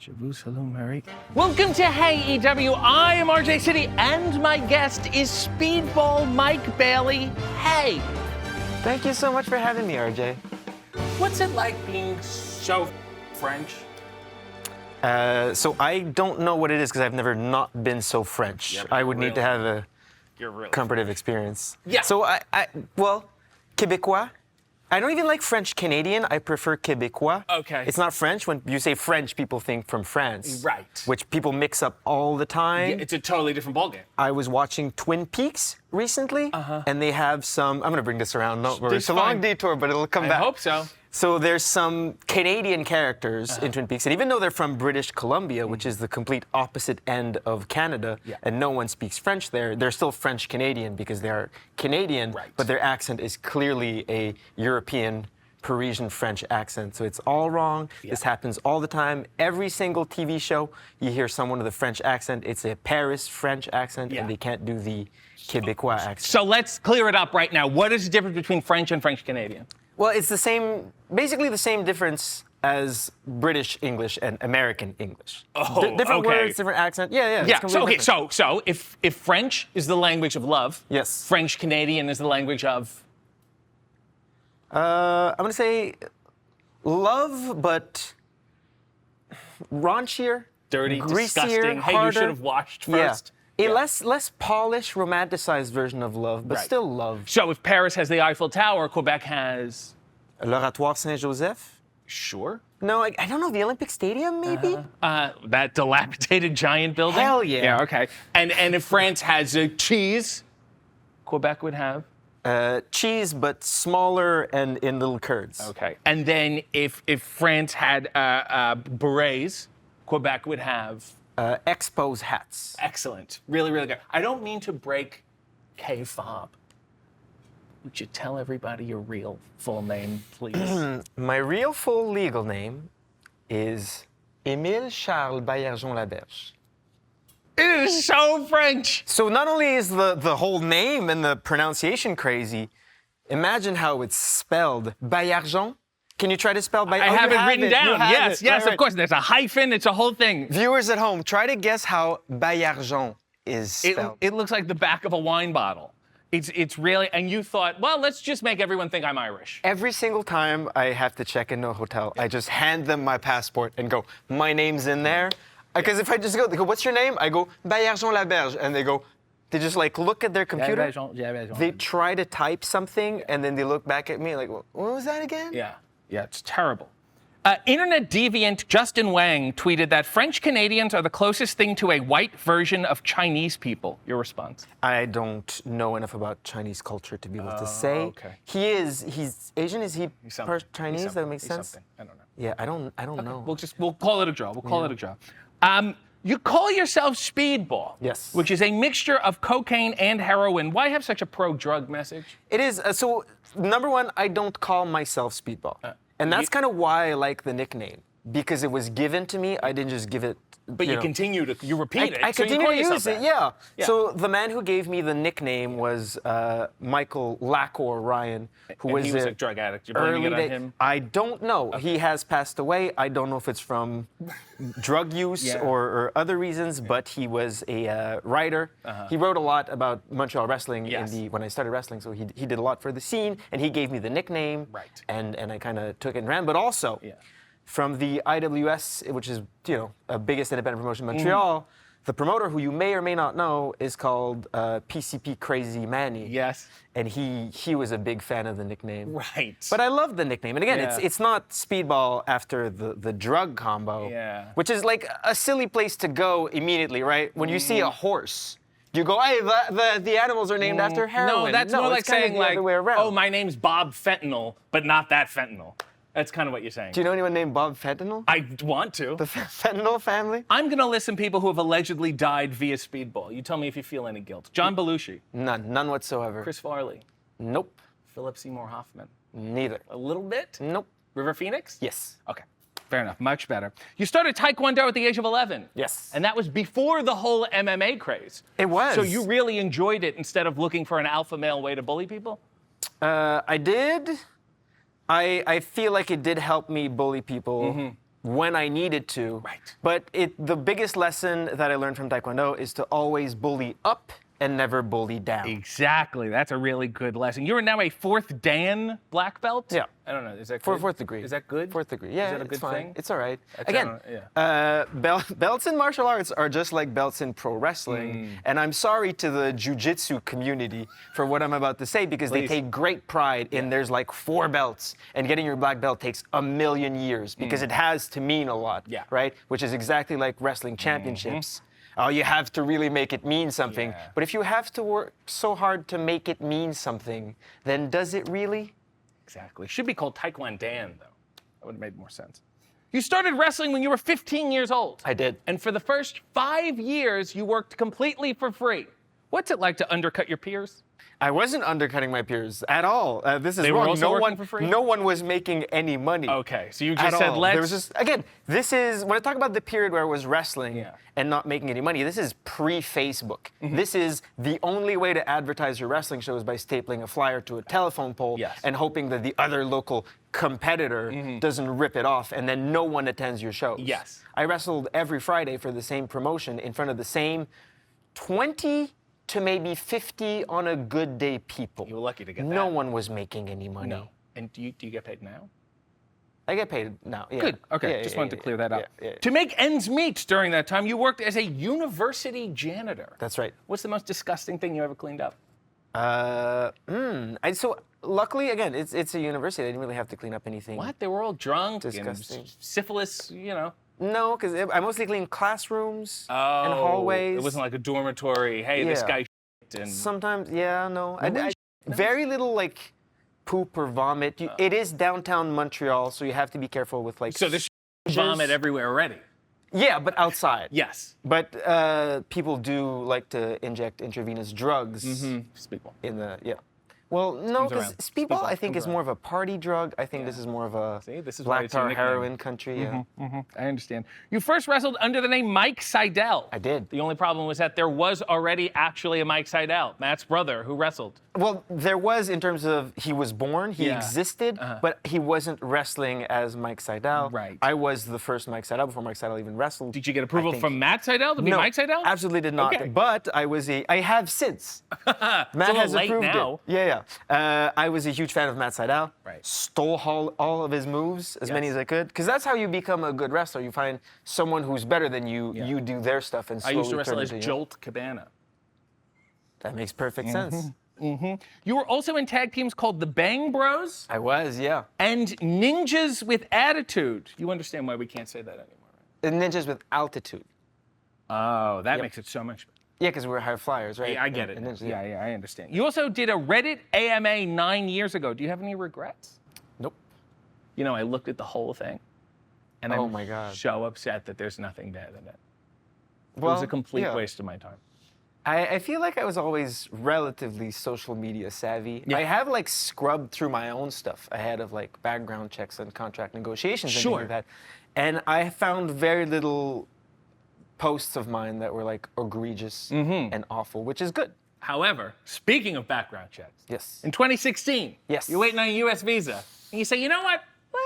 Je vous salue, Mary. Welcome to AEW. I am RJ City, and my guest is Speedball Mike Bailey. Hey! Thank you so much for having me, RJ. What's it like being so French? So I don't know what it is because I've never not been so French. Yeah, I would need to have a comparative experience. Yeah. So well, Québécois. I don't even like French Canadian. I prefer Québécois. Okay. It's not French. When you say French, people think from France. Right. Which people mix up all the time. Yeah, it's a totally different ballgame. I was watching Twin Peaks recently, and they have some. I'm gonna bring this around. Don't worry. It's a long detour, but it'll come back. I hope so. So there's some Canadian characters in Twin Peaks, and even though they're from British Columbia, which is the complete opposite end of Canada, and no one speaks French there, they're still French Canadian because they are Canadian, but their accent is clearly a European, Parisian French accent. So it's all wrong. This happens all the time. Every single TV show, you hear someone with a French accent. It's a Paris French accent, and they can't do the Québécois accent. So let's clear it up right now. What is the difference between French and French Canadian? Well, it's the same, basically the same difference as British English and American English. Different words, different accent. Yeah. So if French is the language of love, yes, French Canadian is the language of. I'm gonna say love, but raunchier, dirty, greasier, disgusting. harder. Hey, you should have washed first. A less polished, romanticized version of love, but still love. So if Paris has the Eiffel Tower, Quebec has... L'Oratoire Saint-Joseph? Sure. No, I don't know. The Olympic Stadium, maybe? That dilapidated giant building? Hell yeah. Yeah, okay. And if France has cheese, Quebec would have? Cheese, but smaller and in little curds. Okay. And then if France had berets, Quebec would have... Expos hats. Excellent. Really, really good. I don't mean to break K-fob. Would you tell everybody your real full name, please? My real full legal name is Émile Charles Baillargeon-Laberge. It is so French. So not only is the whole name and the pronunciation crazy, imagine how it's spelled. Baillargeon. Can you try to spell Bayarjon? I have it written down. Yes, right. of course. There's a hyphen. It's a whole thing. Viewers at home, try to guess how Baillargeon is spelled. It looks like the back of a wine bottle. It's really, and you thought, well, let's just make everyone think I'm Irish. Every single time I have to check into a hotel, I just hand them my passport and go, my name's in there. Because if I just go, they go, what's your name? I go, Baillargeon-Laberge. And they go, they just like look at their computer. They try to type something and then they look back at me like, what was that again? Yeah, it's terrible. Internet deviant Justin Wang tweeted that French Canadians are the closest thing to a white version of Chinese people. Your response? I don't know enough about Chinese culture to be able to say. Okay. He's Asian. Is he part Chinese? That makes sense. Something. I don't know. Yeah, I don't know. We'll call it a draw. We'll call it a draw. You call yourself Speedball. Yes. Which is a mixture of cocaine and heroin. Why have such a pro-drug message? It is. So, number one, I don't call myself Speedball. And that's kind of why I like the nickname. Because it was given to me. I didn't just give it. But you continue to, you repeat it. I so continue you to use it, yeah. Yeah. So the man who gave me the nickname was Michael Lacor Ryan, who was, he was a drug addict. You're blaming it on him? I don't know. Okay. He has passed away. I don't know if it's from drug use or other reasons, but he was a writer. He wrote a lot about Montreal wrestling when I started wrestling, so he did a lot for the scene, and he gave me the nickname, and I kind of took it and ran. But also, from the IWS, which is, a biggest independent promotion in Montreal, the promoter, who you may or may not know, is called PCP Crazy Manny. Yes. And he was a big fan of the nickname. Right. But I love the nickname. And again, it's not Speedball after the drug combo, which is like a silly place to go immediately, right? When you see a horse, you go, hey, the animals are named after heroin. No, that's more like saying, the other way around. Oh, my name's Bob Fentanyl, but not that fentanyl. That's kind of what you're saying. Do you know anyone named Bob Fentanyl? I want to. The Fentanyl family? I'm going to list people who have allegedly died via Speedball. You tell me if you feel any guilt. John Belushi. None whatsoever. Chris Farley. Nope. Philip Seymour Hoffman. Neither. A little bit? Nope. River Phoenix? Yes. Okay. Fair enough. Much better. You started Taekwondo at the age of 11. Yes. And that was before the whole MMA craze. It was. So you really enjoyed it instead of looking for an alpha male way to bully people? I did. I feel like it did help me bully people when I needed to. Right. But the biggest lesson that I learned from Taekwondo is to always bully up and never bully down. Exactly. That's a really good lesson. You're now a 4th Dan black belt? Yeah. I don't know. Is that good? 4th degree. Is that good? 4th degree. Yeah, Is that a good it's fine. thing? It's all right. That's Again, belts in martial arts are just like belts in pro wrestling. And I'm sorry to the jiu-jitsu community for what I'm about to say because they take great pride in there's like 4 belts and getting your black belt takes a million years because it has to mean a lot, right? Which is exactly like wrestling championships. You have to really make it mean something. Yeah. But if you have to work so hard to make it mean something, then does it really? Exactly. Should be called Taekwondo, though. That would have made more sense. You started wrestling when you were 15 years old. I did. And for the first 5 years, you worked completely for free. What's it like to undercut your peers? I wasn't undercutting my peers at all. This is They were wrong. also working for free? No one was making any money. Okay, so you just at said, all. let's... There was just, again, this is, when I talk about the period where I was wrestling and not making any money, this is pre-Facebook. This is the only way to advertise your wrestling show is by stapling a flyer to a telephone pole and hoping that the other local competitor doesn't rip it off and then no one attends your shows. Yes. I wrestled every Friday for the same promotion in front of the same 20 to maybe 50 on a good day people. You were lucky to get that. No one was making any money. No. And do you get paid now? I get paid now, yeah. Good, okay, Yeah, just yeah, wanted to clear that up. yeah. To make ends meet during that time, you worked as a university janitor. That's right. What's the most disgusting thing you ever cleaned up? So luckily, again, it's a university. They didn't really have to clean up anything. What? They were all drunk Disgusting. and syphilis, you know. No, because I mostly cleaned classrooms and hallways. It wasn't like a dormitory. Hey, this guy and Sometimes, no. Very little like poop or vomit. It is downtown Montreal, so you have to be careful with like. So there's vomit everywhere already. Yeah, but outside. Yes. But people do like to inject intravenous drugs Speedball. in the Well, no, because around. Speedball I think comes is more of a party drug. I think this is more of a black tar heroin country. I understand. You first wrestled under the name Mike Seidel. I did. The only problem was that there was already actually a Mike Seidel, Matt's brother, who wrestled. Well, there was in terms of he was born, he existed, but he wasn't wrestling as Mike Seidel. Right. I was the first Mike Seidel before Mike Seidel even wrestled. Did you get approval from Matt Seidel to be Mike Seidel? Absolutely did not. Okay. But I have since. Matt has late approved now. it. Yeah. I was a huge fan of Matt Seidel. Right. Stole all of his moves, as many as I could. Because that's how you become a good wrestler. You find someone who's better than you, you do their stuff, and I slowly used to wrestle turn as into, Jolt Cabana. That makes perfect sense. You were also in tag teams called the Bang Bros I was, yeah. and Ninjas with Attitude. You understand why we can't say that anymore, right? And Ninjas with Altitude. Oh, that makes it so much better. Yeah, because we're high flyers, right? Yeah, I get it. And Ninjas, Yeah, I understand. You also did a Reddit AMA 9 years ago. Do you have any regrets? Nope. You know, I looked at the whole thing, and Oh I'm my God. so upset that there's nothing bad in it. It Well, was a complete yeah. waste of my time. I feel like I was always relatively social media savvy. I have like scrubbed through my own stuff ahead of like background checks and contract negotiations and things like that. And I found very little posts of mine that were like egregious and awful, which is good. However, speaking of background checks, Yes. in 2016, Yes. you're waiting on a U.S. visa, and you say, you know what?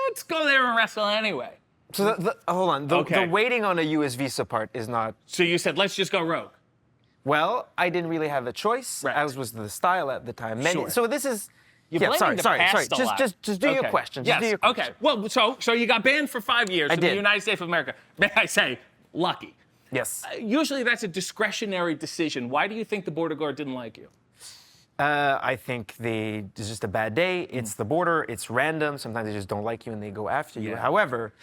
Let's go there and wrestle anyway. So hold on. The Okay. waiting on a US visa part is not. So you said, let's just go rogue. Well, I didn't really have a choice, Right. as was the style at the time. Sure. So this is. You're Yeah, blaming sorry. the past a lot. Just do your question. Just Yes. do your Okay. question. Well, so you got banned for 5 years from the did. United States of America. May I say, lucky. Yes. Usually that's a discretionary decision. Why do you think the border guard didn't like you? I think it's just a bad day. It's the border. It's random. Sometimes they just don't like you and they go after you. Yeah. However,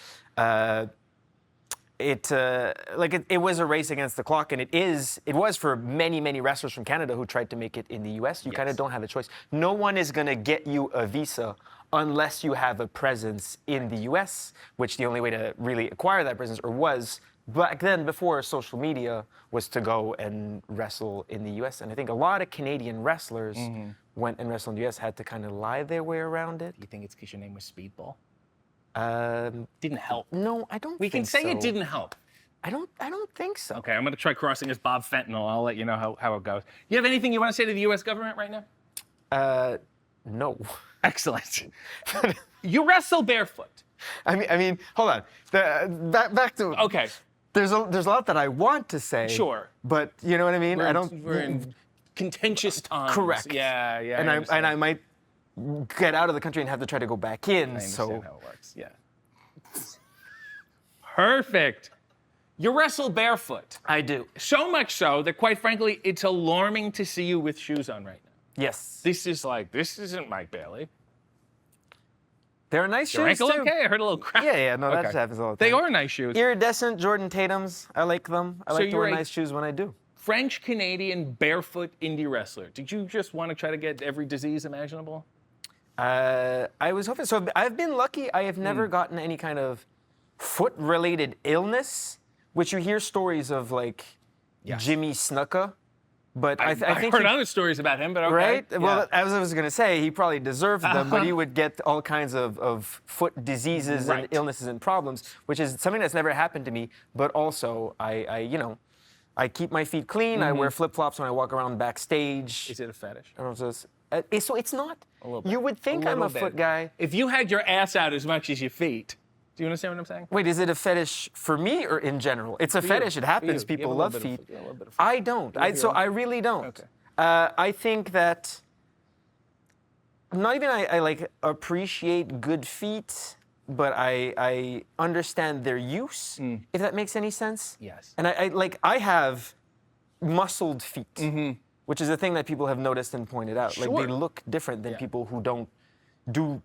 it was a race against the clock, and it was for many wrestlers from Canada who tried to make it in the U.S. You kind of don't have a choice. No one is gonna get you a visa unless you have a presence in the U.S., which the only way to really acquire that presence was back then, before social media, was to go and wrestle in the U.S. And I think a lot of Canadian wrestlers went and wrestled in the U.S. had to kind of lie their way around it. You think it's because your name was Speedball? Um, Didn't help. no, I don't. We can think say it so. didn't help. I don't think so. Okay, I'm going to try crossing as Bob Fentanyl. I'll let you know how it goes. You have anything you want to say to the U.S. government right now? No. Excellent. You wrestle barefoot. I mean, hold on. Back to Okay. There's a lot that I want to say. Sure. But you know what I mean? We're in contentious times. Correct. Yeah. And I might get out of the country and have to try to go back in. I understand how it works. Yeah. Perfect. You wrestle barefoot. I do. So much so that, quite frankly, it's alarming to see you with shoes on right now. Yes. This isn't Mike Bailey. They're nice Your shoes ankle too. okay? I heard a little crack. Yeah, no, that Okay. just happens all the They time. are nice shoes. Iridescent Jordan Tatums. I like them. I like to you're wear a- nice shoes when I do. French-Canadian barefoot indie wrestler. Did you just want to try to get every disease imaginable? I was hoping. So I've been lucky. I have never gotten any kind of foot-related illness, which you hear stories of, like Jimmy Snuka. But I think heard other stories about him, but okay. right? Yeah. Well, as I was going to say, he probably deserved them, but he would get all kinds of foot diseases and Right. illnesses and problems, which is something that's never happened to me. But also, I keep my feet clean. I wear flip-flops when I walk around backstage. Is it a fetish? I don't know, so it's not. little bit. You would think I'm a little foot bit. guy. If you had your ass out as much as your feet, do you understand what I'm saying? Wait, is it a fetish for me or in general? It's a fetish. It happens. For you. People You have a love little feet. bit of- you have a little bit of I don't. I really don't. Okay. I think that not even I like appreciate good feet, but I understand their use, if that makes any sense. Yes. And I have muscled feet, which is a thing that people have noticed and pointed out. Like Sure. they look different than Yeah. people who don't do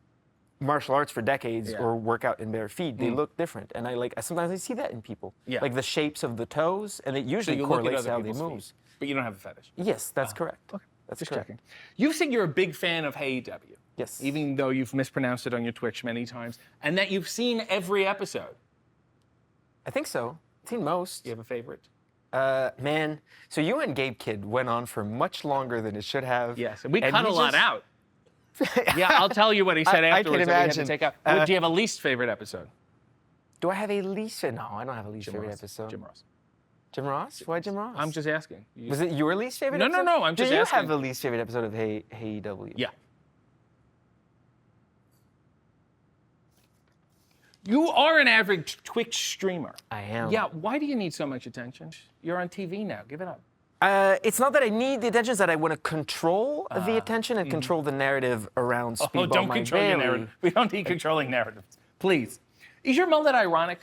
martial arts for decades Yeah. or work out in bare feet. They look different, and sometimes I see that in people. Yeah. Like the shapes of the toes, and it So usually you look at correlates other to how they people's move. feet, but you don't have a fetish. Yes, that's correct. Okay. That's Just correct. checking. You've said you're a big fan of AEW. Yes. Even though you've mispronounced it on your Twitch many times, and that you've seen every episode. I think so. I've seen most. You have a favorite? Man, so you and Gabe Kidd went on for much longer than it should have. Yes, and we And cut a he lot just- out. Yeah, I'll tell you what he said I afterwards can that we had to imagine. take out. Do you have a least favorite episode? Do I have a least? No, I don't have a least favorite Ross. episode. Jim Ross. Jim Ross? Why Jim Ross? I'm just asking. Was it your least favorite No, episode? I'm just Do you asking. have a least favorite episode of AEW? Yeah. You are an average Twitch streamer. I am. Yeah, why do you need so much attention? You're on TV now. Give it up. It's not that I need the attention, it's that I want to control the attention and control the narrative around Speedball. Oh, don't Mike control your Bailey. narrative. We don't need controlling narratives. Please. Is your mullet ironic?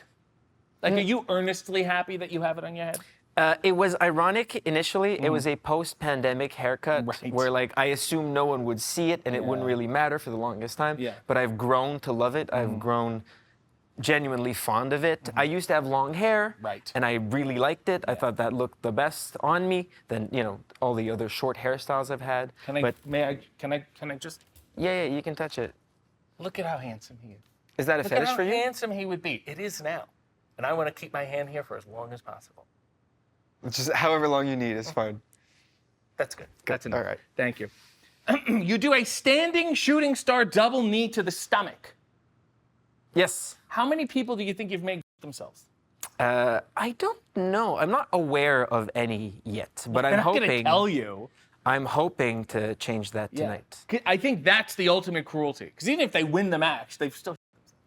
Like, are you earnestly happy that you have it on your head? It was ironic initially. It was a post-pandemic haircut Right. where, like, I assumed no one would see it and it wouldn't really matter for the longest time. Yeah. But I've grown to love it. I've grown genuinely fond of it. I used to have long hair, Right. and I really liked it. I thought that looked the best on me than all the other short hairstyles I've had. Can I? But Can I just yeah, you can touch it. look at how handsome he is? Is that a Look fetish at how for you? handsome he would be. It is now, and I want to keep my hand here for as long as possible. Just however long you need is fine. That's good. That's enough. All right. Thank you. You do a standing shooting star double knee to the stomach. Yes. How many people do you think you've made themselves? I don't know. I'm not aware of any yet, but I'm They're not gonna hoping. tell you. I'm hoping to change that tonight. I think that's the ultimate cruelty. Because even if they win the match, they've still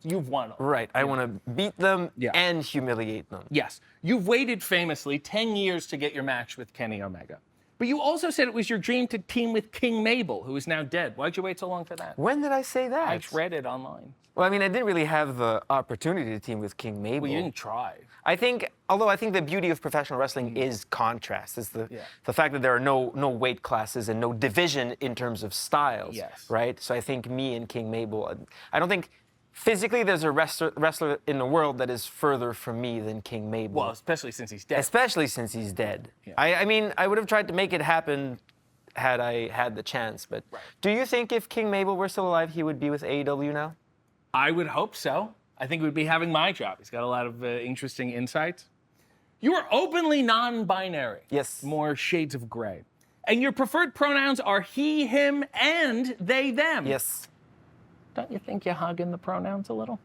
you've won. Right. I want to beat them Yeah. and humiliate them. Yes. You've waited famously 10 years to get your match with Kenny Omega. But you also said it was your dream to team with King Mabel, who is now dead. Why'd you wait so long for that? When did I say that? I read it online. Well, I mean, I didn't really have the opportunity to team with King Mabel. Well, you didn't try. I think the beauty of professional wrestling is contrast. It's the fact that there are no weight classes and no division in terms of styles. Yes. Right? So I think me and King Mabel, I don't think physically there's a wrestler in the world that is further from me than King Mabel. Well, especially since he's dead. Especially since he's dead. Yeah. I mean, I would have tried to make it happen had I had the chance. But do you think if King Mabel were still alive, he would be with AEW now? I would hope so. I think we'd be having my job. He's got a lot of interesting insights. You are openly non-binary. Yes. More shades of gray. And your preferred pronouns are he, him, and they, them. Yes. Don't you think you're hugging the pronouns a little?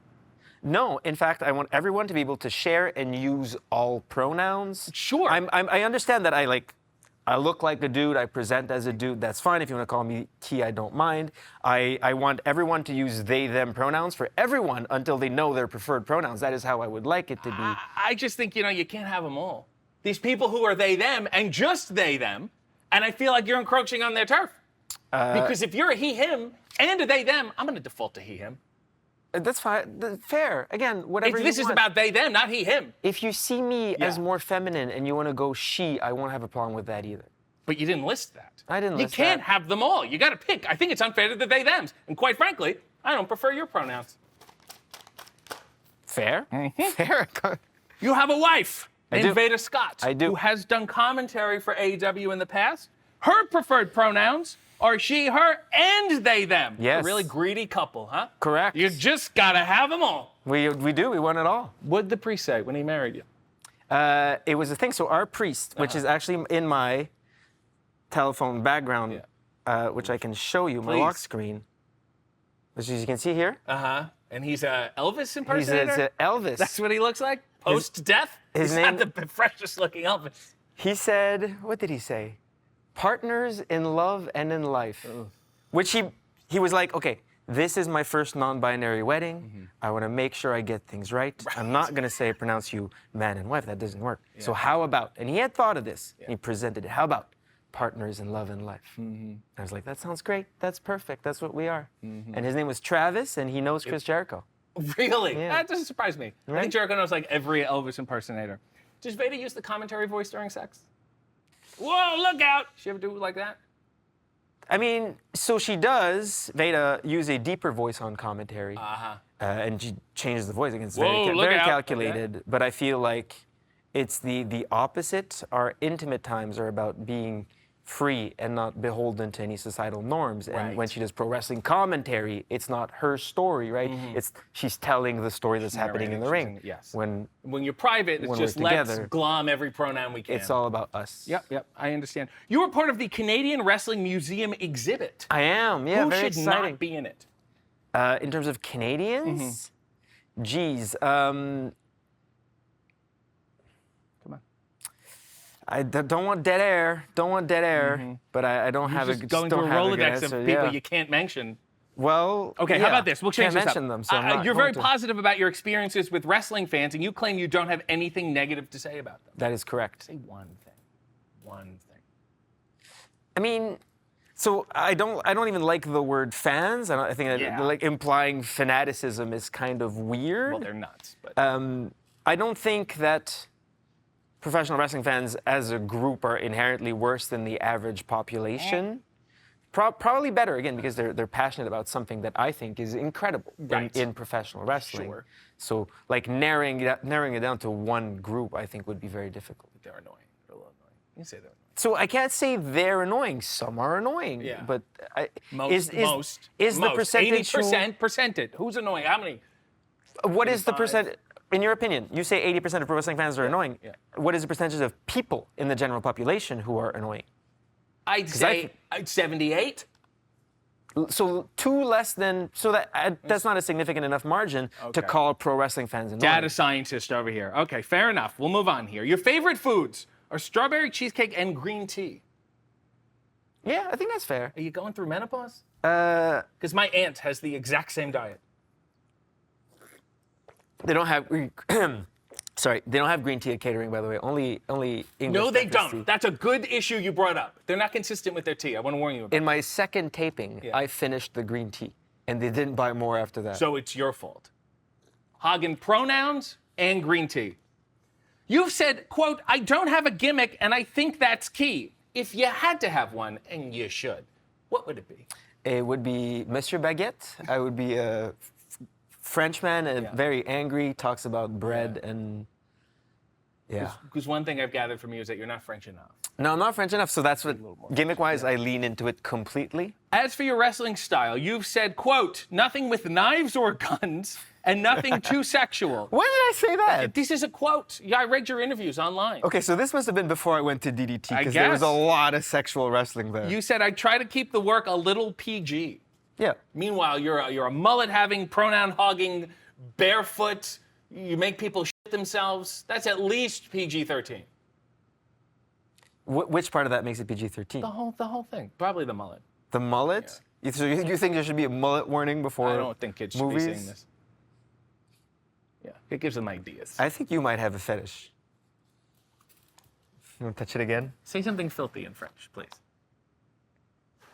No, in fact, I want everyone to be able to share and use all pronouns. Sure. I understand that I look like a dude, I present as a dude, that's fine. If you want to call me he, I don't mind. I want everyone to use they, them pronouns for everyone until they know their preferred pronouns. That is how I would like it to be. I just think, you can't have them all. These people who are they, them, and just they, them, and I feel like you're encroaching on their turf. Because if you're a he, him, and a they, them, I'm going to default to he, him. That's fine. Fair. Again, whatever you want. This is about they, them, not he, him. If you see me as more feminine and you want to go she, I won't have a problem with that either. But you didn't list that. I didn't list that. You can't have them all. You got to pick. I think it's unfair to the they, thems. And quite frankly, I don't prefer your pronouns. Fair. Fair. You have a wife named Veda Scott. I do. Who has done commentary for AEW in the past. Her preferred pronouns are she, her, and they, them. Yes. A really greedy couple, huh? Correct. You just got to have them all. We do. We want it all. What did the priest say when he married you? It was a thing. So our priest, which is actually in my telephone background, which I can show you, my lock screen, which as you can see here. And he's a Elvis impersonator? He's a Elvis. That's what he looks like? Post-death? His he's name, not the freshest looking Elvis. He said, what did he say? Partners in love and in life. Which he was like, okay, this is my first non-binary wedding. I want to make sure I get things right. I'm not going to pronounce you man and wife. That doesn't work. So how about, and he had thought of this, and he presented it. How about partners in love and life? I was like, that sounds great. That's perfect. That's what we are. And his name was Travis, and he knows Chris Jericho. Really? Yeah. That doesn't surprise me. I think Jericho knows like every Elvis impersonator. Does Veda use the commentary voice during sex? Whoa, look out! She ever do it like that? I mean, so she does, Veda, use a deeper voice on commentary. And she changes the voice. It's very calculated, but I feel like it's the opposite. Our intimate times are about being free and not beholden to any societal norms. And when she does pro wrestling commentary, it's not her story, right? She's telling the story that's happening in the ring. Yes. When you're private, it's just let's glom every pronoun we can. It's all about us. Yep, I understand. You were part of the Canadian Wrestling Museum exhibit. I am, yeah, Who very should exciting. not be in it? In terms of Canadians? Geez. I don't want dead air. But I don't have a good going through a Rolodex of people you can't mention. Well, okay, how about this? We'll change can't this up. mention them, so I'm not you're very going to. positive about your experiences with wrestling fans, and you claim you don't have anything negative to say about them. That is correct. Say one thing. One thing. I mean, so I don't even like the word fans. I think like implying fanaticism is kind of weird. Well, they're nuts. But I don't think that professional wrestling fans as a group are inherently worse than the average population. Probably better, again, because they're passionate about something that I think is incredible in professional wrestling. Sure. So, like, narrowing it down to one group, I think would be very difficult. They're annoying. They're a little annoying. You can say they're annoying. So I can't say they're annoying. Some are annoying. Yeah. But Most. the percentage 80% percented. Who's annoying? How many? What is the percent? In your opinion, you say 80% of pro wrestling fans are annoying. Yeah. What is the percentage of people in the general population who are annoying? I'd say 78. So two less than, so that's not a significant enough margin to call pro wrestling fans annoying. Data scientist over here. Okay, fair enough. We'll move on here. Your favorite foods are strawberry cheesecake and green tea. Yeah, I think that's fair. Are you going through menopause? Because my aunt has the exact same diet. They don't have, sorry, they don't have green tea at catering, by the way. Only English. No, they breakfast don't. tea. That's a good issue you brought up. They're not consistent with their tea. I want to warn you about In my second taping, I finished the green tea, and they didn't buy more after that. So it's your fault. Hagen pronouns and green tea. You've said, quote, I don't have a gimmick, and I think that's key. If you had to have one, and you should, what would it be? It would be Monsieur Baguette. I would be a Frenchman and very angry, talks about bread and Because one thing I've gathered from you is that you're not French enough. No, I'm not French enough, so that's what, gimmick-wise, I lean into it completely. As for your wrestling style, you've said, quote, nothing with knives or guns and nothing too sexual. When did I say that? This is a quote. Yeah, I read your interviews online. Okay, so this must have been before I went to DDT, because there was a lot of sexual wrestling there. You said, I try to keep the work a little PG. Yeah. Meanwhile, you're a mullet-having, pronoun-hogging, barefoot, you make people shit themselves. That's at least PG-13. Which part of that makes it PG-13? The whole thing. Probably the mullet. The mullet? Yeah. So you think there should be a mullet warning before I don't think kids should be seeing this. Yeah, it gives them ideas. I think you might have a fetish. You want to touch it again? Say something filthy in French, please.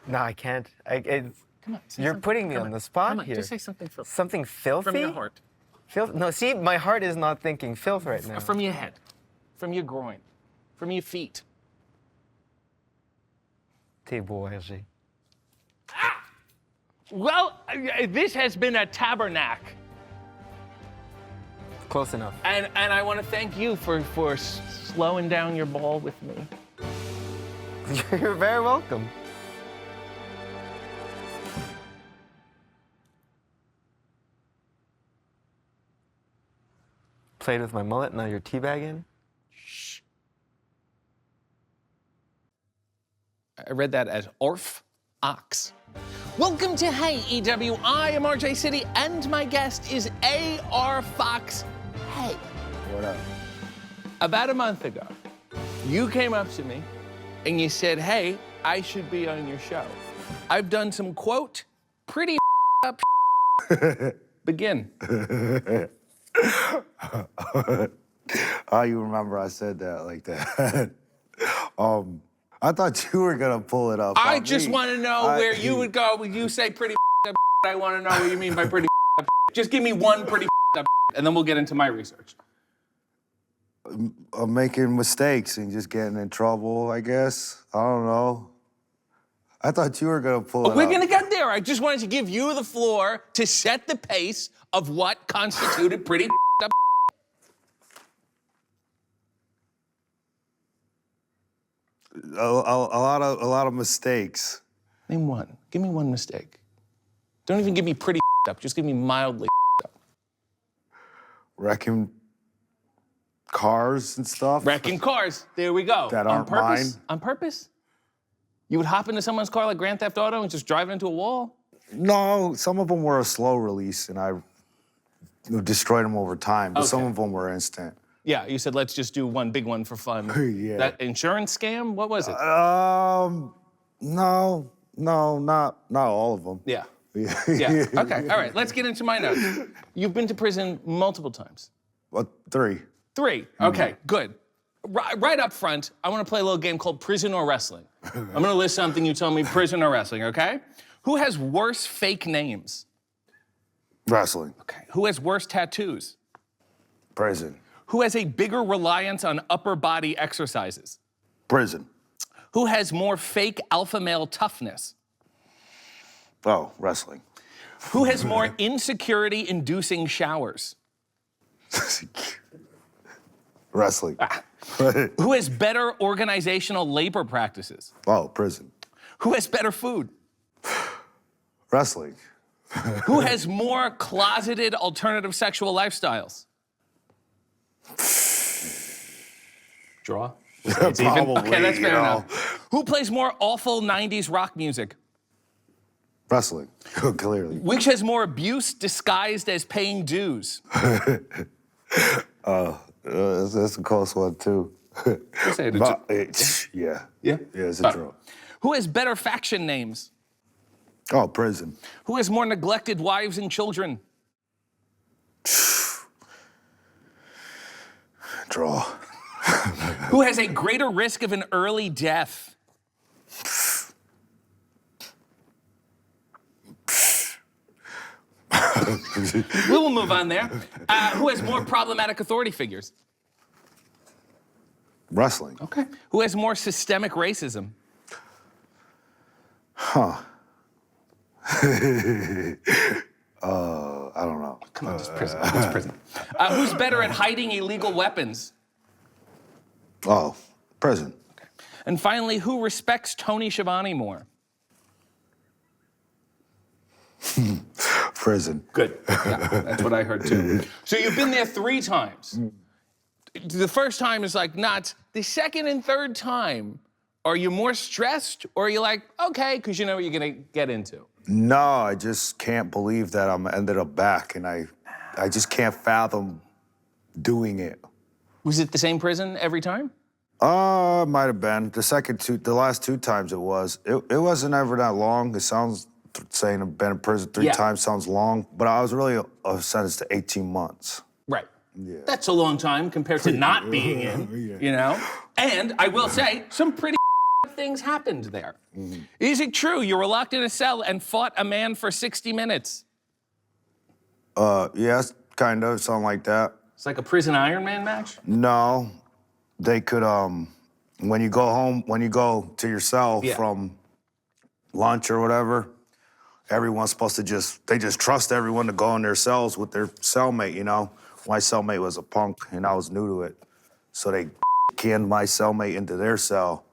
No, I can't. Come on. You're putting me on the spot here. Just say something filthy. Something filthy? From your heart. No, see, my heart is not thinking filth right now. From your head. From your groin. From your feet. T'es beau, Hergé. Well, this has been a tabernacle. Close enough. And I want to thank you for slowing down your ball with me. You're very welcome. Played with my mullet, now you're teabagging? Shh. I read that as Orf Ox. Welcome to Hey EW. I am RJ City, and my guest is AR Foxx. Hey. What up? About a month ago, you came up to me and you said, hey, I should be on your show. I've done some, quote, pretty up Begin. Oh, you remember I said that like that. I thought you were gonna pull it up. I just want to know where you would go when you say pretty up. I want to know what you mean by pretty up. Just give me one pretty up, and then we'll get into my research. I'm making mistakes and just getting in trouble, I guess. I don't know. I thought you were gonna pull it up. We're gonna get there. I just wanted to give you the floor to set the pace of what constituted pretty up. A lot of mistakes. Name one. Give me one mistake. Don't even give me pretty up. Just give me mildly up. Wrecking cars and stuff. Wrecking cars. There we go. That aren't on purpose? mine. On purpose? You would hop into someone's car like Grand Theft Auto and just drive it into a wall? No, some of them were a slow release, and I destroyed them over time. But some of them were instant. Yeah, you said let's just do one big one for fun. Yeah. That insurance scam? What was it? No, not all of them. Yeah. Yeah. Okay. All right. Let's get into my notes. You've been to prison multiple times. What, 3? 3. Okay. Good. Right up front, I want to play a little game called Prison or Wrestling. I'm going to list something. You tell me prison or wrestling. Okay? Who has worse fake names? Wrestling. Okay. Who has worse tattoos? Prison. Who has a bigger reliance on upper body exercises? Prison. Who has more fake alpha male toughness? Oh, wrestling. Who has more insecurity-inducing showers? Wrestling. Who has better organizational labor practices? Oh, prison. Who has better food? Wrestling. Who has more closeted alternative sexual lifestyles? Draw? It's even? Probably, Okay, that's fair you know. enough. Who plays more awful 90s rock music? Wrestling. Clearly. Which has more abuse disguised as paying dues? That's a close one, too. Say it, Yeah. Yeah? Yeah, it's a draw. Who has better faction names? Oh, prison. Who has more neglected wives and children? Draw. Who has a greater risk of an early death? We will move on there. Who has more problematic authority figures? Wrestling. Okay. Who has more systemic racism? Huh. I don't know. Come on, just prison. It's prison. Who's better at hiding illegal weapons? Oh, prison. Okay. And finally, who respects Tony Schiavone more? Prison. Good. Yeah, that's what I heard too. So you've been there 3 times. The first time is like nuts. The second and third time, are you more stressed or are you like, okay, because you know what you're gonna get into? No, I just can't believe that I'm ended up back, and I just can't fathom doing it. Was it the same prison every time? Might have been. The last 2 times it was. It wasn't ever that long. It sounds, saying I've been in prison 3 times sounds long, but I was really sentenced to 18 months. Right. Yeah. That's a long time compared to not being in, you know? And I will say, some pretty things happened there. Mm-hmm. Is it true you were locked in a cell and fought a man for 60 minutes? Yes, kind of, something like that. It's like a prison Iron Man match? No. They could, when you go to your cell from lunch or whatever, everyone's supposed to they just trust everyone to go in their cells with their cellmate, you know? My cellmate was a punk, and I was new to it. So they canned my cellmate into their cell.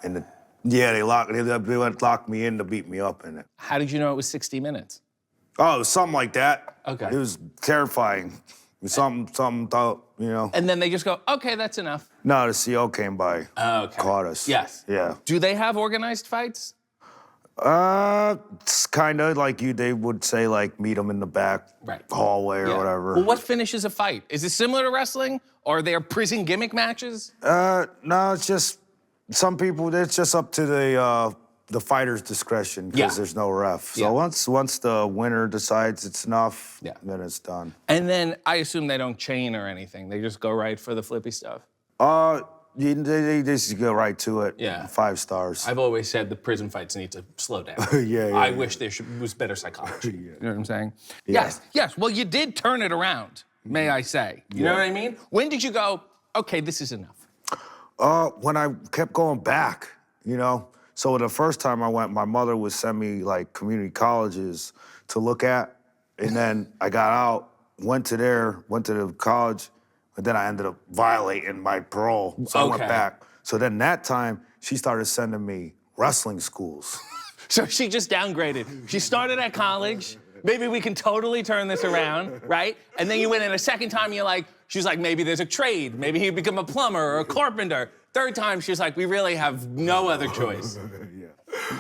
And they locked me in to beat me up in it. How did you know it was 60 minutes? Oh, it was something like that. Okay. It was terrifying. Something thought, you know. And then they just go, okay, that's enough. No, the CO came by, caught us. Yes. Yeah. Do they have organized fights? It's kind of like they would say, like, meet them in the back hallway or whatever. Well, what finishes a fight? Is it similar to wrestling? Or are there prison gimmick matches? No, it's just, some people, it's just up to the fighter's discretion because there's no ref. So once the winner decides it's enough, then it's done. And then I assume they don't chain or anything. They just go right for the flippy stuff. They just go right to it. Yeah. 5 stars. I've always said the prison fights need to slow down. I wish there was better psychology. You know what I'm saying? Yeah. Yes. Well, you did turn it around, may I say. You know what I mean? When did you go, okay, this is enough? When I kept going back, you know. So the first time I went, my mother would send me, like, community colleges to look at. And then I got out, went to the college, and then I ended up violating my parole. So I went back. So then that time, she started sending me wrestling schools. So she just downgraded. She started at college. Maybe we can totally turn this around, right? And then you went in a second time, she's like, maybe there's a trade. Maybe he'd become a plumber or a carpenter. Third time, she's like, we really have no other choice.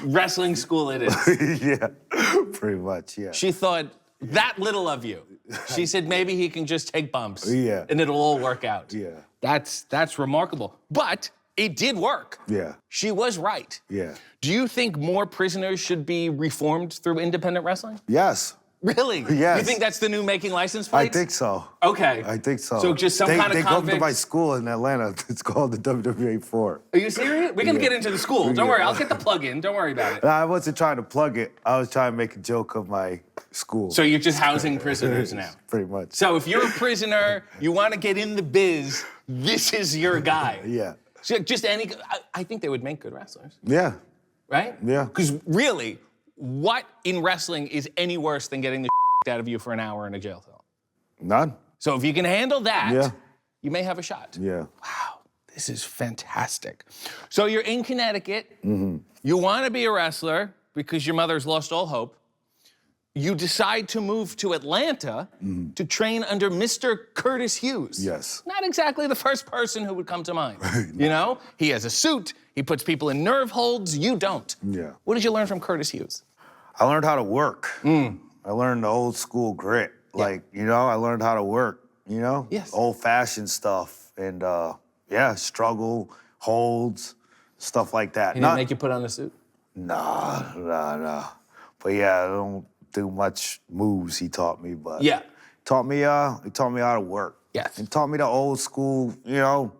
Wrestling school it is. Yeah, pretty much, yeah. She thought that little of you. She said maybe he can just take bumps and it'll all work out. Yeah. That's remarkable. But it did work. Yeah. She was right. Yeah. Do you think more prisoners should be reformed through independent wrestling? Yes. Really? Yes. You think that's the new making license plates? I think so. Okay. I think so. So just some kind of They go convict... to my school in Atlanta. It's called the WWA 4. Are you serious? We're going to get into the school. Don't worry. I'll get the plug in. Don't worry about it. I wasn't trying to plug it. I was trying to make a joke of my school. So you're just housing prisoners now? Pretty much. So if you're a prisoner, you want to get in the biz, this is your guy. Yeah. So I think they would make good wrestlers. Yeah. Right? Yeah. Because really, what in wrestling is any worse than getting the out of you for an hour in a jail cell? None. So if you can handle that, you may have a shot. Yeah. Wow, this is fantastic. So you're in Connecticut. Mm-hmm. You want to be a wrestler because your mother's lost all hope. You decide to move to Atlanta to train under Mr. Curtis Hughes. Yes. Not exactly the first person who would come to mind. You know, he has a suit. He puts people in nerve holds. You don't. Yeah. What did you learn from Curtis Hughes? I learned how to work. I learned the old school grit. Like, you know, I learned how to work, you know? Yes. Old fashioned stuff. And struggle, holds, stuff like that. He didn't make you put on the suit? Nah. But yeah, I don't do much moves he taught me, but he taught me how to work. Yes. He taught me the old school, you know,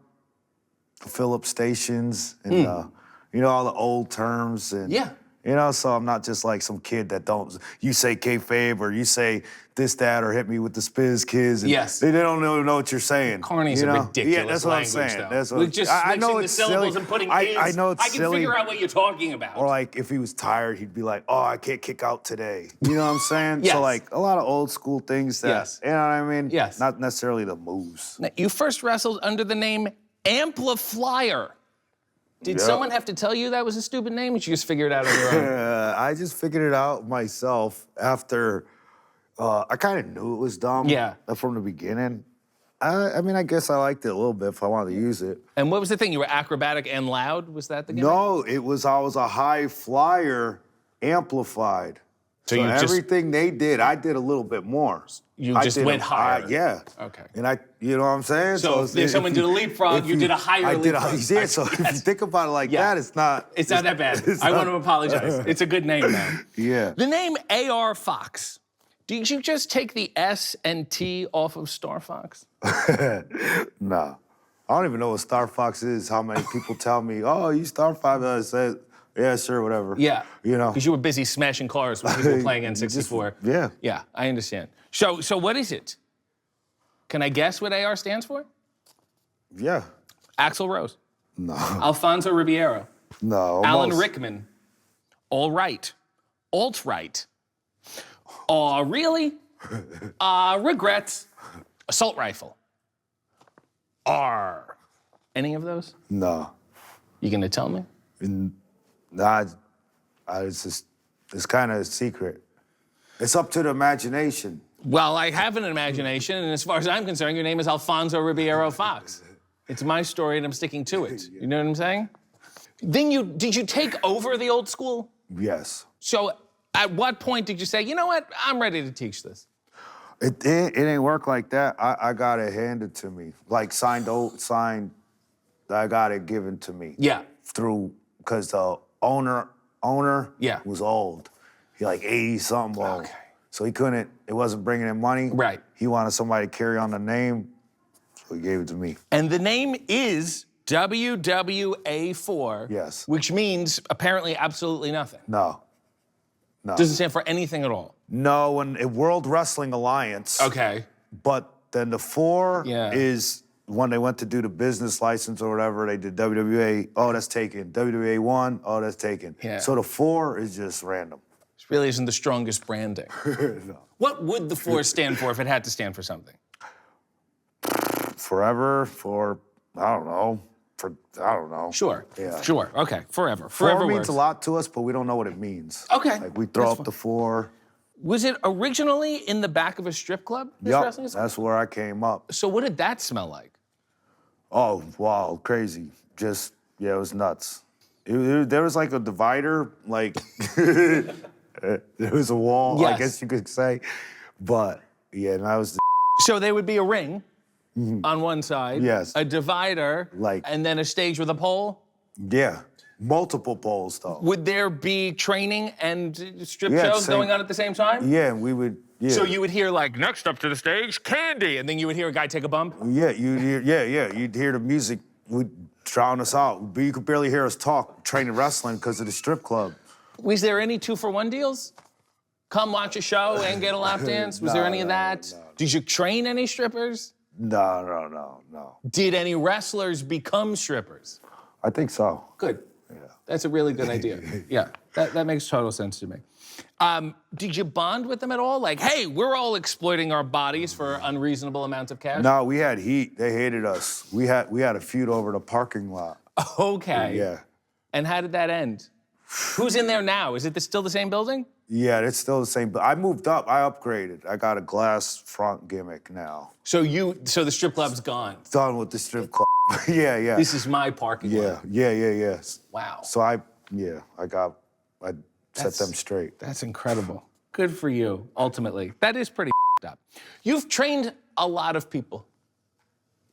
Phillips stations and you know, all the old terms and you know, so I'm not just like some kid that you say kayfabe or you say this, that, or hit me with the Spiz Kids. And they don't know what you're saying. Carney's you know? a ridiculous Yeah, that's what I'm language, saying. though. That's what, With just I know switching it's the syllables silly. and putting I know it's I can silly. figure out what you're talking about. Or like if he was tired, he'd be like, oh, I can't kick out today. You know what I'm saying? Yes. So like a lot of old school things that, you know what I mean? Yes. Not necessarily the moves. Now, you first wrestled under the name Ampliflyer. Did someone have to tell you that was a stupid name, or did you just figure it out on your own? I just figured it out myself after I kind of knew it was dumb from the beginning. I mean, I guess I liked it a little bit if I wanted to use it. And what was the thing? You were acrobatic and loud? Was that the gimmick? No, I was a high flyer amplified. So everything they did, I did a little bit more. You just went higher. Yeah. Okay. And you know what I'm saying? So if someone did a leapfrog, you did a higher leapfrog. Yeah, so if you think about it like that, it's not... It's not that bad. I want to apologize. It's a good name now. Yeah. The name A.R. Fox. Did you just take the S and T off of Star Fox? No. I don't even know what Star Fox is. How many people tell me, oh, you Star Fox? I said, yeah, sure, whatever. Yeah. You know? Because you were busy smashing cars with people playing N64. Yeah. Yeah, I understand. So what is it? Can I guess what AR stands for? Yeah. Axl Rose. No. Alfonso Ribeiro. No. Alan almost. Rickman. All right. Alt-right. Really? Regrets. Assault rifle. R. Any of those? No. You gonna tell me? Nah, it's kind of a secret. It's up to the imagination. Well, I have an imagination, and as far as I'm concerned, your name is Alfonso Ribeiro Fox. It's my story, and I'm sticking to it. You know what I'm saying? Then did you take over the old school? Yes. So at what point did you say, you know what, I'm ready to teach this? It ain't work like that. I got it handed to me. Like signed, I got it given to me. Yeah. Because the owner Yeah. was old. He like 80-something old. Okay. So it wasn't bringing in money. Right. He wanted somebody to carry on the name, so he gave it to me. And the name is WWA4. Yes. Which means apparently absolutely nothing. No. Doesn't stand for anything at all. No, World Wrestling Alliance. Okay. But then the 4 Yeah. is when they went to do the business license or whatever, they did WWA, oh, that's taken. WWA 1, oh, that's taken. Yeah. So the 4 is just random. This really isn't the strongest branding. No. What would the 4 stand for if it had to stand for something? Forever, I don't know. Sure. Yeah. Sure. Okay. Forever. 4 Forever means works. a lot to us, but we don't know what it means. Okay. Like we throw That's up the 4. Was it originally in the back of a strip club? This Yup, wrestling school? that's where I came up. So what did that smell like? Oh, wow, crazy. It was nuts. There was like a divider, like there was a wall, Yes. I guess you could say. But yeah, and I was So there would be a ring on one side, Yes. a divider, and then a stage with a pole. yeah, multiple poles though. Would there be training and strip Yeah, shows going on at the same time? Yeah, and we would. Yeah. So you would hear like, next up to the stage, Candy, and then you would hear a guy take a bump? Yeah, you'd hear the music would drown us out. But you could barely hear us talk training wrestling because of the strip club. Was there any 2-for-1 deals? Come watch a show and get a lap dance? Was there any of that? No. Did you train any strippers? No. Did any wrestlers become strippers? I think so. Good. Yeah. That's a really good idea. Yeah, that makes total sense to me. Did you bond with them at all? Like, hey, we're all exploiting our bodies for unreasonable amounts of cash? No, we had heat. They hated us. We had a feud over the parking lot. Okay. Yeah. And how did that end? Who's in there now? Is it still the same building? Yeah, it's still the same. But I moved up. I upgraded. I got a glass front gimmick now. So the strip club's gone. Done with the strip club. Yeah. This is my parking lot. Yeah. Wow. So I set them straight. That's incredible. Good for you, ultimately. That is pretty up. You've trained a lot of people.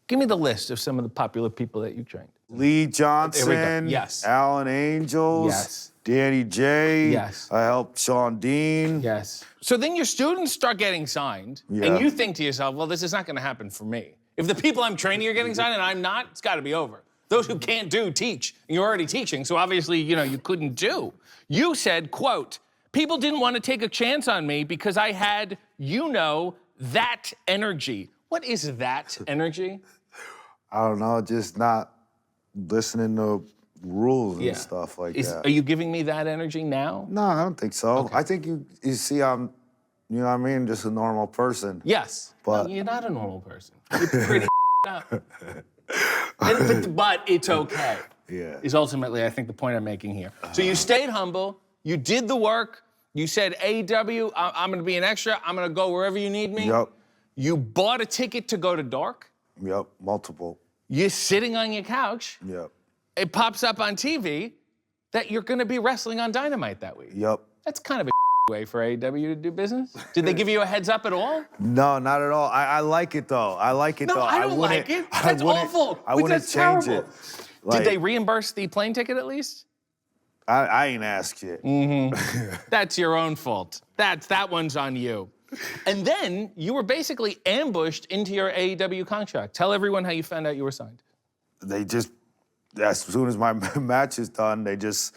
Give me the list of some of the popular people that you trained. Lee Johnson. Yes. Alan Angels. Yes. Danny J. Yes. I helped Sean Dean. Yes. So then your students start getting signed, Yeah. and you think to yourself, well, this is not going to happen for me. If the people I'm training are getting signed and I'm not, it's got to be over. Those who can't do, teach. And you're already teaching, so obviously, you couldn't do. You said, quote, people didn't want to take a chance on me because I had, that energy. What is that energy? I don't know, just not listening to rules and stuff like that. Are you giving me that energy now? No, I don't think so. Okay. I think you see I'm, just a normal person. Yes. But- No, you're not a normal person. You're pretty up. But it's okay. Yeah. Is ultimately, I think, the point I'm making here. So you stayed humble. You did the work. You said, AEW, I'm going to be an extra. I'm going to go wherever you need me. Yep. You bought a ticket to go to Dark. Yep, multiple. You're sitting on your couch. Yep. It pops up on TV that you're going to be wrestling on Dynamite that week. Yep. That's kind of a way for AEW to do business? Did they give you a heads up at all? No, not at all. I like it though. I like it No, though. I don't like it. That's awful. I wouldn't That's change terrible. it. Did they reimburse the plane ticket at least? I ain't asked yet. That's your own fault. That one's on you. And then you were basically ambushed into your AEW contract. Tell everyone how you found out you were signed. They just, as soon as my match is done, they just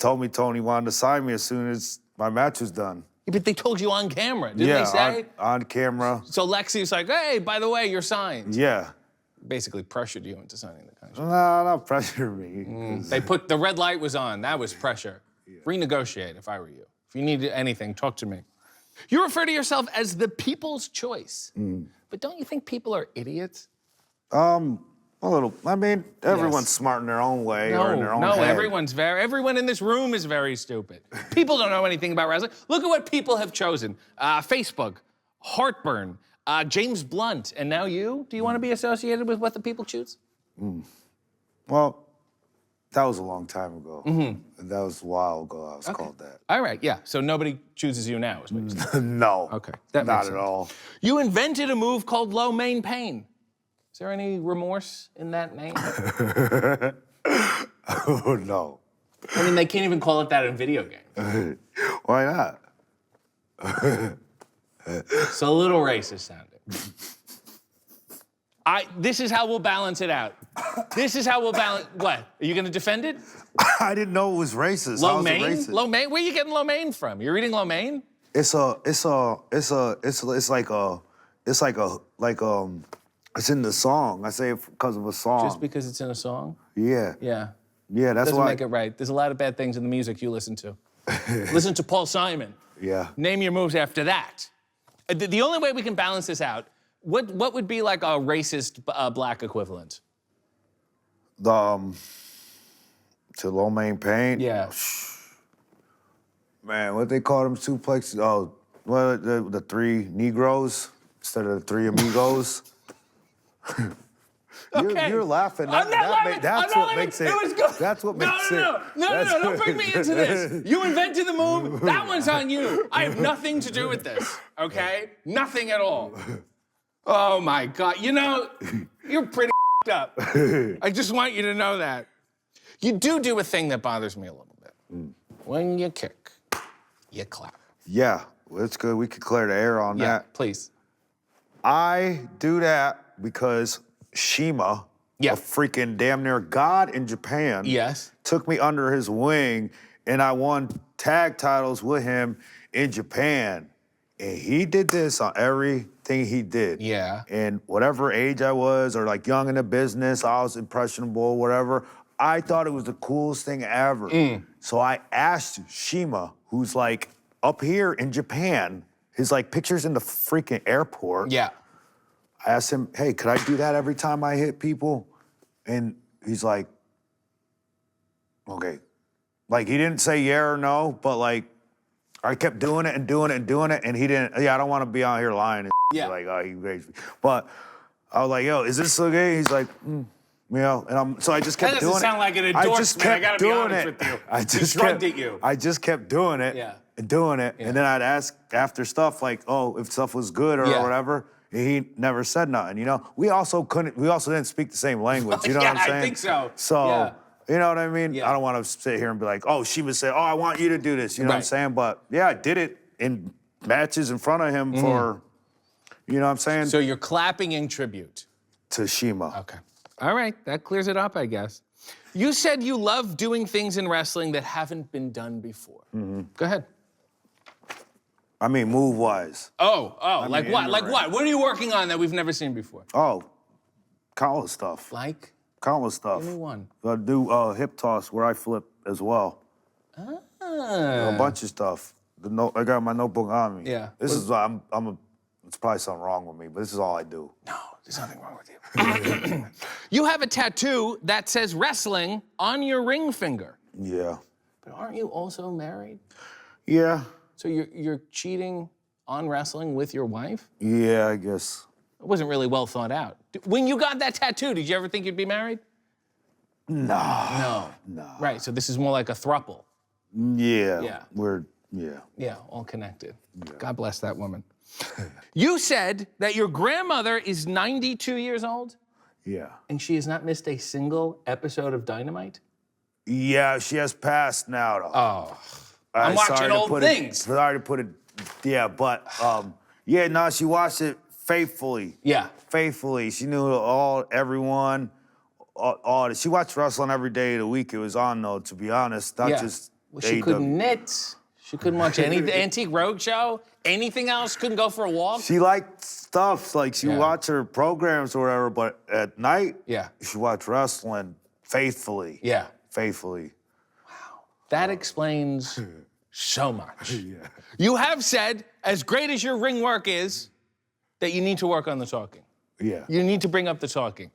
told me Tony wanted to sign me as soon as my match was done. Yeah, but they told you on camera, didn't they say? On camera. So Lexi's like, hey, by the way, you're signed. Yeah. Basically pressured you into signing the contract. No, not pressure me. They put, the red light was on. That was pressure. Yeah. Renegotiate if I were you. If you needed anything, talk to me. You refer to yourself as the people's choice. But don't you think people are idiots? A little. I mean, everyone's smart in their own way or in their own head. Everyone in this room is very stupid. People don't know anything about wrestling. Look at what people have chosen. Facebook, Heartburn, James Blunt, and now you? Do you want to be associated with what the people choose? Well, that was a long time ago. That was a while ago I was called that. All right, yeah. So nobody chooses you now, is what you're saying. No. Okay. Not at all. You invented a move called low main pain. Is there any remorse in that name? Oh, no. I mean, they can't even call it that in video games. Why not? It's a little racist sounding. This is how we'll balance it out. This is how we'll balance. What? Are you going to defend it? I didn't know it was racist. Lo How is it mein? racist? Lo mein? Where are you getting lo mein from? You're eating lo mein? It's in the song. I say it because of a song. Just because it's in a song? Yeah. Yeah. Yeah, that's Doesn't why. make it right. There's a lot of bad things in the music you listen to. Listen to Paul Simon. Yeah. Name your moves after that. The only way we can balance this out, what would be like a racist black equivalent? To low main pain. Yeah. Man, what they call them suplexes? Oh, well, the three Negroes instead of the three amigos. Okay. You're laughing. I'm not laughing. That's what makes it. It was good. That's what makes it. No, don't bring me into this. You invented the move. That one's on you. I have nothing to do with this, okay? Nothing at all. Oh, my God. You know, you're pretty up. I just want you to know that. You do a thing that bothers me a little bit. When you kick, you clap. Yeah, well, it's good. We could clear the air on Yeah, that. please. I do that because Shima, a freaking damn near god in Japan, took me under his wing, and I won tag titles with him in Japan. And he did this on everything he did. Yeah. And whatever age I was, or like young in the business, I was impressionable, whatever, I thought it was the coolest thing ever. So I asked Shima, who's like up here in Japan, his like pictures in the freaking airport. Yeah. I asked him, hey, could I do that every time I hit people? And he's like, okay. Like, he didn't say yeah or no, but like, I kept doing it and doing it and doing it, and he didn't, I don't want to be out here lying and like, oh, he raised me. But I was like, yo, is this okay? He's like, you know, and so I just kept doing it. That doesn't sound like an endorsement, I gotta be honest with you. He shrugged at you. I just kept doing it and doing it, and then I'd ask after stuff like, oh, if stuff was good or whatever. He never said nothing, you know? We also didn't speak the same language, you know what I'm saying? I think so. So, you know what I mean? I don't want to sit here and be like, oh, she would say, oh, I want you to do this, you know what I'm saying? But yeah, I did it in matches in front of him for, you know what I'm saying? So you're clapping in tribute. To Shima. Okay. All right, that clears it up, I guess. You said you love doing things in wrestling that haven't been done before. Go ahead. I mean, move-wise. Like what? Like what? What are you working on that we've never seen before? Oh, countless stuff. Like? Countless stuff. Give me one. I do hip toss where I flip as well. A bunch of stuff. I got my notebook on me. Yeah. This is, it's probably something wrong with me, but this is all I do. No, there's nothing wrong with you. You have a tattoo that says wrestling on your ring finger. Yeah. But aren't you also married? Yeah. So you're cheating on wrestling with your wife? Yeah, I guess. It wasn't really well thought out. When you got that tattoo, did you ever think you'd be married? No. No. Right, so this is more like a throuple. Yeah. Yeah. Yeah, all connected. God bless that woman. You said that your grandmother is 92 years old Yeah. and she has not missed a single episode of Dynamite? Yeah, she has passed now, though. Oh. I'm watching old things. Sorry to put it, yeah, but, she watched it faithfully. Yeah. Faithfully. She knew everyone. She watched wrestling every day of the week it was on, though, to be honest. Not just Well, she AEW. couldn't knit. She couldn't watch any Antique Roadshow. Anything else? Couldn't go for a walk? She liked stuff, like she watched her programs or whatever, but at night, she watched wrestling faithfully. Yeah. Faithfully. That explains so much. You have said, as great as your ring work is, that you need to work on the talking. Yeah. You need to bring up the talking.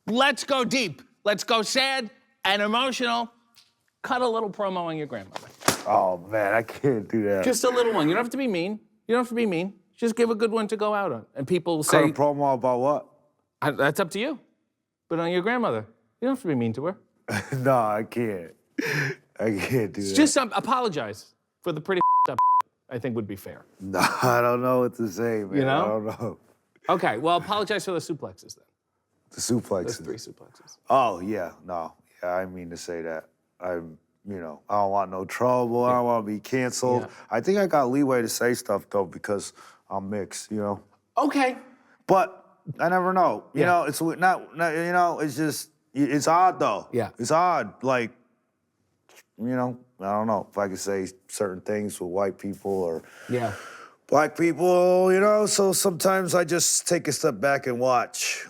Let's go deep. Let's go sad and emotional. Cut a little promo on your grandmother. Oh, man, I can't do that. Just a little one. You don't have to be mean. You don't have to be mean. Just give a good one to go out on. And people will Cut say... a promo about what? That's up to you. But on your grandmother, you don't have to be mean to her. No, I can't. I can't do that. Just apologize for the pretty up I think would be fair. No, I don't know what to say, man. You know? I don't know. Okay, well, apologize for the suplexes then. The suplexes. Those 3 suplexes. Oh, yeah, no. Yeah, I mean to say that. I don't want no trouble. I don't want to be canceled. Yeah. I think I got leeway to say stuff, though, because I'm mixed, Okay. But I never know. You know, it's not, it's just, it's odd, though. Yeah. It's odd. Like, I don't know if I could say certain things with white people or black people, so sometimes I just take a step back and watch.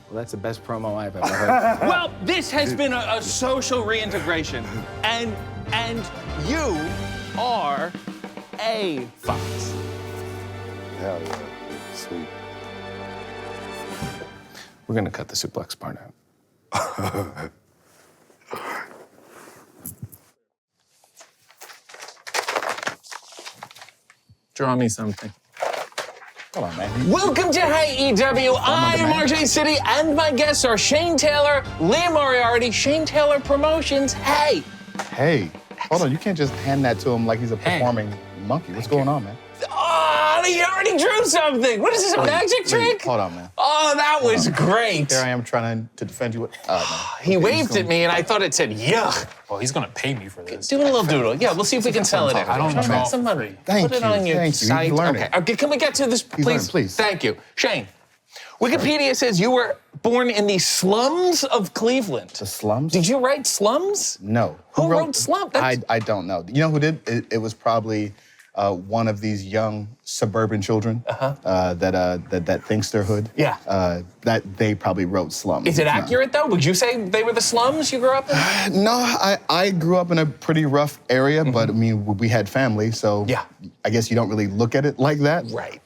Well, that's the best promo I've ever heard. Well, this has been a social reintegration, and you are a Foxx. Hell yeah. Sweet. We're gonna cut the suplex part out. Draw me something. Hold on, man. Welcome to AEW. I'm RJ City, and my guests are Shane Taylor, Lee Moriarty, Shane Taylor Promotions. Hey. Hey, hold on. You can't just hand that to him like he's a performing monkey. What's going on, man? Oh, he already drew something. What is this, a magic trick? Hold on, man. Oh, that was great. Here I am trying to defend you. He waved at me, and I thought it said, yuck. Well, he's gonna pay me for this. Do a little doodle. Yeah, we'll see if we can sell it. I don't know. Make some money. Thank Put it you, on your thank you. site. He's learning. Okay, can we get to this, please? learning, please. Thank you. Shane, Wikipedia says you were born in the slums of Cleveland. The slums? Did you write slums? No. Who wrote slum? I don't know. You know who did? It was probably one of these young suburban children that thinks they're hood. Yeah. That they probably wrote slums. Is it accurate, though? Would you say they were the slums you grew up in? No, I grew up in a pretty rough area, but I mean, we had family, so I guess you don't really look at it like that. Right.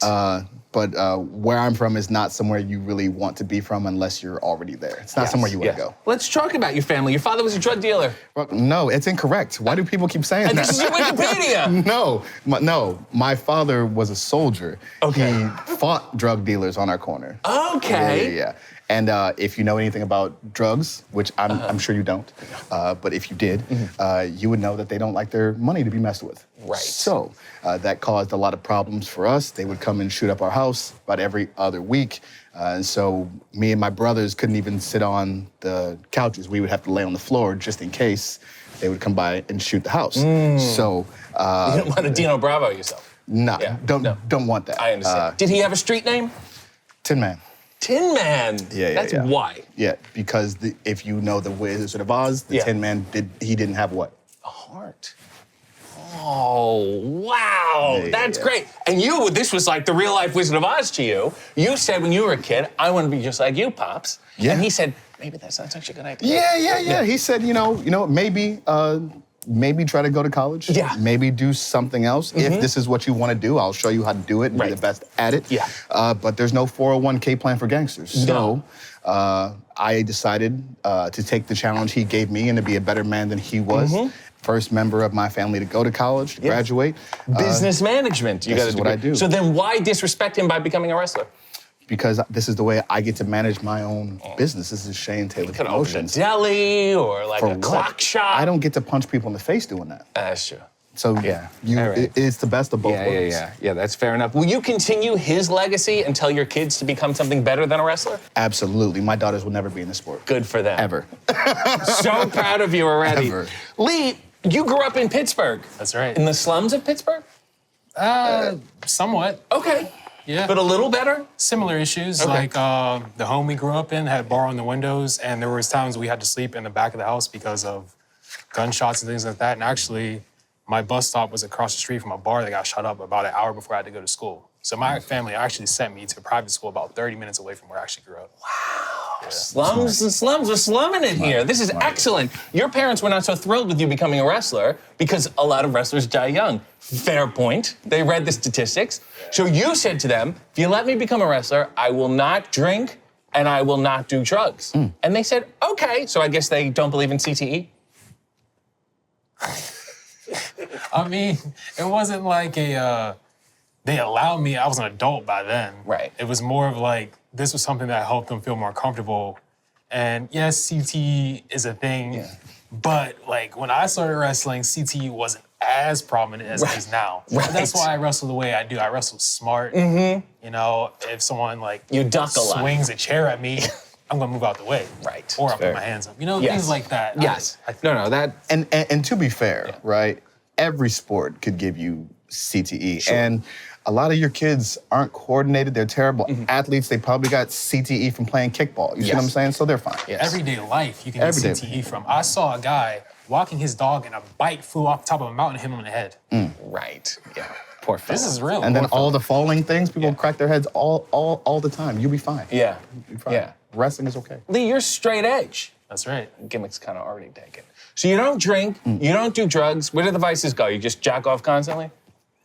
But where I'm from is not somewhere you really want to be from unless you're already there. It's not somewhere you want to go. Let's talk about your family. Your father was a drug dealer. Well, no, it's incorrect. Why do people keep saying And that? this is your Wikipedia. No. My father was a soldier. Okay. He fought drug dealers on our corner. Okay. Yeah. And if you know anything about drugs, which I'm sure you don't, but if you did, you would know that they don't like their money to be messed with. Right. So that caused a lot of problems for us. They would come and shoot up our house about every other week. And so me and my brothers couldn't even sit on the couches. We would have to lay on the floor just in case they would come by and shoot the house. So you didn't want to Dino Bravo yourself. No, don't want that. I understand. Did he have a street name? Tin Man. Tin Man. Yeah. That's why. Yeah, because if you know the Wizard of Oz, the Tin Man didn't have what? A heart. Oh, wow. That's great. And this was like the real life Wizard of Oz to you. You said when you were a kid, I want to be just like you, Pops. Yeah. And he said, maybe that's not such a good idea. Yeah. He said, maybe try to go to college. Yeah. Maybe do something else. If this is what you want to do, I'll show you how to do it and be the best at it. Yeah. But there's no 401k plan for gangsters. So I decided to take the challenge he gave me and to be a better man than he was. First member of my family to go to college, to graduate. Business management. You got to This is what I do. So then why disrespect him by becoming a wrestler? Because this is the way I get to manage my own business. This is Shane Taylor Could open a Promotions. deli or like For a what? clock shop. I don't get to punch people in the face doing that. That's true. So Yeah. you, All right. it's the best of both worlds. Yeah, that's fair enough. Will you continue his legacy and tell your kids to become something better than a wrestler? Absolutely. My daughters will never be in the sport. Good for them. Ever. So proud of you already. Ever. Lee, you grew up in Pittsburgh. That's right. In the slums of Pittsburgh? Somewhat. Okay. Yeah. But a little better? Similar issues. Okay. Like the home we grew up in had a bar on the windows, and there was times we had to sleep in the back of the house because of gunshots and things like that. And actually, my bus stop was across the street from a bar that got shut up about an hour before I had to go to school. So my family actually sent me to a private school about 30 minutes away from where I actually grew up. Slums and slums are slumming it here. This is excellent. Your parents were not so thrilled with you becoming a wrestler because a lot of wrestlers die young. Fair point. They read the statistics. So you said to them, if you let me become a wrestler, I will not drink and I will not do drugs. And they said, okay. So I guess they don't believe in CTE? I mean, it wasn't like they allowed me, I was an adult by then. Right. It was more of like, this was something that helped them feel more comfortable. And yes, CTE is a thing, but like when I started wrestling, CTE wasn't as prominent as it is now. Right. That's why I wrestle the way I do. I wrestle smart. You know, if someone like You duck a lot. swings a chair at me, I'm gonna move out the way. Right. Or I'll put my hands up. You know, Yes. things like that. Yes. I No, that... And to be fair, right? Every sport could give you CTE. And a lot of your kids aren't coordinated. They're terrible athletes. They probably got CTE from playing kickball. You see what I'm saying? So they're fine. Everyday life, you can get Everyday. CTE from. I saw a guy walking his dog and a bike flew off the top of a mountain and hit him in the head. Right. Yeah. Poor fella. This is real. And then all the falling things, people crack their heads all the time. You'll be fine. Yeah. You'll be fine. Yeah. Wrestling is okay. Lee, you're straight edge. That's right. Gimmick's kind of already taken. So you don't drink, you don't do drugs. Where do the vices go? You just jack off constantly?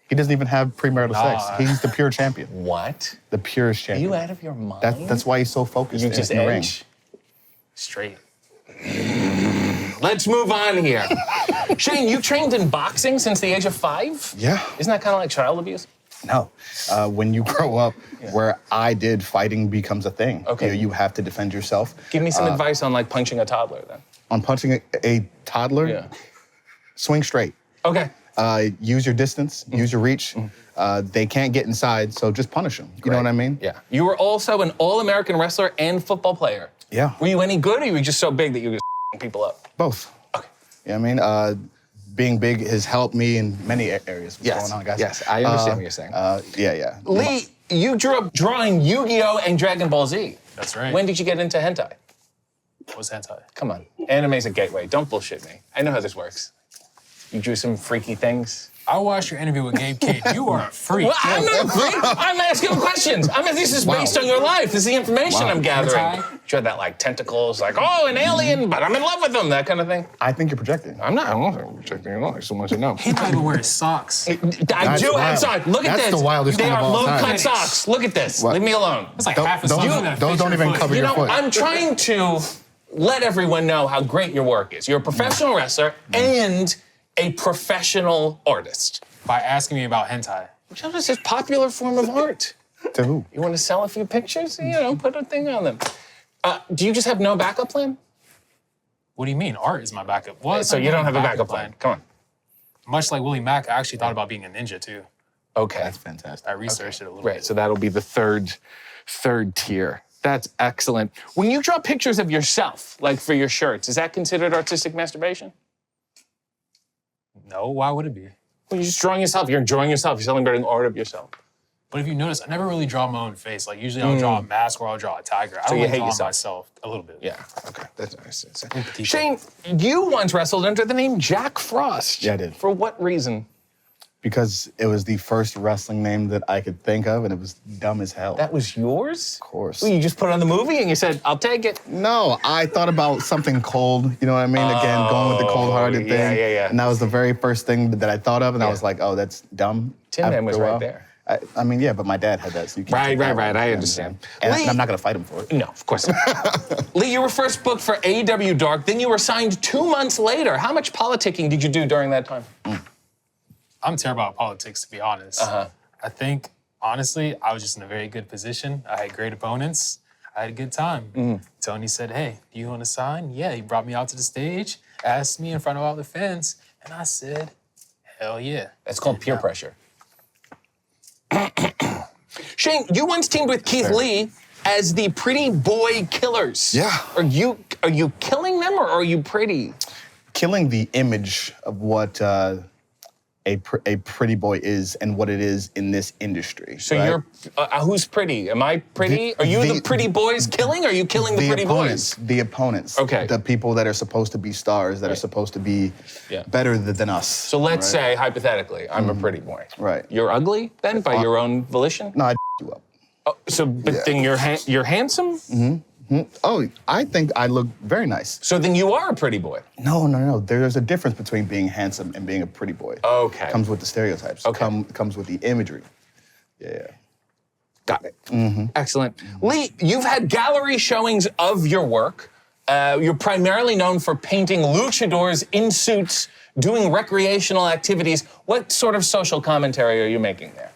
He doesn't even have premarital sex. He's the pure champion. What? The purest Are champion. you out of your mind? That's why he's so focused You in just the ring. edge? Straight. Let's move on here. Shane, you trained in boxing since the age of 5? Yeah. Isn't that kind of like child abuse? No. When you grow up where I did, fighting becomes a thing. Okay. You have to defend yourself. Give me some advice on like punching a toddler then. On punching a toddler, Yeah. swing straight. Okay. Use your distance, use your reach. They can't get inside, so just punish them. You know what I mean? Yeah. You were also an All-American wrestler and football player. Yeah. Were you any good or were you just so big that you were just people up? Both. Okay. You know what I mean? Being big has helped me in many areas. What's going on, guys? Yes, I understand what you're saying. Yeah. Lee, you grew up drawing Yu-Gi-Oh! And Dragon Ball Z. That's right. When did you get into hentai? What's hentai? Come on. Anime's a gateway. Don't bullshit me. I know how this works. You drew some freaky things. I watched your interview with Gabe Cade. You are a freak. Well, I'm not a freak. I'm asking questions. This is based on your life. This is the information I'm gathering. Hentai? You had that like tentacles, like, oh, an alien, but I'm in love with them, that kind of thing. I think you're projecting. I'm not projecting at all. I just want you to know. He don't even wear socks. I That's do have wild. socks. Look at That's this. the wildest They thing of are all time. low-cut socks. Look at this. What? Leave me alone. It's like half a Those sock. don't even cover You your know, foot. I'm trying to let everyone know how great your work is. You're a professional wrestler and a professional artist. By asking me about hentai. Which is a popular form of art. To who? You want to sell a few pictures? You know, put a thing on them. Do you just have no backup plan? What do you mean? Art is my backup. What? So you don't have a backup plan. Come on. Much like Willie Mack, I actually thought about being a ninja too. Okay. That's fantastic. I researched it a little Right, bit. so that'll be the third tier. That's excellent. When you draw pictures of yourself, like for your shirts, is that considered artistic masturbation? No, why would it be? Well, you're just drawing yourself. You're enjoying yourself. You're celebrating art of yourself. But if you notice, I never really draw my own face. Like usually I'll draw a mask or I'll draw a tiger. I don't you like hate drawing yourself. myself a little bit. Yeah, okay. That's nice. petite. Shane, you once wrestled under the name Jack Frost. Yeah, I did. For what reason? Because it was the first wrestling name that I could think of, and it was dumb as hell. That was yours? Of course. Well, you just put it on the movie and you said, I'll take it. No, I thought about something cold, you know what I mean? Again, going with the cold-hearted thing. yeah. And that was the very first thing that I thought of, and I was like, oh, that's dumb. Tin Man was After a right while. there. I mean, yeah, but my dad had that, so you can't take that Right. away, I you know understand. what I'm saying? Lee- And I'm not gonna fight him for it. No, of course not. Lee, you were first booked for AEW Dark, then you were signed 2 months later. How much politicking did you do during that time? I'm terrible at politics, to be honest. I think, honestly, I was just in a very good position. I had great opponents. I had a good time. Tony said, hey, do you want to sign? Yeah, he brought me out to the stage, asked me in front of all the fans, and I said, Hell yeah. That's called peer pressure. Shane, you once teamed with Keith Lee as the Pretty Boy Killers. Yeah. Are you killing them or are you pretty? Killing the image of what a pretty boy is and what it is in this industry. So right? you're, who's pretty? Am I pretty? Are you the pretty boys killing or are you killing the pretty opponents, boys? The opponents. Okay. The people that are supposed to be stars, that are supposed to be better than us. So let's say, hypothetically, I'm a pretty boy. Right. You're ugly then by your own volition? No, I you up. Oh, so, but then you're handsome? Oh, I think I look very nice. So then you are a pretty boy. No. There's a difference between being handsome and being a pretty boy. Okay. Comes with the stereotypes. Okay. Comes with the imagery. Yeah. Got it. Excellent. Lee, you've had gallery showings of your work. You're primarily known for painting luchadors in suits, doing recreational activities. What sort of social commentary are you making there?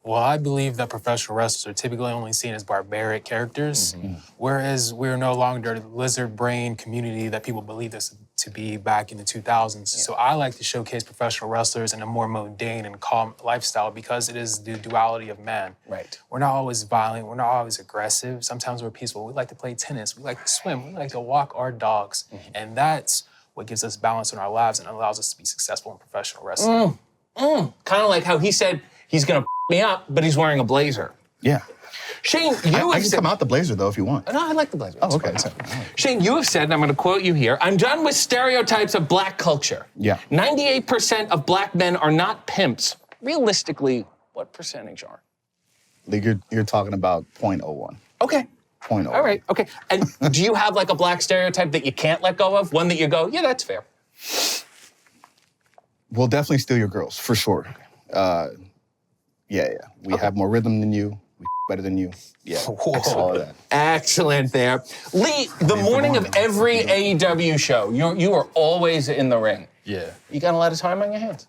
Well, I believe that professional wrestlers are typically only seen as barbaric characters, whereas we're no longer the lizard brain community that people believed us to be back in the 2000s. So I like to showcase professional wrestlers in a more mundane and calm lifestyle because it is the duality of man. Right. We're not always violent, we're not always aggressive. Sometimes we're peaceful. We like to play tennis, we like to swim, we like to walk our dogs. And that's what gives us balance in our lives and allows us to be successful in professional wrestling. Kind of like how he said he's gonna me up, but he's wearing a blazer. Yeah. Shane, I have can said, come out the blazer though if you want. No, I like the blazer. Oh, okay. Shane, you have said, and I'm going to quote you here, I'm done with stereotypes of black culture. Yeah. 98% of black men are not pimps. Realistically, what percentage are? Like you're talking about 0.01. Okay. 0.01. All right, okay. And do you have like a black stereotype that you can't let go of? One that you go, yeah, that's fair. We'll definitely steal your girls, for sure. Yeah. We have more rhythm than you. We better than you. Yeah. All of that. Excellent there. Lee, the morning of every AEW show, you are always in the ring. Yeah. You got a lot of time on your hands.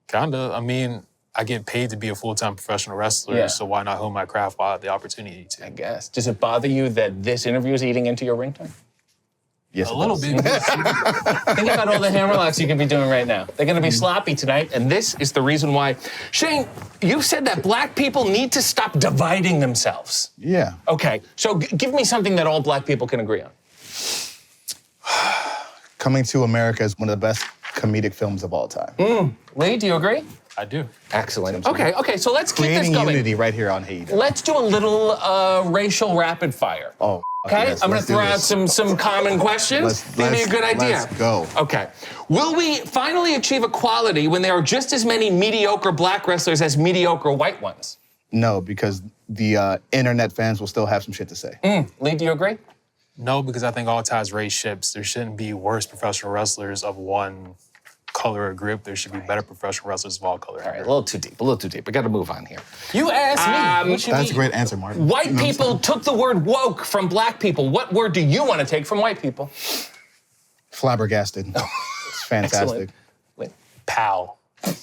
Kinda. I mean, I get paid to be a full-time professional wrestler, so why not hone my craft while I have the opportunity to? I guess. Does it bother you that this interview is eating into your ring time? Yes, A little bit. Think about all the hammerlocks you could be doing right now. They're going to be sloppy tonight, and this is the reason why. Shane, you've said that black people need to stop dividing themselves. Yeah. Okay, so give me something that all black people can agree on. Coming to America is one of the best comedic films of all time. Lee, do you agree? I do. Excellent. Okay, so let's keep this Creating going. unity right here on AEW. Let's do a little racial rapid fire. Oh, Okay, yes, I'm gonna let's do throw out this. some common questions. Maybe a good idea. Let's go. Okay. Will we finally achieve equality when there are just as many mediocre black wrestlers as mediocre white ones? No, because the internet fans will still have some shit to say. Lee, do you agree? No, because I think all ties raise ships. There shouldn't be worse professional wrestlers of one color or group. There should be better professional wrestlers of all color. All right, a little too deep. We got to move on here. You asked me. What you That's mean? a great answer, Martin. White You know what I'm people saying? took the word woke from black people. What word do you want to take from white people? Flabbergasted. It's fantastic. Excellent. Pal.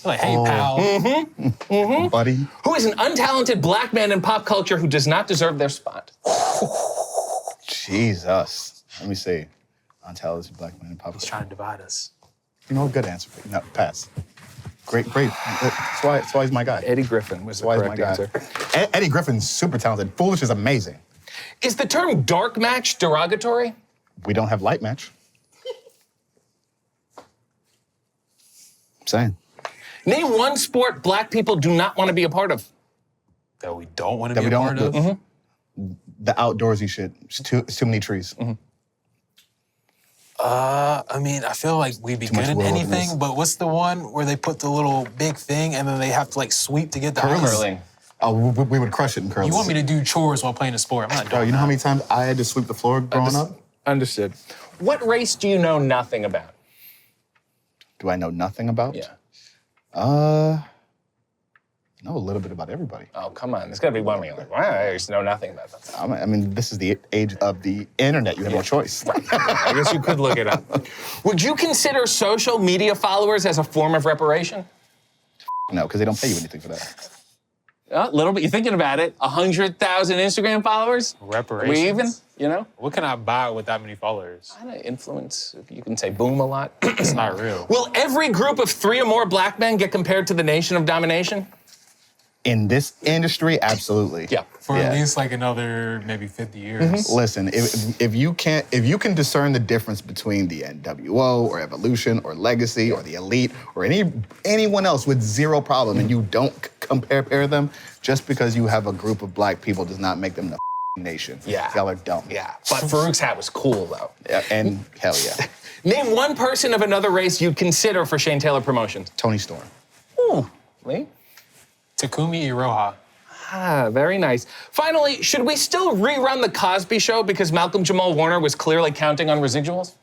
Like, hey, pal. Buddy. Who is an untalented black man in pop culture who does not deserve their spot? Jesus. Let me see. Untalented black man in pop He's culture. trying to divide us. You know, good answer. No, pass. Great. That's why he's my guy. Eddie Griffin was the That's why he's correct my guy. answer. Eddie Griffin's super talented. Foolish is amazing. Is the term dark match derogatory? We don't have light match. I'm saying. Name one sport black people do not want to be a part of. That we don't want to That be we a part don't. of. The outdoorsy shit. It's too many trees. I mean, I feel like we'd be good much at wilderness. anything, but what's the one where they put the little big thing and then they have to like sweep to get the ice? Curling. Oh, we would crush it in curls. You want me to do chores while playing a sport? I'm not Bro, doing you know how that. many times I had to sweep the floor growing up? Understood. What race do you know nothing about? Do I know nothing about? Yeah. I know a little bit about everybody. Oh, come on. There's got to be one where you're like, wow, I just know nothing about that. I mean, this is the age of the internet. You have no choice. I guess you could look it up. Would you consider social media followers as a form of reparation? No, because they don't pay you anything for that. A little bit. You're thinking about it. 100,000 Instagram followers? Reparations. We even, you know? What can I buy with that many followers? I don't know, influence. You can say boom a lot. It's not real. Will every group of 3 or more black men get compared to the Nation of Domination? In this industry, absolutely. Yeah. For at least like another maybe 50 years. Listen, if you can discern the difference between the NWO or Evolution or Legacy or the Elite or anyone else with zero problem, and you don't compare them, just because you have a group of black people does not make them the nation. Yeah. Y'all are dumb. Yeah. But Farouk's hat was cool, though. Yeah, and hell yeah. Name one person of another race you'd consider for Shane Taylor Promotions. Tony Storm. Ooh. Lee? Takumi Iroha. Ah, very nice. Finally, should we still rerun The Cosby Show because Malcolm Jamal Warner was clearly counting on residuals?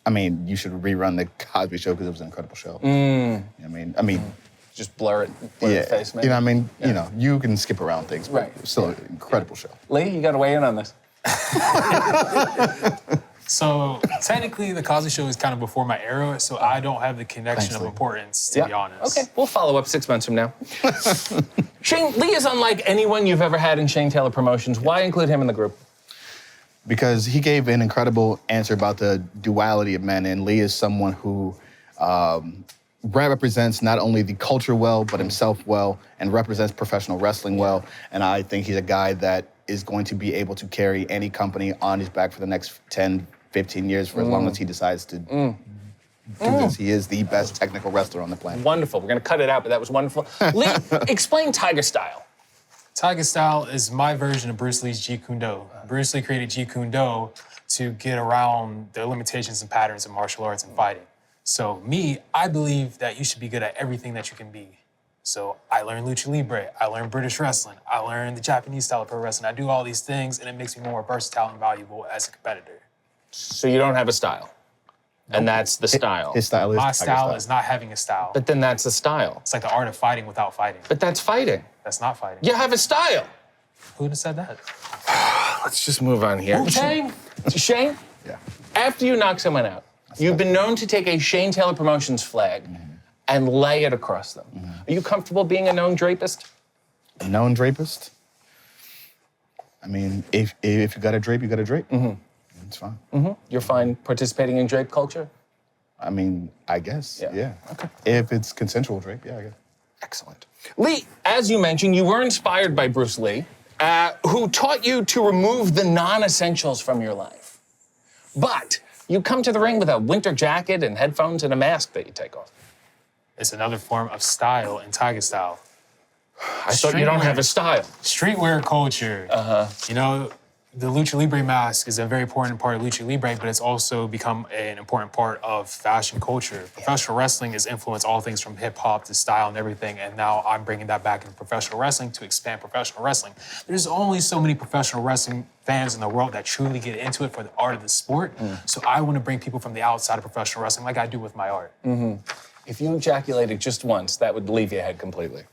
I mean, you should rerun the Cosby Show because it was an incredible show. I mean, Just blur the yeah. face, man. You know, I mean, you know, you can skip around things, but Right. it's still an incredible show. Lee, you got to weigh in on this. So technically, The Cosby Show is kind of before my era, so I don't have the connection Thanks, of Lee. importance, to be honest. Okay, we'll follow up 6 months from now. Shane, Lee is unlike anyone you've ever had in Shane Taylor Promotions. Why include him in the group? Because he gave an incredible answer about the duality of men, and Lee is someone who represents not only the culture well, but himself well, and represents professional wrestling well. And I think he's a guy that is going to be able to carry any company on his back for the next 10, 15 years, for as long as he decides to do this. He is the best technical wrestler on the planet. Wonderful. We're going to cut it out, but that was wonderful. Lee, explain Tiger Style. Tiger Style is my version of Bruce Lee's Jeet Kune Do. Bruce Lee created Jeet Kune Do to get around the limitations and patterns of martial arts and fighting. So me, I believe that you should be good at everything that you can be. So I learned Lucha Libre, I learned British wrestling, I learned the Japanese style of pro wrestling. I do all these things and it makes me more versatile and valuable as a competitor. So you don't have a style. And that's the style. His style is My Tiger style is not having a style. But then that's the style. It's like the art of fighting without fighting. But that's fighting. That's not fighting. You have a style. Who would have said that? Let's just move on here. Wu-Tang? Shane, Yeah. after you knock someone out, you've been known to take a Shane Taylor Promotions flag and lay it across them. Are you comfortable being a known drapist? A known drapist? I mean, if you got to drape, you got to drape. It's fine. You're fine participating in drape culture? I mean, I guess, Yeah. yeah. Okay. If it's consensual drape, yeah, I guess. Excellent. Lee, as you mentioned, you were inspired by Bruce Lee, who taught you to remove the non-essentials from your life. But you come to the ring with a winter jacket and headphones and a mask that you take off. It's another form of style in Tiger Style. I thought you don't have a style. Streetwear culture. You know, the Lucha Libre mask is a very important part of Lucha Libre, but it's also become an important part of fashion culture. Professional wrestling has influenced all things from hip hop to style and everything, and now I'm bringing that back into professional wrestling to expand professional wrestling. There's only so many professional wrestling fans in the world that truly get into it for the art of the sport, so I want to bring people from the outside of professional wrestling like I do with my art. If you ejaculated just once, that would leave your head completely.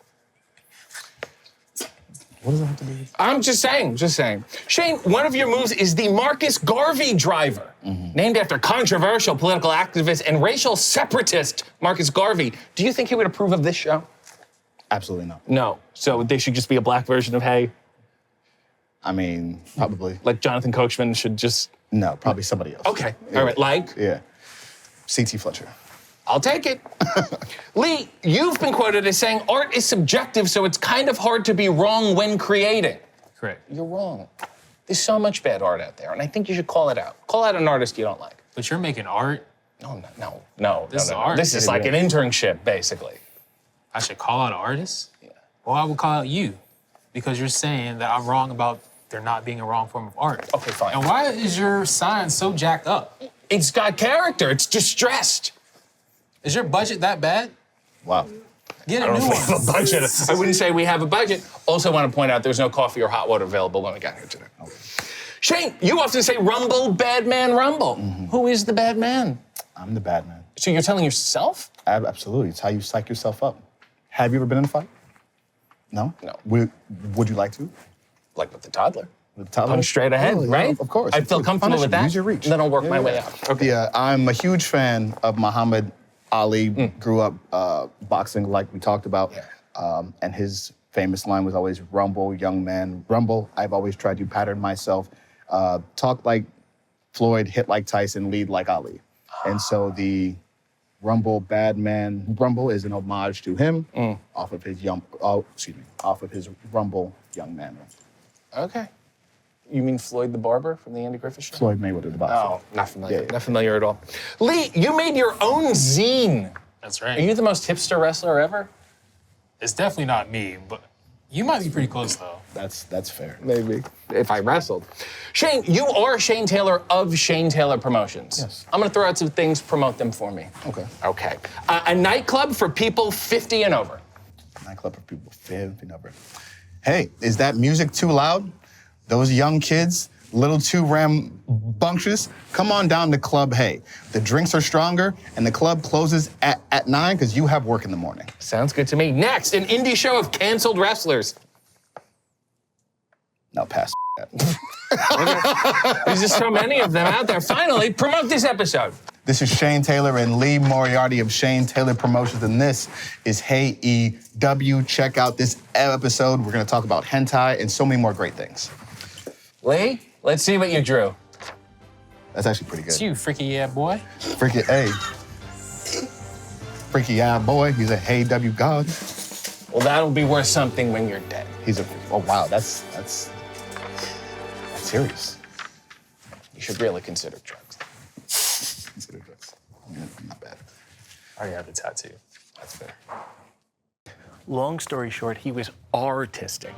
What does that have to do with? I'm just saying. Shane, one of your moves is the Marcus Garvey driver, named after controversial political activist and racial separatist Marcus Garvey. Do you think he would approve of this show? Absolutely not. No. So they should just be a black version of Hey? I mean, probably. Like Jonathan Coachman should just... No, probably somebody else. Okay. All right. Like? Yeah. C.T. Fletcher. I'll take it. Lee, you've been quoted as saying art is subjective, so it's kind of hard to be wrong when creating. Correct. You're wrong. There's so much bad art out there, and I think you should call it out. Call out an artist you don't like. But you're making art. No. This is art. This is like an internship, basically. I should call out an artist? Yeah. Well, I would call out you because you're saying that I'm wrong about there not being a wrong form of art. Okay, fine. And why is your sign so jacked up? It's got character. It's distressed. Is your budget that bad? Wow. Get a new one. Budget. I wouldn't say we have a budget. Also want to point out there's no coffee or hot water available when we got here today. Okay. Shane, you often say rumble, bad man, rumble. Who is the bad man? I'm the bad man. So you're telling yourself? Absolutely. It's how you psych yourself up. Have you ever been in a fight? No? No. Would you like to? Like with the toddler. With the toddler? Punch straight ahead, Oh, yeah, right? of course. I feel comfortable with that. Use your reach. Then I'll work my way Yeah. out. Okay. Yeah, I'm a huge fan of Muhammad Ali. Grew up boxing like we talked about. Yeah. And his famous line was always, "Rumble, young man, rumble." I've always tried to pattern myself, talk like Floyd, hit like Tyson, lead like Ali. And so the Rumble Bad Man Rumble is an homage to him off of his Rumble Young Man. Okay. You mean Floyd the Barber from the Andy Griffith Show? Floyd Mayweather the boxer. Oh, not familiar. Not familiar at all. Lee, you made your own zine. That's right. Are you the most hipster wrestler ever? It's definitely not me, but you might be pretty close though. That's fair. Maybe. If I wrestled. Shane, you are Shane Taylor of Shane Taylor Promotions. Yes. I'm gonna throw out some things, promote them for me. Okay. Okay. A nightclub for people 50 and over. Nightclub for people 50 and over. Hey, is that music too loud? Those young kids, a little too rambunctious? Come on down to Club Hey. The drinks are stronger, and the club closes at 9 because you have work in the morning. Sounds good to me. Next, an indie show of canceled wrestlers. Now pass that. There's just so many of them out there. Finally, promote this episode. This is Shane Taylor and Lee Moriarty of Shane Taylor Promotions, and this is Hey EW. Check out this episode. We're going to talk about hentai and so many more great things. Lee, let's see what you drew. That's actually pretty good. It's you, freaky yeah boy. Freaky yeah boy. He's a Hey W god. Well, that'll be worth something when you're dead. Oh wow, that's serious. You should really consider drugs. Consider drugs. Not bad. I already have the tattoo. That's fair. Long story short, he was artistic.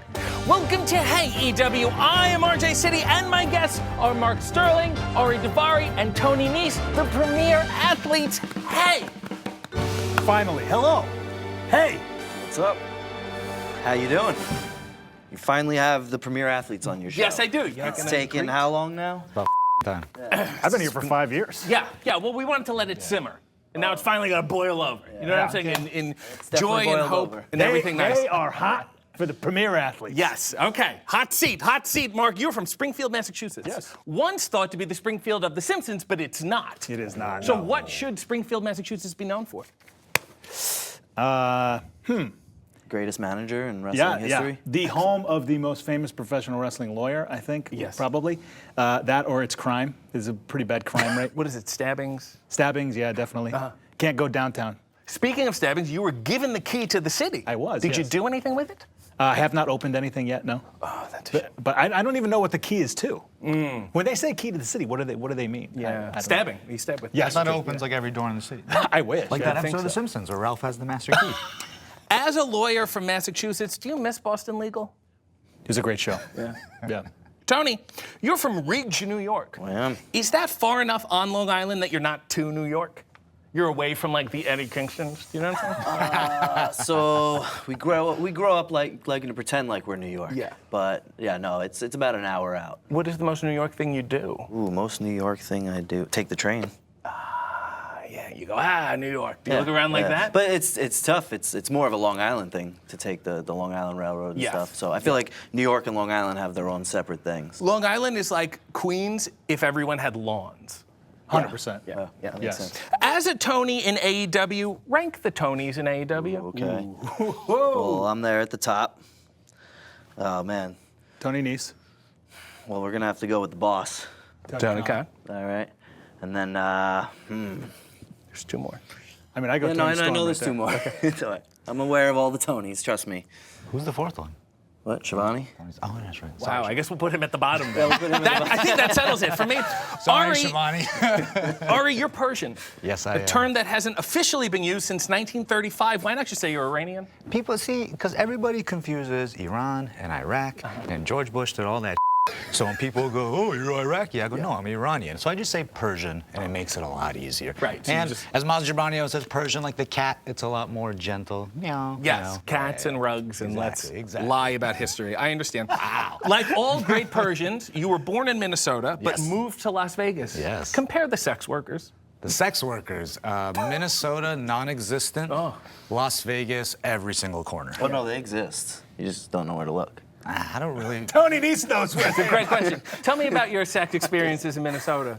Welcome to Hey EW. I am RJ City, and my guests are Mark Sterling, Ari Daivari, and Tony Nese, the premier athletes. Hey! Finally, hello. Hey. What's up? How you doing? You finally have the premier athletes on your show. Yes, I do. It's taken how long now? About time. I've been here for 5 years. Yeah. Well, we wanted to let it simmer. And now it's finally got to boil over. You know what I'm saying? In joy and boiled hope over. and everything nice. They are hot for the premier athletes. Yes, okay. Hot seat. Mark, you're from Springfield, Massachusetts. Yes. Once thought to be the Springfield of The Simpsons, but it's not. It is not. So no. what should Springfield, Massachusetts be known for? Greatest manager in wrestling history? Yeah. The home of the most famous professional wrestling lawyer, I think. Yes. Probably. That or it's crime. There's a pretty bad crime rate. What is it, stabbings? Stabbings, yeah, definitely. Can't go downtown. Speaking of stabbings, you were given the key to the city. I was, Did you yes. do anything with it? I have not opened anything yet, no. Oh, that's a shame. But I don't even know what the key is to. When they say key to the city, what do they mean? I don't know. Stabbing. You stabbed with Yes. That opens like every door in the city. I wish. Like yeah. that episode of The Simpsons where Ralph has the master key. As a lawyer from Massachusetts, do you miss Boston Legal? It was a great show. Yeah. Tony, you're from Ridge, New York. I am. Is that far enough on Long Island that you're not to New York? You're away from like the Eddie Kingstons. Do you know what I'm saying? So we grow up liking to pretend like we're New York. Yeah. But yeah, no, it's about an hour out. What is the most New York thing you do? Ooh, most New York thing I do, take the train. Yeah, you go, New York. Do you look around like that? But it's tough. It's more of a Long Island thing to take the Long Island Railroad and Yes. stuff. So I feel like New York and Long Island have their own separate things. Long Island is like Queens if everyone had lawns. 100%. Yeah, that makes Yes. sense. As a Tony in AEW, rank the Tonys in AEW. Okay. Well, I'm there at the top. Oh man. Tony Nese. Well, we're gonna have to go with the boss. Tony Khan. All right. And then There's two more. I mean, I go yeah, Tony I Storm know right there's there. two more. It's all right. I'm aware of all the Tonys, trust me. Who's the fourth one? What, Shivani? Oh, that's right. Wow, I guess we'll put him at the bottom then. we'll put him at the bottom. I think that settles it for me. Sorry, Ari, Shivani. Ari, you're Persian. Yes, I A am. term that hasn't officially been used since 1935. Why not just say you're Iranian? People see, because everybody confuses Iran and Iraq, and George Bush did all that. So when people go, oh, you're Iraqi, I go, no, I'm Iranian. So I just say Persian, and it makes it a lot easier. Right, so you And just- as Maz Jabrani says, Persian, like the cat, it's a lot more gentle. Meow. Yes, you know. cats and rugs, and let's Exactly. lie about history. I understand. Wow. Like all great Persians, you were born in Minnesota, but Yes. moved to Las Vegas. Yes. Compare the sex workers. The sex workers, Minnesota, non-existent. Las Vegas, every single corner. Oh no, they exist. You just don't know where to look. I don't really. Tony needs those. That's a great question. Tell me about your sex experiences in Minnesota.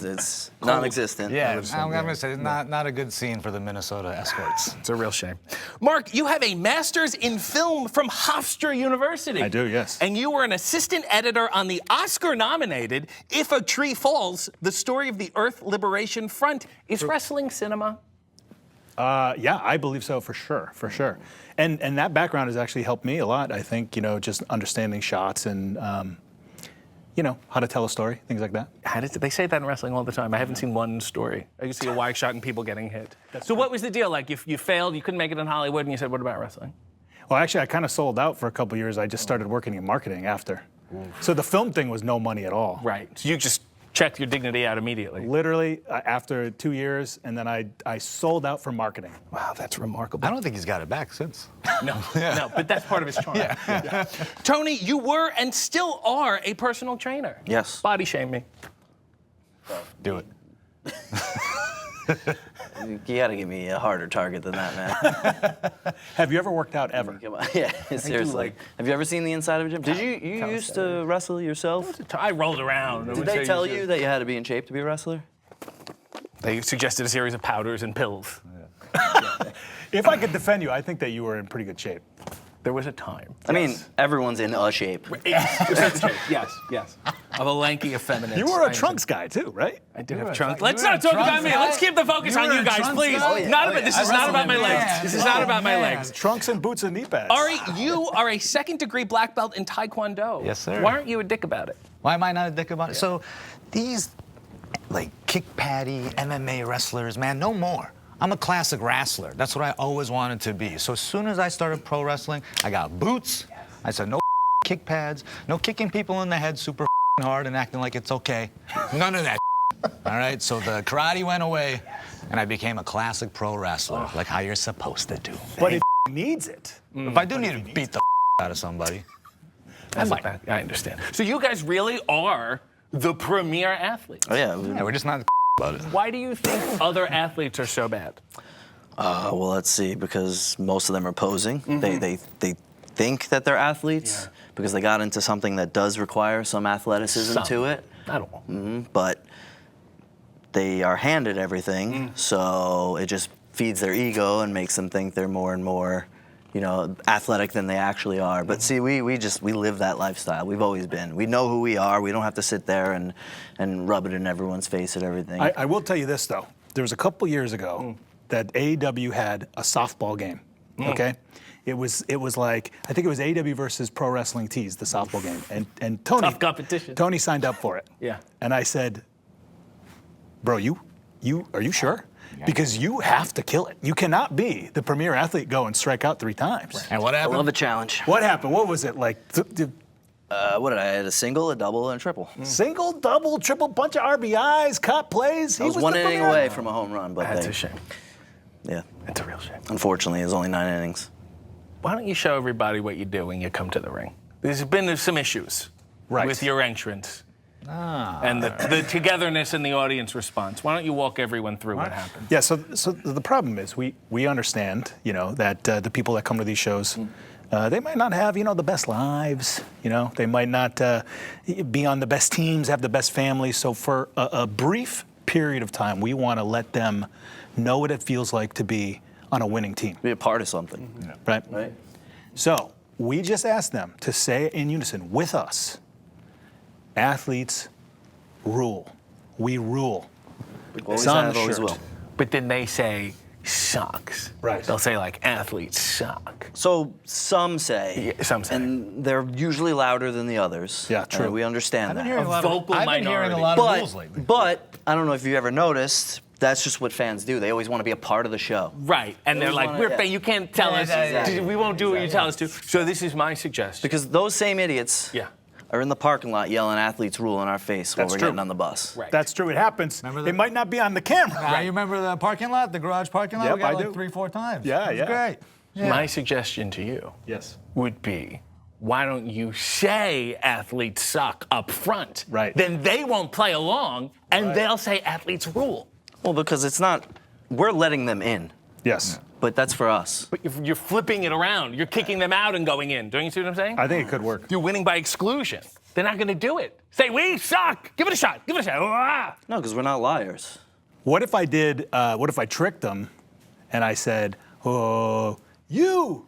It's non-existent. Yeah, I'm gonna say it's not a good scene for the Minnesota escorts. It's a real shame. Mark, you have a master's in film from Hofstra University. I do, yes. And you were an assistant editor on the Oscar-nominated If a Tree Falls, The Story of the Earth Liberation Front. Is wrestling cinema? Yeah, I believe so for sure. And that background has actually helped me a lot. I think, just understanding shots and, how to tell a story, things like that. They say that in wrestling all the time. I haven't seen one story. I just see a wide shot and people getting hit. So what was the deal? Like, if you failed, you couldn't make it in Hollywood, and you said, what about wrestling? Well, actually, I kind of sold out for a couple years. I just started working in marketing after. So the film thing was no money at all. Right. So you just checked your dignity out immediately. Literally, after 2 years, and then I sold out for marketing. Wow, that's remarkable. I don't think he's got it back since. No, but that's part of his charm. Yeah. Tony, you were and still are a personal trainer. Yes. Body shame me. Do it. You gotta give me a harder target than that, man. Have you ever worked out ever? Come on. Yeah, seriously. Have you ever seen the inside of a gym? Did you used to wrestle yourself? I rolled around. Did they tell you that you had to be in shape to be a wrestler? They suggested a series of powders and pills. If I could defend you, I think that you were in pretty good shape. There was a time. I mean, everyone's in a shape. Yes. Of a lanky, effeminate. You were a trunks guy too, right? I did have trunks. Let's not talk about me. Let's keep the focus on you guys, please. This is not about my legs. This is not about my legs. Trunks and boots and knee pads. Ari, you are a second-degree black belt in Taekwondo. Yes, sir. Why aren't you a dick about it? Why am I not a dick about it? So these, kick patty MMA wrestlers, man, no more. I'm a classic wrestler. That's what I always wanted to be. So as soon as I started pro wrestling, I got boots. I said, no kick pads, no kicking people in the head super hard and acting like it's okay. None of that. All right, so the karate went away, and I became a classic pro wrestler, like how you're supposed to do. But it needs it. If I do need to beat the out of somebody. I understand. So you guys really are the premier athletes. Oh, yeah. Yeah, we're just not about it. Why do you think other athletes are so bad? Well, let's see, because most of them are posing. They think that they're athletes because they got into something that does require some athleticism to it. I don't know. But they are handed everything, so it just feeds their ego and makes them think they're more and more, athletic than they actually are. But see, we live that lifestyle. We've always been. We know who we are. We don't have to sit there and rub it in everyone's face and everything. I will tell you this, though. There was a couple years ago that AEW had a softball game, okay? It was like, I think it was AEW versus Pro Wrestling Tees, the softball game. And Tony... Tough competition. Tony signed up for it. Yeah. And I said, bro, are you sure? Because you have to kill it. You cannot be the premier athlete, go and strike out 3 times. And what I happened? love a challenge. What happened? What was it like? What did I had? A single, a double, and a triple. Single, double, triple, bunch of RBIs, cut plays. I was 1 inning away from a home run, but That's a shame. Yeah. That's a real shame. Unfortunately, it was only 9 innings. Why don't you show everybody what you do when you come to the ring? There's been some issues with your entrance. And the togetherness in the audience response. Why don't you walk everyone through what happened? Yeah, so the problem is we understand, that the people that come to these shows, they might not have, the best lives, they might not be on the best teams, have the best families. So for a brief period of time, we want to let them know what it feels like to be on a winning team. Be a part of something. Right? Right. So we just asked them to say in unison with us, athletes rule. We rule. Always It's on have, the always shirt. will. But then they say sucks. Right. They'll say athletes suck. So some say. Yeah, some say. And they're usually louder than the others. Yeah, true. We understand that. Vocal I've been hearing a minority. lot of rules lately. But I don't know if you ever noticed, that's just what fans do. They always want to be a part of the show. Right, and they're like, wanna- you can't tell us. exactly. We won't do what you tell us to. So this is my suggestion. Because those same idiots are in the parking lot yelling athletes rule in our face while That's we're true. getting on the bus. Right. That's true. It happens. It might not be on the camera. You remember the parking lot, the garage parking lot? Yep, we got I do. 3-4 times. Yeah, It was great. Yeah. My suggestion to you Yes. would be, why don't you say athletes suck up front? Right. Then they won't play along, and they'll say athletes rule. Well, because it's not, we're letting them in. Yes. But that's for us. But you're flipping it around. You're kicking them out and going in. Don't you see what I'm saying? I think it could work. You're winning by exclusion. They're not going to do it. Say, we suck. Give it a shot. Give it a shot. Ah! No, because we're not liars. What if I did? What if I tricked them, and I said, "Oh, you."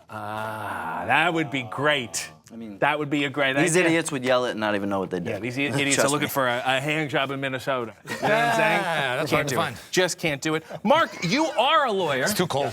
That would be great. I mean, that would be a great These idea. idiots would yell it and not even know what they did. Yeah, these idiots Trust are looking me. for a hand job in Minnesota. You know what I'm saying? that's Can't hard to do it. find. Just can't do it. Mark, you are a lawyer. It's too cold.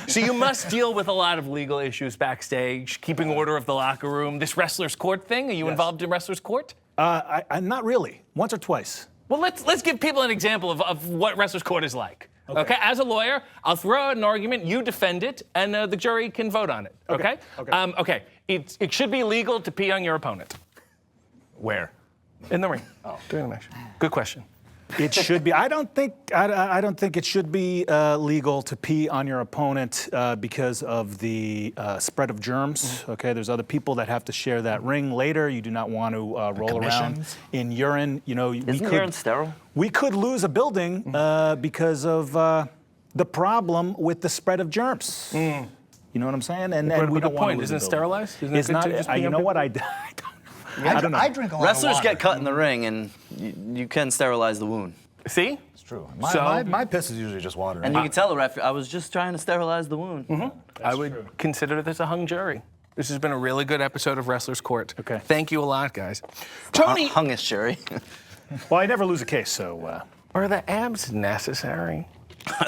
So you must deal with a lot of legal issues backstage, keeping order of the locker room. This wrestler's court thing, are you involved in wrestler's court? I'm not really. Once or twice. Well, let's give people an example of what wrestler's court is like. Okay. As a lawyer, I'll throw out an argument, you defend it, and the jury can vote on it. Okay? Okay. It should be legal to pee on your opponent. Where? In the ring. Oh. During the match. Good question. It should be. I don't think it should be legal to pee on your opponent because of the spread of germs. Okay, there's other people that have to share that ring later. You do not want to roll around in urine. You know, Isn't urine sterile? We could lose a building because of the problem with the spread of germs. You know what I'm saying? And we don't want to lose Isn't a it building. sterilized? Isn't It's it good not. to just pee You on know people? what? I don't know. I don't know. I drink a lot Wrestlers of water. get cut in the ring, and you can sterilize the wound. See? It's true. So- My piss is usually just water. And you can tell the ref, I was just trying to sterilize the wound. I would consider this a hung jury. This has been a really good episode of Wrestler's Court. Okay. Thank you a lot, guys. Tony, Hungus jury. Well, I never lose a case, so. are the abs necessary?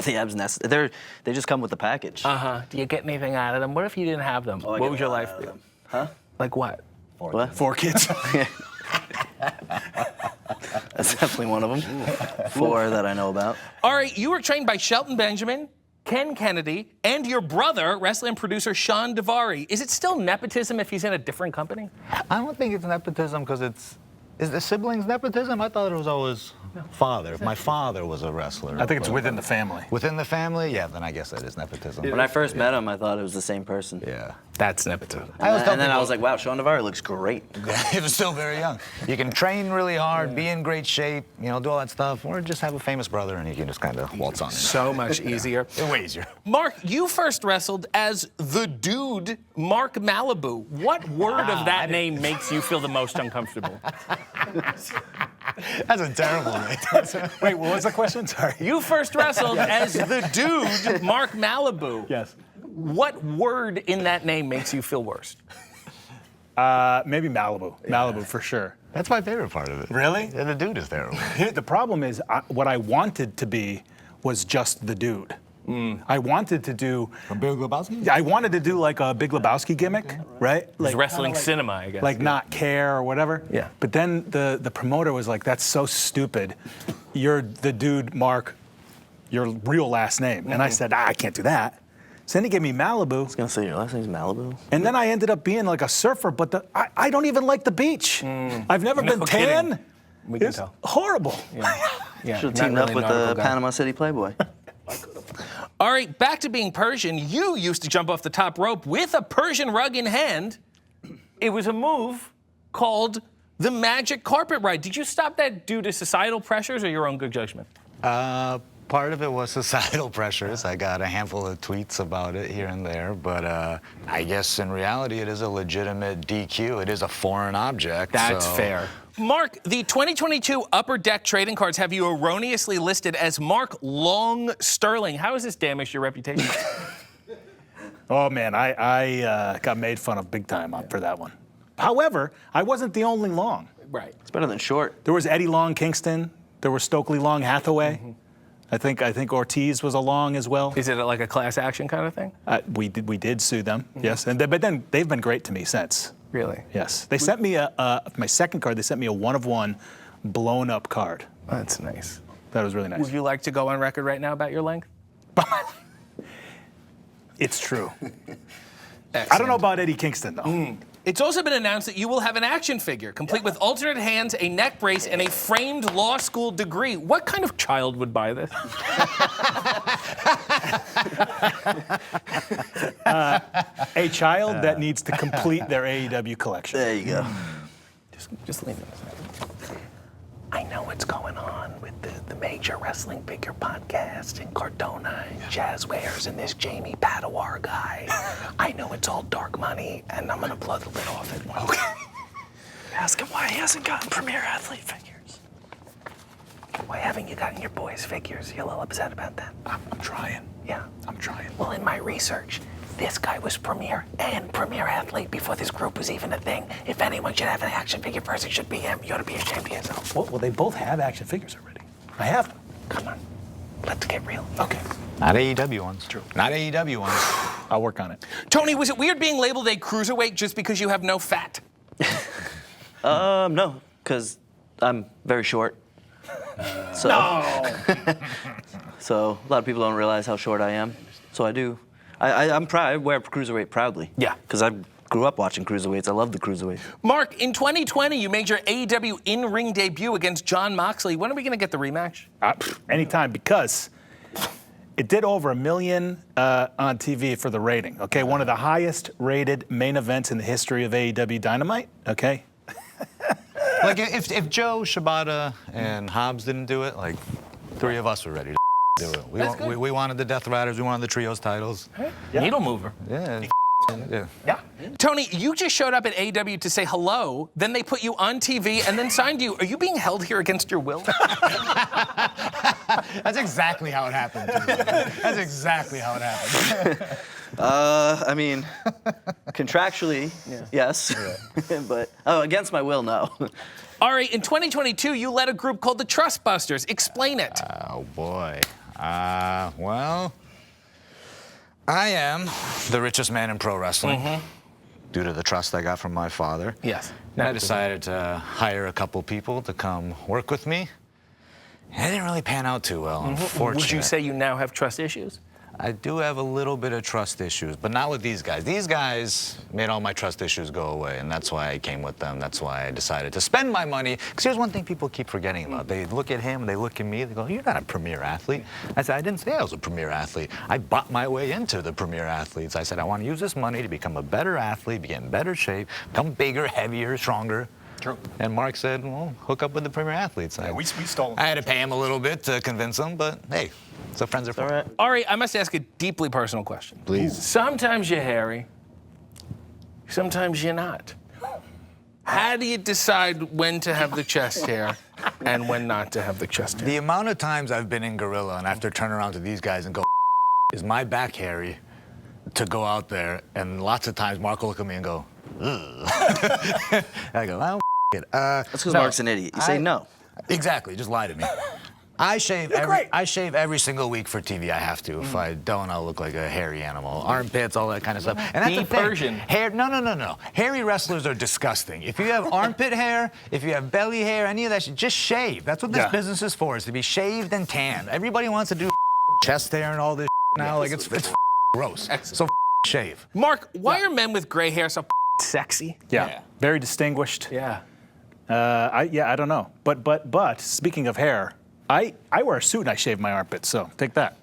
The abs necessary. They just come with the package. Do you get anything out of them? What if you didn't have them? I What get would a your lot life out of be? them. Huh? Like what? What? 4 kids. That's definitely one of them. 4 that I know about. All right, you were trained by Shelton Benjamin, Ken Kennedy, and your brother, wrestling producer Sean Devari. Is it still nepotism if he's in a different company? I don't think it's nepotism because is the siblings nepotism? I thought it was always father. If my father was a wrestler. I think it's within the family. Within the family? Yeah, then I guess that is nepotism. When I first met him, I thought it was the same person. Yeah. That's nepotism. And then I was like, wow, Sean Devari looks great. He was still very young. You can train really hard, be in great shape, do all that stuff, or just have a famous brother and you can just kind of waltz on in. So much easier. Way easier. Mark, you first wrestled as the dude Mark Malibu. What word of that name makes you feel the most uncomfortable? That's a terrible name. Wait, what was the question? Sorry. You first wrestled as the dude Mark Malibu. Yes. What word in that name makes you feel worse? Maybe Malibu. Malibu for sure. That's my favorite part of it. Really? Yeah, the dude is terrible. The problem is, what I wanted to be was just the dude. I wanted to do. From Big Lebowski? I wanted to do like a Big Lebowski gimmick, right? Like wrestling cinema, I guess. Like not care or whatever. Yeah. But then the promoter was like, "That's so stupid. You're the dude, Mark. Your real last name." And I said, I can't do that. So then he gave me Malibu. I was gonna say your last name's Malibu. And then I ended up being like a surfer, but I don't even like the beach. I've never been tan. kidding. We can It's tell. horrible. Yeah, Should have not teamed up really with nautical the guy. Panama City Playboy. All right, back to being Persian. You used to jump off the top rope with a Persian rug in hand. It was a move called the magic carpet ride. Did you stop that due to societal pressures or your own good judgment? Part of it was societal pressures. I got a handful of tweets about it here and there, but I guess in reality it is a legitimate DQ. It is a foreign object. That's so- fair. Mark, the 2022 Upper Deck trading cards have you erroneously listed as Mark Long Sterling. How has this damaged your reputation? Oh man, I got made fun of big time for that one. However, I wasn't the only Long. Right. It's better than short. There was Eddie Long Kingston. There was Stokely Long Hathaway. I think Ortiz was a Long as well. Is it like a class action kind of thing? We did sue them. Yes, but then they've been great to me since. Really? Yes, they sent me my second card. They sent me a 1-of-1 blown up card. That's nice. That was really nice. Would you like to go on record right now about your length? It's true. I don't know about Eddie Kingston though. It's also been announced that you will have an action figure, complete with alternate hands, a neck brace, and a framed law school degree. What kind of child would buy this? A child that needs to complete their AEW collection. There you go. Just leave it. I know what's going on with the major wrestling figure podcast in Cardona and Jazzwares and this Jamie Padawar guy. I know it's all dark money, and I'm gonna blow the lid off it. Okay. Ask him why he hasn't gotten Premier Athlete figures. Why haven't you gotten your boys' figures? You're a little upset about that? I'm trying. Yeah. I'm trying. Well, in my research, this guy was Premier and Premier Athlete before this group was even a thing. If anyone should have an action figure first, it should be him. You ought to be ashamed of yourself. Well, they both have action figures already. I have them. Come on. Let's get real. Okay. Not AEW ones. True. Not AEW ones. I'll work on it. Tony, was it weird being labeled a cruiserweight just because you have no fat? No, because I'm very short. So a lot of people don't realize how short I am. So I do. I'm proud. I wear cruiserweight proudly. Yeah. Because I grew up watching cruiserweights. I love the cruiserweight. Mark, in 2020, you made your AEW in-ring debut against Jon Moxley. When are we going to get the rematch? Anytime, because it did over 1 million on TV for the rating. Okay, one of the highest rated main events in the history of AEW Dynamite. Okay. Like if Joe, Shibata, and Hobbs didn't do it, like 3 of us were ready to do it. We wanted the Death Riders. We wanted the trios titles. Yeah. Needle mover. Yeah. Yeah. Tony, you just showed up at AEW to say hello, then they put you on TV and then signed you. Are you being held here against your will? That's exactly how it happened. That's exactly how it happened. I mean, contractually, yes, but against my will, no. Ari, in 2022, you led a group called the Trust Busters. Explain it. Oh, boy. Well, I am the richest man in pro wrestling due to the trust I got from my father. Yes. And I decided to hire a couple people to come work with me. And it didn't really pan out too well, unfortunately. Would you say you now have trust issues? I do have a little bit of trust issues, but not with these guys. These guys made all my trust issues go away, and that's why I came with them. That's why I decided to spend my money. Because here's one thing people keep forgetting about. They look at him, they look at me, they go, you're not a premier athlete. I said, I didn't say I was a premier athlete. I bought my way into the premier athletes. I said, I want to use this money to become a better athlete, get in better shape, become bigger, heavier, stronger. True. And Mark said, well, hook up with the premier athletes. Yeah, we stole. I had to pay him a little bit to convince him, but hey, so friends are friends. Ari, I must ask a deeply personal question. Please. Sometimes you're hairy, sometimes you're not. How do you decide when to have the chest hair and when not to have the chest hair? The amount of times I've been in Gorilla and I have to turn around to these guys and go, is my back hairy to go out there? And lots of times Mark will look at me and go, ugh. I go, I don't it. That's because Mark's an idiot. You say no. Exactly, just lie to me. I shave every single week for TV. I have to. If I don't, I'll look like a hairy animal. Armpits, all that kind of stuff. And that's the thing. Persian. Hair? No. Hairy wrestlers are disgusting. If you have armpit hair, if you have belly hair, any of that shit, just shave. That's what this business is for, is to be shaved and tanned. Everybody wants to do chest hair and all this now. Like it's gross. So shave. Mark, why are men with gray hair so sexy? Yeah. Very distinguished. Yeah. I don't know. But speaking of hair, I wear a suit and I shave my armpits, so take that.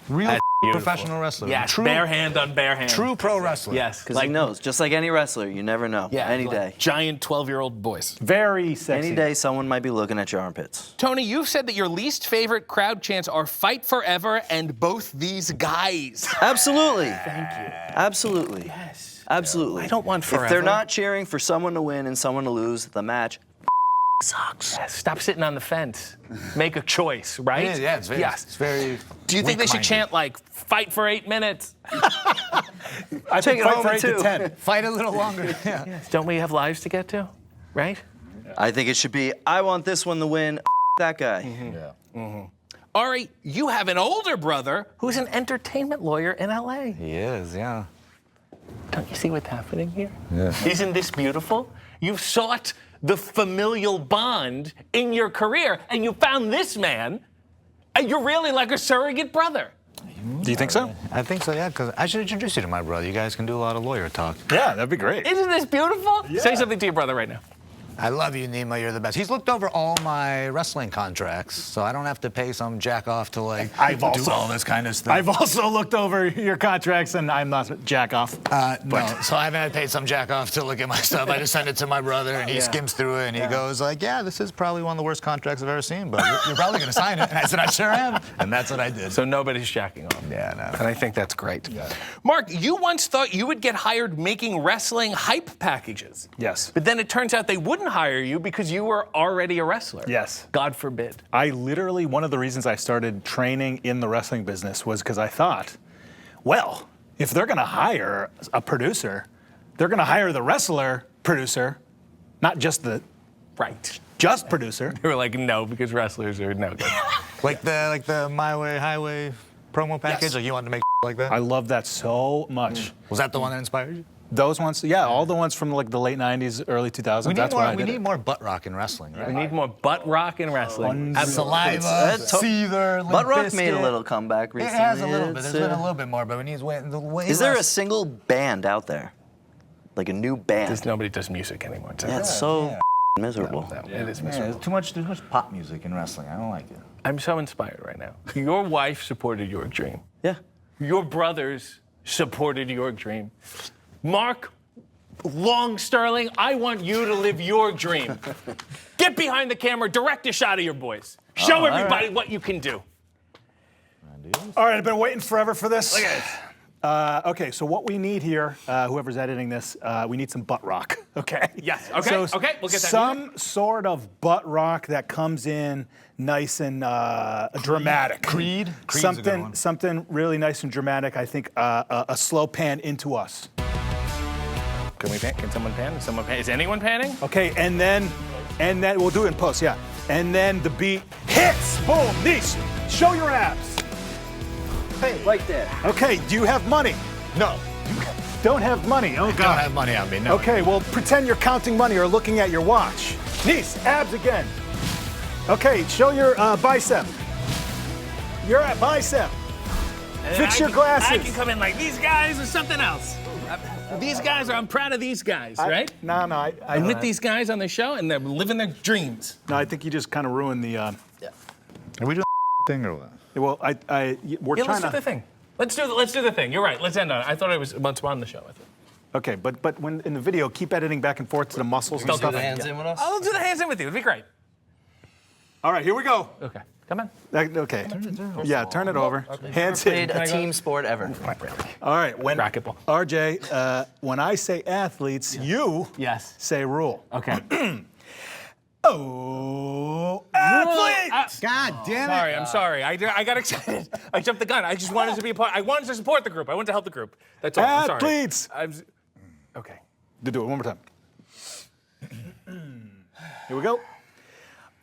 Real professional wrestler. Yeah, True, bare hand on bare hand. true pro wrestler. Yes. Because he knows, just like any wrestler, you never know. Any day. Giant 12-year-old boys. Very sexy. Any day, someone might be looking at your armpits. Tony, you've said that your least favorite crowd chants are Fight Forever and Both These Guys. Absolutely. Thank you. Absolutely. Yes. Absolutely. I don't want forever. If they're not cheering for someone to win and someone to lose, the match sucks. Yes, stop sitting on the fence. Make a choice, right? Yeah, it's very, it's very Do you think they should weak-minded. chant like, fight for 8 minutes? I Take think it fight home for in 8 to 2. 10. Fight a little longer. Yeah. Don't we have lives to get to, right? I think it should be, I want this one to win, that guy. Ari, you have an older brother who's an entertainment lawyer in LA. He is, yeah. Don't you see what's happening here? Yeah. Isn't this beautiful? You've sought the familial bond in your career, and you found this man, and you're really like a surrogate brother. Do you think so? I think so, yeah, because I should introduce you to my brother. You guys can do a lot of lawyer talk. Yeah, that'd be great. Isn't this beautiful? Say something to your brother right now. I love you, Nima. You're the best. He's looked over all my wrestling contracts, so I don't have to pay some jack off to like do all this kind of stuff. I've also looked over your contracts, and I'm not jack off. No, so I haven't paid some jack off to look at my stuff. I just send it to my brother, and he skims through it, and he goes like, "Yeah, this is probably one of the worst contracts I've ever seen, but you're probably going to sign it." And I said, "I sure am," and that's what I did. So nobody's jacking off. Yeah, no. And I think that's great. Mark, you once thought you would get hired making wrestling hype packages. Yes. But then it turns out they wouldn't hire you because you were already a wrestler. Yes. God forbid. I literally, one of the reasons I started training in the wrestling business was because I thought, well, if they're going to hire a producer, they're going to hire the wrestler producer, not just the just producer. They were like, no, because wrestlers are no good. Like the My Way Highway promo package. Yes. Like you wanted to make like that. I love that so much. Was that the one that inspired you? Those ones, yeah, all the ones from like the late 90s, early 2000s. That's why I did we need it. more butt rock in wrestling, right? We need more butt rock in wrestling. Saliva, Seether, Limp Butt Rock made a Bizkit. little comeback It recently. has a little bit. There's been a It's, little bit more, but we need way Is there a less. single band out there? Like a new band? Because nobody does music anymore. Yeah, it's so miserable. No, it is Yeah, miserable. there's too much pop music in wrestling. I don't like it. I'm so inspired right now. Your wife supported your dream. Yeah. Your brothers supported your dream. Mark Long Sterling, I want you to live your dream. Get behind the camera, direct a shot of your boys. Show everybody what you can do. All right, I've been waiting forever for this. Look at this. Okay, so what we need here, whoever's editing this, we need some butt rock, okay? Yes, okay, okay, we'll get that Some sort of butt rock that comes in nice and dramatic. Creed's a good one. Something really nice and dramatic. I think a slow pan into us. Can we pan? Can someone pan? Is someone pan? Is anyone panning? Okay, and then we'll do it in post, yeah. And then the beat hits, boom, niche, show your abs. Hey, Like that. Okay, do you have money? no, Don't have money, oh don't God. have money on me. No. Okay, well, pretend you're counting money or looking at your watch. Nice, abs again. Okay, show your bicep. Your bicep. Fix your glasses. I can come in like these guys or something else. These guys I'm proud of these guys, right? I'm with these guys on the show and they're living their dreams. No, I think you just kind of ruined the. Are we doing thing or what? Well, we're Yeah, trying let's do to. the thing. Let's do the thing. You're right. Let's end on it. I thought it was once we're on the show. I thought. Okay, but when in the video, keep editing back and forth to the muscles and Don't do stuff. the Hands in with us? I'll do the hands in with you. It'd be great. All right, here we go. Okay. Come on. Okay. Yeah, turn it over. Hands Played in. a team sport ever. All right, when Racquetball. RJ, when I say athletes, you Yes. say rule. Okay. Oh, athletes! God damn it! Sorry, I'm sorry. I got excited. I jumped the gun. I just wanted to be a part. I wanted to support the group. I wanted to help the group. That's all. I'm sorry. Athletes! Okay. Do it one more time. Here we go.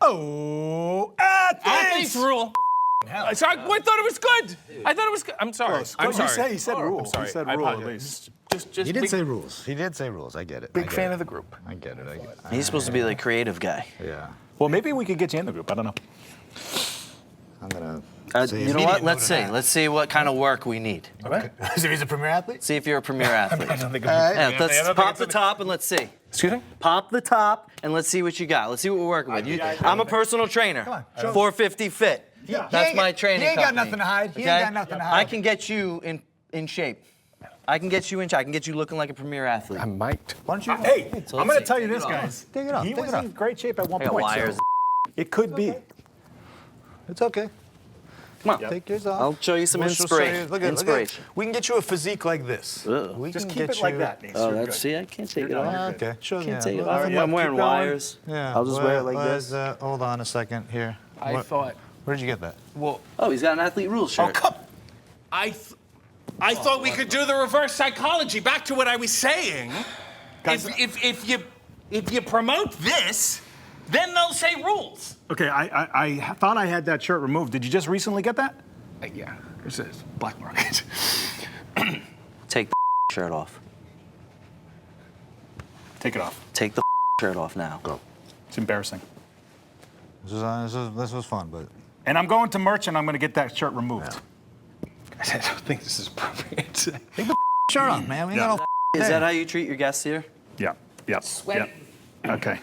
Oh, athletes! Athletes rule. Sorry, I thought it was good. I thought it was good. I'm sorry. I'm sorry. He said rule. I'm sorry. He said I rule at apologize. least. Just He did big, say rules. He did say rules. I get it. big fan of the group. I get it. I get it. He's supposed to be the creative guy. Yeah. Well, maybe we could get you in the group. I don't know. I'm gonna. You know what? Let's see. Let's see what kind of work we need. Okay. So he's a premier athlete. See if you're a premier athlete. I don't think Yeah, I let's don't pop think the it's top and let's see. Excuse me? Pop the top and let's see what you got. Let's see what we're working with. I'm a personal trainer. Come on, show 450 Fit. That's my training He ain't got company. nothing to hide. He Okay? ain't got nothing to hide. I can get you in shape. I can get you in shape. I can get you looking like a premier athlete. I might. Why don't you? Hey, I'm let's going to see. tell you this, guys. Take it off. He Take was it off. in great shape at one I got point. wires. So it could be. It's okay. Come on. Take yours off. I'll show you some We'll show you- inspiration. Look at Inspiration. We can get you a physique like this. Ugh. We Just can keep get it like you- that, Nice. Oh, You're that's good. see, I can't take it You're off. done. Okay. Show Can't take it All off. right, I'm wearing keep going. wires. Yeah. I'll just wear it like this. Hold on a second here. I thought. Where'd you get that? Well, Oh, he's got an athlete rules shirt. I thought we could do the reverse psychology. Back to what I was saying. If you promote this, then they'll say rules. Okay, I thought I had that shirt removed. Did you just recently get that? Yeah. It says black market. Take the shirt off. Take it off. Take the shirt off now. Go. It's embarrassing. This was fun, but. And I'm going to merch and I'm going to get that shirt removed. I don't think this is appropriate. Take the shirt off, man. We ain't got no Is that how you treat your guests here? Yeah. Sweaty. Okay.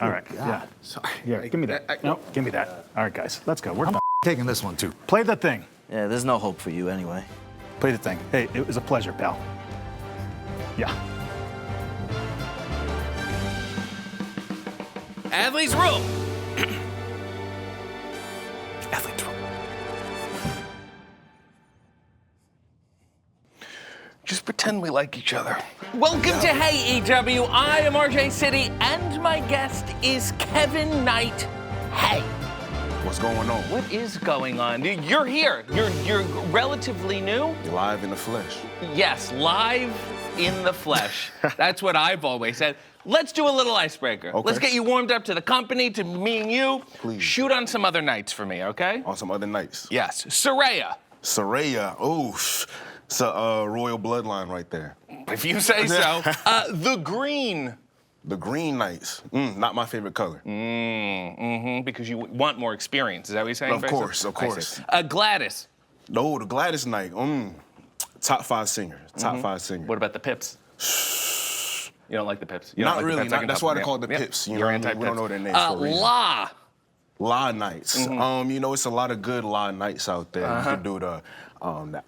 All right. Yeah. Sorry. Yeah. Give me that. No, give me that. All right, guys. Let's go. We're I'm done. taking this one too. Play the thing. Yeah, there's no hope for you anyway. Play the thing. Hey, it was a pleasure, pal. Yeah. Athletes rule. Athletes rule. Just pretend we like each other. Welcome to Hey AEW. I am RJ City, and my guest is Kevin Knight. Hey. What's going on? What is going on? You're here. You're relatively new. You're live in the flesh. Yes, live in the flesh. That's what I've always said. Let's do a little icebreaker. Okay. Let's get you warmed up to the company, to me and you. Please. Shoot on some other nights for me, okay? On some other nights. Yes. Saraya. Saraya, oof. It's a royal bloodline right there. If you say so. The Green. The Green Knights, not my favorite color. Because you want more experience. Is that what you're saying? Of course, of course. Gladys. No, the Gladys Knight, top 5 singer, top 5 singer. What about the Pips? You don't like the Pips? You don't Not like the really, Pips? I can that's tell why from they call it the yeah. Pips. You You're know what I mean? We don't know their names for a reason. La. La Knights. You know, it's a lot of good La Knights out there. You can do the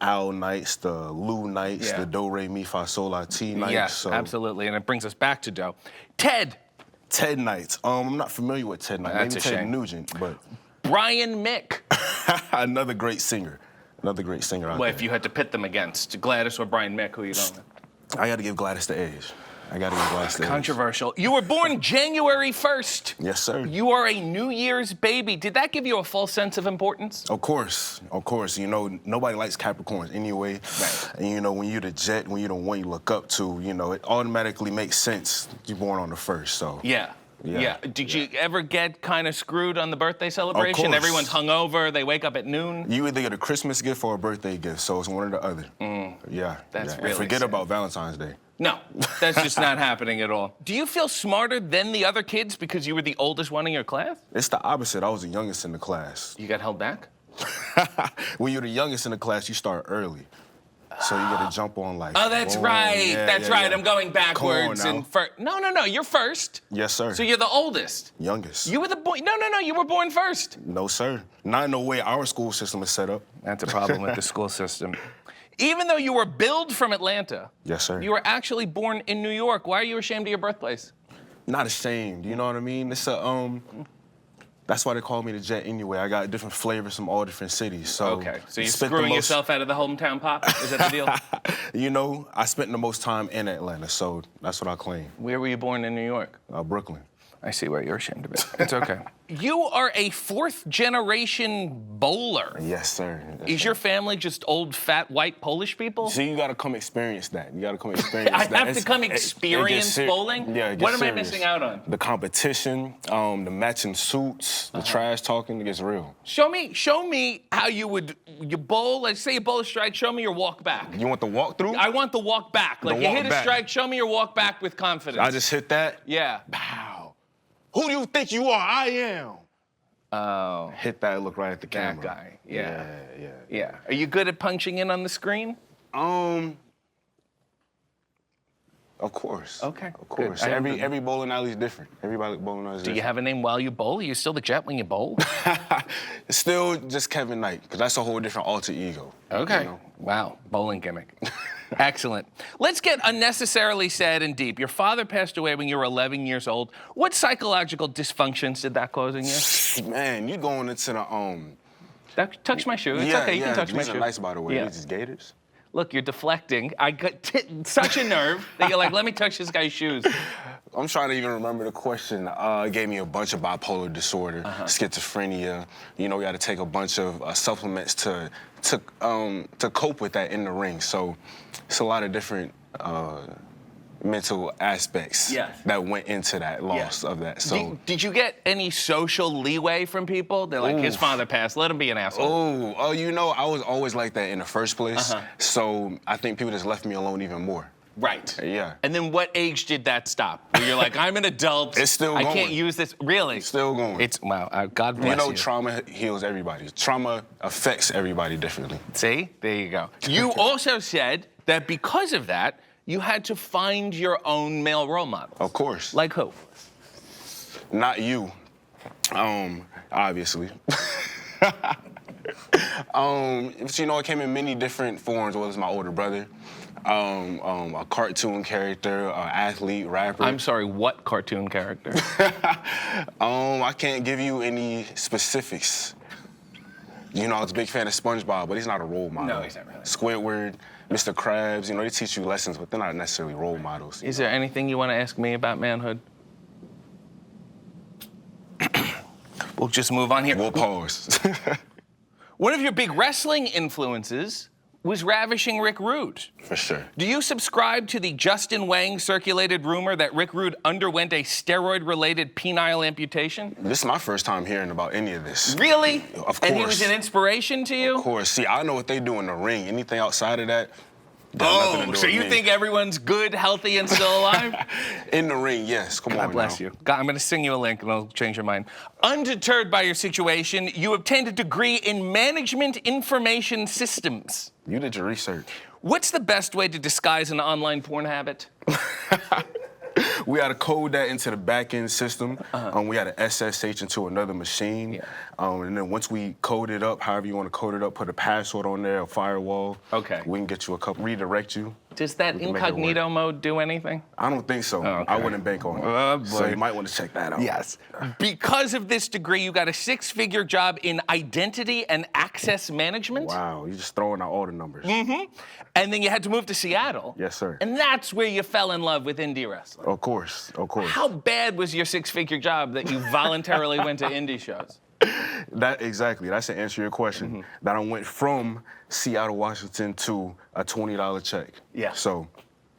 Owl Knights, the Lou Knights, the Do Re Mi Fa Sol La Ti Knights. Yes, so. absolutely, and it brings us back to Do. Ted. Ted Knights. I'm not familiar with Ted Knight. That's Maybe a Ted shame. Nugent, but Brian Mick. another great singer. Another great singer out Well, there. if you had to pit them against Gladys or Brian Mick, who are you going with? I got to give Gladys the edge. I got to give Gladys the edge. Controversial. You were born January 1st. Yes, sir. You are a New Year's baby. Did that give you a false sense of importance? Of course. You know, nobody likes Capricorns anyway. Right. And, you know, when you're the jet, when you're the one you look up to, you know, it automatically makes sense you're born on the 1st, so. Yeah. Did you ever get kind of screwed on the birthday celebration? course. Everyone's hungover. They wake up at noon. You either get a Christmas gift or a birthday gift, so it's one or the other. Yeah. That's And really forget sad. about Valentine's Day. No, that's just not happening at all. Do you feel smarter than the other kids because you were the oldest one in your class? It's the opposite. I was the youngest in the class. You got held back? When you're the youngest in the class, you start early. So you get to jump on like. Oh, that's right. Yeah, that's yeah, right. yeah. I'm going backwards Come on and first. No. You're first. Yes, sir. So you're the oldest. Youngest. You were the boy. No. You were born first. No, sir. Not in the way our school system is set up. That's a problem with the school system. Even though you were billed from Atlanta. Yes, sir. You were actually born in New York. Why are you ashamed of your birthplace? Not ashamed. You know what I mean? It's a That's why they call me the Jet anyway. I got different flavors from all different cities. So Okay. So you're spent the screwing most- yourself out of the hometown pop? Is that the deal? You know, I spent the most time in Atlanta, so that's what I claim. Where were you born in New York? Brooklyn. I see why you're ashamed of it. It's okay. You are a 4th generation bowler. Yes, sir. Is your family just old, fat, white Polish people? So you gotta come experience that. You gotta come experience I that. have to come It gets experience bowling? Yeah, it gets What am I serious. missing out on? The competition, the matching suits, the trash talking, it gets real. Show me how you bowl. Let's say you bowl a strike. Show me your walk back. You want the walkthrough? I want the walk back. Like you walk hit a back. strike. Show me your walk back with confidence. I just hit that. Yeah. Pow. Who do you think you are? I am. Oh. Hit that, look right at the That camera. guy. Yeah. Yeah. Are you good at punching in on the screen? Of course. Okay, Of course. good. I haven't Every bowling alley is different. Everybody bowling alley is Do you different. have a name while you bowl? Are you still the Jet when you bowl? It's still just Kevin Knight, because that's a whole different alter ego. Okay. You know? Wow. Bowling gimmick. Excellent. Let's get unnecessarily sad and deep. Your father passed away when you were 11 years old. What psychological dysfunctions did that cause in you? Man, you going into the Touch my shoe. It's yeah, okay. You yeah. can touch my These shoe. are nice, by the way. Yeah. These is Gators. Look, you're deflecting. I got such a nerve that you're like, let me touch this guy's shoes. I'm trying to even remember the question. It gave me a bunch of bipolar disorder, schizophrenia. You know, we got to take a bunch of supplements to cope with that in the ring. So it's a lot of different mental aspects that went into that loss of that. So Did you get any social leeway from people? They're like, his father passed. Let him be an asshole. Oh, you know, I was always like that in the first place. So I think people just left me alone even more. Right. Yeah. And then what age did that stop? Where you're like, I'm an adult. It's still I going. can't use this. Really? It's still going. It's, wow, God bless you. You know, trauma heals everybody. Trauma affects everybody differently. See? There you go. You also said that because of that, you had to find your own male role model. Of course. Like who? Not you. Obviously. So, you know, it came in many different forms. Well, it's my older brother, a cartoon character, an athlete, rapper. I'm sorry, what cartoon character? I can't give you any specifics. You know, I was a big fan of SpongeBob, but he's not a role model. No, he's not really. Squidward, Mr. Krabs, you know, they teach you lessons, but they're not necessarily role models. Is there anything you want to ask me about manhood? We'll just move on here. We'll pause. One of your big wrestling influences was ravishing Rick Rude. For sure. Do you subscribe to the Justin Wang circulated rumor that Rick Rude underwent a steroid-related penile amputation? This is my first time hearing about any of this. Really? Of course. And he was an inspiration to you? Of course. See, I know what they do in the ring. Anything outside of that, nothing to do so with you me. think everyone's good, healthy, and still alive? In the ring, yes. Come on God bless now. you. God, I'm going to sing you a link and I'll change your mind. Undeterred by your situation, you obtained a degree in Management Information Systems. You did your research. What's the best way to disguise an online porn habit? We had to code that into the back-end system. We had to SSH into another machine. Yeah. And then once we code it up, however you want to code it up, put a password on there, a firewall. Okay. We can get you a couple, redirect you. Does that We can make it incognito mode do anything? I don't think so. Oh, okay. I wouldn't bank on it. Oh, So boy. you might want to check that out. Yes. Because of this degree, you got a 6-figure job in identity and access management. Wow, you're just throwing out all the numbers. And then you had to move to Seattle. Yes, sir. And that's where you fell in love with indie wrestling. Of course, of course. How bad was your 6-figure job that you voluntarily went to indie shows? Exactly. That's to answer your question. That I went from Seattle, Washington to a $20 check. Yeah. So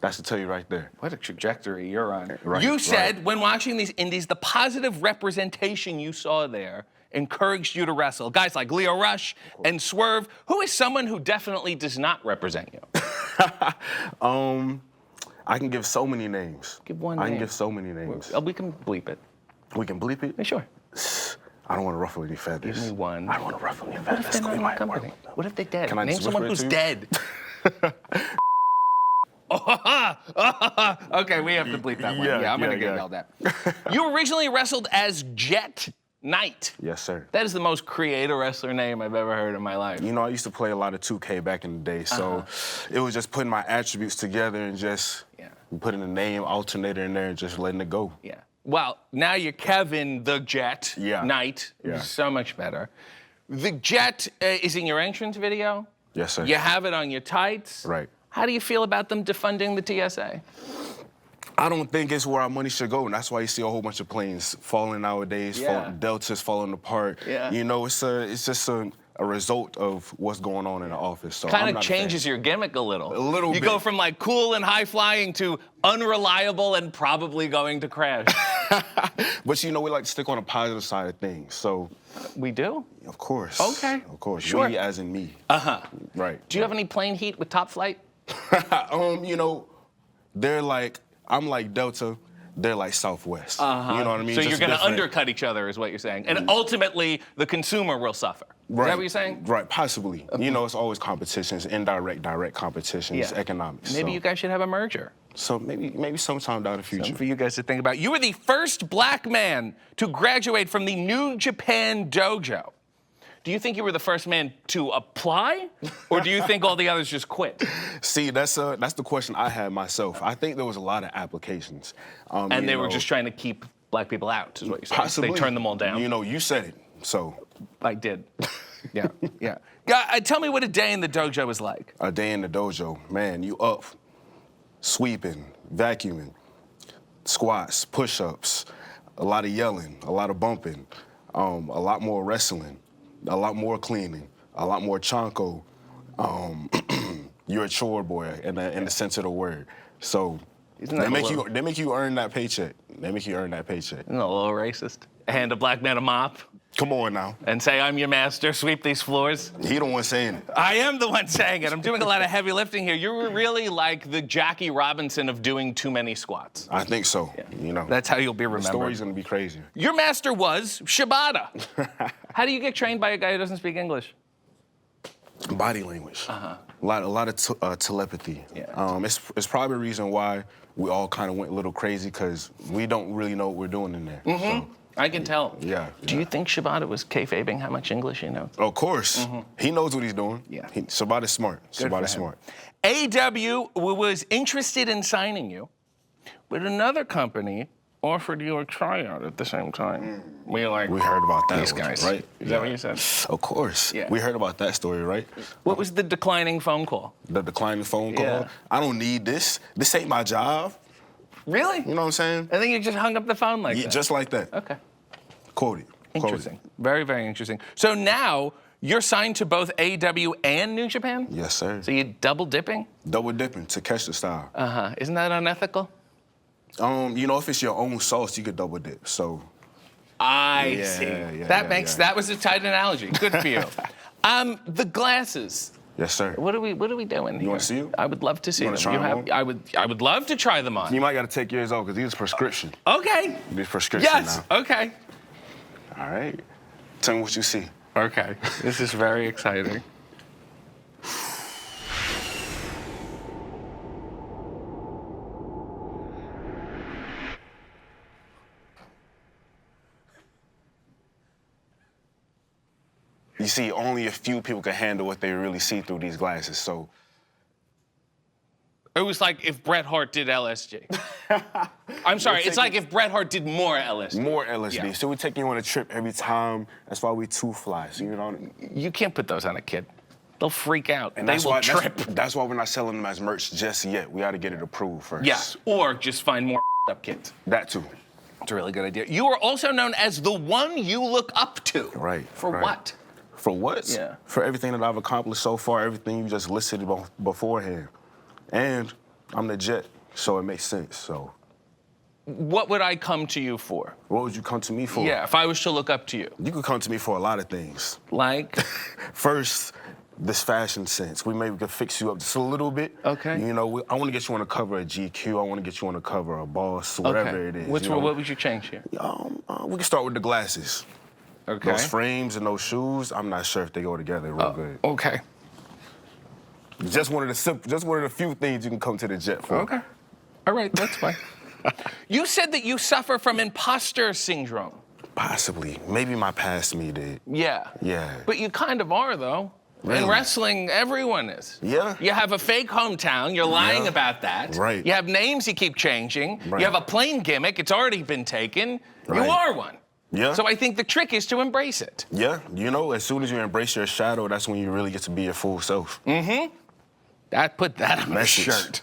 that's to tell you right there. What a trajectory you're on. Right, You said right. when watching these indies, the positive representation you saw there encouraged you to wrestle. Guys like Leo Rush and Swerve. Who is someone who definitely does not represent you? I can give so many names. Give one I name. can give so many names. We can bleep it. We can bleep it? Yeah, sure. I don't want to ruffle any feathers. Give me one. I don't want to ruffle any What feathers. if they're not in the Might company? work. What if they're dead? Can I Name just someone whisper who's it dead. Okay, we have to bleep that one. Yeah, I'm going to get yelled at. You originally wrestled as Jet Knight. Yes, sir. That is the most creative wrestler name I've ever heard in my life. You know, I used to play a lot of 2K back in the day, so it was just putting my attributes together and just putting the name alternator in there and just letting it go. Yeah. Well, now you're Kevin the Jet Knight. Yeah. So much better. The Jet is in your entrance video. Yes, sir. You have it on your tights. Right. How do you feel about them defunding the TSA? I don't think it's where our money should go, and that's why you see a whole bunch of planes falling nowadays, Deltas falling apart. Yeah. You know, it's just a result of what's going on in the office. So Kind I'm of not a changes fan. your gimmick a little. A little You bit. go from like cool and high flying to unreliable and probably going to crash. But you know, we like to stick on the positive side of things. So We do? of course. Okay. Of course. Sure. We as in me. Right. Do you have any plane heat with Top Flight? You know, they're like, I'm like Delta, they're like Southwest. You know what I mean? So you're Just going to different. undercut each other is what you're saying. And ultimately, the consumer will suffer. Is that what you're saying? Right, possibly. You know, it's always competitions, indirect, direct competitions, economics. Maybe so. you guys should have a merger. So maybe sometime down the future. Something for you guys to think about. You were the first black man to graduate from the New Japan Dojo. Do you think you were the first man to apply, or do you think all the others just quit? See, that's the question I had myself. I think there was a lot of applications. And they were just trying to keep black people out, is what you're saying. Possibly. They turned them all down. You know, you said it, so. I did. Yeah. Tell me what a day in the dojo was like. A day in the dojo, man, you up, sweeping, vacuuming, squats, push-ups, a lot of yelling, a lot of bumping, a lot more wrestling, a lot more cleaning, a lot more chanko. You're a chore boy in the sense of the word. So they make you earn that paycheck. They make you earn that paycheck. Isn't that a little racist? Hand a black man a mop Come on now. and say, I'm your master, sweep these floors. He the one saying it. I am the one saying it. I'm doing a lot of heavy lifting here. You're really like the Jackie Robinson of doing too many squats. I think so. You know. That's how you'll be The remembered. story's gonna be crazy. Your master was Shibata. How do you get trained by a guy who doesn't speak English? Body language. A lot of telepathy. Yeah. It's probably the reason why we all kind of went a little crazy because we don't really know what we're doing in there. So, I can tell. yeah. Do you think Shibata was kayfabing how much English he knows? Of course. He knows what he's doing. Yeah. Sabata's smart. Good for Sabata's him. smart. AEW was interested in signing you, but another company offered you a tryout at the same time. We heard about that. These guys, right? Is that what you said? Of course. Yeah. We heard about that story, right? What was the declining phone call? The declining phone call. Yeah. I don't need this. This ain't my job. Really? You know what I'm saying? I think you just hung up the phone like that. Just like that. Okay. Quoted. Interesting. Very, very interesting. So now you're signed to both AEW and New Japan? Yes, sir. So you're double dipping? Double dipping to catch the style. Isn't that unethical? You know, if it's your own sauce, you could double dip. So I see. That was a tight analogy. Good for you. The glasses. Yes, sir. What are we doing here? You want to see them? I would love to see You them. wanna try them on? I would love to try them on. You might got to take yours off because these are prescription. Okay. These prescription Yes. now. Okay. All right. Tell me what you see. Okay. This is very exciting. You see, only a few people can handle what they really see through these glasses. So It was like if Bret Hart did LSD. I'm sorry, it's like if Bret Hart did more LSD. more LSD. Yeah. So we take you on a trip every time. That's why we two fly. So you know. You can't put those on a kid. They'll freak out. And They that's will why trip. That's why we're not selling them as merch just yet. We got to get it approved first. Yes, or just find more up kids. That too. It's a really good idea. You are also known as the one you look up to. Right. For right. what? For what? Yeah. For everything that I've accomplished so far, everything you just listed beforehand. And I'm the jet, so it makes sense. So What would I come to you for? what would you come to me for? Yeah, if I was to look up to you. You could come to me for a lot of things. Like? First, this fashion sense. We maybe could fix you up just a little bit. Okay. You know, I want to get you on the cover of GQ. I want to get you on the cover of Boss, whatever it is. What you know? would you change here? We can start with the glasses. Okay. Those frames and those shoes, I'm not sure if they go together real good. Okay. Just one of the few things you can come to the jet for. Okay. All right, that's fine. You said that you suffer from imposter syndrome. Possibly. Maybe my past me did. Yeah. Yeah. But you kind of are, though. Really? In wrestling, everyone is. Yeah. You have a fake hometown. You're lying Yeah. about that. Right. You have names you keep changing. Right. You have a plain gimmick. It's already been taken. Right. You are one. Yeah. So I think the trick is to embrace it. Yeah. You know, as soon as you embrace your shadow, that's when you really get to be your full self. Put that on a Message. shirt.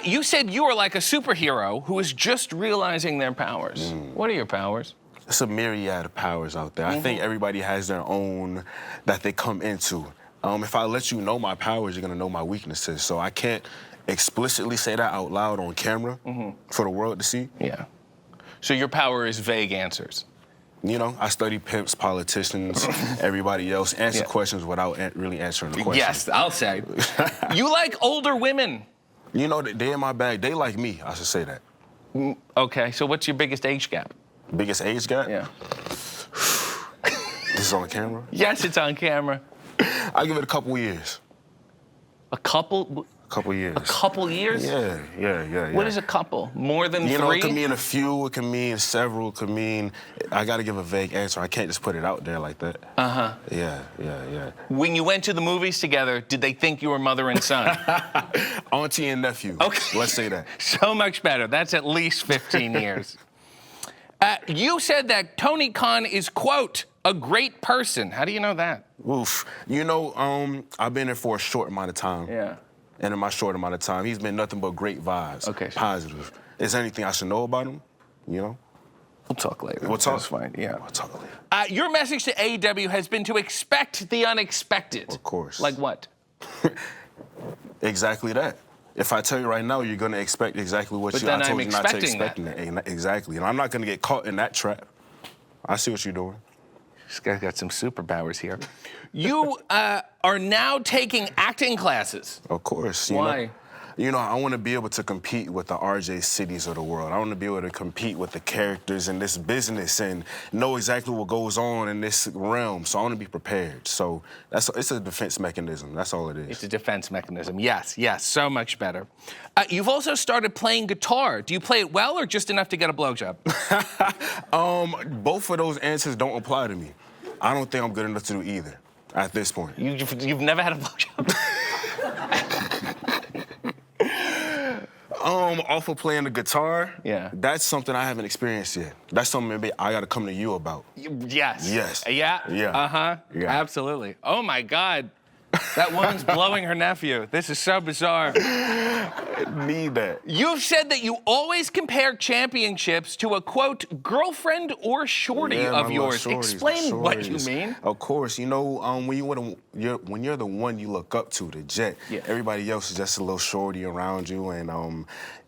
You said you are like a superhero who is just realizing their powers. What are your powers? It's a myriad of powers out there. I think everybody has their own that they come into. If I let you know my powers, you're gonna know my weaknesses. So I can't explicitly say that out loud on camera for the world to see. Yeah. So your power is vague answers. You know, I study pimps, politicians, everybody else, answer questions without really answering the question. Yes, I'll say. You like older women. You know, they're in my bag. They like me, I should say that. Okay, so what's your biggest age gap? Biggest age gap? Yeah. This is on camera? Yes, it's on camera. I give it a couple years. A couple? Couple years. A couple years? Yeah. What is a couple? More than You three? know, it can mean a few, it can mean several, it can mean, I gotta give a vague answer. I can't just put it out there like that. Yeah. When you went to the movies together, did they think you were mother and son? Auntie and nephew. Okay. Let's say that. So much better. That's at least 15 years. You said that Tony Khan is, quote, a great person. How do you know that? Oof. You know, I've been there for a short amount of time. Yeah. And in my short amount of time, he's been nothing but great vibes. Okay. Positive. Is there anything I should know about him? You know? We'll talk later. We'll talk. That's fine, yeah. We'll talk later. Your message to AEW has been to expect the unexpected. Of course. Like what? Exactly that. If I tell you right now, you're gonna expect exactly what But I then told I'm you not to expecting expect. Exactly. And I'm not gonna get caught in that trap. I see what you're doing. This guy's got some superpowers here. You are now taking acting classes. Of course. Why? You know, I want to be able to compete with the RJ Cities of the world. I want to be able to compete with the characters in this business and know exactly what goes on in this realm. So I want to be prepared. So it's a defense mechanism. That's all it is. It's a defense mechanism. Yes, so much better. You've also started playing guitar. Do you play it well or just enough to get a blowjob? Both of those answers don't apply to me. I don't think I'm good enough to do either at this point. You've never had a blowjob? Off of playing the guitar, yeah, that's something I haven't experienced yet. That's something maybe I got to come to you about. Yes. Yes. Yeah. Yeah. Yeah. Absolutely. Oh my God, that woman's blowing her nephew. This is so bizarre. Need that. You've said that you always compare championships to a quote girlfriend or shorty of yours. Explain what you mean. Of course, you know when you're the one you look up to, the jet. Yeah. Everybody else is just a little shorty around you, and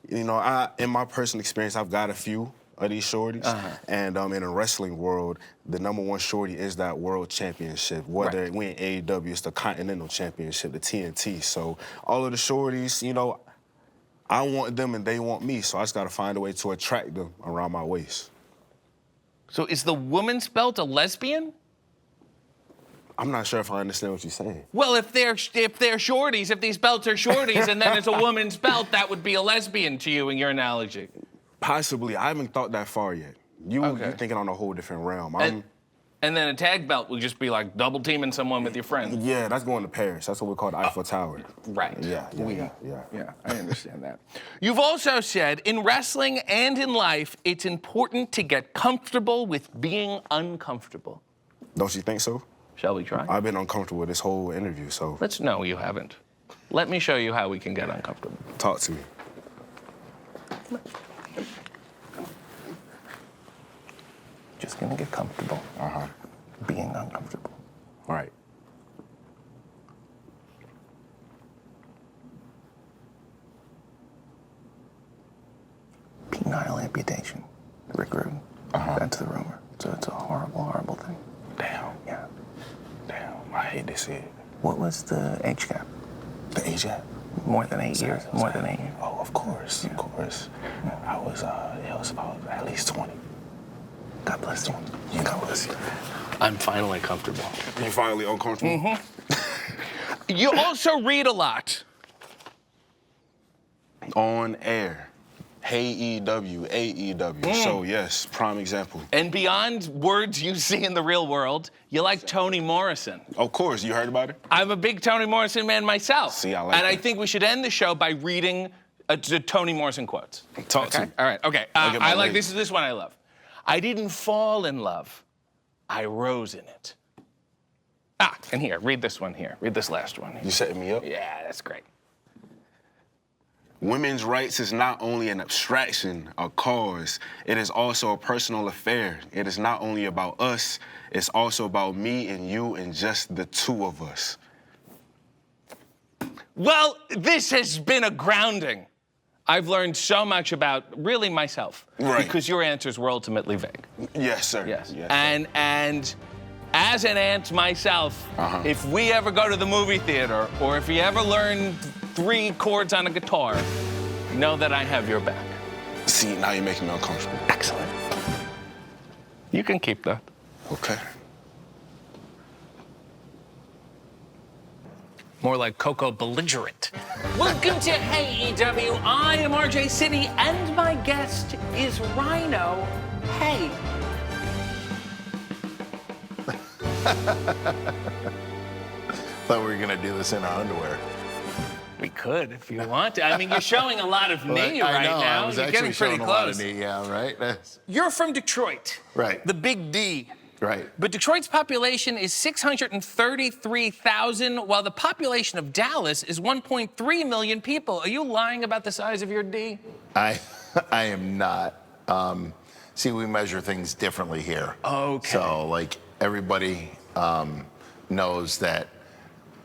you know, in my personal experience, I've got a few of these shorties, and in a wrestling world, the #1 shorty is that world championship. Whether we in AEW, it's the Continental Championship, the TNT. So all of the shorties, you know, I want them and they want me, so I just gotta find a way to attract them around my waist. So is the woman's belt a lesbian? I'm not sure if I understand what you're saying. Well, if they're shorties, if these belts are shorties, and then it's a woman's belt, that would be a lesbian to you in your analogy. Possibly. I haven't thought that far yet. You're thinking on a whole different realm. And then a tag belt would just be like double teaming someone with your friend. Yeah, that's going to Paris. That's what we call the Eiffel Tower. Right. Yeah, I understand that. You've also said, in wrestling and in life, it's important to get comfortable with being uncomfortable. Don't you think so? Shall we try? I've been uncomfortable with this whole interview, so. No, you haven't. Let me show you how we can get uncomfortable. Talk to me. Just gonna get comfortable. Being uncomfortable. All right. Penile amputation. Rick Rude. That's the rumor. So it's a horrible, horrible thing. Damn. Yeah. Damn. I hate to see it. What was the age gap? The age gap? More than 8 years. More than 8 years. Oh, of course. Of course. I was, it was about at least 20. God bless you. God bless you. I'm finally comfortable. You're finally uncomfortable? You also read a lot. On air. Hey EW, AEW. So yes, prime example. And beyond words you see in the real world, you like Toni Morrison. Of course, you heard about it? I'm a big Toni Morrison man myself. See, I like And I that. think we should end the show by reading the Toni Morrison quotes. Talk to me. All right, okay. I like this one I love. I didn't fall in love. I rose in it. And here, read this one here. Read this last one. You setting me up? Yeah, that's great. Women's rights is not only an abstraction, a cause, it is also a personal affair. It is not only about us, it's also about me and you and just the two of us. Well, this has been a grounding. I've learned so much about really myself. Right. Because your answers were ultimately vague. Yes, sir. Yes. Yes, And as an ant myself, if we ever go to the movie theater or if you ever learn 3 chords on a guitar, know that I have your back. See, now you're making me uncomfortable. Excellent. You can keep that. Okay. More like Coco Belligerent. Welcome to Hey EW. I am RJ City, and my guest is Rhino. Hey. Thought we were gonna do this in our underwear. We could if you want to. I mean, you're showing a lot of knee I right know, now. I was You're actually getting pretty showing a lot of close. knee, yeah, right? You're from Detroit. Right. The big D. Right. But Detroit's population is 633,000, while the population of Dallas is 1.3 million people. Are you lying about the size of your D? I am not. See, we measure things differently here. Okay. So, like, everybody knows that,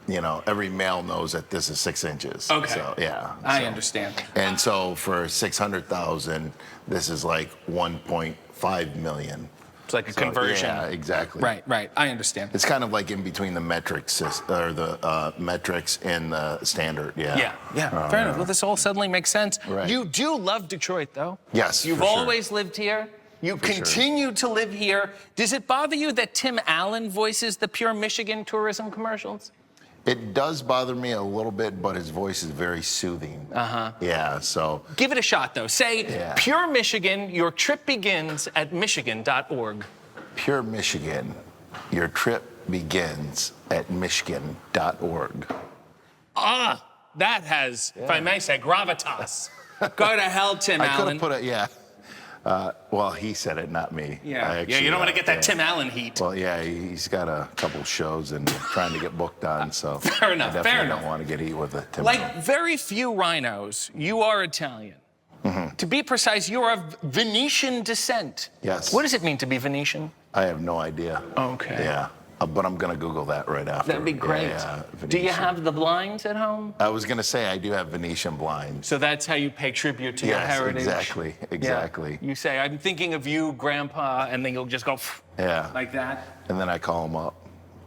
you know, every male knows that this is 6 inches. Okay. So, yeah. I understand. And so for 600,000, this is like 1.5 million. It's like a conversion. Yeah, exactly. Right. I understand. It's kind of like in between the metrics or the metrics and the standard. Yeah. Yeah. Fair enough. Well, this all suddenly makes sense. Right. You do love Detroit, though. Yes, You've for sure. always lived here. You For sure. continue to live here. Does it bother you that Tim Allen voices the Pure Michigan tourism commercials? It does bother me a little bit, but his voice is very soothing. Yeah, so. Give it a shot, though. Say, Pure Michigan, your trip begins at michigan.org. Pure Michigan, your trip begins at michigan.org. That has, if I may say, gravitas. Go to hell, Tim I could Allen. have put it, well, he said it, not me. Yeah, you don't want to get that Tim Allen heat. Well, yeah, he's got a couple shows and trying to get booked on, so. Fair enough, I fair definitely enough. don't want to get heat with it. Tim Like Allen. very few rhinos, you are Italian. To be precise, you are of Venetian descent. Yes. What does it mean to be Venetian? I have no idea. Okay. Yeah, but I'm going to Google that right after. That'd be great. Yeah, Do you Venetian. have the blinds at home? I was going to say I do have Venetian blinds. So that's how you pay tribute to your Yes, heritage? exactly. You say, I'm thinking of you, Grandpa, and then you'll just go Yeah. like that? And then I call him up.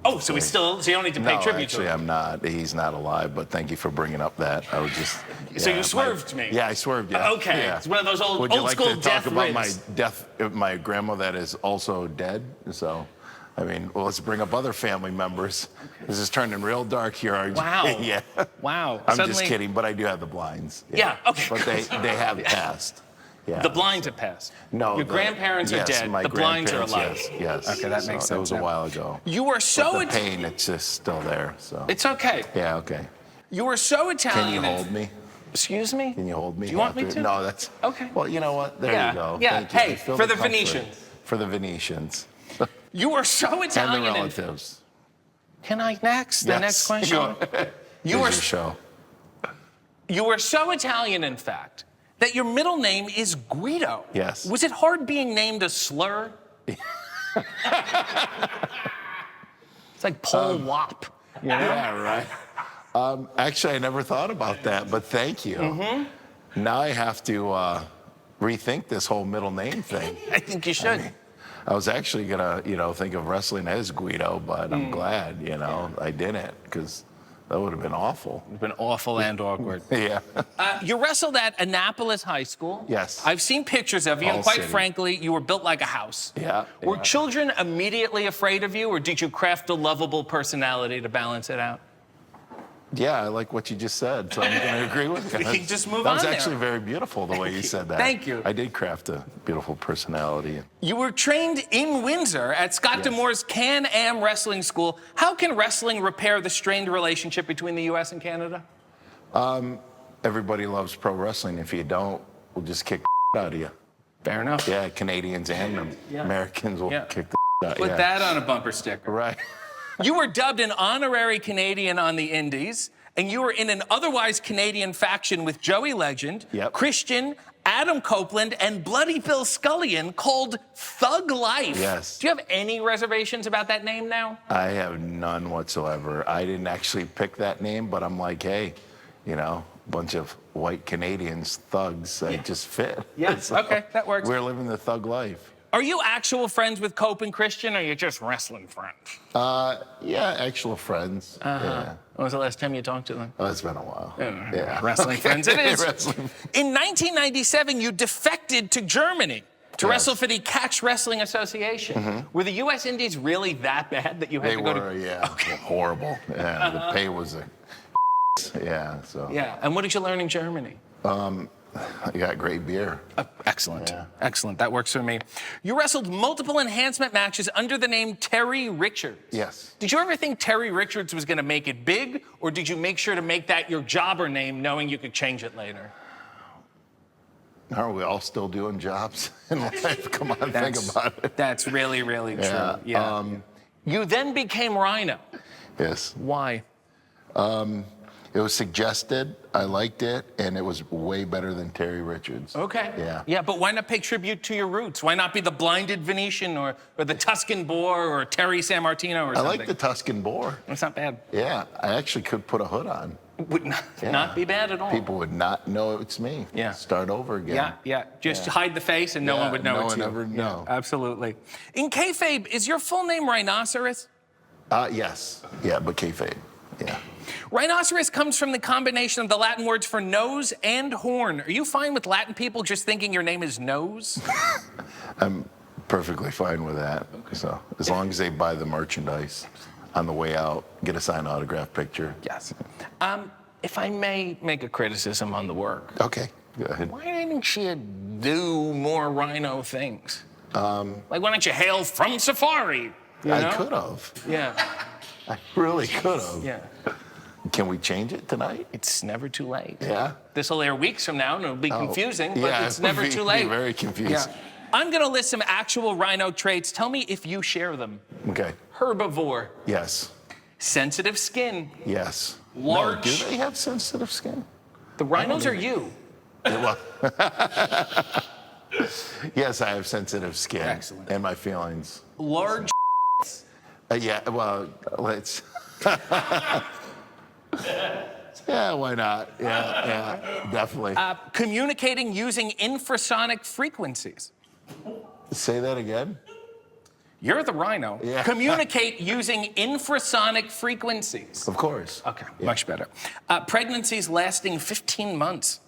Oh, so he's still, so you don't need to pay No, tribute actually, to him? I'm not. He's not alive, but thank you for bringing up that. I was just. So you swerved me? Yeah, I swerved, yeah. Okay, Yeah. it's one of those old Would you like school to death talk about ribs. my grandma that is also dead? So, I mean, well, let's bring up other family members. This is turning real dark here, RJ. Wow. Yeah. Wow. I'm Suddenly- just kidding, but I do have the blinds. Yeah, okay. But they have passed. Yeah. The blinds have passed. No. Your grandparents are yes, dead. My The blinds are alive. Yes. Okay, that makes That sense was a now. while ago. You are so But the pain, it's just still there. So. It's okay. Yeah. Okay. You are so Can Italian. you hold me? Excuse me? Can you hold me? Do you want me after? to? No, that's. Okay. Well, you know what? There Yeah, you go. yeah. Thank you. Hey, I feel for the comfort. Venetians. For the Venetians. You are so And Italian. the relatives. Can I next? The Yes. next question. Go ahead. You Here's are your show. You are so Italian, in fact, that your middle name is Guido. Yes. Was it hard being named a slur? It's like Paul Wop. You know? Yeah, right. Actually, I never thought about that, but thank you. Mm-hmm. Now I have to rethink this whole middle name thing. I think you should. I was actually gonna, think of wrestling as Guido, but I'm glad, I didn't, because that would have been awful. It's been awful and awkward. Yeah. You wrestled at Annapolis High School. Yes. I've seen pictures of you, and All quite city. frankly, you were built like a house. Yeah. Were yeah. children immediately afraid of you, or did you craft a lovable personality to balance it out? Yeah, I like what you just said, so I'm going to agree with you. You just move That was on there. actually very beautiful the way you said that. Thank you. I did craft a beautiful personality. You were trained in Windsor at Scott D'Amore's Can-Am Wrestling School. How can wrestling repair the strained relationship between the U.S. and Canada? Everybody loves pro wrestling. If you don't, we'll just kick the out of you. Fair enough. Yeah, Canadians and Americans will kick the out. Put that on a bumper sticker. Right. You were dubbed an honorary Canadian on the Indies, and you were in an otherwise Canadian faction with Joey Legend, Christian, Adam Copeland, and Bloody Bill Scullion called Thug Life. Yes. Do you have any reservations about that name now? I have none whatsoever. I didn't actually pick that name, but I'm like, hey, bunch of white Canadians, thugs, that just fit. Yes. So Okay, that works. We're living the thug life. Are you actual friends with Cope and Christian, or are you just wrestling friends? Yeah, actual friends. Yeah. When was the last time you talked to them? Oh, it's been a while. Yeah. Wrestling friends it is. Wrestling. In 1997, you defected to Germany to wrestle for the Catch Wrestling Association. Were the U.S. Indies really that bad that you had They to go were, to... horrible. Yeah, the pay was yeah, so. Yeah, and what did you learn in Germany? I got great beer. Excellent. Excellent. That works for me. You wrestled multiple enhancement matches under the name Terry Richards. Yes. Did you ever think Terry Richards was going to make it big, or did you make sure to make that your jobber name, knowing you could change it later? Aren't we all still doing jobs in life? Come on, think about it. That's really, really true. Yeah. You then became Rhino. Yes. Why? It was suggested, I liked it, and it was way better than Terry Richards. Okay. Yeah. Yeah, but why not pay tribute to your roots? Why not be the blinded Venetian or the Tuscan Boar or Terry Sammartino or I something? like the Tuscan Boar. That's not bad. Yeah, I actually could put a hood on. Would not be bad at all. People would not know it's me. Yeah. Start over again. Yeah. Just hide the face and no one would know it's you. No one ever know. Absolutely. In kayfabe, is your full name Rhinoceros? Yes. Yeah, but kayfabe. Yeah. Rhinoceros comes from the combination of the Latin words for nose and horn. Are you fine with Latin people just thinking your name is Nose? I'm perfectly fine with that. So as long as they buy the merchandise on the way out, get a signed autograph picture. Yes. If I may make a criticism on the work. Okay, go ahead. Why didn't you do more Rhino things? Like, why don't you hail from Safari? I could have. Yeah. I really could have. Yeah. Can we change it tonight? It's never too late. Yeah. This will air weeks from now, and it'll be confusing, but it's never too It'll late. be very confusing. Yeah. I'm going to list some actual Rhino traits. Tell me if you share them. Okay. Herbivore. Yes. Sensitive skin. Yes. Large. No, do they have sensitive skin? The rhinos are you. Well, yes, I have sensitive skin. Excellent. And my feelings. Large. Yeah, well, let's. Yeah, why not? Yeah, definitely. Communicating using infrasonic frequencies. Say that again. You're the Rhino. Yeah. Communicate using infrasonic frequencies. Of course. Okay, much better. Pregnancies lasting 15 months.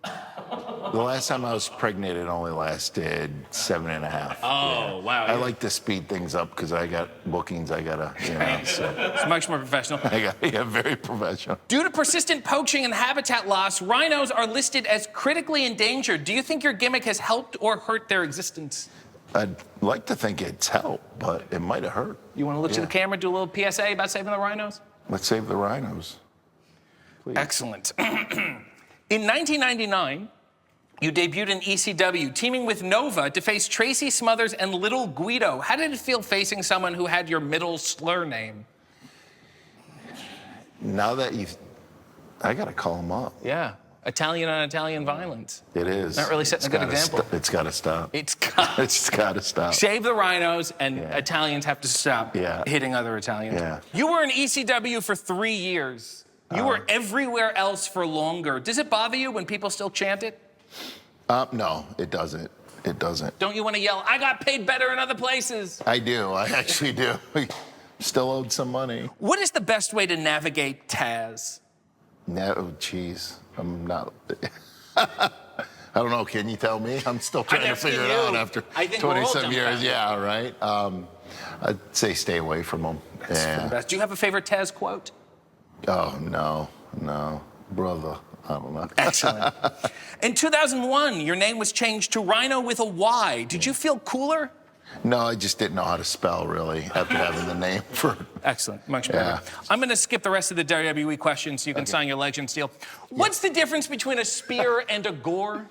The last time I was pregnant, it only lasted 7.5. Oh, wow. I like to speed things up because I got bookings I gotta, so. It's much more professional. Very professional. Due to persistent poaching and habitat loss, rhinos are listed as critically endangered. Do you think your gimmick has helped or hurt their existence? I'd like to think it's helped, but it might have hurt. You want to look to the camera, do a little PSA about saving the rhinos? Let's save the rhinos. Please. Excellent. In 1999, you debuted in ECW, teaming with Nova to face Tracy Smothers and Little Guido. How did it feel facing someone who had your middle slur name? Now that I gotta call him up. Yeah. Italian on Italian violence. It is. Not really setting a good example. It's gotta stop. It's gotta stop. Save the rhinos, and Italians have to stop hitting other Italians. Yeah. You were in ECW for 3 years. You were everywhere else for longer. Does it bother you when people still chant it? No, it doesn't. It doesn't. Don't you want to yell, I got paid better in other places? I do. I actually do. Still owed some money. What is the best way to navigate Taz? No, geez. I'm not. I don't know. Can you tell me? I'm still trying to figure it out after 27 years. Yeah, right. I'd say stay away from them. That's do you have a favorite Taz quote? Oh, no, brother. I don't know. Excellent. In 2001, your name was changed to Rhino with a Y. Did you feel cooler? No, I just didn't know how to spell, really, after having the name for... Excellent, much better. I'm going to skip the rest of the WWE questions so you can sign your Legend Seal. What's the difference between a spear and a gore?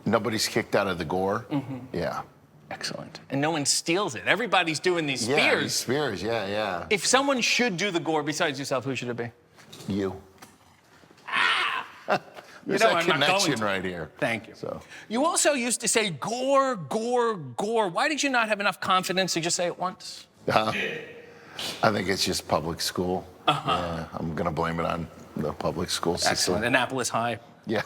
Nobody's kicked out of the gore. Yeah. Excellent. And no one steals it. Everybody's doing these spears. Yeah, these spears, yeah. If someone should do the gore besides yourself, who should it be? You. There's that connection right here. Thank you. So. You also used to say gore, gore, gore. Why did you not have enough confidence to just say it once? I think it's just public school. Yeah, I'm going to blame it on the public school system. Excellent. Annapolis High. Yeah.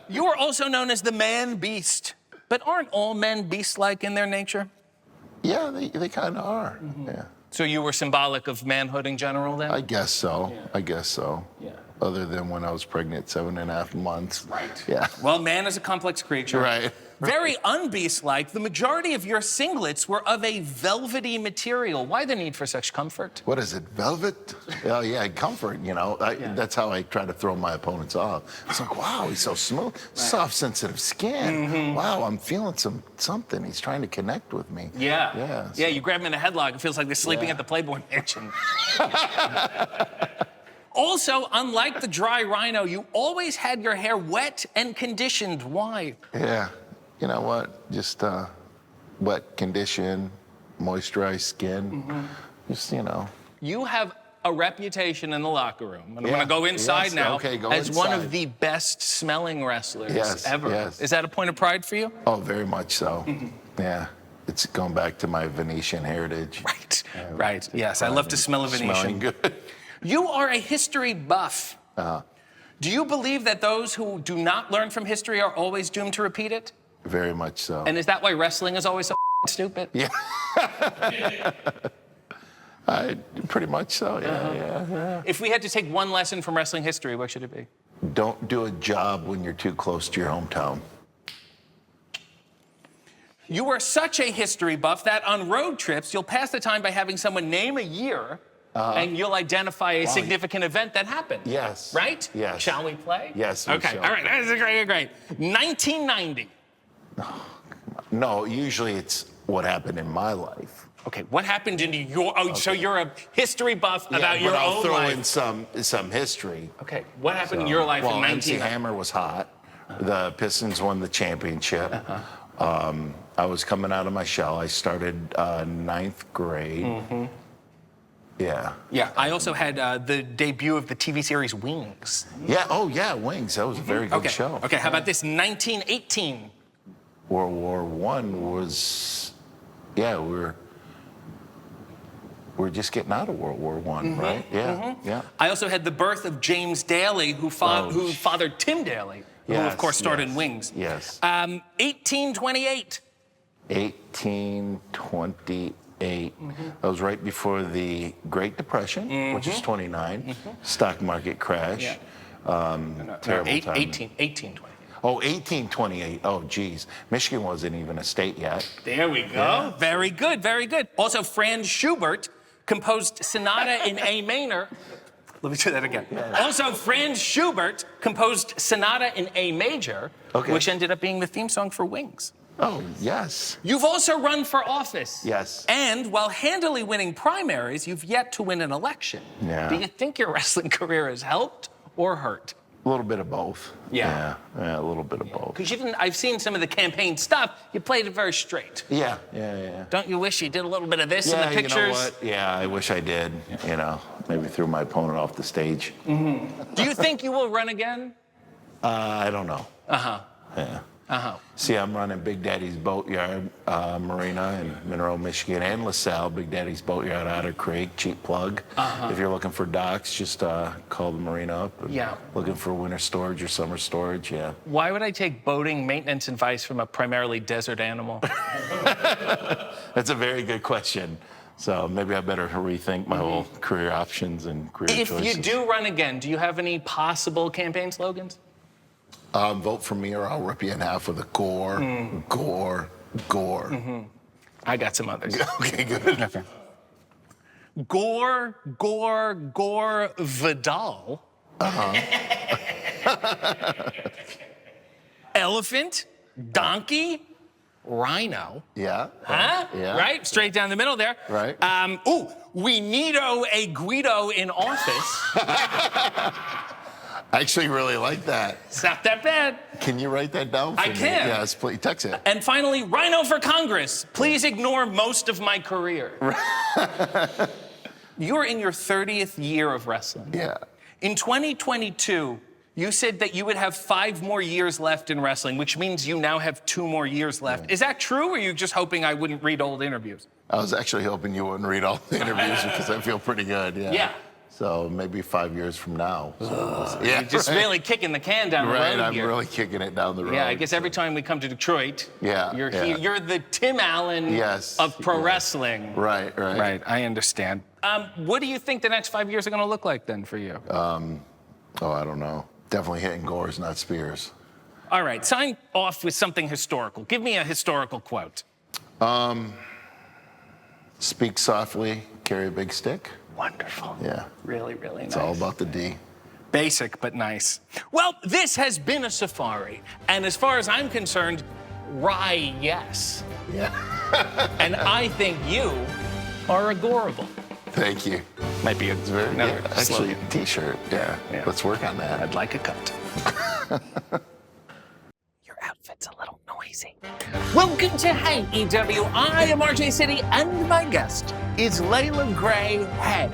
You are also known as the man beast. But aren't all men beast-like in their nature? Yeah, they kind of are. Yeah. So you were symbolic of manhood in general then? I guess so. Yeah. I guess so. Yeah. Other than when I was pregnant 7.5 months. Right. Yeah. Well, man is a complex creature. Right. Very unbeast-like. The majority of your singlets were of a velvety material. Why the need for such comfort? What is it, velvet? Oh, yeah, comfort, That's how I try to throw my opponents off. It's like, wow, he's so smooth. Soft, sensitive skin. Wow, I'm feeling something. He's trying to connect with me. Yeah. Yeah, you grab him in a headlock. It feels like they're sleeping at the Playboy Mansion. Also, unlike the dry Rhino, you always had your hair wet and conditioned. Why? Yeah. You know what? Just wet condition, moisturized skin. Just, You have a reputation in the locker room, and I'm going to go inside now, as one of the best smelling wrestlers ever. Yes. Is that a point of pride for you? Oh, very much so. Yeah. It's going back to my Venetian heritage. Right. Yes, I love to smell a Venetian. Smelling good. You are a history buff. Do you believe that those who do not learn from history are always doomed to repeat it? Very much so. And is that why wrestling is always so stupid? Yeah. Pretty much so, yeah. If we had to take one lesson from wrestling history, what should it be? Don't do a job when you're too close to your hometown. You are such a history buff that on road trips, you'll pass the time by having someone name a year and you'll identify a significant event that happened. Yes. Right? Yes. Shall we play? Yes, we Okay, shall. all right, that is great. 1990. No, usually it's what happened in my life. Okay, what happened in your, so you're a history buff about your but I'll own throw life. in some history. Okay, what happened in your life well, in MC 1990? Hammer was hot. The Pistons won the championship. I was coming out of my shell. I started ninth grade. Yeah. Yeah, I also had the debut of the TV series Wings. Yeah. Oh, yeah. Wings. That was a very good show. Okay, how about this? 1918. World War I was. Yeah, we're just getting out of World War I, right? Yeah. Yeah. I also had the birth of James Daly, who fathered Tim Daly, who of course starred in Wings. Yes. 1828. 1828. That was right before the Great Depression, which is 29. Stock market crash. Yeah. Terrible time. 1828. Oh, 1828. Oh, geez. Michigan wasn't even a state yet. There we go. Yeah. Very good, very good. Also, Franz Schubert composed Sonata in A minor. Let me do that again. Yeah. Also, Franz Schubert composed Sonata in A major, which ended up being the theme song for Wings. Oh, yes. You've also run for office. Yes. And while handily winning primaries, you've yet to win an election. Yeah. Do you think your wrestling career has helped or hurt? A little bit of both. Yeah. Yeah, a little bit of both. Because I've seen some of the campaign stuff. You played it very straight. Yeah. Don't you wish you did a little bit of this in the pictures? You know what? Yeah, I wish I did. You know, maybe threw my opponent off the stage. Do you think you will run again? I don't know. Yeah. See, I'm running Big Daddy's Boatyard Marina in Monroe, Michigan, and LaSalle, Big Daddy's Boatyard, Otter Creek, cheap plug. If you're looking for docks, just call the marina up. Looking for winter storage or summer storage, yeah. Why would I take boating maintenance advice from a primarily desert animal? That's a very good question. So maybe I better rethink my whole career options and career choices. If you do run again, do you have any possible campaign slogans? Vote for me or I'll rip you in half with a gore. I got some others. Okay, good. Gore Vidal. Elephant, donkey, rhino. Yeah. Yeah. Right? Straight down the middle there. Right. We need-o a Guido in office. I actually really like that. It's not that bad. Can you write that down for me? I can. Yes, please. Text it. And finally, Rhino for Congress. Please ignore most of my career. You're in your 30th year of wrestling. Yeah. In 2022, you said that you would have 5 more years left in wrestling, which means you now have 2 more years left. Yeah. Is that true, or are you just hoping I wouldn't read old interviews? I was actually hoping you wouldn't read all the interviews because I feel pretty good. Yeah. So maybe 5 years from now. So you're just really kicking the can down the road I'm here. really kicking it down the road. Yeah, I guess every time we come to Detroit, you're here. You're the Tim Allen of pro wrestling. Right. I understand. What do you think the next 5 years are going to look like then for you? I don't know. Definitely hitting gores, not spears. All right, sign off with something historical. Give me a historical quote. Speak softly, carry a big stick. Wonderful. Yeah. Really, really nice. It's all about the D. Basic, but nice. Well, this has been a safari. And as far as I'm concerned, rye, yes. Yeah. And I think you are agorable. Thank you. Might be another actually, a t-shirt. Yeah. Let's work on that. I'd like a cut. Your outfit's a little noisy. Welcome to AEW. I am RJ City, and my guest is Leila Grey. Hey.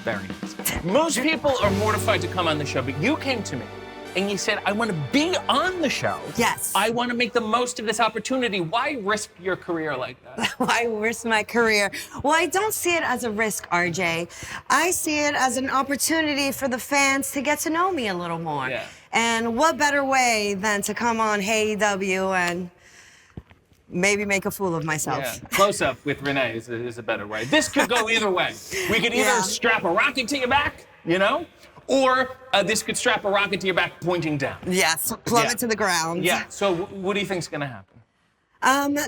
Very nice. Most people are mortified to come on the show, but you came to me and you said, I want to be on the show. Yes. I want to make the most of this opportunity. Why risk your career like that? Why risk my career? Well, I don't see it as a risk, RJ. I see it as an opportunity for the fans to get to know me a little more. Yeah. And what better way than to come on AEW and maybe make a fool of myself. Yeah. Close up with Renee is a better way. This could go either way. We could either strap a rocket to your back, you know, or this could strap a rocket to your back pointing down. Yes, plummet to the ground. Yeah. So what do you think's going to happen?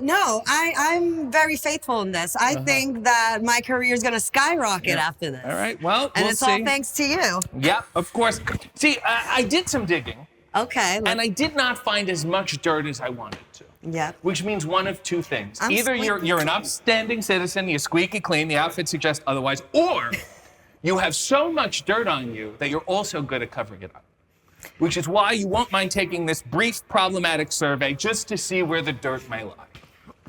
No, I'm very faithful in this. I think that my career is going to skyrocket after this. All right. Well, and we'll it's see. all thanks to you. Yeah, of course. See, I did some digging. Okay. And I did not find as much dirt as I wanted to. Yeah. Which means one of two things. I'm Either you're an upstanding citizen, you're squeaky clean, the outfit suggests otherwise, or you have so much dirt on you that you're also good at covering it up. Which is why you won't mind taking this brief problematic survey just to see where the dirt may lie.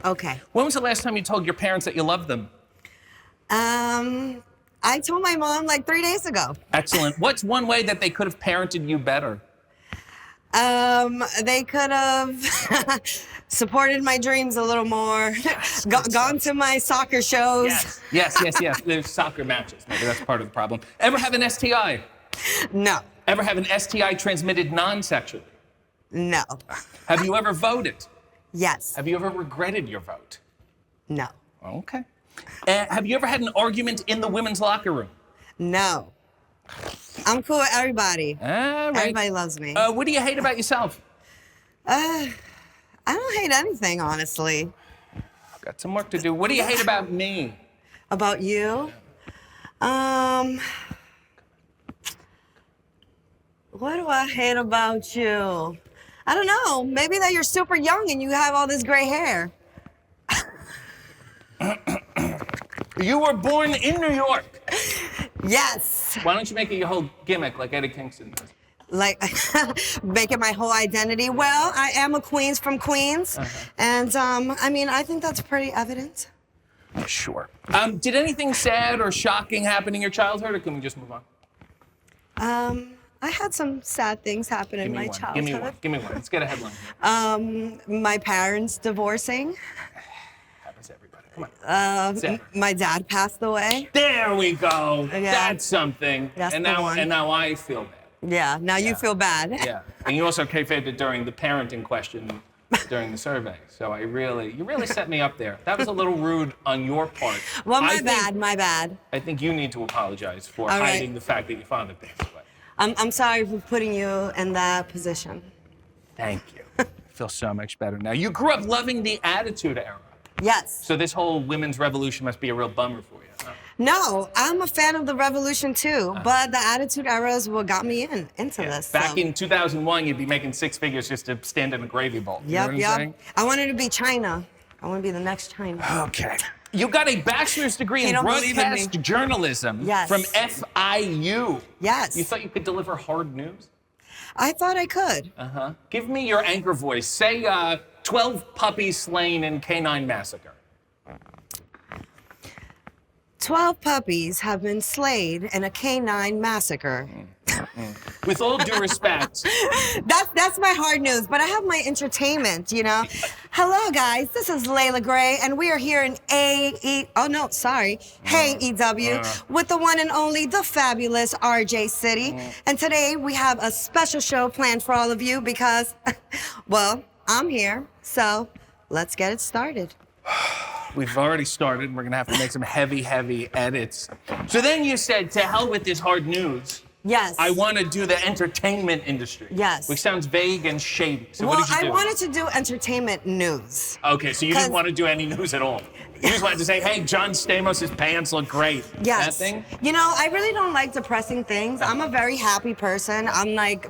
Okay. When was the last time you told your parents that you loved them? I told my mom like 3 days ago. Excellent. What's one way that they could have parented you better? They could have supported my dreams a little more, gone to my soccer shows. Yes. There's soccer matches. Maybe that's part of the problem. Ever have an STI? No. Ever have an STI transmitted non-sexually? No. Have you ever voted? Yes. Have you ever regretted your vote? No. Okay. Have you ever had an argument in the women's locker room? No. I'm cool with everybody. All right. Everybody loves me. What do you hate about yourself? I don't hate anything, honestly. I've got some work to do. What do you hate about me? About you? What do I hate about you? I don't know. Maybe that you're super young and you have all this gray hair. You were born in New York. Yes. Why don't you make it your whole gimmick like Eddie Kingston does? Like, make it my whole identity. Well, I am a Queens from Queens. And, I think that's pretty evident. Sure. Did anything sad or shocking happen in your childhood, or can we just move on? I had some sad things happen in my childhood. Give me one. Let's get a headline here. My parents divorcing. Happens to everybody. Come on. My dad passed away. There we go. Yeah. That's something. That's and the now one. and now I feel bad. Yeah, now you feel bad. Yeah. And you also kayfabed it during the parenting question during the survey. So you really set me up there. That was a little rude on your part. Well, my bad. I think you need to apologize for hiding the fact that your father passed away. I'm sorry for putting you in that position. Thank you. I feel so much better now. You grew up loving the Attitude Era. Yes. So this whole women's revolution must be a real bummer for you. Huh? No, I'm a fan of the revolution too, but the Attitude Era is what got me into this. Back in 2001, you'd be making six figures just to stand in a gravy bowl. You know what I'm saying? I wanted to be China. I want to be the next China. Okay. You got a bachelor's degree in broadcast journalism from FIU. Yes. You thought you could deliver hard news? I thought I could. Give me your anchor voice. Say 12 puppies slain in canine massacre. 12 puppies have been slayed in a canine massacre. With all due respect. That's my hard news, but I have my entertainment, you know. Hello, guys. This is Leila Grey, and we are here in AEW with the one and only, the fabulous RJ City. And today we have a special show planned for all of you because, well, I'm here, so let's get it started. We've already started. We're going to have to make some heavy edits. So then you said, to hell with this hard news. Yes. I want to do the entertainment industry. Yes. Which sounds vague and shady. So well, what did you do? I wanted to do entertainment news. Okay, so you didn't want to do any news at all. You just wanted to say, hey, John Stamos' pants look great. Yes. That thing? You know, I really don't like depressing things. I'm a very happy person. I'm like,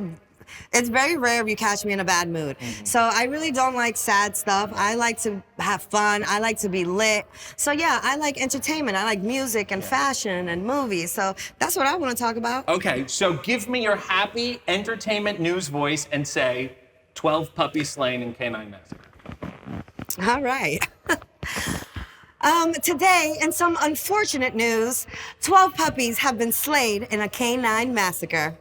it's very rare if you catch me in a bad mood. So I really don't like sad stuff. I like to have fun. I like to be lit. So yeah, I like entertainment. I like music and fashion and movies. So that's what I want to talk about. Okay, so give me your happy entertainment news voice and say 12 puppies slain in canine massacre. All right. Today, in some unfortunate news, 12 puppies have been slayed in a canine massacre.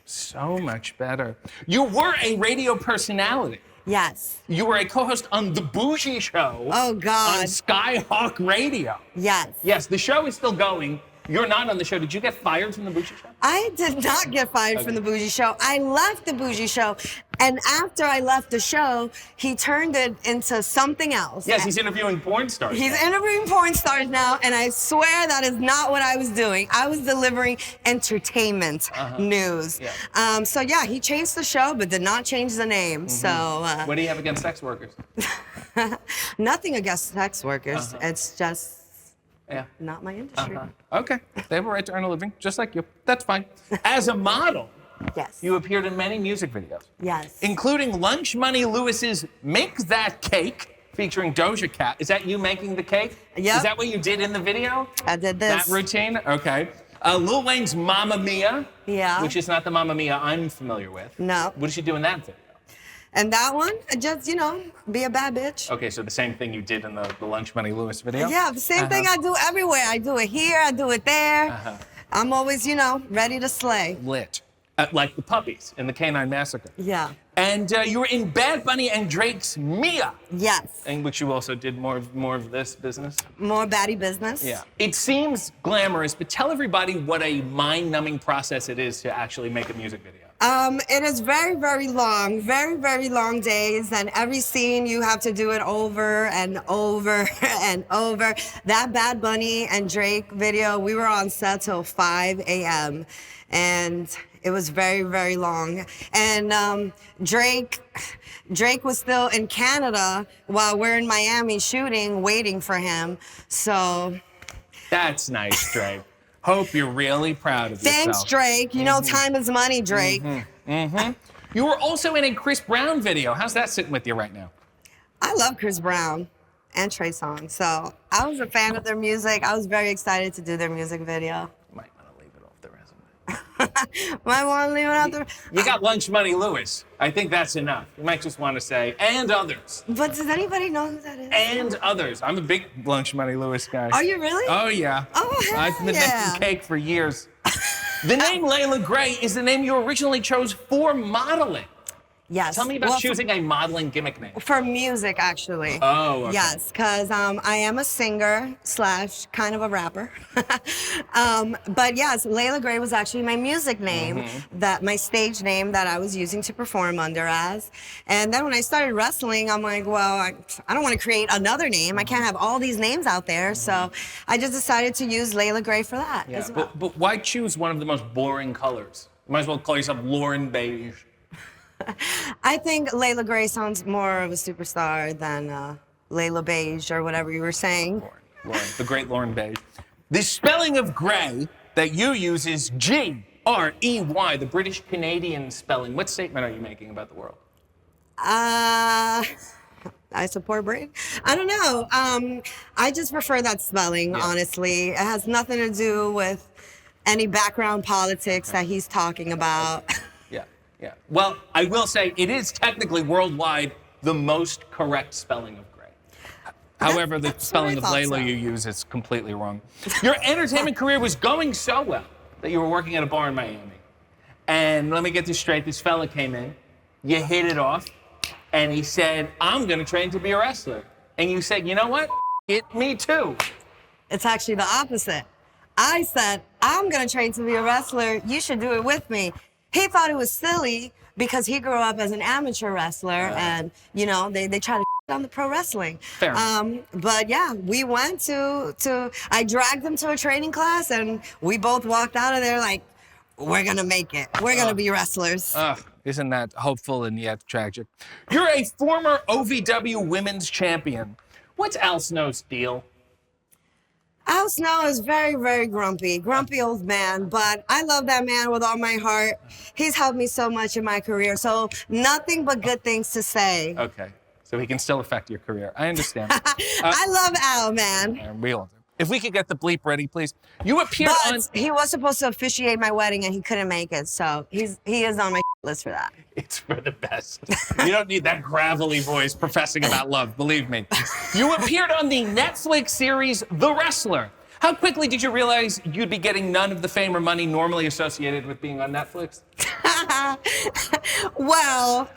So much better. You were a radio personality. Yes. You were a co-host on The Bougie Show. Oh, God. On Skyhawk Radio. Yes. Yes, the show is still going. You're not on the show. Did you get fired from The Bougie Show? I did not get fired from The Bougie Show. I left The Bougie Show. And after I left the show, he turned it into something else. Yes, he's interviewing porn stars. He's interviewing porn stars now, and I swear that is not what I was doing. I was delivering entertainment news. Yeah. So yeah, he changed the show, but did not change the name. So what do you have against sex workers? nothing against sex workers. It's just not my industry. Okay, they have a right to earn a living, just like you. That's fine. As a model, yes, you appeared in many music videos. Yes. Including Lunch Money Lewis's Make That Cake, featuring Doja Cat. Is that you making the cake? Yep. Is that what you did in the video? I did this. That routine? Okay. Lil Wayne's Mamma Mia. Yeah. Which is not the Mamma Mia I'm familiar with. No. What did you do in that video? And that one, just, be a bad bitch. Okay, so the same thing you did in the Lunch Money Lewis video? Yeah, the same thing I do everywhere. I do it here, I do it there. I'm always, ready to slay. Lit. Like the puppies in the Canine Massacre. Yeah. And you were in Bad Bunny and Drake's Mia. Yes. In which you also did more of this business. More baddie business. Yeah. It seems glamorous, but tell everybody what a mind-numbing process it is to actually make a music video. It is very, very long, very, very long days, and every scene you have to do it over and over and over. That Bad Bunny and Drake video, we were on set till 5 a.m. and it was very, very long. And Drake was still in Canada while we're in Miami shooting, waiting for him. So that's nice, Drake. Hope you're really proud of yourself. Thanks, Drake. You know, time is money, Drake. You were also in a Chris Brown video. How's that sitting with you right now? I love Chris Brown and Trey Songz. So I was a fan of their music. I was very excited to do their music video. Might want to leave it off the resume. Might want to leave it out there. You got Lunch Money Lewis. I think that's enough. You might just want to say, and others. But does anybody know who that is? And others. I'm a big Lunch Money Lewis guy. Are you really? Oh, yeah. Oh, hell I've been making cake for years. The name Leila Grey is the name you originally chose for modeling. Yes. Tell me about choosing a modeling gimmick name. For music, actually. Oh, okay. Yes, because I am a singer / kind of a rapper. But yes, Leila Grey was actually my music name, my stage name that I was using to perform under as. And then when I started wrestling, I'm like, well, I don't want to create another name. I can't have all these names out there. So I just decided to use Leila Grey for that as well. But why choose one of the most boring colors? You might as well call yourself Lauren Beige. I think Leila Grey sounds more of a superstar than Leila Beige or whatever you were saying. Lauren, the great Lauren Beige. The spelling of Grey that you use is G-R-E-Y, the British Canadian spelling. What statement are you making about the world? I support Britain. I don't know. I just prefer that spelling, honestly. It has nothing to do with any background politics that he's talking about. Yeah. Well, I will say it is technically worldwide the most correct spelling of Grey. However, the spelling of Layla you use is completely wrong. Your entertainment career was going so well that you were working at a bar in Miami. And let me get this straight. This fella came in, you hit it off, and he said, I'm going to train to be a wrestler. And you said, you know what? Me too. It's actually the opposite. I said, I'm going to train to be a wrestler. You should do it with me. He thought it was silly because he grew up as an amateur wrestler and, they try to on the pro wrestling. Fair but yeah, we went to I dragged him to a training class and we both walked out of there like, we're going to make it. We're going to be wrestlers. Isn't that hopeful and yet tragic? You're a former OVW women's champion. What's Al Snow's deal? Al Snow is very, very grumpy old man, but I love that man with all my heart. He's helped me so much in my career, so nothing but good things to say. Okay, so he can still affect your career. I understand. I love Al, man. We all do. If we could get the bleep ready, please. You appeared on... he was supposed to officiate my wedding and he couldn't make it, so he is on my list for that. It's for the best. You don't need that gravelly voice professing about love, believe me. You appeared on the Netflix series The Wrestler. How quickly did you realize you'd be getting none of the fame or money normally associated with being on Netflix? Well,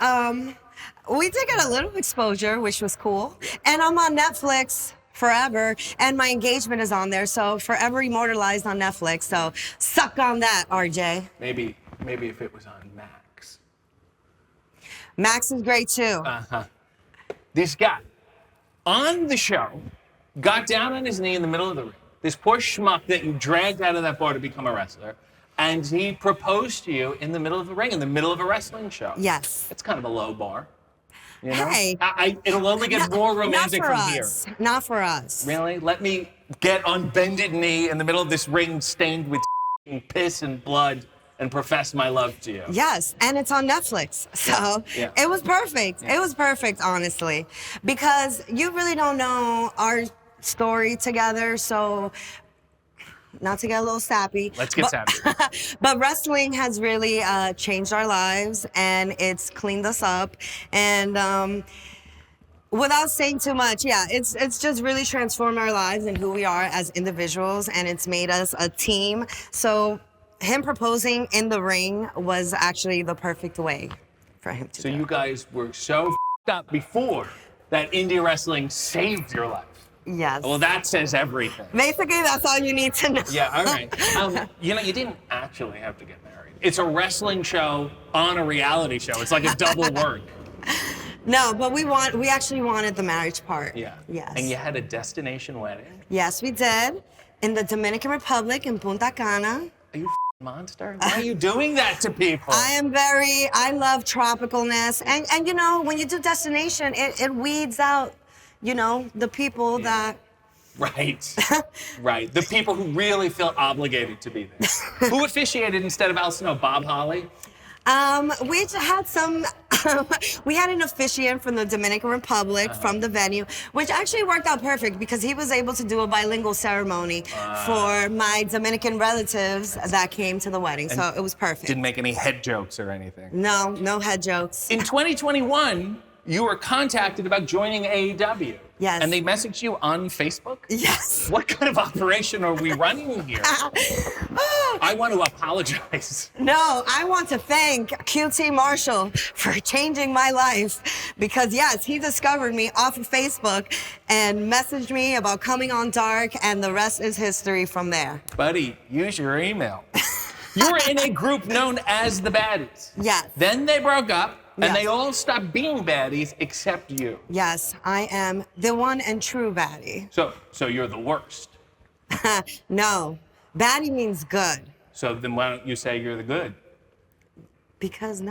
we did get a little exposure, which was cool. And I'm on Netflix forever, and my engagement is on there, so forever immortalized on Netflix. So suck on that, RJ. Maybe if it was on Max. Max is great too. This guy on the show got down on his knee in the middle of the ring. This poor schmuck that you dragged out of that bar to become a wrestler, and he proposed to you in the middle of the ring, in the middle of a wrestling show. Yes. It's kind of a low bar. You know? Hey. It'll only get more romantic not for from us. here. Not for us. Really? Let me get on bended knee in the middle of this ring stained with piss and blood and profess my love to you. Yes, and it's on Netflix. So Yeah. it was perfect. It was perfect, honestly, because you really don't know our story together. So not to get a little sappy. Let's get sappy. But wrestling has really changed our lives, and it's cleaned us up. And without saying too much, yeah, it's just really transformed our lives and who we are as individuals, and it's made us a team. So him proposing in the ring was actually the perfect way for him to do. So you guys were so f***ed up before that indie wrestling saved your life. Yes. Well, that says everything. Basically, that's all you need to know. Yeah, all right. You know, you didn't actually have to get married. It's a wrestling show on a reality show. It's like a double work. No, but we actually wanted the marriage part. Yeah. Yes. And you had a destination wedding. Yes, we did. In the Dominican Republic, in Punta Cana. Are you a monster? Why are you doing that to people? I love tropicalness. And you know, when you do destination, it weeds out, you know, the people that... Right. Right. The people who really feel obligated to be there. Who officiated instead of Al Snow? Bob Holly? We had some, we had an officiant from the Dominican Republic from the venue, which actually worked out perfect because he was able to do a bilingual ceremony for my Dominican relatives that came to the wedding. So it was perfect. Didn't make any head jokes or anything. No, no head jokes. In 2021, you were contacted about joining AEW. Yes. And they messaged you on Facebook? Yes. What kind of operation are we running here? I want to apologize. No, I want to thank QT Marshall for changing my life because, yes, he discovered me off of Facebook and messaged me about coming on Dark, and the rest is history from there. Buddy, use your email. You were in a group known as the Baddies. Yes. Then they broke up, and Yes. they all stopped being baddies except you. Yes, I am the one and true baddie. So you're the worst. No, baddie means good. So then why don't you say you're the good? Because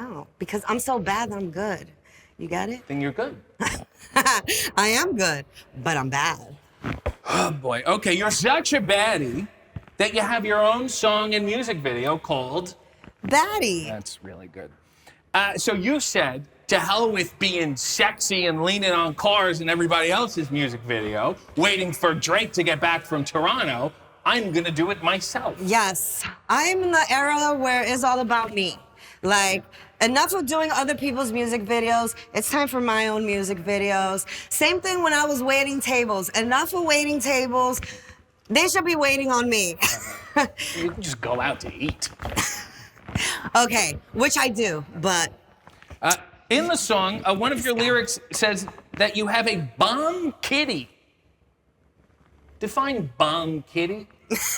I'm so bad that I'm good. You got it? Then you're good. I am good, but I'm bad. Oh boy. Okay, you're such a baddie that you have your own song and music video called Baddie. That's really good. So you said, to hell with being sexy and leaning on cars in everybody else's music video, waiting for Drake to get back from Toronto, I'm gonna do it myself. Yes, I'm in the era where it's all about me. Like, enough of doing other people's music videos. It's time for my own music videos. Same thing when I was waiting tables. Enough of waiting tables. They should be waiting on me. You can just go out to eat. Okay, which I do, but... In the song, one of your lyrics says that you have a bomb kitty. Define bomb kitty.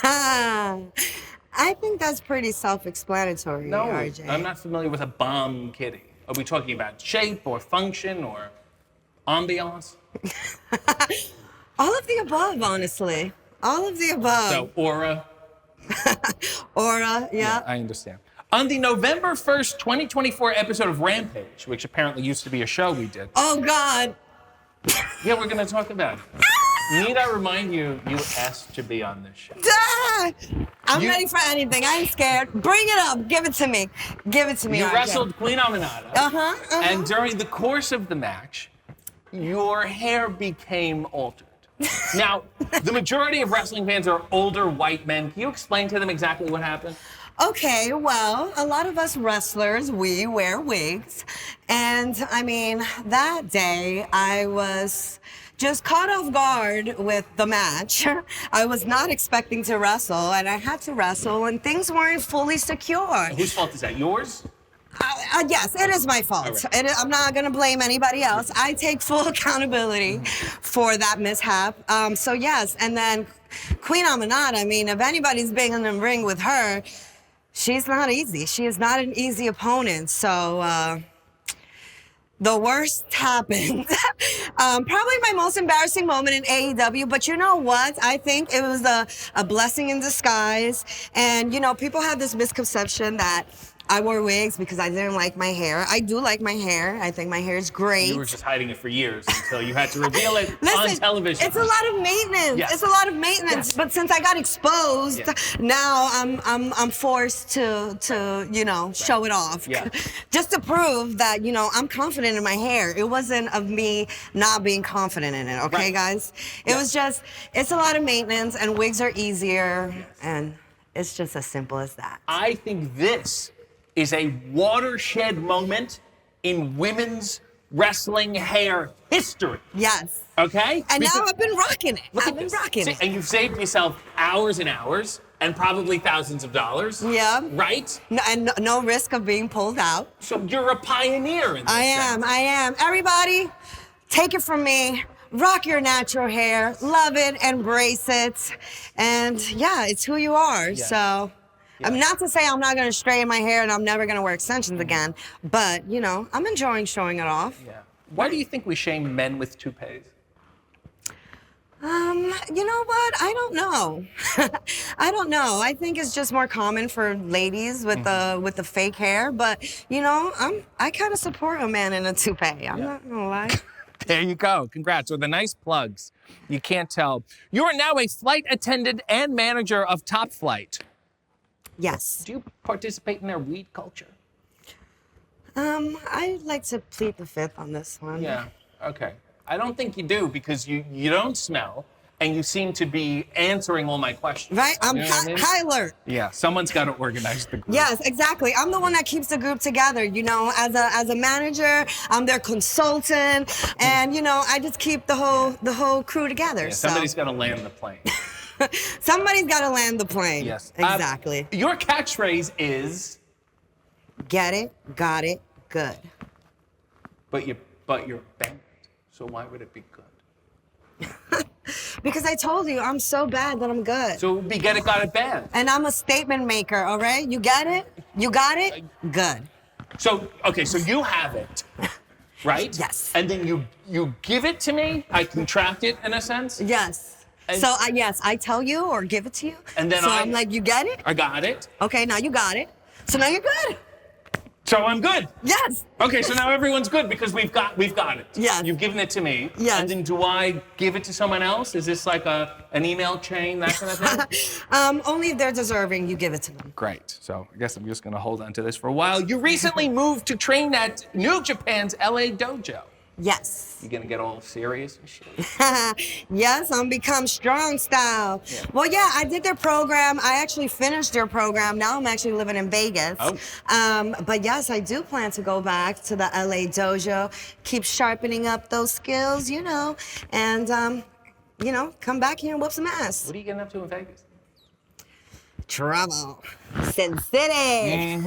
I think that's pretty self-explanatory, No, RJ. I'm not familiar with a bomb kitty. Are we talking about shape or function or ambiance? All of the above, honestly. All of the above. So, aura. Aura, yeah. I understand. On the November 1st, 2024 episode of Rampage, which apparently used to be a show we did. Oh, God. Yeah, we're going to talk about it. Need I remind you, you asked to be on this show. I'm ready for anything. I ain't scared. Bring it up. Give it to me. Give it to me, You RJ. wrestled Queen Aminata. And during the course of the match, your hair became altered. Now, the majority of wrestling fans are older white men. Can you explain to them exactly what happened? Okay, well, a lot of us wrestlers, we wear wigs. And I mean, that day I was just caught off guard with the match. I was not expecting to wrestle, and I had to wrestle, and things weren't fully secure. Whose fault is that? Yours? Yes, it is my fault. I'm not going to blame anybody else. I take full accountability for that mishap. So yes, and then Queen Amanat, I mean, if anybody's been in the ring with her, she's not easy. She is not an easy opponent. So the worst happened. Probably my most embarrassing moment in AEW, but you know what? I think it was a blessing in disguise. And, you know, people have this misconception that I wore wigs because I didn't like my hair. I do like my hair. I think my hair is great. You were just hiding it for years until you had to reveal it on television. It's a lot of maintenance. Yes. It's a lot of maintenance. Yes. But since I got exposed, now I'm forced to you know, show it off. Yeah. Just to prove that, you know, I'm confident in my hair. It wasn't of me not being confident in it, okay, guys? It was just, it's a lot of maintenance, and wigs are easier, and it's just as simple as that. I think this is a watershed moment in women's wrestling hair history. Yes. Okay? And now I've been rocking it. I've been rocking it. And you've saved yourself hours and hours and probably thousands of dollars. Yeah. Right? No, and no risk of being pulled out. So you're a pioneer in this I am. Everybody, take it from me. Rock your natural hair. Love it. Embrace it. And yeah, it's who you are. Yeah. So. I'm not to say I'm not going to straighten my hair and I'm never going to wear extensions again, but, you know, I'm enjoying showing it off. Yeah. Why do you think we shame men with toupees? You know what? I don't know. I don't know. I think it's just more common for ladies with the fake hair, but, you know, I kind of support a man in a toupee. I'm not going to lie. There you go. Congrats. With the nice plugs. You can't tell. You are now a flight attendant and manager of Top Flight. Yes. Do you participate in their weed culture? I'd like to plead the fifth on this one. Yeah, okay. I don't think you do because you don't smell and you seem to be answering all my questions. Right? I'm You know what I mean? high alert. Yeah, someone's got to organize the group. Yes, exactly. I'm the one that keeps the group together. You know, as a manager, I'm their consultant, and you know, I just keep the whole crew together. Yeah, somebody's got to land the plane. Somebody's got to land the plane. Yes. Exactly. Your catchphrase is get it, got it, good. But you're banned. So why would it be good? Because I told you, I'm so bad that I'm good. So it would be get it, got it, banned. And I'm a statement maker, all right? You get it? You got it? Good. So, okay, so you have it, right? Yes. And then you give it to me, I contract it in a sense? Yes. And So, yes, I tell you or give it to you. And then so I'm like, you get it? I got it. Okay, now you got it. So now you're good. So I'm good. Yes. Okay, so now everyone's good because we've got it. Yes. You've given it to me. Yes. And then do I give it to someone else? Is this like an email chain, that kind of thing? Only if they're deserving, you give it to them. Great. So I guess I'm just going to hold on to this for a while. You recently moved to train at New Japan's LA dojo. Yes. You going to get all serious and shit? Yes, I'm become strong style. Yeah. Well, yeah, I did their program. I actually finished their program. Now I'm actually living in Vegas. Oh. But yes, I do plan to go back to the LA dojo, keep sharpening up those skills, you know, and, you know, come back here and whoop some ass. What are you getting up to in Vegas? Trouble. Sin City.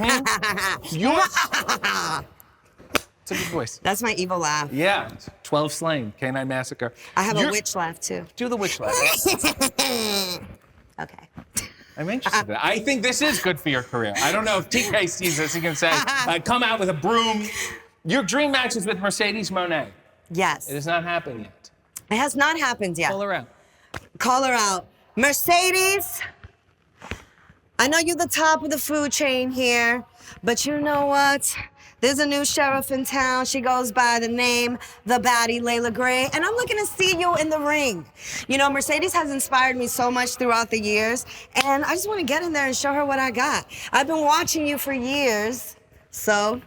It's a good voice. That's my evil laugh. Yeah. 12 slain. Canine Massacre. I have a witch laugh, too. Do the witch laugh. Okay. I'm interested. I think this is good for your career. I don't know if TK sees this. He can say, come out with a broom. Your dream match is with Mercedes Moné. Yes. It has not happened yet. It has not happened yet. Call her out. Call her out. Mercedes, I know you're the top of the food chain here, but you know what? There's a new sheriff in town. She goes by the name, the baddie, Leila Grey, and I'm looking to see you in the ring. You know, Mercedes has inspired me so much throughout the years, and I just want to get in there and show her what I got. I've been watching you for years, so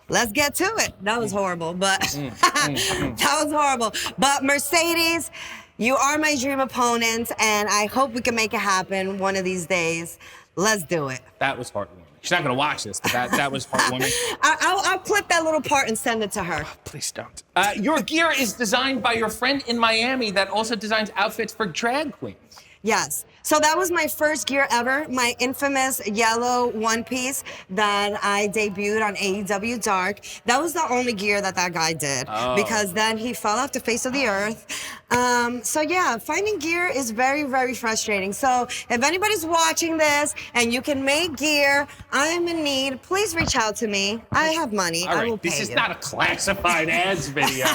let's get to it. That was horrible, but that was horrible. But Mercedes, you are my dream opponent, and I hope we can make it happen one of these days. Let's do it. That was heartwarming. She's not going to watch this, but that was heartwarming. I'll clip that little part and send it to her. Please don't. Your gear is designed by your friend in Miami that also designs outfits for drag queens. Yes. So that was my first gear ever, my infamous yellow one piece that I debuted on AEW Dark. That was the only gear that guy did because then he fell off the face of the earth. So yeah, finding gear is very, very frustrating. So if anybody's watching this and you can make gear, I'm in need, please reach out to me. I have money, All I will right, pay this is you. not a classified ads video.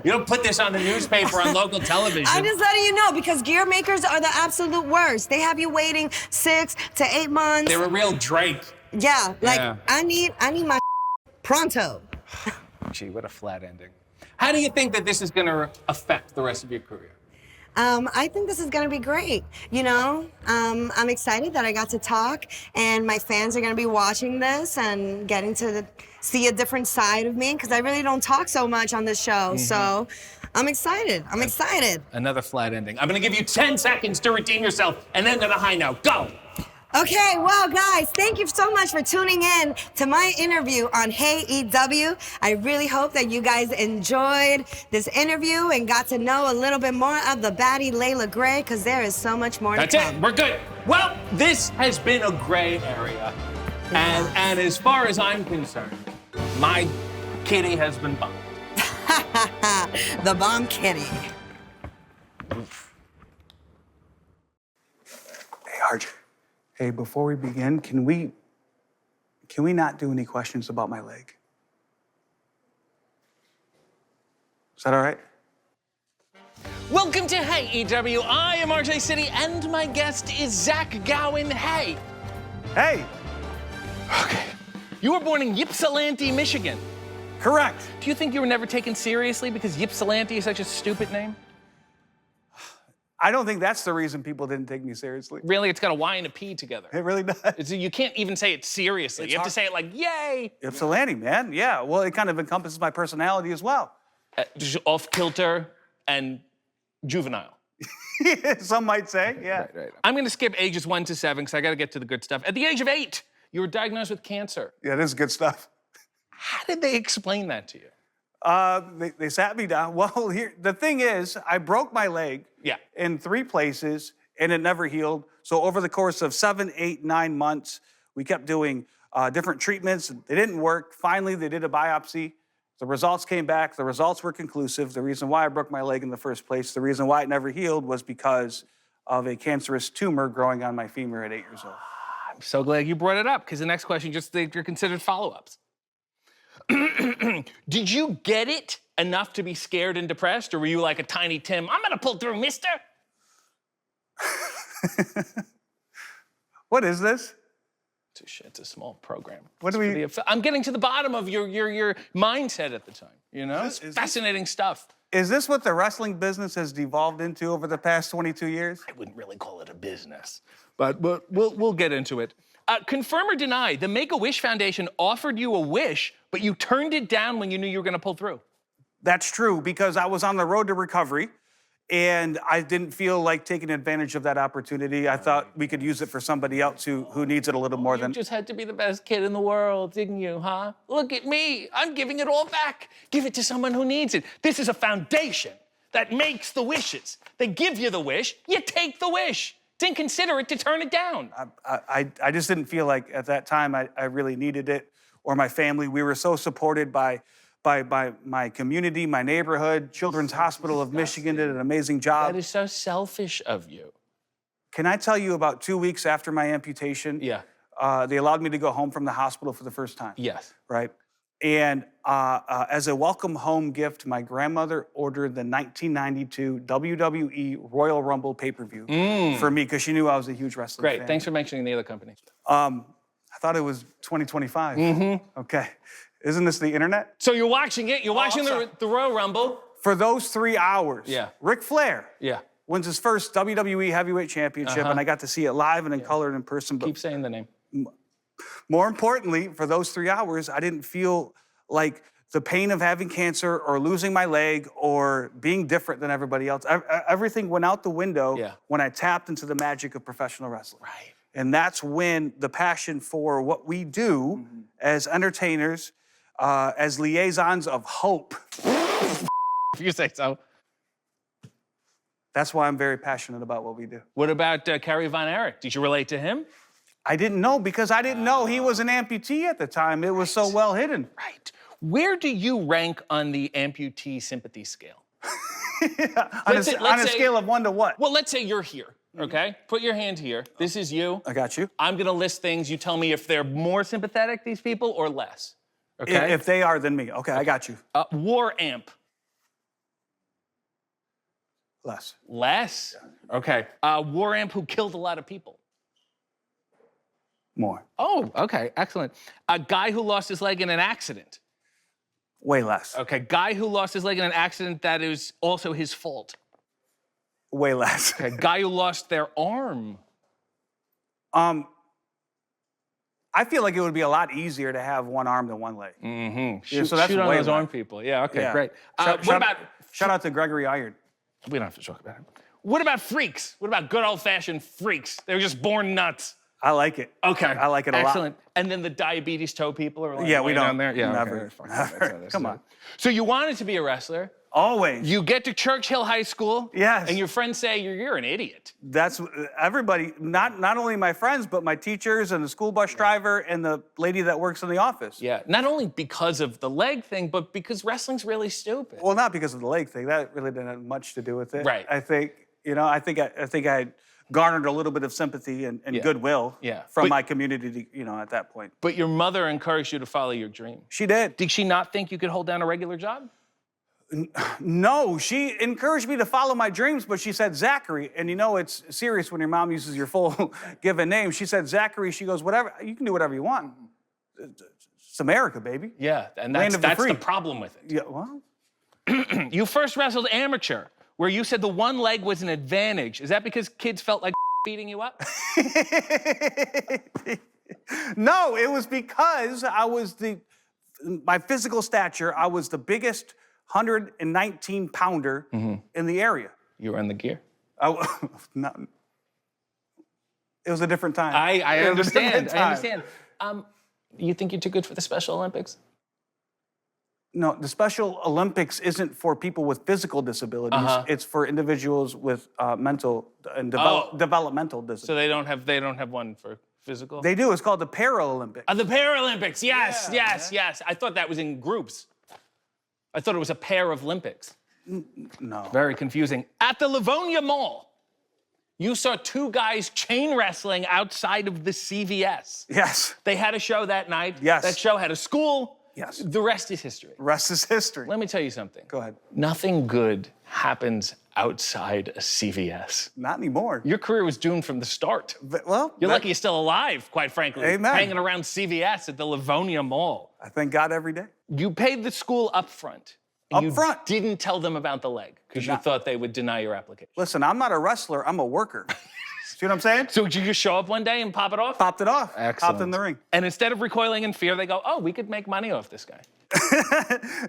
You don't put this on the newspaper on local television. I'm just letting you know because gear makers are the absolute worst. They have you waiting 6 to 8 months. They're a real Drake. Yeah, like I need my pronto. Gee, what a flat ending. How do you think that this is going to affect the rest of your career? I think this is going to be great. You know, I'm excited that I got to talk, and my fans are going to be watching this and getting to see a different side of me because I really don't talk so much on this show. So I'm excited. I'm excited. Another flat ending. I'm going to give you 10 seconds to redeem yourself and then to the high note. Go! Okay, well, guys, thank you so much for tuning in to my interview on Hey EW. I really hope that you guys enjoyed this interview and got to know a little bit more of the baddie Leila Grey, because there is so much more to come. That's it. We're good. Well, this has been a gray area. And as far as I'm concerned, my kitty has been bombed. The bomb kitty. Hey, Arch. Hey, before we begin, can we not do any questions about my leg? Is that all right? Welcome to Hey EW. I am RJ City, and my guest is Zach Gowen. Hey. Hey. Okay. You were born in Ypsilanti, Michigan. Correct. Do you think you were never taken seriously because Ypsilanti is such a stupid name? I don't think that's the reason people didn't take me seriously. Really, it's got a Y and a P together. It really does. You can't even say it seriously. You have to say it like, yay. Ypsilanti, man. Yeah. Well, it kind of encompasses my personality as well. Just off kilter and juvenile. Some might say, yeah. Right. I'm going to skip ages 1 to 7 because I got to get to the good stuff. At the age of 8, you were diagnosed with cancer. Yeah, this is good stuff. How did they explain that to you? They sat me down. Well, the thing is, I broke my leg in 3 places, and it never healed. So over the course of 7, 8, 9 months, we kept doing different treatments. They didn't work. Finally, they did a biopsy. The results came back. The results were conclusive. The reason why I broke my leg in the first place, the reason why it never healed was because of a cancerous tumor growing on my femur at 8 years old. I'm so glad you brought it up, because the next question just they're considered follow-ups. Did you get it enough to be scared and depressed, or were you like a Tiny Tim, I'm gonna pull through, mister? What is this? It's a small program. What do we... I'm getting to the bottom of your mindset at the time, you know? It's fascinating stuff. Is this what the wrestling business has devolved into over the past 22 years? I wouldn't really call it a business, but we'll get into it. Confirm or deny, the Make-A-Wish Foundation offered you a wish, but you turned it down when you knew you were gonna pull through. That's true, because I was on the road to recovery, and I didn't feel like taking advantage of that opportunity. I thought we could use it for somebody else who needs it a little more than... You just had to be the best kid in the world, didn't you, huh? Look at me, I'm giving it all back. Give it to someone who needs it. This is a foundation that makes the wishes. They give you the wish, you take the wish. It's inconsiderate to turn it down. I just didn't feel like at that time I really needed it, or my family. We were so supported by my community, my neighborhood. Children's Hospital of Michigan did an amazing job. That is so selfish of you. Can I tell you, about 2 weeks after my amputation, they allowed me to go home from the hospital for the first time. Yes. Right? And as a welcome home gift, my grandmother ordered the 1992 WWE Royal Rumble pay-per-view for me, because she knew I was a huge wrestling fan. Great, thanks for mentioning the other company. I thought it was 2025. Okay. Isn't this the internet? So you're watching it, you're watching the Royal Rumble. For those 3 hours, Ric Flair wins his first WWE Heavyweight Championship, and I got to see it live and in color and in person. But keep saying the name. More importantly, for those 3 hours, I didn't feel like the pain of having cancer or losing my leg or being different than everybody else. Everything went out the window when I tapped into the magic of professional wrestling. Right. And that's when the passion for what we do as entertainers, as liaisons of hope. If you say so. That's why I'm very passionate about what we do. What about Kerry Von Erich? Did you relate to him? I didn't know because I didn't know he was an amputee at the time. It was so well hidden. Right. Where do you rank on the amputee sympathy scale? On a scale of 1 to what? Well, let's say you're here, okay? Put your hand here. This is you. I got you. I'm gonna list things. You tell me if they're more sympathetic, these people, or less. Okay? If they are, then me. Okay, I got you. War amp. Less. Less? Okay. War amp who killed a lot of people. More. Oh, okay, excellent. A guy who lost his leg in an accident. Way less. Okay, guy who lost his leg in an accident that is also his fault. Way less. Okay, guy who lost their arm. I feel like it would be a lot easier to have one arm than one leg. Mm-hmm. Yeah, so that's shoot on way those less. arm people. Yeah, okay, Yeah. great. Shout out to Gregory Iron. We don't have to talk about it. What about freaks? What about good old-fashioned freaks? They were just born nuts. I like it. Okay. I like it a lot. Excellent. And then the diabetes toe people are like, Yeah, we way down don't. there. Yeah, Never. okay, fine. Never. Come on. So you wanted to be a wrestler. Always. You get to Churchill High School. Yes. And your friends say you're an idiot. That's everybody, not only my friends, but my teachers and the school bus driver and the lady that works in the office. Yeah. Not only because of the leg thing, but because wrestling's really stupid. Well, not because of the leg thing. That really didn't have much to do with it. Right. I think, I think I garnered a little bit of sympathy and goodwill from my community, at that point. But your mother encouraged you to follow your dream. She did. Did she not think you could hold down a regular job? No, she encouraged me to follow my dreams, but she said, Zachary, and it's serious when your mom uses your full given name. She said, Zachary, she goes, whatever, you can do whatever you want. It's America, baby. Yeah, and Land that's of the free. the problem with it. Yeah, well. You first wrestled amateur, where you said the one leg was an advantage. Is that because kids felt like beating you up? No, it was because I was my physical stature, I was the biggest 119-pounder in the area. You were in the gear. No, it was a different time. I It was a different understand. I understand. You think you're too good for the Special Olympics? No, the Special Olympics isn't for people with physical disabilities. It's for individuals with mental and developmental disabilities. So they don't have one for physical? They do. It's called the Paralympics. The Paralympics. Yes, yes. I thought that was in groups. I thought it was a pair of Olympics. No. Very confusing. At the Livonia Mall, you saw two guys chain wrestling outside of the CVS. Yes. They had a show that night. Yes. That show had a school. Yes. The rest is history. Rest is history. Let me tell you something. Go ahead. Nothing good happens outside a CVS. Not anymore. Your career was doomed from the start. Well, You're lucky you're still alive, quite frankly. Amen. Hanging around CVS at the Livonia Mall. I thank God every day. You paid the school up front. Up you front? Didn't tell them about the leg because you thought they would deny your application. Listen, I'm not a wrestler. I'm a worker. See what I'm saying? So did you just show up one day and pop it off? Popped it off. Excellent. Hopped in the ring. And instead of recoiling in fear, they go, oh, we could make money off this guy.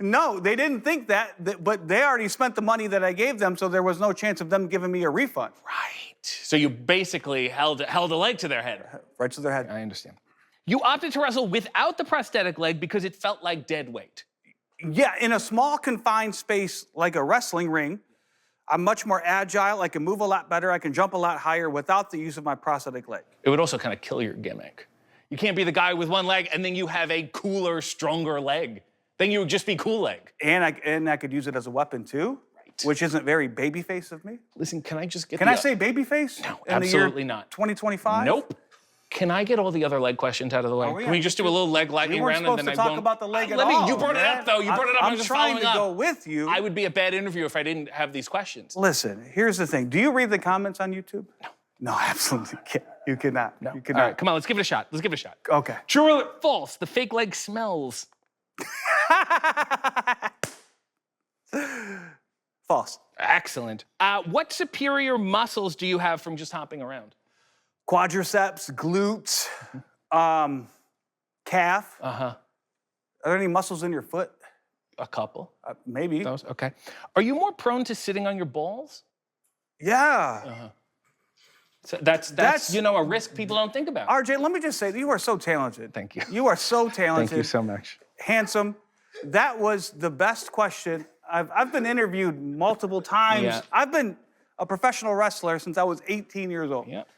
No, they didn't think that, but they already spent the money that I gave them, so there was no chance of them giving me a refund. Right. So you basically held a leg to their head. Right to their head. I understand. You opted to wrestle without the prosthetic leg because it felt like dead weight. Yeah, in a small confined space like a wrestling ring, I'm much more agile. I can move a lot better. I can jump a lot higher without the use of my prosthetic leg. It would also kind of kill your gimmick. You can't be the guy with one leg and then you have a cooler, stronger leg. Then you would just be cool leg. And I could use it as a weapon too, right. Which isn't very babyface of me. Listen, can I just get Can I say babyface? No, in absolutely the year not. 2025? Nope. Can I get all the other leg questions out of the way? Can we just do a little leg lightning round and then I talk about the leg at Let all. me. You brought it up though. You brought it up. I'm just trying following to up. go with you. I would be a bad interviewer if I didn't have these questions. Listen, here's the thing. Do you read the comments on YouTube? No. No, absolutely can't. You cannot. No. You cannot. All right, come on. Let's give it a shot. Let's give it a shot. Okay. True or false? The fake leg smells. False. Excellent. What superior muscles do you have from just hopping around? Quadriceps, glutes, calf. Uh-huh. Are there any muscles in your foot? A couple. Maybe. Those, okay. Are you more prone to sitting on your balls? Yeah. Uh-huh. So that's a risk people don't think about. RJ, let me just say, you are so talented. Thank you. You are so talented. Thank you so much. Handsome. That was the best question. I've been interviewed multiple times. Yeah. I've been a professional wrestler since I was 18 years old. Yep.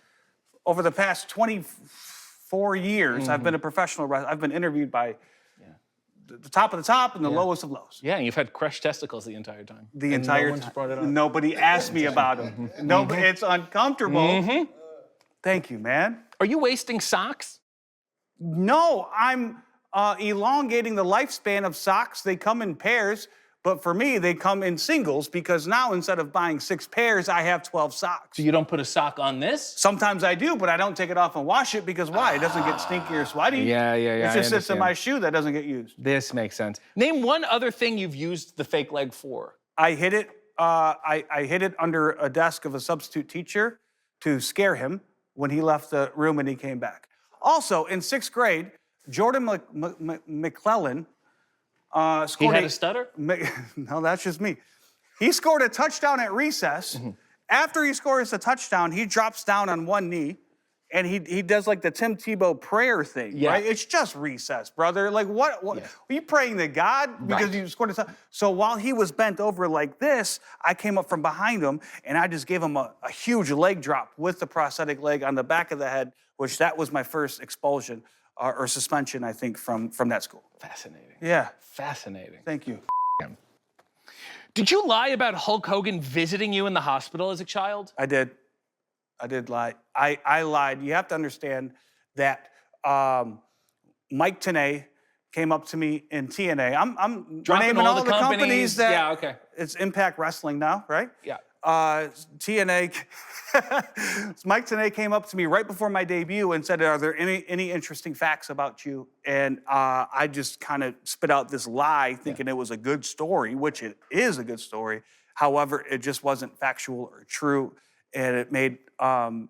Over the past 24 years, I've been a professional wrestler. I've been interviewed by the top of the top and the lowest of lows. Yeah, and you've had crushed testicles the entire time. The And entire no one's brought it up. Nobody asked me about them. Nobody. It's uncomfortable. Thank you, man. Are you wasting socks? No, I'm elongating the lifespan of socks. They come in pairs, but for me, they come in singles because now instead of buying 6 pairs, I have 12 socks. So you don't put a sock on this? Sometimes I do, but I don't take it off and wash it because why? It doesn't get stinky or sweaty. Yeah. It just sits in my shoe that doesn't get used. This makes sense. Name one other thing you've used the fake leg for. I hid it. I hid it under a desk of a substitute teacher to scare him when he left the room and he came back. Also, in 6th grade, Jordan McClellan scored. He had a stutter? No, that's just me. He scored a touchdown at recess. After he scores a touchdown, he drops down on one knee and he does like the Tim Tebow prayer thing, right? It's just recess, brother. Like what are you praying to God because you scored a touchdown? So while he was bent over like this, I came up from behind him and I just gave him a huge leg drop with the prosthetic leg on the back of the head, which that was my first expulsion or suspension, I think, from that school. Fascinating. Yeah. Fascinating. Thank you. Did you lie about Hulk Hogan visiting you in the hospital as a child? I did lie. I lied. You have to understand that Mike Tenay came up to me in TNA. I'm naming all the companies that. Yeah, okay. It's Impact Wrestling now, right? Yeah. TNA. Mike Tenay came up to me right before my debut and said, "Are there any interesting facts about you?" And I just kind of spit out this lie, thinking it was a good story, which it is a good story. However, it just wasn't factual or true, and it made. And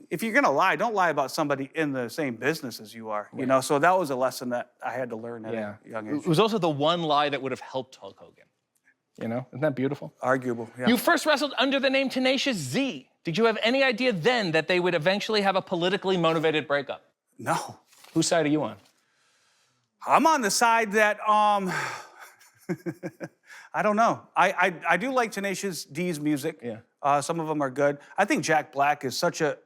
if you're gonna lie, don't lie about somebody in the same business as you are. You know, so that was a lesson that I had to learn at a young age. It was also the one lie that would have helped Hulk Hogan. You know, isn't that beautiful? Arguable, yeah. You first wrestled under the name Tenacious Z. Did you have any idea then that they would eventually have a politically motivated breakup? No. Whose side are you on? I'm on the side that, I don't know. I do like Tenacious D's music. Yeah. Some of them are good. I think Jack Black is such a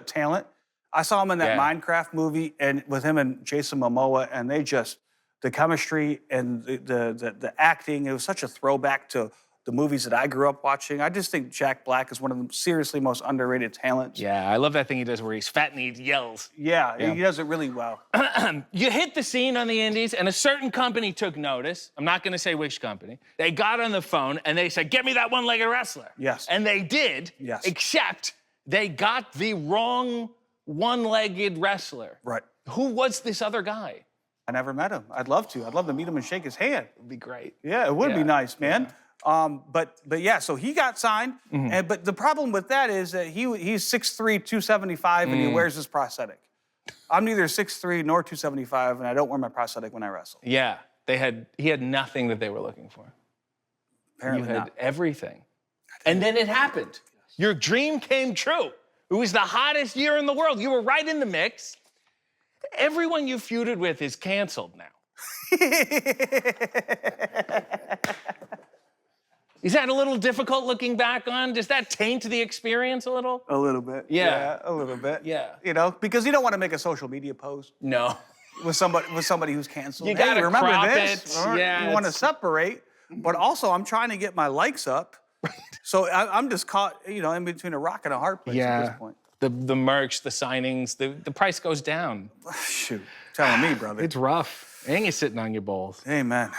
talent. I saw him in that Minecraft movie and with him and Jason Momoa, and they just, the chemistry and the acting, it was such a throwback to the movies that I grew up watching. I just think Jack Black is one of the seriously most underrated talents. Yeah, I love that thing he does where he's fat and he yells. Yeah, he does it really well. You hit the scene on the indies and a certain company took notice. I'm not gonna say which company. They got on the phone and they said, "Get me that one-legged wrestler." Yes. And they did, except they got the wrong one-legged wrestler. Right. Who was this other guy? I never met him. I'd love to. I'd love to meet him and shake his hand. It'd be great. Yeah, it would be nice, man. But yeah, so he got signed. But the problem with that is that he's 6'3", 275, and he wears his prosthetic. I'm neither 6'3" nor 275, and I don't wear my prosthetic when I wrestle. Yeah, he had nothing that they were looking for. Apparently you had not. everything. And then it happened. Your dream came true. It was the hottest year in the world. You were right in the mix. Everyone you feuded with is canceled now. Is that a little difficult looking back on? Does that taint the experience a little? A little bit. Yeah. A little bit. Yeah. You know, because you don't want to make a social media post. No. With somebody who's canceled. You gotta remember crop this. it. Yeah, You want to separate, but also I'm trying to get my likes up. So I'm just caught, in between a rock and a hard place at this point. The merch, the signings, the price goes down. Shoot, telling me, brother. It's rough. And you're sitting on your balls. Amen.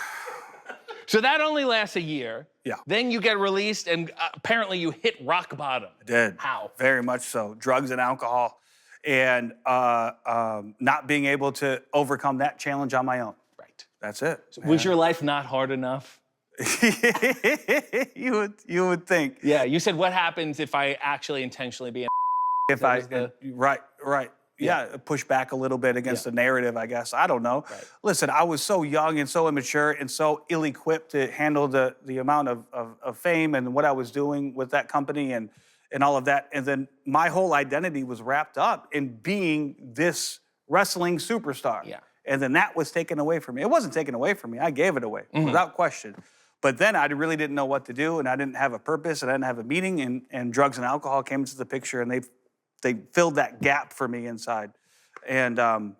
So that only lasts a year. Yeah. Then you get released, and apparently you hit rock bottom. I did. How? Very much so. Drugs and alcohol, and not being able to overcome that challenge on my own. Right. That's it. So was your life not hard enough? You would think. Yeah. You said, what happens if I actually intentionally be an If right. Yeah, push back a little bit against the narrative, I guess. I don't know. Right. Listen, I was so young and so immature and so ill-equipped to handle the amount of fame and what I was doing with that company and all of that. And then my whole identity was wrapped up in being this wrestling superstar. Yeah. And then that was taken away from me. It wasn't taken away from me. I gave it away without question. But then I really didn't know what to do, and I didn't have a purpose, and I didn't have a meaning, and drugs and alcohol came into the picture, and they filled that gap for me inside. So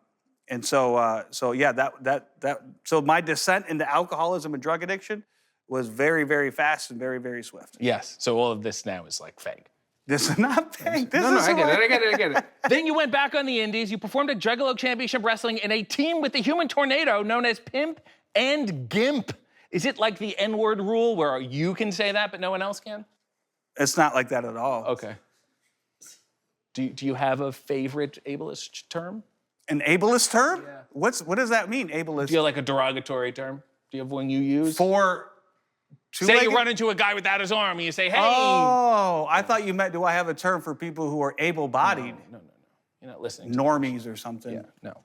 my descent into alcoholism and drug addiction was very, very fast and very, very swift. Yes. So all of this now is like fake. This is not fake. I get it. Then you went back on the indies. You performed at Juggalo Championship Wrestling in a team with the Human Tornado known as Pimp and Gimp. Is it like the N-word rule where you can say that but no one else can? It's not like that at all. Okay. Do you have a favorite ableist term? An ableist term? Yeah. What does that mean, ableist? Do you have like a derogatory term? Do you have one you use? For say you run into a guy without his arm and you say, hey. Oh, I thought you meant, do I have a term for people who are able-bodied? No. You're not listening. Normies or something. Yeah, no.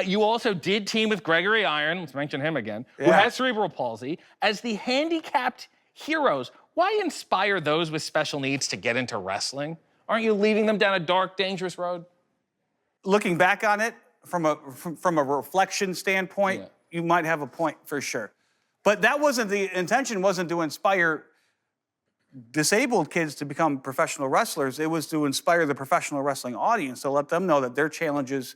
You also did team with Gregory Iron, let's mention him again, who has cerebral palsy, as the handicapped heroes. Why inspire those with special needs to get into wrestling? Aren't you leading them down a dark, dangerous road? Looking back on it, from a reflection standpoint, you might have a point for sure. But that wasn't the intention, wasn't to inspire disabled kids to become professional wrestlers. It was to inspire the professional wrestling audience, to let them know that their challenges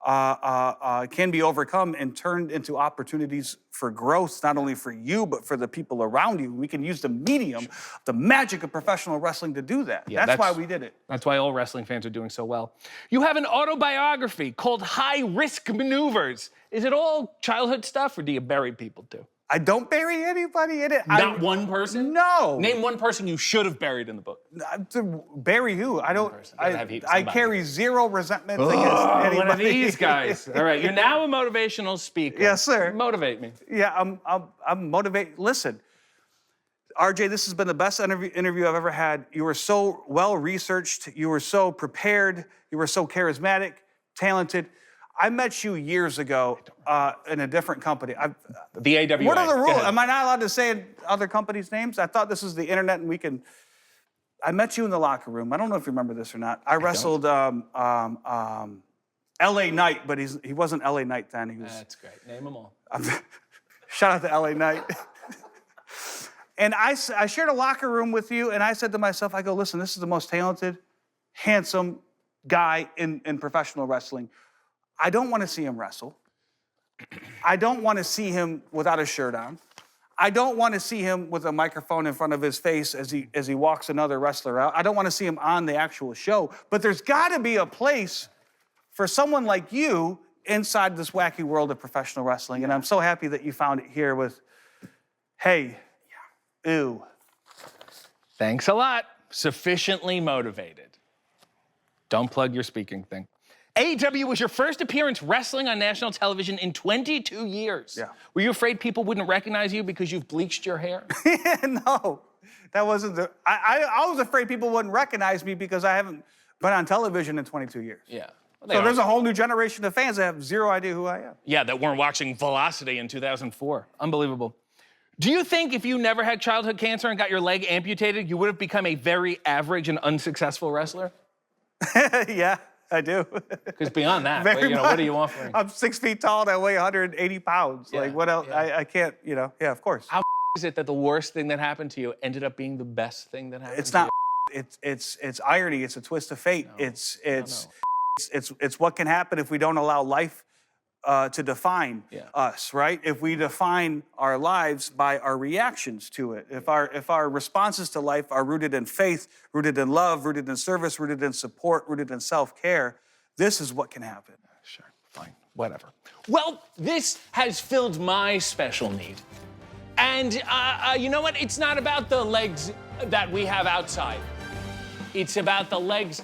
can be overcome and turned into opportunities for growth, not only for you, but for the people around you. We can use the medium, the magic of professional wrestling to do that. Yeah, that's why we did it. That's why all wrestling fans are doing so well. You have an autobiography called High Risk Maneuvers. Is it all childhood stuff, or do you bury people too? I don't bury anybody in it. Not one person? No. Name one person you should have buried in the book. Bury who? I don't. I carry zero resentment against anybody. One of these guys. All right, you're now a motivational speaker. Yes, sir. Motivate me. Yeah, I'm motivated. Listen, RJ, this has been the best interview I've ever had. You were so well researched. You were so prepared. You were so charismatic, talented. I met you years ago in a different company. The AWA. What are the rules? Am I not allowed to say other companies' names? I thought this was the internet and we can. I met you in the locker room. I don't know if you remember this or not. I wrestled LA Knight, but he wasn't LA Knight then. He was. That's great. Name them all. Shout out to LA Knight. And I shared a locker room with you, and I said to myself, I go, listen, this is the most talented, handsome guy in professional wrestling. I don't want to see him wrestle. I don't want to see him without a shirt on. I don't want to see him with a microphone in front of his face as he walks another wrestler out. I don't want to see him on the actual show. But there's got to be a place for someone like you inside this wacky world of professional wrestling. And I'm so happy that you found it here with, hey, ooh. Thanks a lot. Sufficiently motivated. Don't plug your speaking thing. AEW was your first appearance wrestling on national television in 22 years. Yeah. Were you afraid people wouldn't recognize you because you've bleached your hair? No, that wasn't the. I was afraid people wouldn't recognize me because I haven't been on television in 22 years. Yeah. So there's a whole new generation of fans that have zero idea who I am. Yeah, that weren't watching Velocity in 2004. Unbelievable. Do you think if you never had childhood cancer and got your leg amputated, you would have become a very average and unsuccessful wrestler? Yeah. I do. Because beyond that, what are you offering? I'm 6 feet tall and I weigh 180 pounds. Yeah, like, what else? Yeah. I can't, yeah, of course. How is it that the worst thing that happened to you ended up being the best thing that happened it's to not, you? It's irony. It's a twist of fate. No. It's what can happen if we don't allow life to define us, right? If we define our lives by our reactions to it, if our responses to life are rooted in faith, rooted in love, rooted in service, rooted in support, rooted in self-care, this is what can happen. Sure, fine, whatever. Well, this has filled my special need. And you know what? It's not about the legs that we have outside. It's about the legs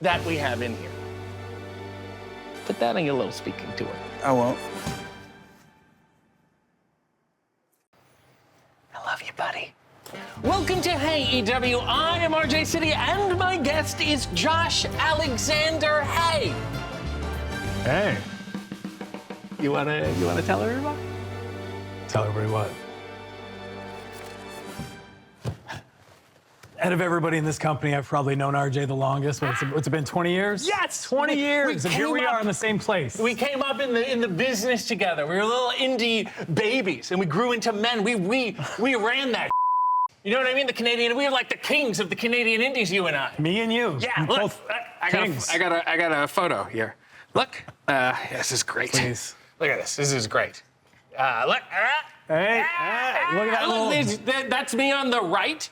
that we have in here. Put that on your little speaking tour. I won't. I love you, buddy. Welcome to Hey EW. I am RJ City, and my guest is Josh Alexander. Hey. Hey. You wanna tell everybody? Tell everybody what? Out of everybody in this company, I've probably known RJ the longest. What's it been, 20 years? Yes! 20 years, and here we are in the same place. We came up in the business together. We were little indie babies, and we grew into men. We ran that. You know what I mean? We were like the kings of the Canadian Indies, you and I. Me and you. Yeah, look, I got a photo here. Look, this is great. Please. Look at this. This is great. Look. Hey, look at that Look, that's me on the right,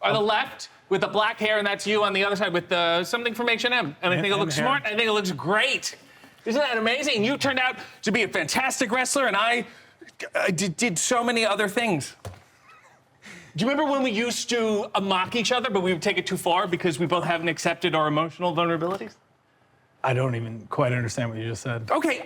or the left, with the black hair, and that's you on the other side with something from H&M. And I think it looks smart. I think it looks great. Isn't that amazing? You turned out to be a fantastic wrestler, and I did so many other things. Do you remember when we used to mock each other, but we would take it too far because we both haven't accepted our emotional vulnerabilities? I don't even quite understand what you just said. Okay,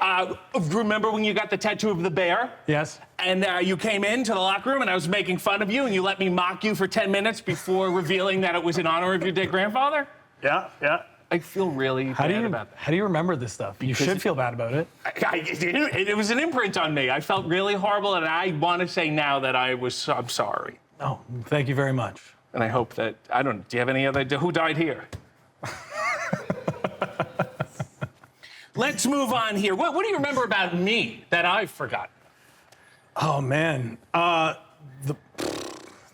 remember when you got the tattoo of the bear? Yes. And you came into the locker room and I was making fun of you and you let me mock you for 10 minutes before revealing that it was in honor of your dead grandfather? Yeah. I feel really bad about that. How do you remember this stuff? You should feel bad about it. It was an imprint on me. I felt really horrible, and I want to say now that I'm sorry. Oh, thank you very much. And I hope that, do you have any other, who died here? Let's move on here. What do you remember about me that I've forgotten? Oh, man. The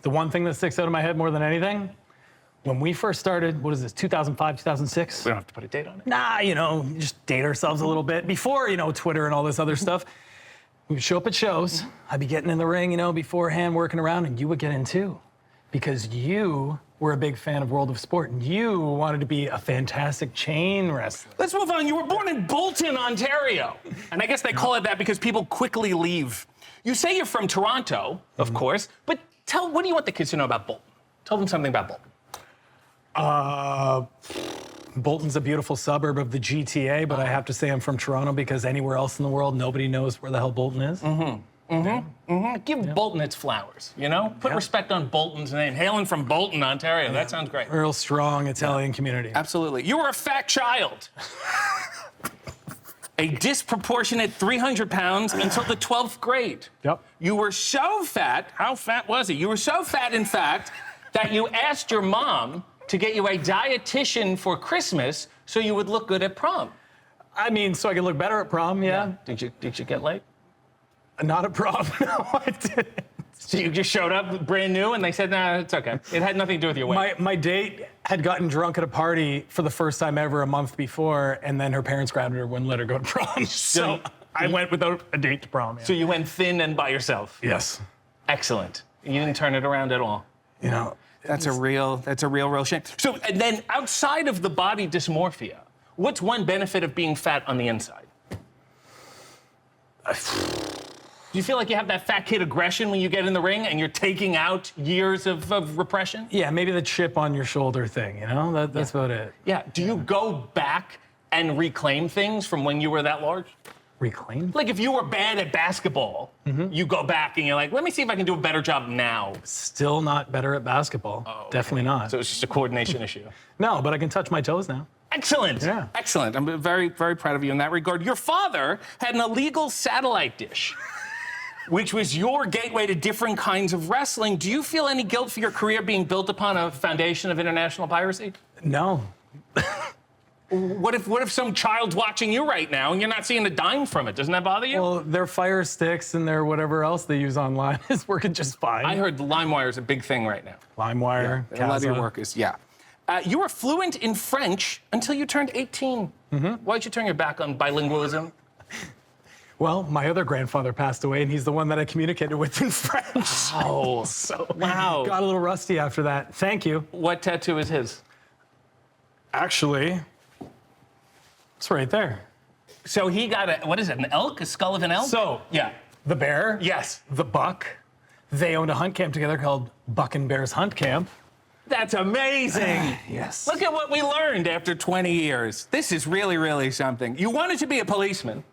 one thing that sticks out of my head more than anything, when we first started, what is this, 2005, 2006? We don't have to put a date on it. Nah, just date ourselves a little bit. Before, Twitter and all this other stuff. We would show up at shows. I'd be getting in the ring, beforehand, working around, and you would get in too. Because you were a big fan of World of Sport, and you wanted to be a fantastic chain wrestler. Let's move on. You were born in Bolton, Ontario. And I guess they call it that because people quickly leave. You say you're from Toronto, of course, but what do you want the kids to know about Bolton? Tell them something about Bolton. Bolton's a beautiful suburb of the GTA, but I have to say I'm from Toronto because anywhere else in the world, nobody knows where the hell Bolton is. Give Bolton its flowers, Put respect on Bolton's name. Hailing from Bolton, Ontario. That sounds great. Real strong Italian community. Absolutely. You were a fat child. A disproportionate 300 pounds until the 12th grade. Yep. You were so fat, how fat was he? You were so fat, in fact, that you asked your mom to get you a dietitian for Christmas so you would look good at prom. I mean, so I could look better at prom, yeah. Did you get laid? Not at prom, no, I didn't. So you just showed up brand new and they said, nah, it's okay. It had nothing to do with your weight. My date had gotten drunk at a party for the first time ever a month before, and then her parents grabbed her, wouldn't let her go to prom. So I went without a date to prom. Yeah. So you went thin and by yourself? Yes. Excellent. You didn't turn it around at all? That's a real shame. So, and then outside of the body dysmorphia, what's one benefit of being fat on the inside? Do you feel like you have that fat kid aggression when you get in the ring and you're taking out years of repression? Yeah, maybe the chip on your shoulder thing, That's about it. Yeah. Do you go back and reclaim things from when you were that large? Reclaim? Like if you were bad at basketball, you go back and you're like, let me see if I can do a better job now. Still not better at basketball. Oh, okay. Definitely not. So it's just a coordination issue. No, but I can touch my toes now. Excellent. Yeah. Excellent. I'm very, very proud of you in that regard. Your father had an illegal satellite dish, which was your gateway to different kinds of wrestling. Do you feel any guilt for your career being built upon a foundation of international piracy? No. What if some child's watching you right now and you're not seeing a dime from it? Doesn't that bother you? Well, their Fire Sticks and their whatever else they use online is working just fine. I heard the LimeWire is a big thing right now. LimeWire, yeah, a lot of your work is, you were fluent in French until you turned 18. Why'd you turn your back on bilingualism? Well, my other grandfather passed away, and he's the one that I communicated with in French. Oh, wow. Got a little rusty after that. Thank you. What tattoo is his? Actually, it's right there. So he got what is it, an elk? A skull of an elk? So, the bear. Yes. The buck. They owned a hunt camp together called Buck and Bear's Hunt Camp. That's amazing. Yes. Look at what we learned after 20 years. This is really, really something. You wanted to be a policeman.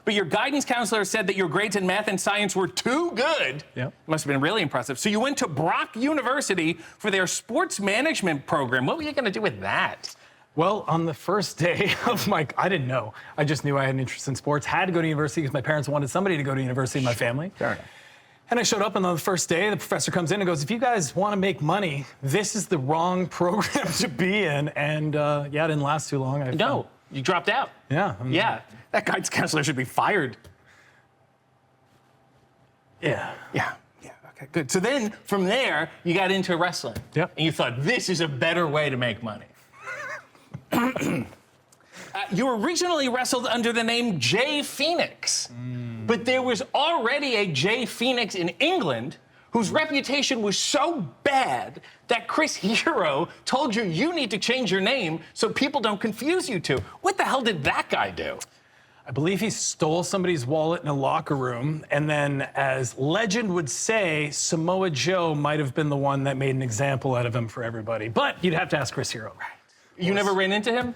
But your guidance counselor said that your grades in math and science were too good. Yep. Must have been really impressive. So you went to Brock University for their sports management program. What were you going to do with that? Well, on the first day of I didn't know. I just knew I had an interest in sports. Had to go to university because my parents wanted somebody to go to university in my family. Fair enough. And I showed up, and on the first day, the professor comes in and goes, if you guys want to make money, this is the wrong program to be in. And yeah, it didn't last too long. No, you dropped out. Yeah. Yeah, that guidance counselor should be fired. Yeah. Yeah, okay, good. So then, from there, you got into wrestling. Yep. And you thought, this is a better way to make money. You originally wrestled under the name Jay Phoenix, but there was already a Jay Phoenix in England whose reputation was so bad that Chris Hero told you need to change your name so people don't confuse you two. What the hell did that guy do? I believe he stole somebody's wallet in a locker room, and then, as legend would say, Samoa Joe might have been the one that made an example out of him for everybody. But you'd have to ask Chris Hero. Right. You never ran into him?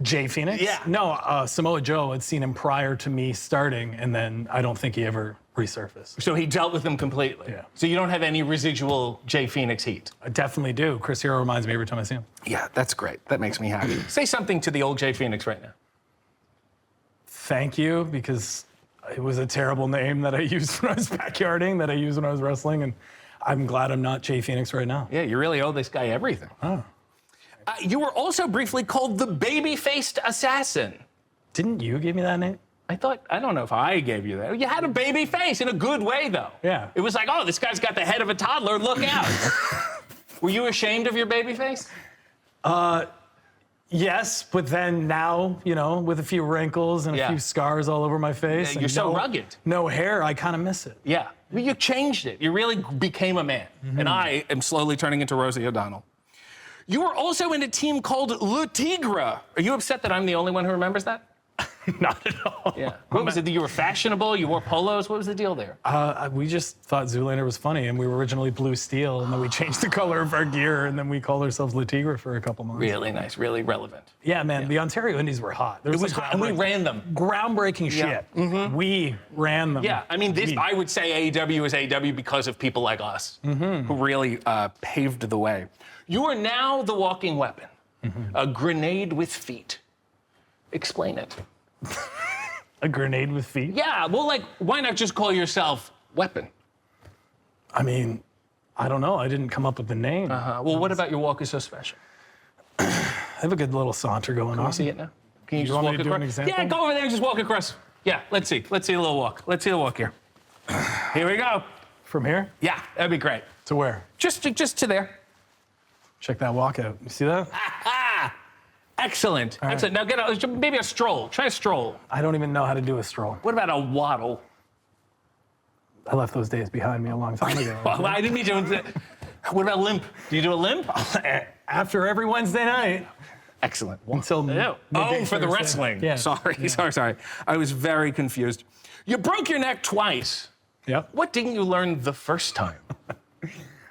Jay Phoenix? Yeah. No, Samoa Joe had seen him prior to me starting, and then I don't think he ever resurfaced. So he dealt with him completely? Yeah. So you don't have any residual Jay Phoenix heat? I definitely do. Chris Hero reminds me every time I see him. Yeah, that's great. That makes me happy. Say something to the old Jay Phoenix right now. Thank you, because it was a terrible name that I used when I was backyarding, that I used when I was wrestling, and I'm glad I'm not Jay Phoenix right now. Yeah, you really owe this guy everything. Oh. You were also briefly called the baby-faced assassin. Didn't you give me that name? I don't know if I gave you that. You had a baby face in a good way, though. Yeah. It was like, oh, this guy's got the head of a toddler, look out. Were you ashamed of your baby face? Yes, but then now, you know, with a few wrinkles and a few scars all over my face. Yeah, you're so rugged. No hair, I kind of miss it. Yeah. Well, you changed it. You really became a man. And I am slowly turning into Rosie O'Donnell. You were also in a team called Le Tigre. Are you upset that I'm the only one who remembers that? Not at all. Yeah. What was it? You were fashionable? You wore polos? What was the deal there? We just thought Zoolander was funny, and we were originally Blue Steel, and then we changed the color of our gear, and then we called ourselves Le Tigre for a couple months. Really nice, really relevant. Yeah, man, the Ontario Indies were hot. It was hot, and we ran them. Groundbreaking shit. Mm-hmm. We ran them. Yeah, I mean, I would say AEW is AEW because of people like us, who really paved the way. You are now the walking weapon, a grenade with feet. Explain it. A grenade with feet? Yeah, well, like, why not just call yourself Weapon? I mean, I don't know. I didn't come up with the name. Well, what about your walk is so special? I have a good little saunter going on. Can we see it now? Can you just want walk me to do across? an example? Yeah, go over there and just walk across. Yeah, let's see. Let's see a little walk. Let's see the walk here. Here we go. From here? Yeah, that'd be great. To where? Just to there. Check that walk out. You see that? Excellent. All right. Excellent. Now get maybe a stroll. Try a stroll. I don't even know how to do a stroll. What about a waddle? I left those days behind me a long time ago. Well, I didn't mean to. What about limp? Do you do a limp? After every Wednesday night. Excellent. Until oh, for the wrestling. Yeah. Sorry. I was very confused. You broke your neck twice. Yep. What didn't you learn the first time?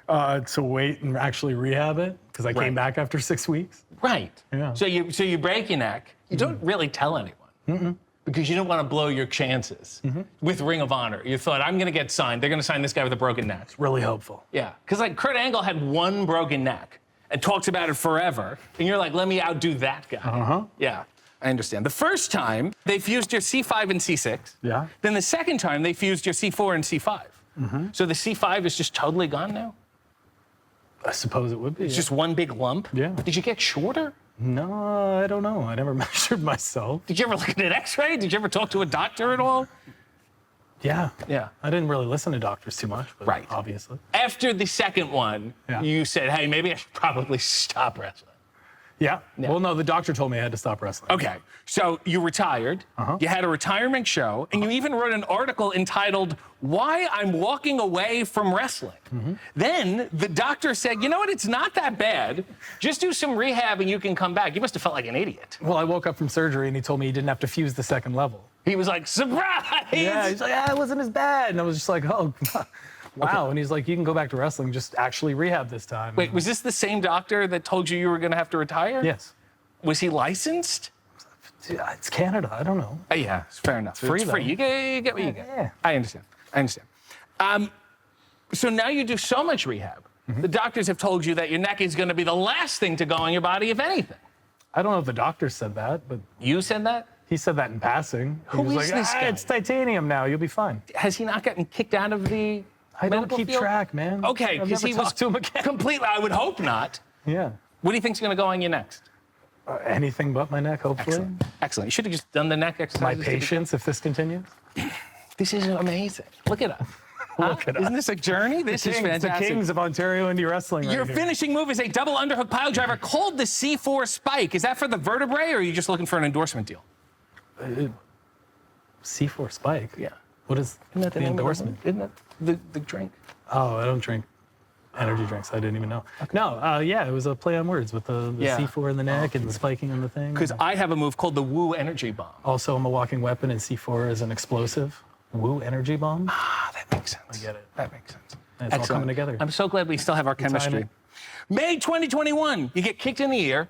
To wait and actually rehab it, because I came back after 6 weeks. Right. Yeah. So you break your neck. You don't really tell anyone. Because you don't want to blow your chances with Ring of Honor. You thought, I'm going to get signed. They're going to sign this guy with a broken neck. It's really helpful. Yeah. Because like Kurt Angle had one broken neck and talks about it forever. And you're like, let me outdo that guy. Yeah. I understand. The first time, they fused your C5 and C6. Yeah. Then the second time, they fused your C4 and C5. So the C5 is just totally gone now? I suppose it would be. It's just one big lump? Yeah. Did you get shorter? No, I don't know. I never measured myself. Did you ever look at an x-ray? Did you ever talk to a doctor at all? Yeah. Yeah. I didn't really listen to doctors too much, but Right. obviously. After the second one, you said, hey, maybe I should probably stop wrestling. Yeah. Well, no, the doctor told me I had to stop wrestling. Okay. So you retired, you had a retirement show, and you even wrote an article entitled, Why I'm Walking Away from Wrestling. Then the doctor said, you know what, it's not that bad. Just do some rehab and you can come back. You must have felt like an idiot. Well, I woke up from surgery and he told me he didn't have to fuse the second level. He was like, surprise! Yeah, he's like, it wasn't as bad. And I was just like, oh, wow. Okay. And he's like, you can go back to wrestling, just actually rehab this time. Wait, was this the same doctor that told you were going to have to retire? Yes. Was he licensed? It's Canada. I don't know. Yeah, it's fair enough. Free, it's free. You get what you get. Yeah. I understand. So now you do so much rehab. The doctors have told you that your neck is going to be the last thing to go on your body, if anything. I don't know if the doctor said that, but... You said that? He said that in passing. He Who was is like, this guy? It's titanium now. You'll be fine. Has he not gotten kicked out of the I don't medical keep field? track, man. Okay, I've because never he was talked to him again. completely, I would hope not. Yeah. What do you think's going to go on you next? Anything but my neck, hopefully. Excellent. You should have just done the neck My exercise. patience, if this continues. This is amazing. Look at us. Look at us. Isn't this a journey? This is fantastic. The kings of Ontario indie wrestling. Your right here. finishing move is a double underhook pile driver called the C4 Spike. Is that for the vertebrae, or are you just looking for an endorsement deal? C4 Spike? Yeah. What is Isn't that the name of endorsement? Isn't that the drink? Oh, I don't drink energy drinks. I didn't even know. No, yeah, it was a play on words with the Yeah. C4 in the neck and the spiking on the thing. Because I have a move called the Woo Energy Bomb. Also, I'm a walking weapon, and C4 is an explosive. Woo energy bomb. Ah, that makes sense. I get it. That makes sense. And it's all coming together. I'm so glad we still have our chemistry. May 2021, you get kicked in the ear,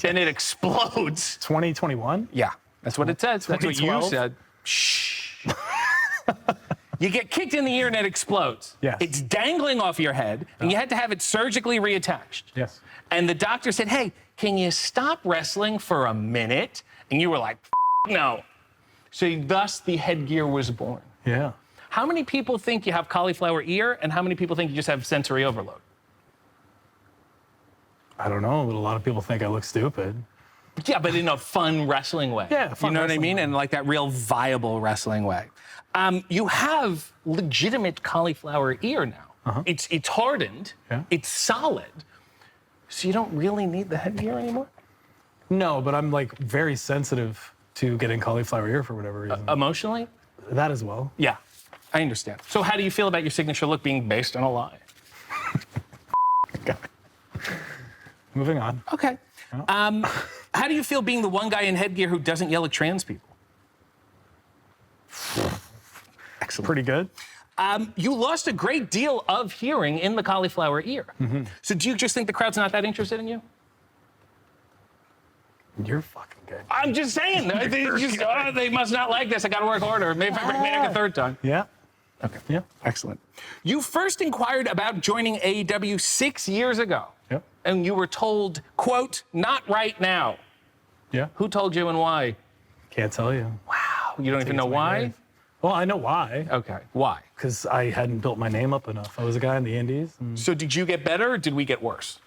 and it explodes. 2021? Yeah, that's what it says. That's what you 2012? said. Shh. You get kicked in the ear and it explodes. Yes. It's dangling off your head, and you had to have it surgically reattached. Yes. And the doctor said, hey, can you stop wrestling for a minute? And you were like, no. So thus the headgear was born. Yeah. How many people think you have cauliflower ear, and how many people think you just have sensory overload? I don't know, but a lot of people think I look stupid. Yeah, but in a fun wrestling way. Yeah, fun you know what I wrestling mean? way. And like that real viable wrestling way. You have legitimate cauliflower ear now. It's hardened. Yeah. It's solid. So you don't really need the headgear anymore? No, but I'm like very sensitive to getting cauliflower ear for whatever reason. Emotionally? That as well. Yeah, I understand. So how do you feel about your signature look being based on a lie? Moving on. Okay. How do you feel being the one guy in headgear who doesn't yell at trans people? Excellent. Pretty good. You lost a great deal of hearing in the cauliflower ear. So do you just think the crowd's not that interested in you? You're fucking good. I'm just saying. They must not like this. I got to work harder. Maybe if I bring back a third time. Yeah. Okay. Yeah. Excellent. You first inquired about joining AEW 6 years ago. Yep. And you were told, quote, not right now. Yeah. Who told you and why? Can't tell you. Wow. You don't even know why? Well, I know why. Okay. Why? Because I hadn't built my name up enough. I was a guy in the indies. So did you get better or did we get worse?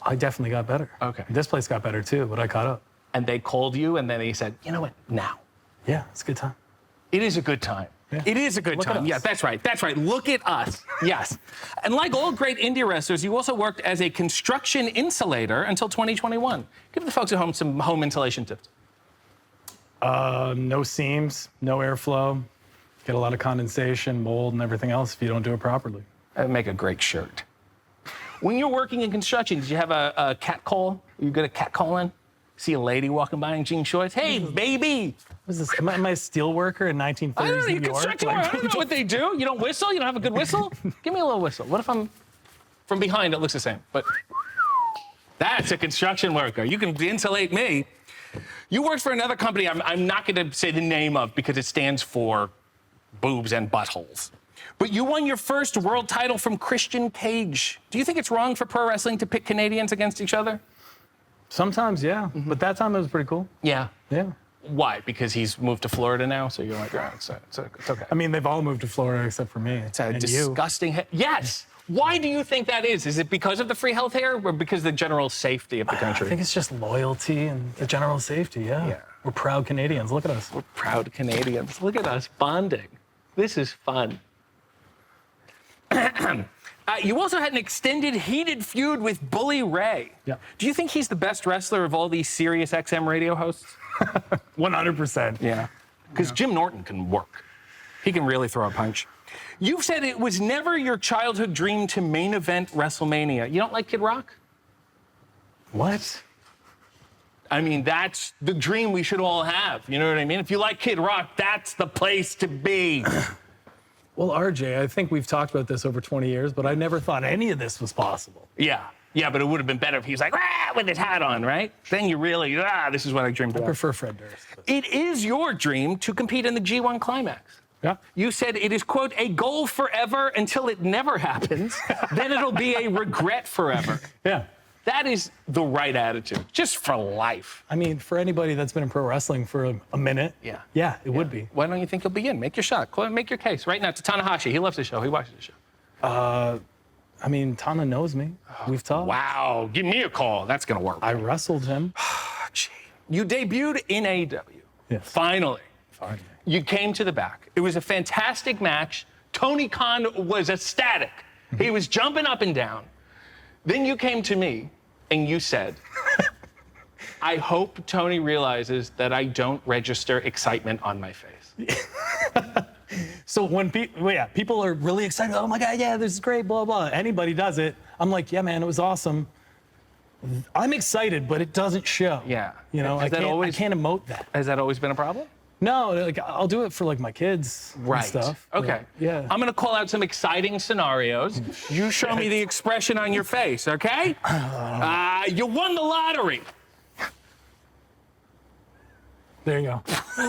I definitely got better. Okay. This place got better too, but I caught up. And they called you and then they said, you know what, now. Yeah, it's a good time. It is a good time. Yeah. It is a good Look at time. us. Yeah, that's right. That's right. Look at us. Yes. And like all great indie wrestlers, you also worked as a construction insulator until 2021. Give the folks at home some home insulation tips. No seams, no airflow. Get a lot of condensation, mold, and everything else if you don't do it properly. That'd make a great shirt. When you're working in construction, did you have a cat call? You good at cat calling? See a lady walking by in jean shorts. Hey, baby. What is this? Am I a steel worker in 1930s I don't know. New You York? construction work. I don't know what they do. You don't whistle? You don't have a good whistle? Give me a little whistle. What if I'm from behind? It looks the same. But that's a construction worker. You can insulate me. You worked for another company I'm not going to say the name of because it stands for boobs and buttholes. But you won your first world title from Christian Cage. Do you think it's wrong for pro wrestling to pit Canadians against each other? Sometimes, yeah. But that time it was pretty cool. Yeah. Yeah. Why? Because he's moved to Florida now, so you're like, oh, it's okay. I mean, they've all moved to Florida except for me. It's a and disgusting. Yes. Why do you think that is? Is it because of the free health care or because of the general safety of the country? I think it's just loyalty and the general safety, yeah. We're proud Canadians. Look at us. We're proud Canadians. Look at us bonding. This is fun. You also had an extended heated feud with Bully Ray. Yeah. Do you think he's the best wrestler of all these Sirius XM radio hosts? 100%. Yeah. Because Jim Norton can work. He can really throw a punch. You've said it was never your childhood dream to main event WrestleMania. You don't like Kid Rock? What? I mean, that's the dream we should all have. You know what I mean? If you like Kid Rock, that's the place to be. Well, RJ, I think we've talked about this over 20 years, but I never thought any of this was possible. Yeah. Yeah, but it would have been better if he was like, with his hat on, right? Then you really, this is what I dreamed I about. prefer Fred Durst. It is your dream to compete in the G1 Climax. Yeah. You said it is, quote, a goal forever until it never happens. Then it'll be a regret forever. Yeah. That is the right attitude, just for life. I mean, for anybody that's been in pro wrestling for a minute, yeah, it would be. Why don't you think he'll be in? Make your shot. Make your case right now to Tanahashi. He loves the show. He watches the show. I mean, Tana knows me. We've talked. Wow, give me a call. That's gonna work. I wrestled him. Gee. You debuted in AEW. Yes. Finally. Finally. You came to the back. It was a fantastic match. Tony Khan was ecstatic. He was jumping up and down. Then you came to me and you said, I hope Tony realizes that I don't register excitement on my face. So when people are really excited, oh my God, yeah, this is great, blah, blah. Anybody does it. I'm like, yeah, man, it was awesome. I'm excited, but it doesn't show. Yeah. You know, I can't emote that. Has that always been a problem? No, like I'll do it for like my kids and stuff. Okay. Yeah. I'm gonna call out some exciting scenarios. You show me the expression on your face, okay? You won the lottery. There you go.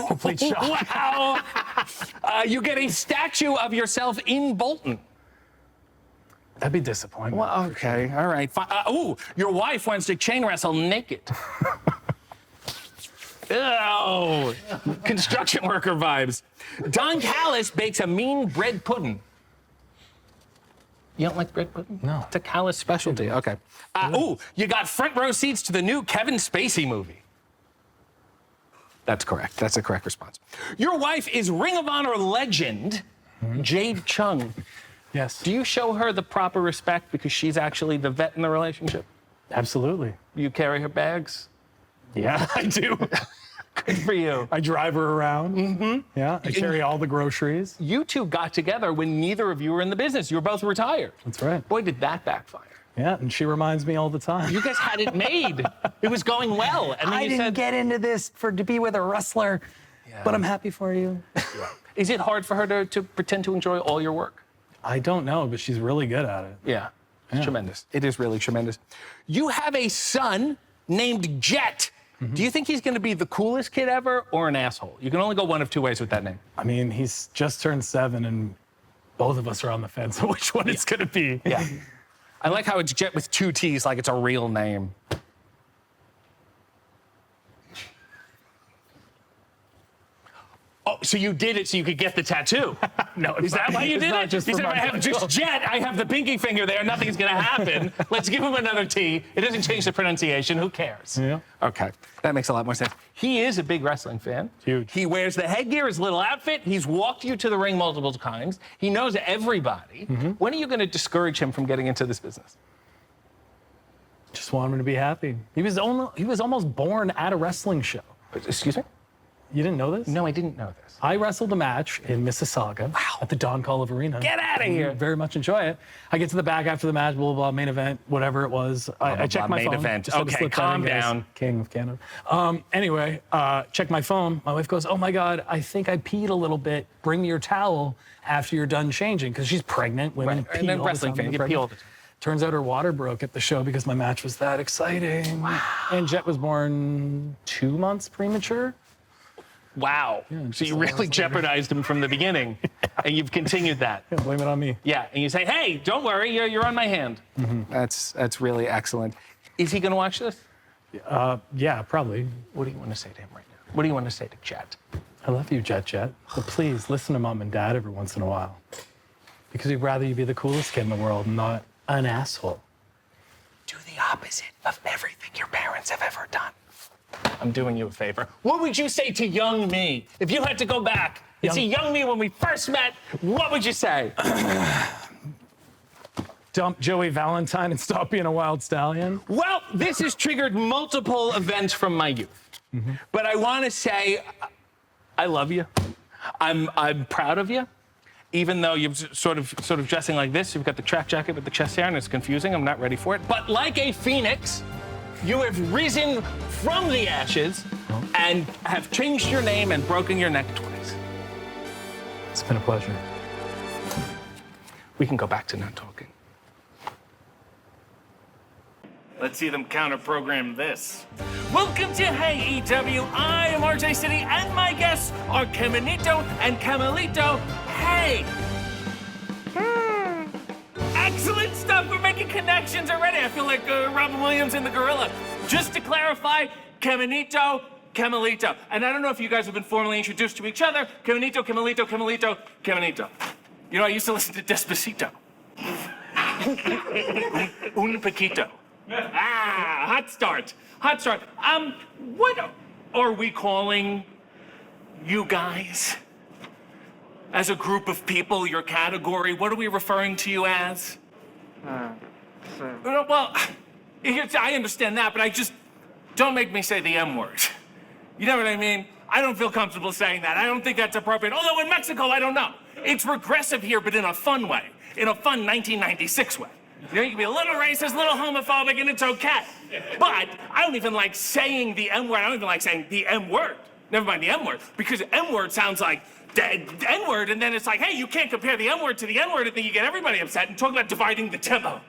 Complete shock. Wow. You get a statue of yourself in Bolton. That'd be disappointing. Well, okay, all right. Ooh, your wife wants to chain wrestle naked. Ew. Construction worker vibes. Don Callis bakes a mean bread pudding. You don't like bread pudding? No. It's a Callis specialty. Okay. Ooh, you got front row seats to the new Kevin Spacey movie. That's correct. That's the correct response. Your wife is Ring of Honor legend, Jade Chung. Yes. Do you show her the proper respect because she's actually the vet in the relationship? Absolutely. You carry her bags? Yeah, I do. Good for you. I drive her around. Mm-hmm. Yeah, I carry all the groceries. You two got together when neither of you were in the business. You were both retired. That's right. Boy, did that backfire. Yeah, and she reminds me all the time. You guys had it made. It was going well. And then I didn't get into this to be with a wrestler, but I'm happy for you. Is it hard for her to pretend to enjoy all your work? I don't know, but she's really good at it. Yeah, it's tremendous. It is really tremendous. You have a son named Jet. Do you think he's going to be the coolest kid ever or an asshole? You can only go one of two ways with that name. I mean, he's just turned 7, and both of us are on the fence on which one it's going to be. Yeah. I like how it's Jet with 2 T's, like it's a real name. Oh, so you did it so you could get the tattoo? No, is that why you did it? Just he said, if I have just Jet, I have the pinky finger there, nothing's gonna happen. Let's give him another T. It doesn't change the pronunciation, who cares? Yeah. Okay, that makes a lot more sense. He is a big wrestling fan. Huge. He wears the headgear, his little outfit. He's walked you to the ring multiple times. He knows everybody. When are you gonna discourage him from getting into this business? Just want him to be happy. He was almost born at a wrestling show. Excuse me? You didn't know this? No, I didn't know this. I wrestled a match in Mississauga at the Don Call of Arena. Get out of here. Very much enjoy it. I get to the back after the match, blah, blah, blah, main event, whatever it was. I check my phone. Main event. Just had to Okay, slip that calm in, guys. down. King of Canada. Anyway, check my phone. My wife goes, oh my God, I think I peed a little bit. Bring me your towel after you're done changing. Because she's pregnant. Women pee and then all wrestling the time. fan, you pee all the time. Turns out her water broke at the show because my match was that exciting. Wow. And Jet was born 2 months premature. Wow. Yeah, so you really jeopardized him from the beginning, and you've continued that. Yeah, blame it on me. Yeah, and you say, hey, don't worry, you're on my hand. That's really excellent. Is he going to watch this? Yeah, probably. What do you want to say to him right now? What do you want to say to Jet? I love you, Jet. But please, listen to Mom and Dad every once in a while. Because we'd rather you be the coolest kid in the world, not an asshole. Do the opposite of everything your parents have ever done. I'm doing you a favor. What would you say to young me? If you had to go back and see young me when we first met, what would you say? Dump Joey Valentine and stop being a wild stallion? Well, this has triggered multiple events from my youth. But I want to say, I love you. I'm proud of you. Even though you're sort of dressing like this, you've got the track jacket with the chest hair, and it's confusing. I'm not ready for it. But like a phoenix, you have risen from the ashes and have changed your name and broken your neck twice. It's been a pleasure. We can go back to not talking. Let's see them counter-program this. Welcome to Hey AEW. I am RJ City, and my guests are Kemonito and Kemalito. Hey! Excellent stuff. We're making connections already. I feel like Robin Williams and the Gorilla. Just to clarify, Kemonito, Kemalito. And I don't know if you guys have been formally introduced to each other. Kemonito, Kemalito, Kemalito, Kemonito. You know, I used to listen to Despacito. Un poquito. Ah, hot start. Hot start. What are we calling you guys? As a group of people, your category, what are we referring to you as? Well, I understand that, but don't make me say the M word. You know what I mean? I don't feel comfortable saying that. I don't think that's appropriate. Although in Mexico, I don't know. It's regressive here, but in a fun way. In a fun 1996 way. You know, you can be a little racist, a little homophobic, and it's okay. But I don't even like saying the M word. I don't even like saying the M word. Never mind the M word. Because M word sounds like N word, and then it's like, hey, you can't compare the M word to the N word, and then you get everybody upset and talk about dividing the tempo.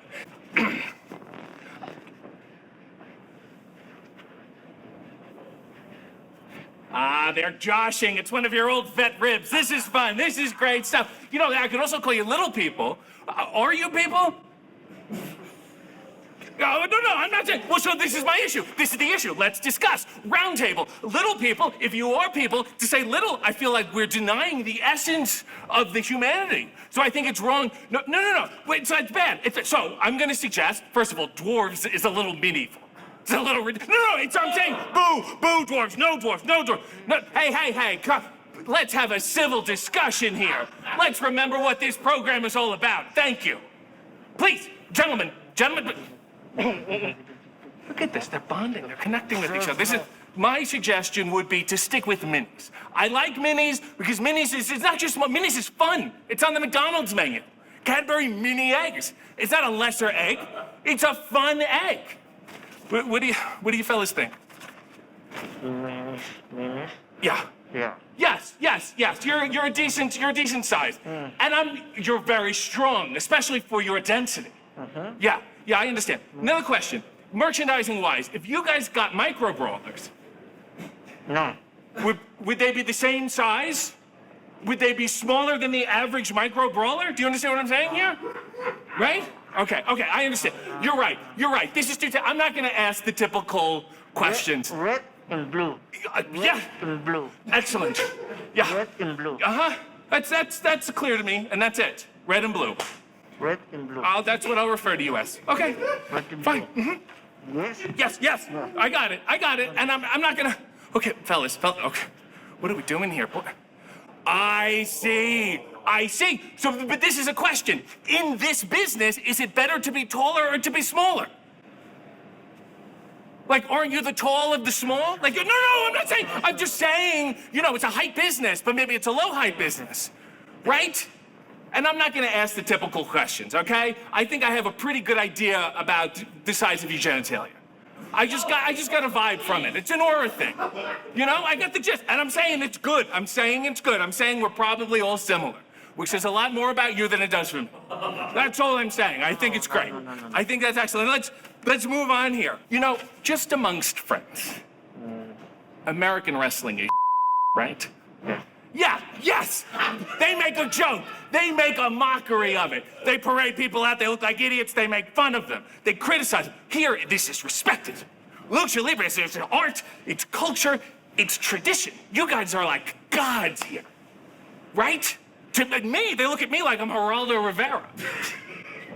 They're joshing. It's one of your old vet ribs. This is fun. This is great stuff. You know, I could also call you little people. Are you people? No, I'm not saying. Well, so this is my issue. This is the issue. Let's discuss. Round table. Little people, if you are people, to say little, I feel like we're denying the essence of the humanity. So I think it's wrong. No. Wait, so it's bad. So I'm going to suggest, first of all, dwarves is a little medieval. It's a little No, it's I'm saying. Boo, dwarves. No dwarves. No, hey, come. Let's have a civil discussion here. Let's remember what this program is all about. Thank you. Please, gentlemen. Look at this. They're bonding. They're connecting with each other. My suggestion would be to stick with minis. I like minis because minis is not just minis is fun. It's on the McDonald's menu. Cadbury mini eggs. It's not a lesser egg. It's a fun egg. What do you fellas think? Yeah. Yes. You're a decent size. And you're very strong, especially for your density. Yeah, I understand. Another question. Merchandising-wise, if you guys got micro brawlers, would they be the same size? Would they be smaller than the average micro brawler? Do you understand what I'm saying here? Right? Okay, I understand. You're right. This is I'm not going to ask the typical questions. Red and blue. Yeah. And blue. Excellent. Yeah. Red and blue. That's clear to me, and that's it. Red and blue. Red and blue. Oh, that's what I'll refer to you as. Okay. Red and fine. blue. Yes. I got it. And I'm not gonna. Okay, fellas. Okay. What are we doing here? I see. So, but this is a question. In this business, is it better to be taller or to be smaller? Like, aren't you the tall of the small? Like, no, I'm not saying. I'm just saying, it's a height business, but maybe it's a low height business, right? And I'm not going to ask the typical questions, okay? I think I have a pretty good idea about the size of your genitalia. I just got a vibe from it. It's an aura thing. I got the gist. And I'm saying it's good. I'm saying we're probably all similar, which says a lot more about you than it does for me. That's all I'm saying. I think it's great. I think that's excellent. Let's move on here. Just amongst friends, American wrestling is right? Yeah, yes. They make a joke. They make a mockery of it. They parade people out. They look like idiots. They make fun of them. They criticize them. Here, this is respected. Lucha Libre is art, it's culture, it's tradition. You guys are like gods here, right? To me, they look at me like I'm Geraldo Rivera.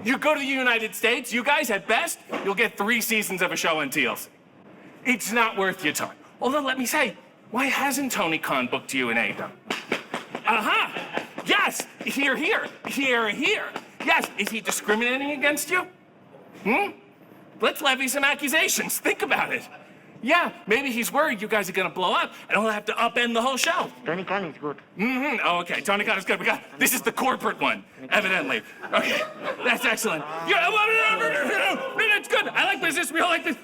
You go to the United States, you guys, at best, you'll get 3 seasons of a show on TLC. It's not worth your time. Although, let me say, why hasn't Tony Khan booked you in AEW? Yes, here. Yes, is he discriminating against you? Let's levy some accusations. Think about it. Yeah, maybe he's worried you guys are gonna blow up and he'll have to upend the whole show. Tony Khan is good. Oh, okay, Tony Khan is good. This is the corporate one, evidently. Okay, that's excellent. Yeah, no, it's good. I like business. We all like this.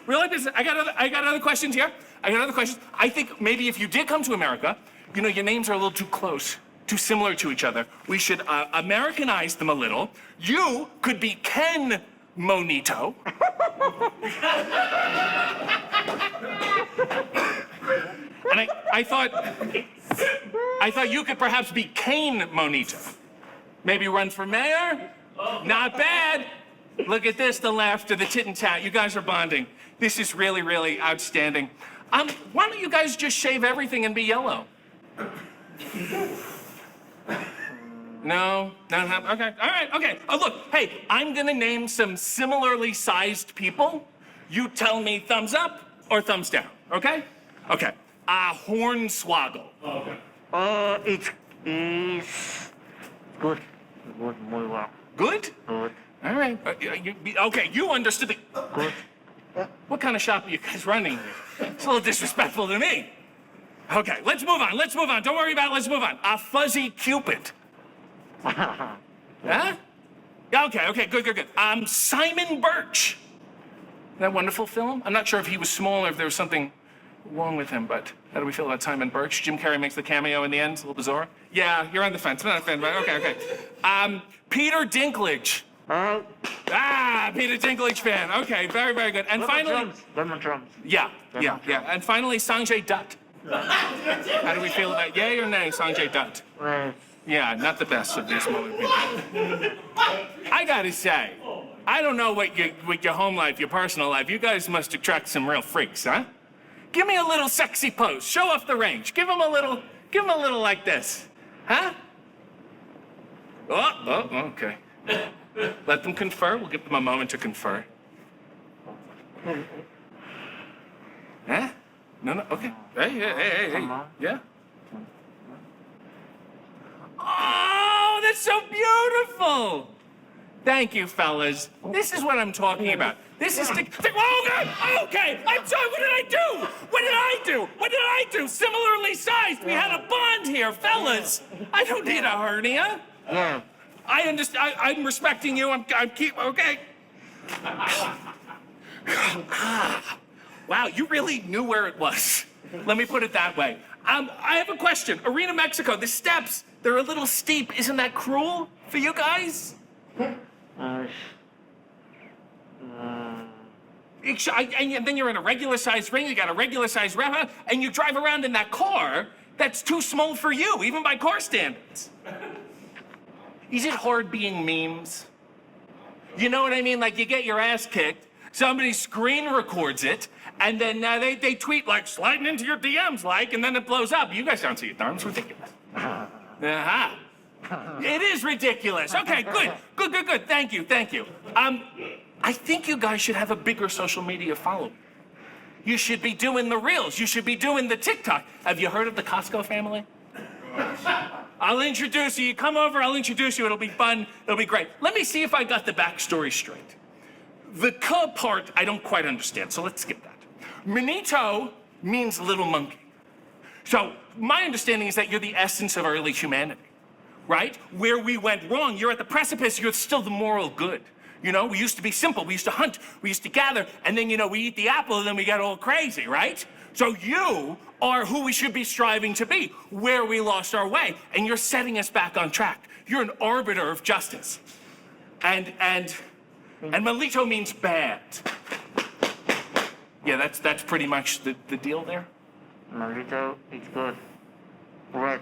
I got other questions here. I think maybe if you did come to America, your names are a little too close, too similar to each other. We should Americanize them a little. You could be Kemonito. And I thought you could perhaps be Kemonito. Maybe run for mayor? Not bad. Look at this, the laughter, the tit and tat. You guys are bonding. This is really, really outstanding. Why don't you guys just shave everything and be yellow? No, not happen. Okay, all right, okay. Oh, look, hey, I'm gonna name some similarly sized people. You tell me thumbs up or thumbs down, okay? Okay. Hornswoggle. Okay. It's good. Good, muy well. Good? Good. All right. Okay, you understood the. Good. What kind of shop are you guys running here? It's a little disrespectful to me. Okay, let's move on. Let's move on. Don't worry about it. Let's move on. Fuzzy Cupid. Huh? Yeah, okay, good. Simon Birch. That wonderful film? I'm not sure if he was small or if there was something wrong with him, but how do we feel about Simon Birch? Jim Carrey makes the cameo in the end. It's a little bizarre. Yeah, you're on the fence. I'm not a fan, but okay. Peter Dinklage. Peter Dinklage fan. Okay, very, very good. And finally... Lemon drums. Yeah. And finally, Sanjay Dutt. How do we feel about yay or nay, Sanjay Dutt? Yeah, not the best of these smaller people. I gotta say, I don't know what with your home life, your personal life, you guys must attract some real freaks, huh? Give me a little sexy pose. Show off the range. Give him a little like this. Huh? Oh, okay. Let them confer. We'll give them a moment to confer. Huh? No, okay. Hey. Yeah? Oh, that's so beautiful! Thank you, fellas. This is what I'm talking about. This is the... Oh, God! Okay, I'm sorry, what did I do? Similarly sized. We had a bond here, fellas. I don't need a hernia. Yeah. I understand. I'm respecting you. I'm okay. Wow, you really knew where it was. Let me put it that way. I have a question. Arena Mexico, the steps, they're a little steep. Isn't that cruel for you guys? And then you're in a regular-sized ring, you got a regular-sized ref, and you drive around in that car that's too small for you, even by car standards. Is it hard being memes? You know what I mean? Like, you get your ass kicked, somebody screen records it, and then they tweet, like, sliding into your DMs, like, and then it blows up. You guys don't see it, darn, it's ridiculous. Uh-huh. It is ridiculous. Okay, good. Thank you. I think you guys should have a bigger social media following. You should be doing the Reels. You should be doing the TikTok. Have you heard of the Costco family? I'll introduce you. You come over, I'll introduce you. It'll be fun. It'll be great. Let me see if I got the backstory straight. The K part, I don't quite understand, so let's skip that. Monito means little monkey. So my understanding is that you're the essence of early humanity, right? Where we went wrong, you're at the precipice, you're still the moral good. You know, we used to be simple, we used to hunt, we used to gather, and then, we eat the apple and then we get all crazy, right? So you are who we should be striving to be, where we lost our way, and you're setting us back on track. You're an arbiter of justice. And Melito means bad. Yeah, that's pretty much the deal there. Melito is good. Red.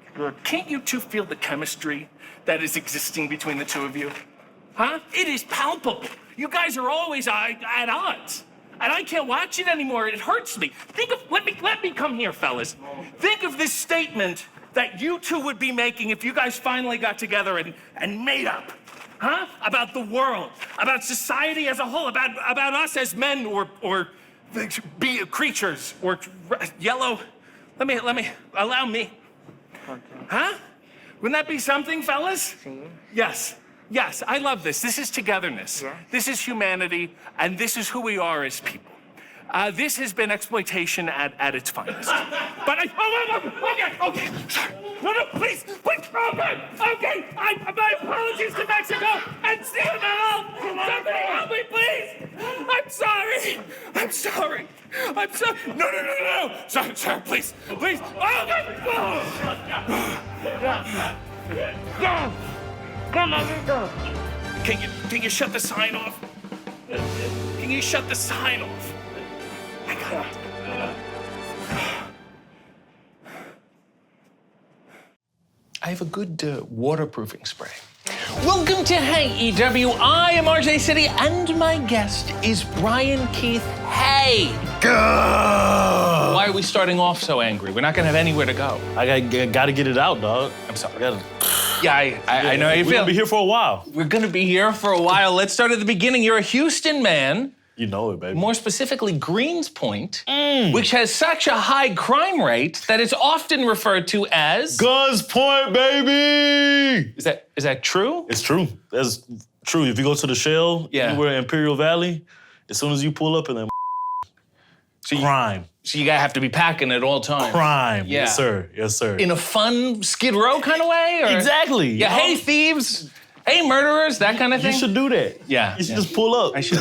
It's good. Can't you two feel the chemistry that is existing between the two of you? Huh? It is palpable. You guys are always at odds. And I can't watch it anymore. It hurts me. Let me come here, fellas. Think of this statement that you two would be making if you guys finally got together and made up. Huh? About the world, about society as a whole, about us as men or be creatures or yellow. Allow me. Huh? Wouldn't that be something, fellas? Yes, I love this. This is togetherness. Yeah. This is humanity, and this is who we are as people. This has been exploitation at its finest. But okay. Sorry. No, please. Okay. My apologies to Mexico and Seattle. Somebody help me, please. I'm sorry. No. Sorry, please. Go! Kemalito! Can you shut the sign off? Can you shut the sign off? I got it. I have a good waterproofing spray. Welcome to AEW. I am RJ City, and my guest is Bryan Keith. Hey! Why are we starting off so angry? We're not gonna have anywhere to go. I gotta get it out, dog. I'm sorry. Yeah, I know how you feel. We're gonna be here for a while. We're gonna be here for a while. Let's start at the beginning. You're a Houston man. You know it, baby. More specifically, Greenspoint, which has such a high crime rate that it's often referred to as Guns Point, baby. Is that true? It's true. That's true. If you go to the Shell, anywhere in Imperial Valley, as soon as you pull up in that crime. So you gotta have to be packing at all times. Crime. Yeah. Yes, sir. Yes, sir. In a fun Skid Row kind of way? Or? Exactly. Yeah, hey thieves, hey murderers, that kind of thing? You should do that. Yeah. You should just pull up. I should.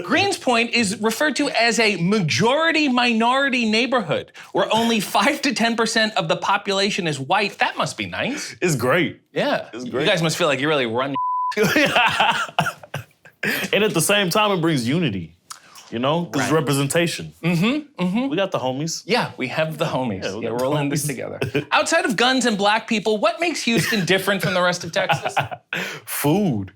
Greenspoint is referred to as a majority-minority neighborhood where only 5 to 10% of the population is white. That must be nice. It's great. Yeah. It's great. You guys must feel like you really run And at the same time, it brings unity. You know, because representation. We got the homies. Yeah, we have the homies. Yeah, We're all in this together. Outside of guns and black people, what makes Houston different from the rest of Texas? Food.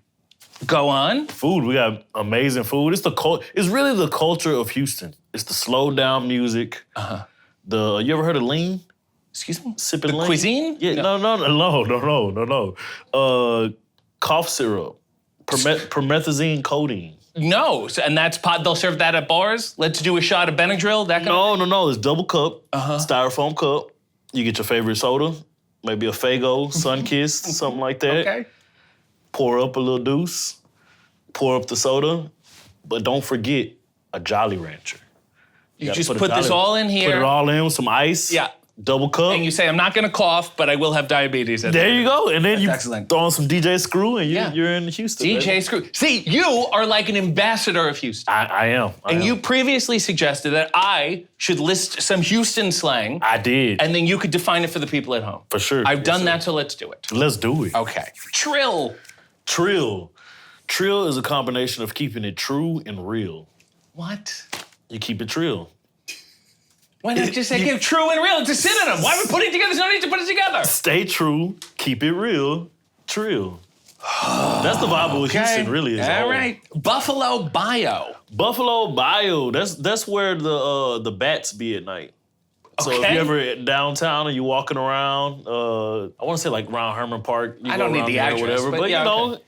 Go on. Food. We got amazing food. It's really the culture of Houston. It's the slow down music. You ever heard of lean? Excuse me? Sipping the lean? cuisine? Yeah. No. Cough syrup. Promethazine codeine. No, and that's pot. They'll serve that at bars. Let's do a shot of Benadryl. That kind of. No. It's double cup, styrofoam cup. You get your favorite soda, maybe a Faygo, Sunkist, something like that. Okay. Pour up a little deuce. Pour up the soda, but don't forget a Jolly Rancher. You just put this all in here. Put it all in with some ice. Yeah. Double cup. And you say, I'm not gonna cough, but I will have diabetes. There you go. And then That's you excellent. throw on some DJ Screw and you're in Houston. DJ baby. Screw. See, you are like an ambassador of Houston. I am. And you previously suggested that I should list some Houston slang. I did. And then you could define it for the people at home. For sure. I've done that, so let's do it. Let's do it. Okay. Trill. Trill. Trill is a combination of keeping it true and real. What? You keep it trill. Why not just say give true and real? It's a synonym. Why are we putting it together? There's no need to put it together. Stay true, keep it real, trill. That's the vibe of Houston, really is. All right. Buffalo Bio. Buffalo Bio. That's where the bats be at night. So if you're ever downtown and you're walking around, I want to say like around Herman Park. I don't need the address, or whatever, but yeah, you know.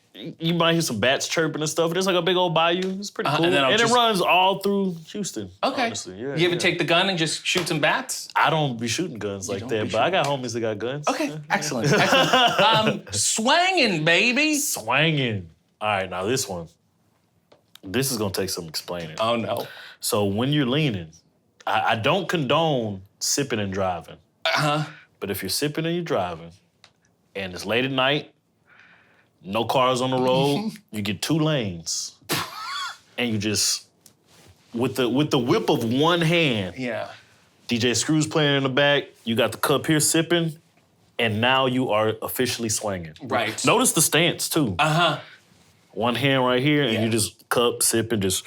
You might hear some bats chirping and stuff. There's like a big old bayou. It's pretty cool. And then it runs all through Houston. Okay. Honestly. Yeah, you ever take the gun and just shoot some bats? I don't be shooting guns like that, but I got homies that got guns. Okay, excellent. Swangin', baby. Swangin'. All right, now this one. This is gonna take some explaining. Oh no. So when you're leaning, I don't condone sipping and driving. But if you're sipping and you're driving, and it's late at night, no cars on the road, you get 2 lanes. And you just, with the whip of one hand, DJ Screw's playing in the back, you got the cup here sipping, and now you are officially swinging. Right. Notice the stance too. One hand right here, and you just cup sipping, just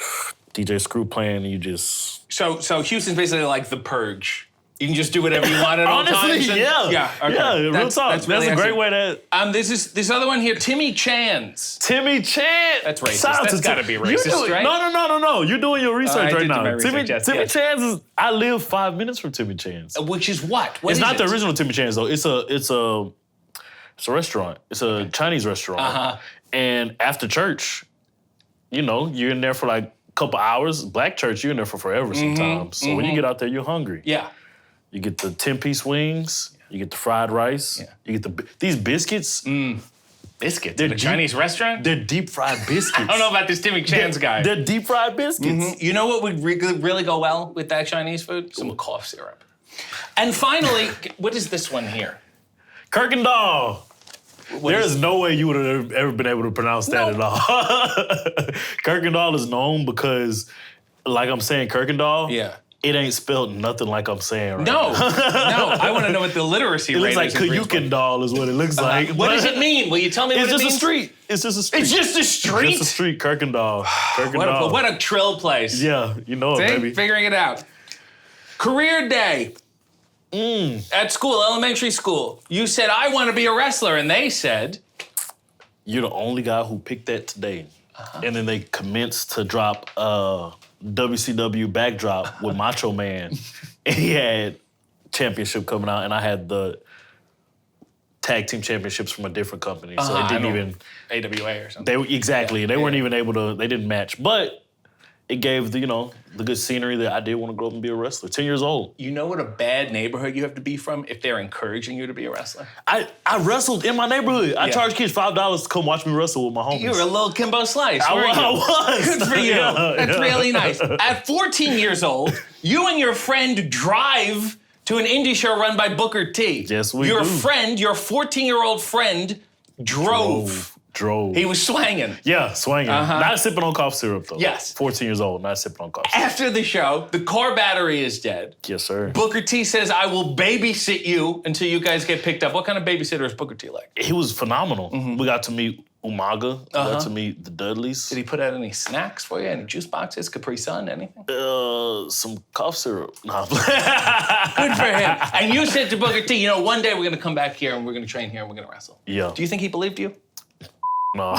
DJ Screw playing, and you just. So Houston's basically like the Purge. You can just do whatever you want at all times. Honestly, yeah. Yeah, okay. Yeah, real talk. That's a great way to. This other one here, Timmy Chan's. Timmy Chan. That's racist. That's gotta be racist, right? No. You're doing your research right now. Do my research, yes, Timmy yes. Chan's is. I live 5 minutes from Timmy Chan's. Which is what? It's not the original Timmy Chan's though. It's a restaurant. It's a Chinese restaurant. And after church, you know, you're in there for like a couple hours. Black church, you're in there for forever sometimes. So when you get out there, you're hungry. Yeah. You get the 10-piece wings. You get the fried rice. You get these biscuits. Biscuits? They're Chinese restaurant? They're deep fried biscuits. I don't know about this Timmy Chan's guy. They're deep fried biscuits. You know what would really go well with that Chinese food? Some cough syrup. And finally, what is this one here? Kirkendall. There is no way you would have ever been able to pronounce that at all. Kirkendall is known because, like I'm saying, Kirkendall, it ain't spelled nothing like I'm saying right now. No, I want to know what the literacy rate is. It looks like Kayukendall is what it looks like. What does it mean? Will you tell me what it means? It's just a street. It's just a street. It's just a street? Just a street, Kirkendall. What a trill place. Yeah, you know it, baby. Figuring it out. Career day. At school, elementary school. You said, I want to be a wrestler. And they said... you're the only guy who picked that today. And then they commenced to drop WCW backdrop with Macho Man. And he had championship coming out, and I had the tag team championships from a different company. So it didn't even... AWA or something. They weren't even able to... They didn't match. But it gave the good scenery that I did want to grow up and be a wrestler. 10 years old. You know what a bad neighborhood you have to be from if they're encouraging you to be a wrestler? I wrestled in my neighborhood. I charged kids $5 to come watch me wrestle with my homies. You were a little Kimbo Slice, I weren't you? was. Good for you. That's really nice. At 14 years old, you and your friend drive to an indie show run by Booker T. Yes, we Your do. friend, your 14-year-old friend, drove. He was swanging. Yeah, swanging. Not sipping on cough syrup, though. Yes. 14 years old, not sipping on cough syrup. After the show, the car battery is dead. Yes, sir. Booker T says, I will babysit you until you guys get picked up. What kind of babysitter is Booker T like? He was phenomenal. We got to meet Umaga. We got to meet the Dudleys. Did he put out any snacks for you? Any juice boxes, Capri Sun, anything? Some cough syrup. Nah. Good for him. And you said to Booker T, one day we're going to come back here and we're going to train here and we're going to wrestle. Yeah. Do you think he believed you? No.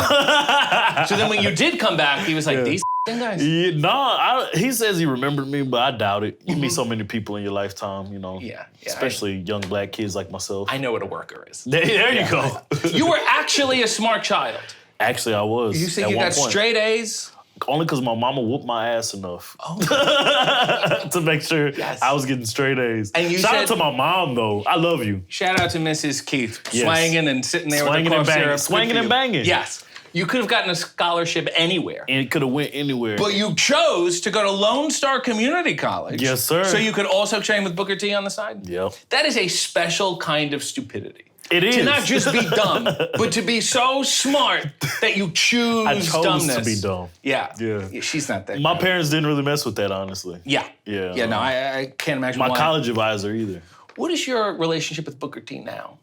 So then when you did come back, he was like, these guys? Yeah, he says he remembered me, but I doubt it. You meet so many people in your lifetime, Yeah. Especially young black kids like myself. I know what a worker is. There you go. You were actually a smart child. Actually, I was. You said at you one got point. straight A's? Only because my mama whooped my ass enough to make sure I was getting straight A's. And you Shout said- out to my mom, though. I love you. Shout out to Mrs. Keith, Yes. swanging and sitting there Swanging with and the cough banging. syrup. Good Swanging for and you. banging. Yes. You could have gotten a scholarship anywhere. And it could have went anywhere. But you chose to go to Lone Star Community College. Yes, sir. So you could also train with Booker T on the side? Yeah. That is a special kind of stupidity. It is. To not just be dumb, but to be so smart that you choose I chose dumbness. to be dumb. Yeah. Yeah. She's not that. My parents didn't really mess with that, honestly. Yeah. Yeah. Yeah, no, I can't imagine My why. college advisor either. What is your relationship with Booker T now?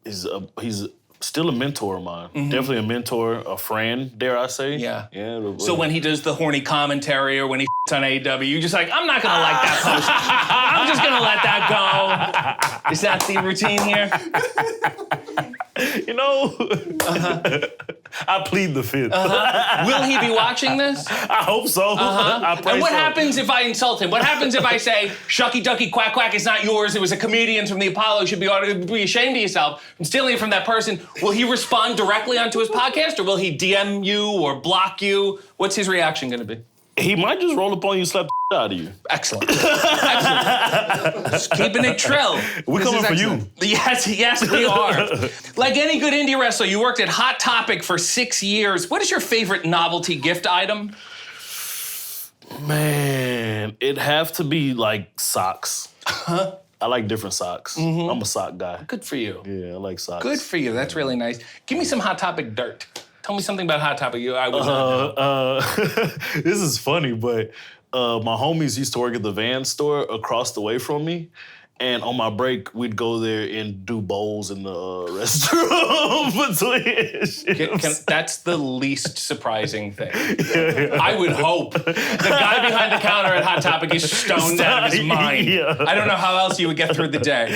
He's still a mentor of mine. Definitely a mentor, a friend, dare I say. Yeah. Yeah. So when he does the horny commentary or when he on AEW, you're just like, I'm not gonna like that post. I'm just gonna let that go. Is that the routine here? I plead the fifth. Will he be watching this? I hope so. I pray And what so. happens if I insult him? What happens if I say, Shucky Ducky Quack Quack is not yours, it was a comedian from the Apollo, you should be ashamed of yourself from stealing it from that person? Will he respond directly onto his podcast or will he DM you or block you? What's his reaction gonna be? He might just roll up on you and slap the out of you. Excellent. Excellent. Just keeping it trill. We're This coming is for excellent. you. Yes, we are. Like any good indie wrestler, you worked at Hot Topic for 6 years. What is your favorite novelty gift item? Man, it'd have to be like socks. I like different socks. I'm a sock guy. Good for you. Yeah, I like socks. Good for you. That's really nice. Give me some Hot Topic dirt. Tell me something about Hot Topic. I would not know. This is funny, but my homies used to work at the Van store across the way from me. And on my break, we'd go there and do bowls in the restroom between shifts. That's the least surprising thing. I would hope. The guy behind the counter at Hot Topic is stoned out of his mind. Yeah. I don't know how else you would get through the day.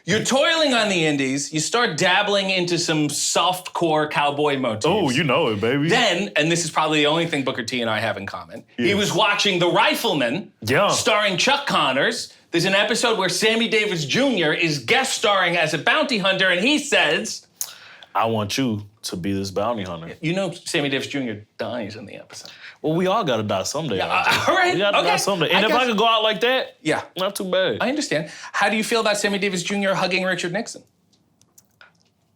You're toiling on the indies. You start dabbling into some softcore cowboy motifs. Oh, you know it, baby. Then, and this is probably the only thing Booker T and I have in common, he was watching The Rifleman, starring Chuck Connors. There's an episode where Sammy Davis Jr. is guest starring as a bounty hunter, and he says, I want you to be this bounty hunter. You know Sammy Davis Jr. dies in the episode. Well, we all gotta die someday. All right, We gotta die someday. And if I could go out like that, not too bad. I understand. How do you feel about Sammy Davis Jr. hugging Richard Nixon?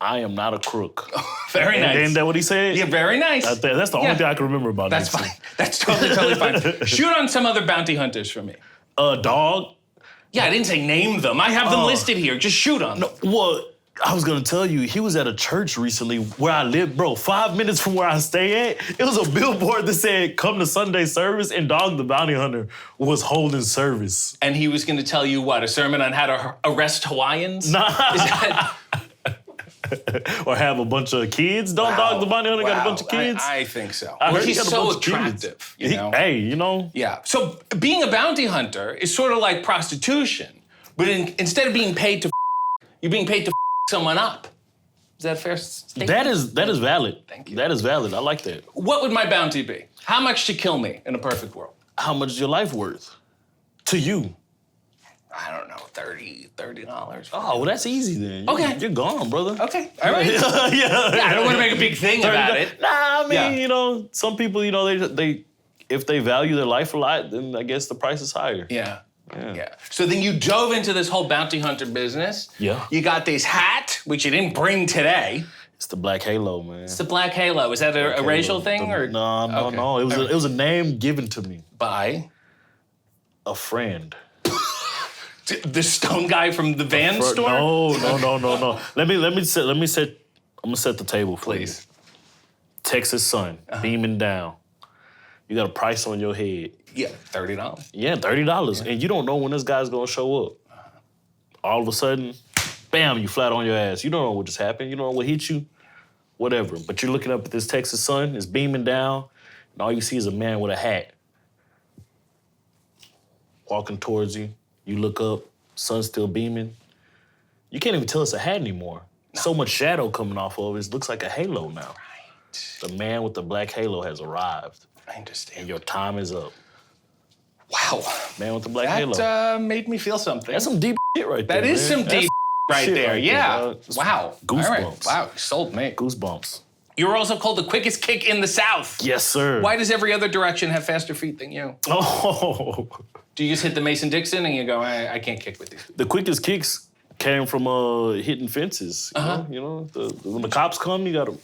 I am not a crook. Very nice. Isn't that what he said? Yeah, very nice. That's the only thing I can remember about That's Nixon. fine. That's totally fine. Shoot on some other bounty hunters for me. Dog. Yeah, I didn't say name them. I have them listed here. Just shoot on them. Well, I was gonna tell you, he was at a church recently where I live, bro. 5 minutes from where I stay at, it was a billboard that said, "Come to Sunday service," and Dog the Bounty Hunter was holding service. And he was going to tell you what? A sermon on how to arrest Hawaiians? Nah. Or have a bunch of kids. Don't Dog the Bounty Hunter got a bunch of kids? I think so. I Well, heard he he's got a so bunch of kids. attractive. You know? Hey, you know. Yeah. So being a bounty hunter is sort of like prostitution, but instead of being paid to, you're being paid to someone up. Is that a fair statement? That is valid. Thank you. That is valid. I like that. What would my bounty be? How much to kill me in a perfect world? How much is your life worth? To you. I don't know, $30. Oh, well, that's easy then. Okay. You're gone, brother. Okay, all right. yeah. I don't want to make a big thing about it. Nah, I mean, you know, some people, you know, they if they value their life a lot, then I guess the price is higher. Yeah. So then you dove into this whole bounty hunter business. Yeah. You got this hat, which you didn't bring today. It's the black halo, man. It's the black halo. Is that a racial thing or? No. It was a name given to me by a friend. The stone guy from the van store? No. Let me set. I'm gonna set the table for you. Texas sun, beaming down. You got a price on your head. Yeah, $30. Yeah, $30, and you don't know when this guy's gonna show up. All of a sudden, bam, you flat on your ass. You don't know what just happened. You don't know what hit you. Whatever. But you're looking up at this Texas sun. It's beaming down, and all you see is a man with a hat walking towards you. You look up, sun's still beaming. You can't even tell it's a hat anymore. So much shadow coming off of it. It looks like a halo now. Right. The man with the black halo has arrived. I understand. And your time is up. Wow. Man with the black halo. That made me feel something. That's some deep shit right there. That is man. some deep right shit there. right Yeah. there, Wow. Goosebumps. All right. Wow, you sold me. Goosebumps. You're also called the quickest kick in the South. Yes, sir. Why does every other direction have faster feet than you? Oh. Do you just hit the Mason-Dixon and you go, I can't kick with these people? The quickest kicks came from hitting fences. You know, when the cops come, you gotta.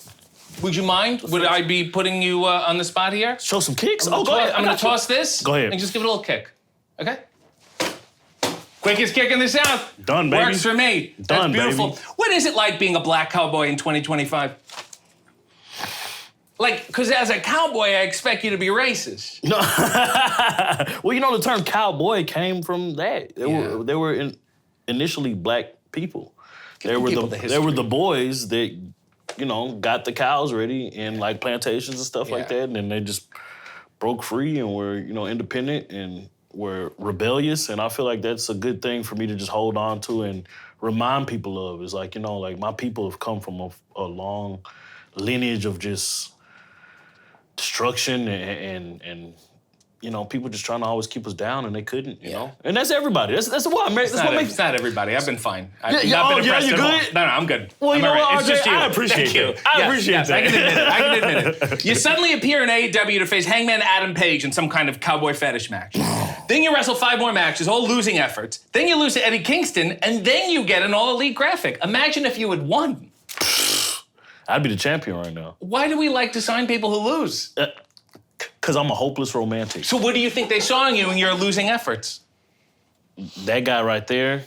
Would you mind? Would I be putting you on the spot here? Show some kicks? Go ahead. I'm gonna toss this. Go ahead. And just give it a little kick. Okay? Quickest kick in the South. Done, baby. Works for me. Done, That's beautiful. baby. What is it like being a black cowboy in 2025? Like, because as a cowboy, I expect you to be racist. No. Well, you know, the term cowboy came from that. They were initially black people. They were the boys that, you know, got the cows ready in like plantations and stuff like that, and then they just broke free and were, you know, independent and were rebellious. And I feel like that's a good thing for me to just hold on to and remind people of. Is like, you know, like my people have come from a long lineage of just destruction and you know, people just trying to always keep us down and they couldn't, you know? And that's everybody. That's what makes It's not everybody. I've been fine. I've not been impressed you at all. good? No, I'm good. Well, you I'm know all right. what, It's just RJ, you. I appreciate Thank you. that. I appreciate that. I can admit it. You suddenly appear in AEW to face Hangman Adam Page in some kind of cowboy fetish match. Then you wrestle 5 more matches, all losing efforts. Then you lose to Eddie Kingston, and then you get an all-elite graphic. Imagine if you had won. I'd be the champion right now. Why do we like to sign people who lose? Because I'm a hopeless romantic. So what do you think they saw in you in your losing efforts? That guy right there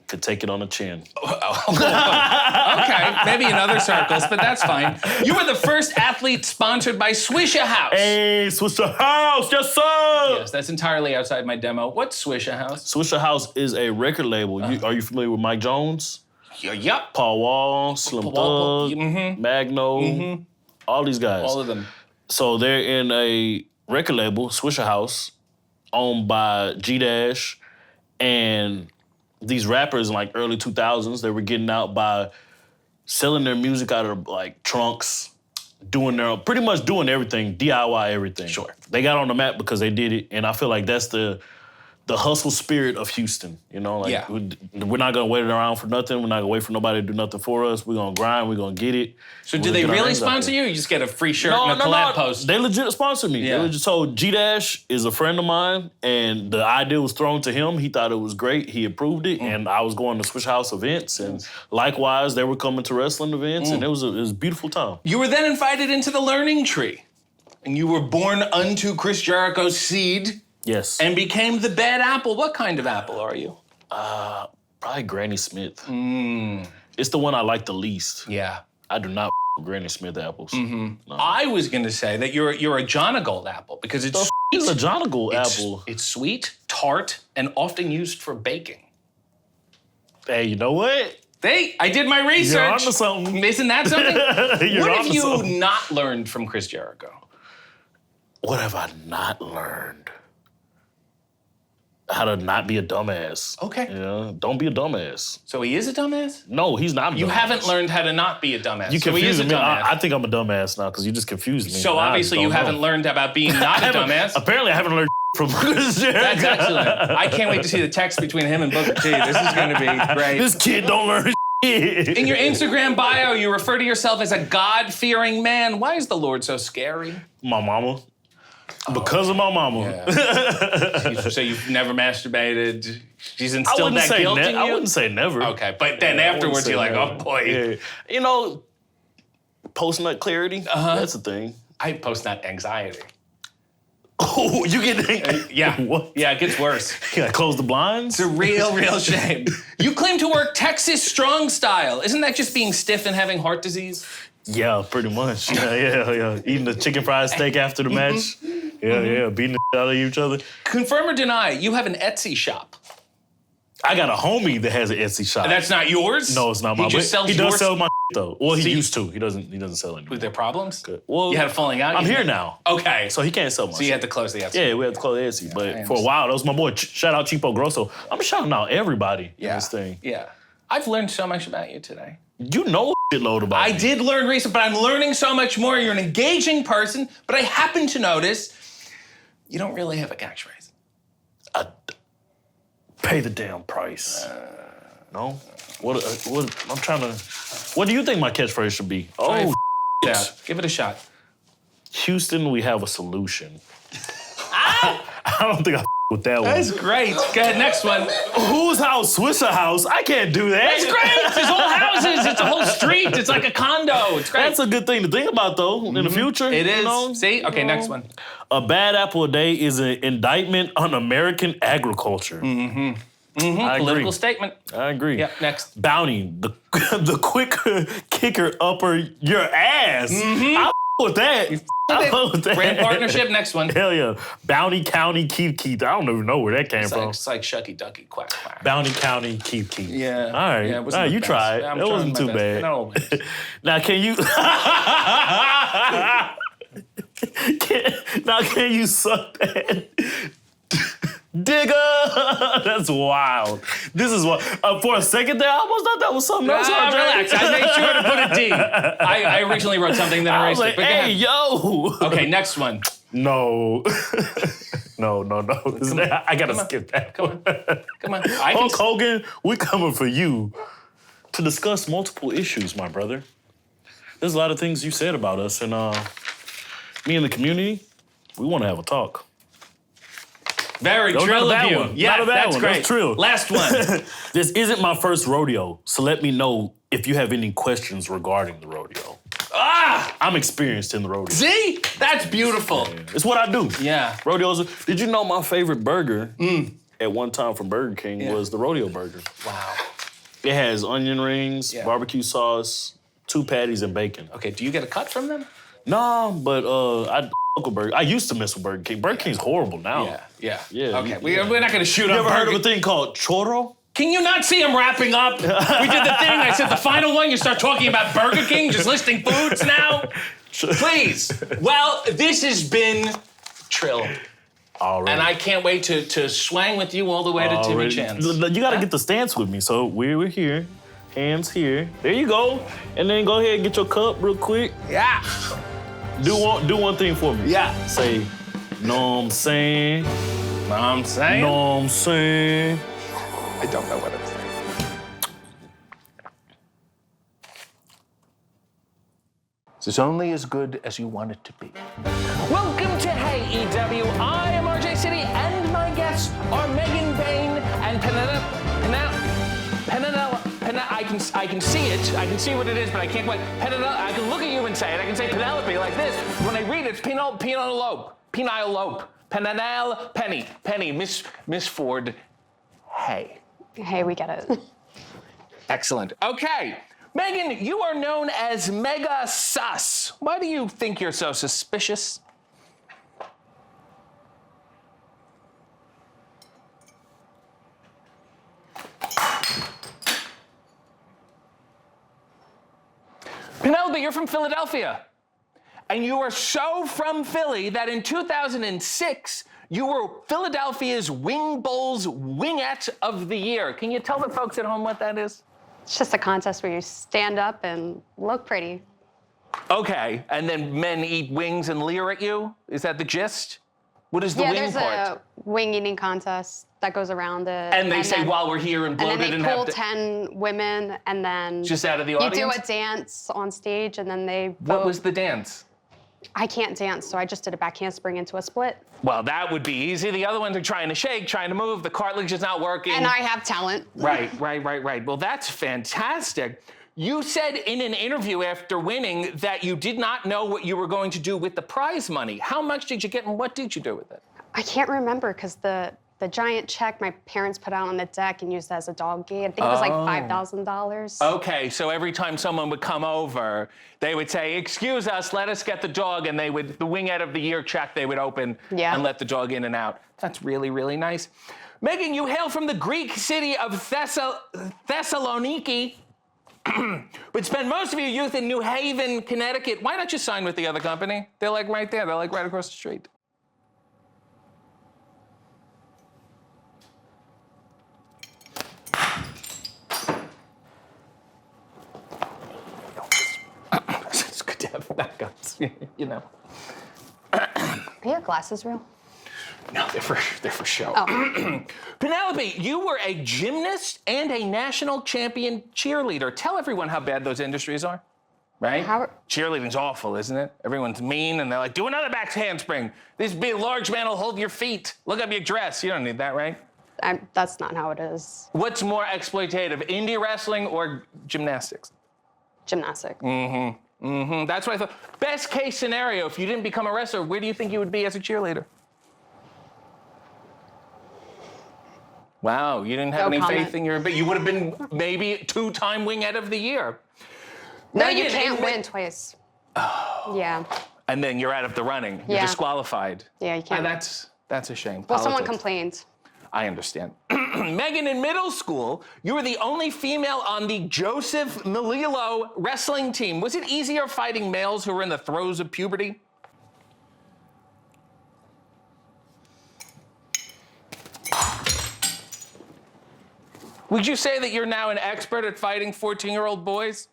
could take it on the chin. Okay, maybe in other circles, but that's fine. You were the first athlete sponsored by Swisha House. Hey, Swisha House, yes sir! Yes, that's entirely outside my demo. What's Swisha House? Swisha House is a record label. Are you familiar with Mike Jones? Yep. Paul Wall, Slim Thug, Magno, all these guys. All of them. So they're in a record label, Swisha House, owned by G-Dash, and these rappers in like early 2000s, they were getting out by selling their music out of like trunks, pretty much doing everything, DIY everything. Sure. They got on the map because they did it, and I feel like that's the hustle spirit of Houston, you know? Like, we're not gonna wait around for nothing. We're not gonna wait for nobody to do nothing for us. We're gonna grind, we're gonna get it. So do they really sponsor you, or you just get a free shirt and a collab post? They legit sponsored me. Yeah. So G-Dash is a friend of mine, and the idea was thrown to him. He thought it was great. He approved it, and I was going to Swisha House events, and likewise, they were coming to wrestling events, and it was a beautiful time. You were then invited into the Learning Tree, and you were born unto Chris Jericho's seed. Yes. And became the bad apple. What kind of apple are you? Probably Granny Smith. It's the one I like the least. Yeah. I do not with Granny Smith apples. No. I was gonna say that you're a Jonagold apple because it's sweet. It's a Jonagold apple. It's sweet, tart, and often used for baking. Hey, you know what? I did my research. You're onto something. Isn't that something? You're What have onto you something. not learned from Chris Jericho? What have I not learned? how to not be a dumbass. Okay. You know, don't be a dumbass. So he is a dumbass? No, he's not a dumbass. You haven't learned how to not be a dumbass. You so he is confusing a me. dumbass. I think I'm a dumbass now because you just confused me. So Now I obviously just you don't haven't know. learned about being not a dumbass. Apparently I haven't learned from That's excellent. I can't wait to see the text between him and Booker T. This is going to be great. This kid don't learn shit. In your Instagram bio, you refer to yourself as a God-fearing man. Why is the Lord so scary? My mama. Because of my mama. Yeah. So you've never masturbated? She's instilled that guilt in you? I wouldn't say never. Okay, but then afterwards you're like, oh boy. Yeah. You know, post-nut clarity, that's a thing. I post-nut anxiety. Oh, you get yeah. What? Yeah, it gets worse. Can I close the blinds? It's a real shame. You claim to work Texas strong style. Isn't that just being stiff and having heart disease? Yeah, pretty much. Yeah. Eating the chicken fried steak after the match. Yeah. Beating the shit out of each other. Confirm or deny, you have an Etsy shop. I got a homie that has an Etsy shop. And that's not yours? No, it's not He mine. just sells He yours? does sell my though. Well, he used to. He doesn't sell anymore. Were there problems? Good. Well, You had a falling out? I'm You here had- now. Okay. So he can't sell my So you shit. had to close the Etsy. Yeah, we had to close the Etsy. But for a while, that was my boy. Shout out Cheapo Grosso. I'm shouting out everybody in this thing. Yeah. I've learned so much about you today. You know a shitload about I me. did learn recently, but I'm learning so much more. You're an engaging person, but I happen to notice you don't really have a catchphrase. Pay the damn price. No? What? I'm trying to... What do you think my catchphrase should be? Oh, Yeah, give it a shot. Houston, we have a solution. I don't think I with that one. That's great. Go ahead, next one. Whose house? Swisher house? I can't do that. That's great. There's whole houses. It's a whole street. It's like a condo. It's great. That's a good thing to think about, though, in the future. It is. You know? See? Okay, next one. A bad apple a day is an indictment on American agriculture. I agree. Political statement. I agree. Yep, next. Bounty, the quick kicker upper your ass. I with that. I with that. Brand partnership, next one. Hell yeah. Bounty County Keith. I don't even know where that came from. It's like Shucky Ducky Quack Quack. Bounty County Keith. Yeah. All right. Yeah, it All wasn't right, the you best. tried. I'm That trying wasn't my too best. bad. Not always. Now, can you suck that? Digger! That's wild. This is what, for a second there, I almost thought that was something else. Relax. I made sure to put a D. I originally wrote something, then I was erased like, it. But go hey, ahead. yo! Okay, next one. No. No. I gotta skip that. Come on. Hulk Hogan, we're coming for you to discuss multiple issues, my brother. There's a lot of things you said about us, and me and the community, we want to have a talk. Very trill of you. Yeah, that's great. That's trill. Last one. This isn't my first rodeo, so let me know if you have any questions regarding the rodeo. I'm experienced in the rodeo. See? That's beautiful. Yeah. It's what I do. Yeah. Rodeos. Did you know my favorite burger at one time from Burger King was the rodeo burger? Wow. It has onion rings, barbecue sauce, 2 patties, and bacon. Okay, do you get a cut from them? No, but I used to mess with Burger King. Burger King's horrible now. Yeah. Yeah. Okay, we're not gonna shoot You up ever heard of Burger- a thing called churro? Can you not see him wrapping up? We did the thing. I said the final one. You start talking about Burger King, just listing foods now. Please. Well, this has been Trill. Already. And I can't wait to swang with you all the way to Timmy Chan's. You gotta get the stance with me. So we're here, hands here. There you go. And then go ahead and get your cup real quick. Yeah. Do one thing for me. Yeah. Say, know what I'm saying? Know what I'm saying? Know what I'm saying? I don't know what I'm saying. It's only as good as you want it to be. Welcome to AEW. I am RJ City, and my guests are Megan Bayne and Penelope. I can see it. I can see what it is, but I can't quite. Penelope. I can look at you and say it. I can say Penelope like this. When I read it, it's Penelope. Penny. Miss Ford. Hey. Hey, we get it. Excellent. Okay. Megan, you are known as Mega Sus. Why do you think you're so suspicious? Penelope, you're from Philadelphia. And you are so from Philly that in 2006, You were Philadelphia's Wing Bowl's Wingette of the Year. Can you tell the folks at home what that is? It's just a contest where you stand up and look pretty. Okay, and then men eat wings and leer at you? Is that the gist? What is the wing there's part? a wing eating contest that goes around it. And they say, while we're here and bloated and then they pull have to... 10 women, and then Just out of the you audience? do a dance on stage, and then they What vote. was the dance? I can't dance, so I just did a back handspring into a split. Well, that would be easy. The other ones are trying to shake, trying to move. The cartilage is not working. And I have talent. Right. Well, that's fantastic. You said in an interview after winning that you did not know what you were going to do with the prize money. How much did you get and what did you do with it? I can't remember because the giant check my parents put out on the deck and used as a dog gate, I think it was like $5,000. Okay, so every time someone would come over, they would say, "Excuse us, let us get the dog," and they would, the Wingette of the Year check they would open and let the dog in and out. That's really, really nice. Megan, you hail from the Greek city of Thessaloniki, but spend most of your youth in New Haven, Connecticut. Why not just sign with the other company? They're like right there. They're like right across the street. It's good to have backups, you know. Are your glasses real? No, they're for show. Oh. Penelope, you were a gymnast and a national champion cheerleader. Tell everyone how bad those industries are, right? Cheerleading's awful, isn't it? Everyone's mean, and they're like, "Do another back handspring. This big, large man will hold your feet. Look up your dress." You don't need that, right? That's not how it is. What's more exploitative, indie wrestling or gymnastics? Gymnastics. That's what I thought. Best case scenario, if you didn't become a wrestler, where do you think you would be as a cheerleader? Wow, you didn't have any faith in your... But you would have been maybe two-time Wingette of the Year. No, you can't win twice. Oh. Yeah. And then you're out of the running. You're disqualified. Yeah, you can't. And that's a shame. Well, someone Politics. complained. I understand. Megan, in middle school, you were the only female on the Joseph Melillo wrestling team. Was it easier fighting males who were in the throes of puberty? Would you say that you're now an expert at fighting 14-year-old boys?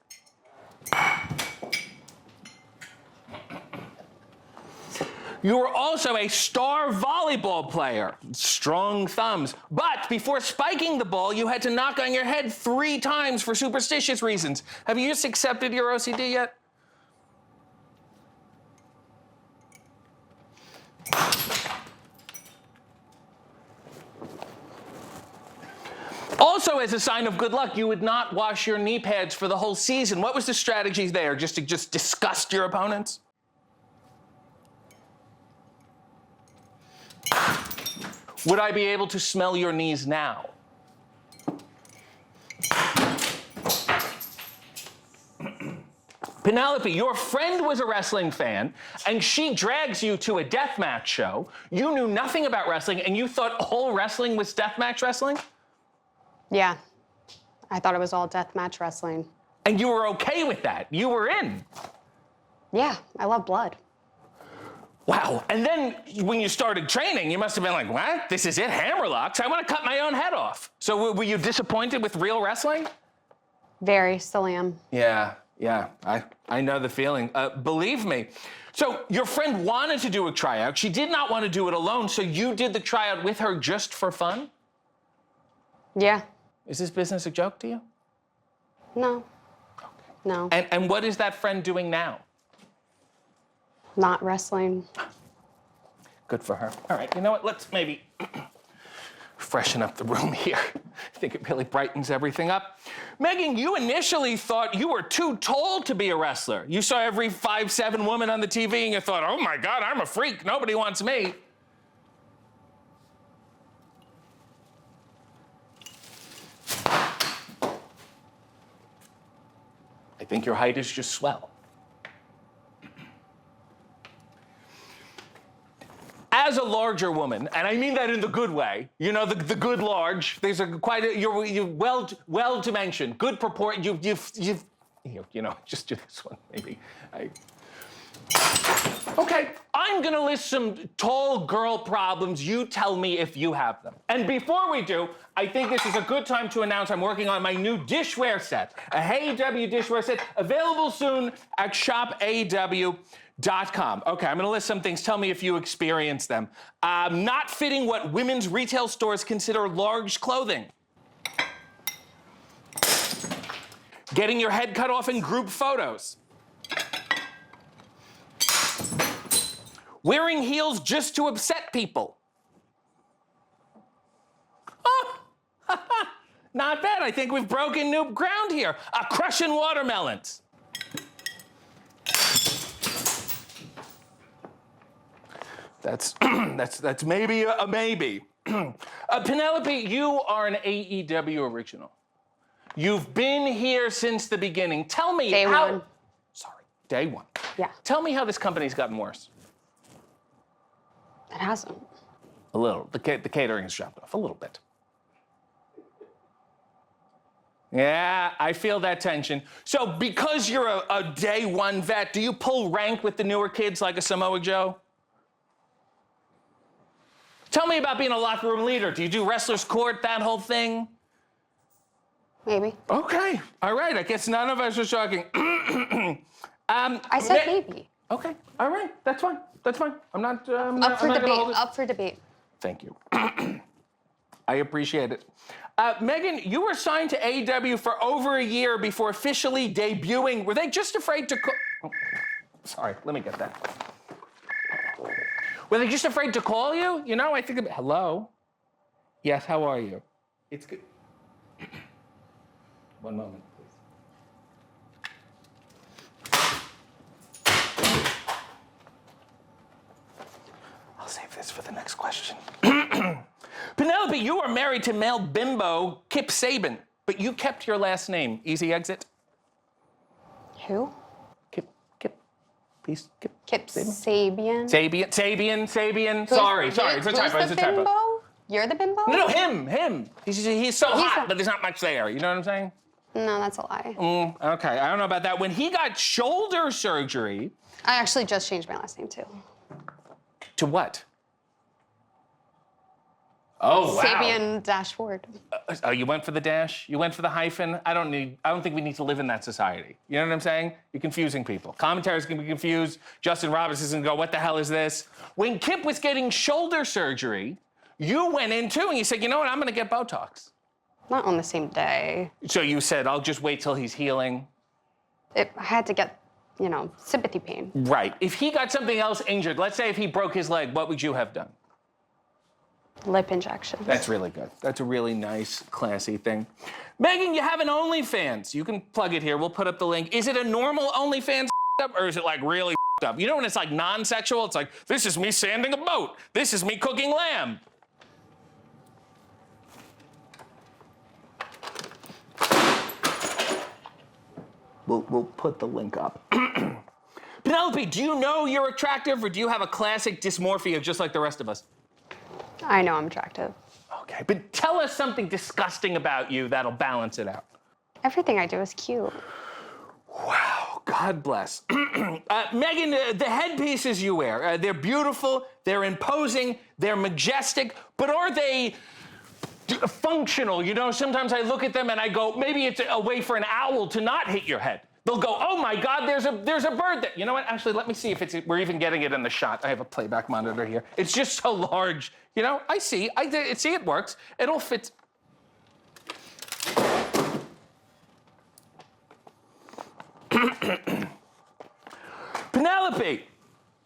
You were also a star volleyball player. Strong thumbs. But before spiking the ball, you had to knock on your head 3 times for superstitious reasons. Have you just accepted your OCD yet? Also, as a sign of good luck, you would not wash your knee pads for the whole season. What was the strategy there? Just to disgust your opponents? Would I be able to smell your knees now? Penelope, your friend was a wrestling fan, and she drags you to a deathmatch show. You knew nothing about wrestling, and you thought all wrestling was deathmatch wrestling? Yeah. I thought it was all deathmatch wrestling. And you were okay with that? You were in? Yeah, I love blood. Wow. And then when you started training, you must have been like, what? This is it? Hammerlocks? I want to cut my own head off. So were you disappointed with real wrestling? Very, still am. Yeah. I know the feeling. Believe me. So your friend wanted to do a tryout. She did not want to do it alone, so you did the tryout with her just for fun? Yeah. Is this business a joke to you? No. Okay. No. And what is that friend doing now? Not wrestling. Good for her. All right, you know what? Let's maybe freshen up the room here. I think it really brightens everything up. Megan, you initially thought you were too tall to be a wrestler. You saw every 5'7" woman on the TV and you thought, oh my God, I'm a freak. Nobody wants me. I think your height is just swell. As a larger woman, and I mean that in the good way, you know, the good large, there's you're well dimensioned, good proportion, you know, just do this one, maybe. Okay, I'm gonna list some tall girl problems. You tell me if you have them. And before we do, I think this is a good time to announce I'm working on my new dishware set, a AEW dishware set, available soon at shopaew.com. Okay, I'm gonna list some things. Tell me if you experience them. Not fitting what women's retail stores consider large clothing. Getting your head cut off in group photos. Wearing heels just to upset people. Oh, not bad. I think we've broken new ground here. Crushing watermelons. That's maybe a maybe. Penelope, you are an AEW original. You've been here since the beginning. Tell me Day how. one. Sorry, day one. Yeah. Tell me how this company's gotten worse. It hasn't. A little. The catering has dropped off a little bit. Yeah, I feel that tension. So because you're a day one vet, do you pull rank with the newer kids like a Samoa Joe? Tell me about being a locker room leader. Do you do wrestler's court, that whole thing? Maybe. Okay, all right. I guess none of us are talking. I said maybe. Okay, all right. That's fine. That's fine. I'm not Up for gonna debate. hold it. Up for debate. Thank you. I appreciate it. Megan, you were signed to AEW for over a year before officially debuting. Were they just afraid to oh, sorry, let me get that. Were they just afraid to call you? You know, I think hello? Yes, how are you? It's good. One moment, please. I'll save this for the next question. Penelope, you are married to male bimbo Kip Sabian, but you kept your last name. Easy exit? Who? Kip. Please, Kip. Sabian. Sabian. Sorry. It's a typo. Who's the bimbo? You're the bimbo? No, him. He's so hot, but there's not much there. You know what I'm saying? No, that's a lie. Okay, I don't know about that. When he got shoulder surgery. I actually just changed my last name too. To what? Oh, wow. Sabian-Ford. Oh, you went for the dash? You went for the hyphen? I don't think we need to live in that society. You know what I'm saying? You're confusing people. Commentaries can be confused. Justin Robinson's gonna go, what the hell is this? When Kip was getting shoulder surgery, you went in too and you said, you know what, I'm gonna get Botox. Not on the same day. So you said, I'll just wait till he's healing. I had to get, sympathy pain. Right. If he got something else injured, let's say if he broke his leg, what would you have done? Lip injections. That's really good. That's a really nice, classy thing. Megan, you have an OnlyFans. You can plug it here. We'll put up the link. Is it a normal OnlyFans up, or is it like really up? You know when it's like non-sexual? It's like, this is me sanding a boat. This is me cooking lamb. We'll put the link up. Penelope, do you know you're attractive, or do you have a classic dysmorphia just like the rest of us? I know I'm attractive. Okay, but tell us something disgusting about you that'll balance it out. Everything I do is cute. Wow, God bless. Megan, the headpieces you wear, they're beautiful, they're imposing, they're majestic, but are they functional? You know, sometimes I look at them and I go, maybe it's a way for an owl to not hit your head. They'll go, oh my God, there's a bird there. You know what? Actually, let me see if we're even getting it in the shot. I have a playback monitor here. It's just so large. You know, I see it works. It all fits. Penelope,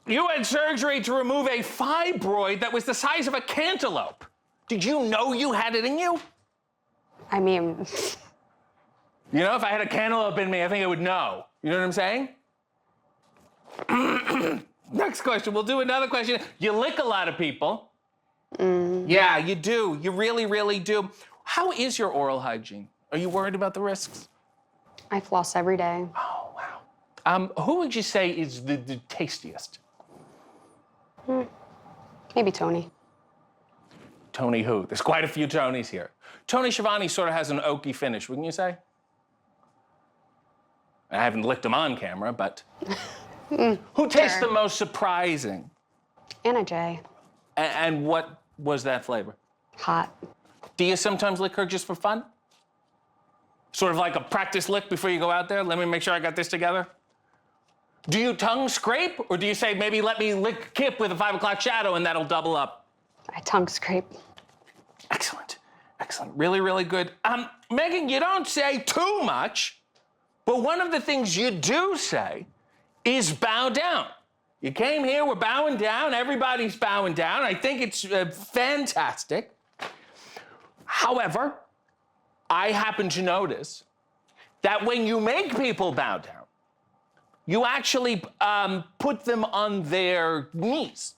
you had surgery to remove a fibroid that was the size of a cantaloupe. Did you know you had it in you? I mean... You know, if I had a cantaloupe in me, I think I would know. You know what I'm saying? Next question. We'll do another question. You lick a lot of people. Yeah, you do. You really, really do. How is your oral hygiene? Are you worried about the risks? I floss every day. Oh, wow. Who would you say is the tastiest? Maybe Tony. Tony who? There's quite a few Tonys here. Tony Schiavone sort of has an oaky finish, wouldn't you say? I haven't licked him on camera, but Who tastes the most surprising? Anna J. And what was that flavor? Hot. Do you sometimes lick her just for fun? Sort of like a practice lick before you go out there? Let me make sure I got this together. Do you tongue scrape, or do you say, maybe let me lick Kip with a 5 o'clock shadow and that'll double up? I tongue scrape. Excellent. Excellent. Really, really good. Megan, you don't say too much, but one of the things you do say is bow down. You came here, we're bowing down, everybody's bowing down. I think it's fantastic. However, I happen to notice that when you make people bow down, you actually put them on their knees.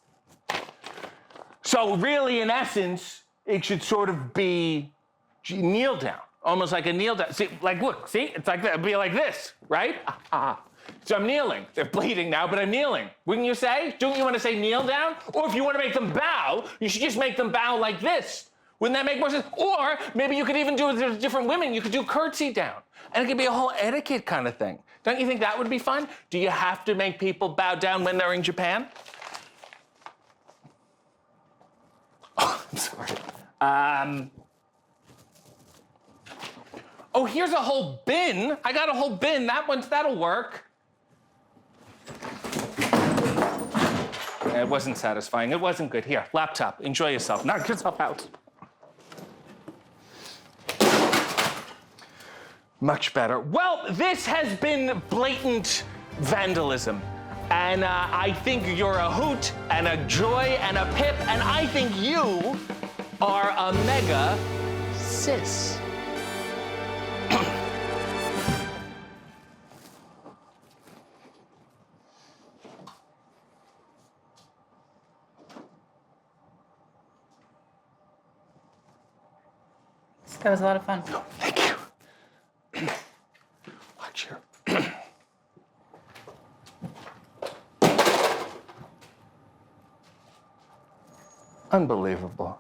So really, in essence, it should sort of be kneel down, almost like a kneel down. See, like, look, see, it's like that. It'd be like this, right? So I'm kneeling. They're bleeding now, but I'm kneeling. Wouldn't you say? Don't you want to say kneel down? Or if you want to make them bow, you should just make them bow like this. Wouldn't that make more sense? Or maybe you could even do it with different women. You could do curtsy down. And it could be a whole etiquette kind of thing. Don't you think that would be fun? Do you have to make people bow down when they're in Japan? Oh, I'm sorry. Oh, here's a whole bin. I got a whole bin. That'll work. It wasn't satisfying. It wasn't good. Here, laptop. Enjoy yourself. Knock yourself out. Much better. Well, this has been blatant vandalism. And I think you're a hoot and a joy and a pip, and I think you are a mega sis. That was a lot of fun. Oh, thank you. Watch your... Unbelievable.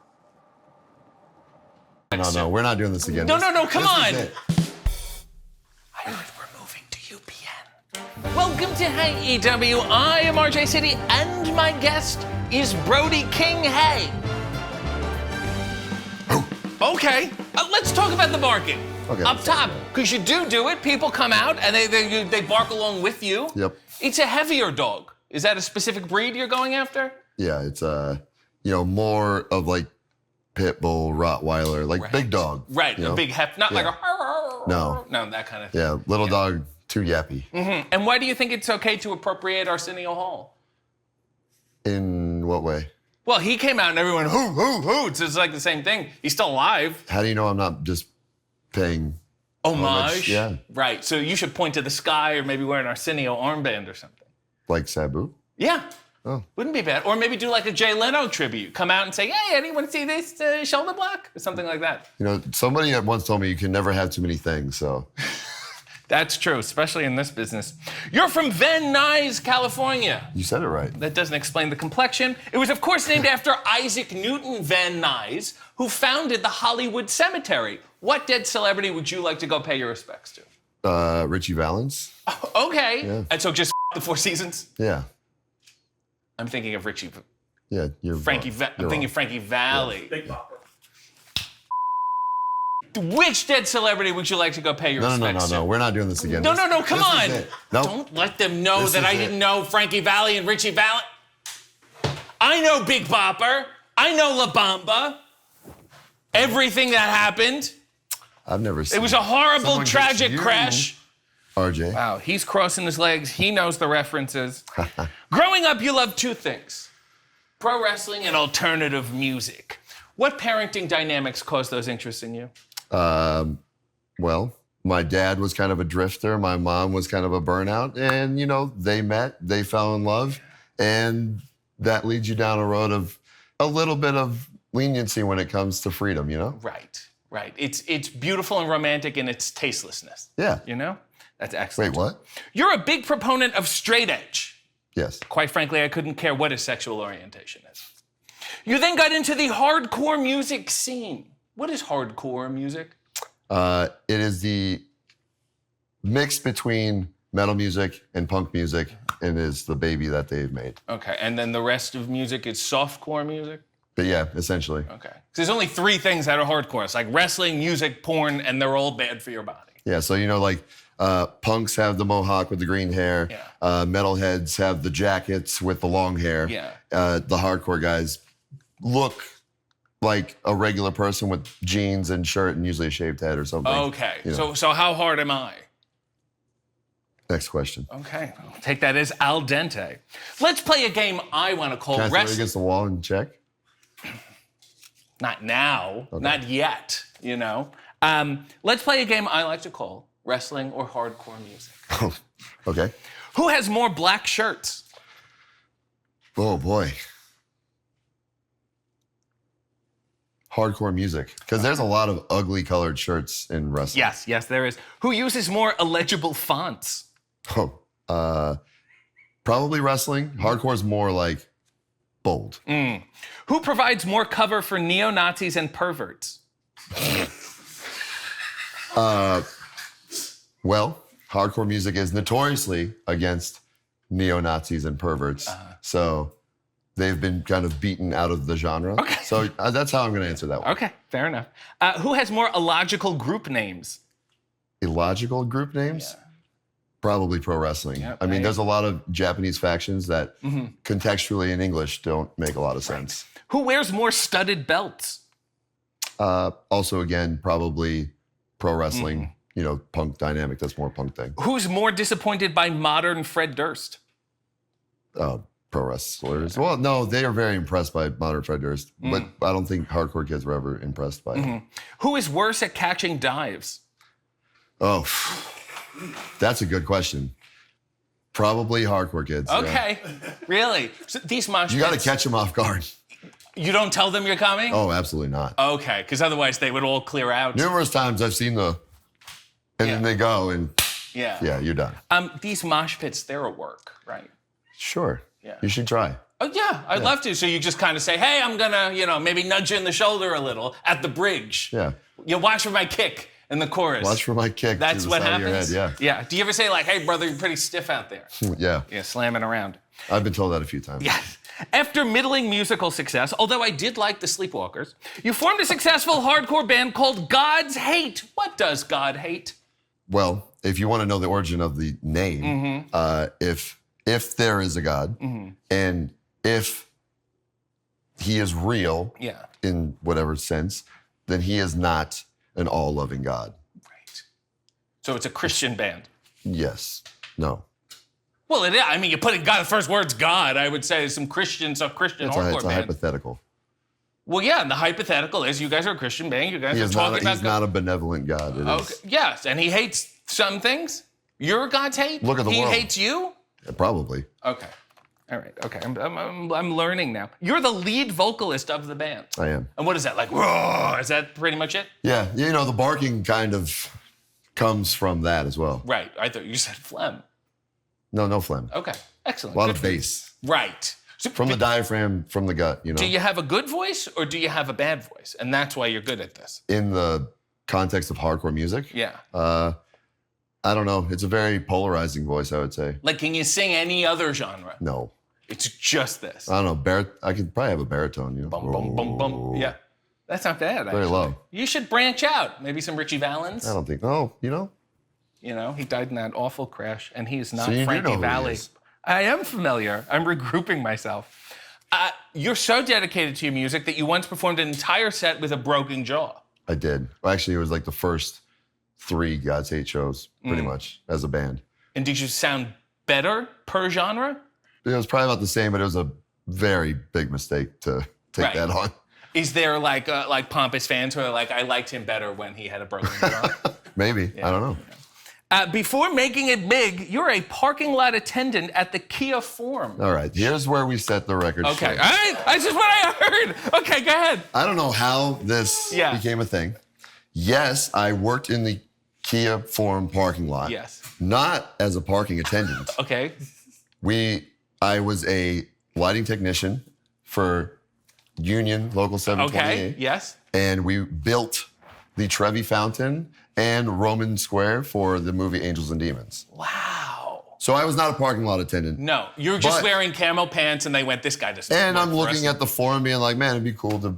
No, we're not doing this again. No, come This on. is it. I heard we're moving to UPN. Welcome to Hey AEW. I am RJ City, and my guest is Brody King. Hey. Okay, let's talk about the barking. Okay. Up top, because you do it. People come out and they bark along with you. Yep. It's a heavier dog. Is that a specific breed you're going after? Yeah, it's more of like pit bull, Rottweiler, like big dog. Right, you a know? big not like a No. that kind of thing. Yeah, little dog, too yappy. Mm-hmm. And why do you think it's okay to appropriate Arsenio Hall? In what way? Well, he came out and everyone hoots. It's like the same thing. He's still alive. How do you know I'm not just paying homage? Yeah, Right. So you should point to the sky, or maybe wear an Arsenio armband or something. like Sabu. Yeah. Oh. Wouldn't be bad. Or maybe do like a Jay Leno tribute. Come out and say, hey, anyone see this shoulder block? Or something like that. You know, somebody once told me you can never have too many things, so. That's true, especially in this business. You're from Van Nuys, California. You said it right. That doesn't explain the complexion. It was, of course, named after Isaac Newton Van Nuys, who founded the Hollywood Cemetery. What dead celebrity would you like to go pay your respects to? Richie Valens. Okay. Yeah. And so just the Four Seasons? Yeah. I'm thinking of Richie. Yeah, you're Frankie. wrong. I'm thinking Frankie Valli. Big Bopper. Which dead celebrity would you like to go pay your respects to? No. We're not doing this again. No, come This on. is it. Nope. Don't let them know This that is I it. didn't know Frankie Valli and Richie Valli. I know Big Bopper. I know La Bamba. Everything that happened. I've never seen It was a horrible, Someone gets tragic you, crash. RJ. Wow, he's crossing his legs. He knows the references. Growing up, you loved two things: pro wrestling and alternative music. What parenting dynamics caused those interests in you? Well, my dad was kind of a drifter. My mom was kind of a burnout. And, you know, they met, they fell in love. And that leads you down a road of a little bit of leniency when it comes to freedom, you know? Right. It's beautiful and romantic in its tastelessness. Yeah. You know? That's excellent. Wait, what? You're a big proponent of straight edge. Yes. Quite frankly, I couldn't care what his sexual orientation is. You then got into the hardcore music scene. What is hardcore music? It is the mix between metal music and punk music and is the baby that they've made. Okay, and then the rest of music is softcore music? But yeah, essentially. Okay. 'Cause there's only 3 things that are hardcore. It's like wrestling, music, porn, and they're all bad for your body. Yeah, so like punks have the mohawk with the green hair. Metalheads have the jackets with the long hair. Yeah. The hardcore guys look like a regular person with jeans and shirt and usually a shaved head or something. Okay, you know. so how hard am I? Next question. Okay, I'll take that as al dente. Let's play a game I want to call Can I throw it wrestling. against the wall and check? Not now, not yet, you know. Let's play a game I like to call wrestling or hardcore music. Okay. Who has more black shirts? Oh boy. Hardcore music, because there's a lot of ugly colored shirts in wrestling. Yes, there is. Who uses more illegible fonts? Probably wrestling. Hardcore is more like bold. Who provides more cover for neo-Nazis and perverts? Well, hardcore music is notoriously against neo-Nazis and perverts. So they've been kind of beaten out of the genre. Okay. So that's how I'm going to answer that one. Okay, fair enough. Who has more illogical group names? Illogical group names? Probably pro wrestling. I mean, there's a lot of Japanese factions that contextually in English don't make a lot of sense. Who wears more studded belts? Also, again, probably pro wrestling. You know, punk dynamic. That's more punk thing. Who's more disappointed by modern Fred Durst? Pro wrestlers. Well, no, they are very impressed by modern Fred Durst, but I don't think hardcore kids were ever impressed by him. Who is worse at catching dives? Oh, that's a good question. Probably hardcore kids. Okay, really? So these mosh You got to pits- catch them off guard. You don't tell them you're coming? Oh, absolutely not. Okay, because otherwise they would all clear out. Numerous times I've seen and then they go and Yeah. you're done. These mosh pits, they're a work, right? Sure. Yeah. You should try. Oh, yeah, I'd love to. So you just kind of say, hey, I'm gonna, maybe nudge you in the shoulder a little at the bridge. Yeah. You watch for my kick in the chorus. Watch for my kick. That's to the what side of your happens? head, Yeah. Do you ever say like, hey, brother, you're pretty stiff out there? Yeah. Yeah, slamming around. I've been told that a few times. Yes. After middling musical success, although I did like the Sleepwalkers, you formed a successful hardcore band called God's Hate. What does God hate? Well, if you want to know the origin of the name, if there is a God and if he is real in whatever sense, then he is not an all-loving God. Right. So it's a Christian band. Yes. No. Well, it is. I mean, you put in God, the first word's God. I would say some Christian It's hardcore a band. hypothetical. Well, yeah, and the hypothetical is you guys are a Christian band. You guys He are is talking about he's not a benevolent God. It Okay. is. Yes, and he hates some things. You're God's hate? Look at the he world. He hates you? Probably. Okay. All right. Okay. I'm learning now. You're the lead vocalist of the band. I am. And what is that like? Roar? Is that pretty much it? Yeah. The barking kind of comes from that as well. Right. I thought you said phlegm. No phlegm. Okay. Excellent. A lot Good of for you. bass. Right. So, From the diaphragm, from the gut, do you have a good voice or do you have a bad voice? And that's why you're good at this. In the context of hardcore music? Yeah. I don't know. It's a very polarizing voice, I would say. Like, can you sing any other genre? No. It's just this. I don't know. I could probably have a baritone, Bum, bum, bum, bum. Yeah. That's not bad, Very actually. low. You should branch out. Maybe some Richie Valens. I don't think. Oh, He died in that awful crash, and he is not So you do Frankie know who he Valli. is. I am familiar. I'm regrouping myself. You're so dedicated to your music that you once performed an entire set with a broken jaw. I did. Well, actually, it was like the first 3 God's Hate shows, pretty much, as a band. And did you sound better per genre? It was probably about the same, but it was a very big mistake to take that on. Is there like pompous fans who are like, I liked him better when he had a broken jaw? Maybe. I don't know. Before making it big, you're a parking lot attendant at the Kia Forum. All right. Here's where we set the record Okay. straight. All right. That's just what I heard. Okay, go ahead. I don't know how this became a thing. Yes, I worked in the Kia Forum parking lot. Yes. Not as a parking attendant. Okay. I was a lighting technician for Union Local 728. Okay. Yes. And we built the Trevi Fountain and Roman Square for the movie Angels and Demons. Wow. So I was not a parking lot attendant. No, you were just But- wearing camo pants, and they went, "This guy doesn't." And work I'm for looking us." at the forum being like, man, it'd be cool to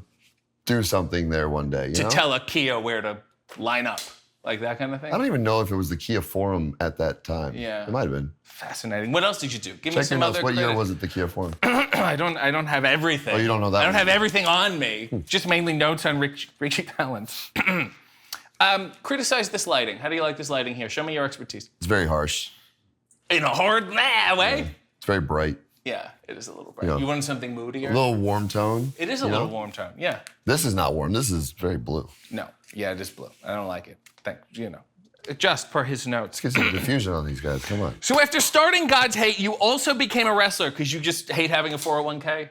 do something there one day. You to know? tell a Kia where to line up, like that kind of thing. I don't even know if it was the Kia Forum at that time. Yeah. It might have been. Fascinating. What else did you do? Give me Check your some notes. other. What year credit. was it, the Kia Forum? I don't have everything. Oh, you don't know that I don't one have either. everything on me. Just mainly notes on Richie Valens. Criticize this lighting. How do you like this lighting here? Show me your expertise. It's very harsh. In a hard way. It's very bright. Yeah, it is a little bright. Yeah. You wanted something moodier? A little warm tone. It is a you little know? warm tone. Yeah. This is not warm. This is very blue. No. Yeah, it is blue. I don't like it. Just per his notes. Let's get some diffusion on these guys. Come on. So after starting God's Hate, you also became a wrestler because you just hate having a 401k?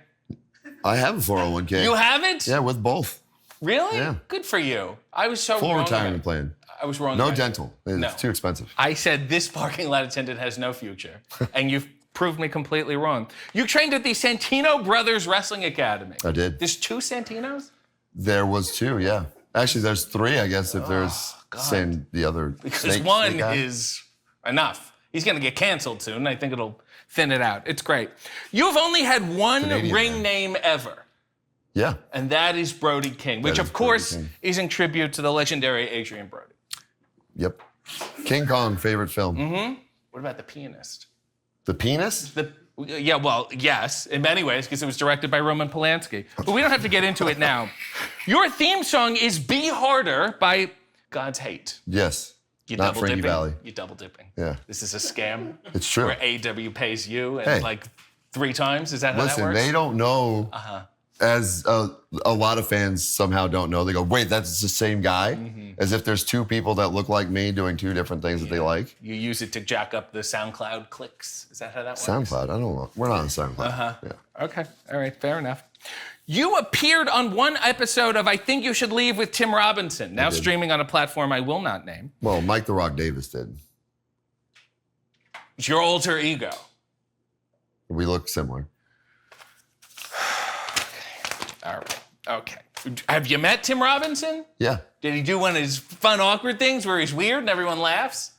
I have a 401k. You have it? Yeah, with both. Really? Yeah. Good for you. I was so Full wrong. retirement plan. I was wrong. No about it. dental. It's No. too expensive. I said this parking lot attendant has no future, and you've proved me completely wrong. You trained at the Santino Brothers Wrestling Academy. I did. There's 2 Santinos? There was 2, yeah. Actually, there's 3, I guess, if there's saying the other. Because snake one guy. is enough. He's going to get canceled soon. I think it'll thin it out. It's great. You've only had one Canadian ring name ever, Yeah. and that is Brody King, which That of is course Brody King. is in tribute to the legendary Adrian Brody. Yep. King Kong, favorite film. Mm-hmm. What about The Pianist? The Penis? Yeah, well, yes, in many ways, because it was directed by Roman Polanski. But we don't have to get into it now. Your theme song is Be Harder by God's Hate. Yes. You Not double Frankie dipping. Valli. You double dipping. Yeah. This is a scam. It's true. Where AEW pays you and Hey. like 3 times. Is that how that Listen, works? they don't know, as a lot of fans somehow don't know. They go, wait, that's the same guy? Mm-hmm. As if there's 2 people that look like me doing 2 different things that they like. You use it to jack up the SoundCloud clicks. Is that how that works? SoundCloud, I don't know. We're not on SoundCloud. Yeah. Okay. All right. Fair enough. You appeared on one episode of I Think You Should Leave with Tim Robinson, now did. streaming on a platform I will not name. Well, Mike the Rock Davis did. It's your alter ego. We look similar. All right. Okay. Have you met Tim Robinson? Yeah. Did he do one of his fun, awkward things where he's weird and everyone laughs?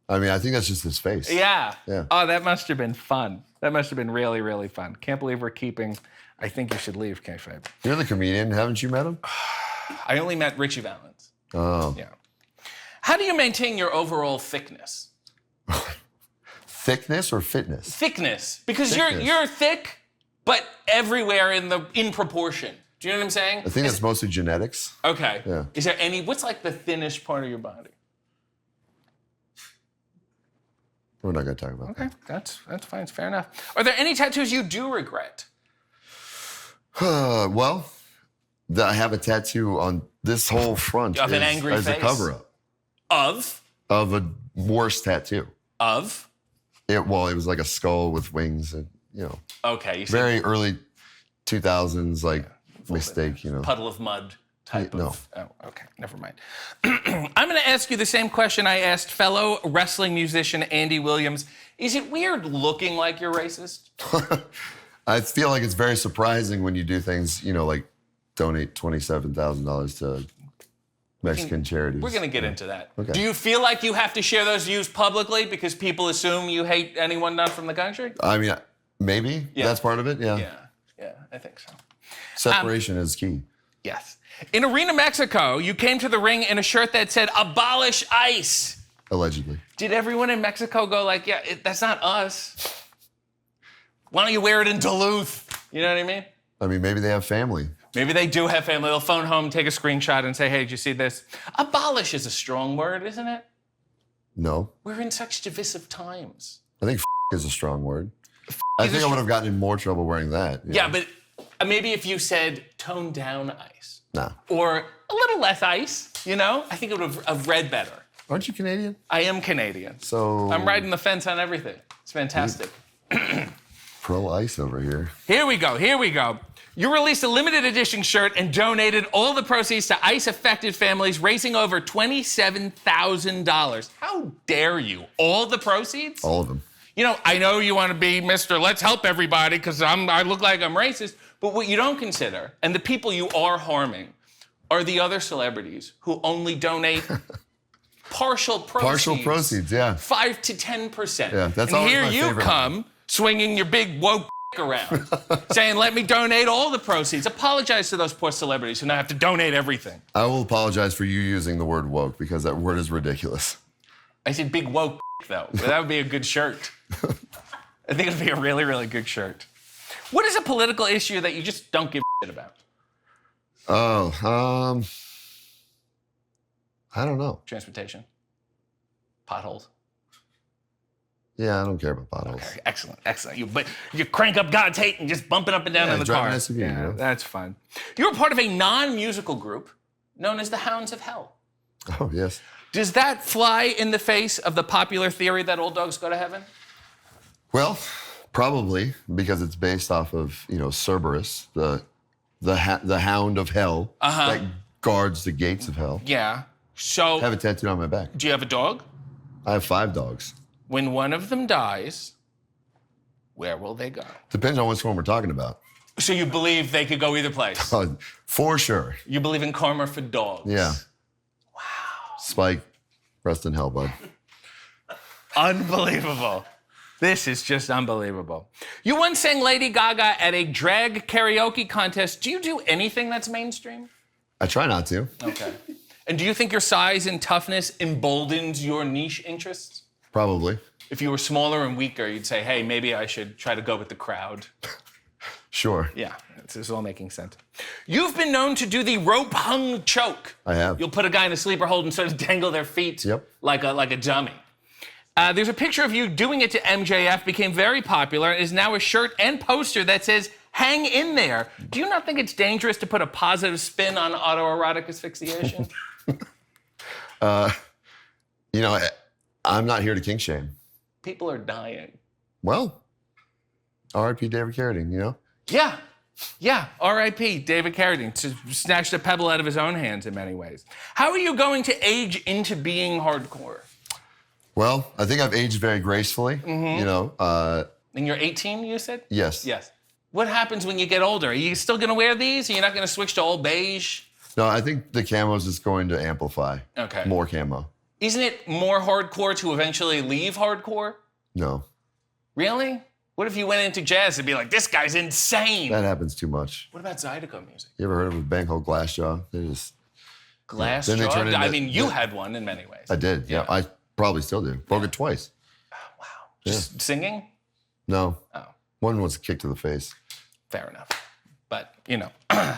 I mean, I think that's just his face. Yeah. Yeah. Oh, that must have been fun. That must have been really, really fun. Can't believe we're keeping I Think You Should Leave, kayfabe. You're the comedian. Haven't you met him? I only met Richie Valens. Oh. Yeah. How do you maintain your overall thickness? Thickness or fitness? Thickness. Because Thickness. you're thick, but everywhere in proportion. Do you know what I'm saying? I think that's mostly genetics. Okay. Yeah. Is there what's like the thinnest part of your body? We're not going to talk about Okay, that's fine. It's fair enough. Are there any tattoos you do regret? that. Well, I have a tattoo on this whole front Of an angry as face? a cover-up Of? of a worse tattoo. Of? It was like a skull with wings and, Okay. You said very early 2000s, like, mistake, puddle of mud type No. of. Oh, okay. Never mind. I'm going to ask you the same question I asked fellow wrestling musician Andy Williams. Is it weird looking like you're racist? I feel like it's very surprising when you do things, like donate $27,000 to Mexican charities. We're going to get into that. Okay. Do you feel like you have to share those views publicly because people assume you hate anyone not from the country? I mean, maybe that's part of it. Yeah. Yeah, I think so. Separation is key. Yes. In Arena, Mexico, you came to the ring in a shirt that said, "Abolish ICE." Allegedly. Did everyone in Mexico go like, yeah, that's not us? Why don't you wear it in Duluth? You know what I mean? I mean, maybe they have family. Maybe they do have family. They'll phone home, take a screenshot, and say, hey, did you see this? Abolish is a strong word, isn't it? No. We're in such divisive times. I think is a strong word. I think I would have gotten in more trouble wearing that. Yeah, but maybe if you said tone down ICE Nah. or a little less ICE, I think it would have read better. Aren't you Canadian? I am Canadian. So I'm riding the fence on everything. It's fantastic. Pro ice over here. Here we go. You released a limited edition shirt and donated all the proceeds to ICE-affected families, raising over $27,000. How dare you? All the proceeds? All of them. I know you want to be Mr. Let's help everybody because I look like I'm racist, but what you don't consider, and the people you are harming, are the other celebrities who only donate partial proceeds. Partial proceeds, yeah. 5 to 10%. Yeah, that's and always here my you favorite come swinging your big woke around, saying, let me donate all the proceeds. Apologize to those poor celebrities who now have to donate everything. I will apologize for you using the word woke because that word is ridiculous. I said big woke though, but that would be a good shirt. I think it'd be a really, really good shirt. What is a political issue that you just don't give a shit about? Oh, I don't know. Transportation. Potholes. Yeah, I don't care about potholes. Okay, excellent, excellent. But you crank up God's hate and just bump it up and down in the car. Driving SUV, you know? That's fun. You're part of a non-musical group known as the Hounds of Hell. Oh, yes. Does that fly in the face of the popular theory that old dogs go to heaven? Well, probably because it's based off of, Cerberus, the Hound of Hell that guards the gates of hell. Yeah. So. I have it tattooed on my back. Do you have a dog? I have 5 dogs. When one of them dies, where will they go? Depends on which one we're talking about. So you believe they could go either place? For sure. You believe in karma for dogs? Yeah. Wow. Spike, rest in hell, bud. Unbelievable. This is just unbelievable. You once sang Lady Gaga at a drag karaoke contest. Do you do anything that's mainstream? I try not to. Okay. And do you think your size and toughness emboldens your niche interests? Probably. If you were smaller and weaker, you'd say, hey, maybe I should try to go with the crowd. Sure. Yeah, this is all making sense. You've been known to do the rope hung choke. I have. You'll put a guy in a sleeper hold and sort of dangle their feet like a dummy. There's a picture of you doing it to MJF, became very popular, and is now a shirt and poster that says, hang in there. Do you not think it's dangerous to put a positive spin on autoerotic asphyxiation? I'm not here to kink shame. People are dying. Well, R.I.P. David Carradine, Yeah, R.I.P. David Carradine snatched a pebble out of his own hands in many ways. How are you going to age into being hardcore? Well, I think I've aged very gracefully, And you're 18, you said? Yes. Yes. What happens when you get older? Are you still going to wear these? Are you not going to switch to old beige? No, I think the camos is going to amplify. Okay. More camo. Isn't it more hardcore to eventually leave hardcore? No. Really? What if you went into jazz and be like, this guy's insane? That happens too much. What about Zydeco music? You ever heard of a band called Glassjaw? They just... Glassjaw? I mean, you had one in many ways. I did, yeah. I probably still do. Broke it twice. Wow. Just singing? No. Oh. One was a kick to the face. Fair enough. But,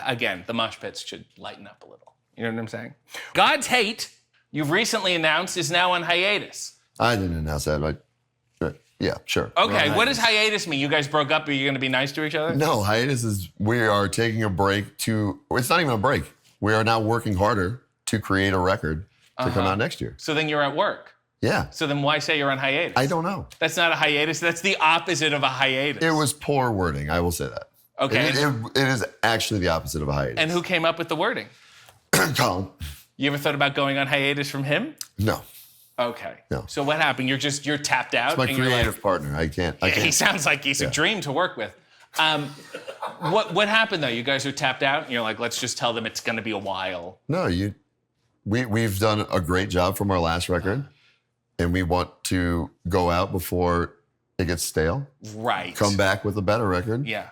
again, the mosh pits should lighten up a little. You know what I'm saying? God's Hate, you've recently announced, is now on hiatus. I didn't announce that. Yeah, sure. Okay, what does hiatus mean? You guys broke up? Are you going to be nice to each other? No, hiatus is we are taking a break it's not even a break. We are now working harder to create a record to come out next year. So then you're at work. Yeah. So then why say you're on hiatus? I don't know. That's not a hiatus. That's the opposite of a hiatus. It was poor wording. I will say that. Okay. It is actually the opposite of a hiatus. And who came up with the wording? Colin. You ever thought about going on hiatus from him? No. Okay. No. So what happened? You're tapped out? It's my creative partner. I can't. He sounds like he's a dream to work with. What happened though? You guys are tapped out and you're like, let's just tell them it's going to be a while. No, we've done a great job from our last record, and we want to go out before it gets stale. Right. Come back with a better record. Yeah.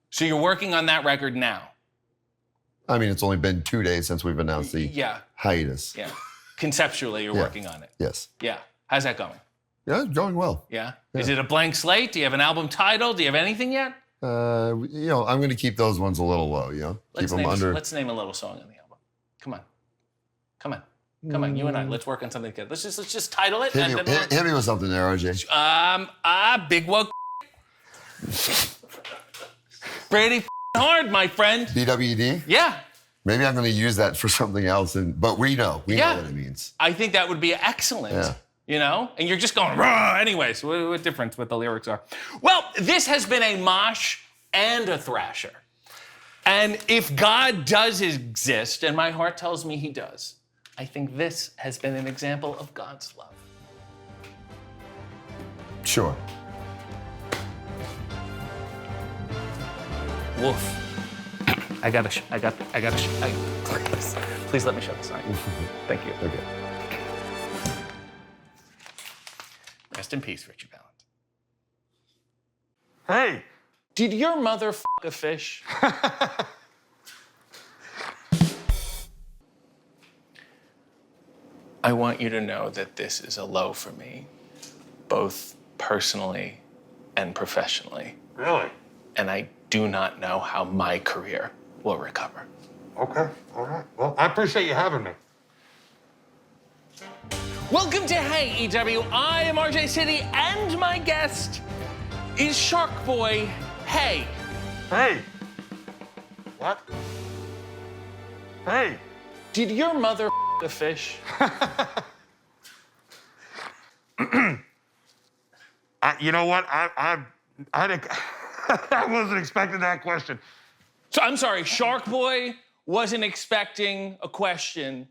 So you're working on that record now? I mean, it's only been 2 days since we've announced the hiatus. Yeah. Conceptually, you're working on it. Yes. Yeah. How's that going? Yeah, it's going well. Yeah. Is it a blank slate? Do you have an album title? Do you have anything yet? I'm going to keep those ones a little low, keep them under. Let's name a little song on the album. Come on, you and I. Let's work on something good. Let's just title it. Hit me with something there, RJ. Big woke. Pretty hard, my friend. BWD? Yeah. Maybe I'm going to use that for something else, but we know what it means. I think that would be excellent. Yeah. And you're just going, rah, anyways. What difference what the lyrics are? Well, this has been a mosh and a thrasher. And if God does exist, and my heart tells me he does, I think this has been an example of God's love. Sure. Woof. Please let me show the sign. Thank you. Okay. in peace, Richie Valens. Hey. Did your mother f*** a fish? I want you to know that this is a low for me, both personally and professionally. Really? And I do not know how my career will recover. Okay, all right. Well, I appreciate you having me. Welcome to Hey EW. I am RJ City, and my guest is Shark Boy Hey. Hey. What? Hey. Did your mother f*** a fish? You know what? I wasn't expecting that question. So I'm sorry, Shark Boy wasn't expecting a question.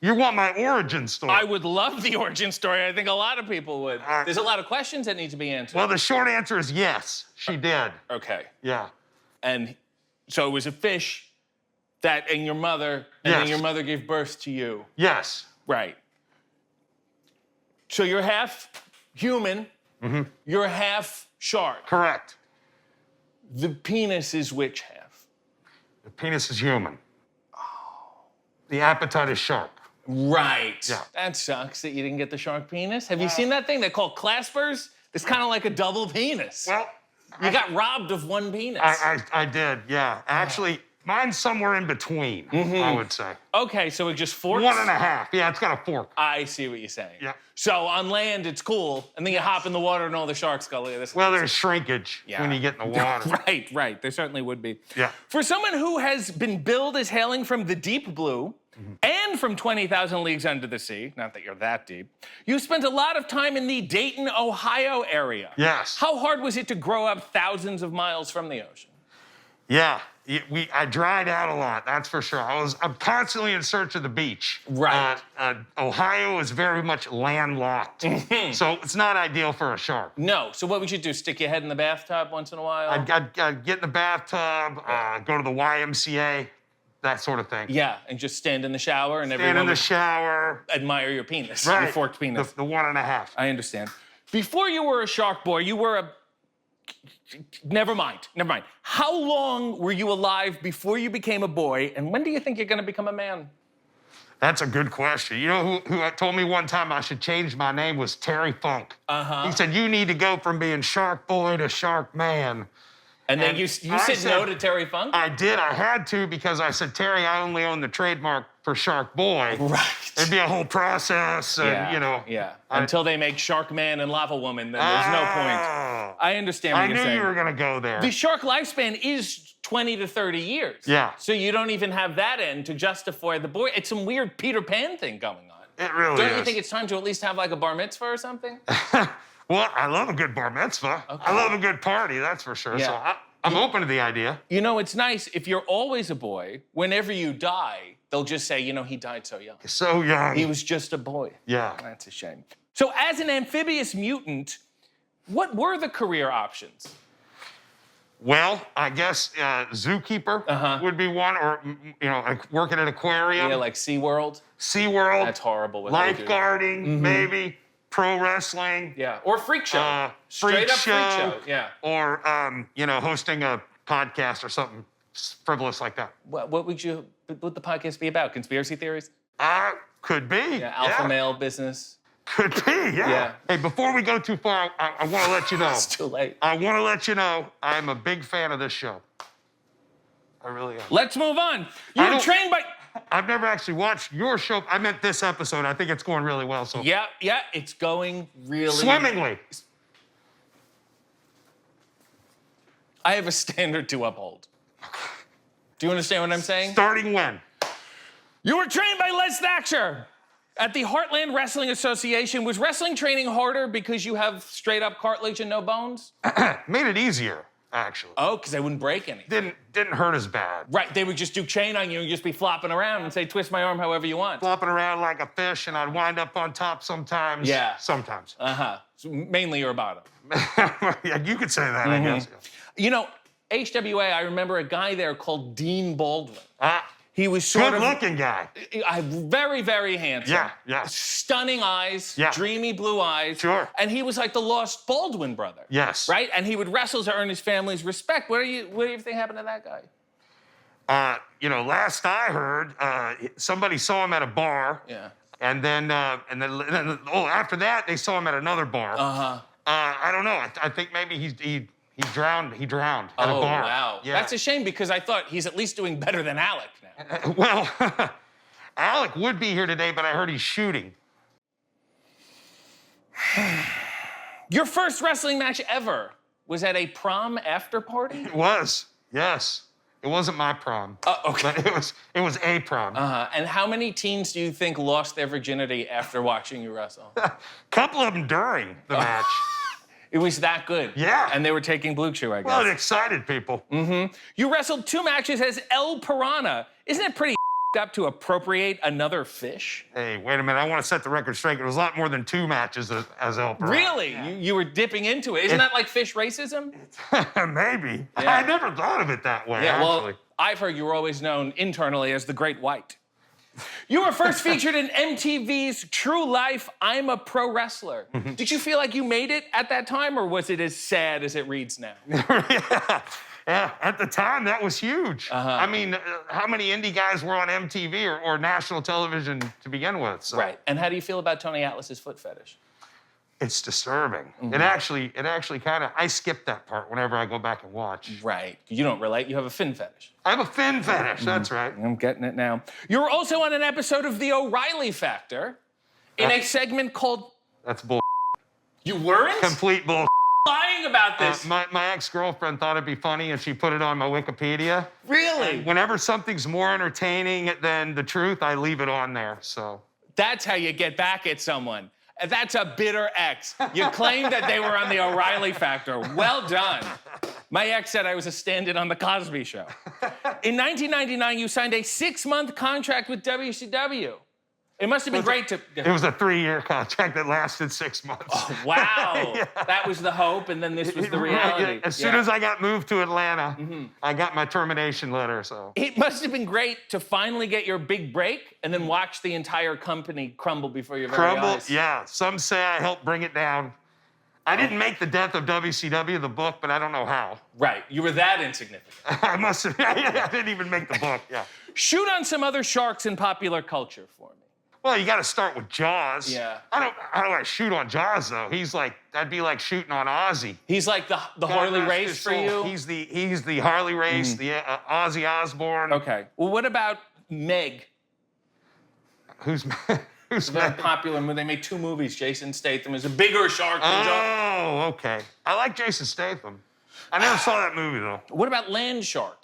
You want my origin story? I would love the origin story. I think a lot of people would. There's a lot of questions that need to be answered. Well, the short answer is yes, she did. Okay. Yeah. And so it was a fish and your mother, and then your mother gave birth to you. Yes. Right. So you're half human, you're half shark. Correct. The penis is which half? The penis is human. Oh. The appetite is shark. Right. Yeah. That sucks that you didn't get the shark penis. Have you seen that thing they call claspers? It's kind of like a double penis. Well, you got robbed of one penis. I did, yeah. Actually, mine's somewhere in between, I would say. Okay, so it just forks? 1.5. Yeah, it's got a fork. I see what you're saying. Yeah. So on land, it's cool, and then you hop in the water and all the sharks go, look at this. Well, there's shrinkage when you get in the water. Right. There certainly would be. Yeah. For someone who has been billed as hailing from the deep blue and from 20,000 Leagues Under the Sea, not that you're that deep, you spent a lot of time in the Dayton, Ohio area. Yes. How hard was it to grow up thousands of miles from the ocean? Yeah, I dried out a lot, that's for sure. I'm constantly in search of the beach. Right. Ohio is very much landlocked, so it's not ideal for a shark. No, so what would you do, stick your head in the bathtub once in a while? I'd get in the bathtub, go to the YMCA, that sort of thing. Yeah, and just stand in the shower and Stand in the shower. Admire your penis, Right. your forked penis. The 1.5. I understand. Before you were a Shark Boy, you were a... Never mind. How long were you alive before you became a boy, and when do you think you're going to become a man? That's a good question. You know who told me one time I should change my name was Terry Funk. He said, you need to go from being Shark Boy to Shark Man. And then you said no to Terry Funk? I did. I had to because I said, Terry, I only own the trademark for Shark Boy. Right. It'd be a whole process, and, you know. Yeah. Until they make Shark Man and Lava Woman, then there's no point. I understand what you're saying. I knew you were going to go there. The shark lifespan is 20 to 30 years. Yeah. So you don't even have that end to justify the boy. It's some weird Peter Pan thing going on. It really Don't is. you think it's time to at least have like a bar mitzvah or something? Well, I love a good bar mitzvah. Okay. I love a good party, that's for sure. Yeah. So I'm open to the idea. You know, it's nice if you're always a boy, whenever you die, they'll just say, you know, he died so young. So young. He was just a boy. Yeah. That's a shame. So as an amphibious mutant, what were the career options? Well, I guess zookeeper would be one, or, you know, like work at an aquarium. Yeah, like SeaWorld. SeaWorld. That's horrible. What they do. Lifeguarding, maybe. Pro wrestling. Yeah, or freak show. Straight up freak show. Yeah. Or, you know, hosting a podcast or something frivolous like that. What would the podcast be about? Conspiracy theories? Could be. Yeah, alpha male business. Could be, yeah. Hey, before we go too far, I want to let you know. It's too late. I want to let you know I'm a big fan of this show. I really am. Let's move on. You were trained by... I've never actually watched your show. I meant this episode. I think it's going really well. So Yeah, it's going really... Swimmingly. I have a standard to uphold. Do you understand what I'm saying? Starting when? You were trained by Les Thatcher at the Heartland Wrestling Association. Was wrestling training harder because you have straight up cartilage and no bones? Made it easier, actually. Oh, because they wouldn't break anything. Didn't hurt as bad. Right, they would just do chain on you and just be flopping around and say, twist my arm however you want. Flopping around like a fish, and I'd wind up on top sometimes. Yeah. Sometimes. So mainly your bottom. Yeah, you could say that, I guess. You know, HWA, I remember a guy there called Dean Baldwin. He was sort of good-looking guy. Very, very handsome. Yeah. Stunning eyes, dreamy blue eyes. Sure. And he was like the lost Baldwin brother. Yes. Right? And he would wrestle to earn his family's respect. What do you think happened to that guy? Last I heard, somebody saw him at a bar. Yeah. And then after that, they saw him at another bar. I don't know. I think maybe he drowned. He drowned at a bar. Oh, wow. Yeah. That's a shame because I thought he's at least doing better than Alec now. Well, Alec would be here today, but I heard he's shooting. Your first wrestling match ever was at a prom after party? It was, yes. It wasn't my prom. Okay. But it was a prom. And how many teens do you think lost their virginity after watching you wrestle? Couple of them during the match. It was that good. Yeah. And they were taking Blue Chew, I guess. Well, it excited people. You wrestled 2 matches as El Piranha. Isn't it pretty up to appropriate another fish? Hey, wait a minute. I want to set the record straight. It was a lot more than 2 matches as El Piranha. Really? Yeah. You were dipping into it. Isn't that like fish racism? Maybe. Yeah. I never thought of it that way, Yeah, actually. well, I've heard you were always known internally as the Great White. You were first featured in MTV's True Life, I'm a Pro Wrestler. Did you feel like you made it at that time, or was it as sad as it reads now? Yeah, at the time, that was huge. I mean, how many indie guys were on MTV or national television to begin with? So. Right. And how do you feel about Tony Atlas's foot fetish? It's disturbing. It actually kind of, I skip that part whenever I go back and watch. Right. You don't relate. You have a fin fetish. I have a fin fetish, that's right. I'm getting it now. You were also on an episode of The O'Reilly Factor in a segment called... That's bull. You weren't? Complete bull. Lying about this. My ex-girlfriend thought it'd be funny and she put it on my Wikipedia. Really? And whenever something's more entertaining than the truth, I leave it on there, so. That's how you get back at someone. That's a bitter ex. You claimed that they were on the O'Reilly Factor. Well done. My ex said I was a stand-in on The Cosby Show. In 1999, you signed a 6-month contract with WCW. It must have been great to... It was a 3-year contract that lasted 6 months. Oh, wow. Yeah. That was the hope, and then this was the reality. Yeah. As soon as I got moved to Atlanta, I got my termination letter, so. It must have been great to finally get your big break and then watch the entire company crumble before your very eyes. Yeah. Some say I helped bring it down. I didn't make the death of WCW, the book, but I don't know how. Right. You were that insignificant. I must have. I didn't even make the book, yeah. Shoot on some other sharks in popular culture for me. Well, you got to start with Jaws. Yeah. How do I shoot on Jaws though? He's like, that'd be like shooting on Ozzy. He's like the Harley Race for you. He's the Harley Race, the Ozzy Osbourne. Okay. Well, what about Meg? Who's Very Meg? popular. They made 2 movies. Jason Statham is a bigger shark than Jaws. Oh, okay. I like Jason Statham. I never saw that movie though. What about Land Shark?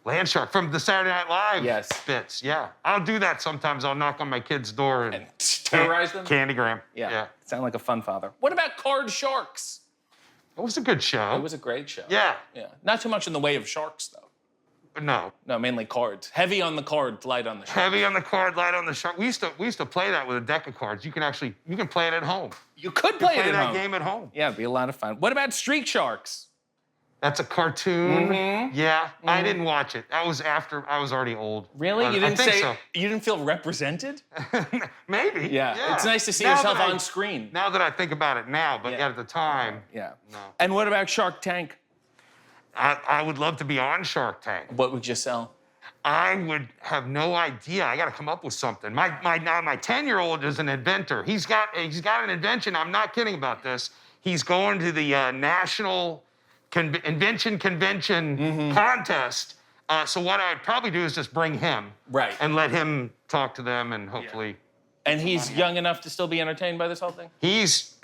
Land Shark from the Saturday Night Live bits, yeah. I'll do that sometimes. I'll knock on my kid's door and terrorize them? Candygram. Yeah. Sound like a fun father. What about Card Sharks? It was a good show. It was a great show. Yeah. Yeah. Not too much in the way of sharks, though. No. No, mainly cards. Heavy on the cards, light on the shark. Heavy on the card, light on the shark. We used to play that with a deck of cards. You can play it at home. You could play it at that home. game at home. Yeah, it'd be a lot of fun. What about Street Sharks? That's a cartoon. Yeah, I didn't watch it. That was after I was already old. Really? You didn't I think so. You didn't feel represented? Maybe. Yeah. It's nice to see Now yourself that on screen. Now that I think about it now, but at the time, Yeah. no. And what about Shark Tank? I would love to be on Shark Tank. What would you sell? I would have no idea. I got to come up with something. My 10-year-old is an inventor. He's got an invention. I'm not kidding about this. He's going to the National Invention Convention contest. So what I'd probably do is just bring him. Right. And let him talk to them and hopefully. And he's young enough to still be entertained by this whole thing? He's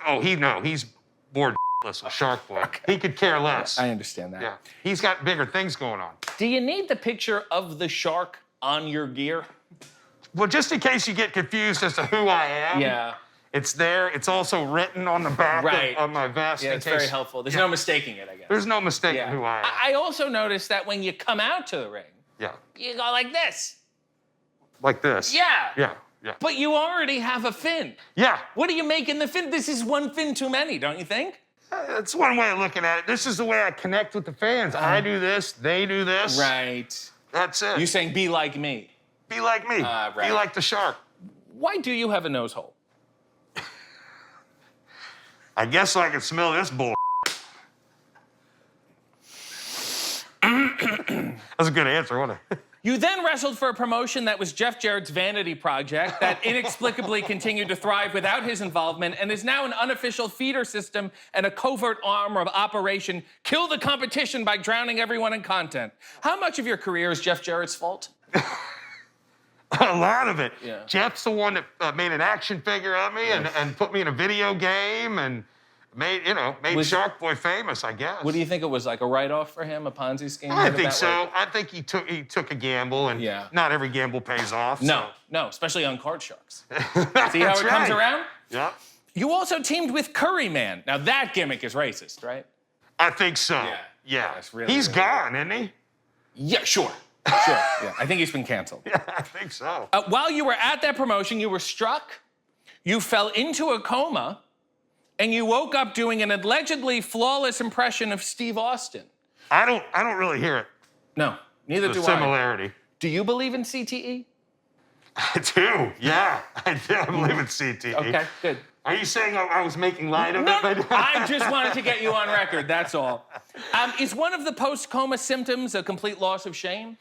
bored with Shark Boy. Okay. He could care less. I understand that. Yeah. He's got bigger things going on. Do you need the picture of the shark on your gear? Well, just in case you get confused as to who I am. Yeah. It's there. It's also written on the back of my vest. Yeah, it's very helpful. There's no mistaking it, I guess. There's no mistaking who I am. I also noticed that when you come out to the ring, you go like this. Like this. Yeah. Yeah. But you already have a fin. Yeah. What do you make in the fin? This is one fin too many, don't you think? That's one way of looking at it. This is the way I connect with the fans. I do this, they do this. Right. That's it. You're saying be like me. Be like me. Right. Be like the shark. Why do you have a nose hole? I guess I can smell this bull. That's a good answer, wasn't it? You then wrestled for a promotion that was Jeff Jarrett's vanity project that inexplicably continued to thrive without his involvement and is now an unofficial feeder system and a covert arm of Operation Kill the Competition by drowning everyone in content. How much of your career is Jeff Jarrett's fault? A lot of it. Yeah. Jeff's the one that made an action figure of me and put me in a video game and made Shark Boy famous, I guess. What do you think it was, like a write-off for him, a Ponzi scheme? I think so. I think he took a gamble, and not every gamble pays off. No, especially on card sharks. See how it comes around? Yep. You also teamed with Curry Man. Now that gimmick is racist, right? I think so. Yeah. He's gone, isn't he? Yeah, sure. Sure. Yeah. I think he's been canceled. Yeah, I think so. While you were at that promotion, you were struck, you fell into a coma, and you woke up doing an allegedly flawless impression of Steve Austin. I don't really hear it. No, neither do I. Similarity. Do you believe in CTE? I do. Yeah, I do. I believe in CTE. Okay, good. Are you saying I was making light of No, it? I just wanted to get you on record, that's all. Is one of the post-coma symptoms a complete loss of shame?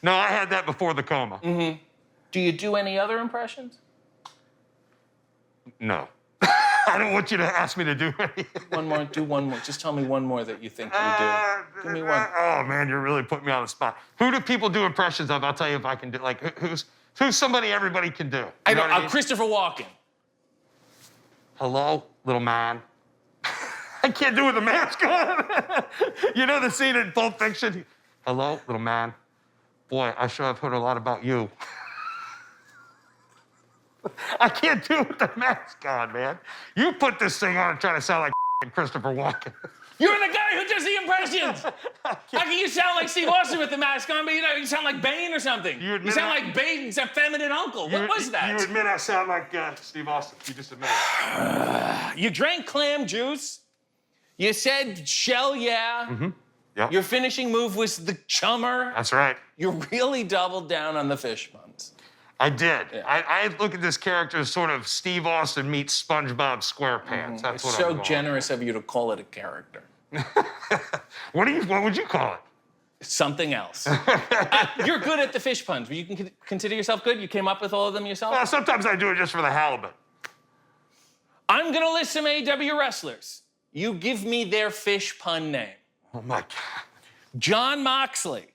No, I had that before the coma. Mm-hmm. Do you do any other impressions? No. I don't want you to ask me to do any. Do one more. Just tell me one more that you think you do. Give me one. Oh, man, you're really putting me on the spot. Who do people do impressions of? I'll tell you if I can do. Like, who's somebody everybody can do? I know, Christopher Walken. Hello, little man. I can't do it with the mask on. You know the scene in Pulp Fiction? Hello, little man. Boy, I sure have heard a lot about you. I can't do it with the mask on, man. You put this thing on and try to sound like Christopher Walken. You're the guy who does the impressions. How can you sound like Steve Austin with the mask on, but you sound like Bayne or something? You sound like Bayne's effeminate uncle. What was that? You admit I sound like Steve Austin. You just admit it. You drank clam juice. You said shell, yeah. Mm-hmm. Yep. Your finishing move was the chummer. That's right. You really doubled down on the fish puns. I did. Yeah. I look at this character as sort of Steve Austin meets SpongeBob SquarePants. Mm-hmm. That's it's what I'm so generous of you to call it a character. What would you call it? Something else. You're good at the fish puns. You can consider yourself good? You came up with all of them yourself? Well, sometimes I do it just for the halibut. I'm going to list some AEW wrestlers. You give me their fish pun name. Oh, my God. Jon Moxley.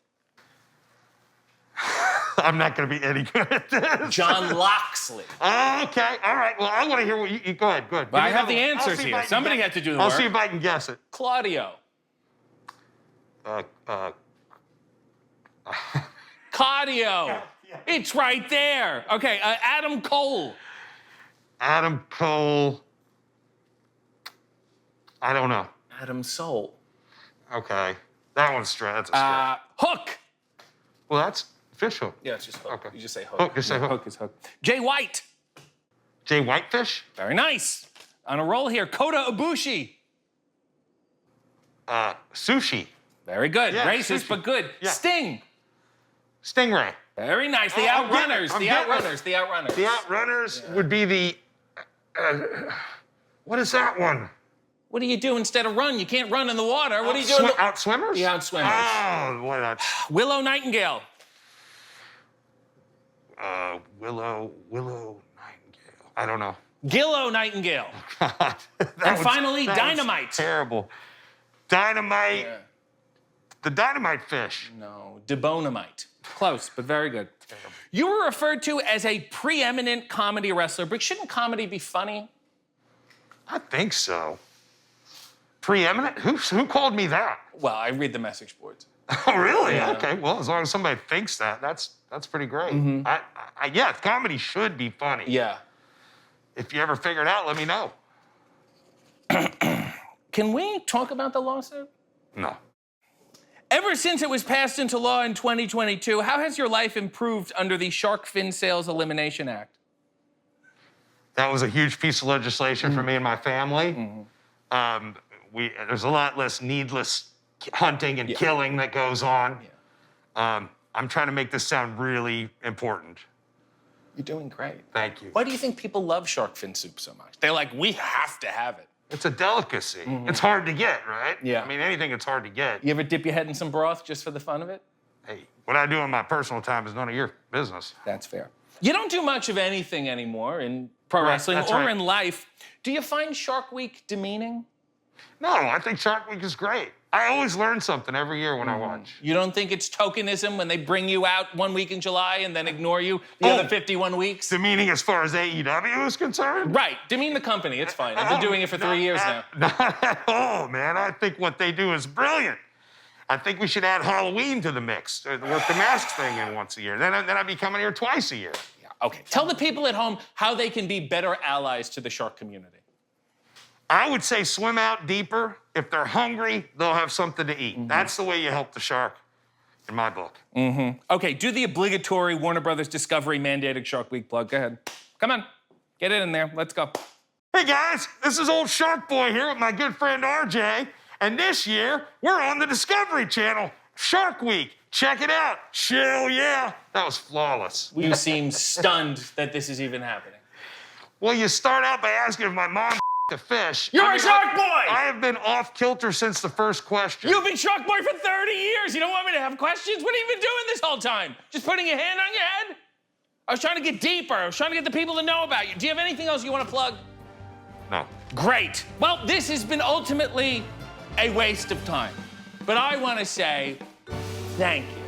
I'm not going to be any good at this. John Loxley. Okay, all right. Well, I want to hear what you go ahead. But I have the answers here. Somebody had to do the work. I'll see if I can guess it. Claudio. Cardio. Yeah. It's right there. Okay, Adam Cole. Adam Cole. I don't know. Adam Soul. Okay, that one's straight. That's a stretch. Hook. Well, that's fish hook. Yeah, it's just hook. Okay. You just say hook. Hook, just say hook. Hook is hook. Jay White. Jay Whitefish? Very nice. On a roll here. Kota Ibushi. Sushi. Very good. Yeah, Racist, sushi. but good. Yeah. Sting. Stingray. Very nice. The Outrunners. The Outrunners. The Outrunners. The Outrunners would be the. What is that one? What do you do instead of run? You can't run in the water. What are you doing? Outswimmers? The Outswimmers. Oh, boy, that's. Willow Nightingale. Willow Nightingale. I don't know. Gillow Nightingale. God. And finally, Dynamite. Terrible. Dynamite. Yeah. The Dynamite fish. No, Debonamite. Close, but very good. You were referred to as a preeminent comedy wrestler, but shouldn't comedy be funny? I think so. Preeminent? Who called me that? Well, I read the message boards. Oh, really? Yeah. Okay. Well, as long as somebody thinks that, that's pretty great. Mm-hmm. Yeah, comedy should be funny. Yeah. If you ever figure it out, let me know. Can we talk about the lawsuit? No. Ever since it was passed into law in 2022, how has your life improved under the Shark Fin Sales Elimination Act? That was a huge piece of legislation for me and my family. Mm-hmm. There's a lot less needless hunting and killing that goes on. Yeah. I'm trying to make this sound really important. You're doing great. Thank you. Why do you think people love shark fin soup so much? They're like, we have to have it. It's a delicacy. It's hard to get, right? Yeah. I mean, anything that's hard to get. You ever dip your head in some broth just for the fun of it? Hey, what I do in my personal time is none of your business. That's fair. You don't do much of anything anymore in pro Right, wrestling that's or right. in life. Do you find Shark Week demeaning? No, I think Shark Week is great. I always learn something every year when I watch. You don't think it's tokenism when they bring you out 1 week in July and then ignore you the other 51 weeks? Demeaning as far as AEW is concerned? Right. Demean the company. It's fine. I've been doing it for 3 years now. Not at all, man. I think what they do is brilliant. I think we should add Halloween to the mix, work the masks thing in once a year. Then I'd be coming here twice a year. Okay. Tell the people at home how they can be better allies to the shark community. I would say swim out deeper. If they're hungry, they'll have something to eat. That's the way you help the shark, in my book. Okay, do the obligatory Warner Brothers Discovery mandated Shark Week plug. Go ahead. Come on. Get it in there. Let's go. Hey guys, this is old Shark Boy here with my good friend RJ. And this year, we're on the Discovery Channel, Shark Week. Check it out. Chill, yeah. That was flawless. You seem stunned that this is even happening. Well, you start out by asking if my mom a fish. You're a Shark Boy! I have been off kilter since the first question. You've been Shark Boy for 30 years. You don't want me to have questions? What have you been doing this whole time? Just putting your hand on your head? I was trying to get deeper. I was trying to get the people to know about you. Do you have anything else you want to plug? No. Great. Well, this has been ultimately a waste of time. But I want to say thank you.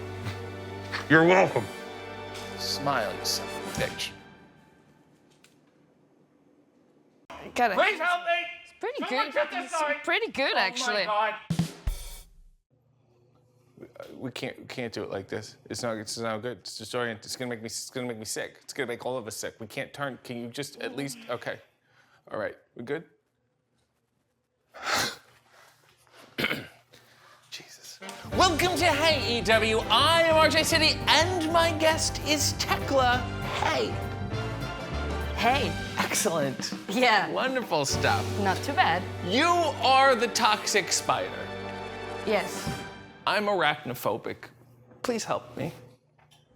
You're welcome. Smile, you son of a bitch. Gotta. Please help me. It's pretty Someone good. get this guy. It's pretty good, actually. Oh my God. We can't do it like this. It's not good. It's disorienting. It's gonna make me sick. It's gonna make all of us sick. We can't turn. Can you just at least? Okay. All right. We good? Jesus. Welcome to Hey EW. I am RJ City, and my guest is Thekla. Hey. Hey. Excellent. Yeah. Wonderful stuff. Not too bad. You are the toxic spider. Yes. I'm arachnophobic. Please help me.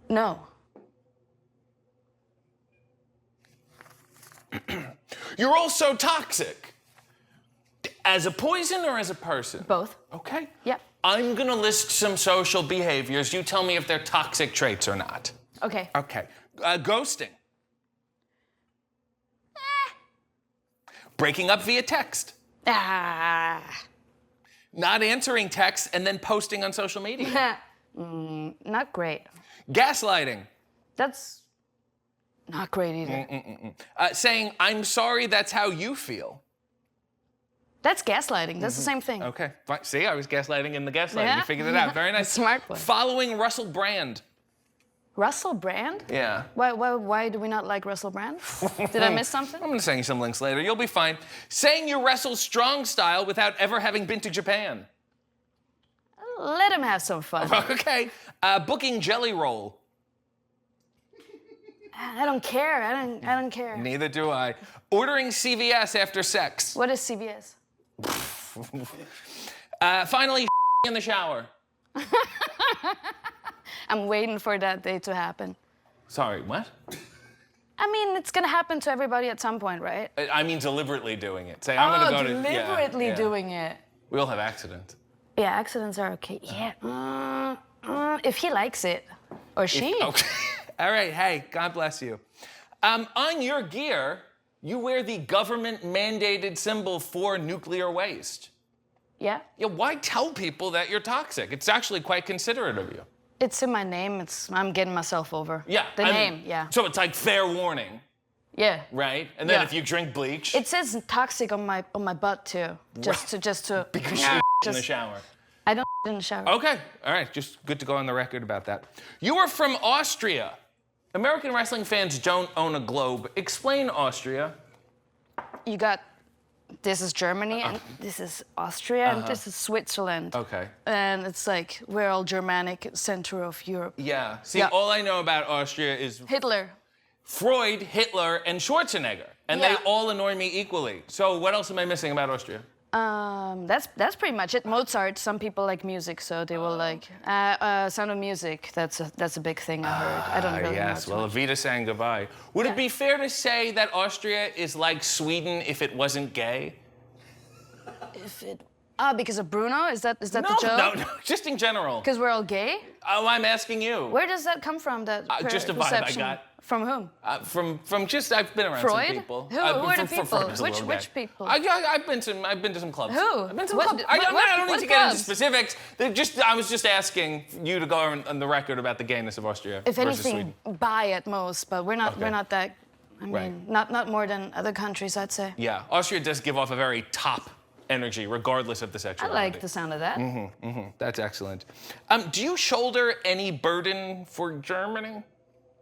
No. You're also toxic. As a poison or as a person? Both. Okay. Yep. I'm gonna list some social behaviors. You tell me if they're toxic traits or not. Okay. Okay. Ghosting. Breaking up via text. Ah. Not answering texts and then posting on social media. Not great. Gaslighting. That's not great either. Saying, I'm sorry, that's how you feel. That's gaslighting. That's the same thing. Okay, fine. See, I was gaslighting in the gaslighting. Yeah. You figured it out. Very nice. Smart one. Following Russell Brand. Russell Brand? Yeah. Why do we not like Russell Brand? Did I miss something? I'm gonna send you some links later. You'll be fine. Saying you wrestle strong style without ever having been to Japan. Let him have some fun. Okay. Booking Jelly Roll. I don't care. I don't care. Neither do I. Ordering CVS after sex. What is CVS? Finally, in the shower. I'm waiting for that day to happen. Sorry, what? I mean, it's gonna happen to everybody at some point, right? I mean deliberately doing it. Say, I'm gonna go to... deliberately doing it. We all have accidents. Yeah, accidents are okay. Yeah. If he likes it, or she. Okay. All right, hey, God bless you. On your gear, you wear the government-mandated symbol for nuclear waste. Yeah? Yeah, why tell people that you're toxic? It's actually quite considerate of you. It's in my name. I'm getting myself over. Yeah. The name, yeah. So it's like fair warning. Yeah. Right? And then Yeah. if you drink bleach... It says toxic on my butt too. Just to Because you in the shower. I don't in the shower. Okay, all right, just good to go on the record about that. You are from Austria. American wrestling fans don't own a globe. Explain Austria. You got, this is Germany, and this is Austria, and this is Switzerland. Okay. And it's like, we're all Germanic center of Europe. Yeah, see, Yeah. all I know about Austria is Hitler. Freud, Hitler, and Schwarzenegger. And Yeah. they all annoy me equally. So what else am I missing about Austria? That's pretty much it. Mozart. Some people like music, so they will like Sound of Music. That's a big thing I heard. I don't really know. Yes, too well, much. Evita sang goodbye. Would it be fair to say that Austria is like Sweden if it wasn't gay? If it because of Bruno? Is that the joke? No, just in general. Because we're all gay? Oh, I'm asking you. Where does that come from? That just a vibe perception? I got. From whom? From just I've been around Freud? some people. Who are the people? Freud was a little Which gay. people? I've been to some clubs. Who? I've been to some What- clubs. what- I don't what need to get into clubs? specifics. I was just asking you to go on the record about the gayness of Austria If versus anything, Sweden. bi at most, but we're not that. I mean, Right. not more than other countries, I'd say. Yeah, Austria does give off a very top energy, regardless of the I sexuality. like the sound of that. That's excellent. Do you shoulder any burden for Germany?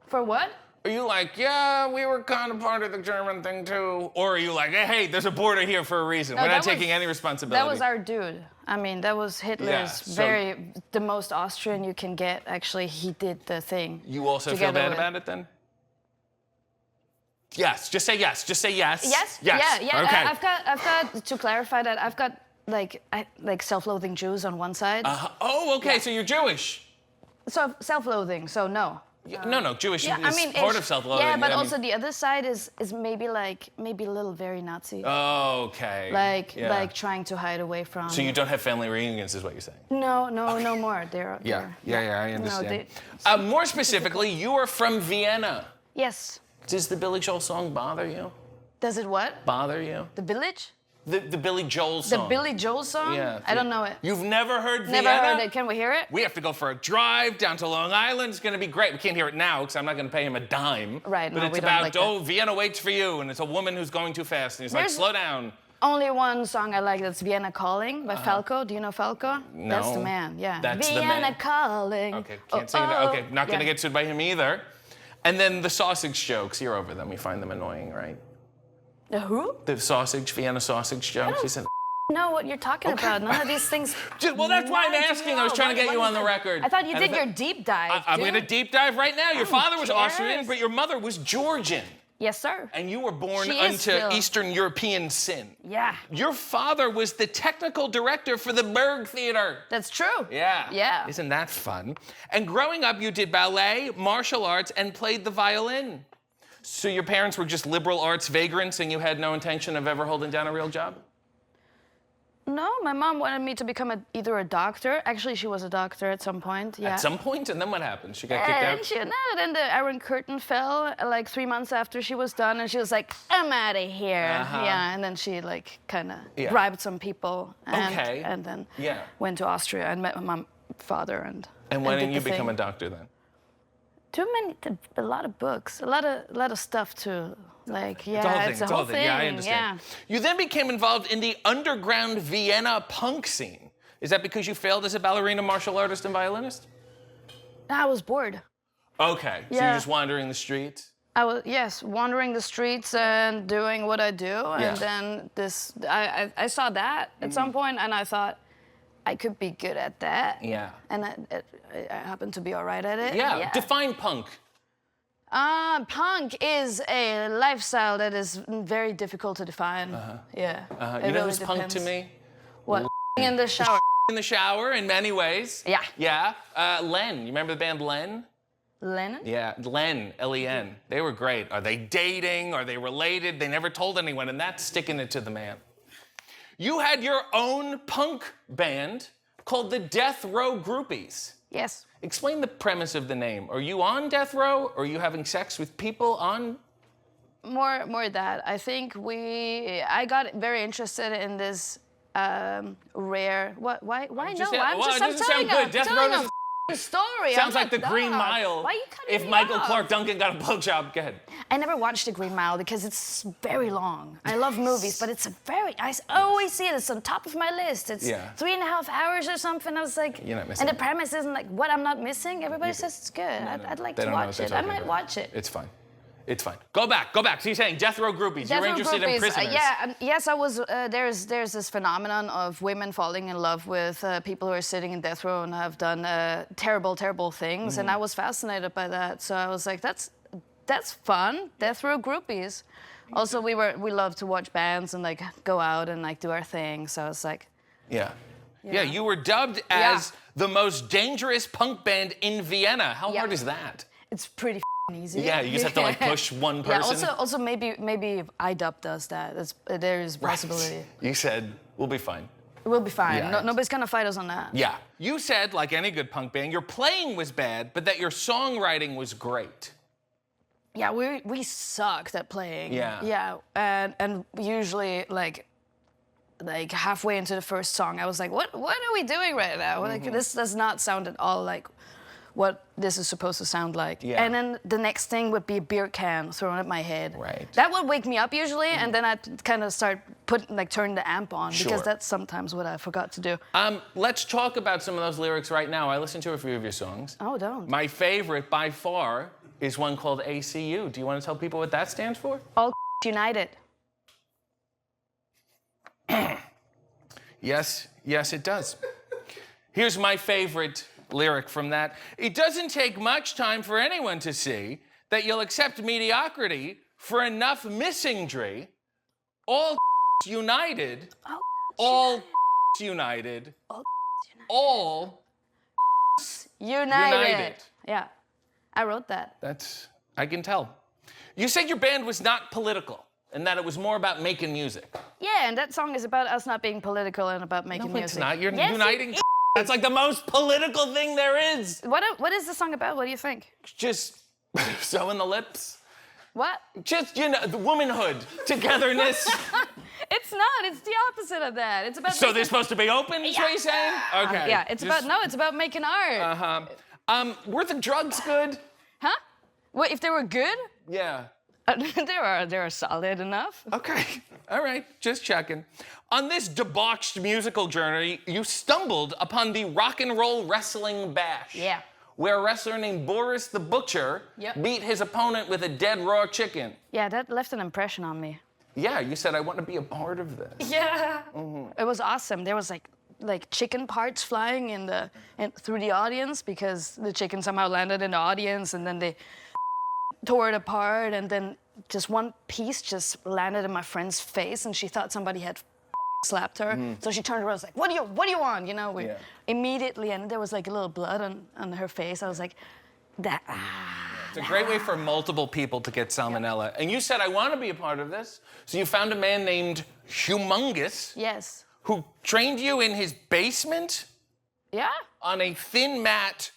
For what? Are you like, yeah, we were kind of part of the German thing too? Or are you like, hey, there's a border here for a reason. No, We're not that was- taking any responsibility. That was our dude. I mean, that was Hitler's so- the most Austrian you can get. Actually, he did the thing. You also feel together bad with- about it then? Yes, just say yes. Just say yes. Yes. Yes. Yeah. Okay. I've got to clarify that. I've got like self-loathing Jews on one side. Oh, okay, so you're Jewish. So self-loathing. So no. No, Jewish Yeah, is I mean, part ish. of self-loathing. Yeah, but I mean- also the other side is maybe a little very Nazi. Okay. Like trying to hide away from. So you don't have family reunions, is what you're saying? No more. They're I understand. No, More specifically, you are from Vienna. Yes. Does the Billy Joel song bother you? Does it what? Bother you? The Village? The Billy Joel song. The Billy Joel song? Yeah. I don't know it. You've never heard Vienna? Never heard it. Can we hear it? We have to go for a drive down to Long Island. It's going to be great. We can't hear it now because I'm not going to pay him a dime. Right, But no, it's we don't about, like that. Vienna waits for you, and it's a woman who's going too fast. And he's like, There's- slow down. Only one song I like, that's Vienna Calling by Falco. Do you know Falco? No. That's the man, yeah. That's the Vienna man. Calling. Okay, can't sing that. Okay, not going to Yeah. get sued by him either. And then the sausage jokes, you're over them. We find them annoying, right? The who? The Vienna sausage jokes. He said, Know what you're talking about. None of these things. well, that's why I'm asking. I was trying to get you on the record. I thought you And did I your thought- deep dive. I'm dude. going to deep dive right now. Your father was cares? Austrian, but your mother was Georgian. Yes, sir. And you were born She is unto still. Eastern European sin. Yeah. Your father was the technical director for the Berg Theater. That's true. Yeah. Yeah. Isn't that fun? And growing up, you did ballet, martial arts, and played the violin. So your parents were just liberal arts vagrants and you had no intention of ever holding down a real job? No, my mom wanted me to become either a doctor. Actually, she was a doctor at some point. Yeah. At some point? And then what happened? She got kicked out? Then the Iron Curtain fell like 3 months after she was done, and she was like, "I'm out of here." Uh-huh. Yeah, and then she like kind of Yeah. bribed some people, and, Okay. and then Yeah. went to Austria and met my father and. And why did didn't you the become a thing. doctor then? A lot of books, a lot of stuff to like. Yeah, It's a whole thing. Yeah, I understand. Yeah. You then became involved in the underground Vienna punk scene. Is that because you failed as a ballerina, martial artist, and violinist? I was bored. Okay, so Yeah. you're just wandering the streets? I was wandering the streets and doing what I do, Yeah. and then I saw that at some point, and I thought I could be good at that. Yeah. And I happened to be all right at it. Yeah. Define punk. Punk is a lifestyle that is very difficult to define. Yeah. You It know really who's punk to depends. me? What? In the shower. In the shower, in many ways. Yeah. Yeah. Len. You remember the band Len? Lennon? Yeah, Len, L-E-N. They were great. Are they dating? Are they related? They never told anyone, and that's sticking it to the man. You had your own punk band called the Death Row Groupies. Yes. Explain the premise of the name. Are you on death row? Or are you having sex with people on? More that. I think I got very interested in this rare. What? Why? Well, I'm it telling doesn't sound good. Death Row doesn't a story. Sounds I'm like the not Green dumb. Mile. Why are you cutting if me Michael off? Clark Duncan got a blowjob, go ahead. I never watched The Green Mile because it's very long. I love movies, but it's I always see it. It's on top of my list. It's 3.5 hours or something. I was like, You're not missing and the it. premise isn't like what I'm not missing. Everybody says it's good. I'd like They to don't know watch what it. they're I talking might about. watch it. It's fine. It's fine. Go back. So you're saying Death Row Groupies. Death You're Row interested in Groupies, prisoners. yes, I was. There's this phenomenon of women falling in love with people who are sitting in death row and have done terrible, terrible things, and I was fascinated by that. So I was like, that's fun. Death Row Groupies. Also, we love to watch bands and like go out and like do our thing. So it's like. Yeah. Yeah, you were dubbed as the most dangerous punk band in Vienna. How hard is that? It's pretty easy. Yeah, you just have to like push one person. Yeah, also maybe IDUB does that. There is a possibility. Right. You said we'll be fine. We'll be fine. Yeah. Nobody's gonna fight us on that. Yeah. You said, like any good punk band, your playing was bad, but that your songwriting was great. Yeah, we sucked at playing. Yeah. Yeah, and usually like halfway into the first song, I was like, what are we doing right now? Like this does not sound at all like what this is supposed to sound like. Yeah. And then the next thing would be a beer can thrown at my head. Right. That would wake me up usually, and then I'd kind of start turn the amp on because that's sometimes what I forgot to do. Let's talk about some of those lyrics right now. I listened to a few of your songs. Oh, don't. My favorite by far is one called ACU. Do you want to tell people what that stands for? All United. Yes, it does. Here's my favorite lyric from that. It doesn't take much time for anyone to see that you'll accept mediocrity for enough missingry. All united. All united. All united. Yeah, I wrote that. I can tell. You said your band was not political and that it was more about making music. Yeah, and that song is about us not being political and about making music. It's not. You're Yes, uniting. it is. That's like the most political thing there is. What is the song about? What do you think? Just sewing the lips. What? Just, the womanhood, togetherness. It's not. It's the opposite of that. It's about. So they're supposed to be open, is what you're saying? Okay. Yeah, it's about making art. Were the drugs good? Huh? What, if they were good? Yeah. They are solid enough. Okay. All right. Just checking. On this debauched musical journey, you stumbled upon the Rock and Roll Wrestling Bash. Yeah. Where a wrestler named Boris the Butcher beat his opponent with a dead raw chicken. Yeah, that left an impression on me. Yeah, you said I want to be a part of this. Yeah. It was awesome. There was like chicken parts flying through the audience because the chicken somehow landed in the audience and then they tore it apart and then just one piece just landed in my friend's face and she thought somebody had slapped her. So she turned around and was like, what do you want? Immediately, and there was like a little blood on her face. I was like, that. It's a great way for multiple people to get salmonella. And you said, I want to be a part of this. So you found a man named Humongous. Yes. Who trained you in his basement? Yeah. On a thin mat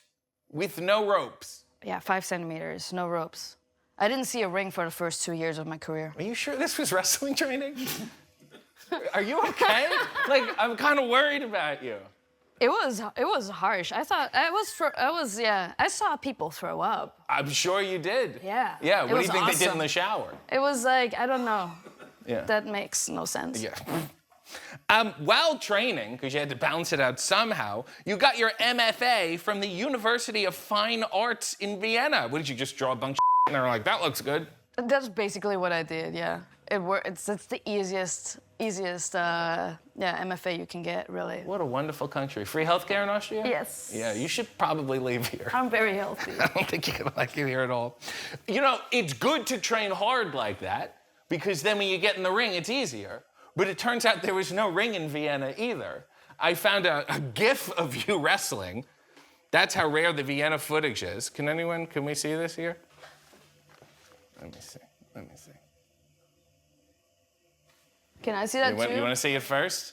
with no ropes. Yeah, 5 centimeters, no ropes. I didn't see a ring for the first 2 years of my career. Are you sure this was wrestling training? Are you okay? Like, I'm kind of worried about you. It was harsh. I thought I saw people throw up. I'm sure you did. Yeah. Yeah, what do you think they did in awesome. the shower? It was like, I don't know. Yeah. That makes no sense. Yeah. While training, because you had to balance it out somehow, you got your MFA from the University of Fine Arts in Vienna. What did you just draw a bunch of and they were like, that looks good? That's basically what I did, yeah. It's the easiest MFA you can get, really. What a wonderful country. Free healthcare in Austria? Yes. Yeah, you should probably leave here. I'm very healthy. I don't think you're gonna like it here at all. It's good to train hard like that, because then when you get in the ring, it's easier. But it turns out there was no ring in Vienna either. I found a GIF of you wrestling. That's how rare the Vienna footage is. Can we see this here? Let me see. Can I see that too? You want to see it first?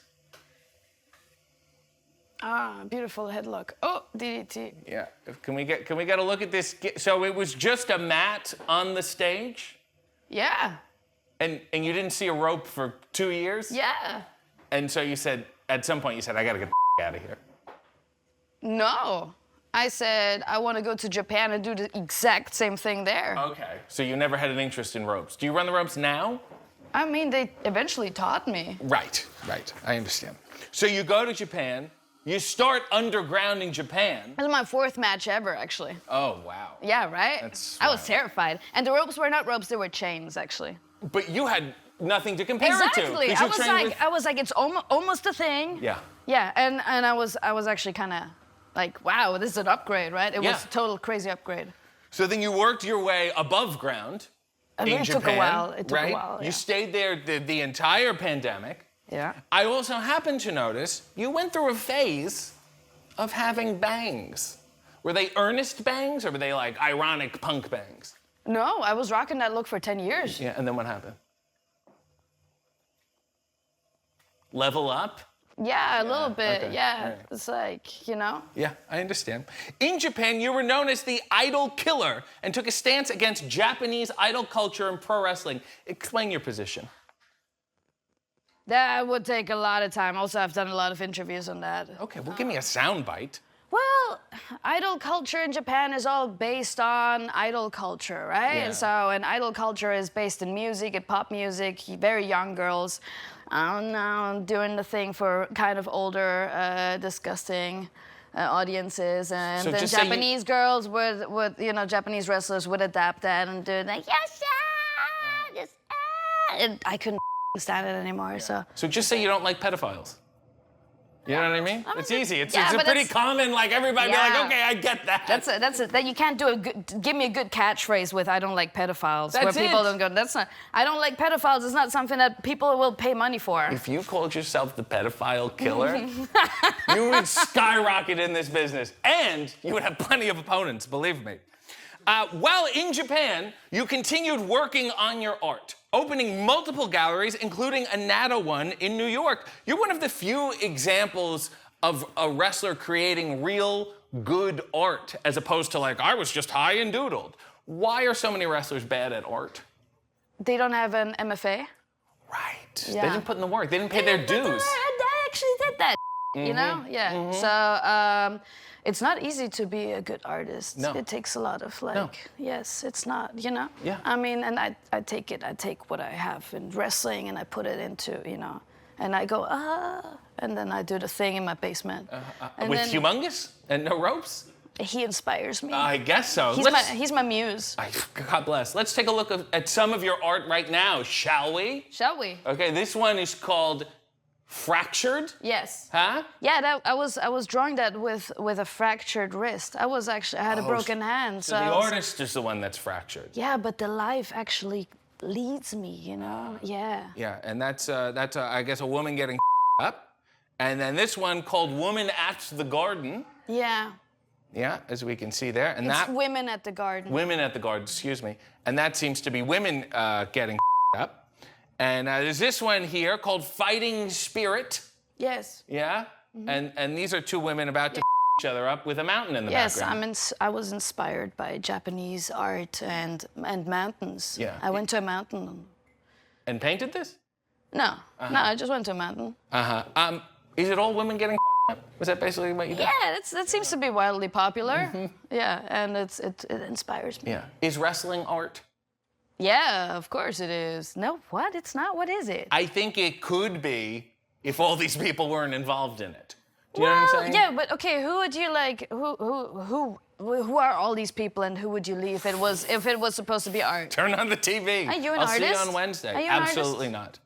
Ah, beautiful headlock. Oh, DDT. Yeah. Can we get a look at this? So it was just a mat on the stage? Yeah. And you didn't see a rope for 2 years? Yeah. And so at some point you said, I gotta get the out of here. No. I said, I want to go to Japan and do the exact same thing there. Okay. So you never had an interest in ropes. Do you run the ropes now? I mean, they eventually taught me. Right. I understand. So you go to Japan, you start underground in Japan. This is my 4th match ever, actually. Oh, wow. Yeah, right? I was terrified. And the ropes were not ropes, they were chains, actually. But you had nothing to compare it to. Exactly. I was like, it's almost a thing. Yeah. Yeah, and I was actually kind of like, wow, this is an upgrade, right? It was a total crazy upgrade. So then you worked your way above ground, in It Japan. took a while. It took right? a while. You Yeah. stayed there the entire pandemic. Yeah. I also happened to notice you went through a phase of having bangs. Were they earnest bangs or were they like ironic punk bangs? No, I was rocking that look for 10 years. Yeah, and then what happened? Level up? Yeah, a little bit. okay, Yeah. all right. It's like, you know. Yeah, I understand. In Japan, you were known as the idol killer and took a stance against Japanese idol culture and pro wrestling. Explain your position. That would take a lot of time. Also, I've done a lot of interviews on that. Okay, well, give me a soundbite. Well, idol culture in Japan is all based on idol culture, right? Yeah. So, and idol culture is based in music, in pop music, very young girls. I don't know, doing the thing for kind of older, disgusting audiences, and So then just say you- Japanese girls would, you know, Japanese wrestlers would adapt that and do like, yes, yes, and I couldn't stand it anymore. So So just say you don't like pedophiles. You know what I mean? It's easy. It's, yeah, it's a but pretty it's- common, like everybody Yeah. be like, okay, I get that. That's it. That you can't do a good. Give me a good catchphrase with "I don't like pedophiles," where That's people it. don't go. That's not. I don't like pedophiles. It's not something that people will pay money for. If you called yourself the pedophile killer, you would skyrocket in this business, and you would have plenty of opponents, believe me. While in Japan, you continued working on your art, opening multiple galleries, including a Nada one in New York. You're one of the few examples of a wrestler creating real good art, as opposed to like, I was just high and doodled. Why are so many wrestlers bad at art? They don't have an MFA. Right. Yeah. They didn't put in the work. They didn't pay their dues. I actually did that. You know? Yeah. Mhm. So it's not easy to be a good artist. No. It takes a lot of like. No. Yes, it's not. You know. Yeah. I mean, and I take what I have in wrestling and I put it into, you know, and I go and then I do the thing in my basement. And With then humongous and no ropes? He inspires me. I guess so. He's my muse. God bless. Let's take a look at some of your art right now, shall we? Shall we? Okay, this one is called Fractured. Yes. Huh? Yeah, I was drawing that with a fractured wrist. I had a broken hand. So the I was- artist is the one that's fractured. Yeah, but the life actually leads me, you know? Yeah. Yeah, and that's I guess, a woman getting up. And then this one called Woman at the Garden. Yeah. Yeah, as we can see there. And It's that women at the garden. Women at the Garden, excuse me. And that seems to be women getting up. And there's this one here called Fighting Spirit. Yes. Yeah? And these are two women about to each other up with a mountain in the Yes, background. I was inspired by Japanese art and mountains. Yeah. I went to a mountain. And painted this? No, I just went to a mountain. Uh-huh. Is it all women getting up? Was that basically what you did? Yeah, that seems to be wildly popular. Yeah, and it inspires me. Yeah. Is wrestling art? Yeah, of course it is. No, what? It's not. What is it? I think it could be if all these people weren't involved in it. Do you know what I'm saying? Yeah, but okay, who would you like? Who are all these people, and who would you leave if it was supposed to be art? Turn on the TV. Are you an I'll artist? see you on Wednesday. Are you an Absolutely not.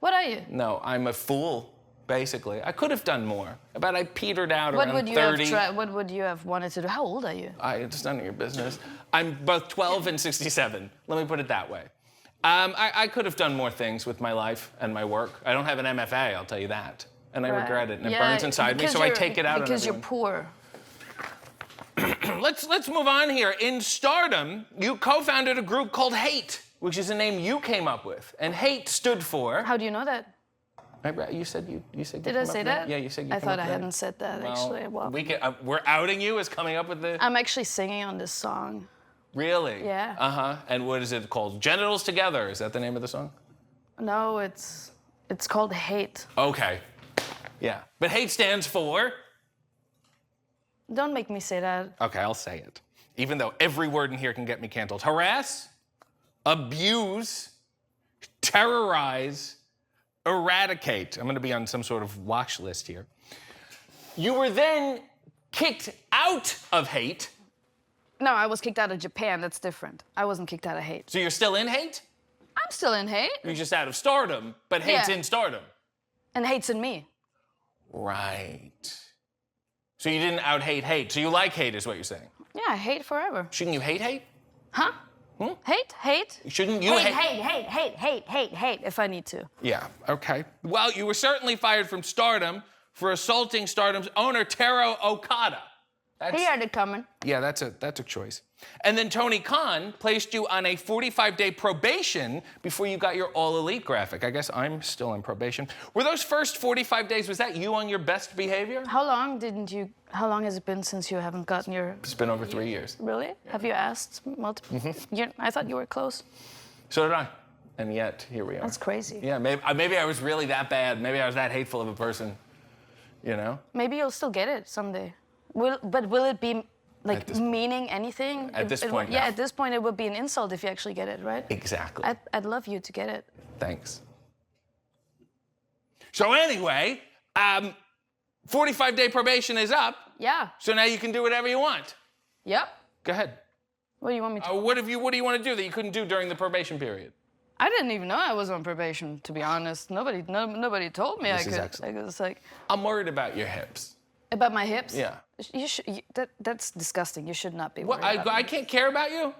What are you? No, I'm a fool, basically. I could have done more, but I petered out What around would you 30. have what would you have wanted to do? How old are you? It's none of your business. I'm both 12 and 67. Let me put it that way. I could have done more things with my life and my work. I don't have an MFA, I'll tell you that. And I regret it, and it burns inside me, so I take it out on because everyone. you're poor. Let's move on here. In Stardom, you co-founded a group called Hate, which is a name you came up with. And Hate stood for... How do you know that? You said you Did I say that? Yeah, you said you I came thought up I with hadn't said that, actually. Well, we're outing you as coming up with the... I'm actually singing on this song. Really? Yeah. Uh-huh. And what is it called? Genitals Together. Is that the name of the song? No, it's called Hate. Okay. Yeah. But Hate stands for... Don't make me say that. Okay, I'll say it. Even though every word in here can get me canceled. Harass, abuse, terrorize, eradicate. I'm going to be on some sort of watch list here. You were then kicked out of Hate. No, I was kicked out of Japan. That's different. I wasn't kicked out of Hate. So you're still in Hate? I'm still in Hate. You're just out of Stardom, but Hate's Yeah. in Stardom. And Hate's in me. Right. So you didn't out-hate Hate. So you like Hate is what you're saying. Yeah, Hate forever. Shouldn't you hate Hate? Huh? Hate? Shouldn't you Hate if I need to. Yeah, okay. Well, you were certainly fired from Stardom for assaulting Stardom's owner, Taro Okada. He had it coming. Yeah, that's a choice. And then Tony Khan placed you on a 45-day probation before you got your All Elite graphic. I guess I'm still in probation. Were those first 45 days, was that you on your best behavior? How long has it been since you haven't gotten your... It's been over 3 years. Really? Have you asked multiple? I thought you were close. So did I. And yet, here we are. That's crazy. Yeah, maybe I was really that bad. Maybe I was that hateful of a person, you know? Maybe you'll still get it someday. Will it be like meaning anything? At this point, yeah, no. at this point it would be an insult if you actually get it, right? Exactly. I'd love you to get it. Thanks. So anyway, 45-day probation is up. Yeah. So now you can do whatever you want. Yep. Go ahead. What do you want me to? What do you want to do that you couldn't do during the probation period? I didn't even know I was on probation, to be honest. Nobody told me I could. It was like. I'm worried about your hips. About my hips? Yeah. That's disgusting. You should not be What? worried about I me. can't care about you?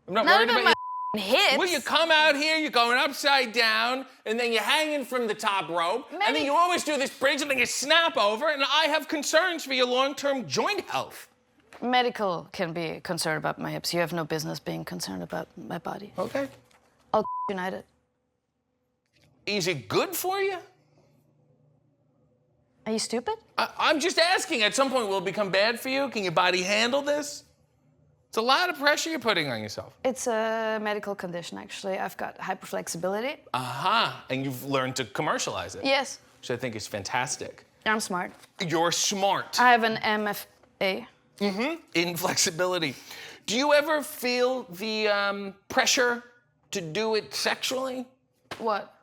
I'm not Not worried about about my hips. Well, you come out here, you're going upside down, and then you're hanging from the top rope, and then you always do this bridge, and then you snap over, and I have concerns for your long-term joint health. Medical can be concerned about my hips. You have no business being concerned about my body. Okay. I'll United. Is it good for you? Are you stupid? I'm just asking. At some point, will it become bad for you? Can your body handle this? It's a lot of pressure you're putting on yourself. It's a medical condition, actually. I've got hyperflexibility. Aha. And you've learned to commercialize it. Yes. Which I think is fantastic. I'm smart. You're smart. I have an MFA. In flexibility. Do you ever feel the pressure to do it sexually? What?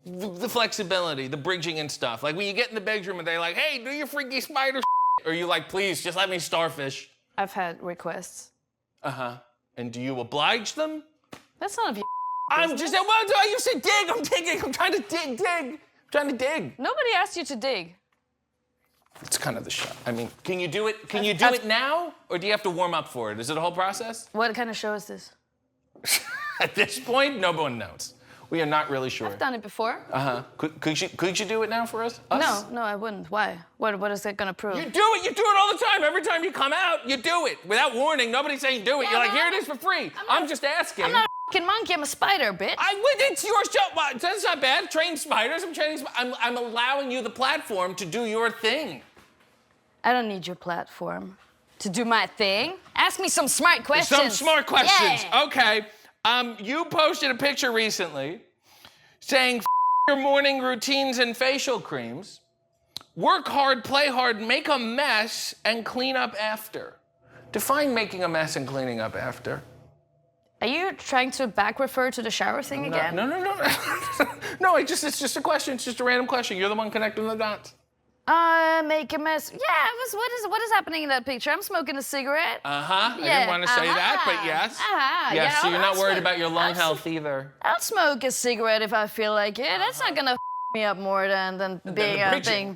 The flexibility, the bridging and stuff. Like when you get in the bedroom and they're like, hey, do your freaky spider or you like, please, just let me starfish. I've had requests. Uh-huh. And do you oblige them? That's not a I'm just, well, you said dig, I'm digging, I'm trying to dig. I'm trying to dig. Nobody asked you to dig. It's kind of the show. I mean, can you do it? Can you do it now? Or do you have to warm up for it? Is it a whole process? What kind of show is this? At this point, no one knows. We are not really sure. I've done it before. Uh-huh. Could you do it now for us? No, I wouldn't. Why? What is that gonna prove? You do it all the time. Every time you come out, you do it. Without warning, nobody's saying do it. You're like, here it is for free. I'm just asking. I'm not a fucking monkey, I'm a spider, bitch. It's your show. Well, that's not bad. Train spiders, I'm allowing you the platform to do your thing. I don't need your platform to do my thing. Ask me some smart questions. Some smart questions. Yeah. Okay. You posted a picture recently saying your morning routines and facial creams. Work hard, play hard, make a mess, and clean up after. Define making a mess and cleaning up after. Are you trying to back refer to the shower thing again? No. No, it's just a question. It's just a random question. You're the one connecting the dots. Make a mess. Yeah, what is happening in that picture? I'm smoking a cigarette. Uh-huh. Yeah, I didn't want to say that, but yes. Uh-huh. Yes, Yeah, so you're not worried smoke- about your lung health either. I'll smoke a cigarette if I feel like it. That's not gonna me up more than being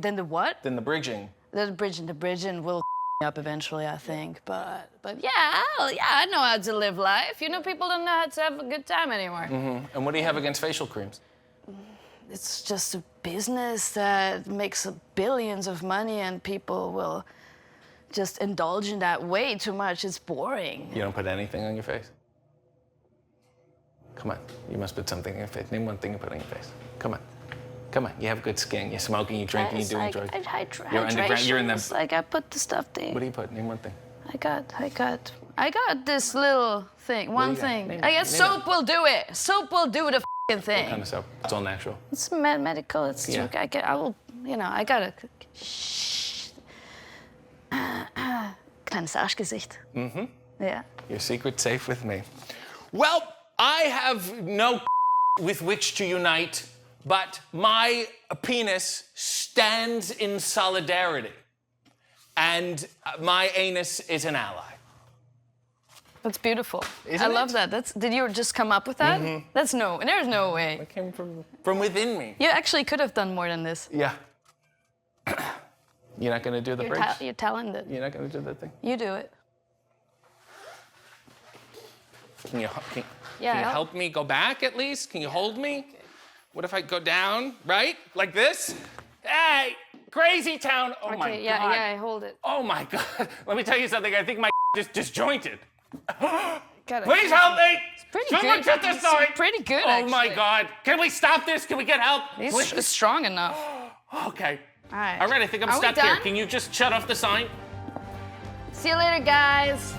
than the what? Then the bridging. The bridging will me up eventually, I think. But yeah, I know how to live life. You know, people don't know how to have a good time anymore. Mm-hmm. And what do you have against facial creams? It's just a business that makes billions of money, and people will just indulge in that way too much. It's boring. You don't put anything on your face? Come on, you must put something on your face. Name one thing you put on your face. Come on, you have good skin. You're smoking, you're drinking, you're doing drugs. You're underground, you're in them. Like I put the stuff there. What do you put? Name one thing. I got this little thing, one thing. Name I it, guess name soap will do it. Soap will do the f***ing thing. What kind of soap? It's all natural. It's medical. It's Yeah. I will, I gotta. Shh. Kleines Arschgesicht. Mm-hmm. Yeah. Your secret's safe with me. Well, I have no with which to unite, but my penis stands in solidarity. And my anus is an ally. That's beautiful. Isn't I love it? that. Did you just come up with that? Mhm. There's no way. It came from within me. You actually could have done more than this. Yeah. You're not gonna do the bridge? You're talented. You're not gonna do that thing? You do it. Can you Yeah, help me go back at least? Can you hold me? What if I go down, right? Like this? Hey, crazy town. Oh my God. Yeah, I hold it. Oh my God. Let me tell you something. I think my just disjointed. Got it. Please help me. It's pretty Someone good. shut this It's sign. pretty good, Oh my actually. God. Can we stop this? Can we get help? It's strong enough. Okay. All right. All right, I think I'm Are we stuck here. done? Can you just shut off the sign? See you later, guys.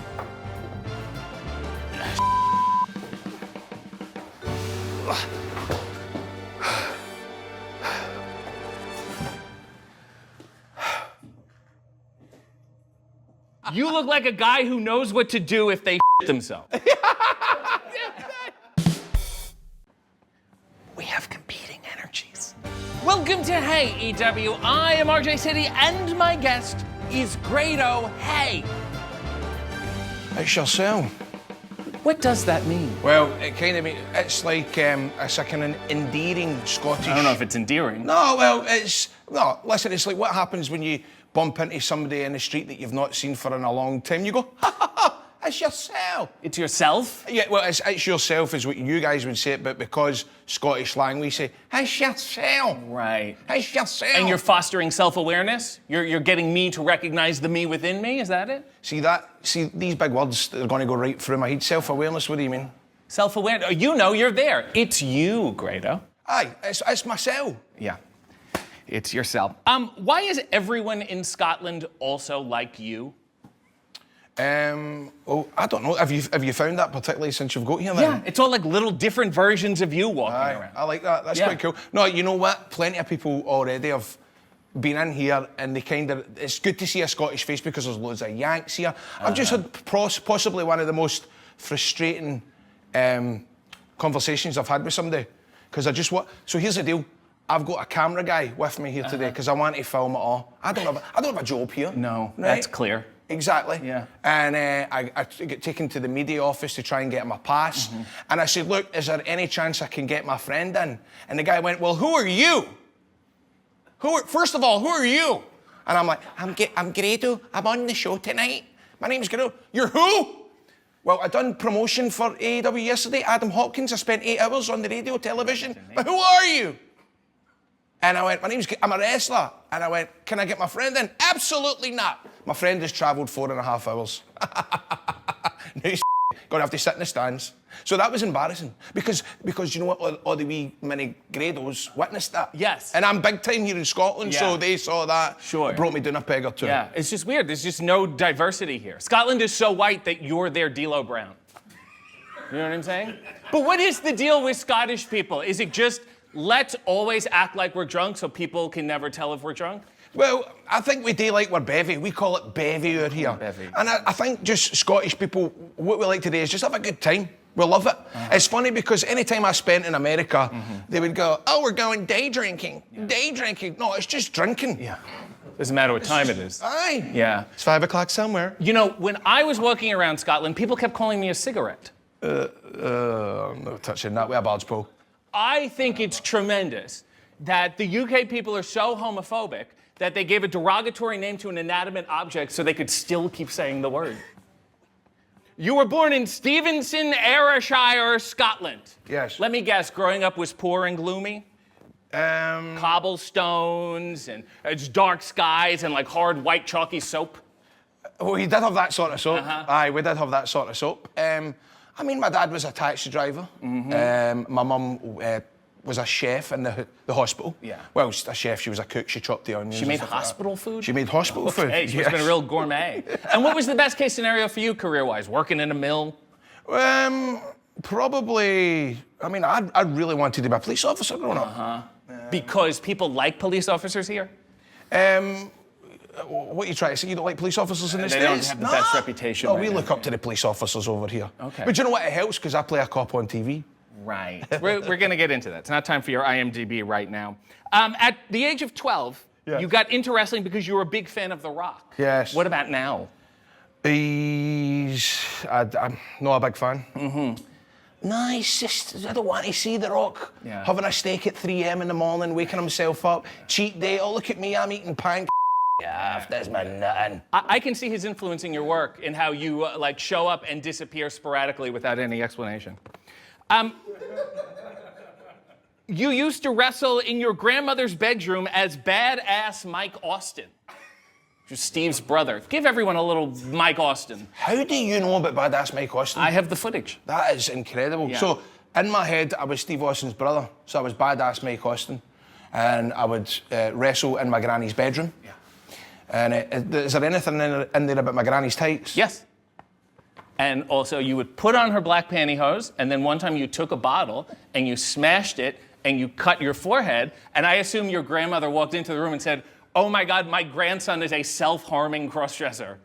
You look like a guy who knows what to do if they themselves. We have competing energies. Welcome to Hey AEW. I am RJ City, and my guest is Grado. Hey. It's yourself. What does that mean? Well, it kind of it's like it's a kind of endearing Scottish. I don't know if it's endearing. No, well, listen, it's like what happens when you bump into somebody in the street that you've not seen for in a long time. You go, ha ha ha, it's yourself. It's yourself? Yeah, well, it's yourself is what you guys would say, but because Scottish slang, we say, it's yourself. Right. It's yourself. And you're fostering self-awareness? You're getting me to recognize the me within me, is that it? See, these big words, they're going to go right through my head. Self-awareness, what do you mean? Self-awareness, you know you're there. It's you, Grado. Aye, it's myself. Yeah. It's yourself. Why is everyone in Scotland also like you? Well, I don't know. Have you found that particularly since you've got here? Then? Yeah, it's all like little different versions of you walking around. I like that. That's quite cool. No, you know what? Plenty of people already have been in here, and they it's good to see a Scottish face because there's loads of Yanks here. I've just had possibly one of the most frustrating conversations I've had with somebody because So here's the deal. I've got a camera guy with me here today because I want to film it all. I don't have a job here. No, right? that's clear. Exactly. Yeah. And I get taken to the media office to try and get my pass. Mm-hmm. And I said, look, is there any chance I can get my friend in? And the guy went, well, who are you? First of all, who are you? And I'm like, I'm Grado. I'm on the show tonight. My name's Grado. You're who? Well, I done promotion for AEW yesterday. Adam Hopkins. I spent 8 hours on the radio, television. But who are you? And I went, I'm a wrestler. And I went, can I get my friend in? Absolutely not. My friend has travelled 4.5 hours. Now he's gonna have to sit in the stands. So that was embarrassing because you know what, all the wee mini Grados witnessed that. Yes. And I'm big time here in Scotland, so they saw that. Sure. It brought me down a peg or two. Yeah, it's just weird. There's just no diversity here. Scotland is so white that you're their D'Lo Brown. You know what I'm saying? But what is the deal with Scottish people? Is it just let's always act like we're drunk so people can never tell if we're drunk? Well, I think we do like we're bevy. We call it bevy out here. Bevy. And I think just Scottish people, what we like to do is just have a good time. We love it. It's funny because any time I spent in America, they would go, oh, we're going day drinking. Yeah. Day drinking. No, it's just drinking. Yeah. Doesn't matter what time it is. Aye. Yeah. It's 5 o'clock somewhere. You know, when I was walking around Scotland, people kept calling me a cigarette. I'm not touching that with a barge pole. I think it's tremendous that the UK people are so homophobic that they gave a derogatory name to an inanimate object so they could still keep saying the word. You were born in Stevenson, Ayrshire, Scotland. Yes. Let me guess, growing up was poor and gloomy? Cobblestones and it's dark skies and like hard white chalky soap? Well, we did have that sort of soap. Aye, we did have that sort of soap. I mean, my dad was a taxi driver. My mum was a chef in the hospital. Yeah. Well, a chef, she was a cook, she chopped the onions. She made and stuff like hospital that. food? She made hospital food. Hey, she must have been a real gourmet. And what was the best case scenario for you career-wise? Working in a mill? Probably, I mean, I really wanted to be a police officer growing up. Because people like police officers here? What are you trying to say? You don't like police officers in the States? They don't have the best reputation. No, right we now. look up to the police officers over here. Okay. But you know what? It helps because I play a cop on TV. Right. We're going to get into that. It's not time for your IMDb right now. At the age of 12, you got into wrestling because you were a big fan of The Rock. Yes. What about now? I'm not a big fan. No, it's just, I don't want to see The Rock having a steak at 3 a.m. in the morning, waking himself up, cheat day. Oh, look at me, I'm eating off, there's my nothing. I can see his influencing your work in how you like show up and disappear sporadically without any explanation. You used to wrestle in your grandmother's bedroom as badass Mike Austin, which is Steve's brother. Give everyone a little Mike Austin. How do you know about badass Mike Austin? I have the footage. That is incredible. Yeah. So in my head, I was Steve Austin's brother. So I was badass Mike Austin. And I would wrestle in my granny's bedroom. Yeah. And is there anything in there about my granny's tights? Yes. And also you would put on her black pantyhose, and then one time you took a bottle and you smashed it and you cut your forehead, and I assume your grandmother walked into the room and said, "Oh my God, my grandson is a self-harming crossdresser."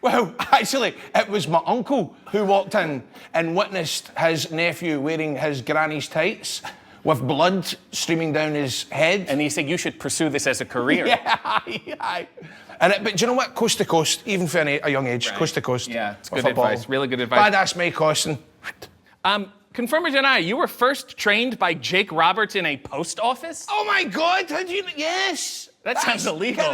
Well, actually, it was my uncle who walked in and witnessed his nephew wearing his granny's tights with blood streaming down his head. And he said, "You should pursue this as a career." Yeah. But do you know what? Coast to coast, even for a young age, coast to coast. Yeah, it's with good football. advice, really good advice. Badass Mike Austin. Confirm or deny, you were first trained by Jake Roberts in a post office? Oh my God, how do you, yes. That sounds illegal.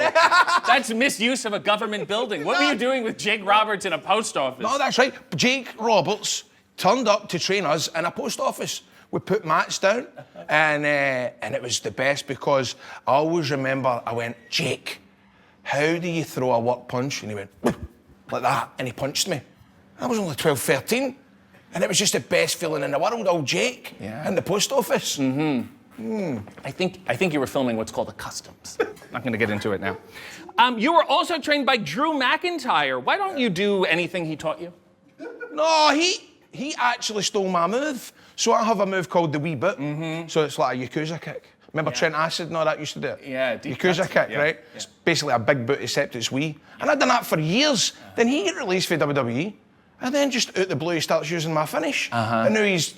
That's misuse of a government building. What were you doing with Jake Roberts in a post office? No, that's right. Jake Roberts turned up to train us in a post office. We put mats down, and it was the best because I always remember I went, "Jake, how do you throw a work punch?" And he went, like that, and he punched me. I was only 12, 13, and it was just the best feeling in the world, old Jake, in the post office. I think you were filming what's called a customs. Not going to get into it now. You were also trained by Drew McIntyre. Why don't you do anything he taught you? No, he actually stole my move. So I have a move called the wee bit. So it's like a Yakuza kick. Remember Trent Acid and all that used to do it? Yeah, Yakuza kick, right? It's basically a big boot except it's wee. And I'd done that for years. Then he get released for WWE. And then just out the blue he starts using my finish. And now he's...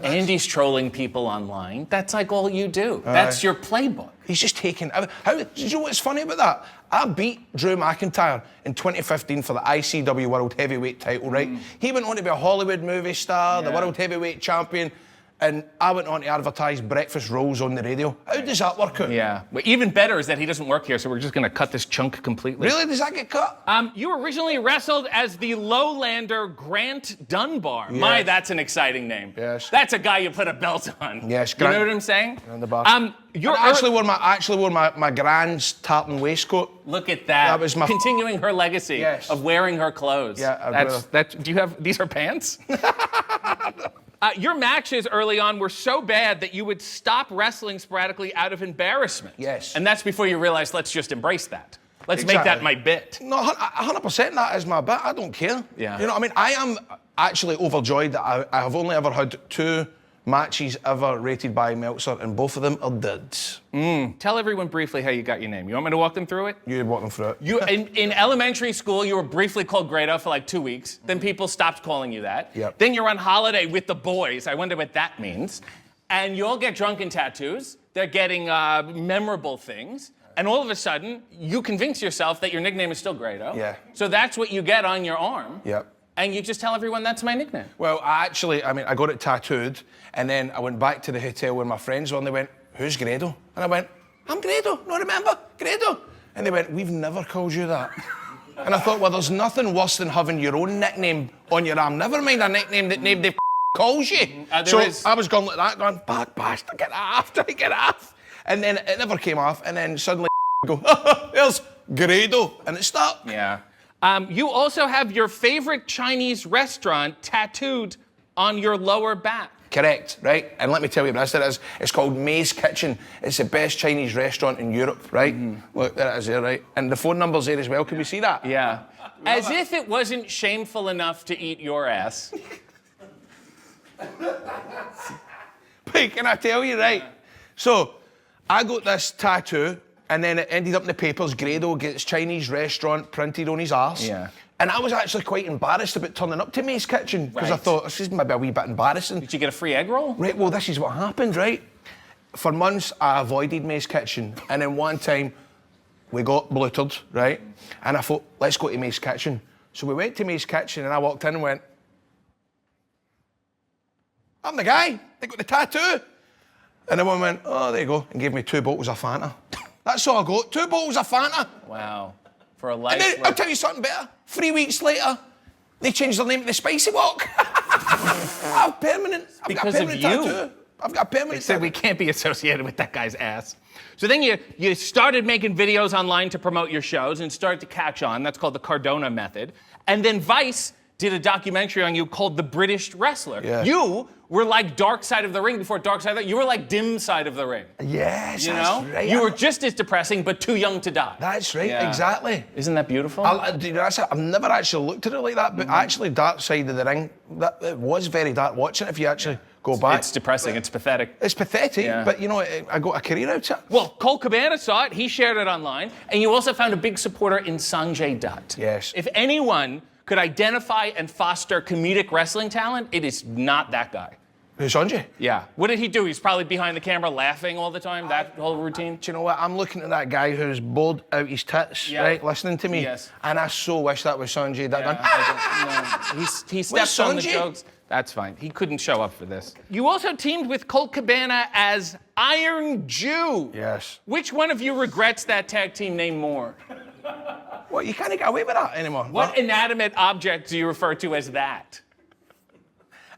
Andy's trolling people online. That's like all you do. That's your playbook. He's just taking... Do you know what's funny about that? I beat Drew McIntyre in 2015 for the ICW World Heavyweight title, right? He went on to be a Hollywood movie star, the World Heavyweight champion, and I went on to advertise breakfast rolls on the radio. How does that work out? Yeah. Well, even better is that he doesn't work here, so we're just going to cut this chunk completely. Really? Does that get cut? You originally wrestled as the Lowlander Grant Dunbar. Yes. My, that's an exciting name. Yes. That's a guy you put a belt on. Yes, You know what I'm saying? Dunbar. I actually wore my grand's tartan waistcoat. Look at that. That was my... Continuing her legacy of wearing her clothes. Yeah, do you have, these are pants? Your matches early on were so bad that you would stop wrestling sporadically out of embarrassment. Yes. And that's before you realized, let's just embrace that. Let's make that my bit. No, 100% that is my bit. I don't care. Yeah. You know what I mean? I am actually overjoyed that I have only ever had 2 matches ever rated by Meltzer, and both of them are duds. Tell everyone briefly how you got your name. You want me to walk them through it? You walk them through it. In elementary school, you were briefly called Grado for like 2 weeks. Then people stopped calling you that. Yep. Then you're on holiday with the boys. I wonder what that means. And you all get drunken tattoos. They're getting memorable things. And all of a sudden, you convince yourself that your nickname is still Grado. Yeah. So that's what you get on your arm. Yep. And you just tell everyone that's my nickname. Well, I got it tattooed, and then I went back to the hotel where my friends were, and they went, "Who's Grado?" And I went, "I'm Grado, no, remember? Grado." And they went, "We've never called you that." And I thought, well, there's nothing worse than having your own nickname on your arm. Never mind a nickname that nobody calls you. I was going like that, going, "Bad bastard, get off, try to get off." And then it never came off, and then suddenly go, "There's Grado," and it stopped. Yeah. You also have your favorite Chinese restaurant tattooed on your lower back. Correct, right? And let me tell you what it is. It's called May's Kitchen. It's the best Chinese restaurant in Europe, right? Look, there it is there, right? And the phone number's there as well. Can we see that? Yeah. As if it wasn't shameful enough to eat your ass. Hey, can I tell you, right? So, I got this tattoo, and then it ended up in the papers. Grado gets Chinese restaurant printed on his arse. Yeah. And I was actually quite embarrassed about turning up to May's Kitchen, because I thought, this is maybe a wee bit embarrassing. Did you get a free egg roll? Right, well, this is what happened, right? For months, I avoided May's Kitchen, and then one time, we got blutered, right? And I thought, let's go to May's Kitchen. So we went to May's Kitchen, and I walked in and went, "I'm the guy, they got the tattoo." And the woman went, "Oh, there you go," and gave me 2 bottles of Fanta. That's all I got. 2 bottles of Fanta. Wow. For a And life. then, I'll tell you something better. 3 weeks later, they changed their name to the Spicy Walk. I've permanent. I've Because got a of permanent you. tattoo. I've got a permanent They said tattoo. we can't be associated with that guy's ass. So then you started making videos online to promote your shows and started to catch on. That's called the Cardona method. And then Vice did a documentary on you called The British Wrestler. Yeah. You were like Dark Side of the Ring before Dark Side of the Ring. You were like Dim Side of the Ring. Yes, You that's know? right. You were just as depressing, but too young to die. That's right, Yeah. exactly. Isn't that beautiful? I've never actually looked at it like that, but actually, Dark Side of the Ring, it was very dark watching it if you actually go back. It's depressing. It's pathetic. It's pathetic, Yeah. but you know, I got a career out of it. Well, Cole Cabana saw it. He shared it online. And you also found a big supporter in Sanjay Dutt. Yes. If anyone could identify and foster comedic wrestling talent, it is not that guy. Who's Sanjay? Yeah. What did he do? He's probably behind the camera laughing all the time, that whole routine? Do you know what? I'm looking at that guy who's bored out his tits, Yeah. right, listening to me. Yes. And I so wish that was Sanjay. That He stepped on the Sanjay? jokes. That's fine. He couldn't show up for this. You also teamed with Colt Cabana as Iron Jew. Yes. Which one of you regrets that tag team name more? What, you can't get away with that anymore. What inanimate object do you refer to as that?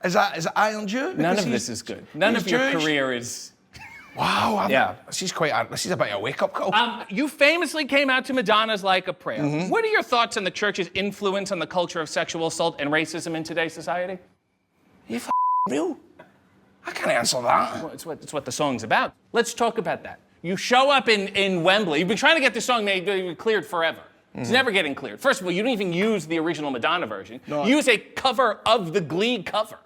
Is it Iron Jew? None Because of this is good. None he's of your Jewish. career is. Wow. Yeah. This is a bit of a wake-up call. You famously came out to Madonna's Like a Prayer. Mm-hmm. What are your thoughts on the church's influence on the culture of sexual assault and racism in today's society? You real? I can't answer that. Well, it's what the song's about. Let's talk about that. You show up in Wembley. You've been trying to get this song made cleared forever. It's never getting cleared. First of all, you don't even use the original Madonna version. No. You use a cover of the Glee cover.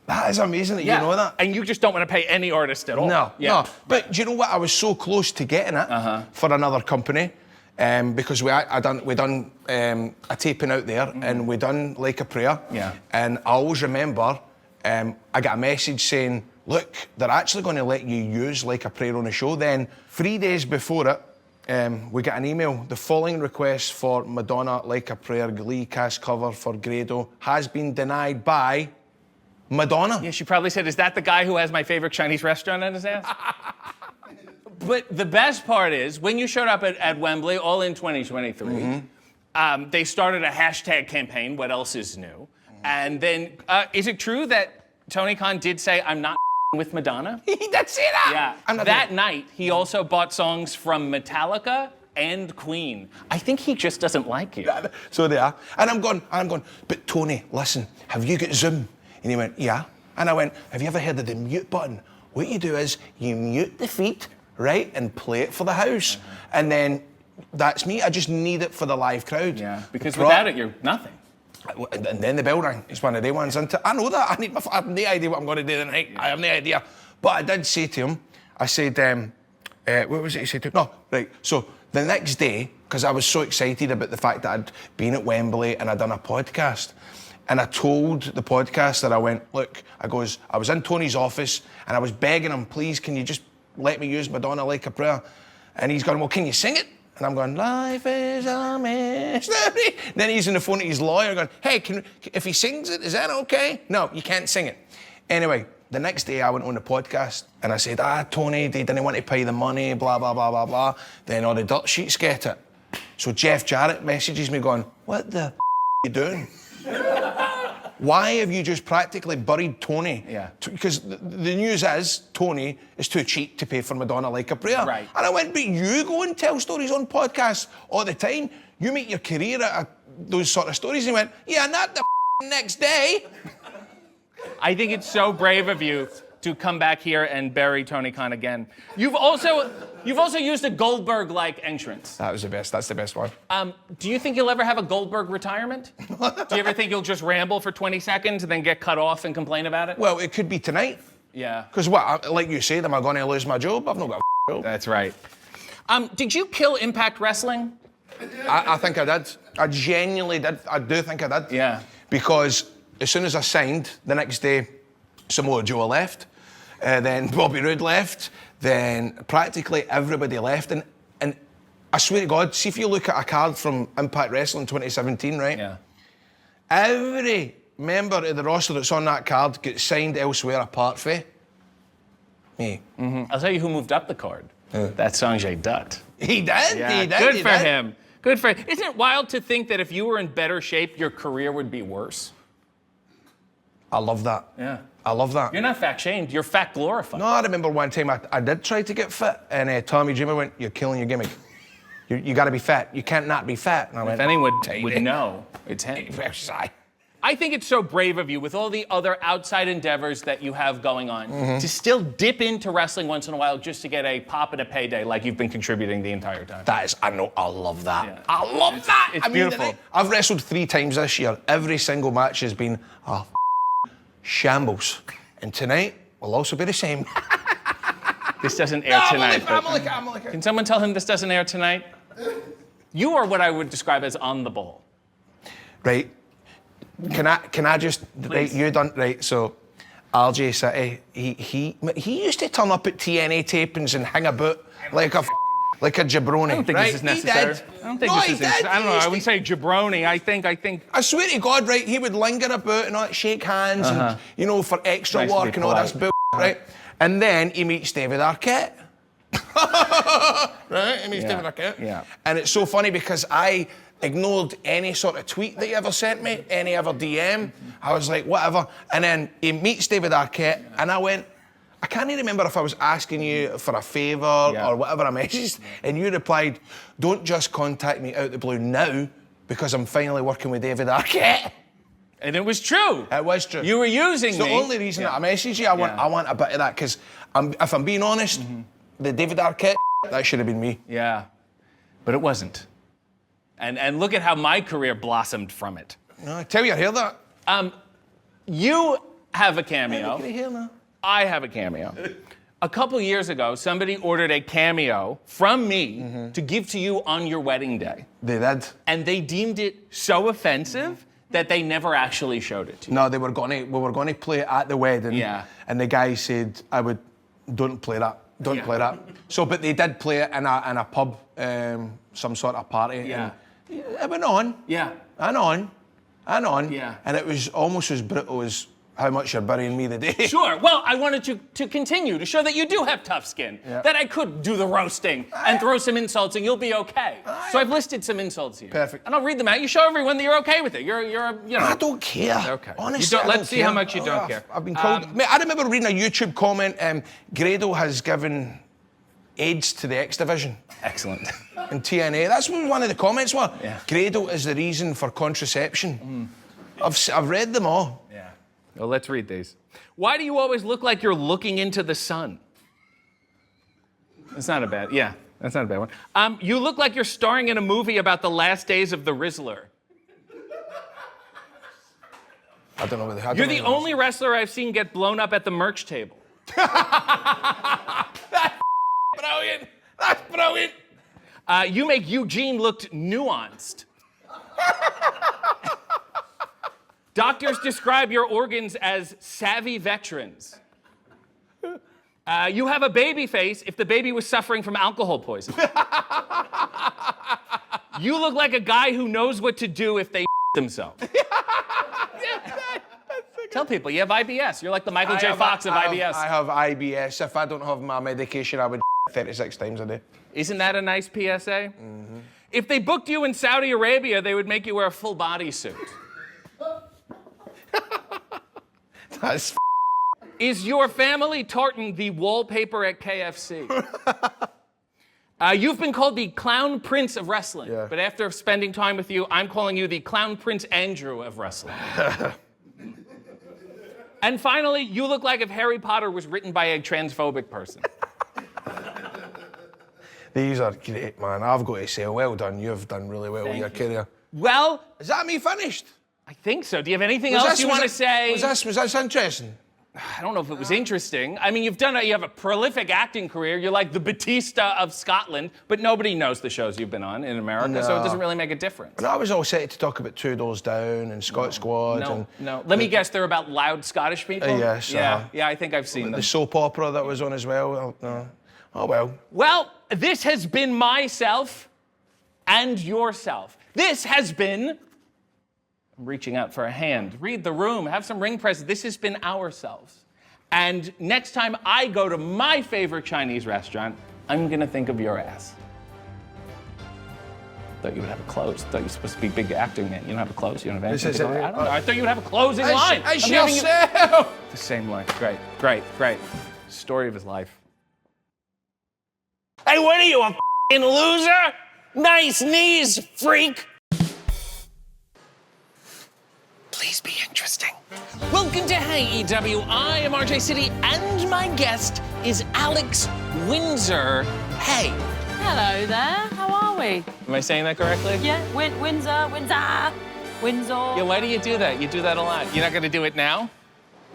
That is amazing that you know that. And you just don't want to pay any artist at all. No. But do you know what? I was so close to getting it for another company because we done a taping out there and we done Like a Prayer. Yeah. And I always remember I got a message saying, look, they're actually going to let you use Like a Prayer on the show. Then 3 days before it, we got an email. The following request for Madonna Like a Prayer Glee cast cover for Grado has been denied by Madonna. Yeah, she probably said, is that the guy who has my favorite Chinese restaurant on his ass? But the best part is, when you showed up at Wembley, all in 2023, they started a hashtag campaign, What Else Is New? And then, is it true that Tony Khan did say, I'm not with Madonna? He did say that? Yeah. That night, he also bought songs from Metallica and Queen. I think he just doesn't like you. So they are. And I'm going, but Tony, listen, have you got Zoom? And he went, yeah. And I went, have you ever heard of the mute button? What you do is you mute the feed, right, and play it for the house. And then that's me. I just need it for the live crowd. Yeah, because without it, you're nothing. And then the bell rang. It's one of the ones. I know that. I have no idea what I'm going to do tonight. I have no idea. But I did say to him, I said, what was it he said to him? No, right. So the next day, because I was so excited about the fact that I'd been at Wembley and I'd done a podcast, and I told the podcaster, I went, look, I was in Tony's office and I was begging him, please, can you just let me use Madonna Like a Prayer? And he's going, well, can you sing it? And I'm going, life is a mystery. Then he's on the phone to his lawyer going, hey, if he sings it, is that okay? No, you can't sing it. Anyway, the next day I went on the podcast and I said, Tony, they didn't want to pay the money, blah, blah, blah, blah, blah. Then all the dirt sheets get it. So Jeff Jarrett messages me going, what the are you doing? Why have you just practically buried Tony? Yeah. Because the news is Tony is too cheap to pay for Madonna Like a Prayer. Right. And I went, but you go and tell stories on podcasts all the time. You make your career out of those sort of stories. And he went, yeah, not the next day. I think it's so brave of you to come back here and bury Tony Khan again. You've also used a Goldberg-like entrance. That was the best. That's the best one. Do you think you'll ever have a Goldberg retirement? Do you ever think you'll just ramble for 20 seconds and then get cut off and complain about it? Well, it could be tonight. Yeah. Because like you said, am I going to lose my job? I've not got a job. That's right. Did you kill Impact Wrestling? I think I did. I genuinely did. I do think I did. Yeah. Because as soon as I signed, the next day, Samoa Joe left. Then Bobby Roode left. Then practically everybody left. And I swear to God, see if you look at a card from Impact Wrestling 2017, right? Yeah. Every member of the roster that's on that card gets signed elsewhere apart from me. I'll tell you who moved up the card. That's Sanjay Dutt. He did? Yeah, He did? good He for did? him. Good for him. Isn't it wild to think that if you were in better shape, your career would be worse? I love that. Yeah. I love that. You're not fat shamed, you're fat glorified. No, I remember one time I did try to get fit, and Tommy Dreamer went, "You're killing your gimmick. You got to be fat. You can't not be fat." And I went, If anyone would know, it's him. I think it's so brave of you, with all the other outside endeavors that you have going on, to still dip into wrestling once in a while just to get a pop and a payday like you've been contributing the entire time. That is, I know, I love that. I love that. It's beautiful. I've wrestled 3 times this year. Every single match has been a shambles. And tonight will also be the same. This doesn't air tonight. I'm only Can someone tell him this doesn't air tonight? You are what I would describe as on the ball. Right. Can I just, right, you done, right, so RJ City, he used to turn up at TNA tapings and hang about like a jabroni. I don't think right? this is necessary. I don't think this is necessary. I don't know, I wouldn't say jabroni. I think. I swear to God, right, he would linger about and not shake hands and, you know, for extra Nice to be work and all this polite. right? And then he meets David Arquette. Right? He meets David Arquette. Yeah. And it's so funny because I ignored any sort of tweet that he ever sent me, any ever DM. I was like, whatever. And then he meets David Arquette, and I went, I can't even remember if I was asking you for a favour or whatever I messaged, and you replied, don't just contact me out the blue now because I'm finally working with David Arquette. And it was true. It was true. You were using it's the only reason that I messaged you. I want a bit of that because if I'm being honest, the David Arquette, that should have been me. Yeah, but it wasn't. And look at how my career blossomed from it. No, I tell you, I hear that. You have a cameo. Can I hear now? I have a cameo. A couple years ago, somebody ordered a cameo from me to give to you on your wedding day. They did. And they deemed it so offensive that they never actually showed it to you. No, we were going to play it at the wedding. Yeah. And the guy said, don't play that. Don't play that. So, but they did play it in a pub, some sort of party. Yeah. And it went on. Yeah. And on. Yeah. And it was almost as brutal as how much you're burying me today. Sure. Well, I wanted to continue to show that you do have tough skin, that I could do the roasting and throw some insults and you'll be okay. So I've listed some insults here. Perfect. And I'll read them out. You show everyone that you're okay with it. You're you know. I don't care. Okay. Honestly, Let's see how much you don't care. I've been called. Mate, I remember reading a YouTube comment. Grado has given AIDS to the X Division. Excellent. In TNA. That's what one of the comments were. Yeah. Grado is the reason for contraception. I've read them all. Yeah. Well, let's read these. Why do you always look like you're looking into the sun? That's not a bad. Yeah, that's not a bad one. You look like you're starring in a movie about the last days of the Rizzler. I don't know whether You're the only wrestler I've seen get blown up at the merch table. Brilliant. That's brilliant. You make Eugene look nuanced. Doctors describe your organs as savvy veterans. You have a baby face if the baby was suffering from alcohol poisoning. You look like a guy who knows what to do if they themselves. Tell people you have IBS. You're like the Michael J. Fox of IBS. I have IBS. If I don't have my medication, I would 36 times a day. Isn't that a nice PSA? If they booked you in Saudi Arabia, they would make you wear a full bodysuit. That's Is your family tartan the wallpaper at KFC? You've been called the Clown Prince of Wrestling, but after spending time with you, I'm calling you the Clown Prince Andrew of Wrestling. And finally, you look like if Harry Potter was written by a transphobic person. These are great, man. I've got to say, well done. You've done really well with your career. Well, is that me finished? I think so. Do you have anything else you want to say? Was this interesting? I don't know if it was interesting. I mean, you have a prolific acting career. You're like the Batista of Scotland, but nobody knows the shows you've been on in America, so it doesn't really make a difference. But I was all set to talk about Two Doors Down and Scott Squad. No. Let me guess, they're about loud Scottish people? Yes. Yeah, I think I've seen them. The soap opera that was on as well. Oh, well. Well, this has been myself and yourself. This has been... I'm reaching out for a hand. Read the room. Have some ring presses. This has been ourselves. And next time I go to my favorite Chinese restaurant, I'm gonna think of your ass. Thought you would have a close. Thought you were supposed to be big acting man. You don't have a close. You don't have anything. This is to go- it. I don't know. I thought you would have a closing line. I I'm shall giving you- say. The same line. Great, great, great. Story of his life. Hey, what are you, a f***ing loser? Nice knees, freak. Please be interesting. Welcome to AEW. I am RJ City, and my guest is Alex Windsor. Hey. Hello there. How are we? Am I saying that correctly? Yeah, Windsor. Yeah, why do you do that? You do that a lot. You're not going to do it now?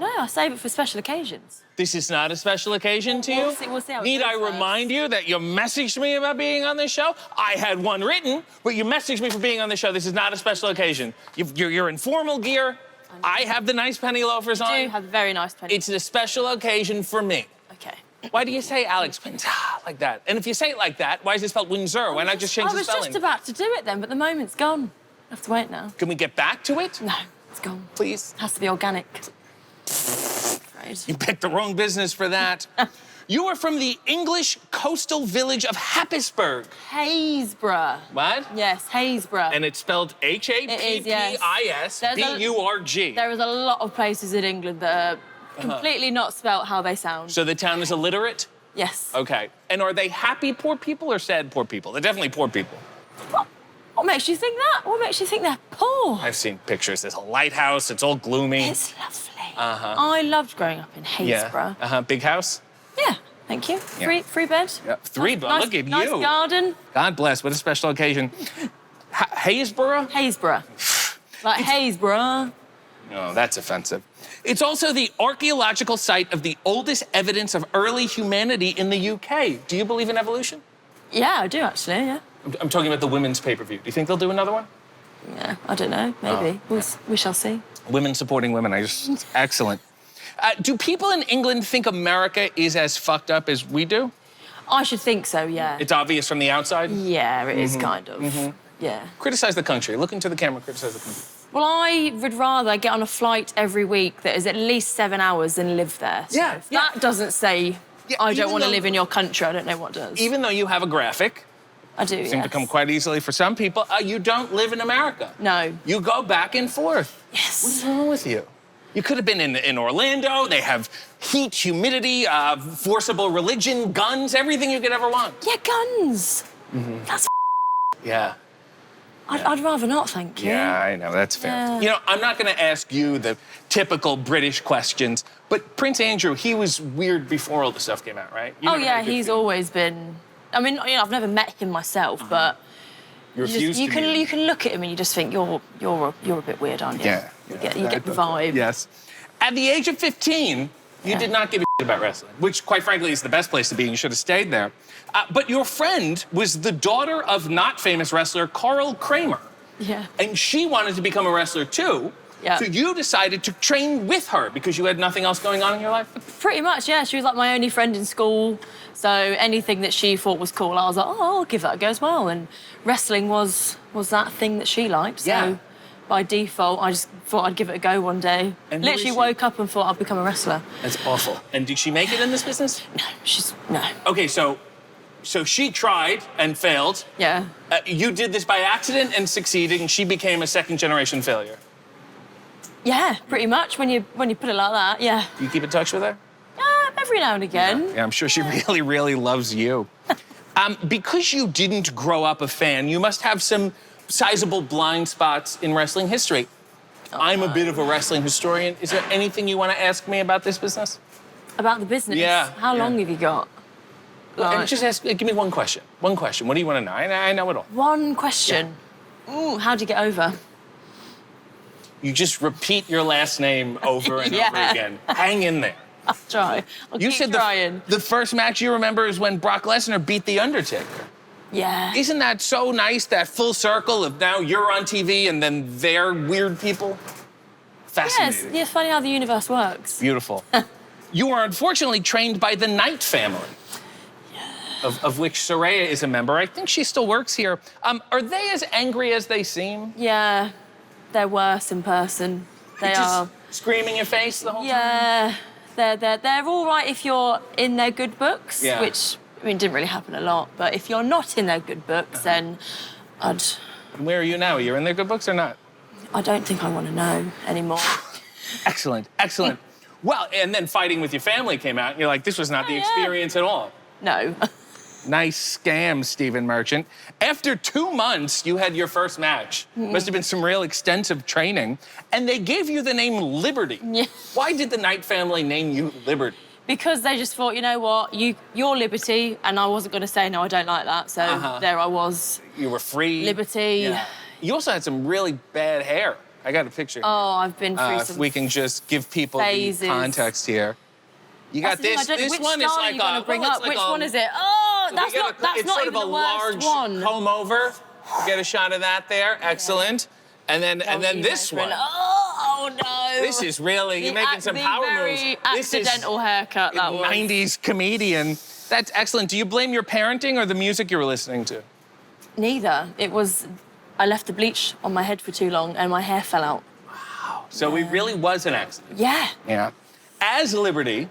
No, I save it for special occasions. This is not a special occasion to you? We'll see how it Need goes I first. remind you that you messaged me about being on this show? I had one written, but you messaged me for being on the show. This is not a special occasion. You're in formal gear. I have the nice penny loafers on. You do have very nice penny. It's a special occasion for me. Okay. Why do you say Alex Windsor like that? And if you say it like that, why is it spelled Windsor? Why not just change I the was spelling? just about to do it then, but the moment's gone. I have to wait now. Can we get back to it? No, it's gone. Please. Has to be organic. You picked the wrong business for that. You are from the English coastal village of Happisburgh. Haysborough. What? Yes, Haysborough. And it's spelled H-A-P-P-I-S-B-U-R-G. There is a lot of places in England that are completely not spelt how they sound. So the town is illiterate? Yes. Okay. And are they happy poor people or sad poor people? They're definitely poor people. What makes you think that? What makes you think they're poor? I've seen pictures. There's a lighthouse. It's all gloomy. It's lovely. Uh-huh. I loved growing up in Haysborough. Yeah. Uh-huh. Big house? Yeah, thank you. Yeah. Free bed. Yeah. Three, but Nice- look at nice you. garden. God bless. What a special occasion. Haysborough? Haysborough. Like Haysborough. Oh, that's offensive. It's also the archaeological site of the oldest evidence of early humanity in the UK. Do you believe in evolution? Yeah, I do actually, yeah. I'm talking about the women's pay-per-view. Do you think they'll do another one? Yeah, I don't know, maybe. We shall see. Women supporting women. Excellent. Do people in England think America is as fucked up as we do? I should think so, yeah. It's obvious from the outside? Yeah, it is Mhm. kind of. Mhm. Yeah. Criticize the country. Look into the camera, criticize the country. Well, I would rather get on a flight every week that is at least 7 hours than live there. So Yeah, if that doesn't say, I don't want to live in your country, I don't know what does. Even though you have a graphic, I do, seem to come quite easily for some people, you don't live in America. No. You go back and forth. Yes. What's wrong with you? You could have been in Orlando. They have heat, humidity, forcible religion, guns, everything you could ever want. Yeah, guns. Mm-hmm. That's Yeah. I'd rather not, thank you. Yeah, I know. That's fair. Yeah. You know, I'm not going to ask you the typical British questions, but Prince Andrew, he was weird before all the stuff came out, right? You Oh, never yeah, had a good he's feeling. always been... I mean, you know, I've never met him myself, but... You refuse to meet him. You can look at him and you just think you're a bit weird, aren't you? Yeah. You get the vibe. Yes. At the age of 15, you did not give a shit about wrestling, which, quite frankly, is the best place to be, and you should have stayed there. But your friend was the daughter of not famous wrestler Carl Kramer. Yeah. And she wanted to become a wrestler, too. Yeah. So you decided to train with her because you had nothing else going on in your life? Pretty much, yeah. She was like my only friend in school. So anything that she thought was cool, I was like, oh, I'll give that a go as well. And wrestling was that thing that she liked. So Yeah. by default, I just thought I'd give it a go one day. And who is Literally she? woke up and thought I'd become a wrestler. That's awful. And did she make it in this business? No. Okay, so she tried and failed. Yeah. You did this by accident and succeeded, and she became a second-generation failure. Yeah, pretty much. When you put it like that, yeah. Do you keep in touch with her? Every now and again. Yeah, I'm sure she really, really loves you. Because you didn't grow up a fan, you must have some sizable blind spots in wrestling history. I'm a bit of a wrestling historian. Is there anything you want to ask me about this business? About the business? Yeah, How long have you got? Just give me one question. One question. What do you want to know? I know it all. One question. Ooh, how'd you get over? You just repeat your last name over and Yeah. over again. Hang in there. I'll try. I'll You keep said trying. the first match you remember is when Brock Lesnar beat The Undertaker. Yeah. Isn't that so nice, that full circle of now you're on TV and then they're weird people? Fascinating. Yeah, it's funny how the universe works. Beautiful. You are unfortunately trained by the Knight family, of which Saraya is a member. I think she still works here. Are they as angry as they seem? Yeah, they're worse in person. They Just are. screaming in your face the whole time? Yeah, they're all right if you're in their good books, Yeah. which I mean, it didn't really happen a lot, but if you're not in their good books, then I'd... Where are you now? You're in their good books or not? I don't think I want to know anymore. Excellent, excellent. Well, and then Fighting with Your Family came out, and you're like, this was not the experience at all. No. Nice scam, Stephen Merchant. After 2 months, you had your first match. Must have been some real extensive training. And they gave you the name Liberty. Yeah. Why did the Knight family name you Liberty? Because they just thought, you know what, you're Liberty, and I wasn't going to say, no, I don't like that, so there I was. You were free. Liberty. Yeah. You also had some really bad hair. I got a picture. Oh, I've been through some If we can just give people phases. the context here. You got That's the thing, this. Which One is style like you gonna bring well, up? it's like Which a- one is it? Oh, So that's we not. get That's it's not sort even of a the worst large one. comb over. Get a shot of that there. Excellent. And then this one. Oh no! This is really you're making some power moves. Very This is accidental haircut. That was. 90s comedian. That's excellent. Do you blame your parenting or the music you were listening to? Neither. It was. I left the bleach on my head for too long, and my hair fell out. So it really was an accident. Yeah. Yeah. As Liberty,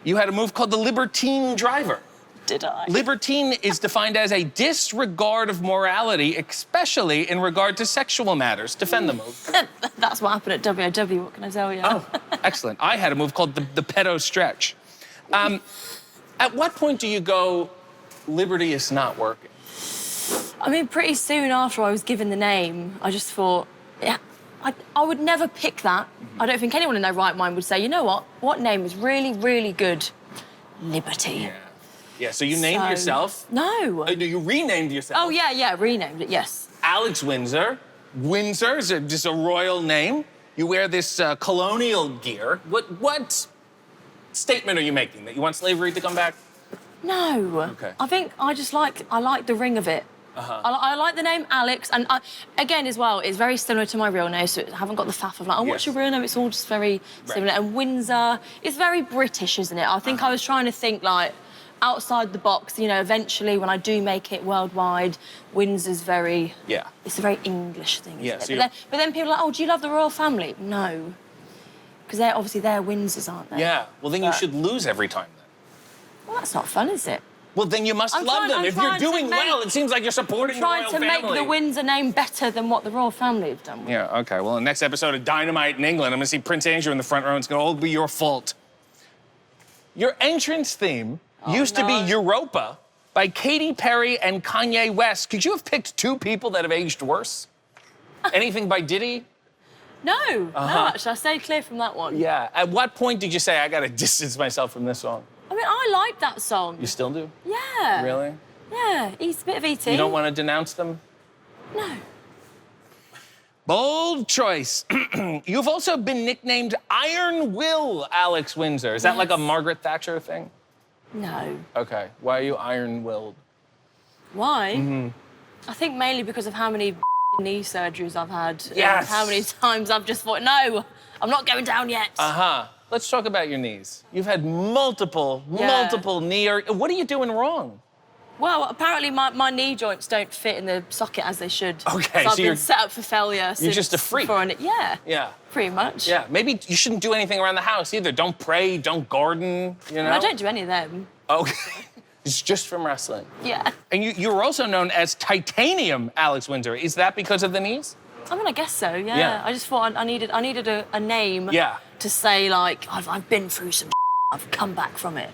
you had a move called the Libertine Driver. Did I? Libertine is defined as a disregard of morality, especially in regard to sexual matters. Defend the move. That's what happened at WOW. What can I tell you? Oh, excellent. I had a move called the pedo stretch. At what point do you go, Liberty is not working? I mean, pretty soon after I was given the name, I just thought, yeah, I would never pick that. I don't think anyone in their right mind would say, you know what name is really, really good? Liberty. Yeah, so you named yourself? No. You renamed yourself? Oh, yeah, renamed it, yes. Alex Windsor. Windsor is just a royal name. You wear this colonial gear. What statement are you making? That you want slavery to come back? No. Okay. I think I like the ring of it. I like the name Alex, and again as well, it's very similar to my real name, so I haven't got the faff of like, oh, what's your real name? It's all just very similar. And Windsor, it's very British, isn't it? I think I was trying to think like outside the box, you know, eventually when I do make it worldwide, Windsor's very, it's a very English thing, isn't it? But then people are like, oh, do you love the royal family? No. Because they're Windsors, aren't they? Yeah, well then you should lose every time then. Well, that's not fun, is it? Well, then you must love them. If you're doing well, it seems like you're supporting the royal family. Trying to make the Windsor name better than what the royal family have done. Yeah, okay. Well, in the next episode of Dynamite in England, I'm going to see Prince Andrew in the front row, and it's going to all be your fault. Your entrance theme used to be Europa by Katy Perry and Kanye West. Could you have picked two people that have aged worse? Anything by Diddy? No, actually, I stayed clear from that one. Yeah. At what point did you say, I got to distance myself from this song? I mean, I like that song. You still do? Yeah. Really? Yeah, he's a bit of E.T. You don't want to denounce them? No. Bold choice. You've also been nicknamed Iron Will Alex Windsor. Is that like a Margaret Thatcher thing? No. Okay. Why are you iron-willed? Why? I think mainly because of how many knee surgeries I've had. Yes. And how many times I've just thought, no, I'm not going down yet. Let's talk about your knees. You've had multiple knee. What are you doing wrong? Well, apparently my knee joints don't fit in the socket as they should. Okay, so I've so you're been set up for failure. You're just a freak. Yeah. Pretty much. Yeah. Maybe you shouldn't do anything around the house either. Don't pray. Don't garden. You know. I don't do any of them. Okay. It's just from wrestling. Yeah. And you were also known as Titanium Alex Windsor. Is that because of the knees? I mean, I guess so. Yeah. I just thought I needed a name. Yeah. To say like I've been through some. I've come back from it.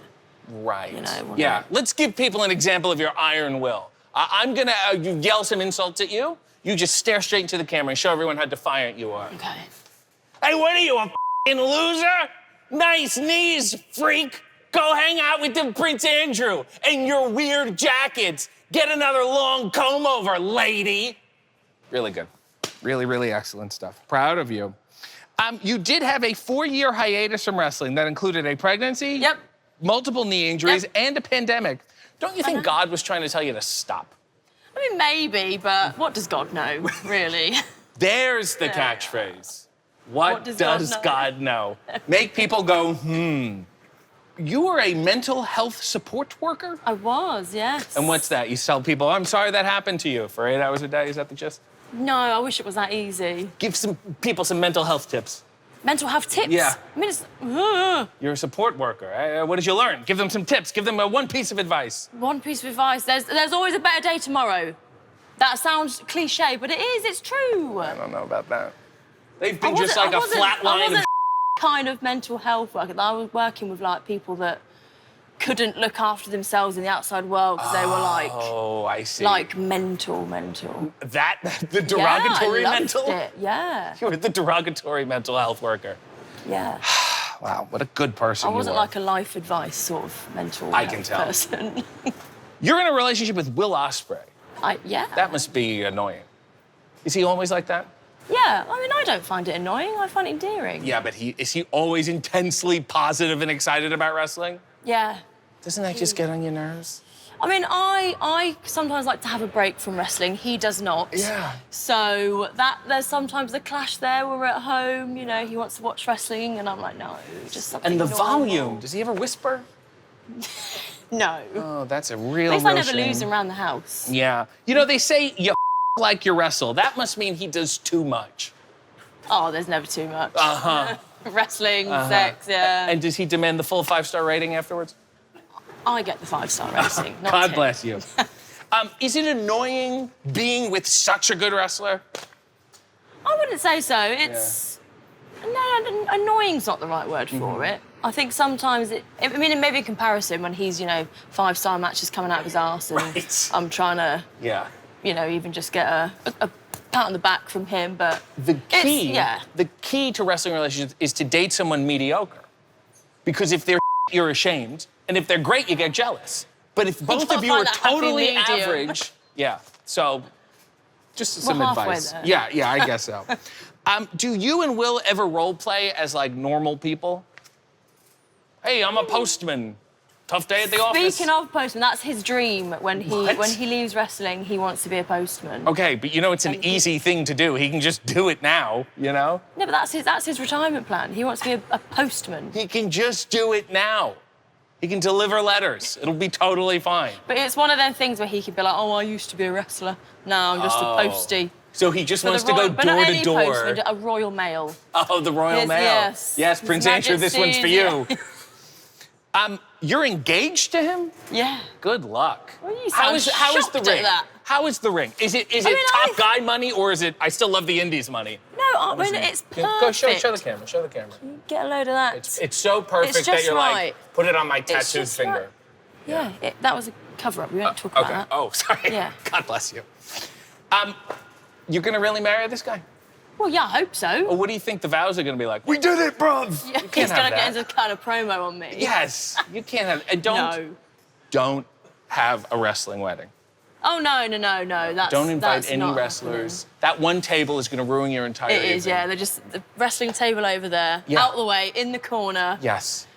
Right. You know. Yeah. Let's give people an example of your iron will. I'm gonna yell some insults at you. You just stare straight into the camera and show everyone how defiant you are. Okay. Hey, what are you, a f***ing loser? Nice knees, freak. Go hang out with the Prince Andrew and your weird jackets. Get another long comb over, lady. Really good. Really, really excellent stuff. Proud of you. You did have a 4-year hiatus from wrestling that included a pregnancy, multiple knee injuries, and a pandemic. Don't you think God was trying to tell you to stop? I mean, maybe, but what does God know, really? There's the catchphrase. What does God know? Make people go, You were a mental health support worker? I was, yes. And what's that? You tell people, I'm sorry that happened to you for 8 hours a day? Is that the gist? No, I wish it was that easy. Give some people some mental health tips. mental health tips. Yeah. I mean, it's You're a support worker. What did you learn? Give them some tips. Give them one piece of advice. one piece of advice. There's always a better day tomorrow. That sounds cliche, but it is. It's true. I don't know about that. They've I been just like wasn't- a flat I line of wasn't kind of mental health worker. I was working with like people that couldn't look after themselves in the outside world because they were like, Oh, I see. like mental. That, the derogatory yeah, I loved mental? It. Yeah, You were the derogatory mental health worker. yeah. Wow, what a good person I wasn't you are. like a life advice sort of mental I can health tell. person. You're in a relationship with Will Ospreay. Yeah. That must be annoying. Is he always like that? Yeah, I mean, I don't find it annoying. I find it endearing. Yeah, but is he always intensely positive and excited about wrestling? Yeah. Doesn't that just get on your nerves? I mean, I sometimes like to have a break from wrestling. He does not. Yeah. So there's sometimes a clash there. We're at home, you know, he wants to watch wrestling, and I'm like, no, just something And the normal. volume, does he ever whisper? No. Oh, that's a real At least I real never shame. lose him around the house. Yeah. You know, they say you like you wrestle. That must mean he does too much. Oh, there's never too much. Uh-huh. Wrestling, sex, yeah. And does he demand the full 5-star rating afterwards? I get the 5-star rating. Not God 10. bless you. Is it annoying being with such a good wrestler? I wouldn't say so. It's no, annoying's not the right word for it. I think sometimes I mean, maybe in comparison when he's 5-star matches coming out of his arse, and I'm trying to even just get a pat on the back from him. But the key to wrestling relationships is to date someone mediocre, because if they're you're ashamed, and if they're great, you get jealous. But if both of you are totally average, so just some halfway advice. there. Yeah, I guess so. Do you and Will ever role play as like normal people? Hey, I'm a postman. Tough day at the office. Speaking of postman, that's his dream. When he leaves wrestling, he wants to be a postman. Okay, but it's an easy thing to do. He can just do it now, No, but that's his retirement plan. He wants to be a postman. He can just do it now. He can deliver letters. It'll be totally fine. But it's one of them things where he could be like, oh, I used to be a wrestler. Now I'm just a postie. So he just For the wants to go but not door to any door. Postman, a Royal Mail. Oh, the Royal Mail. Yes. Yes, Prince Andrew, this one's for you. Yeah. You're engaged to him? Yeah. Good luck. Well, you How is sound the shocked at ring? that. How is the ring? Is it top guy money, or is it I still love the indies money? No, I mean, it's perfect. Go show the camera. Show the camera. Get a load of that. It's so perfect It's that just you're right. like, put it on my It's tattooed just finger. right. Yeah, that was a cover-up. We won't talk about that. Oh, sorry. Yeah. God bless you. You're gonna really marry this guy? Well, yeah, I hope so. Or what do you think the vows are gonna be like? We did it, bruv! Yeah, You can't he's have gonna that. get into kind of promo on me. Yes, you can't have. And No. don't have a wrestling wedding. Oh no. That's Don't invite that's any not wrestlers. That one table is gonna ruin your entire It is, evening. yeah. They're just the wrestling table over there, Yeah. out the way, in the corner. Yes.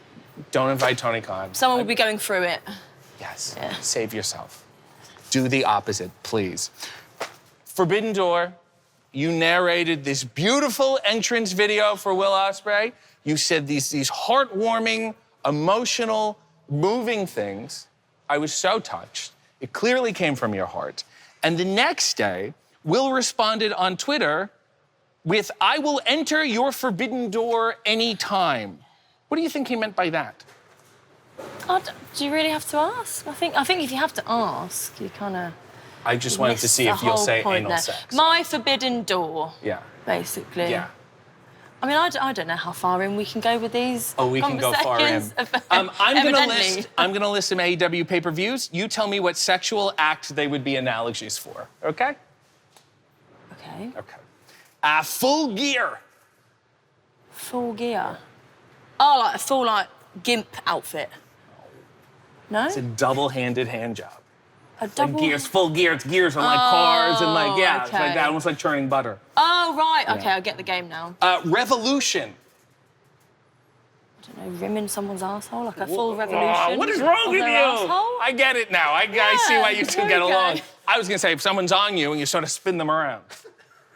Don't invite Tony Khan. Someone will be going through it. Yes. Yeah. Save yourself. Do the opposite, please. Forbidden Door, you narrated this beautiful entrance video for Will Ospreay. You said these heartwarming, emotional, moving things. I was so touched. It clearly came from your heart. And the next day, Will responded on Twitter with, I will enter your forbidden door anytime. What do you think he meant by that? Do you really have to ask? I think if you have to ask, you kind of. I just wanted to see if you'll say anal sex. My forbidden door, Yeah. basically. Yeah. I mean, I don't know how far in we can go with these. Oh, we can go far in. conversations. I'm gonna list some AEW pay-per-views. You tell me what sexual act they would be analogies for. Okay? Okay. Okay. Full Gear. Full gear. Oh, like a full gimp outfit. No. It's a double-handed hand job. A double. Like gears, full gear. It's gears on like cars and like it's like okay. that, almost like churning butter. Oh right. Yeah. Okay, I get the game now. Revolution. I don't know, rimming someone's asshole, like a full revolution. What is wrong of with their you? asshole? I get it now. I see why you two there get we go. along. I was gonna say if someone's on you and you sort of spin them around.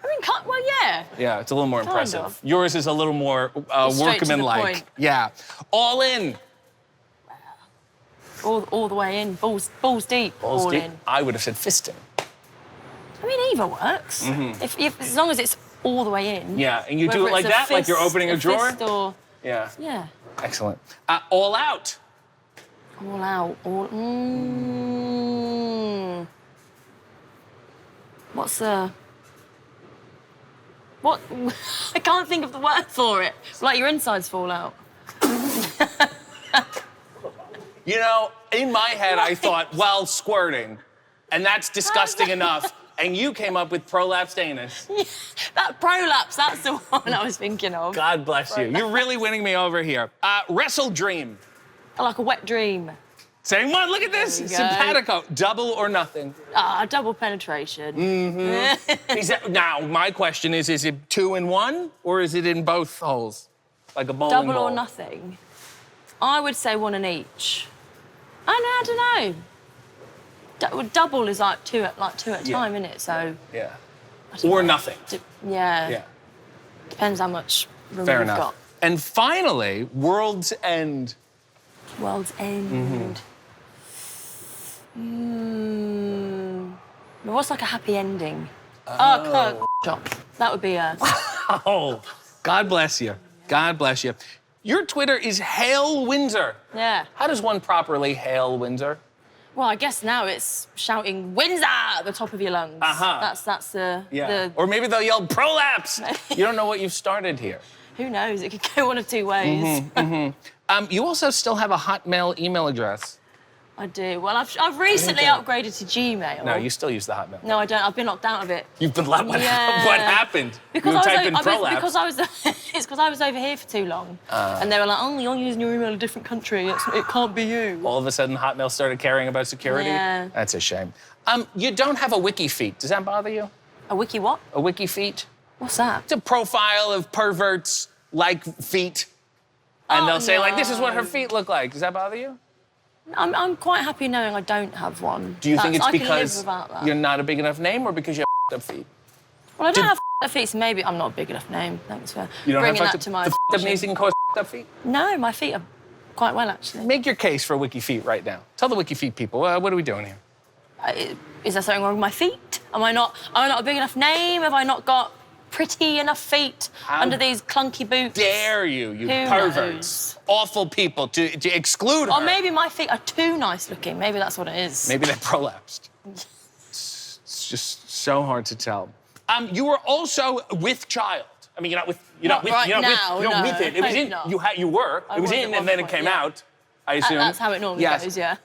I mean, well, yeah. Yeah, it's a little more Kind impressive. of. Yours is a little more Straight to the workmanlike. point. Yeah. All in. All the way in, balls deep, Balls all deep. in. I would have said fisting. I mean, either works. Mhm. If as long as it's all the way in. Yeah, and you do Whether it like it's a that, like you're fist- opening a drawer? fist or, Yeah. yeah. Excellent. All out. All out. What's the... What? I can't think of the word for it. Like your insides fall out. You know, in my head, I thought, well, squirting. And that's disgusting enough. And you came up with prolapsed anus. Yeah, that prolapse, that's the one I was thinking of. God bless you. You're really winning me over here. Wrestle dream. Like a wet dream. Same one, look at this. There you go. Simpatico. Double or nothing? Double penetration. Mm-hmm. Now, my question is it 2 in 1 or is it in both holes? Like a bowling Double ball? or nothing? I would say 1 in each. I don't know. Double is like two at a time, isn't it? So. Yeah. Or nothing. Yeah. Yeah. Depends how much room Fair you've enough. got. And finally, World's End. World's End. What's like a happy ending? Shop. That would be a. Oh, God bless you. God bless you. Your Twitter is Hail Windsor. Yeah. How does one properly hail Windsor? Well, I guess now it's shouting Windsor at the top of your lungs. That's the. Or maybe they'll yell prolapse. You don't know what you've started here. Who knows? It could go one of two ways. You also still have a Hotmail email address. I do. Well, I've recently upgraded to Gmail. No, you still use the Hotmail. No, I don't. I've been locked out of it. You've been locked. What happened? Because you I was type in prolapse. because I was it's because I was over here for too long, and they were like, "Oh, you're using your email in a different country. It can't be you." All of a sudden, Hotmail started caring about security. Yeah. That's a shame. You don't have a wiki feed. Does that bother you? A wiki what? A wiki feet. What's that? It's a profile of perverts like feet, and they'll say like, "This is what her feet look like." Does that bother you? I'm quite happy knowing I don't have one. Do you think it's I can live because without that. you're not a big enough name, or because you have up feet? Well, I don't have feet, so maybe I'm not a big enough name. Thanks for You don't bringing have that to my the up knees you can cause up feet. No, my feet are quite well actually. Make your case for wiki feet right now. Tell the wiki feet people what are we doing here? Is there something wrong with my feet? Am I not a big enough name? Have I not got pretty enough feet under these clunky boots? Dare you, you Who perverts, awful people, to exclude her. Or maybe my feet are too nice looking. Maybe that's what it is. Maybe they're prolapsed. It's just so hard to tell. You were also with child. I mean, you're not with it. It was in. You were. It was in, and then it came out. I assume. That's how it normally goes. Yeah.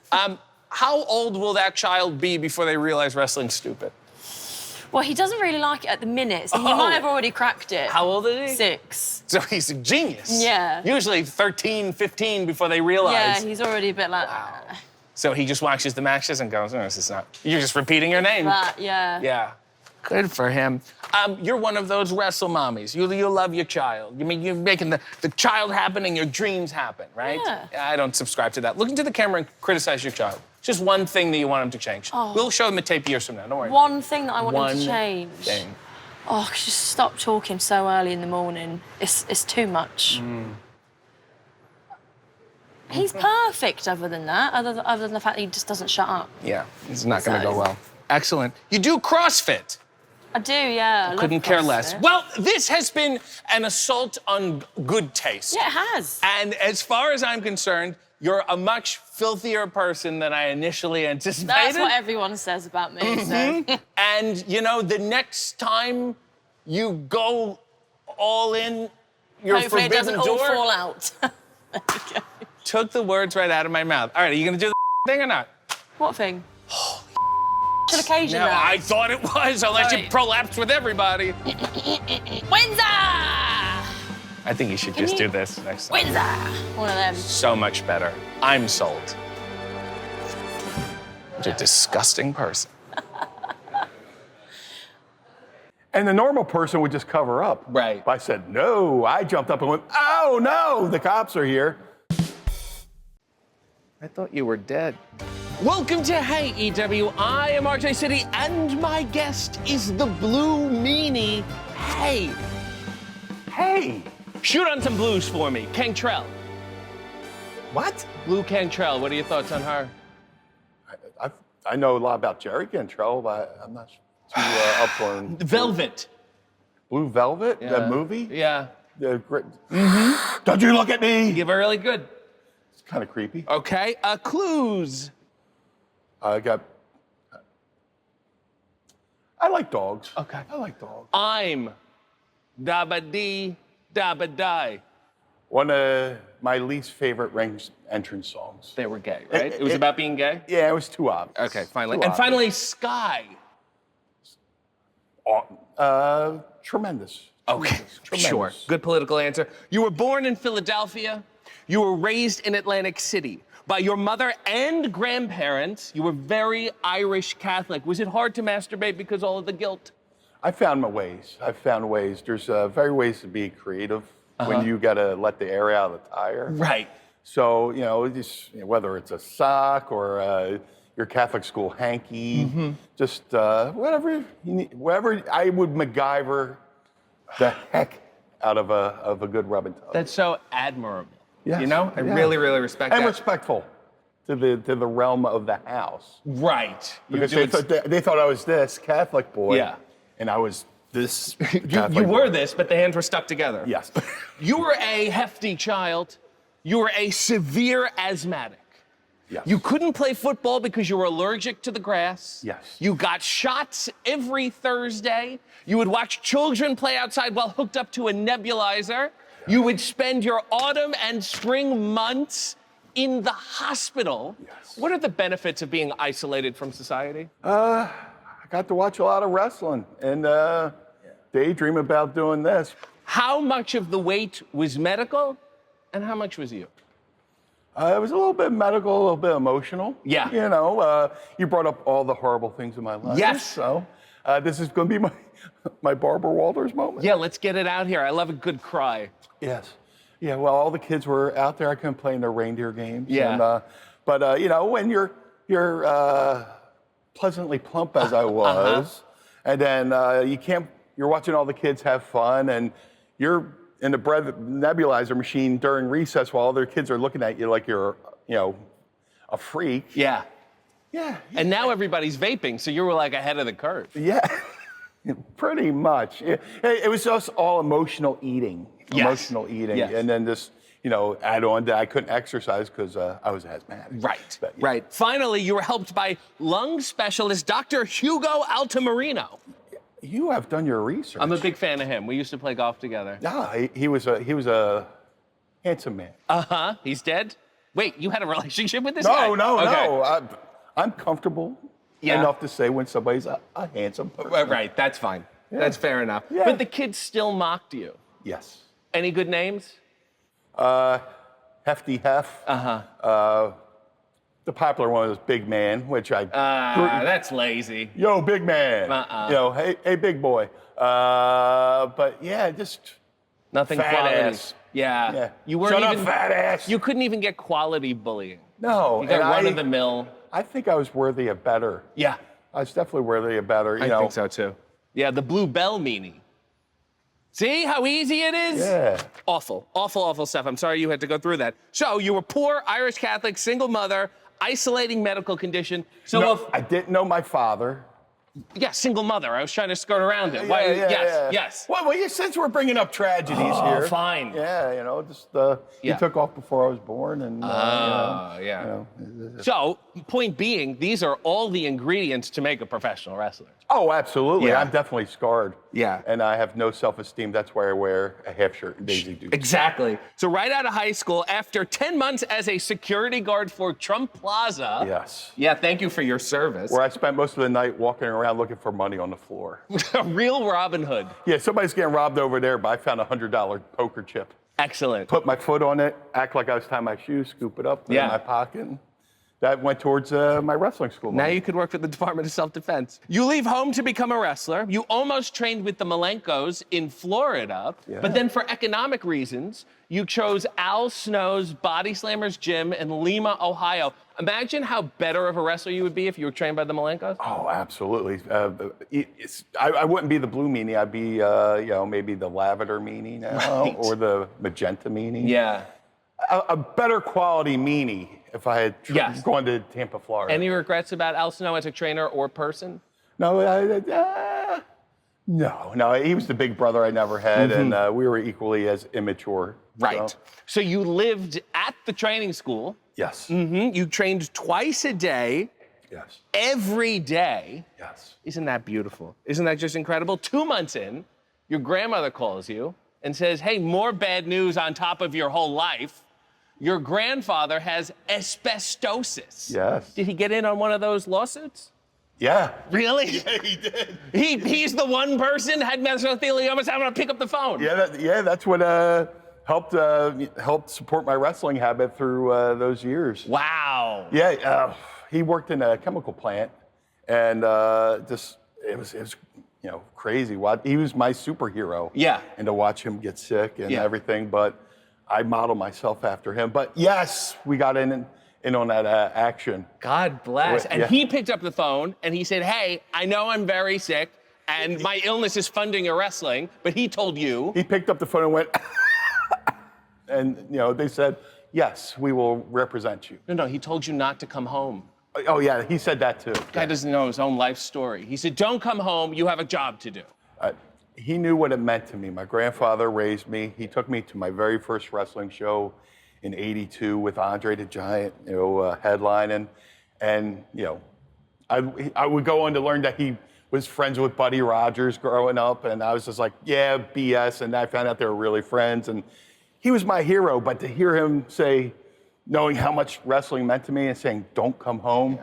How old will that child be before they realize wrestling's stupid? Well, he doesn't really like it at the minute, so he might have already cracked it. How old is he? 6. So he's a genius. Yeah. Usually 13, 15 before they realize. Yeah, he's already a bit like. So he just watches the matches and goes, "No, this is not." You're just repeating your name. Yeah. Yeah. Good for him. You're one of those wrestle mommies. You love your child. I mean, you're making the child happen and your dreams happen, right? Yeah. I don't subscribe to that. Look into the camera and criticize your child. Just one thing that you want him to change. Oh. We'll show them a tape years from now. Don't worry. One thing that I want him One to change. thing. Oh, just stop talking so early in the morning. It's too much. He's perfect other than that, other than the fact that he just doesn't shut up. Yeah, it's not going to go well. Excellent. You do CrossFit. I do, yeah. I Couldn't love care less. CrossFit. Well, this has been an assault on good taste. Yeah, it has. And as far as I'm concerned, you're a much filthier person than I initially anticipated. That's what everyone says about me, so. And, you know, the next time you go all in your Hopefully it forbidden doesn't all door... fall out. Took the words right out of my mouth. All right, are you going to do the thing or not? What thing? Should occasion No, that. I thought it was, unless you prolapsed with everybody. Windsor! I think you should just do this next time. Windsor! One of them. So much better. I'm sold. You're a disgusting person. And the normal person would just cover up. Right. If I said, no, I jumped up and went, oh, no, the cops are here. I thought you were dead. Welcome to Hey EW. I am RJ City, and my guest is the Blue Meanie. Hey. Hey. Shoot on some blues for me. Cantrell. What? Blue Cantrell. What are your thoughts on her? I know a lot about Jerry Cantrell, but I'm not too up on... Velvet. Blue Velvet, the movie. Yeah. The great. Don't you look at me? You're really good. It's kind of creepy. Okay. Clues. I like dogs. Okay. I like dogs. I'm dabba-dee, dabba-die. One of my least favorite ring entrance songs. They were gay, right? It was about being gay? Yeah, it was too obvious. Okay, finally. Too And obvious. finally, Sky. Tremendous. Okay, sure. Good political answer. You were born in Philadelphia. You were raised in Atlantic City. By your mother and grandparents, you were very Irish Catholic. Was it hard to masturbate because all of the guilt? I found my ways. I found ways. There's very ways to be creative when you gotta let the air out of the tire. Right. So, just whether it's a sock or your Catholic school hanky, just whatever you need, whatever. I would MacGyver the heck out of a good rub and tug. That's so admirable. Yes. I really, really respect and that. respectful to the realm of the house. Right. Because they thought I was this Catholic boy. Yeah. And I was this. You were this, but the hands were stuck together. Yes. You were a hefty child. You were a severe asthmatic. Yes. You couldn't play football because you were allergic to the grass. Yes. You got shots every Thursday. You would watch children play outside while hooked up to a nebulizer. You would spend your autumn and spring months in the hospital. Yes. What are the benefits of being isolated from society? I got to watch a lot of wrestling and daydream about doing this. How much of the weight was medical and how much was you? It was a little bit medical, a little bit emotional. Yeah. You brought up all the horrible things in my life. Yes. So this is going to be my Barbara Walters moment. Yeah, let's get it out here. I love a good cry. Yes. Yeah, well, all the kids were out there. I couldn't play in their reindeer games. Yeah. And, when you're pleasantly plump as I was, and then you're watching all the kids have fun, and you're in the nebulizer machine during recess while other kids are looking at you like you're, a freak. Yeah. Yeah. And now everybody's vaping, so you were like ahead of the curve. Yeah. Pretty much. It was just all emotional eating. Yes. Emotional eating. Yes. And then just, add on that I couldn't exercise because I was asthmatic. Right, But, yeah. right. Finally, you were helped by lung specialist Dr. Hugo Altamirano. You have done your research. I'm a big fan of him. We used to play golf together. Yeah, he was a handsome man. Uh-huh. He's dead? Wait, you had a relationship with this No, guy? no, Okay. no. I'm comfortable enough to say when somebody's a handsome person. Right, that's fine. Yeah. That's fair enough. Yeah. But the kids still mocked you. Yes. Any good names? Hefty Hef. The popular one was Big Man, which I. That's lazy. Yo, big man. Hey, big boy. But yeah, just Nothing fat quality. ass. Yeah. You weren't Shut even up, fat ass. You couldn't even get quality bullying. No, You got and run of the mill. I think I was worthy of better. Yeah. I was definitely worthy of better. I think so too. Yeah, the Blue Bell meanie. See how easy it is? Yeah. Awful, awful, awful stuff. I'm sorry you had to go through that. So you were poor, Irish Catholic, single mother, isolating medical condition. So No, I didn't know my father. yeah, single mother. I was trying to skirt around it. Yes. Well, since we're bringing up tragedies here. Fine. Yeah, he Yeah. took off before I was born, and So, point being, these are all the ingredients to make a professional wrestler. Oh, absolutely. Yeah. I'm definitely scarred. Yeah. And I have no self-esteem. That's why I wear a half shirt and Daisy Dukes. Exactly. So right out of high school, after 10 months as a security guard for Trump Plaza. Yes. Yeah, thank you for your service. Where I spent most of the night walking around looking for money on the floor. A real Robin Hood. Yeah, somebody's getting robbed over there, but I found a $100 poker chip. Excellent. Put my foot on it, act like I was tying my shoes, scoop it up, put it in my pocket. And that went towards my wrestling school. Now you could work for the Department of Self-Defense. You leave home to become a wrestler. You almost trained with the Malenkos in Florida, but then for economic reasons, you chose Al Snow's Body Slammers Gym in Lima, Ohio. Imagine how better of a wrestler you would be if you were trained by the Malenkos. Oh, absolutely. I wouldn't be the Blue Meanie. I'd be, maybe the Lavender Meanie now, Right. or the Magenta Meanie. Yeah. A better quality Meanie if I had gone to Tampa, Florida. Any regrets about Al Snow as a trainer or person? No, No, he was the big brother I never had, and we were equally as immature. Right. So you lived at the training school. Yes. You trained twice a day. Yes. Every day. Yes. Isn't that beautiful? Isn't that just incredible? 2 months in, your grandmother calls you and says, hey, more bad news on top of your whole life. Your grandfather has asbestosis. Yes. Did he get in on one of those lawsuits? Yeah. Really? Yeah, he did. He's the one person had mesothelioma. I'm gonna pick up the phone. Yeah, that's what helped support my wrestling habit through those years. Wow. Yeah, he worked in a chemical plant, and it was crazy. He was my superhero. Yeah. And to watch him get sick and Yeah. everything, but I modeled myself after him. But yes, we got in on that action. God bless. And Yeah. he picked up the phone and he said, hey, I know I'm very sick and my illness is funding your wrestling, but he told you. He picked up the phone and went, and they said, yes, we will represent you. No, he told you not to come home. Oh yeah, he said that too. Guy doesn't know his own life story. He said, don't come home, you have a job to do. He knew what it meant to me. My grandfather raised me. He took me to my very first wrestling show in '82 with Andre the Giant, headlining. And, I would go on to learn that he was friends with Buddy Rogers growing up. And I was just like, yeah, BS. And I found out they were really friends. And he was my hero. But to hear him say, knowing how much wrestling meant to me and saying, don't come home,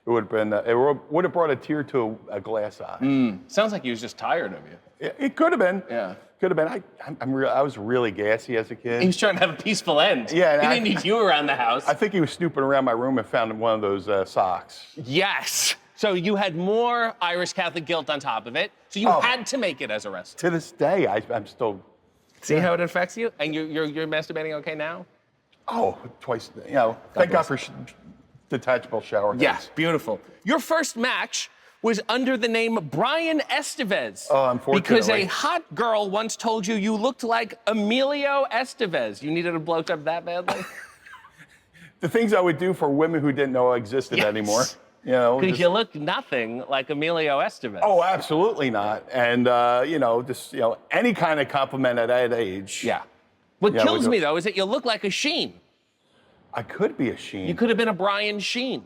it would have been, it would have brought a tear to a glass eye. Sounds like he was just tired of you. It could have been. Yeah. Could have been. I was really gassy as a kid. He was trying to have a peaceful end. Yeah. He didn't need you around the house. I think he was snooping around my room and found one of those socks. Yes. So you had more Irish Catholic guilt on top of it. So you had to make it as a wrestler. To this day, I'm still. See how it affects you? And you're masturbating okay now? Oh, twice. Thank God for detachable shower heads. Yeah, beautiful. Your first match was under the name Brian Estevez. Oh, unfortunately. Because a hot girl once told you looked like Emilio Estevez. You needed a blowjob that badly? The things I would do for women who didn't know existed anymore. Because you look nothing like Emilio Estevez. Oh, absolutely not. And, any kind of compliment at that age. Yeah. What kills me, though, is that you look like a Sheen. I could be a Sheen. You could have been a Brian Sheen.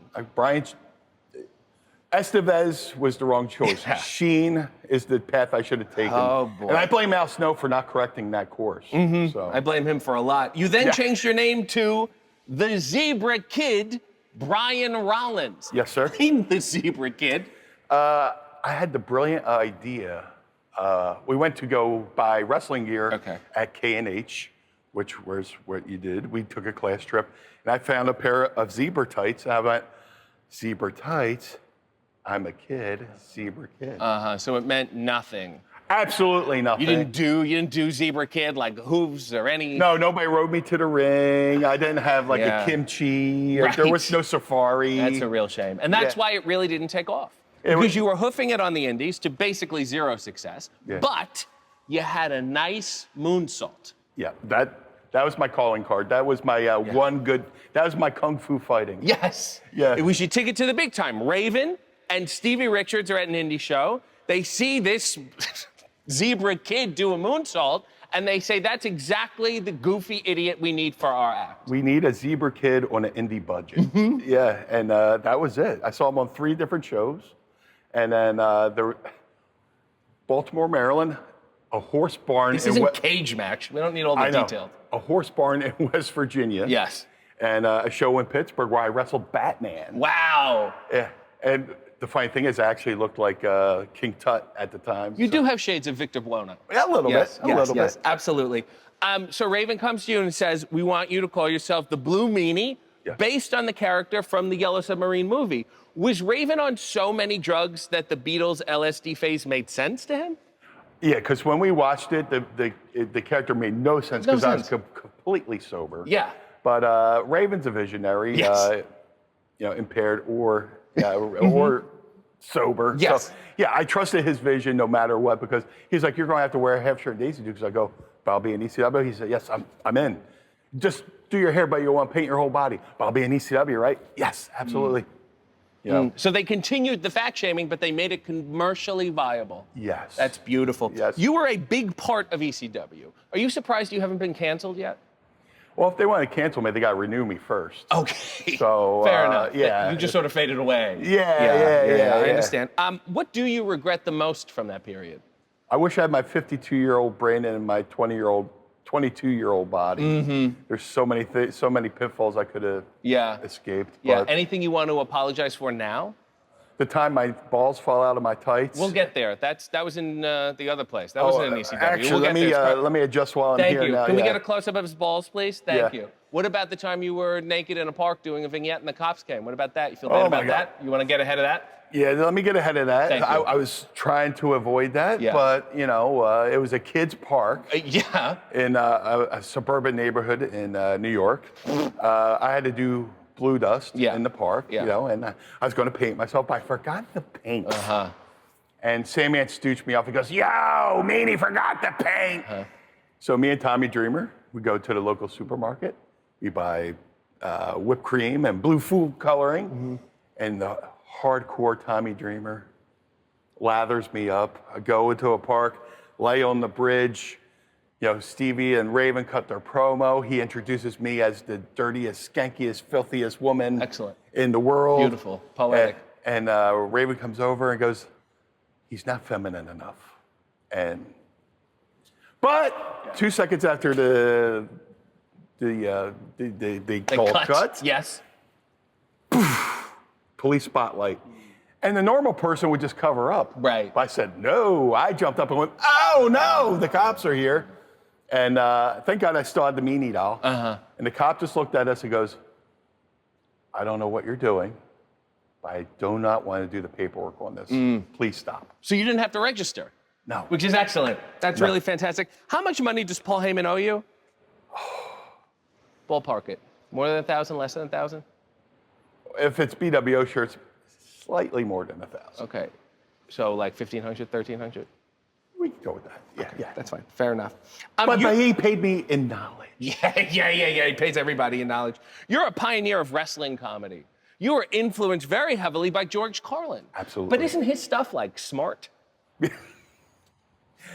Estevez was the wrong choice. Yeah. Sheen is the path I should have taken. Oh, boy. And I blame Al Snow for not correcting that course. So. I blame him for a lot. You then changed your name to the Zebra Kid, Brian Rollins. Yes, sir. The Zebra Kid. I had the brilliant idea. We went to go buy wrestling gear at K&H, which was what you did. We took a class trip, and I found a pair of zebra tights, and I went, zebra tights? I'm a kid, zebra kid. So it meant nothing. Absolutely nothing. You didn't do Zebra Kid, like hooves or any. No, nobody rode me to the ring. I didn't have like a kimchi. Right. There was no safari. That's a real shame. And that's why it really didn't take off. Because you were hoofing it on the indies to basically zero success, but you had a nice moonsault. Yeah, that was my calling card. That was my that was my kung fu fighting. Yes. Yeah. It was your ticket to the big time. Raven and Stevie Richards are at an indie show. They see this Zebra Kid do a moonsault, and they say, that's exactly the goofy idiot we need for our act. We need a Zebra Kid on an indie budget. Yeah, and that was it. I saw him on 3 different shows. And then Baltimore, Maryland, a horse barn. This isn't Cage Match. We don't need all the details. A horse barn in West Virginia. Yes. And a show in Pittsburgh where I wrestled Batman. Wow. Yeah. And the funny thing is, I actually looked like King Tut at the time. You do have shades of Victor Buono. Yeah, a little bit. A little bit. Absolutely. So Raven comes to you and says, we want you to call yourself the Blue Meanie, based on the character from the Yellow Submarine movie. Was Raven on so many drugs that the Beatles' LSD phase made sense to him? Yeah, because when we watched it, the character made no sense because I was completely sober. Yeah. But Raven's a visionary, impaired or sober. Yes. So, yeah, I trusted his vision no matter what because he's like, you're going to have to wear a half shirt Daisy Dukes. I go, but I'll be in ECW. He said, yes, I'm in. Just do your hair, but you want to paint your whole body. But I'll be in ECW, right? Yes, absolutely. So they continued the fat shaming, but they made it commercially viable. Yes. That's beautiful. Yes. You were a big part of ECW. Are you surprised you haven't been canceled yet? Well, if they want to cancel me, they got to renew me first. Okay. So Fair enough. Yeah. You just sort of faded away. Yeah. I understand. What do you regret the most from that period? I wish I had my 52-year-old brain and my 22-year-old body. There's so many pitfalls I could have escaped. Yeah. But Anything you want to apologize for now? the time my balls fall out of my tights. We'll get there. That was in the other place. That wasn't in ECW. Actually, let me adjust while I'm Thank here you. now. Can we get a close-up of his balls, please? Thank Yeah. you. What about the time you were naked in a park doing a vignette and the cops came? What about that? You feel bad about that? You want to get ahead of that? Yeah, let me get ahead of that. Thank you. I was trying to avoid that, but it was a kids' park. In a suburban neighborhood in New York. I had to do blue dust in the park, and I was going to paint myself, but I forgot the paint. And Sandman stooched me off. He goes, "Yo, Meanie forgot the paint." So me and Tommy Dreamer, we go to the local supermarket. We buy whipped cream and blue food coloring, and the hardcore Tommy Dreamer lathers me up. I go into a park, lay on the bridge. Stevie and Raven cut their promo. He introduces me as the dirtiest, skankiest, filthiest woman in the world. Beautiful, poetic. And Raven comes over and goes, "He's not feminine enough." But 2 seconds after the cold cuts, police spotlight. And the normal person would just cover up. Right. But I said, no. I jumped up and went, "Oh, no, the cops are here." And thank God I still had the Meanie doll. And the cop just looked at us and goes, "I don't know what you're doing, but I do not want to do the paperwork on this. Please stop." So you didn't have to register? No. Which is excellent. That's really fantastic. How much money does Paul Heyman owe you? Ballpark it. More than 1,000, less than 1,000? If it's BWO shirts, slightly more than 1,000. Okay. So like 1,500, 1,300? We can go with that. Yeah. That's fine. Fair enough. But he paid me in knowledge. Yeah. He pays everybody in knowledge. You're a pioneer of wrestling comedy. You were influenced very heavily by George Carlin. Absolutely. But isn't his stuff like smart?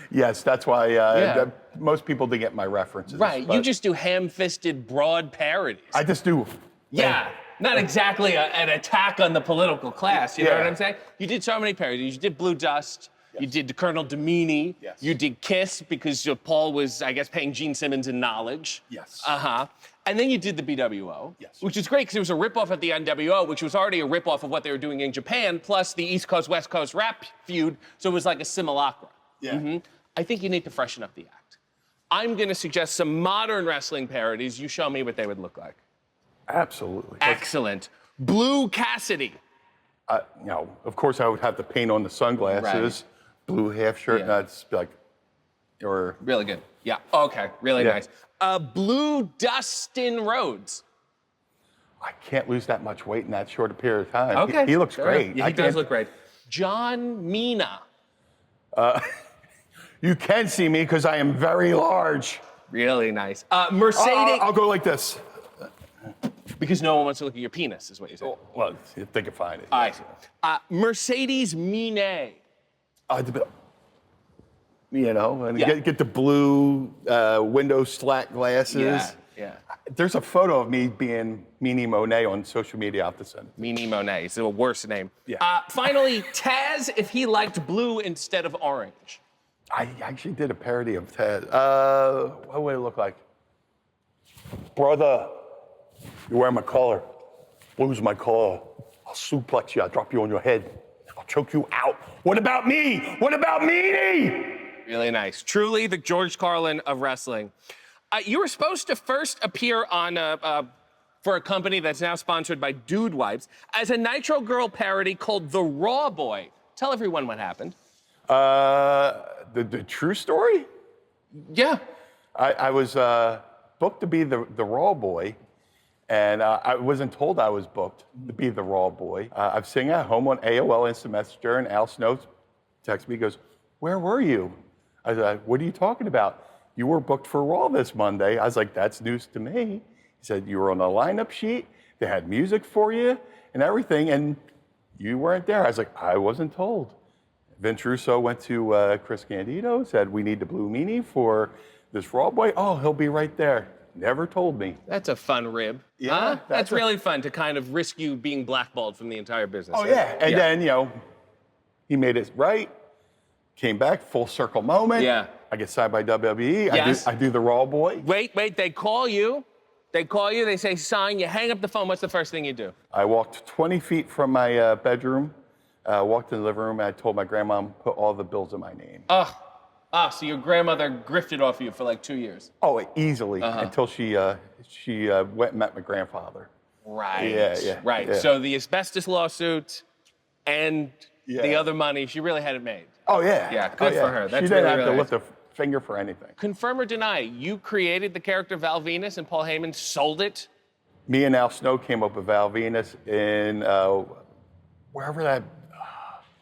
Yes, that's why most people didn't get my references. Right. You just do ham-fisted, broad parodies. I just do. Yeah. Not exactly an attack on the political class. You know what I'm saying? You did so many parodies. You did Blue Dust. Yes. You did Colonel Demeany. Yes. You did Kiss because Paul was, I guess, paying Gene Simmons in knowledge. Yes. And then you did the BWO, which is great because it was a ripoff of the NWO, which was already a ripoff of what they were doing in Japan, plus the East Coast, West Coast rap feud. So it was like a simulacra. Yeah. I think you need to freshen up the act. I'm going to suggest some modern wrestling parodies. You show me what they would look like. Absolutely. Excellent. Blue Cassidy. Of course, I would have to paint on the sunglasses, blue half shirt, and I'd just be like, or really good. Yeah. Okay. Really nice. Blue Dustin Rhodes. I can't lose that much weight in that short a period of time. Okay. He looks great. Yeah, he does look great. John Mina. You can see me because I am very large. Really nice. Mercedes. I'll go like this. Because no one wants to look at your penis, is what you said. Well, if they can find it. I see. Mercedes Mine. Get the blue window slat glasses. Yeah. There's a photo of me being Meanie Monet on social media. I'll have to send it. Meanie Monet. It's a worse name. Yeah. Finally, Taz, if he liked blue instead of orange. I actually did a parody of Taz. What would it look like? "Brother, you're wearing my collar. Blue's my collar. I'll suplex you. I'll drop you on your head. I'll choke you out. What about me? What about Meanie?" Really nice. Truly the George Carlin of wrestling. You were supposed to first appear on for a company that's now sponsored by Dude Wipes as a Nitro Girl parody called The Raw Boy. Tell everyone what happened. The true story? Yeah. I was booked to be the Raw Boy, and I wasn't told I was booked to be the Raw Boy. I'm sitting at home on AOL Instant Messenger, and Al Snow texts me, goes, "Where were you?" I said, "What are you talking about? You were booked for Raw this Monday." I was like, "That's news to me." He said, "You were on a lineup sheet. They had music for you and everything, and You weren't there. I was like, I wasn't told. Vince Russo went to Chris Candido, said, we need the Blue Meanie for this Raw boy. Oh, he'll be right there. Never told me. That's a fun rib. Yeah, Huh? That's a- really fun to kind of risk you being blackballed from the entire business. Oh, yeah. And then, he made it right, came back, full circle moment. Yeah. I get signed by WWE. Yes. I do the Raw boy. Wait, they call you. They say sign, you hang up the phone. What's the first thing you do? I walked 20 feet from my bedroom, walked in the living room, and I told my grandma, put all the bills in my name. So your grandmother grifted off you for like 2 years. Oh, easily, until she went and met my grandfather. Right. Yeah. Right. Yeah. So the asbestos lawsuit and the other money, she really had it made. Oh, yeah. Yeah, good for her. That's she didn't really, have to really lift a finger for anything. Confirm or deny, you created the character Val Venus and Paul Heyman sold it? Me and Al Snow came up with Val Venus in wherever that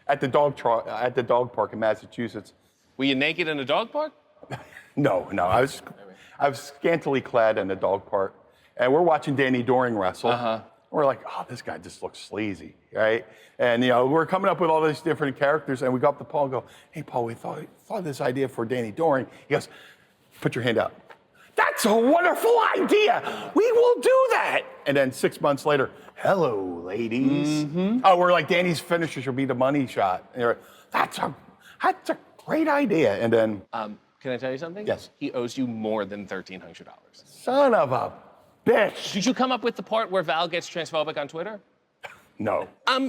at the dog park in Massachusetts. Were you naked in a dog park? No. I was scantily clad in the dog park, and we're watching Danny Doring wrestle. We're like, oh, this guy just looks sleazy, right? And we're coming up with all these different characters, and we go up to Paul and go, hey, Paul, we thought of this idea for Danny Doring. He goes, put your hand out. That's a wonderful idea. We will do that. And then 6 months later, hello, ladies. Oh, we're like, Danny's finisher should be the money shot. And you're like, that's a great idea. And then, can I tell you something? Yes. He owes you more than $1,300. Son of a bitch. Did you come up with the part where Val gets transphobic on Twitter? No.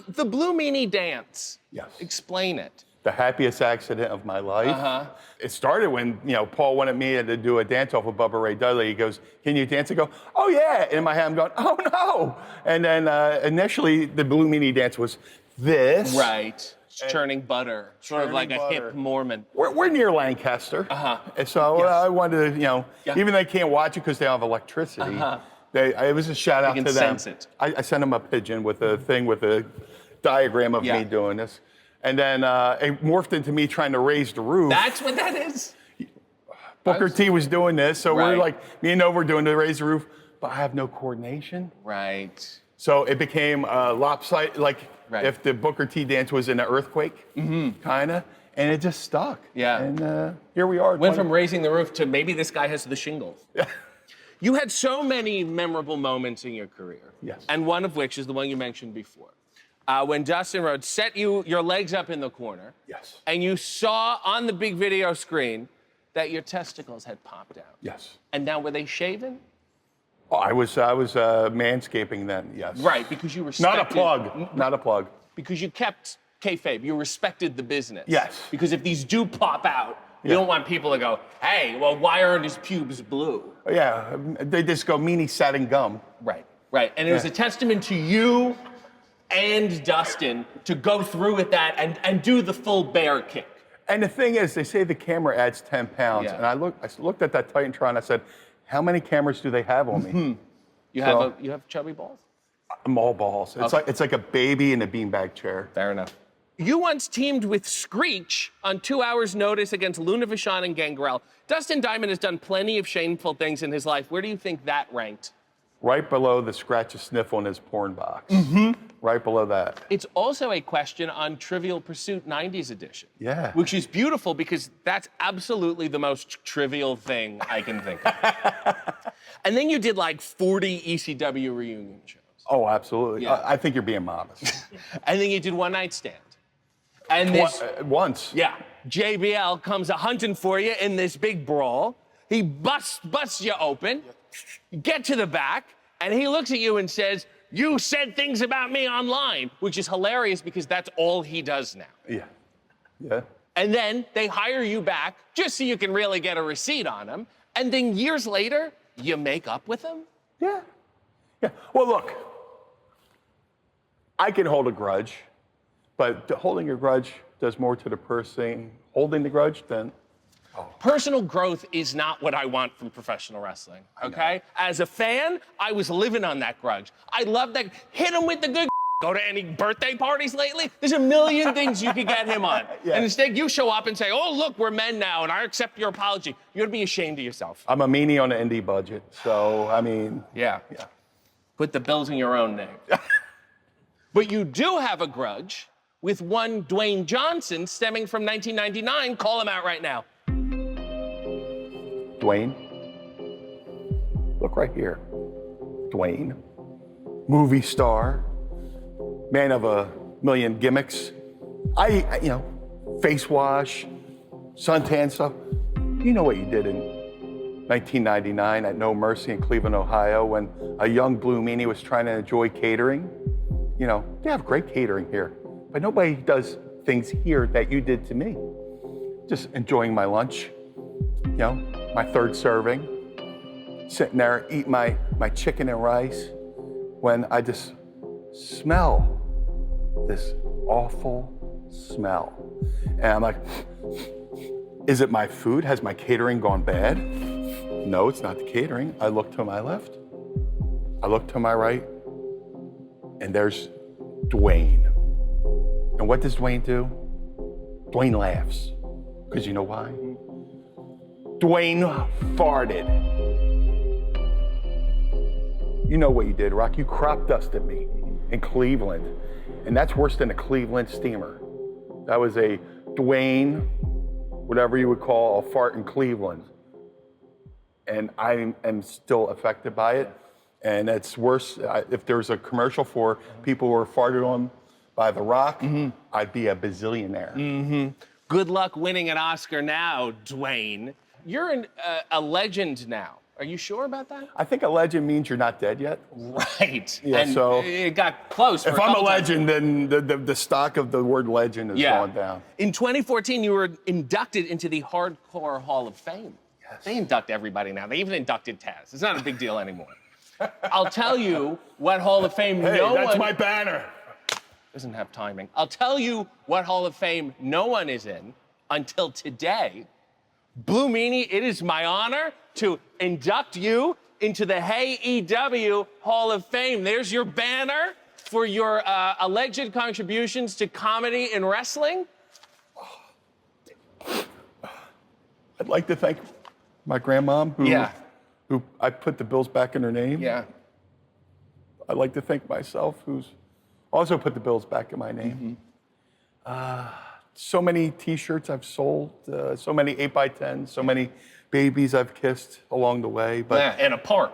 The Blue Meanie dance. Yes. Explain it. The happiest accident of my life. It started when, Paul wanted me to do a dance off with Bubba Ray Dudley. He goes, can you dance? I go, oh yeah. And in my head, I'm going, oh no. And then initially the Blue Meanie dance was this. Right. Churning butter. Sort of like a hip Mormon. We're near Lancaster. And so I wanted to, even they can't watch it because they don't have electricity. It was a shout out You to can them. sense it. I sent them a pigeon with a thing with a diagram of me doing this. And then it morphed into me trying to raise the roof. That's what that is? Booker T was doing this, so Right. we're like, me and Nova were doing to raise the roof, but I have no coordination. Right. So it became lopsided, like if the Booker T dance was in an earthquake, kinda, and it just stuck. Yeah. And here we are. Went from raising the roof to maybe this guy has the shingles. You had so many memorable moments in your career. Yes. And one of which is the one you mentioned before. When Dustin Rhodes set your legs up in the corner. Yes. And you saw on the big video screen that your testicles had popped out. Yes. And now were they shaven? Oh, I was manscaping then, yes. Right, because you respected... Not a plug. Because you kept kayfabe, you respected the business. Yes. Because if these do pop out, you don't want people to go, hey, well, why aren't his pubes blue? Yeah, they just go meanie satin gum. Right. And it was a testament to you and Dustin to go through with that and do the full bear kick. And the thing is, they say the camera adds 10 pounds. Yeah. And I looked at that Titantron, I said, how many cameras do they have on me? You have chubby balls? I'm all balls. It's like a baby in a beanbag chair. Fair enough. You once teamed with Screech on 2 hours' notice against Luna Vachon and Gangrel. Dustin Diamond has done plenty of shameful things in his life. Where do you think that ranked? Right below the scratch a sniff on his porn box. Right below that. It's also a question on Trivial Pursuit 90s edition. Yeah. Which is beautiful because that's absolutely the most trivial thing I can think of. And then you did like 40 ECW reunion shows. Oh, absolutely. Yeah. I think you're being modest. And then you did One Night Stand. And this, once. Yeah. JBL comes a hunting for you in this big brawl. He busts you open, get to the back, and he looks at you and says, you said things about me online, which is hilarious because that's all he does now. Yeah. And then they hire you back just so you can really get a receipt on him. And then years later, you make up with him? Yeah. Well, look, I can hold a grudge, but holding a grudge does more to the person holding the grudge than... Personal growth is not what I want from professional wrestling, okay? As a fan, I was living on that grudge. I love that. Hit him with the good Go to any birthday parties lately? There's a million things you could get him on. Yeah. And instead you show up and say, oh, look, we're men now, and I accept your apology. You're gonna be ashamed of yourself. I'm a meanie on an indie budget, so, I mean... Yeah. Put the bills in your own name. But you do have a grudge with one Dwayne Johnson stemming from 1999. Call him out right now. Dwayne. Look right here. Dwayne. Movie star. Man of a million gimmicks. Face wash, suntan stuff. You know what you did in 1999 at No Mercy in Cleveland, Ohio, when a young Blue Meanie was trying to enjoy catering. You know, they have great catering here, but nobody does things here that you did to me. Just enjoying my lunch, my third serving, sitting there eating my chicken and rice, when I just smell this awful smell. And I'm like, is it my food? Has my catering gone bad? No, it's not the catering. I look to my left, I look to my right, and there's Dwayne. And what does Dwayne do? Dwayne laughs. Because you know why? Dwayne farted. You know what you did, Rock. You crop dusted me in Cleveland. And that's worse than a Cleveland steamer. That was a Dwayne, whatever you would call a fart in Cleveland. And I am still affected by it. And it's worse. If there's a commercial for people who are farted on by The Rock, I'd be a bazillionaire. Good luck winning an Oscar now, Dwayne. You're a legend now. Are you sure about that? I think a legend means you're not dead yet. Right. Yeah, and so it got close. If I'm a legend, then the stock of the word legend has gone down. In 2014, you were inducted into the Hardcore Hall of Fame. Yes. They induct everybody now. They even inducted Taz. It's not a big deal anymore. I'll tell you what Hall of Fame that's my banner. Doesn't have timing. I'll tell you what Hall of Fame no one is in until today. Blue Meanie, it is my honor to induct you into the AEW Hall of Fame. There's your banner for your alleged contributions to comedy and wrestling. I'd like to thank my grandmom, who I put the bills back in her name. Yeah. I'd like to thank myself, who's also put the bills back in my name. So many T-shirts I've sold, so many 8x10s, so many babies I've kissed along the way. But in a park.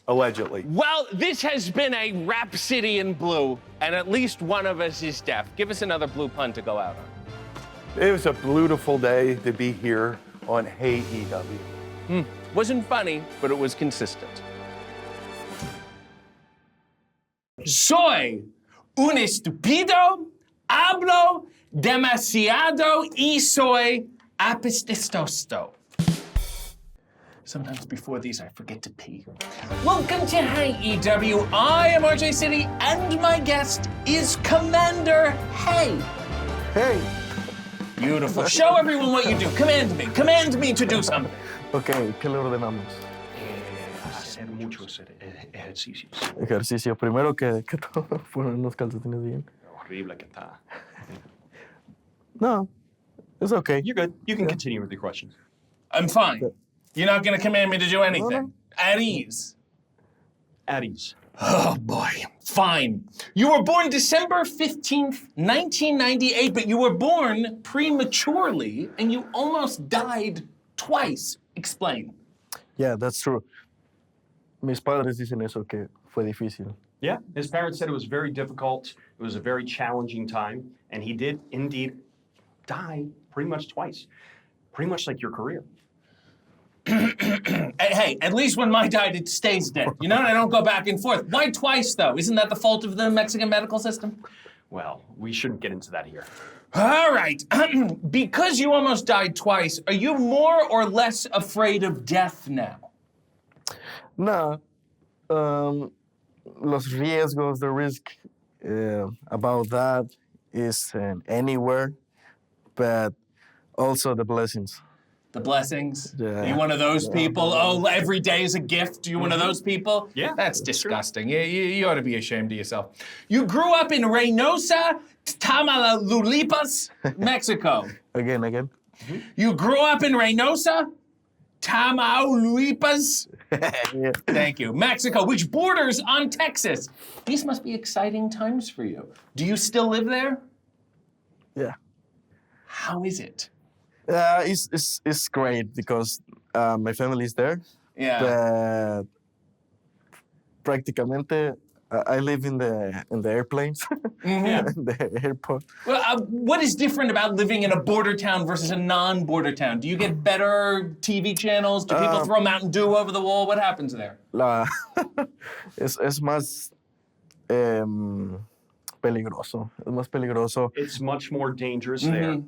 Allegedly. Well, this has been a Rhapsody in Blue, and at least one of us is deaf. Give us another blue pun to go out on. It was a beautiful day to be here on AEW. Wasn't funny, but it was consistent. Soy un estúpido, hablo demasiado y soy apestoso. Sometimes before these, I forget to pee. Welcome to AEW. I am RJ City, and my guest is Kommander. Hey. Beautiful. Show everyone what you do. Command me. Command me to do something. Ok, ¿qué le ordenamos? Hacer muchos ejercicios. Ejercicio. Primero que todo, poner los calcetines bien. Horrible que está. No, it's okay. You're good. You can continue with your questions. I'm fine. You're not going to command me to do anything. At ease. At ease. Oh, boy. Fine. You were born December 15th, 1998, but you were born prematurely, and you almost died twice. Explain. Yeah, that's true. Mis padres dicen eso, que fue difícil. Yeah, his parents said it was very difficult. It was a very challenging time, and he did indeed die pretty much twice. Pretty much like your career. Hey, at least when mine died, it stays dead. You know, I don't go back and forth. Why twice, though? Isn't that the fault of the Mexican medical system? Well, we shouldn't get into that here. All right. Because you almost died twice, are you more or less afraid of death now? No. Los riesgos, the risk about that is anywhere, but also the blessings. The blessings? Yeah. Are you one of those people? Oh, every day is a gift. Are you one of those people? Yeah. That's disgusting. You ought to be ashamed of yourself. You grew up in Reynosa, Tamaulipas, Mexico. Again. You grew up in Reynosa, Tamaulipas, Thank you. Mexico, which borders on Texas. These must be exciting times for you. Do you still live there? Yeah. How is it? It's great because my family is there. Yeah. But prácticamente, I live in the airplanes, Mhm. the airport. Well, what is different about living in a border town versus a non-border town? Do you get better TV channels? Do people throw Mountain Dew over the wall? What happens there? Es más peligroso. Es más peligroso. It's much more dangerous Mm-hmm.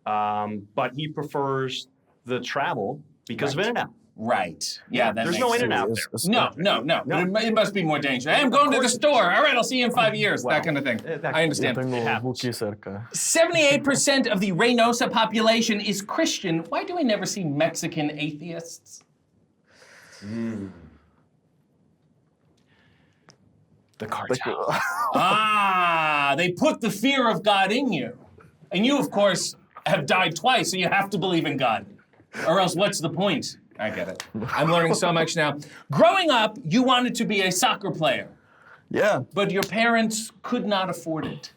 there. But he prefers the travel because of In-N-Out. Right. Yeah, that There's makes no sense. In-N-Out there. No. But it must be more dangerous. Hey, I'm going to the store. All right, I'll see you in 5 years. That kind of thing. I understand. Yo tengo Buki cerca. 78% of the Reynosa population is Christian. Why do we never see Mexican atheists? The cartel. They put the fear of God in you. And you, of course, have died twice, so you have to believe in God. Or else what's the point? I get it. I'm learning so much now. Growing up, you wanted to be a soccer player. Yeah. But your parents could not afford it.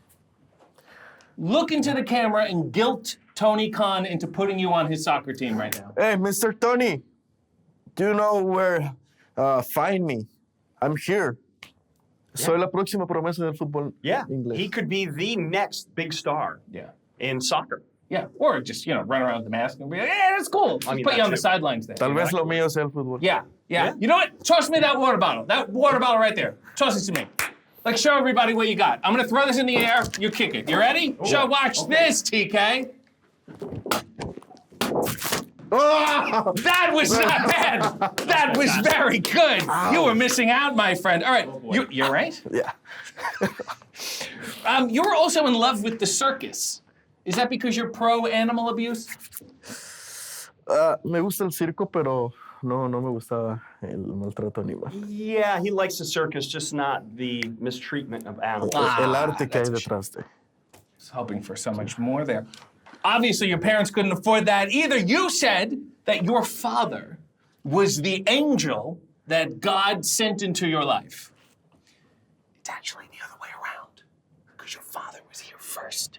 Look into the camera and guilt Tony Khan into putting you on his soccer team right now. Hey, Mr. Tony, do you know where find me? I'm here. Soy la próxima promesa del fútbol inglés. He could be the next big star in soccer. Yeah, or just, run around with the mask and be like, yeah, that's cool. Just put you on the sidelines there. Tal vez lo mío sea el fútbol. Yeah. You know what? Toss me that water bottle. That water bottle right there. Toss it to me. Like, show everybody what you got. I'm going to throw this in the air. You kick it. You ready? Show, watch this, TK. Oh, that was not bad. That was very good. You were missing out, my friend. All right, you're right? Yeah. You were also in love with the circus. Is that because you're pro animal abuse? Me gusta el circo, pero no me gustaba el maltrato animal. Yeah, he likes the circus, just not the mistreatment of animals. El arte que hay detrás de. I was hoping for so much more there. Obviously, your parents couldn't afford that either. You said that your father was the angel that God sent into your life. It's actually the other way around, because your father was here first.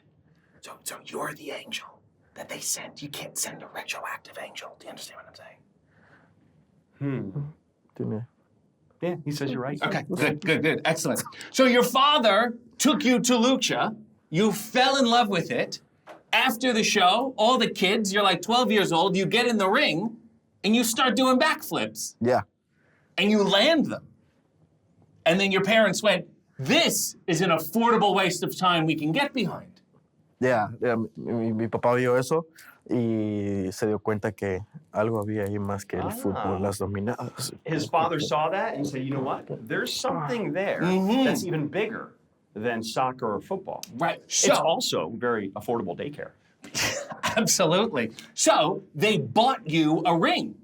So you're the angel that they sent. You can't send a retroactive angel. Do you understand what I'm saying? Yeah, he says you're right. Okay, good. Excellent. So your father took you to Lucha. You fell in love with it. After the show, all the kids, you're like 12 years old, you get in the ring and you start doing backflips. Yeah. And you land them. And then your parents went, this is an affordable waste of time we can get behind. Yeah, mi papá vio eso y se dio cuenta que algo había ahí más que el fútbol, las dominadas. His father saw that and said, you know what? There's something there that's even bigger than soccer or football. Right. It's also very affordable daycare. Absolutely. So they bought you a ring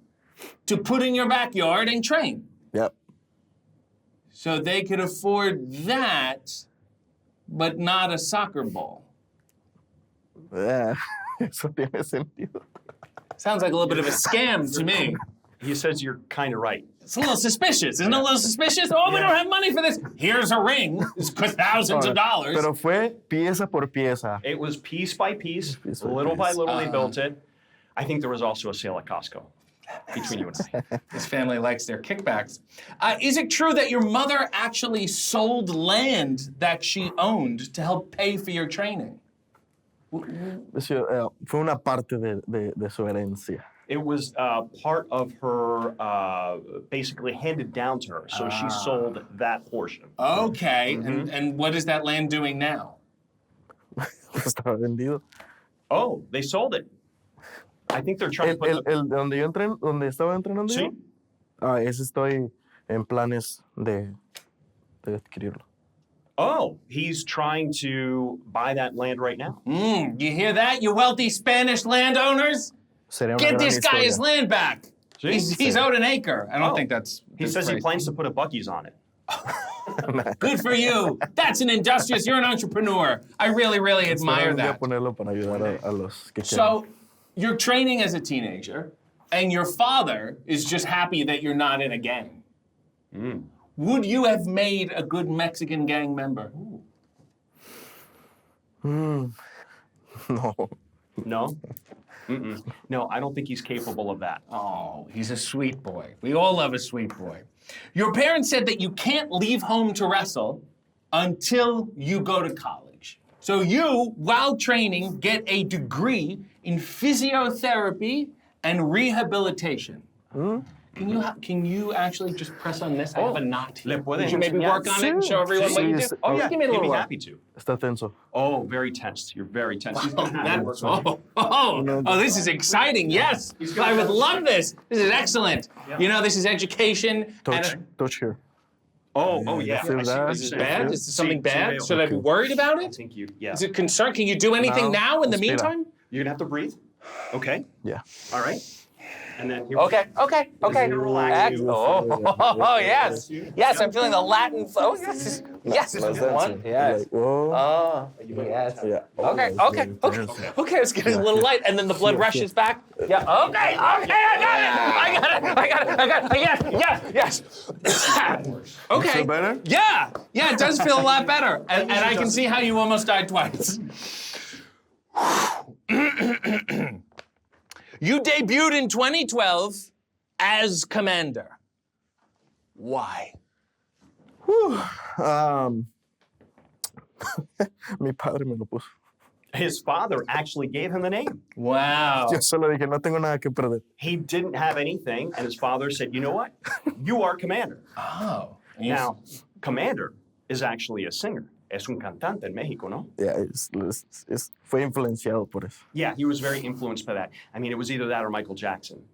to put in your backyard and train. Yep. So they could afford that, but not a soccer ball. Yeah, eso tiene sentido. Sounds like a little bit of a scam to me. He says you're kind of right. It's a little suspicious. Isn't it a little suspicious? Oh, we don't have money for this. Here's a ring. It's thousands of dollars. Pero fue pieza por pieza. It was piece by piece, little by little they built it. I think there was also a sale at Costco between you and I. This family likes their kickbacks. Is it true that your mother actually sold land that she owned to help pay for your training? Fue una parte de su herencia. It was part of her, basically handed down to her. So she sold that portion. Okay, and what is that land doing now? Estaba vendido. Oh, they sold it. I think they're trying to put donde estaba entrenando ¿Sí? yo? Ese estoy en planes de adquirirlo. Oh, he's trying to buy that land right now. You hear that, you wealthy Spanish landowners? Get this guy his land back. He's owed an acre. I don't think that's... He says he plans to put a Buc-ee's on it. Good for you. That's an industrious, you're an entrepreneur. I really, really admire that. Ponerlo para ayudar a los que So, you're training as a teenager. and your father is just happy that you're not in a gang, would you have made a good Mexican gang member? No. No? Mm-mm. No, I don't think he's capable of that. Oh, he's a sweet boy. We all love a sweet boy. Your parents said that you can't leave home to wrestle until you go to college. So you, while training, get a degree in physiotherapy and rehabilitation. Can you actually just press on this? I have a knot here. Would you maybe work on it and show everyone what you do? Oh, yeah. Give me a He'd little be work. happy to. Está tenso. Oh, very tense. You're very tense. This is exciting. Yes, I would love this. This is excellent. You know, this is education. Touch here. Oh, yeah. Is this bad? Is this something bad? Should I be worried about it? Thank you. Yeah. Is it concern? Can you do anything now in the meantime? You're gonna have to breathe. Okay. Yeah. All right. And then here. Okay. Relax you. Oh, yes. Yes, I'm feeling the Latin flow. Yes, this is one. Yes. Oh, yes. Yeah. Okay, it's getting a little light, and then the blood rushes back. Yeah. Okay, I got it. Yes. Okay. Feel better? Yeah, it does feel a lot better, and I can see how you almost died twice. You debuted in 2012 as Kommander. Why? Mi padre me lo puso. His father actually gave him the name. Wow. Yo solo dije, no tengo nada que perder. He didn't have anything, and his father said, you know what? You are Kommander. Oh. Now, Kommander is actually a singer. Es un cantante en México, ¿no? Yeah, fue influenciado por eso. Yeah, he was very influenced by that. I mean, it was either that or Michael Jackson.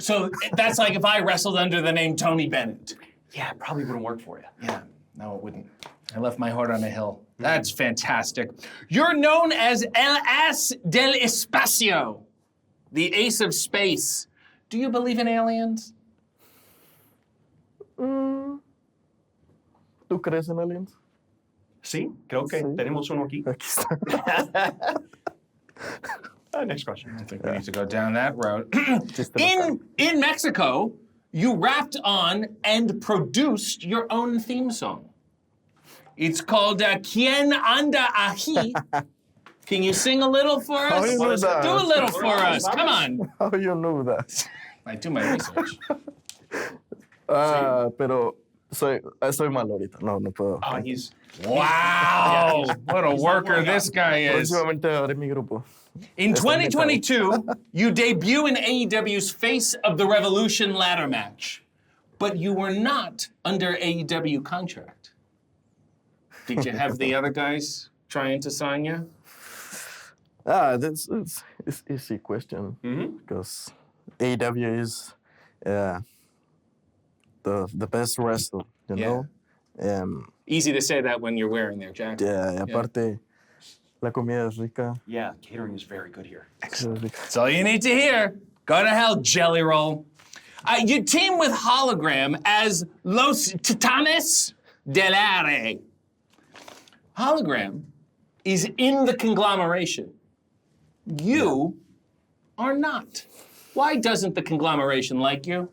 So that's like if I wrestled under the name Tony Bennett. Yeah, it probably wouldn't work for you. Yeah, no, it wouldn't. I left my heart on a hill. That's fantastic. You're known as El As del Espacio, the ace of space. Do you believe in aliens? ¿Tú crees en aliens? Sí, creo que tenemos uno aquí. Aquí está. Next question. I don't think we need to go down that road. in Mexico, you rapped on and produced your own theme song. It's called ¿Quién anda aquí? Can you sing a little for us? How you know that? Do a little for us. Come on. How you know that? I do my research. Pero soy malo ahorita. No puedo. Oh, he's... Wow. What a worker this guy is. Próximamente haré mi grupo. In 2022, you debut in AEW's Face of the Revolution ladder match, but you were not under AEW contract. Did you have the other guys trying to sign you? It's easy question because AEW is the best wrestler, you know. Easy to say that when you're wearing their jacket. Yeah, aparte, la comida es rica. Yeah, catering is very good here. That's all you need to hear. Go to hell, Jelly Roll. You team with Hologram as Los Titanes del Aire. Hologram is in the conglomeration. You are not. Why doesn't the conglomeration like you?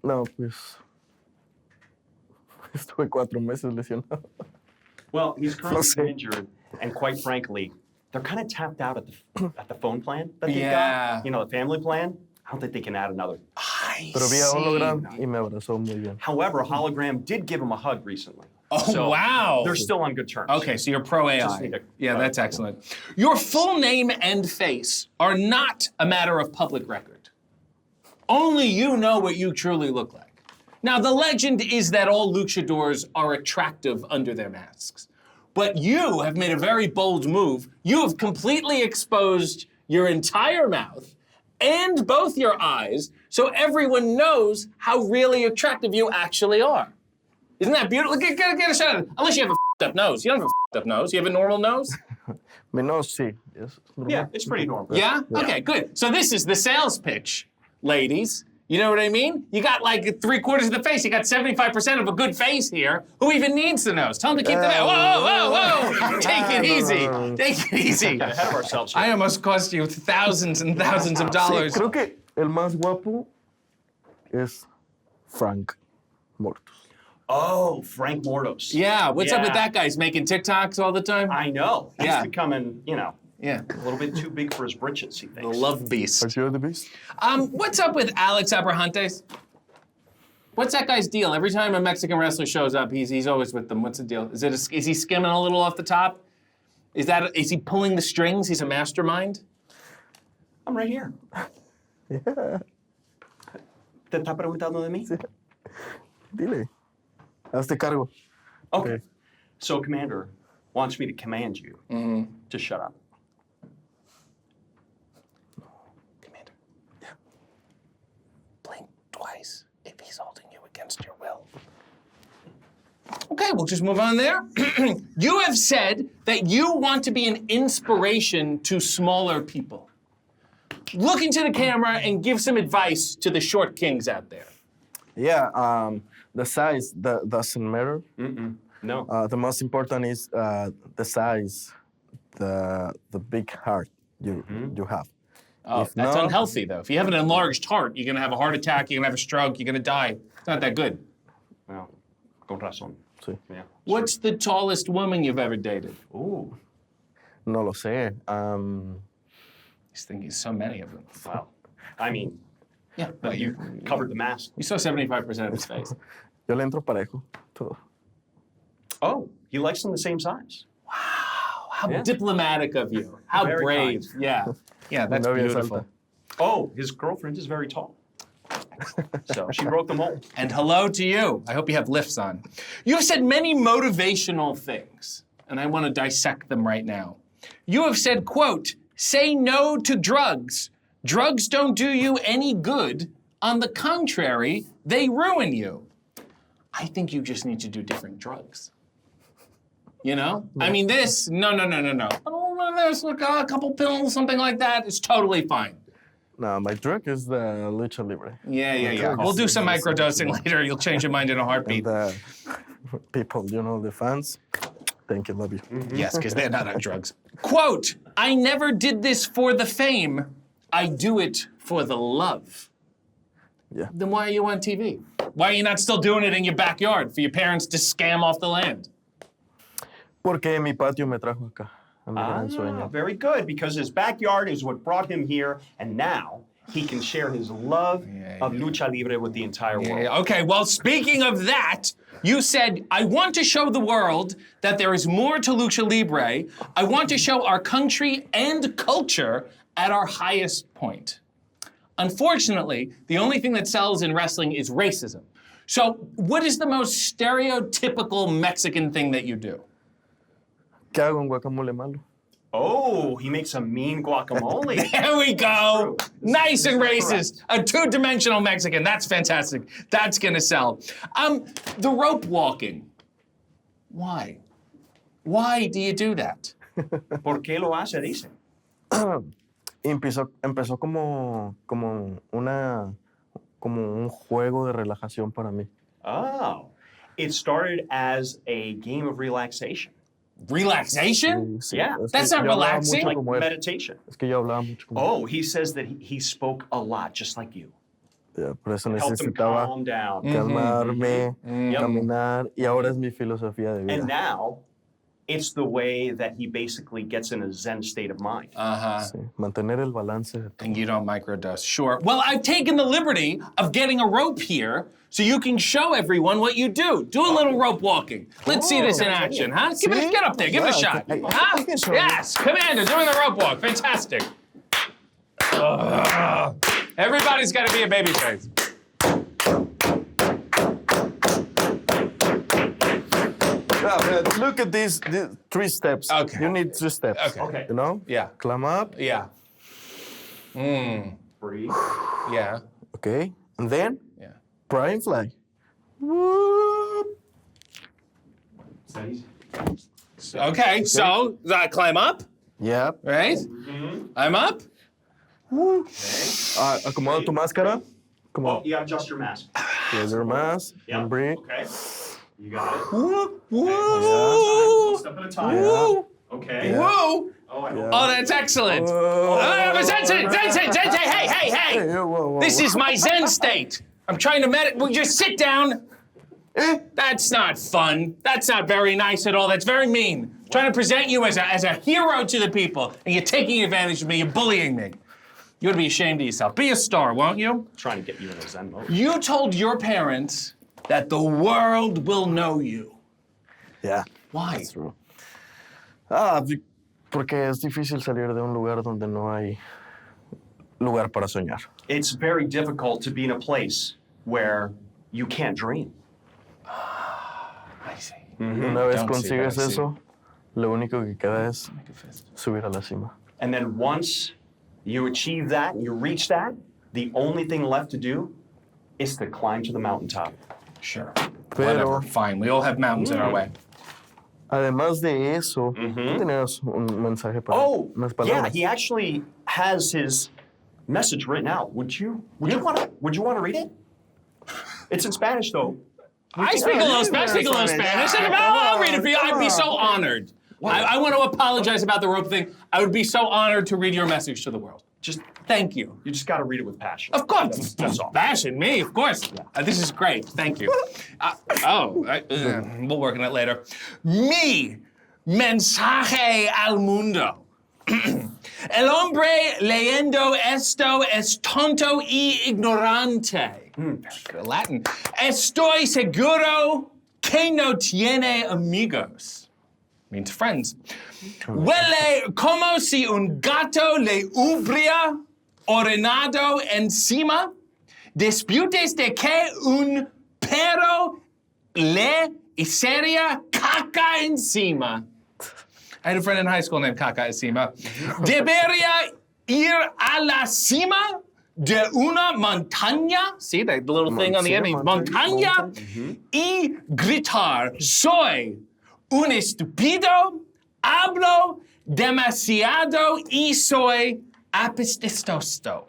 No, pues. Estuve 4 meses lesionado. Well, he's currently injured, and quite frankly, they're kind of tapped out at the phone plan that they've got. You know, the family plan. I don't think they can add another. Pero vi a Hologram y me abrazó muy bien. However, Hologram did give him a hug recently. Oh, so wow. They're still on good terms. Okay, so you're pro AI. Yeah, that's excellent. Your full name and face are not a matter of public record. Only you know what you truly look like. Now, the legend is that all luchadors are attractive under their masks. But you have made a very bold move. You have completely exposed your entire mouth and both your eyes so everyone knows how really attractive you actually are. Isn't that beautiful? Get a shot at it. Unless you have a f***ed up nose. You don't have a f***ed up nose. You have a normal nose? Mi nose, sí. Yes. Yeah, it's pretty normal. Yeah? Okay, good. So this is the sales pitch, ladies. You know what I mean? You got like 3/4 of the face. You got 75% of a good face here. Who even needs the nose? Tell them to keep the nose. Whoa. Take it easy. Take it easy. Ahead of ourselves. I almost cost you thousands and thousands of dollars. Sí, creo que el más guapo es Frank Mortos. Oh, Frank Mortos. Yeah, what's up with that guy? He's making TikToks all the time? I know. He's Yeah. becoming, Yeah. a little bit too big for his britches, he The thinks. love beast. Are you the beast? What's up with Alex Abrahantes? What's that guy's deal? Every time a Mexican wrestler shows up, he's always with them. What's the deal? Is he skimming a little off the top? Is he pulling the strings? He's a mastermind? I'm right here. Yeah. ¿Te está preguntando de mí? Dile. Hazte cargo. Okay. So Kommander wants me to command you to shut up. Kommander. Yeah. Blink twice if he's holding you against your will. Okay, we'll just move on there. You have said that you want to be an inspiration to smaller people. Look into the camera and give some advice to the short kings out there. Yeah, the size doesn't matter. No. The most important is the size, the big heart you have. Oh, If that's not- unhealthy, though. If you have an enlarged heart, you're going to have a heart attack, you're going to have a stroke, you're going to die. It's not that good. Well, con razón. Sí. Yeah. What's the tallest woman you've ever dated? Ooh. No lo sé. He's thinking so many of them. Wow. I mean, Yeah, but you covered the mask. You saw 75% of his face. Yo le entro parejo. Todo. Oh, he likes them the same size. How Yeah. diplomatic of you. How Very brave. kind. Yeah. Yeah, that's Mi novia es beautiful. alta. Oh, his girlfriend is very tall. So she broke the mold. And hello to you. I hope you have lifts on. You have said many motivational things, and I want to dissect them right now. You have said, quote, say no to drugs. Drugs don't do you any good. On the contrary, they ruin you. I think you just need to do different drugs. You know? I mean, this, no. Oh, there's like a couple pills, something like that. It's totally fine. No, my drug is the lucha libre. Yeah. We'll do some microdosing later. You'll change your mind in a heartbeat. And people, the fans, thank you, love you. Yes, because they're not on drugs. Quote, I never did this for the fame. I do it for the love. Yeah. Then why are you on TV? Why are you not still doing it in your backyard for your parents to scam off the land? Porque mi patio me trajo acá. A mi gran sueño. Very good, because his backyard is what brought him here, and now he can share his love of lucha libre with the entire world. Okay, well, speaking of that, you said, I want to show the world that there is more to lucha libre. I want to show our country and culture at our highest point. Unfortunately, the only thing that sells in wrestling is racism. So, what is the most stereotypical Mexican thing that you do? ¿Qué hago en guacamole malo? Oh, he makes a mean guacamole. There we go. Nice and racist. A two-dimensional Mexican. That's fantastic. That's gonna sell. The rope walking. Why? Why do you do that? ¿Por qué lo hace, dice? Empezó como un juego de relajación para mí. Oh, it started as a game of relaxation. Relaxation? Sí, Yeah. es que That's not yo hablaba relaxing. mucho Like como él. meditation. Es que yo hablaba mucho como él. Oh, he says that he spoke a lot, just like you. Yeah, por eso Helped him necesitaba calm down. calmarme, Yep. caminar, y ahora es mi filosofía de vida. And now, it's the way that he basically gets in a Zen state of mind. Sí, mantener el balance. And you don't microdose. Sure. Well, I've taken the liberty of getting a rope here so you can show everyone what you do. Do a little rope walking. Let's see this in action, huh? Get up there. Give it a shot. Huh? Yes, Kommander doing the rope walk. Fantastic. Everybody's got to be a babyface. Yeah, but look at these 3 steps. Okay. You need 3 steps. Okay. You know? Yeah. Climb up. Yeah. Breathe. Yeah. Okay. And then, Yeah. Bryan fly. Okay, so climb up, Yep. right? I'm up. Acomoda tu máscara. Come Oh, on. you gotta adjust your mask. Close your mask. Yeah. And breathe. Okay. You got it. Woo! One step at a time. Woo! Okay. Woo! Oh, that's excellent. Sensei, hey. This is my Zen state. I'm trying to meditate. Well, just sit down. That's not fun. That's not very nice at all. That's very mean. I'm trying to present you as a hero to the people, and you're taking advantage of me. You're bullying me. You ought to be ashamed of yourself. Be a star, won't you? Trying to get you in a Zen mode. You told your parents that the world will know you. Yeah. Why? That's true. Porque es difícil salir de un lugar donde no hay lugar para soñar. It's very difficult to be in a place where you can't dream. I see. Una vez consigues eso, lo único que queda es subir a la cima. And then once you achieve that, you reach that, the only thing left to do is to climb to the mountaintop. Sure. Whatever, fine. We all have mountains in our way. Además de eso, tú tenías un mensaje para unas palabras. Yeah, he actually has his message written out. Would you want to read it? It's in Spanish though. I speak a little Spanish. I'll read it for you. I'd be so honored. I want to apologize about the rope thing. I would be so honored to read your message to the world. Just thank you. You just got to read it with passion. Of course. That's all. Passion, me, of course. This is great. Thank you. We'll work on it later. Mi mensaje al mundo. El hombre leyendo esto es tonto y ignorante. Latin. Estoy seguro que no tiene amigos. Means friends. Huele como si un gato le hubiera orinado encima. Disputes de que un perro le hiciera caca encima. I had a friend in high school named Caca encima. Debería ir a la cima de una montaña. See the little thing on the end? Montaña. Y gritar, soy un estúpido, hablo demasiado y soy apististoso.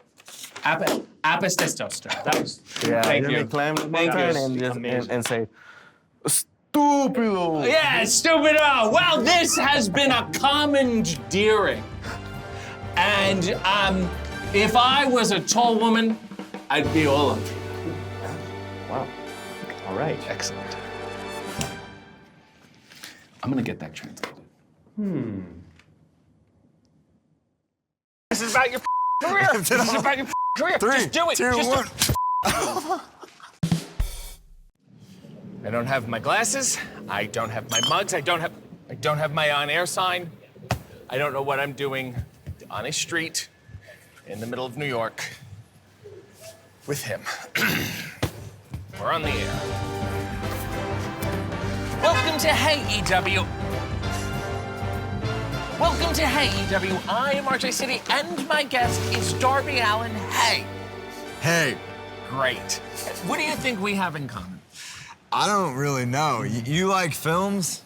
Apististoso. That was. Yeah, Thank you. Climb the Thank mountain you. and say, Estúpido. Yeah, stupido. Well, this has been a commandeering. And if I was a tall woman, I'd be all of you. Wow. All right. Excellent. I'm gonna get that translated. This is about your career. This is about your career. 3, Just do it. 2, Just 1. I don't have my glasses. I don't have my mugs. I don't have my on-air sign. I don't know what I'm doing on a street in the middle of New York with him. We're on the air. Welcome to Hey EW. Welcome to Hey EW. I am RJ City, and my guest is Darby Allin. Hey. Hey. Great. What do you think we have in common? I don't really know. You like films?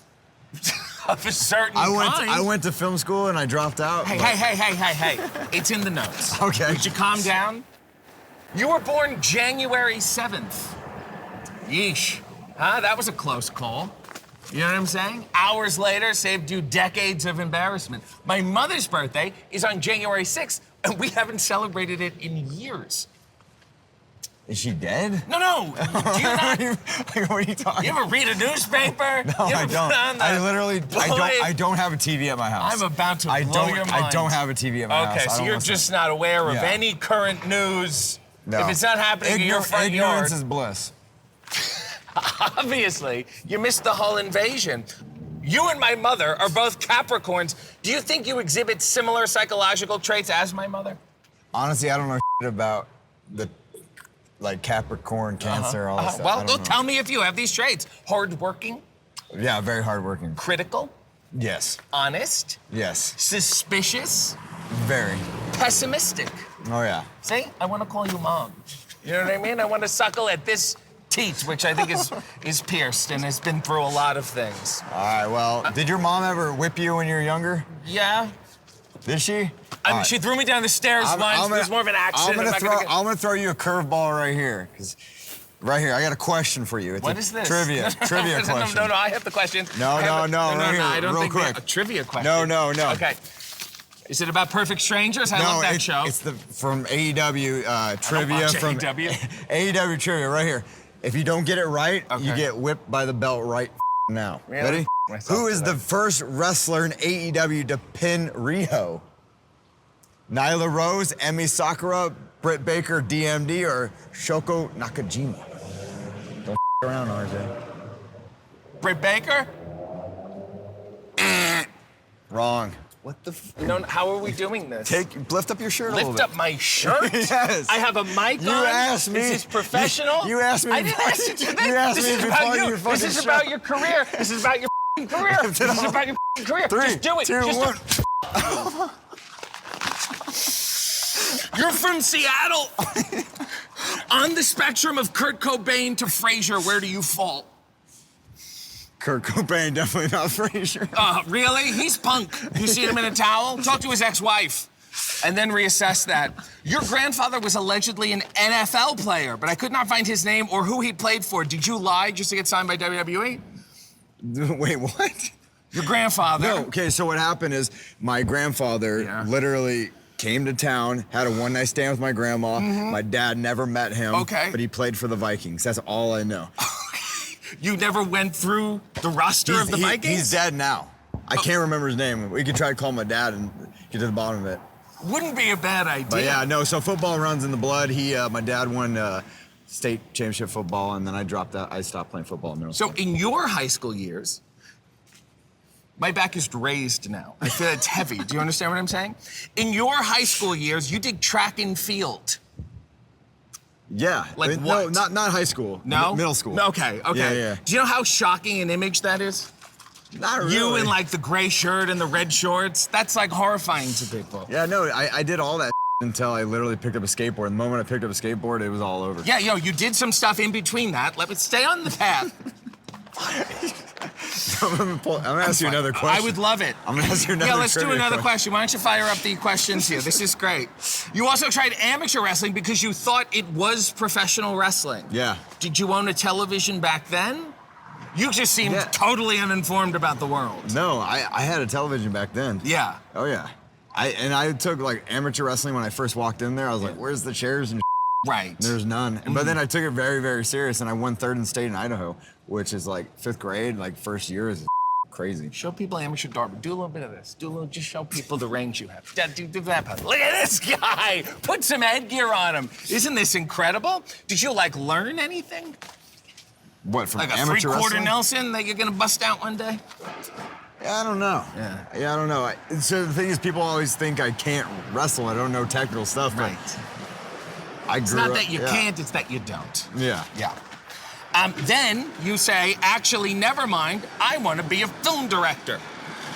Of a certain kind. I went to film school and I dropped out. Hey. It's in the notes. Okay. Would you calm down? You were born January 7th. Yeesh. Huh? That was a close call. You know what I'm saying? Hours later saved you decades of embarrassment. My mother's birthday is on January 6th, and we haven't celebrated it in years. Is she dead? No. Do you not? What are you talking? You ever read a newspaper? No, I don't. I don't have a TV at my house. I'm about to blow your mind. I don't have a TV at my house. Okay, so you're just not aware of any current news. No. If it's not happening in your front yard. Ignorance is bliss. Obviously, you missed the whole invasion. You and my mother are both Capricorns. Do you think you exhibit similar psychological traits as my mother? Honestly, I don't know shit about the Capricorn, Cancer, all that stuff. Well, tell me if you have these traits. Hardworking? Yeah, very hardworking. Critical? Yes. Honest? Yes. Suspicious? Very. Pessimistic? Oh, yeah. See, I want to call you Mom. You know what I mean? I want to suckle at this teat, which I think is pierced and has been through a lot of things. All right, well, did your mom ever whip you when you were younger? Yeah. Did she? She threw me down the stairs once. It was more of an accident. I'm gonna throw you a curveball right here, because right here, I got a question for you. It's what is this? Trivia question. No, I have the question. No, I don't think quick. A trivia question. No. Okay. Is it about perfect strangers? I love that show. It's from AEW trivia. watch From AEW. AEW trivia right here. If you don't get it right, you get whipped by the belt right now. Really? Ready? Myself Who is today. the first wrestler in AEW to pin Riho? Nyla Rose, Emi Sakura, Britt Baker, DMD, or Shoko Nakajima? Don't around, RJ. Britt Baker? Wrong. What the? How are we doing this? Lift up your shirt a little Lift bit. up my shirt? Yes. I have a mic You on? asked me. Is this professional? You asked me I didn't before- ask you to you asked This me is before about you. your This fucking is show. about your career. This is about your career. Lift This it is up. about your career. 3, Just do it. 2, Just 1. You're from Seattle. On the spectrum of Kurt Cobain to Frasier, where do you fall? Kurt Cobain, definitely not Frasier. Really? He's punk. You see him in a towel? Talk to his ex-wife. And then reassess that. Your grandfather was allegedly an NFL player, but I could not find his name or who he played for. Did you lie just to get signed by WWE? Wait, what? Your grandfather. No, okay, so what happened is my grandfather literally came to town, had a one-night stand with my grandma. My dad never met him, but he played for the Vikings. That's all I know. You never went through the roster of the Vikings? He's dead now. I can't remember his name. We could try to call my dad and get to the bottom of it. Wouldn't be a bad idea. But yeah, no, so football runs in the blood. My dad won state championship football, and then I dropped out. I stopped playing football in middle school. So in your high school years, my back is raised now. I feel it's heavy. Do you understand what I'm saying? In your high school years, you did track and field. Yeah. Like No, what? not high school. No? Middle school. Okay. Yeah. Do you know how shocking an image that is? Not really. You in like the gray shirt and the red shorts? That's like horrifying to people. Yeah, no, I did all that until I literally picked up a skateboard. The moment I picked up a skateboard, it was all over. Yeah, you did some stuff in between that. Let me stay on the path. I'm gonna ask you another question. I would love it. I'm gonna ask you another Yeah, let's do trivia another question. question. Why don't you fire up the questions here? This is great. You also tried amateur wrestling because you thought it was professional wrestling. Yeah. Did you own a television back then? You just seemed totally uninformed about the world. No, I had a television back then. Yeah. Oh yeah. I took like amateur wrestling when I first walked in there. I was like, where's the chairs and Right. There's none. But then I took it very, very serious, and I won third in state in Idaho, which is like 5th grade, like first year is crazy. Show people amateur Darby. Do a little bit of this. Just show people the range you have. Do that part. Look at this guy. Put some headgear on him. Isn't this incredible? Did you like learn anything? What, from Like a amateur three-quarter wrestling? Nelson that you're gonna bust out one day? Yeah, I don't know. Yeah, I don't know. So the thing is, people always think I can't wrestle. I don't know technical stuff. Right. It's not that you can't, it's that you don't. Yeah. Yeah. Then you say, actually, never mind, I want to be a film director.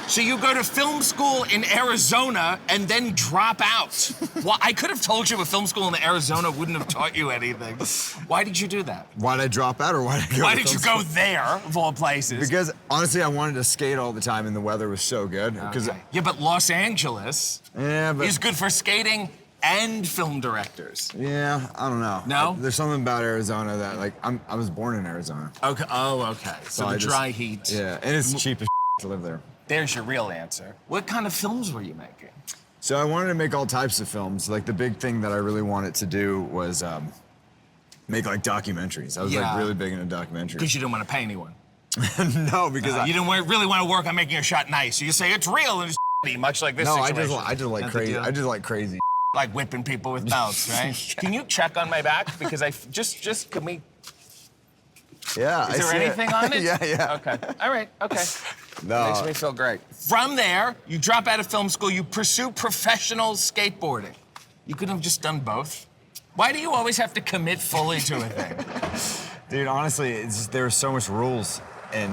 So you go to film school in Arizona and then drop out. Well, I could have told you a film school in Arizona wouldn't have taught you anything. Why did you do that? Why did I drop out, or why did I go? Why to did you film go school? there, of all places? Because honestly, I wanted to skate all the time, and the weather was so good. Because Yeah, but Los Angeles is good for skating and film directors. Yeah, I don't know. No? There's something about Arizona that, like, I was born in Arizona. Okay. Oh, okay. So I the just- dry heat. Yeah, and it's cheap as to live there. There's your real answer. What kind of films were you making? So I wanted to make all types of films. Like, the big thing that I really wanted to do was make, like, documentaries. I was, like, really big into documentaries. Because you didn't want to pay anyone. No, because you didn't really want to work on making a shot nice. So you say it's real and it's much like this No, I situation. just like Not the crazy. deal. I just like crazy. Like whipping people with belts, right? Can you check on my back? Because just can we? Yeah. Is there anything on it? Yeah. Okay. All right. Okay. No. Makes me feel great. From there, you drop out of film school. You pursue professional skateboarding. You could have just done both. Why do you always have to commit fully to a thing? Dude, honestly, there were so much rules at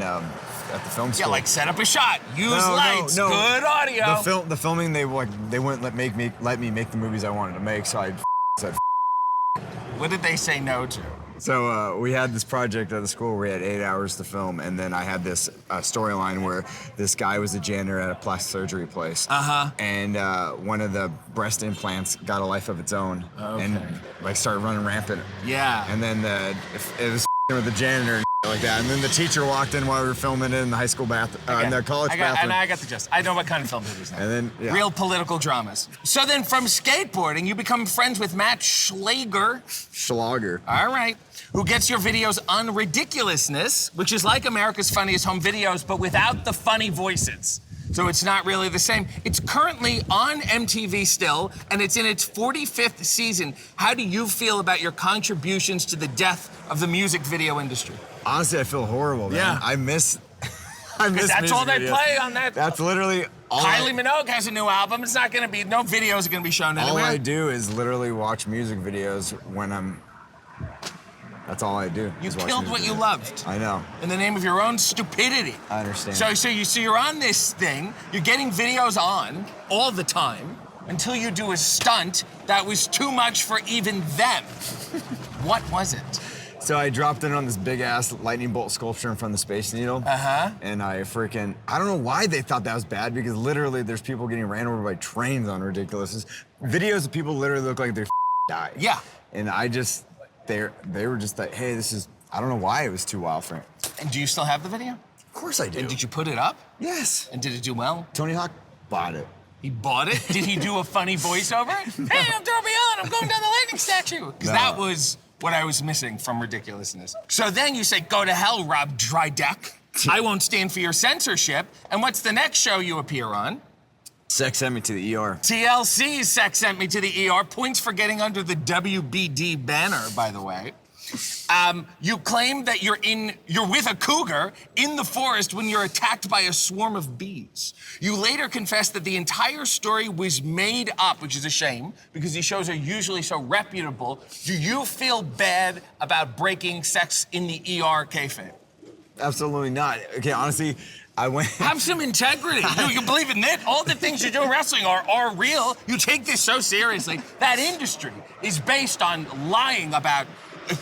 the film school. Yeah, like set up a shot, use lights, good audio. The filming, they wouldn't let me make the movies I wanted to make, so I said. What did they say no to? So we had this project at the school where we had 8 hours to film, and then I had this storyline where this guy was a janitor at a plastic surgery place. And one of the breast implants got a life of its own, and like started running rampant. Yeah. And then it was with the janitor and like that. And then the teacher walked in while we were filming it in the high school bathroom, in the college bathroom. And I got the gist. I know what kind of film it is now. And then, yeah. Real political dramas. So then from skateboarding, you become friends with Matt Schlager. Schlager. All right. Who gets your videos on Ridiculousness, which is like America's Funniest Home Videos, but without the funny voices. So it's not really the same. It's currently on MTV still, and it's in its 45th season. How do you feel about your contributions to the death of the music video industry? Honestly, I feel horrible, man. Yeah. I miss Because that's all they videos. play on that. That's literally all Kylie Minogue has a new album. It's not going to be, no videos are going to be shown all anywhere. I do is literally watch music videos when that's all I do. You is watch killed music what you videos. loved. I know. In the name of your own stupidity. I understand. So you're on this thing, you're getting videos on all the time until you do a stunt that was too much for even them. What was it? So I dropped in on this big ass lightning bolt sculpture in front of the Space Needle. And I don't know why they thought that was bad, because literally there's people getting ran over by trains on Ridiculousness. Videos of people literally look like they're died. Yeah. And they were just like, hey, I don't know why it was too wild for him. And do you still have the video? Of course I do. And did you put it up? Yes. And did it do well? Tony Hawk bought it. He bought it? Did he do a funny voiceover? Hey, I'm Darby Allin, I'm going down the lightning statue. Because that was what I was missing from Ridiculousness. So then you say, go to hell, Rob Drydeck. I won't stand for your censorship. And what's the next show you appear on? Sex sent me to the ER. TLC's Sex Sent Me to the ER. Points for getting under the WBD banner, by the way. You claim that you're with a cougar in the forest when you're attacked by a swarm of bees. You later confess that the entire story was made up, which is a shame, because these shows are usually so reputable. Do you feel bad about breaking Sex in the ER kayfabe? Absolutely not. Okay, honestly, I went. Have some integrity. You believe in it. All the things you do in wrestling are real. You take this so seriously. That industry is based on lying about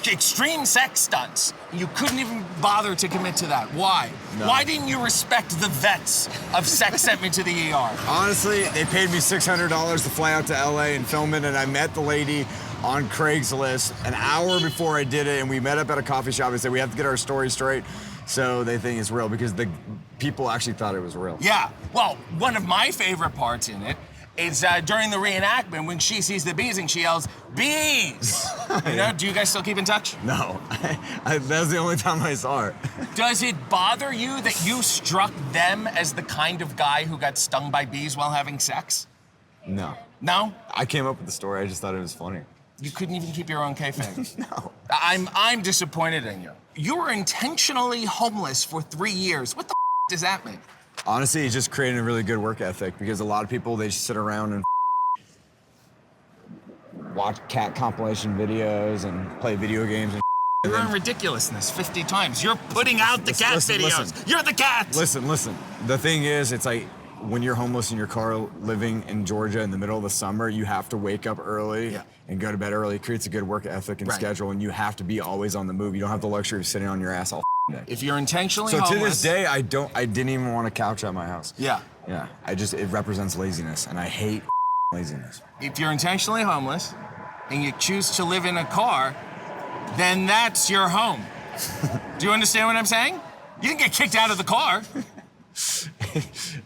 extreme sex stunts. You couldn't even bother to commit to that. Why? No. Why didn't you respect the vets of Sex Sent Me to the ER? Honestly, they paid me $600 to fly out to LA and film it, and I met the lady on Craigslist an hour before I did it, and we met up at a coffee shop and said we have to get our story straight so they think it's real, because the people actually thought it was real. Yeah. Well, one of my favorite parts in it is during the reenactment when she sees the bees and she yells, "Bees!" You know, do you guys still keep in touch? No. That was the only time I saw her. Does it bother you that you struck them as the kind of guy who got stung by bees while having sex? No. No? I came up with the story. I just thought it was funny. You couldn't even keep your own kayfabe. No. I'm disappointed in you. You were intentionally homeless for 3 years. What the does that mean? Honestly, it's just creating a really good work ethic, because a lot of people, they just sit around and watch cat compilation videos and play video games and You're on Ridiculousness 50 times. You're putting out the cat videos. Listen. You're the cat. Listen. The thing is, it's like when you're homeless in your car living in Georgia in the middle of the summer, you have to wake up early and go to bed early. It creates a good work ethic and schedule, and you have to be always on the move. You don't have the luxury of sitting on your ass all day. If you're intentionally So homeless, to this day, I didn't even want a couch at my house. Yeah. Yeah. it represents laziness, and I hate laziness. if you're intentionally homeless and you choose to live in a car, then that's your home. Do you understand what I'm saying? You didn't get kicked out of the car.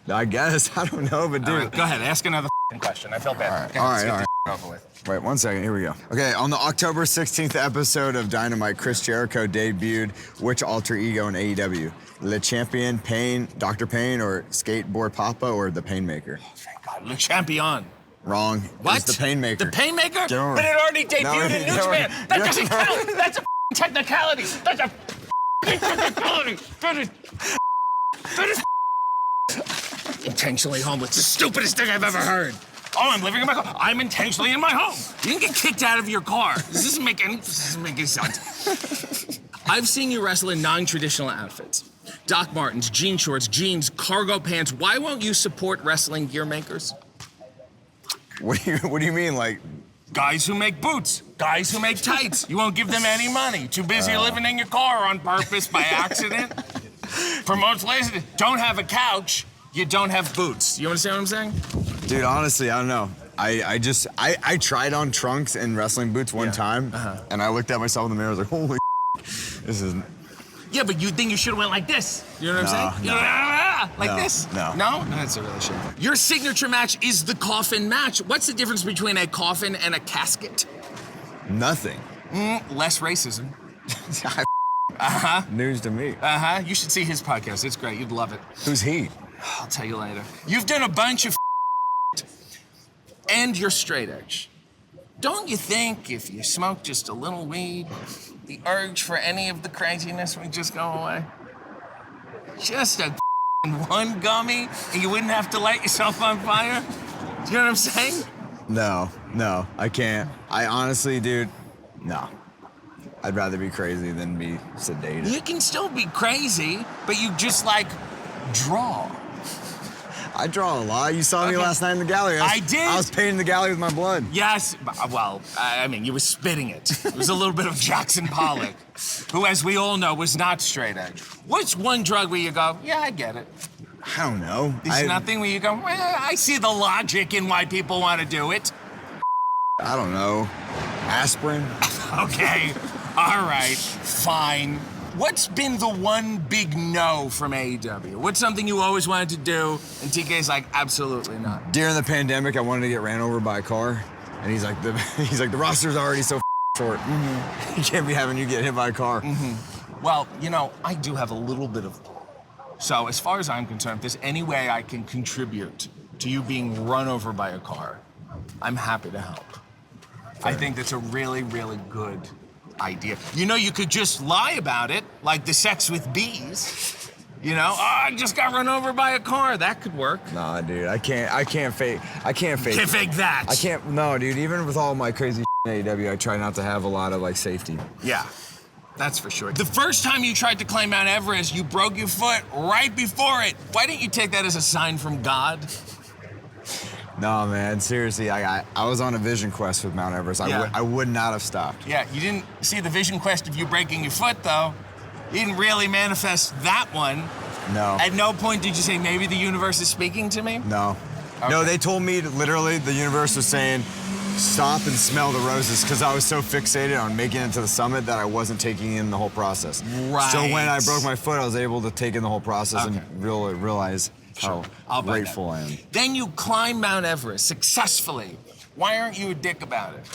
I guess. I don't know, but dude. All right, go ahead, ask another question. I feel bad. All right. Over with. Wait 1 second, here we go. Okay, on the October 16th episode of Dynamite, Chris Jericho debuted which alter ego in AEW? Le Champion, Pain, Dr. Pain, or Skateboard Papa, or the Painmaker? Oh, thank God, Le Champion. Wrong. What? It's the Painmaker. The Painmaker? But it already debuted in Newsman. That doesn't count. That's a technicality. That's a technicality. That is intentionally homeless. It's the stupidest thing I've ever heard. Oh, I'm living in my car. I'm intentionally in my home. You didn't get kicked out of your car. This doesn't make any sense. I've seen you wrestle in non-traditional outfits. Doc Martens, jean shorts, jeans, cargo pants. Why won't you support wrestling gear makers? What do you mean, like? Guys who make boots, guys who make tights. You won't give them any money. Too busy living in your car on purpose by accident. Promotes laziness. Don't have a couch, you don't have boots. You understand what I'm saying? Dude, honestly, I don't know. I tried on trunks and wrestling boots one time, and I looked at myself in the mirror. I was like, holy. This is. Yeah, but you think you should have went like this. You know what I'm saying? Like this? No. No? That's a really shame. Your signature match is the coffin match. What's the difference between a coffin and a casket? Nothing. Less racism. News to me. You should see his podcast. It's great. You'd love it. Who's he? I'll tell you later. You've done a bunch of and you're straight edge. Don't you think if you smoke just a little weed, the urge for any of the craziness would just go away? Just a one gummy and you wouldn't have to light yourself on fire? Do you know what I'm saying? No, I can't. I honestly, dude, no. I'd rather be crazy than be sedated. You can still be crazy, but you just like draw. I draw a lot. You saw me last night in the gallery. I did. I was painting the gallery with my blood. Yes, well, I mean, you were spitting it. It was a little bit of Jackson Pollock, who, as we all know, was not straight edge. What's one drug where you go, yeah, I get it? I don't know. There's nothing where you go, well, I see the logic in why people want to do it. I don't know. Aspirin? Okay, all right, fine. What's been the one big no from AEW? What's something you always wanted to do, and TK's like, absolutely not? During the pandemic, I wanted to get ran over by a car, and he's like, the roster's already so short. He can't be having you get hit by a car. Well, you know, I do have a little bit of. So as far as I'm concerned, if there's any way I can contribute to you being run over by a car, I'm happy to help. I think that's a really, really good idea. You know, you could just lie about it, like the sex with bees. You know, I just got run over by a car. That could work. Nah, dude, I can't fake. Can't fake that. I can't. No, dude. Even with all my crazy in AEW, I try not to have a lot of like safety. Yeah, that's for sure. The first time you tried to climb Mount Everest, you broke your foot right before it. Why didn't you take that as a sign from God? No, man, seriously, I was on a vision quest with Mount Everest. I would not have stopped. Yeah, you didn't see the vision quest of you breaking your foot, though. You didn't really manifest that one. No. At no point did you say, maybe the universe is speaking to me? No. Okay. No, they told me, literally, the universe was saying, stop and smell the roses, because I was so fixated on making it to the summit that I wasn't taking in the whole process. Right. So when I broke my foot, I was able to take in the whole process and really realize how grateful I am. Then you climb Mount Everest successfully. Why aren't you a dick about it?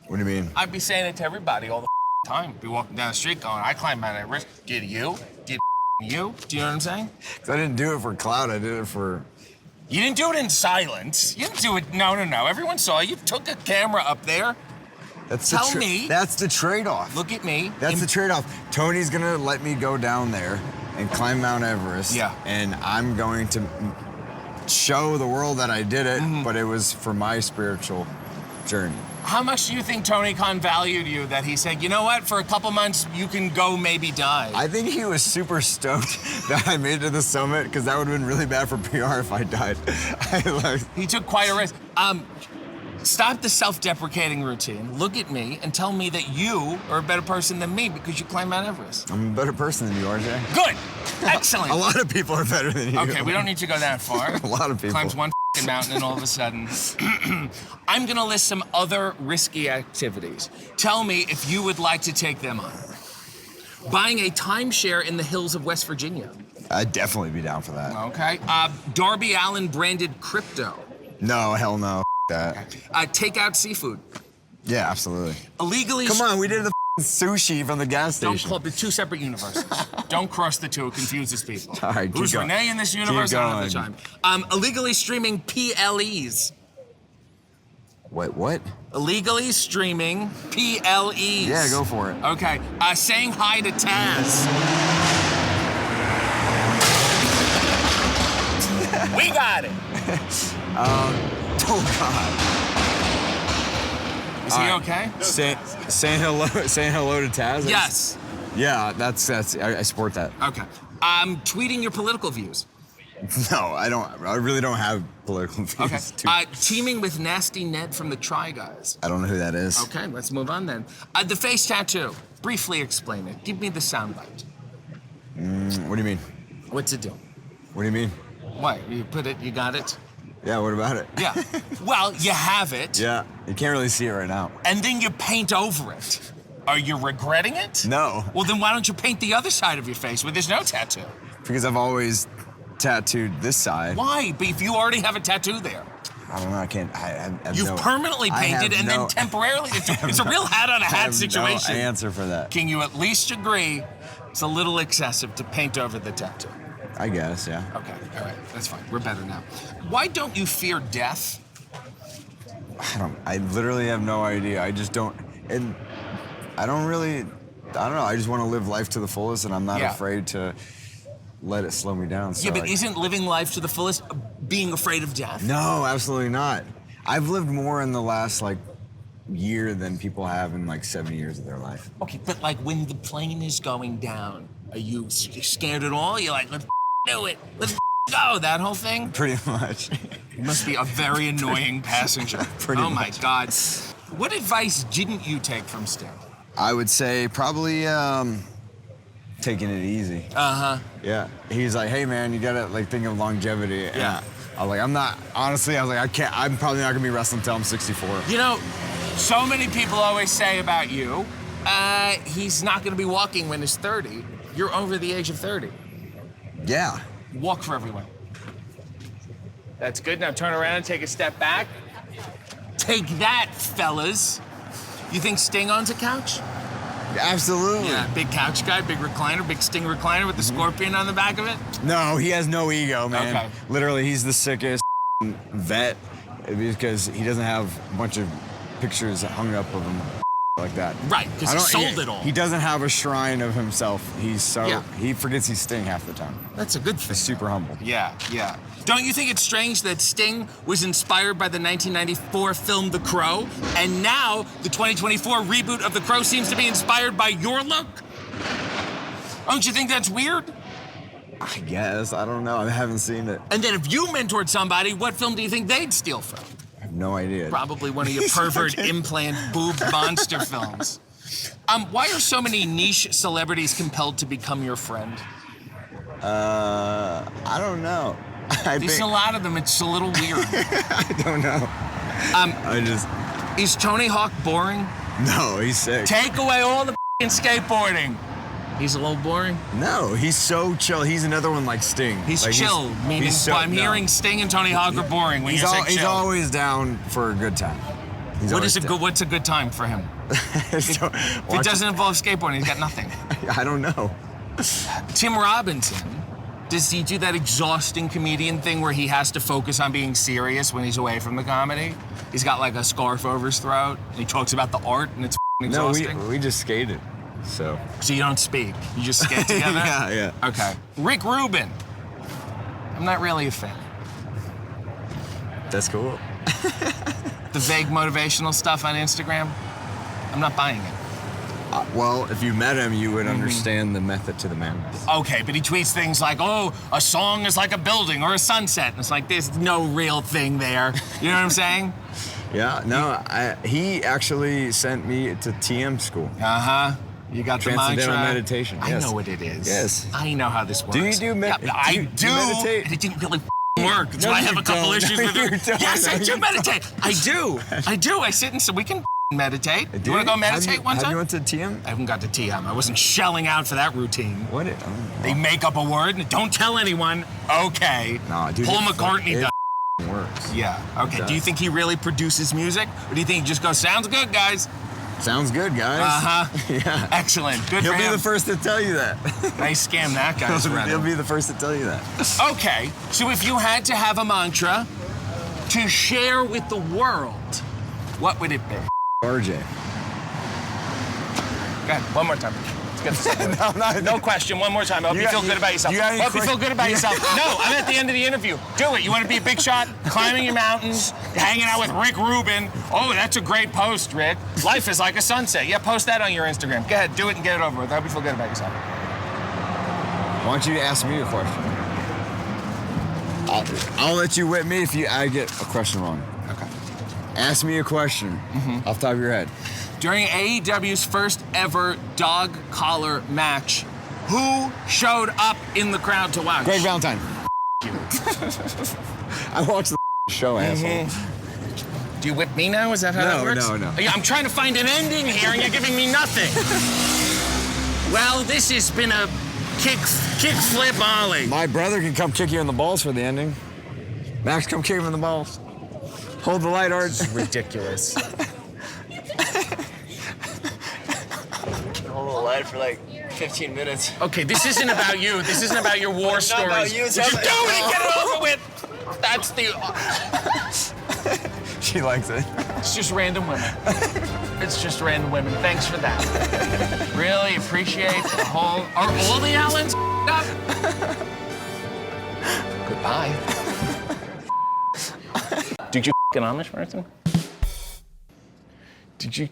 What do you mean? I'd be saying it to everybody all the time. Be walking down the street going, I climbed Mount Everest. Did you? Did you? Do you know what I'm saying? Because I didn't do it for clout. I did it for... You didn't do it in silence. You didn't do it, no. Everyone saw you. Took a camera up there. Tell me. That's the trade-off. Look at me. That's the trade-off. Tony's gonna let me go down there and climb Mount Everest. Yeah. And I'm going to show the world that I did it, but it was for my spiritual journey. How much do you think Tony Khan valued you that he said, you know what, for a couple months, you can go maybe die? I think he was super stoked that I made it to the summit, because that would have been really bad for PR if I died. He took quite a risk. Stop the self-deprecating routine. Look at me and tell me that you are a better person than me because you climbed Mount Everest. I'm a better person than you, RJ. Good. Excellent. A lot of people are better than you. Okay, we don't need to go that far. A lot of people. Climbs one mountain and all of a sudden. I'm gonna list some other risky activities. Tell me if you would like to take them on. Buying a timeshare in the hills of West Virginia. I'd definitely be down for that. Okay. Darby Allin branded crypto. No, hell no. That. Take out seafood. Yeah, absolutely. Illegally. Come on, we did the sushi from the gas station. Don't club the two separate universes. Don't cross the two. It confuses people. All right, Who's keep going. Renee in this universe? Keep I don't have the going. time. Illegally streaming PLEs. What? Illegally streaming PLEs. Yeah, go for it. Okay. Saying hi to Taz. We got it. Oh God. Is he okay? Saying hello to Taz? Yes. Yeah, that's I support that. Okay. Tweeting your political views. No, I don't. I really don't have political views. Okay. Teaming with Nasty Ned from the Try Guys. I don't know who that is. Okay, let's move on then. The face tattoo. Briefly explain it. Give me the soundbite. What do you mean? What's it do? What do you mean? What? You put it, you got it? Yeah, what about it? Yeah. Well, you have it. Yeah, you can't really see it right now. And then you paint over it. Are you regretting it? No. Well, then why don't you paint the other side of your face where there's no tattoo? Because I've always tattooed this side. Why? But if you already have a tattoo there. I don't know. I can't. I have You've no, permanently I have painted and no- then temporarily. It's a real hat on a I hat have situation. No answer for that. Can you at least agree it's a little excessive to paint over the tattoo? I guess, yeah. Okay, all right, that's fine. We're better now. Why don't you fear death? I literally have no idea. I just don't. And I don't know. I just want to live life to the fullest, and I'm not afraid to let it slow me down. So Yeah, but isn't living life to the fullest being afraid of death? No, absolutely not. I've lived more in the last year than people have in 7 years of their life. Okay, but when the plane is going down, are you scared at all? You're like, let's do it. Let's go. That whole thing? Pretty much. You must be a very annoying passenger. Pretty oh my much. God. What advice didn't you take from Sting? I would say probably taking it easy. Uh-huh. Yeah. He's like, hey man, you gotta think of longevity. And Yeah. I was like, I'm not, honestly, I was like, I'm probably not gonna be wrestling until I'm 64. You know, so many people always say about you, he's not gonna be walking when he's 30. You're over the age of 30. Yeah. Walk for everyone. That's good. Now turn around and take a step back. Take that, fellas. You think Sting owns a couch? Absolutely. Yeah, big couch guy, big recliner, big Sting recliner with the scorpion on the back of it? No, he has no ego, man. Okay. Literally, he's the sickest vet because he doesn't have a bunch of pictures hung up of him like that. Right, because he sold it all. He doesn't have a shrine of himself. He forgets he's Sting half the time. That's a good thing. He's super humble. Yeah, yeah. Don't you think it's strange that Sting was inspired by the 1994 film The Crow, and now the 2024 reboot of The Crow seems to be inspired by your look? Don't you think that's weird? I guess. I don't know. I haven't seen it. And then if you mentored somebody, what film do you think they'd steal from? I have no idea. Probably one of your pervert implant boob monster films. Why are so many niche celebrities compelled to become your friend? I don't know. There's a lot of them. It's a little weird. I don't know. Is Tony Hawk boring? No, he's sick. Take away all the f***ing skateboarding. He's a little boring? No, he's so chill. He's another one like Sting. He's chill, meaning I'm hearing Sting and Tony Hawk are boring when you say chill. He's always down for a good time. What's a good time for him? If it doesn't involve skateboarding, he's got nothing. I don't know. Tim Robinson, does he do that exhausting comedian thing where he has to focus on being serious when he's away from the comedy? He's got a scarf over his throat, and he talks about the art, and it's exhausting? No, we just skated, so. So you don't speak, you just skate together? Yeah. Okay. Rick Rubin. I'm not really a fan. That's cool. The vague motivational stuff on Instagram, I'm not buying it. Well, if you met him, you would understand the method to the madness. Okay, but he tweets things like, oh, a song is like a building or a sunset. And it's like, there's no real thing there. You know what I'm saying? Yeah, no, he actually sent me to TM school. Uh-huh. You got the Transcendental mantra. meditation. I Yes. know what it is. Yes. I know how this works. Do you do meditation? I do. Meditate? And it didn't really work. That's No, why I you have a couple don't. issues No, with you it. don't. Yes, I No, do you meditate. I do. I sit and so we can meditate. You want to go meditate one time? Have you went to TM? I haven't got to TM. I wasn't shelling out for that routine. What? They make up a word and don't tell anyone. Okay. No, dude. Paul McCartney does. Works. Yeah. Okay. It Do you does. think he really produces music, or do you think he just goes, "Sounds good, guys"? Sounds good, guys. Yeah. Excellent. Good He'll for be him. the first to tell you that. Nice scam that guy's running. He'll be the first to tell you that. Okay. So if you had to have a mantra to share with the world, what would it be? RJ. Go ahead. One more time. Let's get this. No question. One more time. I hope you feel good about yourself. I hope you feel good about yourself. No, I'm at the end of the interview. Do it. You want to be a big shot? Climbing your mountains, hanging out with Rick Rubin. Oh, that's a great post, Rick. Life is like a sunset. Yeah, post that on your Instagram. Go ahead. Do it and get it over with. I hope you feel good about yourself. Why don't you ask me a question? I'll let you whip me if I get a question wrong. Okay. Ask me a question off the top of your head. During AEW's first ever dog collar match, who showed up in the crowd to watch? Greg Valentine. I watched the show, asshole. Do you whip me now? Is that how that works? No. Yeah, I'm trying to find an ending here, and you're giving me nothing. Well, this has been a kick flip ollie. My brother can come kick you in the balls for the ending. Max, come kick him in the balls. Hold the light, Art. Ridiculous. Hold the light for like 15 minutes. Okay, this isn't about you. This isn't about your war It's not stories. about you, it's Just do about- it and get it over with. That's the. She likes it. It's just random women. It's just random women. Thanks for that. Really appreciate the whole. Are all the Allens up? Goodbye. Did you an Amish person? Did you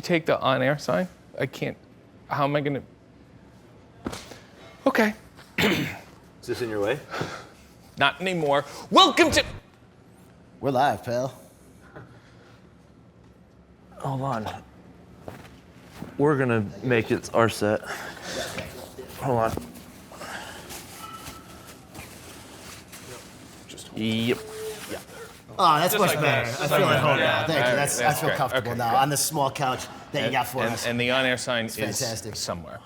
take the on-air sign? I can't. How am I gonna? Okay. Is this in your way? Not anymore. Welcome to. We're live, pal. Hold on. We're gonna make it our set. Hold on. Yep. Oh, that's Just much like better. that. I feel at home Yeah, now. Thank you. that's I feel great. comfortable Okay, now good. on this small couch that you got for us. And the on-air sign is fantastic. somewhere.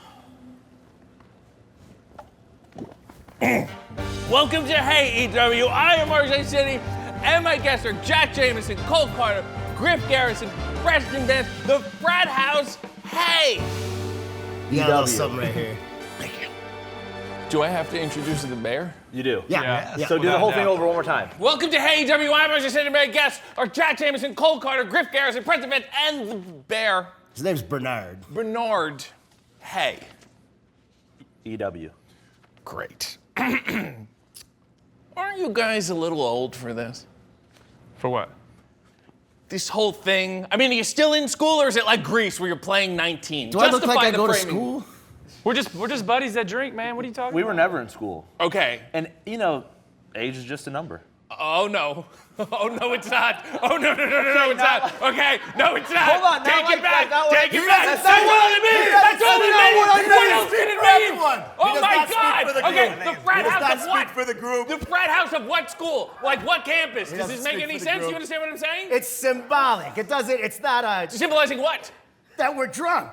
Welcome to Hey EW. I am RJ City, and my guests are Jack Jameson, Cole Carter, Griff Garrison, Preston Vance, the Frat House. Hey! You got a little something right here. Do I have to introduce the bear? You do. Yeah. So do the whole thing over one more time. Welcome to Hey EW. I'm RJ City, and my guests are Jack Jameson, Cole Carter, Griff Garrison, Preston Vance, and the bear. His name's Bernard. Bernard. Hey. EW. Great. Aren't you guys a little old for this? For what? This whole thing. I mean, are you still in school, or is it like Greece where you're playing 19? Do I look like Justify I the go to framing. school? We're just buddies that drink, man. What are you talking We about? were never in school. Okay. And, you know, age is just a number. Oh no. Oh no, it's not. Oh no, it's not. Okay, no, it's not. Hold on, Take not it like back. that, not Take like- it back. That's That's not all what- it means. that's That's all not it what means. I What meant. else did it Speak mean? for everyone. He Oh does my not speak God. for the Okay, group. the He frat does house not of what? speak for the group. The frat house of what school? Like what campus? Does doesn't this make speak any for the sense? group. You understand what I'm saying? It's symbolic. It doesn't. It's not a. Symbolizing what? That we're drunk.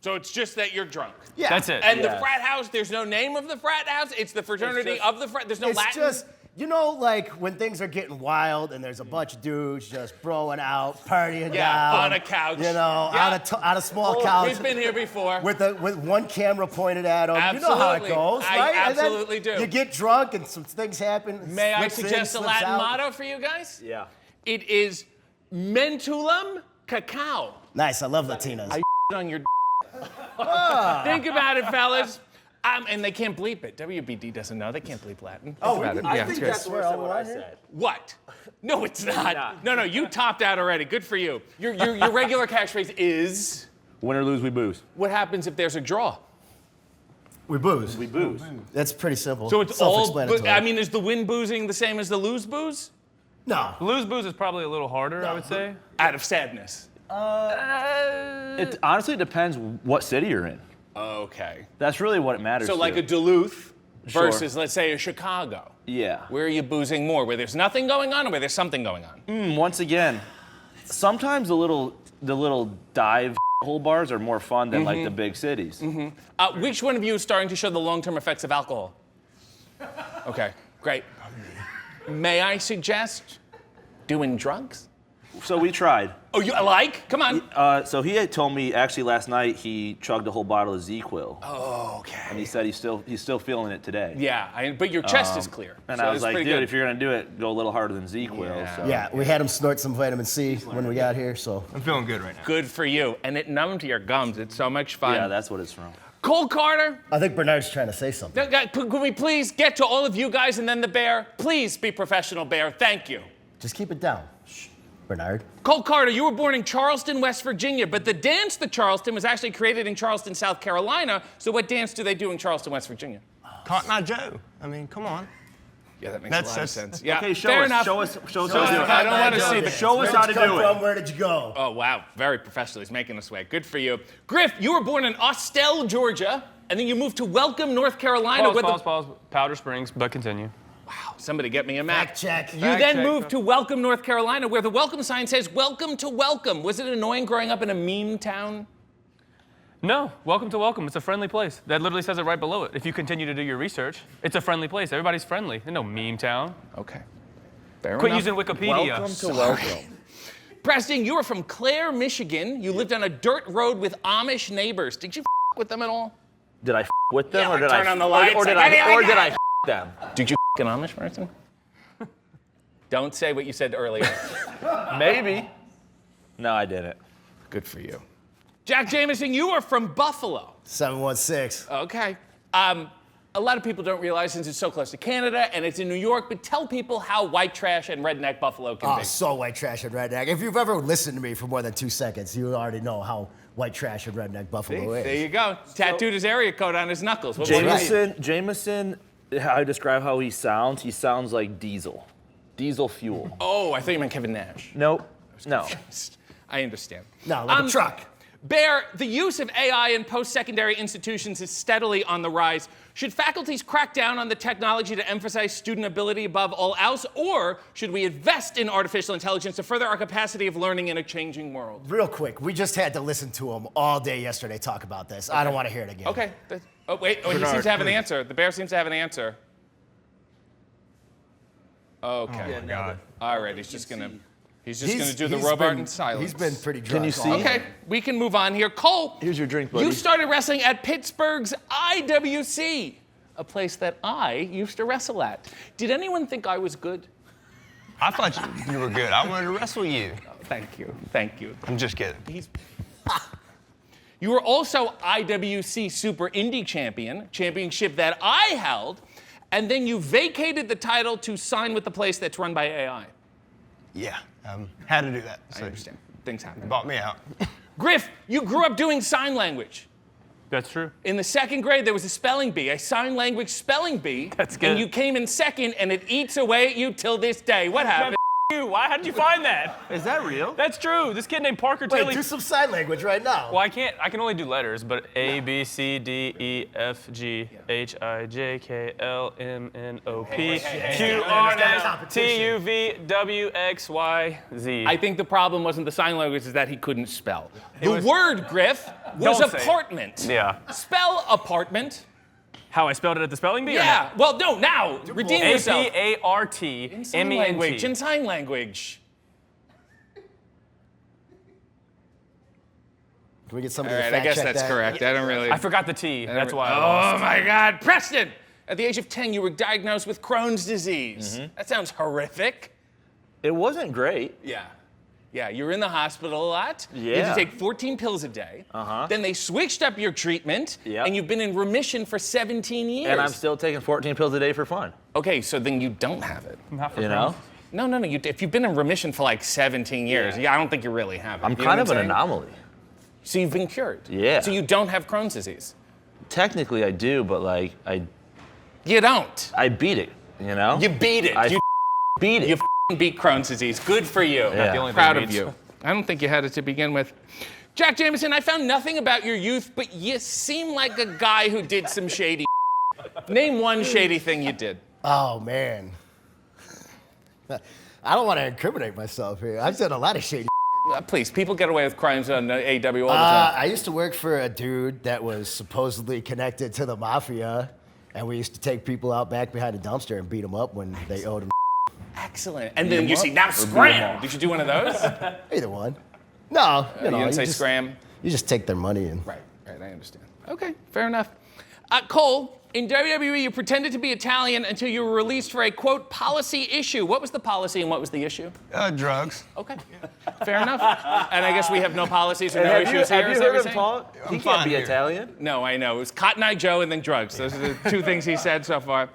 So it's just that you're drunk. Yeah. That's it. And the frat house, there's no name of the frat house. It's the fraternity of the frat. There's no It's Latin. just, you know, like when things are getting wild and there's a bunch of dudes just broing out, partying down. on a couch. You know, Yeah. on a small couch. We've been here before. With one camera pointed at them. You know how it Absolutely. goes, I right? And then absolutely do. You get drunk and some things happen. May I slips in, suggest a slips Latin out. motto for you guys? Yeah. It is mentulum cacao. Nice, I love Latinas. I on your Think about it, fellas. And they can't bleep it. WBD doesn't know. They can't bleep Latin. Oh, Think about it. I Yeah, think it's good. that's where I said. What? No, it's not. No, you topped out already. Good for you. Your regular catchphrase is. Win or lose, we booze. What happens if there's a draw? We booze. We booze. That's pretty simple. So it's all. Self-explanatory. I mean, is the win boozing the same as the lose booze? No. Lose booze is probably a little harder, I would say. Out of sadness. It honestly depends what city you're in. Okay. That's really what it matters. So like to. a Duluth Sure. versus, let's say, a Chicago. Yeah. Where are you boozing more? Where there's nothing going on, or where there's something going on? Once again, sometimes the little dive hole bars are more fun than like the big cities. Which one of you is starting to show the long-term effects of alcohol? Okay, great. May I suggest doing drugs? So we tried. Oh, you like? Come on. So he had told me actually last night he chugged a whole bottle of Z-Quil. Oh, okay. And he said he's still feeling it today. Yeah, but your chest is clear. And so I was it's like, pretty dude, good. if you're gonna do it, go a little harder than Z-Quil. Yeah. So. Yeah, we had him snort some vitamin C when we got here, so. I'm feeling good right now. Good for you. And it numbed your gums. It's so much fun. Yeah, that's what it's from. Cole Carter. I think Bernard's trying to say something. Could we please get to all of you guys and then the bear? Please be professional, bear. Thank you. Just keep it down, Bernard. Cole Carter, you were born in Charleston, West Virginia, but the dance, the Charleston, was actually created in Charleston, South Carolina. So what dance do they do in Charleston, West Virginia? Cotton Eye Joe. I mean, come on. Yeah, that makes a lot of sense. Yeah, Okay, show fair us. enough. Show us how to do it. I don't want to see the. Show us how to do it. Where did you go? Oh, wow. Very professional. He's making us way. Good for you. Griff, you were born in Austell, Georgia, and then you moved to Welcome, North Carolina. Pause. Powder Springs, but continue. Wow, somebody get me a map. Fact check. You Fact then check. moved to Welcome, North Carolina, where the welcome sign says, welcome to welcome. Was it annoying growing up in a meme town? No, welcome to welcome. It's a friendly place. That literally says it right below it. If you continue to do your research, it's a friendly place. Everybody's friendly. There's no meme town. Okay. Fair Quit enough. using Wikipedia. Welcome to welcome. Preston, you were from Clare, Michigan. You lived on a dirt road with Amish neighbors. Did you with them at all? Did I with them, Yeah, or did turn I on the lights, or did like, I them? Did you an Amish person? Don't say what you said earlier. Maybe. No, I didn't. Good for you. Jack Jameson, you are from Buffalo. 716. Okay. A lot of people don't realize, since it's so close to Canada and it's in New York, but tell people how white trash and redneck Buffalo can be. So white trash and redneck. If you've ever listened to me for more than 2 seconds, you already know how white trash and redneck Buffalo is. There you go. Tattooed his area code on his knuckles. What more do you need? Jameson, how I describe how he sounds like diesel. Diesel fuel. Oh, I thought you meant Kevin Nash. Nope. No. I understand. No, like a truck. Bear, the use of AI in post-secondary institutions is steadily on the rise. Should faculties crack down on the technology to emphasize student ability above all else, or should we invest in artificial intelligence to further our capacity of learning in a changing world? Real quick, we just had to listen to him all day yesterday talk about this. I don't want to hear it again. Okay. Oh, wait. Oh, he seems to have an answer. The bear seems to have an answer. Okay. Oh, my God. All right, he's just gonna do the robot in silence. He's been pretty drunk. Can you see? Okay, we can move on here. Cole, here's your drink, buddy. you started wrestling at Pittsburgh's IWC, a place that I used to wrestle at. Did anyone think I was good? I thought you were good. I wanted to wrestle you. Oh, thank you. Thank you. I'm just kidding. You were also IWC Super Indie Champion, championship that I held, and then you vacated the title to sign with the place that's run by AI. Yeah, had to do that. I understand. Things happen. Bought me out. Griff, you grew up doing sign language. That's true. In the 2nd grade, there was a spelling bee, a sign language spelling bee. That's good. And you came in 2nd, and it eats away at you till this day. What happened? You. Why? How did you find that? Is that real? That's true. This kid named Parker Wait, Tilly. do some sign language right now. Well, I can't. I can only do letters, but A, B, C, D, E, F, G, H, I, J, K, L, M, N, O, P, Q, R, S, T, U, V, W, X, Y, Z. I think the problem wasn't the sign language, is that he couldn't spell. The word, Griff, was Don't say it. apartment. Yeah. Spell apartment. How I spelled it at the spelling bee? Yeah. Well, no, now. Redeem yourself. A-P-A-R-T-M-E-N-T. In sign language. Can we get somebody All to right, I fact guess check that's that? correct. I don't really. I forgot the T. That's why I lost. Oh my God, Preston! At the age of 10, you were diagnosed with Crohn's disease. That sounds horrific. It wasn't great. Yeah. Yeah, you were in the hospital a lot. You Yeah. had to take 14 pills a day. Then they switched up your treatment, and you've been in remission for 17 years. And I'm still taking 14 pills a day for fun. Okay, so then you don't have it. Not for You know? No. If you've been in remission for like 17 years, I don't think you really have it. I'm You know kind what of an saying? anomaly. So you've been cured. Yeah. So you don't have Crohn's disease. Technically, I do, but like You don't. I beat it. You know? You beat it. You beat it. You beat Crohn's disease. Good for you. Yeah. The only Proud thing of he you. I don't think you had it to begin with. Jack Jameson, I found nothing about your youth, but you seem like a guy who did some shady. Name one shady thing you did. Oh, man. I don't want to incriminate myself here. I've done a lot of shady. Please, people get away with crimes on AEW all the time. I used to work for a dude that was supposedly connected to the mafia, and we used to take people out back behind a dumpster and beat them up when they owed him. Excellent. And then you see, now scram. Did you do one of those? Either one. No, You didn't say scram? You just take their money and. Right, I understand. Okay, fair enough. Cole, in WWE, you pretended to be Italian until you were released for a, quote, policy issue. What was the policy and what was the issue? Drugs. Okay, fair enough. And I guess we have no policies or And no have issues you, here. have is you that heard what him you're talk? He I'm can't fine be here. Italian. No, I know. It was Cotton Eye Joe and then drugs. Those are the two things he said so far.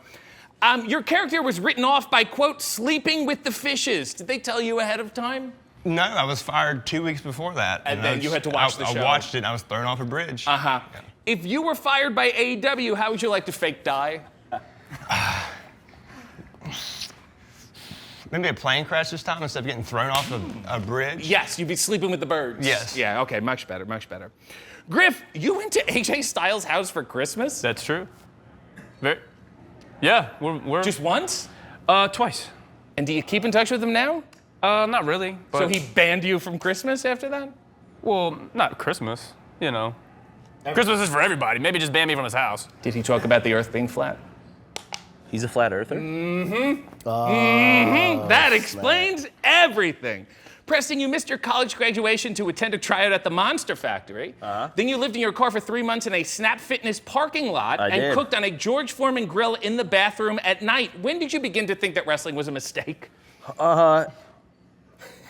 Your character was written off by, quote, sleeping with the fishes. Did they tell you ahead of time? No, I was fired 2 weeks before that. And then you had to watch the show. I watched it and I was thrown off a bridge. Uh-huh. If you were fired by AEW, how would you like to fake die? Maybe a plane crash this time instead of getting thrown off a bridge. Yes, you'd be sleeping with the birds. Yes. Yeah, okay, much better, much better. Griff, you went to AJ Styles' house for Christmas? That's true. Yeah, we're Just once? Twice. And do you keep in touch with him now? Not really. But So he banned you from Christmas after that? Well, not Christmas, you know. Christmas is for everybody. Maybe just ban me from his house. Did he talk about the Earth being flat? He's a flat earther? That explains everything. Preston, you missed your college graduation to attend a tryout at the Monster Factory. Then you lived in your car for 3 months in a Snap Fitness parking lot I and did. cooked on a George Foreman grill in the bathroom at night. When did you begin to think that wrestling was a mistake?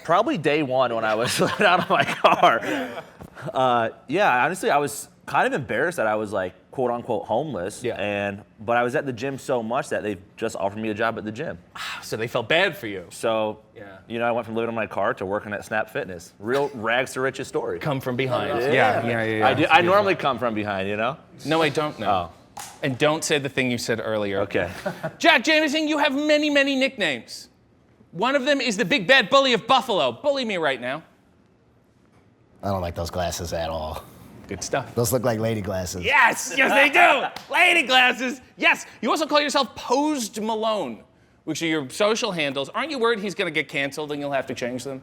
Probably day one when I was let out of my car. Yeah, honestly, I was kind of embarrassed that I was like quote unquote homeless. But I was at the gym so much that they just offered me a job at the gym. So they felt bad for you. So, you know, I went from living in my car to working at Snap Fitness. Real rags to riches story. Come from behind. Yeah. I normally come from behind, you know? No, I don't know. And don't say the thing you said earlier. Okay. Jack Jameson, you have many, many nicknames. One of them is the Big Bad Bully of Buffalo. Bully me right now. I don't like those glasses at all. Good stuff. Those look like lady glasses. Yes, they do. Lady glasses. Yes. You also call yourself Posed Malone, which are your social handles. Aren't you worried he's going to get canceled and you'll have to change them?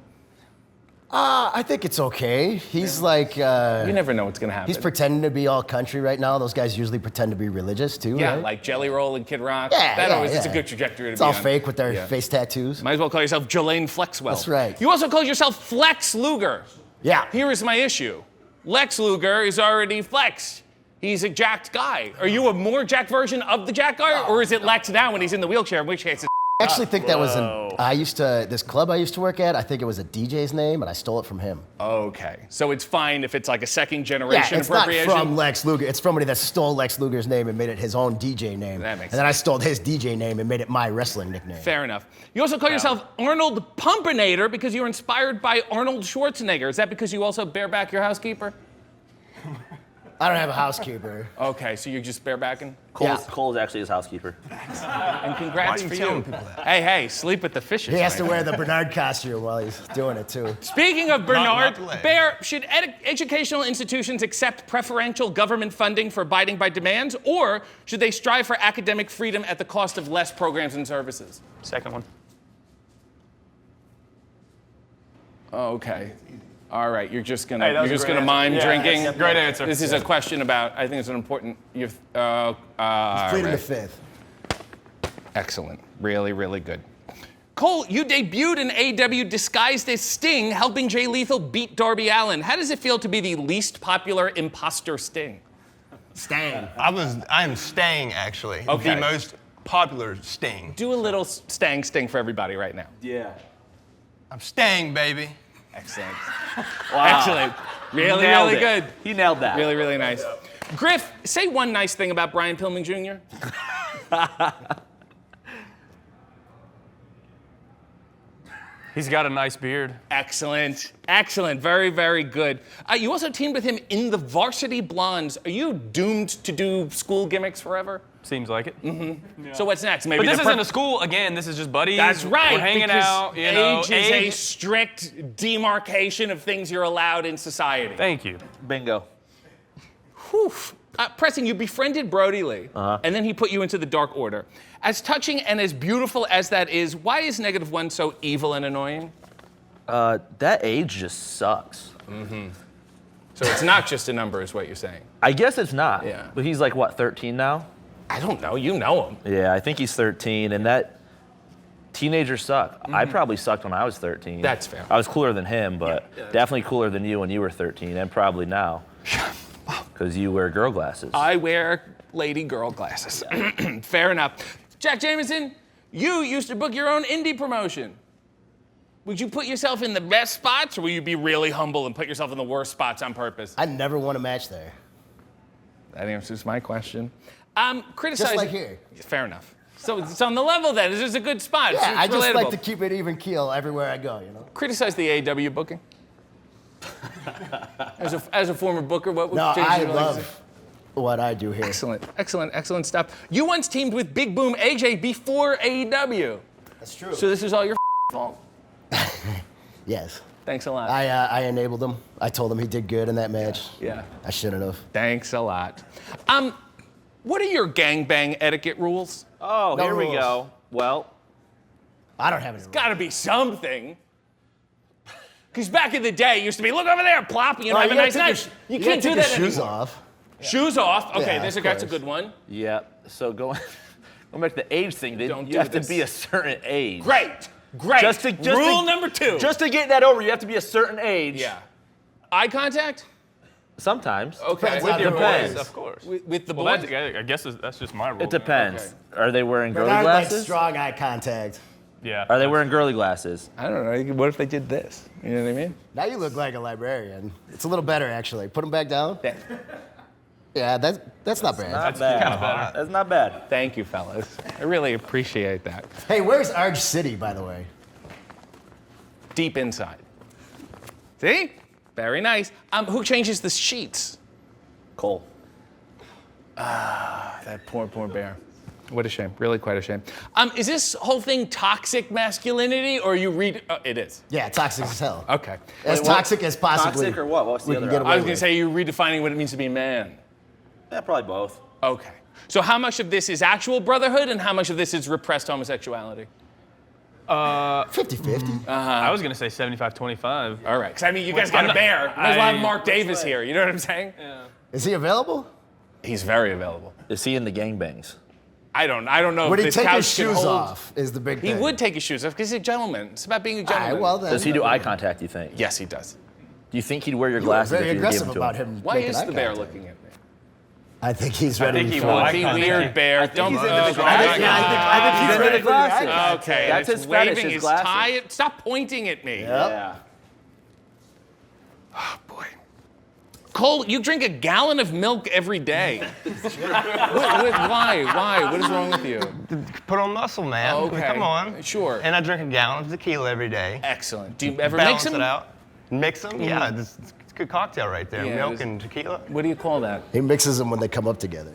I think it's okay. He's like... you never know what's going to happen. He's pretending to be all country right now. Those guys usually pretend to be religious, too, Yeah, right? like Jelly Roll and Kid Rock. Yeah, That yeah, always is a yeah. good trajectory to It's be all on. fake with their face tattoos. Might as well call yourself Jelaine Flexwell. That's right. You also call yourself Flex Luger. Yeah. Here is my issue. Lex Luger is already Flex. He's a jacked guy. Are you a more jacked version of the jacked guy, or is it Lex now when he's in the wheelchair, in which case it's I actually think that was this club I used to work at, I think it was a DJ's name, and I stole it from him. Okay. So it's fine if it's like a second generation Yeah, it's not appropriation? from Lex Luger. It's from somebody that stole Lex Luger's name and made it his own DJ name. That makes and then I stole his DJ name and made it my wrestling nickname. Fair enough. You also call yourself Arnold Pumpinator because you're inspired by Arnold Schwarzenegger. Is that because you also bareback your housekeeper? I don't have a housekeeper. Okay, so you're just barebacking? Cole's actually his housekeeper. And congrats Why are for you you. telling people that? Hey, sleep with the fishes. He has to man. wear the Bernard costume while he's doing it, too. Speaking of Bernard, not Bear, should educational institutions accept preferential government funding for abiding by demands, or should they strive for academic freedom at the cost of less programs and services? Second one. Okay. All right, you're just gonna Hey, that was a great mime answer. Yeah, drinking. that's a great answer. This is a question about. I think it's an important. He's pleading the fifth. Excellent. Really, really good. Cole, you debuted in AEW disguised as Sting, helping Jay Lethal beat Darby Allin. How does it feel to be the least popular imposter Sting? Sting. I'm Sting, actually. Okay. The most popular Sting. Do a little Sting for everybody right now. Yeah. I'm Sting, baby. Excellent. Wow. Excellent. Really, Nailed really it. good. He nailed that. Really, really nice. Griff, say one nice thing about Brian Pillman Jr. He's got a nice beard. Excellent. Excellent. Very, very good. You also teamed with him in the Varsity Blondes. Are you doomed to do school gimmicks forever? Seems like it. Mm-hmm. So what's next? Maybe But this the isn't a school. Again, this is just buddies. That's right. We're hanging because out. You know, age is a strict demarcation of things you're allowed in society. Thank you. Bingo. Whew. Preston, you befriended Brody Lee, and then he put you into the Dark Order. As touching and as beautiful as that is, why is -1 so evil and annoying? That age just sucks. Mm-hmm. So it's not just a number, is what you're saying. I guess it's not. Yeah. But he's like, what, 13 now? I don't know. You know him. Yeah, I think he's 13, and that teenagers suck. I probably sucked when I was 13. That's fair. I was cooler than him, but definitely cooler than you when you were 13, and probably now. Because you wear girl glasses. I wear lady girl glasses. Fair enough. Jack Jameson, you used to book your own indie promotion. Would you put yourself in the best spots, or will you be really humble and put yourself in the worst spots on purpose? I never won a match there. That answers my question. Criticize. Just like here. Fair enough. So it's on the level then. This is a good spot. Yeah, It's I just relatable. like to keep it even keel everywhere I go, you know? Criticize the AEW booking. As a former booker, what would No, change I your love what I do here. Excellent stuff. You once teamed with Big Boom AJ before AEW. That's true. So this is all your fault. Yes. Thanks a lot. I enabled him. I told him he did good in that match. Yeah. I shouldn't have. Thanks a lot. What are your gangbang etiquette rules? Oh, No here we rules. go. Well, I don't have any. It's got to be something. Because back in the day, it used to be, look over there, plop, you know, have a nice night. You can't do that anymore. Shoes off. Shoes off. Okay, Yeah, that's a good one. Yeah. So going back to the age thing, you do have this. to be a certain age. Great. Rule number 2. Just to get that over, you have to be a certain age. Yeah. Eye contact? Sometimes. Okay. With your Boys, of course. With the Well, boys? I guess that's just my rule. It depends. Are they wearing But girly not like glasses? strong eye contact. Yeah. Are they wearing girly glasses? I don't know. What if they did this? You know what I mean? Now you look like a librarian. It's a little better, actually. Put them back down. Yeah, that's not bad. Not bad. That's not bad. Thank you, fellas. I really appreciate that. Hey, where's Arch City, by the way? Deep inside. See? Very nice. Who changes the sheets? Cole. That poor bear. What a shame. Really quite a shame. Is this whole thing toxic masculinity, or you read? It is. Yeah, toxic as hell. Okay. As toxic as possibly. Toxic or what? What's the we other can get option? away I was going to with. say you're redefining what it means to be a man. Yeah, probably both. Okay. So how much of this is actual brotherhood, and how much of this is repressed homosexuality? 50-50. I was gonna say 75-25. All right. Because I mean, you guys got a bear. There's a lot of Mark Davis here. You know what I'm saying? Yeah. Is he available? He's very available. Is he in the gangbangs? I don't know Would if he this take couch his can shoes hold. off? Is the big He thing. would take his shoes off because he's a gentleman. It's about being a All gentleman. right, well then. Does he do eye contact, you think? Yes, he does. Do you think he'd wear your You were glasses very if you gave aggressive them to about him? him. Why making is eye the bear contact. looking at me? I think he's ready think he for will. it. Funky, weird bear. I think Don't. he's into the glasses. I think he's ready for the eye contact. Okay. That's it's his fetish, waving his his glasses. tie. Stop pointing at me. Yep. Yeah. Oh boy. Cole, you drink a gallon of milk every day. Why? What is wrong with you? Put on muscle, man. Okay. Come on. Sure. And I drink a gallon of tequila every day. Excellent. Do you ever Balance mix them? it out. Mix them? Yeah, it's a good cocktail right there. Yeah, Milk it is. and tequila. What do you call that? He mixes them when they come up together.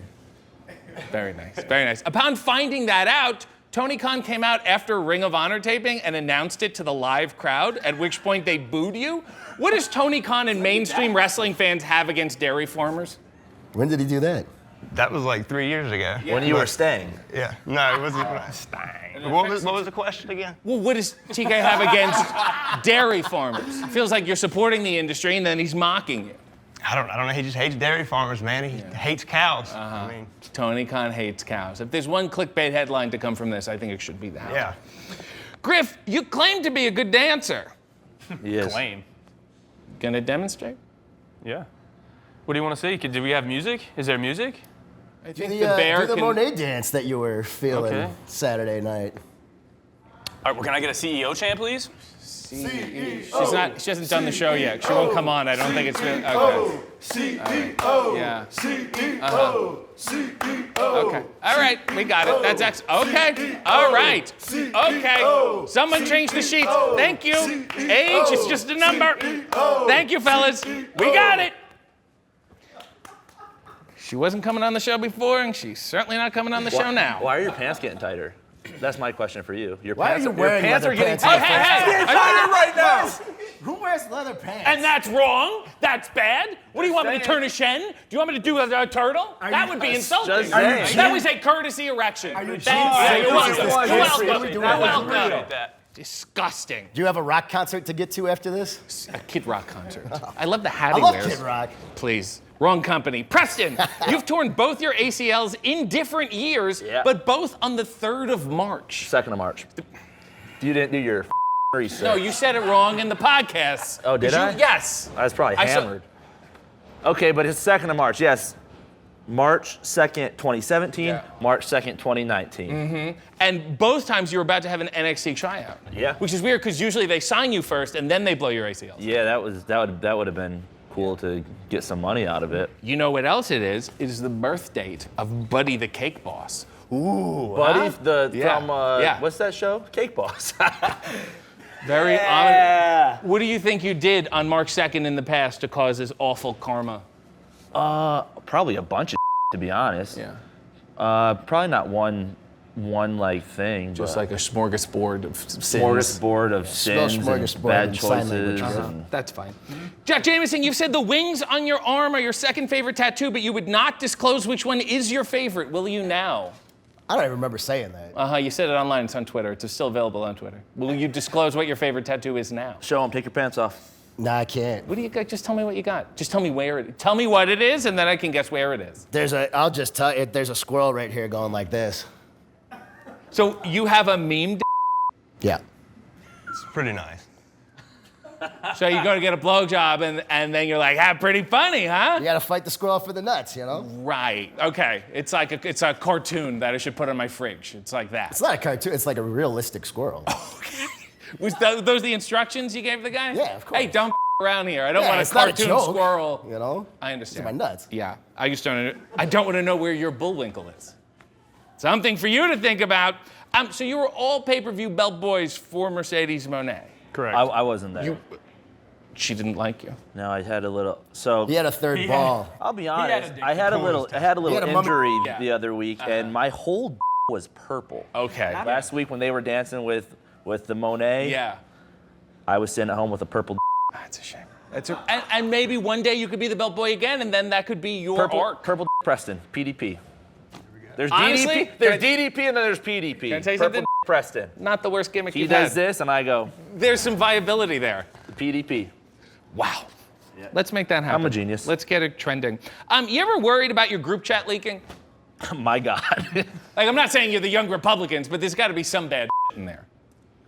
Very nice. Very nice. Upon finding that out, Tony Khan came out after Ring of Honor taping and announced it to the live crowd, at which point they booed you. What does Tony Khan and mainstream wrestling fans have against dairy farmers? When did he do that? That was like 3 years ago. When you were staying. Yeah. No, it wasn't. What was the question again? Well, what does TK have against dairy farmers? It feels like you're supporting the industry and then he's mocking you. I don't know. He just hates dairy farmers, man. He hates cows. I mean, Tony Khan hates cows. If there's one clickbait headline to come from this, I think it should be that. yeah. Griff, you claim to be a good dancer. Yes. Claim. Gonna demonstrate? Yeah. What do you want to see? Do we have music? Is there music? I Do think the, the bear do the can... Monet dance that you were feeling Okay. Saturday night. All right, well, can I get a CEO chant, please? She's not. She hasn't done the show yet. She won't come on. I don't think it's really. Okay. CEO. Yeah. CEO. CEO. Okay. All right. We got it. That's excellent. Okay. All right. Okay. Someone change the sheets. Thank you. Age is just a number. Thank you, fellas. We got it. She wasn't coming on the show before, and she's certainly not coming on the show now. Why are your pants getting tighter? That's my question for you. Your Why are pants, you wearing your pants leather are getting pants? tighter. Hey, I'm right now. Who wears leather pants? And that's wrong. That's bad. What do you want me to turn a shen? Do you want me to do a turtle? That would be insulting. just saying. That was a courtesy erection. Are you Thank you. You're welcome. What You're are we welcome. doing? You're welcome. Appreciate that. Disgusting. Do you have a rock concert to get to after this? A Kid Rock concert. I love the hat I he love wears. Kid Rock. Please. Wrong company. Preston, you've torn both your ACLs in different years, Yeah. but both on the 3rd of March. 2nd of March. You didn't do your research. No, you said it wrong in the podcast. Oh, did I? Yes. I was probably I saw- hammered. Okay, but it's 2nd of March, yes. March 2nd, 2017, Yeah. March 2nd, 2019. And both times you were about to have an NXT tryout. Yeah. Which is weird because usually they sign you first and then they blow your ACLs. Yeah, that would have been cool to get some money out of it. You know what else it is? It is the birth date of Buddy the Cake Boss. Ooh. Buddy, Yeah. from Yeah. what's that show? Cake Boss. Very Yeah. What do you think you did on March 2nd in the past to cause this awful karma? Probably a bunch of to be honest. Yeah. Probably not one like thing. Just but like a smorgasbord of sins. smorgasbord of Spell sins and smorgasbord bad in sign language. choices. and- That's fine. Jack Jameson, you've said the wings on your arm are your second favorite tattoo, but you would not disclose which one is your favorite. Will you now? I don't even remember saying that. You said it online. It's on Twitter. It's still available on Twitter. Will you disclose what your favorite tattoo is now? Show them. Take your pants off. No, I can't. What do you got? Just tell me what you got. Just tell me where it. Tell me what it is, and then I can guess where it is. I'll just tell you. There's a squirrel right here going like this. So you have a meme? Yeah. It's pretty nice. So you go to get a blowjob, and then you're like, pretty funny, huh? You gotta fight the squirrel for the nuts, you know? Right. Okay. It's like it's a cartoon that I should put on my fridge. It's like that. It's not a cartoon. It's like a realistic squirrel. Was those the instructions you gave the guy? Yeah, of course. Hey, don't around here. I don't Yeah, want a it's not a cartoon joke, squirrel. You know? I understand. It's my nuts. Yeah. I don't want to know where your Bullwinkle is. Something for you to think about. So you were all pay-per-view belt boys for Mercedes Moné. Correct. I wasn't there. She didn't like you. No, I had a little. So he had a third ball. I'll be honest. I had a little injury the other week, and my whole was purple. Okay. Last week when they were dancing with the Monet. Yeah. I was sitting at home with a purple. That's a shame. And maybe one day you could be the belt boy again, and then that could be your arc. Purple Preston, PDP. There's Honestly, DDP, there's DDP, and then there's PDP. Can I tell you Purple something? Preston. Not the worst gimmick He you've does had. this, and I go. There's some viability there. PDP. Wow. Let's make that happen. I'm a genius. Let's get it trending. You ever worried about your group chat leaking? My God. Like, I'm not saying you're the Young Republicans, but there's got to be some bad in there.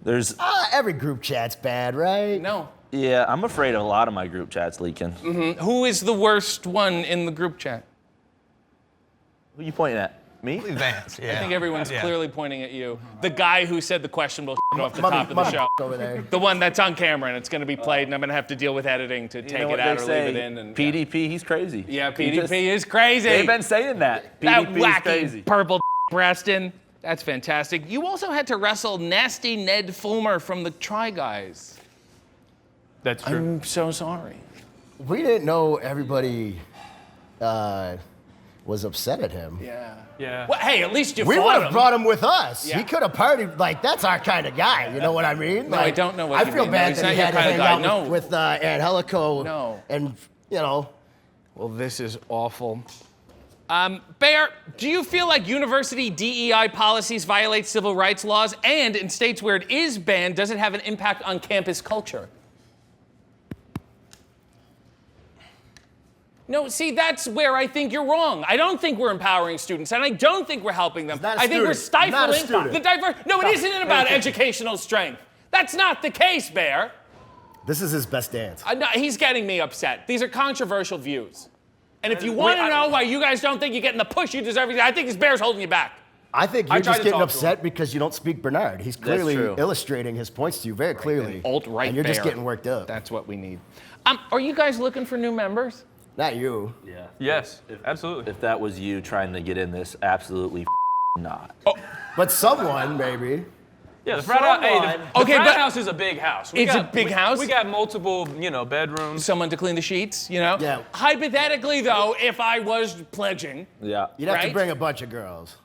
There's. Every group chat's bad, right? No. Yeah, I'm afraid of a lot of my group chats leaking. Mm-hmm. Who is the worst one in the group chat? Who are you pointing at? Me? Vance, yeah. I think everyone's clearly pointing at you. The guy who said the questionable off the Mummy- top of the Mummy show. over there. The one that's on camera and it's going to be played, and I'm going to have to deal with editing to take it out or leave it in. And PDP, he's crazy. yeah, PDP is crazy. They've been saying that. That PDP is wacky crazy. purple Preston. That's fantastic. You also had to wrestle nasty Ned Fulmer from the Try Guys. That's true. I'm so sorry. We didn't know everybody was upset at him. Yeah. Yeah. Well, hey, at least you We fought would have him. brought him with us. Yeah. He could have partied. Like, that's our kind of guy. You know what I mean? No, Like, I don't know what I you feel mean. bad No, he's that not he your had to kind of hang guy. out No. with Angelico. No. And, you know. Well, this is awful. Bear, do you feel like university DEI policies violate civil rights laws? And in states where it is banned, does it have an impact on campus culture? No, see, that's where I think you're wrong. I don't think we're empowering students, and I don't think we're helping them. not a I think we're student. Not a stifling student. the diverse. No, it isn't about educational strength. That's not the case, Bear. This is his best dance. No, he's getting me upset. These are controversial views. And if you want to know why you guys don't think you're getting the push you deserve, I think this Bear's holding you back. I think I you're tried just to getting talk to upset because you don't speak Bernard. He's clearly true. illustrating his points to you very clearly. Alt-right And you're just Bear. getting worked up. That's what we need. Are you guys looking for new members? Not you. Yeah. Yes, absolutely. If that was you trying to get in this, absolutely not. But someone, maybe. Yeah, the frat house. Hey, the Okay, frat but house is a big house. it's a big house? We got multiple, bedrooms. Someone to clean the sheets, you know? Yeah. Hypothetically, though, if I was pledging, Yeah. You'd have Right? to bring a bunch of girls.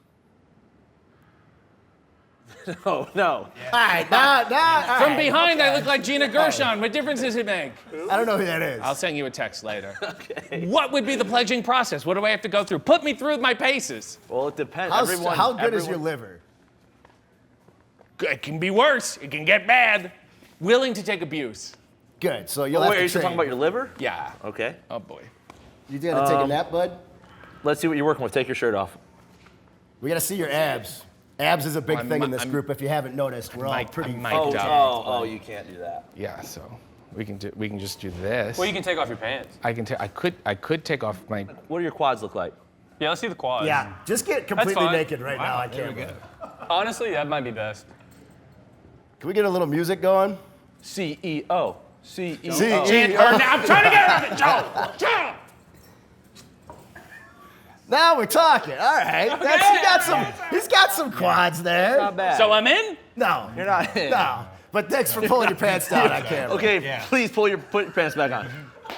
No. All right, now, from behind I look like Gina Gershon. What difference does it make? I don't know who that is. I'll send you a text later. Okay. What would be the pledging process? What do I have to go through? Put me through my paces. Well, it depends. How good is your liver? It can be worse. It can get bad. Willing to take abuse. Good. So you'll Wait, have are to you still train. talking about your liver? Yeah. Okay. Oh, boy. You gonna take a nap, bud? Let's see what you're working with. Take your shirt off. We gotta see your abs. Abs is a big thing in this group. If you haven't noticed, we're all pretty. Oh, you can't do that. Yeah, so we can just do this. Well, you can take off your pants. I could take off my. What do your quads look like? Yeah, let's see the quads. Yeah, just get completely fine. naked right now. I can't. Honestly, that might be best. Can we get a little music going? CEO. CEO. I'm trying to get it out of it, Joe. Now we're talking. All right. He's got some quads there. Not bad. So I'm in? No, You're not in. no. But thanks for pulling your pants down on camera. Okay, please put your pants back on.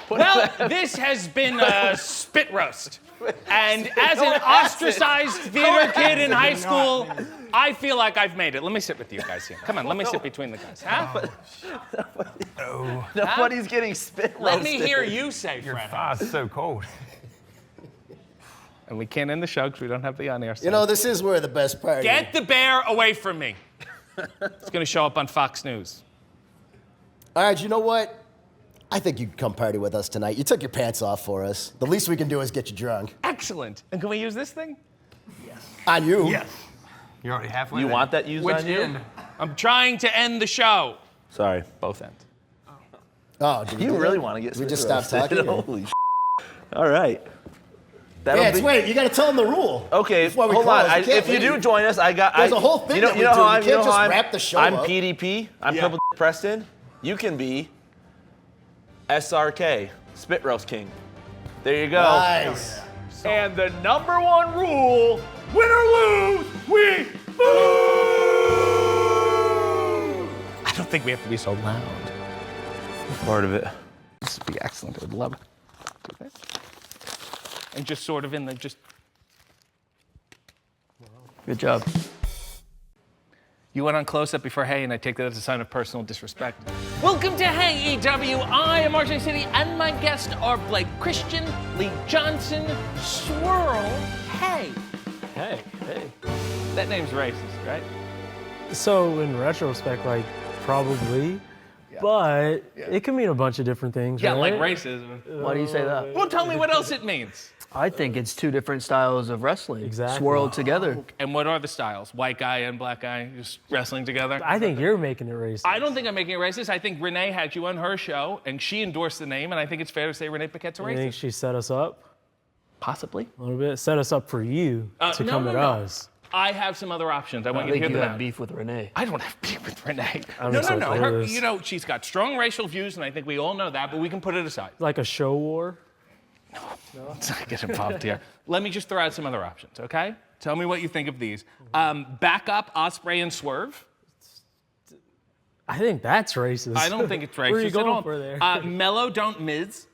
Well, this has been a spit roast. And as an ostracized theater kid in high school, I feel like I've made it. Let me sit with you guys here. Come on, let me sit between the guys. Huh? Nobody's getting spit roasted. Let me hear you say, Frat House. It's so cold. And we can't end the show because we don't have the on-air You know, this is where the best part Get the bear away from me. It's going to show up on Fox News. All right, you know what? I think you can come party with us tonight. You took your pants off for us. The least we can do is get you drunk. Excellent. And can we use this thing? On you. Yes. You're already halfway You there. want that used Which on you? end? I'm trying to end the show. Sorry. Both ends. Oh, do we You do really that? want to get We just spit stopped roasted? talking? Holy All right. Vance, wait, you got to tell them the rule. Okay, Before we hold close. on. You can't If you leave. do join us, There's a whole thing you know, that we you know do. How You I'm, can't you know just how I'm, wrap the show I'm up. PDP. I'm Yeah. Purple Preston. You can be SRK, Spit Roast King. There you go. Nice. And the number one rule, win or lose, we boo! I don't think we have to be so loud. Part of it. This would be excellent. I would love it. And just sort of in the Good job. You went on close-up before Hey, and I take that as a sign of personal disrespect. Welcome to Hey AEW. I am RJ City, and my guests are Blake Christian, Lee Johnson, Swirl. Hey. Hey. That name's racist, right? So in retrospect, like probably, but it can mean a bunch of different things. Yeah, right? like racism. Why do you say that? Well, tell me what else it means. I think it's two different styles of wrestling swirled together. And what are the styles? White guy and black guy just wrestling together? I think you're making it racist. I don't think I'm making it racist. I think Renee had you on her show, and she endorsed the name, and I think it's fair to say Renee Paquette's a I think racist. she set us up. Possibly. A little bit. Set us up for you to come at us. I have some other options. I want I you to think hear you them have out. beef with Renee. I don't have beef with Renee. I'm No. excited for Her, this. you know, she's got strong racial views, and I think we all know that, but we can put it aside. Like a show war. Let's not get involved here. Let me just throw out some other options, okay? Tell me what you think of these. Backup, Osprey, and Swerve. I think that's racist. I don't think it's racist Where are you going at all. for there? Mellow, don't Miz.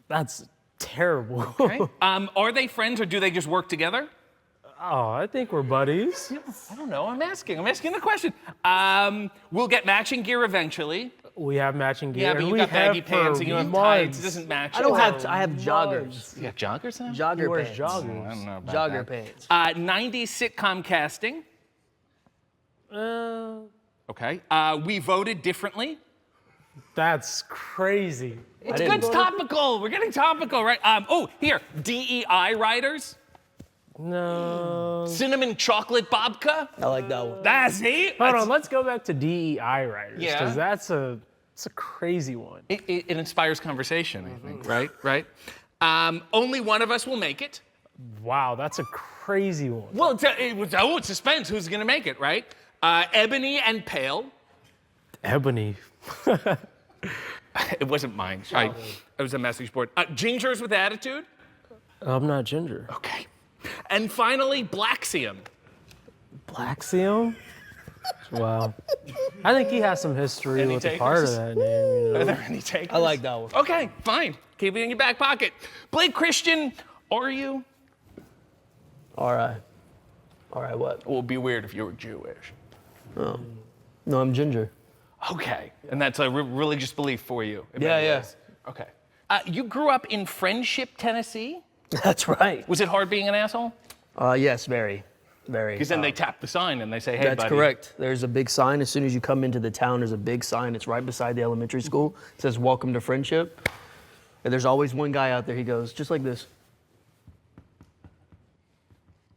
That's terrible. Okay. Are they friends, or do they just work together? Oh, I think we're buddies. I don't know. I'm asking the question. We'll get matching gear eventually. We have matching gear. Yeah, but and you we got baggy have pants for and you have months. tights. It doesn't match. I don't have. I have joggers. You got joggers now? Jogger He wears pants. joggers. I don't know about Jogger that. pants. 90s sitcom casting. Okay. We voted differently. That's crazy. It's good. It's topical. We're getting topical, right? Here. DEI writers. No. Cinnamon chocolate babka. I like that one. That's it. Hold on, let's go back to DEI writers. Yeah. Because that's a crazy one. It inspires conversation, I think. Right? Only one of us will make it. Wow, that's a crazy one. Well, it's suspense. Who's going to make it, right? Ebony and Pale. Ebony. It wasn't mine. It was a message board. Gingers with attitude. I'm not ginger. Okay. And finally, Blaxium. Blaxium? Wow. I think he has some history Any with a part of takers? that name. You know? Are there any takers? I like that one. Okay, fine. Keep it in your back pocket. Blake Christian, are you? All right. What? It would be weird if you were Jewish. Oh. No, I'm ginger. Okay. And that's a religious belief for you. in Yeah, many yeah. ways. Okay. You grew up in Friendship, Tennessee? That's right. Was it hard being an asshole? Yes, very. Because then they tap the sign and they say, hey, That's buddy. correct. There's a big sign. As soon as you come into the town, there's a big sign. It's right beside the elementary school. It says, welcome to Friendship. And there's always one guy out there. He goes, just like this.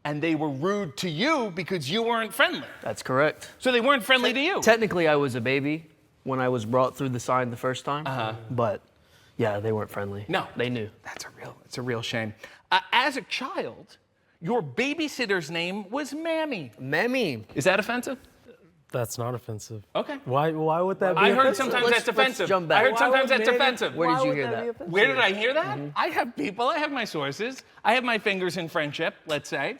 And they were rude to you because you weren't friendly. That's correct. So they weren't friendly to you. Technically, I was a baby when I was brought through the sign the first time. But yeah, they weren't friendly. No. They knew. It's a real shame. As a child, your babysitter's name was Mammy. Mammy. Is that offensive? That's not offensive. Okay. Why would that be I heard offensive? sometimes that's offensive. jump back. I heard Why sometimes would that's Mammy- offensive. Where did Why you would hear that be that? offensive? Where did I hear that? I have people, I have my sources. I have my fingers in friendship, let's say.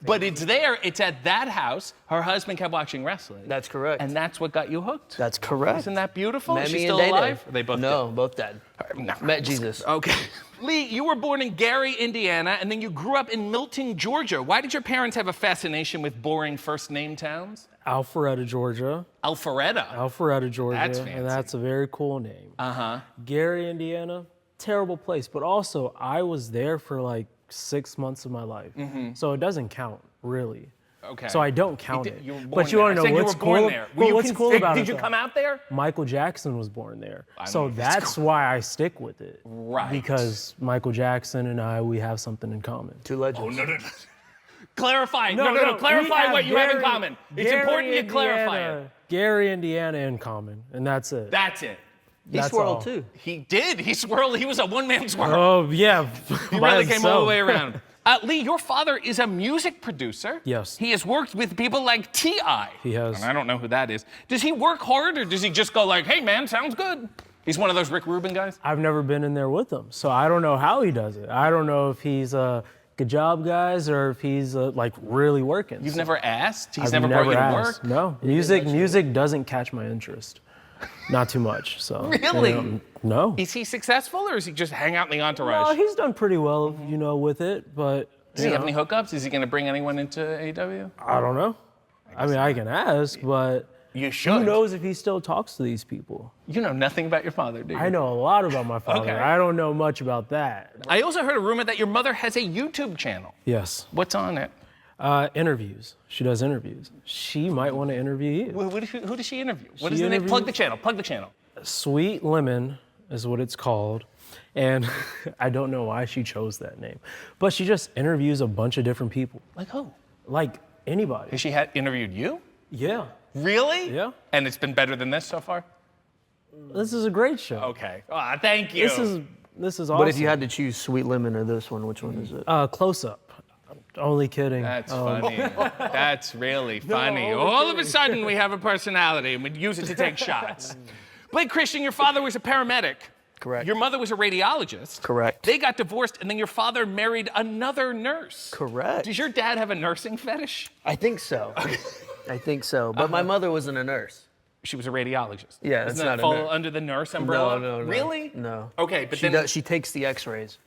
But it's there, it's at that house. Her husband kept watching wrestling. That's correct. And that's what got you hooked. That's correct. Isn't that beautiful? Is Mammy she and still Day-Day. alive? Are they both No, both dead. dead? Met Jesus. Okay. Lee, you were born in Gary, Indiana, and then you grew up in Milton, Georgia. Why did your parents have a fascination with boring first name towns? Alpharetta, Georgia. Alpharetta, Georgia. That's fancy. And that's a very cool name. Uh-huh. Gary, Indiana, terrible place. But also, I was there for like 6 months of my life. Mm-hmm. So it doesn't count, really. Okay. So I don't count it. You were born But you there. want I to said know you what's were born cool? there. Well, what's Did cool about it? you come out there? Michael Jackson was born there. I don't So know if that's that's why I stick with it. Right. Because Michael Jackson and we have something in common. Two legends. Oh, no. Clarify. No, No. we Clarify what you have in Gary- common. It's Gary, important you clarify it. Indiana, Gary, Indiana in common, and that's it. That's it. He That's swirled all. too. He did. He swirled. He was a one-man swirl. Oh, yeah. He by really came all the himself. way around. Lee, your father is a music producer. Yes. He has worked with people like T.I. He has. And I don't know who that is. Does he work hard or does he just go like, hey, man, sounds good? He's one of those Rick Rubin guys? I've never been in there with him, so I don't know how he does it. I don't know if he's good job, guys, or if he's like really working. You've never asked? He's I've never brought you to asked. work? No. Music doesn't catch my interest. Not too much. So. Really? No. Is he successful or is he just hang out in the entourage? No, he's done pretty well, with it, but. Does he have any hookups? Is he going to bring anyone into AEW? I don't know. I mean, I can ask, but. You should. Who knows if he still talks to these people? You know nothing about your father, do you? I know a lot about my father. Okay. I don't know much about that. I also heard a rumor that your mother has a YouTube channel. Yes. What's on it? Interviews. She does interviews. She might want to interview you. Who does she interview? What She is the name? interviews- Plug the channel. Plug the channel. Sweet Lemon is what it's called. And I don't know why she chose that name. But she just interviews a bunch of different people. Like who? Like anybody. Has she interviewed you? Yeah. Really? Yeah. And it's been better than this so far? This is a great show. Okay. Thank you. This is awesome. But if you had to choose Sweet Lemon or this one, which one is it? Close Up. Only kidding. That's funny. That's really funny. All of a sudden, we have a personality and we use it to take shots. Blake Christian, your father was a paramedic. Correct. Your mother was a radiologist. Correct. They got divorced, and then your father married another nurse. Correct. Does your dad have a nursing fetish? I think so. I think so. But my mother wasn't a nurse. She was a radiologist. Yeah, Doesn't that's that not a fall nurse. under the nurse umbrella? No. Really? No. Okay, but she then she takes the X-rays.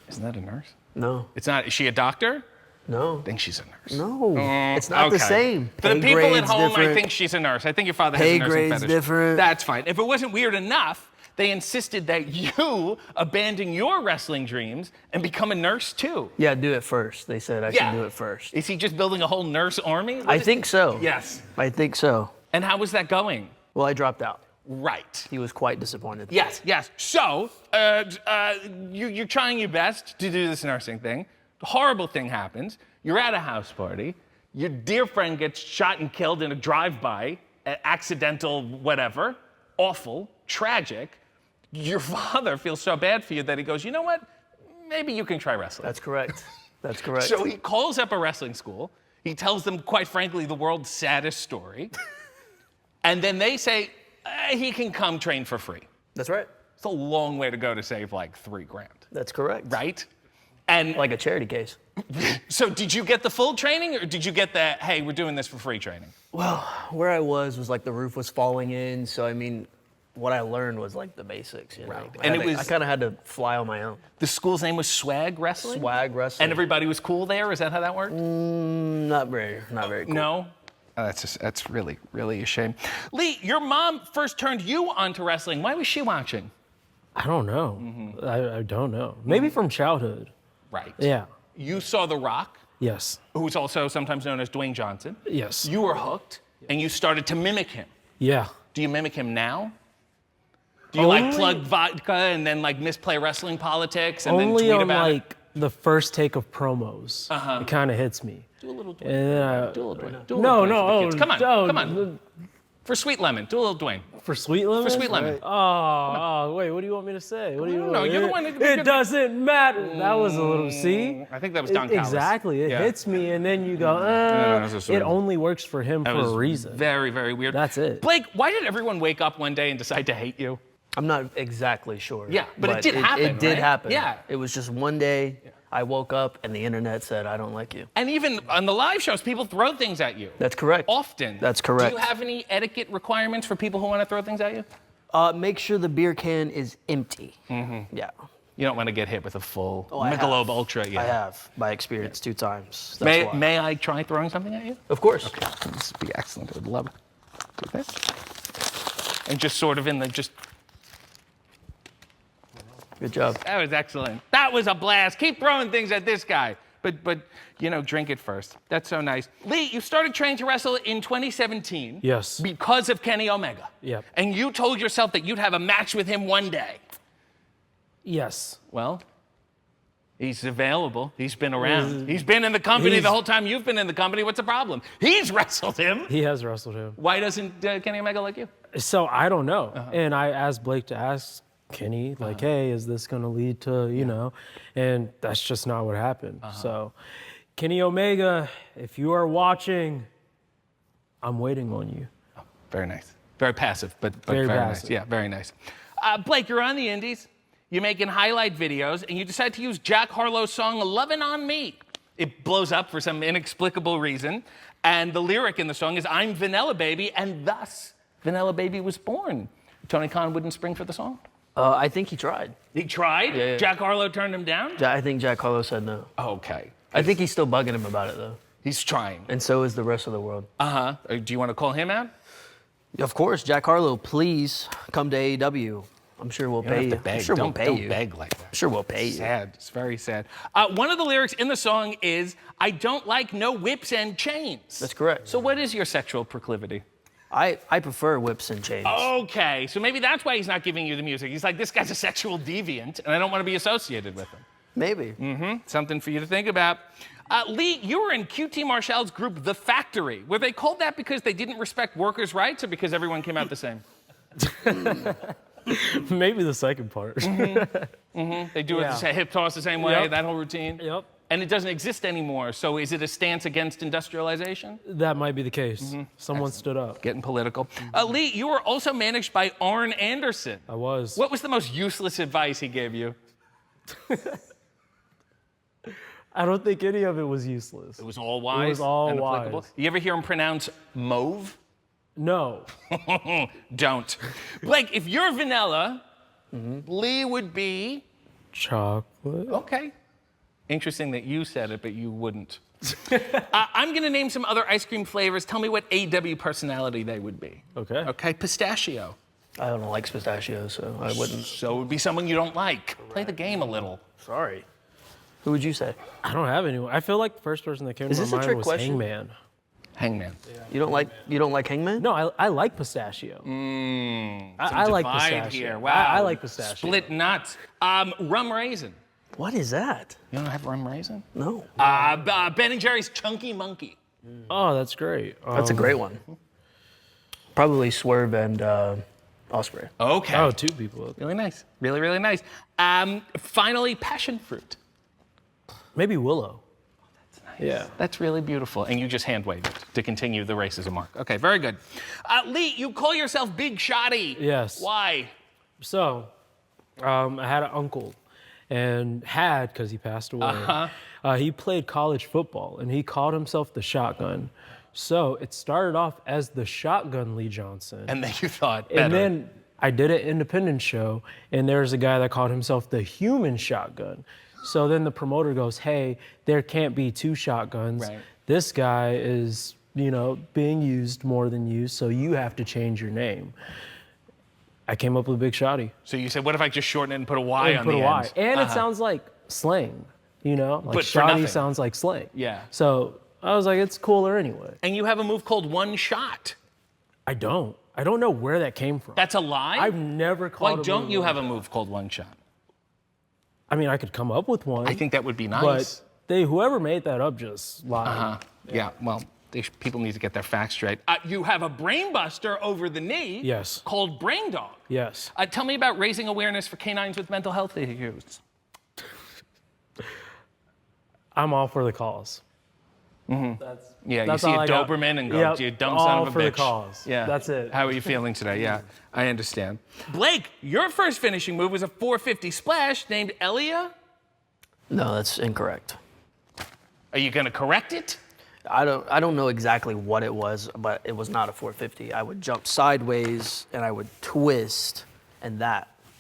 Isn't that a nurse? No. It's not. Is she a doctor? No. I think she's a nurse. No. It's not the okay. same. For the Pay people at grade's home, I different. think she's a nurse. I think your father has Pay a nursing grade's fetish. different. That's fine. If it wasn't weird enough, they insisted that you abandon your wrestling dreams and become a nurse too. Yeah, do it first. They said I should do it first. Is he just building a whole nurse army? I think so. Yes. I think so. And how was that going? Well, I dropped out. Right. He was quite disappointed. Yes. So, you're trying your best to do this nursing thing. The horrible thing happens. You're at a house party. Your dear friend gets shot and killed in a drive-by, accidental whatever. Awful, tragic. Your father feels so bad for you that he goes, you know what? Maybe you can try wrestling. That's correct. That's correct. So he calls up a wrestling school. He tells them, quite frankly, the world's saddest story. And then they say, he can come train for free. That's right. It's a long way to go to save like $3,000. That's correct. Right? And like a charity case. So did you get the full training or did you get the, hey, we're doing this for free training? Well, where I was like the roof was falling in. So, I mean, what I learned was like the basics, you know. Right. And I kind of had to fly on my own. The school's name was Swag Wrestling? Swag Wrestling. And everybody was cool there? Is that how that worked? Not very cool. No? That's really, really a shame. Lee, your mom first turned you onto wrestling. Why was she watching? I don't know. I don't know. Maybe from childhood. Right. Yeah. You saw The Rock, Yes. who's also sometimes known as Dwayne Johnson. Yes. You were hooked, and you started to mimic him. Yeah. Do you mimic him now? Do you like plug vodka and then like misplay wrestling politics and then Only tweet on about like the first take of promos. It kind of hits me. Do a little Dwayne. And then Do a little Dwayne. Do a No, little Dwayne no, for the kids. Come on, oh, come on. For Sweet Lemon, do a little Dwayne. For Sweet Lemon? For Sweet Lemon. Right. Oh, wait, what do you want me to say? What do you No, you're the one that- It doesn't matter. That was a little, see? I think that was Don Callis. Exactly. It Yeah. hits me, and then you go, that's just it only works for him That for was a reason. Very, very weird. That's it. Blake, why did everyone wake up one day and decide to hate you? I'm not exactly sure. Yeah, but it did happen, It did right? happen. Yeah. It was just one day I woke up and the internet said, I don't like you. And even on the live shows, people throw things at you. That's correct. Often. That's correct. Do you have any etiquette requirements for people who want to throw things at you? Make sure the beer can is empty. Mm-hmm. Yeah. You don't want to get hit with a full I Michelob have. Ultra. Yeah. I have, by experience, 2 times. That's why. May I try throwing something at you? Of course. Okay. This would be excellent. I would love it. Do this. And just sort of in the, just. Good job. That was excellent. That was a blast. Keep throwing things at this guy. But drink it first. That's so nice. Lee, you started training to wrestle in 2017. Yes. Because of Kenny Omega. Yep. And you told yourself that you'd have a match with him one day. Yes. Well, he's available. He's been around. He's been in the company the whole time you've been in the company. What's the problem? He's wrestled him. He has wrestled him. Why doesn't Kenny Omega like you? So I don't know. And I asked Blake to ask Kenny, like, hey, is this going to lead to, and that's just not what happened. So Kenny Omega, if you are watching, I'm waiting on you. Oh, very nice. Very passive, but Very very passive. nice. Yeah, very nice. Blake, you're on the indies. You're making highlight videos, and you decide to use Jack Harlow's song, Lovin' on Me. It blows up for some inexplicable reason, and the lyric in the song is, I'm Vanilla Baby, and thus Vanilla Baby was born. Tony Khan wouldn't spring for the song? I think he tried. He tried? Yeah. Jack Harlow turned him down? I think Jack Harlow said no. Okay. I think he's still bugging him about it, though. He's trying. And so is the rest of the world. Do you want to call him out? Of course, Jack Harlow, please come to AEW. I'm sure we'll pay you. Beg. I'm sure we'll pay don't you. beg like that. I'm sure we'll pay you. Sad. It's very sad. One of the lyrics in the song is, I don't like no whips and chains. That's correct. So what is your sexual proclivity? I prefer whips and chains. Okay, so maybe that's why he's not giving you the music. He's like, this guy's a sexual deviant, and I don't want to be associated with him. Maybe. Something for you to think about. Lee, you were in QT Marshall's group, The Factory. Were they called that because they didn't respect workers' rights, or because everyone came out the same? Maybe the second part. They do it, the hip toss the same way, Yep. that whole routine? Yep. And it doesn't exist anymore, so is it a stance against industrialization? That might be the case. Someone stood up. Getting political. Lee, you were also managed by Arn Anderson. I was. What was the most useless advice he gave you? I don't think any of it was useless. It was all wise. It was all and applicable. wise. You ever hear him pronounce mauve? No. Don't. Blake, if you're vanilla, Lee would be chocolate. Okay. Interesting that you said it, but you wouldn't. I'm going to name some other ice cream flavors. Tell me what AEW personality they would be. Okay. Okay, pistachio. I don't like pistachios, so I wouldn't. So it would be someone you don't like. Play the game a little. Sorry. Who would you say? I don't have anyone. I feel like the first person that came Is to this my a mind trick was question? Hangman. Hangman. You don't like Hangman? No, I like pistachio. I like divide pistachio. here. Wow. I like pistachio. Split nuts. Rum raisin. What is that? You don't have rum raisin? No. Ben and Jerry's Chunky Monkey. Oh, that's great. That's a great one. Probably Swerve and Osprey. Okay. Oh, two people. Really nice. Really, really nice. Finally, passion fruit. Maybe Willow. Yeah. That's really beautiful. And you just hand waved it to continue the racism mark. Okay, very good. Lee, you call yourself Big Shotty. Yes. Why? So, I had an uncle, and because he passed away, he played college football, and he called himself the Shotgun. So it started off as the Shotgun Lee Johnson. And then you thought better. And then I did an independent show, and there's a guy that called himself the Human Shotgun. So then the promoter goes, hey, there can't be two shotguns. Right. This guy is, being used more than you, so you have to change your name. I came up with Big Shotty. So you said, what if I just shorten it and put a Y And on put the a Y. end? And it sounds like slang, like But for Shotty nothing. sounds like slang. Yeah. So I was like, it's cooler anyway. And you have a move called One Shot. I don't know where that came from. That's a lie? I've never called Why a don't move you One have a Shot. move called One Shot? I mean, I could come up with one. I think that would be nice. But whoever made that up just lied. Yeah, well, people need to get their facts straight. You have a brain buster over the knee. Yes. Called Brain Dog. Yes. Tell me about raising awareness for canines with mental health issues. I'm all for the cause. That's you That's see a all I got. Doberman and go, Yep, you dumb all son of a for bitch. the cause. Yeah. That's it. How are you feeling today? Yeah, I understand. Blake, your first finishing move was a 450 splash named Elia. No, that's incorrect. Are you going to correct it? I don't know exactly what it was, but it was not a 450. I would jump sideways and I would twist, and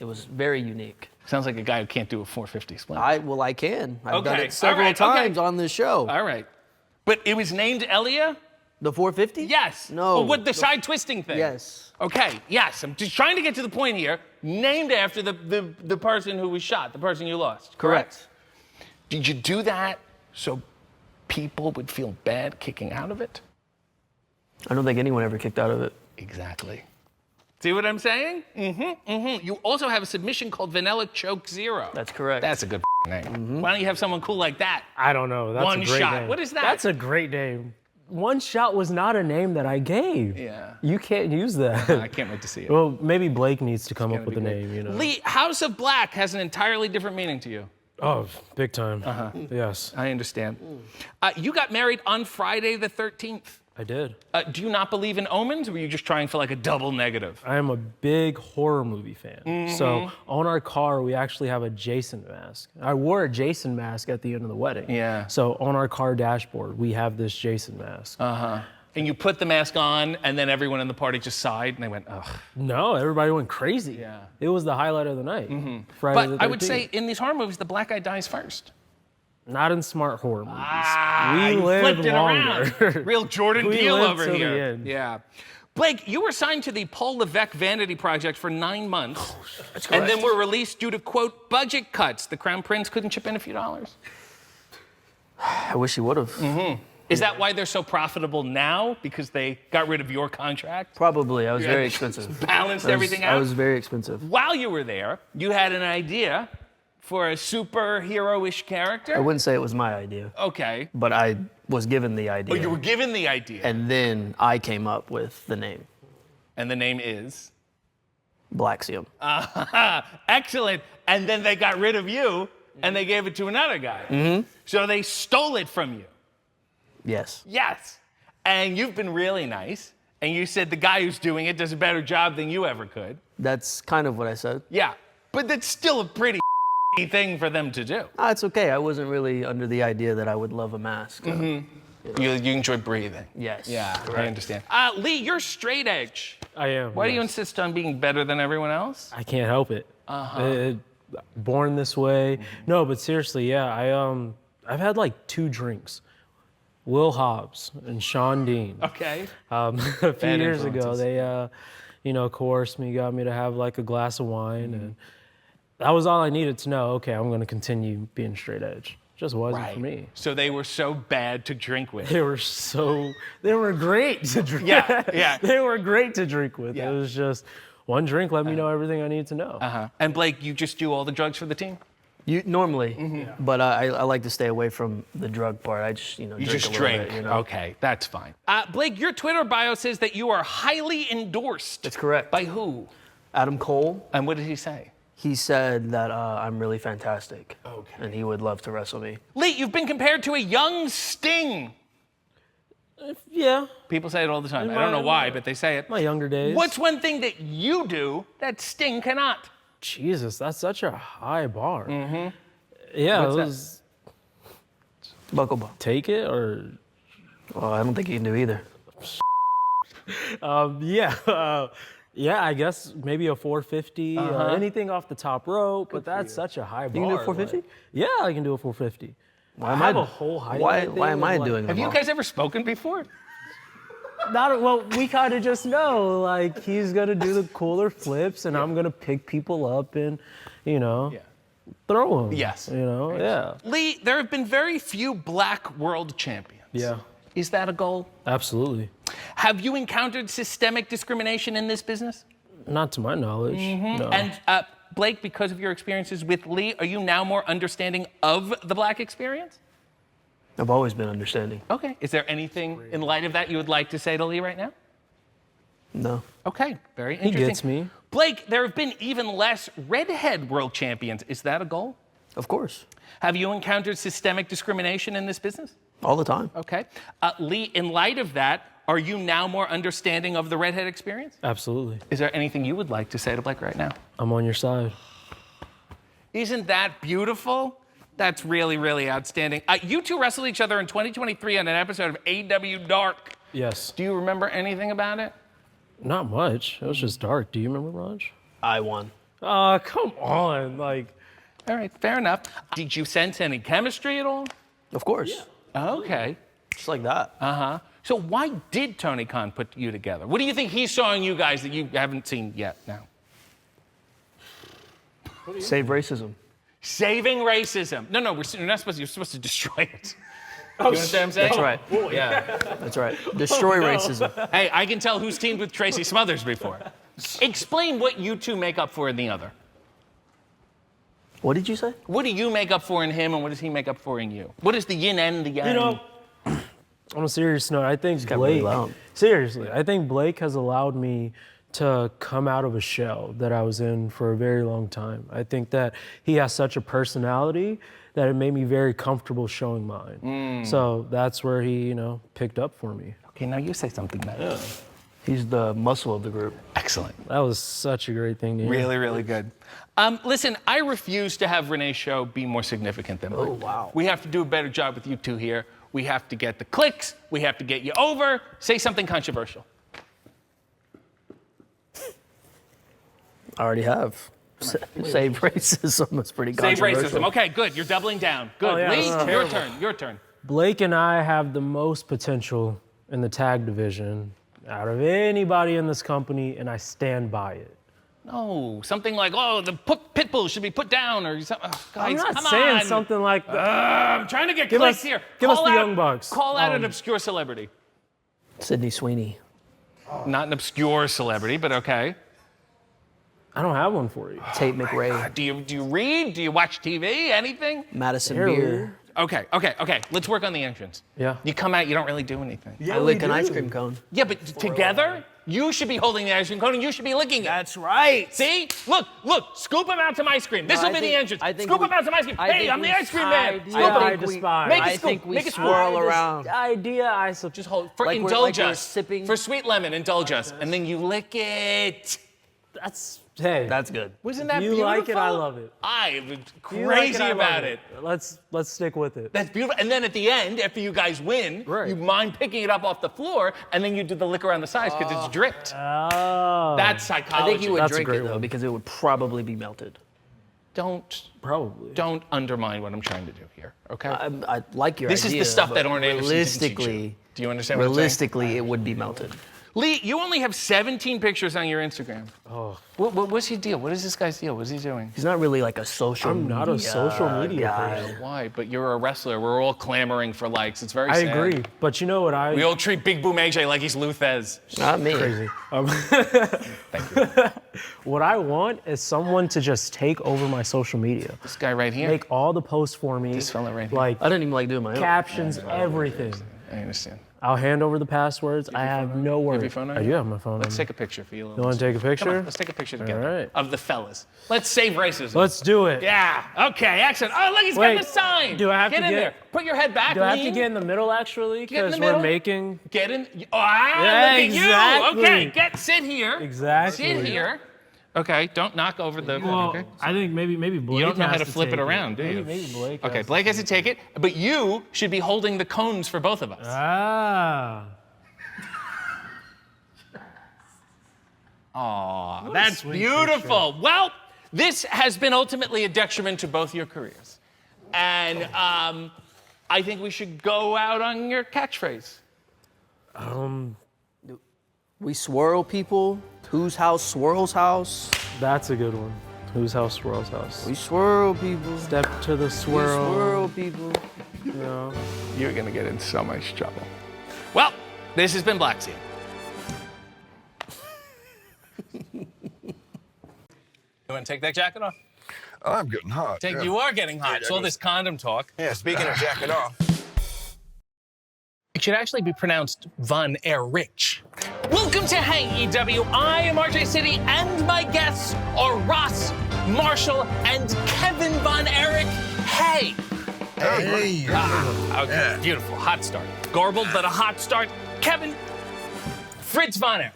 it was very unique. Sounds like a guy who can't do a 450 splash. I can. I've done Okay, it several all right, okay. times on this show. All right. But it was named Elia? The 450? Yes. No. Well, what the side twisting thing? Yes. Okay, yes. I'm just trying to get to the point here. Named after the person who was shot, the person you lost. Correct. Did you do that so people would feel bad kicking out of it? I don't think anyone ever kicked out of it. Exactly. See what I'm saying? Mm-hmm, mm-hmm. You also have a submission called Vanilla Choke Zero. That's correct. That's a good name. Why don't you have someone cool like that? I don't know. That's One a great shot. name. What is that? That's a great name. One shot was not a name that I gave. Yeah. You can't use that. I can't wait to see it. Well, maybe Blake needs to come up with a great. name, you know. Lee, House of Black has an entirely different meaning to you. Oh, big time. Yes. I understand. You got married on Friday the 13th. I did. Do you not believe in omens, or were you just trying for like a double negative? I am a big horror movie fan. So on our car, we actually have a Jason mask. I wore a Jason mask at the end of the wedding. Yeah. So on our car dashboard, we have this Jason mask. And you put the mask on, and then everyone in the party just sighed, and they went, ugh. No, everybody went crazy. Yeah. It was the highlight of the night. Friday the But I would 13th. say in these horror movies, the black guy dies first. Not in smart horror movies. You we live flipped it longer. around. Real Jordan We Peele live over till the here. end. Yeah. Blake, you were signed to the Paul Levesque Vanity Project for 9 months. That's and correct. then were released due to, quote, budget cuts. The Crown Prince couldn't chip in a few dollars. I wish he would have. Is that why they're so profitable now? Because they got rid of your contract? Probably. I was Yeah. very expensive. Balanced everything out? I was very expensive. While you were there, you had an idea for a superhero-ish character? I wouldn't say it was my idea, Okay. but I was given the idea. Oh, you were given the idea. And then I came up with the name. And the name is? Blaxium. Excellent. And then they got rid of you, and they gave it to another guy. So they stole it from you. Yes. Yes. And you've been really nice. And you said the guy who's doing it does a better job than you ever could. That's kind of what I said. Yeah. But that's still a pretty thing for them to do. It's okay. I wasn't really under the idea that I would love a mask. You enjoy breathing. Yes. Yeah, I correct. understand. Lee, you're straight edge. I am. Why do you yes. insist on being better than everyone else? I can't help it. Born this way. No, but seriously, yeah. I've had like 2 drinks. Will Hobbs and Sean Dean. Okay. A few Bad years ago, influences. they, coerced me, got me to have like a glass of wine, and that was all I needed to know. Okay, I'm going to continue being straight edge. Just wasn't for me. So they were so bad to drink with. They were great to drink. Yeah. They were great to drink with. Yeah. It was just one drink let me know everything I needed to know. And Blake, you just do all the drugs for the team? Normally, but I like to stay away from the drug part. I just, You drink just a little drink. bit, Okay, that's fine. Blake, your Twitter bio says that you are highly endorsed. That's correct. By who? Adam Cole. And what did he say? He said that I'm really fantastic. Okay. And he would love to wrestle me. Lee, you've been compared to a young Sting. Yeah. People say it all the time. I don't know why, but they say it. My younger days. What's one thing that you do that Sting cannot? Jesus, that's such a high bar. Yeah, What's it that? was Buckle ball. take it or Well, I don't think he can do either. yeah, I guess maybe a 450, anything off the top rope, but that's such a high bar. You can do a 450? like- yeah, I can do a 450. Why I am have I- a whole highlight Why thing am I of, like- doing Have them you all? guys ever spoken before? Well, we kind of just know, like, he's gonna do the cooler flips, and I'm gonna pick people up and, throw them. Yes. Yeah. Lee, there have been very few black world champions. Yeah. Is that a goal? Absolutely. Have you encountered systemic discrimination in this business? Not to my knowledge. No. And Blake, because of your experiences with Lee, are you now more understanding of the black experience? I've always been understanding. Okay. Is there anything in light of that you would like to say to Lee right now? No. Okay. Very He interesting. gets me. Blake, there have been even less redhead world champions. Is that a goal? Of course. Have you encountered systemic discrimination in this business? All the time. Okay. Lee, in light of that, are you now more understanding of the redhead experience? Absolutely. Is there anything you would like to say to Blake right now? I'm on your side. Isn't that beautiful? That's really, really outstanding. You two wrestled each other in 2023 on an episode of AEW Dark. Yes. Do you remember anything about it? Not much. It was just dark. Do you remember, Raj? I won. Come on. Like, All right, fair enough. Did you sense any chemistry at all? Of course. Okay. Just like that. So why did Tony Khan put you together? What do you think he saw in you guys that you haven't seen yet now? Save racism. Saving racism. No, you're not supposed to. You're supposed to destroy it. You understand what I'm saying? That's right. Yeah. That's right. Destroy racism. Hey, I can tell who's teamed with Tracy Smothers before. Explain what you two make up for in the other. What did you say? What do you make up for in him, and what does he make up for in you? What is the yin and the yang? You know, on a serious note, I think Blake. Seriously, I think Blake has allowed me to come out of a shell that I was in for a very long time. I think that he has such a personality that it made me very comfortable showing mine. So that's where he, picked up for me. Okay, now you say something then. He's the muscle of the group. Excellent. That was such a great thing to hear. Really, really good. Listen, I refuse to have Renee's show be more significant than mine. Oh, wow. We have to do a better job with you two here. We have to get the clicks. We have to get you over. Say something controversial. I already have. Save racism. That's pretty Save controversial. racism. Okay, good. You're doubling down. Good. Oh, yeah, Lee, that's your terrible. turn. Your turn. Blake and I have the most potential in the tag division out of anybody in this company, and I stand by it. No, something like, the pit bull should be put down, or something. Oh, guys, I'm not come saying on. something like that. I'm trying to get Give clicks us- here. give us Call the out- Young Bucks. Call out an obscure celebrity. Sydney Sweeney. Not an obscure celebrity, but okay. I don't have one for you. Tate McRae. Do you read? Do you watch TV? Anything? Madison Barely. Beer. Okay. Let's work on the entrance. Yeah. You come out, you don't really do anything. I lick an ice cream cone. Yeah, but together, you should be holding the ice cream cone and you should be licking it. That's right. See? Look, scoop him out some ice cream. This will be the entrance. Scoop him out some ice cream. Hey, I'm the ice cream man. Scoop him. I despise. Make a I scoop. think we Make a swirl scoop. around. The idea I Just hold. For Like we're- indulge like we're us. sipping- For sweet lemon, indulge us. And then you lick it. That's That's good. Wasn't that you beautiful? like it, I love it. I was You like crazy I love about it. Let's stick with it. That's beautiful. And then at the end, after you guys win, you mind picking it up off the floor, and then you do the lick around the sides because it's dripped. Oh. That's psychology. I think you would That's a drink great it though one. because it would probably be melted. Don't Probably. undermine what I'm trying to do here, okay? I like your This idea. is the stuff but that Orrin Anderson didn't teach you. realistically, Do you understand what I'm saying? realistically, it would be melted. Lee, you only have 17 pictures on your Instagram. Oh. What's your deal? What is this guy's deal? What's he doing? He's not really like a social. I'm not a social media guy. person. Why? But you're a wrestler. We're all clamoring for likes. It's very I sad. agree, but you know what We all treat Big Boom AJ like he's Luthez. Not me. Crazy. Thank you. What I want is someone to just take over my social media. This guy right here. Make all the posts for me. This fella right here. Like I didn't even like doing my own. captions, everything. I understand. I'll hand over the passwords. I have no worries. your phone on I you? do have my phone Let's on. take a picture for you. You want to take a Come picture? on, let's take a picture together All right. of the fellas. Let's save racism. Let's do it. Yeah. Okay. Excellent. Oh, look, he's Wait, got the sign. do I have get to in get- there? Put your head back. Do I have to lean. get in the middle actually? Get in the Because middle. we're making. Get in. Yeah, look at exactly. you. Okay. Sit here. Exactly. Sit here. Okay. Don't knock over the. Well, okay. I think maybe Blake. You don't know how has to flip it take around, do you? Maybe Blake. Okay. has Blake has to take it, but you should be holding the cones for both of us. Ah. Aw, a that's sweet beautiful. Well, this has been ultimately a detriment to both your careers. And I think we should go out on your catchphrase. We swirl people. Whose house swirls house? That's a good one. Whose house swirls house? We swirl people. Step to the We swirl. swirl people. You know. You're going to get in so much trouble. Well, this has been Black Sea. You want to take that jacket off? I'm getting hot. yeah. You are getting hot. It's all this condom talk. Yeah, speaking of jacket off. It should actually be pronounced Von Erichs. Welcome to AEW. I am RJ City, and my guests are Ross, Marshall, and Kevin Von Erich. Hey! Hey. Okay, beautiful. Hot start. Garbled, but a hot start. Kevin, Fritz Von Erich,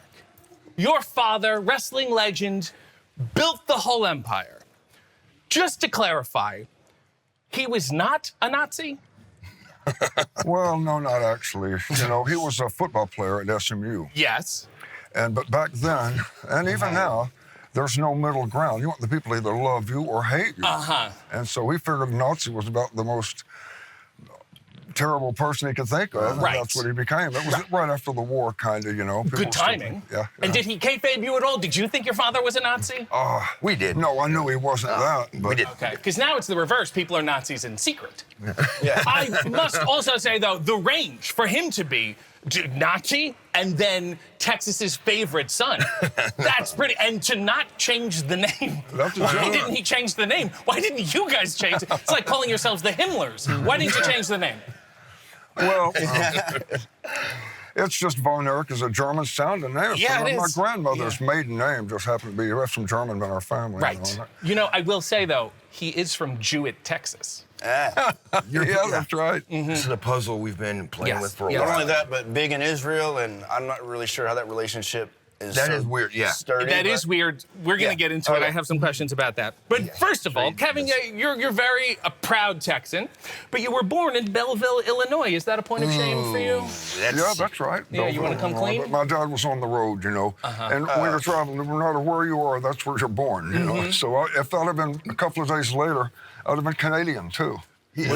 your father, wrestling legend, built the whole empire. Just to clarify, he was not a Nazi? Well, no, not actually. You know, he was a football player at SMU. Yes. But back then, and even now, there's no middle ground. You want the people to either love you or hate you. Uh-huh. And so we figured Nazi was about the most terrible person he could think of. And Right. that's what he became. It was right after the war, kind of, you know. People Good still- timing. Yeah. And did he kayfabe you at all? Did you think your father was a Nazi? We did. No, I knew he wasn't that. But we did. Okay, because now it's the reverse. People are Nazis in secret. I must also say, though, the range for him to be Nazi and then Texas's favorite son. That's pretty. And to not change the name. Why didn't he change the name? Why didn't you guys change it? It's like calling yourselves the Himmlers. Why didn't you change the name? Well, it's just Von Erich is a German sounding name. Yeah, So it my is. grandmother's maiden name just happened to be, we have some German in our family. Right. You know, I will say, though, he is from Jewett, Texas. Yeah, that's right. This is a puzzle we've been playing Yes. with for a Yes. while. Not only that, but big in Israel, and I'm not really sure how that relationship is. That so is weird, yeah. Sturdy, That but- is weird. We're going to get into it. I have some questions about that. But first of all, Kevin, you're very a proud Texan, but you were born in Belleville, Illinois. Is that a point of shame for you? Yeah, that's right. Yeah, you wanna come clean? But my dad was on the road, you know. And when you're traveling, no matter where you are, that's where you're born, you know. So if that had been a couple of days later, I'd have been Canadian, too. He's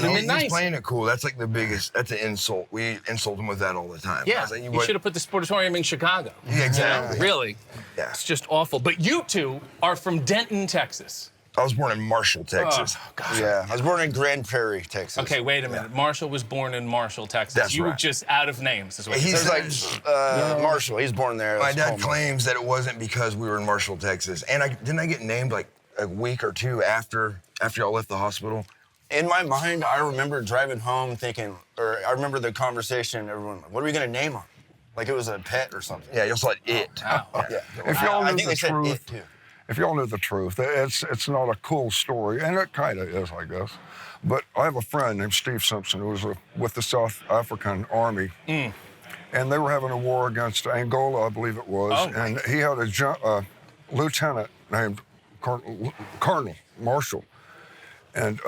playing it cool. That's like the biggest, that's an insult. We insult him with that all the time. I Yeah, was like, you should have put the Sportatorium in Chicago. Yeah, exactly. Really. Yeah. It's just awful. But you two are from Denton, Texas. I was born in Marshall, Texas. Oh, gosh. Yeah, I was born in Grand Prairie, Texas. Okay, wait a minute. Marshall was born in Marshall, Texas. That's you were right. just out of names. Is what you're He's saying. like, Marshall, he's born there. my That's dad home. claims that it wasn't because we were in Marshall, Texas. And didn't I get named like a week or two after y'all left the hospital? In my mind, I remember driving home thinking, or I remember the conversation, everyone, what are we going to name him? Like it was a pet or something. Yeah, just like it. Wow. Yeah. If y'all I knew think the they said truth, it too. if y'all knew the truth, it's not a cool story, and it kind of is, I guess. But I have a friend named Steve Simpson who was with the South African Army, and they were having a war against Angola, I believe it was, and he had a lieutenant named Colonel Marshall, and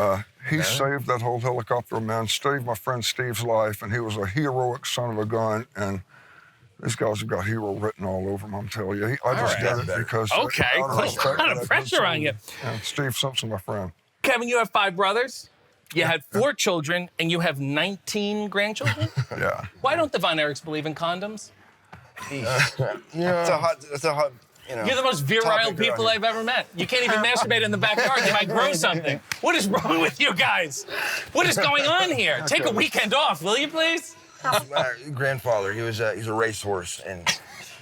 he saved that whole helicopter man, saved my friend Steve's life, and he was a heroic son of a gun, and these guys have got hero written all over them, I'm telling you. I just did it because... Okay, out of respect a lot for of that pressure good on you. son. And Steve Simpson, my friend. Kevin, you have 5 brothers. You had 4 children, and you have 19 grandchildren? Yeah. Why don't the Von Erichs believe in condoms? It's a hot, you know. You're the most virile topic people around I've ever met. You can't even masturbate in the backyard. You might grow something. What is wrong with you guys? What is going on here? Take a weekend off, will you, please? My grandfather, he's a racehorse, and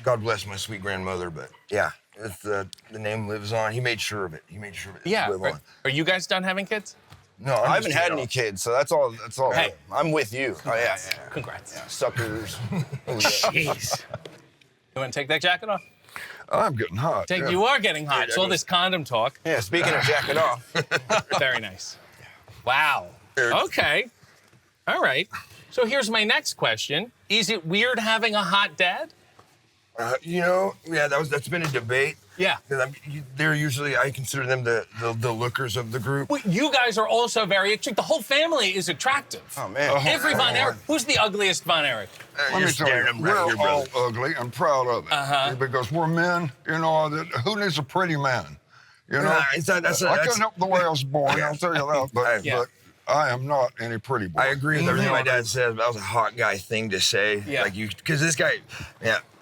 God bless my sweet grandmother, but yeah, it's, the name lives on. He made sure of it. He made sure of it. Yeah. Live on. Are you guys done having kids? No, I haven't had any kids, so that's all. Hey. I'm with you. Oh, yeah. Congrats. Suckers. Jeez. You want to take that jacket off? I'm getting hot. yeah. You are getting hot. It's all this condom talk. Yeah, speaking of jacking off. Very nice. Wow. Okay. All right. So here's my next question. Is it weird having a hot dad? You know, yeah, that's been a debate. Yeah. They're usually, I consider them the lookers of the group. Well, you guys are also very attractive. The whole family is attractive. Oh, man. Every Von Erich. Who's the ugliest Von Erich? Let me tell you, we're all ugly and proud of it. Because we're men, you know, who needs a pretty man? You know, I couldn't help the way I was born, I'll tell you that, but I am not any pretty boy. I agree with everything my dad says. That was a hot guy thing to say. Yeah. Like because this guy,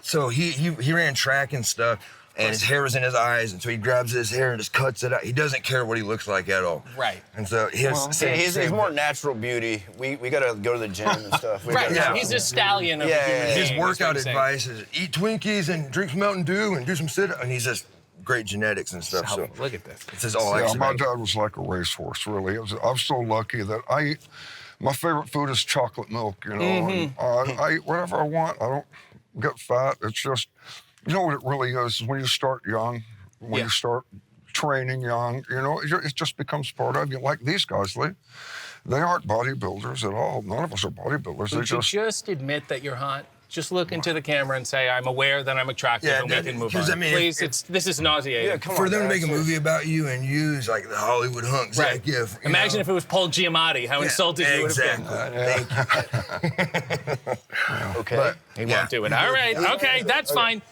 so he ran track and stuff, and his hair was in his eyes, and so he grabs his hair and just cuts it out. He doesn't care what he looks like at all. Right. And so he's more natural beauty. We gotta go to the gym and stuff. He's a stallion of a human being. His workout advice is eat Twinkies and drink some Mountain Dew and do some sit-ups, and he's just great genetics and stuff. So look at this. It's his all Yeah, my dad was like a racehorse, really. I'm so lucky that I eat. My favorite food is chocolate milk, you know. And, I eat whatever I want. I don't get fat. It's just, you know what it really is when you start young, when you start training young, you know, it just becomes part of you. Like these guys, they aren't bodybuilders at all. None of us are bodybuilders. Would you just admit that you're hot? Just look into the camera and say, I'm aware that I'm attractive and we can move on. I mean, Please, this is nauseating. For them to make a movie about you and use like the Hollywood hunks, Right. Imagine if if it was Paul Giamatti, how insulted you would have been. Okay. But, he won't do it. All right, okay, that's fine.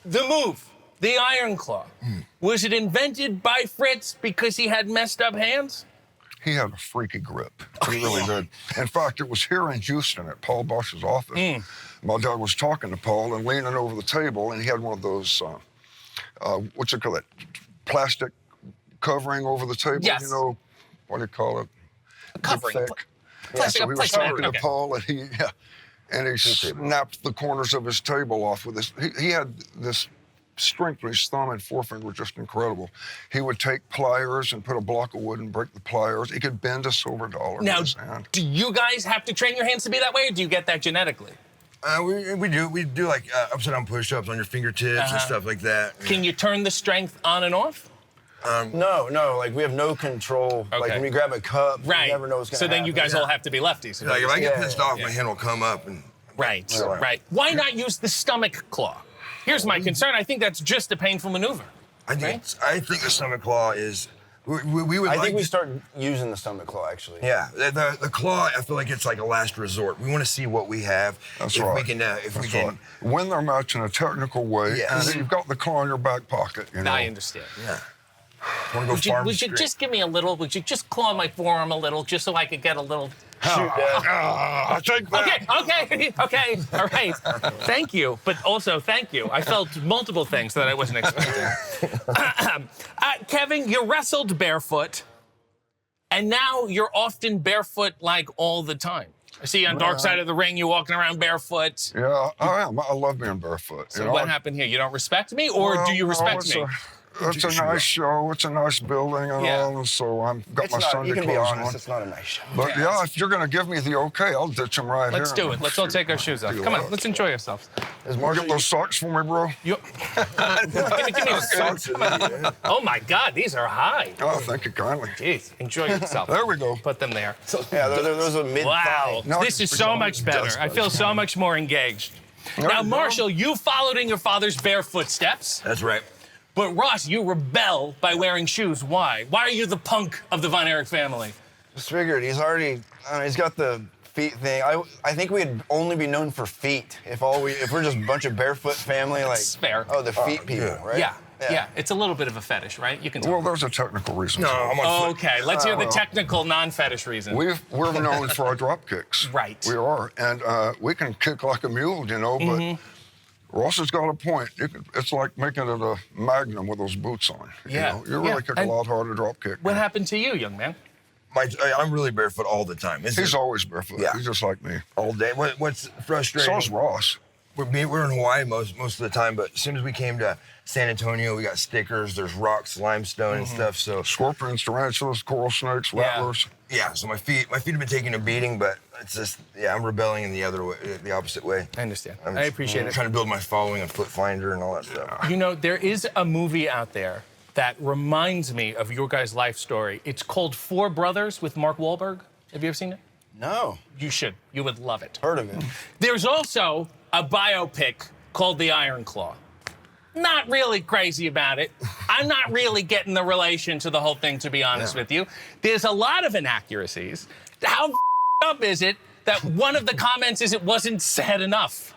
The move, the Iron Claw, was it invented by Fritz because he had messed up hands? he had a freaky grip. He really did. In fact, it was here in Houston at Paul Bosch's office. My dad was talking to Paul and leaning over the table, and he had one of those, what's it called, plastic covering over the table. Yes. You know, what do you call it? Covering. So he was talking to Paul, and he snapped the corners of his table off with this. He had this strength with his thumb and forefinger was just incredible. He would take pliers and put a block of wood and break the pliers. He could bend a silver dollar Now, with his hand. do you guys have to train your hands to be that way, or do you get that genetically? We do. We do like upside down push-ups on your fingertips and stuff like that. Can you turn the strength on and off? No, like we have no control. Like when we grab a cup, you never know what's gonna happen. So then you guys all have to be lefties. Like if I get pissed off, my hand will come up and. Right. Why not use the stomach claw? Here's my concern. I think that's just a painful maneuver. I think the stomach claw is. We would. I think we start using the stomach claw actually. Yeah, the claw. I feel like it's like a last resort. We want to see what we have. That's if right. We can, if we can win their match in a technical way, and then you've got the claw in your back pocket. You know? I understand. Yeah. Would you just give me a little? Would you just claw my forearm a little, just so I could get a little? I take that. Okay. All right. Thank you, but also thank you. I felt multiple things that I wasn't expecting. Kevin, you wrestled barefoot, and now you're often barefoot like all the time. I see you on Dark Side of the Ring, you're walking around barefoot. Yeah, I am. I love being barefoot. So what happened here? You don't respect me, or do you respect me? It's a nice show. It's a nice building and all, and so I've got my Sunday You can be clothes honest, on. it's not a nice show. But yeah, if you're gonna give me the okay, I'll ditch them right Let's here. do it. Let's all take our shoes off. Come on, let's enjoy ourselves. Get those socks for me, bro? Give me the socks. Oh my God, these are high. Oh, thank you kindly. Jeez, enjoy yourself. There we go. Put them there. Yeah, those are mid-thigh. Wow, this is so much better. I feel so much more engaged. Now, Marshall, you followed in your father's bare footsteps. That's right. But Ross, you rebel by wearing shoes. Why? Why are you the punk of the Von Erich family? Just figured he's already. He's got the feet thing. I think we'd only be known for feet if we're just a bunch of barefoot family. Like That's fair. Oh, the feet people, right? Yeah. It's a little bit of a fetish, right? You can. Well, there's a technical reason. No, I'm on foot. Okay, let's hear the technical non-fetish reason. We're known for our drop kicks. Right. We are, and we can kick like a mule, you know. But Ross has got a point. It's like making it a Magnum with those boots on. Yeah. You really kick a lot harder drop kick. What happened to you, young man? I'm really barefoot all the time. He's always barefoot. Yeah. He's just like me. All day. What's frustrating? So's Ross. We're in Hawaii most of the time, but as soon as we came to San Antonio, we got stickers. There's rocks, limestone, and stuff. So scorpions, tarantulas, coral snakes, rattlers. Yeah. So my feet have been taking a beating, but it's just I'm rebelling in the opposite way. I understand. I appreciate it. Trying to build my following on Foot Finder and all that stuff. You know, there is a movie out there that reminds me of your guys' life story. It's called Four Brothers with Mark Wahlberg. Have you ever seen it? No. You should. You would love it. Heard of it. There's also a biopic called The Iron Claw. Not really crazy about it. I'm not really getting the relation to the whole thing, to be honest with you. There's a lot of inaccuracies. How up is it that one of the comments is it wasn't said enough?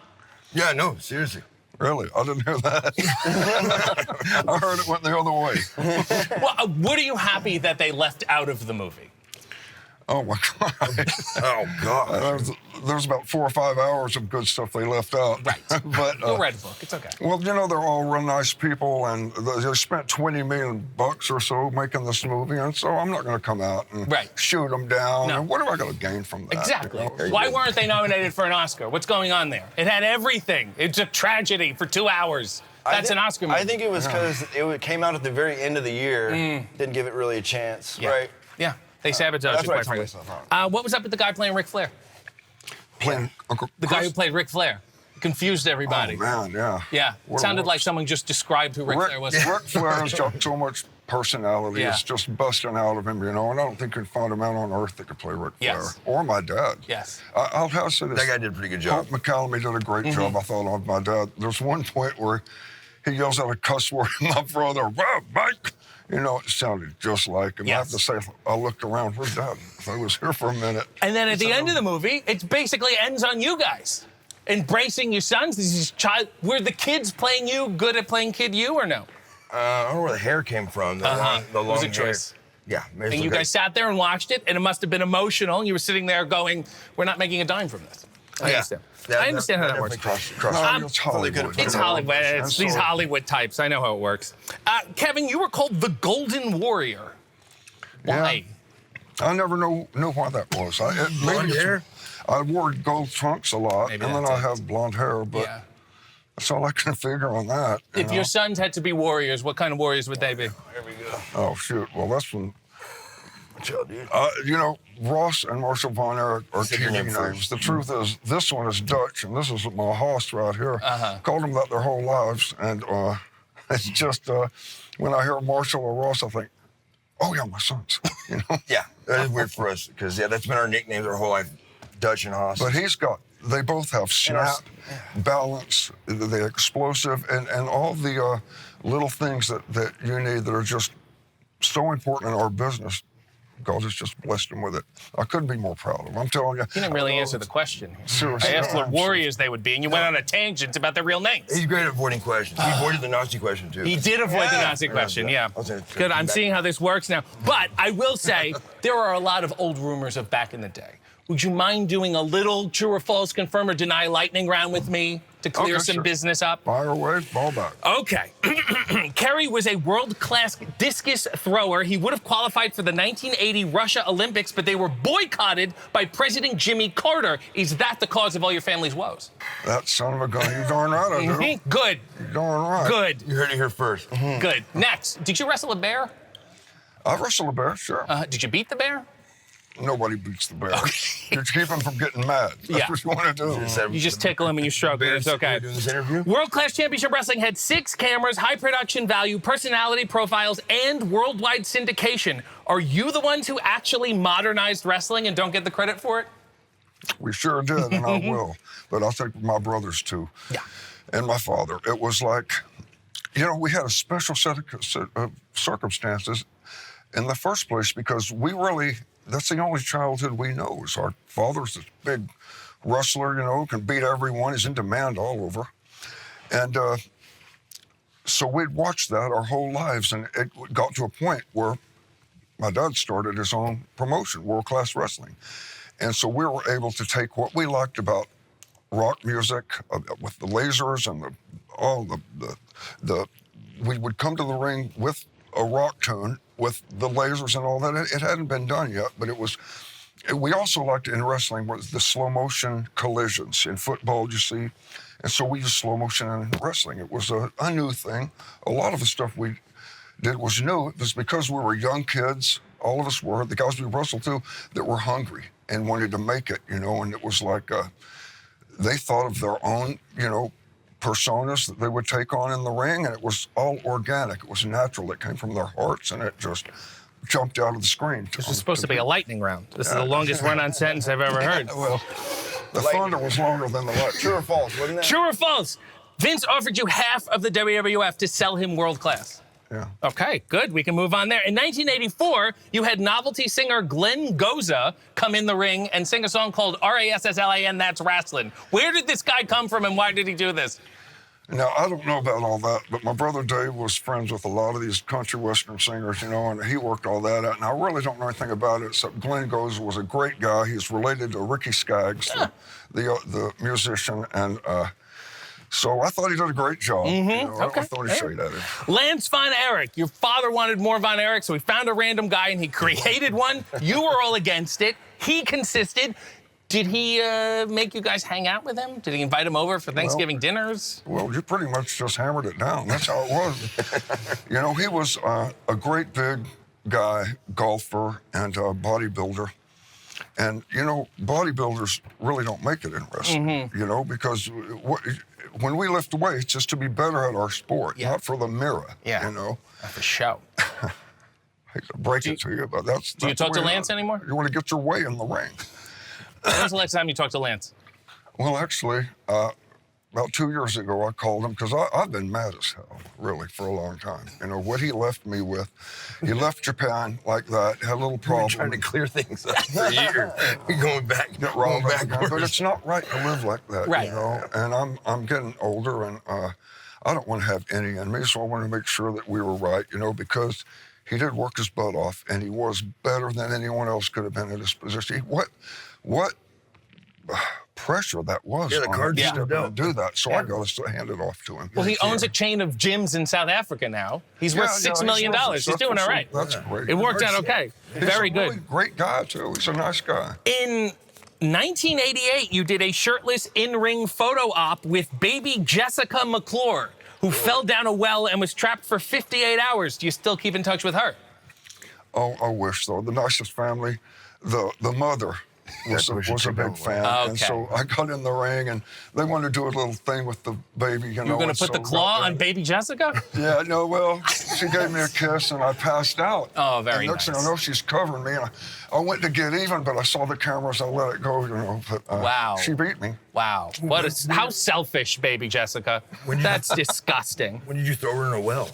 Yeah, no, seriously. Really? I didn't hear that. I heard it went the other way. Well, what are you happy that they left out of the movie? Oh, my God. Oh, God. There's about 4 or 5 hours of good stuff they left out. Right. But, Go read a book. It's okay. Well, you know, they're all real nice people, and they spent $20 million or so making this movie, and so I'm not going to come out and shoot them down. No. And what am I going to gain from that? Exactly. You know? Why weren't they nominated for an Oscar? What's going on there? It had everything. It's a tragedy for 2 hours. That's an Oscar movie. I think it was because it came out at the very end of the year. Didn't give it really a chance, right? Yeah. They sabotaged That's it, what quite I frankly. told myself. What was up with the guy playing Ric Flair? The guy who played Ric Flair. Confused everybody. Oh, man, yeah. Yeah. It sounded like someone just described who Ric Flair was. Ric Flair's got so much personality. Yeah. It's just busting out of him, you know, and I don't think you'd find a man on earth that could play Ric Flair. Or my dad. Yes. I'll have to say this. That guy did a pretty good job. Hope McCallum did a great job, I thought, of my dad. There's one point where he yells out a cuss word at my brother, "Wow, Mike!" You know, it sounded just like him. I have to say, I looked around, where's Dad? I was here for a minute. And then at the end of the movie, it basically ends on you guys embracing your sons. This is were the kids playing you good at playing kid you or no? I don't know where the hair came from. The long was a hair. choice. Yeah. And you guys sat there and watched it, and it must have been emotional. And you were sitting there going, "We're not making a dime from this." I understand. I understand how that works. It's Hollywood. It's Hollywood. It's these Hollywood types. I know how it works. Kevin, you were called the Golden Warrior. Why? Yeah. I never knew why that was. Blonde hair? I wore gold trunks a lot, and then I have blonde hair, but that's all I can figure on that. If your sons had to be warriors, what kind of warriors would they be? There we go. Oh, shoot. Well, that's when... you know, Ross and Marshall Von Erich are TV names. The truth is, this one is Dutch, and this is my house right here. Called them that their whole lives, and it's just when I hear Marshall or Ross, I think, oh yeah, my sons. You know? Yeah, that is weird for us because that's been our nicknames our whole life, Dutch and Haas. But they both have snap, balance, the explosive, and all the little things that you need that are just so important in our business. God has just blessed him with it. I couldn't be more proud of him. I'm telling you. You didn't really answer the question. Seriously. I asked what warriors they would be, and you went on a tangent about their real names. He's great at avoiding questions. He avoided the Nazi question, too. He did avoid the Nazi question, yeah. Good, I'm seeing how this works now. But I will say, there are a lot of old rumors of back in the day. Would you mind doing a little true or false, confirm or deny lightning round with me to clear some business up? Fire away, ball back. Okay. Kerry was a world-class discus thrower. He would have qualified for the 1980 Russia Olympics, but they were boycotted by President Jimmy Carter. Is that the cause of all your family's woes? That son of a gun. You darn right I do. Good. You darn right. Good. You heard it here first. Good. Next, did you wrestle a bear? I wrestled a bear, sure. Did you beat the bear? Nobody beats the bear. You keep him from getting mad. That's what you want to do. You just tickle him and you stroke him. It's okay. World-class Championship Wrestling had 6 cameras, high production value, personality profiles, and worldwide syndication. Are you the ones who actually modernized wrestling and don't get the credit for it? We sure did, and I will. But I'll take my brothers, too. Yeah. And my father. It was like, you know, we had a special set of circumstances in the first place because we really... That's the only childhood we know. Is our father's this big wrestler, you know, can beat everyone. He's in demand all over. And so we'd watched that our whole lives. And it got to a point where my dad started his own promotion, World Class Wrestling. And so we were able to take what we liked about rock music with the lasers and we would come to the ring with a rock tune with the lasers and all that. It hadn't been done yet, but we also liked in wrestling was the slow motion collisions. In football, you see, and so we used slow motion in wrestling. It was a new thing. A lot of the stuff we did was new. It was because we were young kids, all of us were, the guys we wrestled to, that were hungry and wanted to make it, you know, and it was like they thought of their own, you know, personas that they would take on in the ring, and it was all organic. It was natural. It came from their hearts, and it just jumped out of the screen. This was supposed to be a lightning round. This is the longest run-on sentence I've ever heard. Well, the thunder was longer than the lightning. True or false, wasn't that? True or false? Vince offered you half of the WWF to sell him world class. Yeah. Okay, good. We can move on there. In 1984, you had novelty singer Glenn Goza come in the ring and sing a song called RASSLAN, That's Wrestling. Where did this guy come from and why did he do this? Now, I don't know about all that, but my brother Dave was friends with a lot of these country western singers, you know, and he worked all that out. And I really don't know anything about it, except Glenn Goza was a great guy. He's related to Ricky Skaggs, the musician, and so I thought he did a great job. You know, I thought he showed at him. Lance Von Erich. Your father wanted more Von Erich, so he found a random guy and he created one. You were all against it. He consisted. Did he make you guys hang out with him? Did he invite him over for Thanksgiving dinners? Well, you pretty much just hammered it down. That's how it was. You know, he was a great big guy, golfer, and bodybuilder. And, you know, bodybuilders really don't make it in wrestling, you know, because when we lift weights, it's just to be better at our sport, not for the mirror, you know. For show. I hate to break it to you, but that's Do you talk to Lance anymore? You want to get your way in the ring. When was the last time you talked to Lance? Well, actually, about 2 years ago, I called him because I've been mad as hell, really, for a long time. You know, what he left me with. He left Japan like that, had a little problem. You've been trying to clear things up for a year. You're going back, going backwards. But it's not right to live like that, you know? And I'm getting older, and I don't want to have any in me, so I want to make sure that we were right, you know, because he did work his butt off, and he was better than anyone else could have been in this position. What pressure that was Yeah, the on card him to yeah. step in and do that. So I got to hand it off to him. Well, he owns a chain of gyms in South Africa now. He's worth $6 million. He's doing all right. That's great. It worked out okay. He's Very a good. really great guy, too. He's a nice guy. In 1988, you did a shirtless in-ring photo op with baby Jessica McClure, who fell down a well and was trapped for 58 hours. Do you still keep in touch with her? Oh, I wish so. The nicest family. The mother was a big fan. Okay. And so I got in the ring, and they wanted to do a little thing with the baby. You were going to put the claw on baby Jessica? Yeah, no, well, she gave me a kiss, and I passed out. Oh, very and next nice. thing I know, she's covering me, and I went to get even, but I saw the cameras, I let it go, you know. But, Wow. She beat me. Wow. How selfish, baby Jessica. That's disgusting. When did you throw her in a well?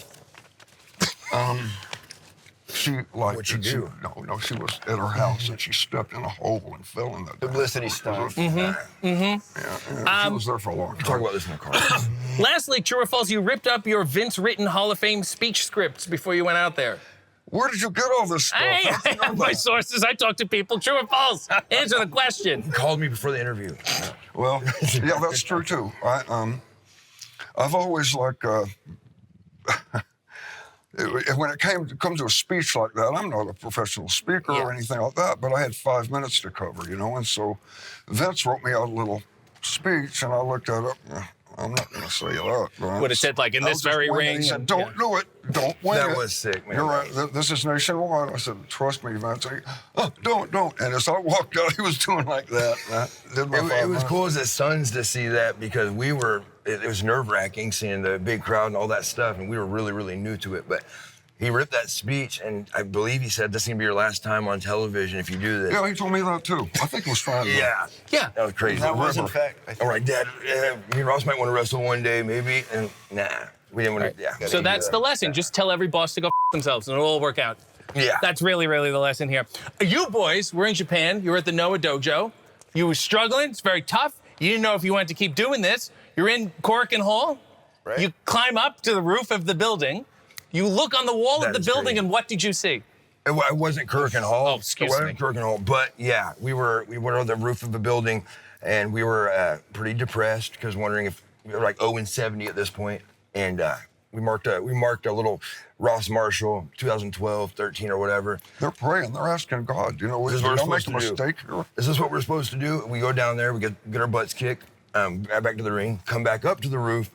She liked What'd she do? No, she was at her house, and she stepped in a hole and fell in the Publicity stuff. Mm-hmm. Yeah, she was there for a long time. Talk about this in the car. Lastly, true or false, you ripped up your Vince written Hall of Fame speech scripts before you went out there. Where did you get all this stuff? Hey, I have my sources. I talk to people. True or false? Answer the question. He called me before the interview. Well, yeah, that's true too. I've always like when it comes to a speech like that, I'm not a professional speaker or anything like that, but I had 5 minutes to cover, you know, and so Vince wrote me out a little speech, and I looked at it. I'm not going to say that. Would have said, like, in this very ring. He said, don't do it. Don't win it. That was sick, man. You're right. This is nationwide. I said, trust me, Vince. Don't. And as I walked out, he was doing like that. And I did my 5 It was minutes. cool as his sons to see that because it was nerve-wracking seeing the big crowd and all that stuff, and we were really, really new to it. But he ripped that speech, and I believe he said, this is going to be your last time on television if you do this. Yeah, he told me that too. I think it was fine. Yeah. Yeah. That was crazy. That was, in fact. All right, Dad, me and Ross might want to wrestle one day, maybe. And nah, we didn't want to, yeah. So that's the lesson. Just tell every boss to go themselves, and it'll all work out. Yeah. That's really, really the lesson here. You boys were in Japan. You were at the Noah Dojo. You were struggling. It's very tough. You didn't know if you wanted to keep doing this. You're in Korakuen Hall. Right. You climb up to the roof of the building. You look on the wall of That the is building, crazy. and what did you see? It wasn't Korakuen Hall. Oh, excuse It wasn't me. Korakuen Hall, but yeah, we were on the roof of the building, and we were pretty depressed because wondering if we were like 0-70 at this point, and we marked a little Ross Marshall 2012, 13 or whatever. They're praying. They're asking God. You know, This is what we're don't make a supposed to do. mistake here. Is this what we're supposed to do? We go down there, we get our butts kicked, back to the ring, come back up to the roof,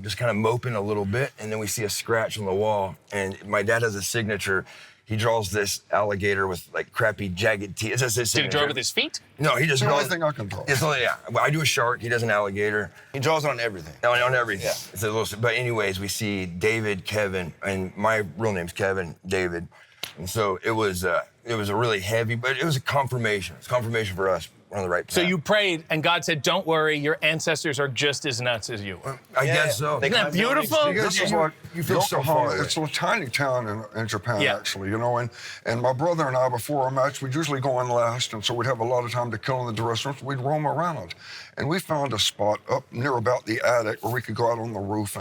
just kind of moping a little bit, and then we see a scratch on the wall, and my dad has a signature. He draws this alligator with like crappy jagged teeth. It's just his Did he signature. draw it with his feet? No, he just It's the draws. only thing I can draw. It's only, yeah. Well, I do a shark. He does an alligator. He draws on everything. On everything. Yeah. It's a little. But anyways, we see David, Kevin, and my real name's Kevin, David, and so it was a really heavy, but it was a confirmation. It's confirmation for us. We're on the right path. So you prayed, and God said, don't worry, your ancestors are just as nuts as you are. I guess so. Isn't that beautiful? This is like you feel so far Yokohama. It's a tiny town in Japan, Yeah. actually, you know. And my brother and I, before our match, we'd usually go in last, and so we'd have a lot of time to kill in the dressing room. We'd roam around, and we found a spot up near about the attic where we could go out on the roof,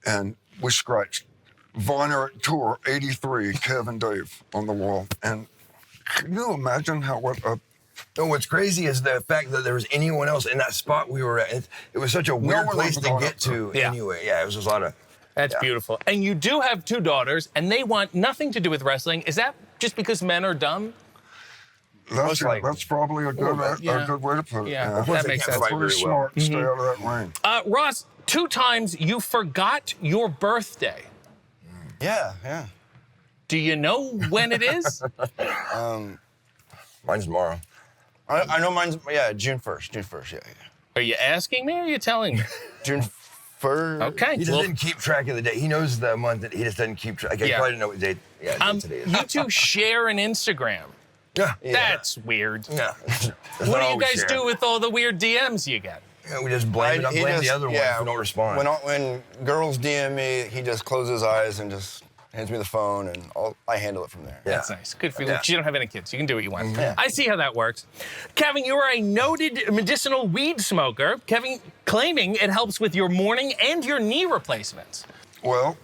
and we scratched Von Erich Tour 83, Kevin Dave on the wall. And can you imagine what's crazy is the fact that there was anyone else in that spot we were at. It was such a weird one place was to going get up to there. Yeah. anyway. Yeah, it was just a lot of. That's Yeah. beautiful. And you do have 2 daughters, and they want nothing to do with wrestling. Is that just because men are dumb? That's probably a good way to put it. Yeah, that makes sense. Pretty smart to stay out of that ring. Ross, 2 times you forgot your birthday. Yeah. Do you know when it is? Mine's tomorrow. I know mine's, June 1st, yeah. Are you asking me or are you telling me? June 1st. Okay. He just didn't keep track of the day. He knows the month, that he just doesn't keep track. He probably didn't know what day today is. You 2 share an Instagram. Yeah. That's weird. Yeah. What do you guys do with all the weird DMs you get? Yeah, we just blame the other one if we don't respond. When girls DM me, he just closes his eyes and just hands me the phone, and I handle it from there. That's nice. Good for you. You don't have any kids. You can do what you want. Yeah. I see how that works. Kevin, you are a noted medicinal weed smoker. Kevin claiming it helps with your morning and your knee replacements. Well,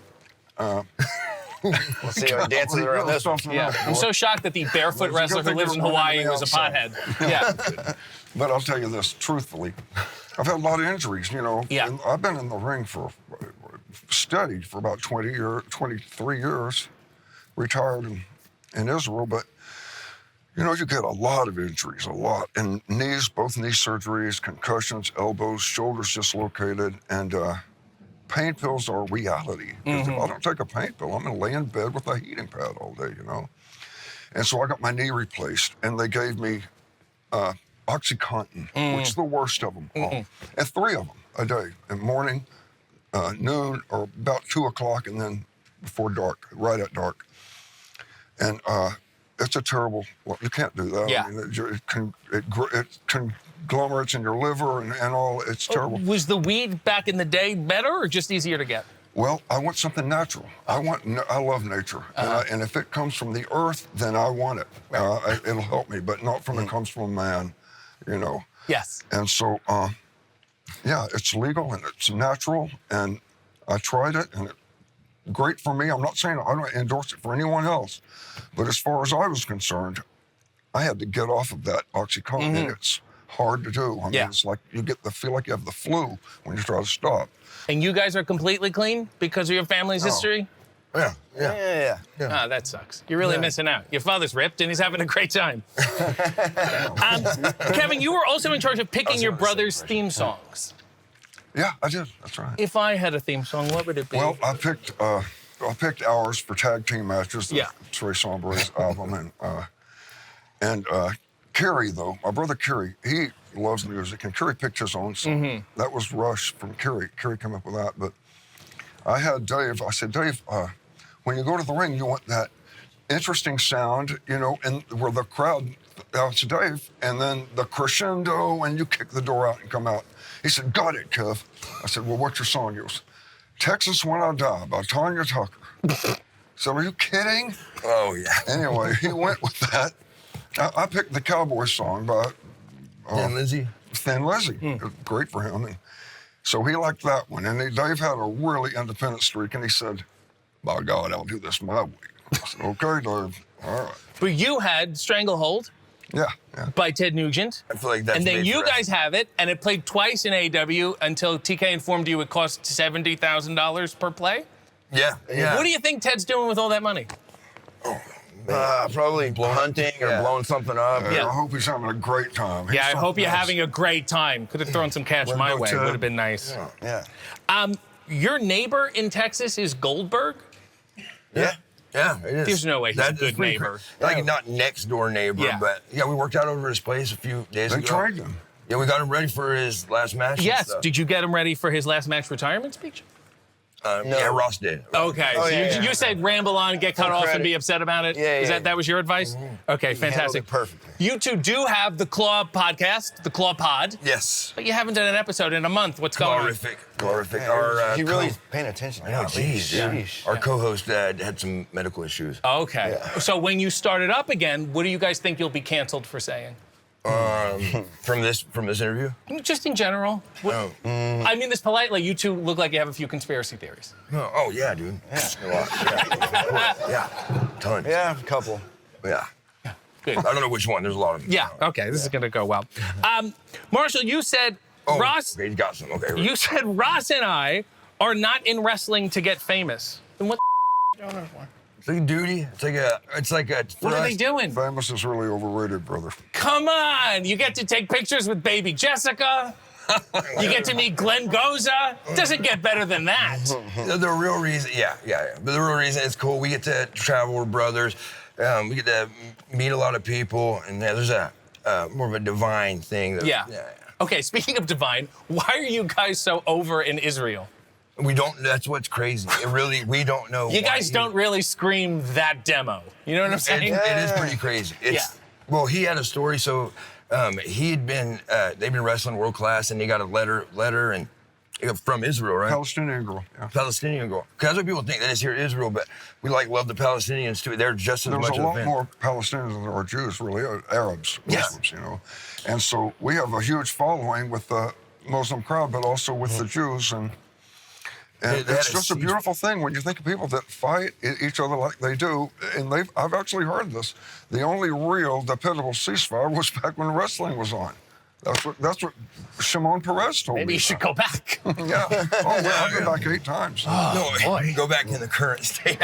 We'll see how he dances around this one. Yeah, I'm so shocked that the barefoot wrestler who lives in Hawaii was a pothead. Yeah. But I'll tell you this, truthfully, I've had a lot of injuries, you know. Yeah. And I've been in the ring steady for about 23 years, retired in Israel, but you know, you get a lot of injuries, a lot. And knees, both knee surgeries, concussions, elbows, shoulders dislocated, and pain pills are reality. If I don't take a pain pill, I'm gonna lay in bed with a heating pad all day, you know? And so I got my knee replaced, and they gave me OxyContin, which is the worst of them all. And 3 of them a day, in morning, noon, or about 2 o'clock, and then before dark, right at dark. And it's a terrible, well, you can't do that. Yeah. I mean, it conglomerates in your liver and all, it's terrible. Was the weed back in the day better or just easier to get? Well, I want something natural. I love nature. And if it comes from the earth, then I want it. It'll help me, but not from it comes from man, you know. Yes. And so, yeah, it's legal and it's natural, and I tried it, and it's great for me. I'm not saying I don't endorse it for anyone else, but as far as I was concerned, I had to get off of that OxyContin, and it's hard to do. I mean, it's like you feel like you have the flu when you try to stop. And you guys are completely clean because of your family's history? Yeah. Ah, that sucks. You're really missing out. Your father's ripped, and he's having a great time. Kevin, you were also in charge of picking your brother's theme songs. Yeah, I did. That's right. If I had a theme song, what would it be? Well, I picked ours for tag team matches. It's Ray Sombre's album, and Kerry, though, my brother Kerry, he loves music, and Kerry picked his own song. That was Rush from Kerry. Kerry came up with that, but I had Dave. I said, Dave, when you go to the ring, you want that interesting sound, you know, and where the crowd, it's Dave, and then the crescendo, and you kick the door out and come out. He said, got it, Kev. I said, well, what's your song? He goes, Texas When I Die by Tanya Tucker. So are you kidding? Oh, yeah. Anyway, he went with that. I picked the Cowboy song by Thin Lizzy. Thin Lizzy. Great for him. And so he liked that one. And Dave had a really independent streak, and he said, by God, I'll do this my way. I said, okay, Dave. All right. But you had Stranglehold. Yeah. By Ted Nugent. I feel like that's And then made you for us. guys have it, and it played twice in AEW until TK informed you it cost $70,000 per play? Yeah. What do you think Ted's doing with all that money? Probably hunting or blowing something up. I hope he's having a great time. Yeah, I He's hope you're something having a great time. Could have thrown some cash Way to my go, way. Ted. Would have been nice. Yeah. Your neighbor in Texas is Goldberg? Yeah, it is. There's no way he's a good pretty neighbor. Like not next door neighbor, but yeah, we worked out over his place a few days ago. They tried him. Yeah, we got him ready for his last match. and Yes. stuff. Did you get him ready for his last match retirement speech? Yeah, Ross did. Okay, so you said ramble on, get cut off, and be upset about it? Yeah, Is yeah. that was your advice? Okay, He handled fantastic. it perfectly. You two do have the Claw podcast, the Claw Pod. Yes. But you haven't done an episode in a month. What's going on? Glorific. Yeah, Our, he really co- paying attention. I know, geez. Yeah. Sheesh. Our co-host had some medical issues. Okay. So when you start it up again, what do you guys think you'll be canceled for saying? From this interview? Just in general. I mean this politely. You two look like you have a few conspiracy theories. Oh yeah, dude. Yeah. Tons. Yeah, a couple. Yeah. Good. I don't know which one. There's a lot of them. Yeah. Okay. This is gonna go well. Marshall, you said Ross. Okay, you got some. Okay. You said Ross and I are not in wrestling to get famous. Then what the going on for? It's like a duty. It's like a. What are they doing? Famous is really overrated, brother. Come on! You get to take pictures with baby Jessica. You get to meet Glenn Goza. Doesn't get better than that. The real reason, yeah. But the real reason it's cool. We get to travel with brothers. We get to meet a lot of people, and there's a more of a divine thing. Okay, speaking of divine, why are you guys so over in Israel? We don't. That's what's crazy. We don't know. You why guys don't really scream that demo. You know what I'm saying? It is pretty crazy. Well, he had a story. So he'd been. They've been wrestling world class, and he got a letter and from Israel, right? Palestinian girl. Yeah. Palestinian girl. Because that's what people think. That is here Israel, but we love the Palestinians too. They're just as There's much a of a lot fan. more Palestinians than there are Jews, really, Arabs, Muslims, you know. And so we have a huge following with the Muslim crowd, but also with the Jews. And They had it's just a beautiful thing when you think of people that fight each other like they do. And I've actually heard this. The only real dependable ceasefire was back when wrestling was on. That's what Shimon Peres told me. Maybe you should go back. Yeah. Oh, well, I've been back 8 times. Go back in the current state.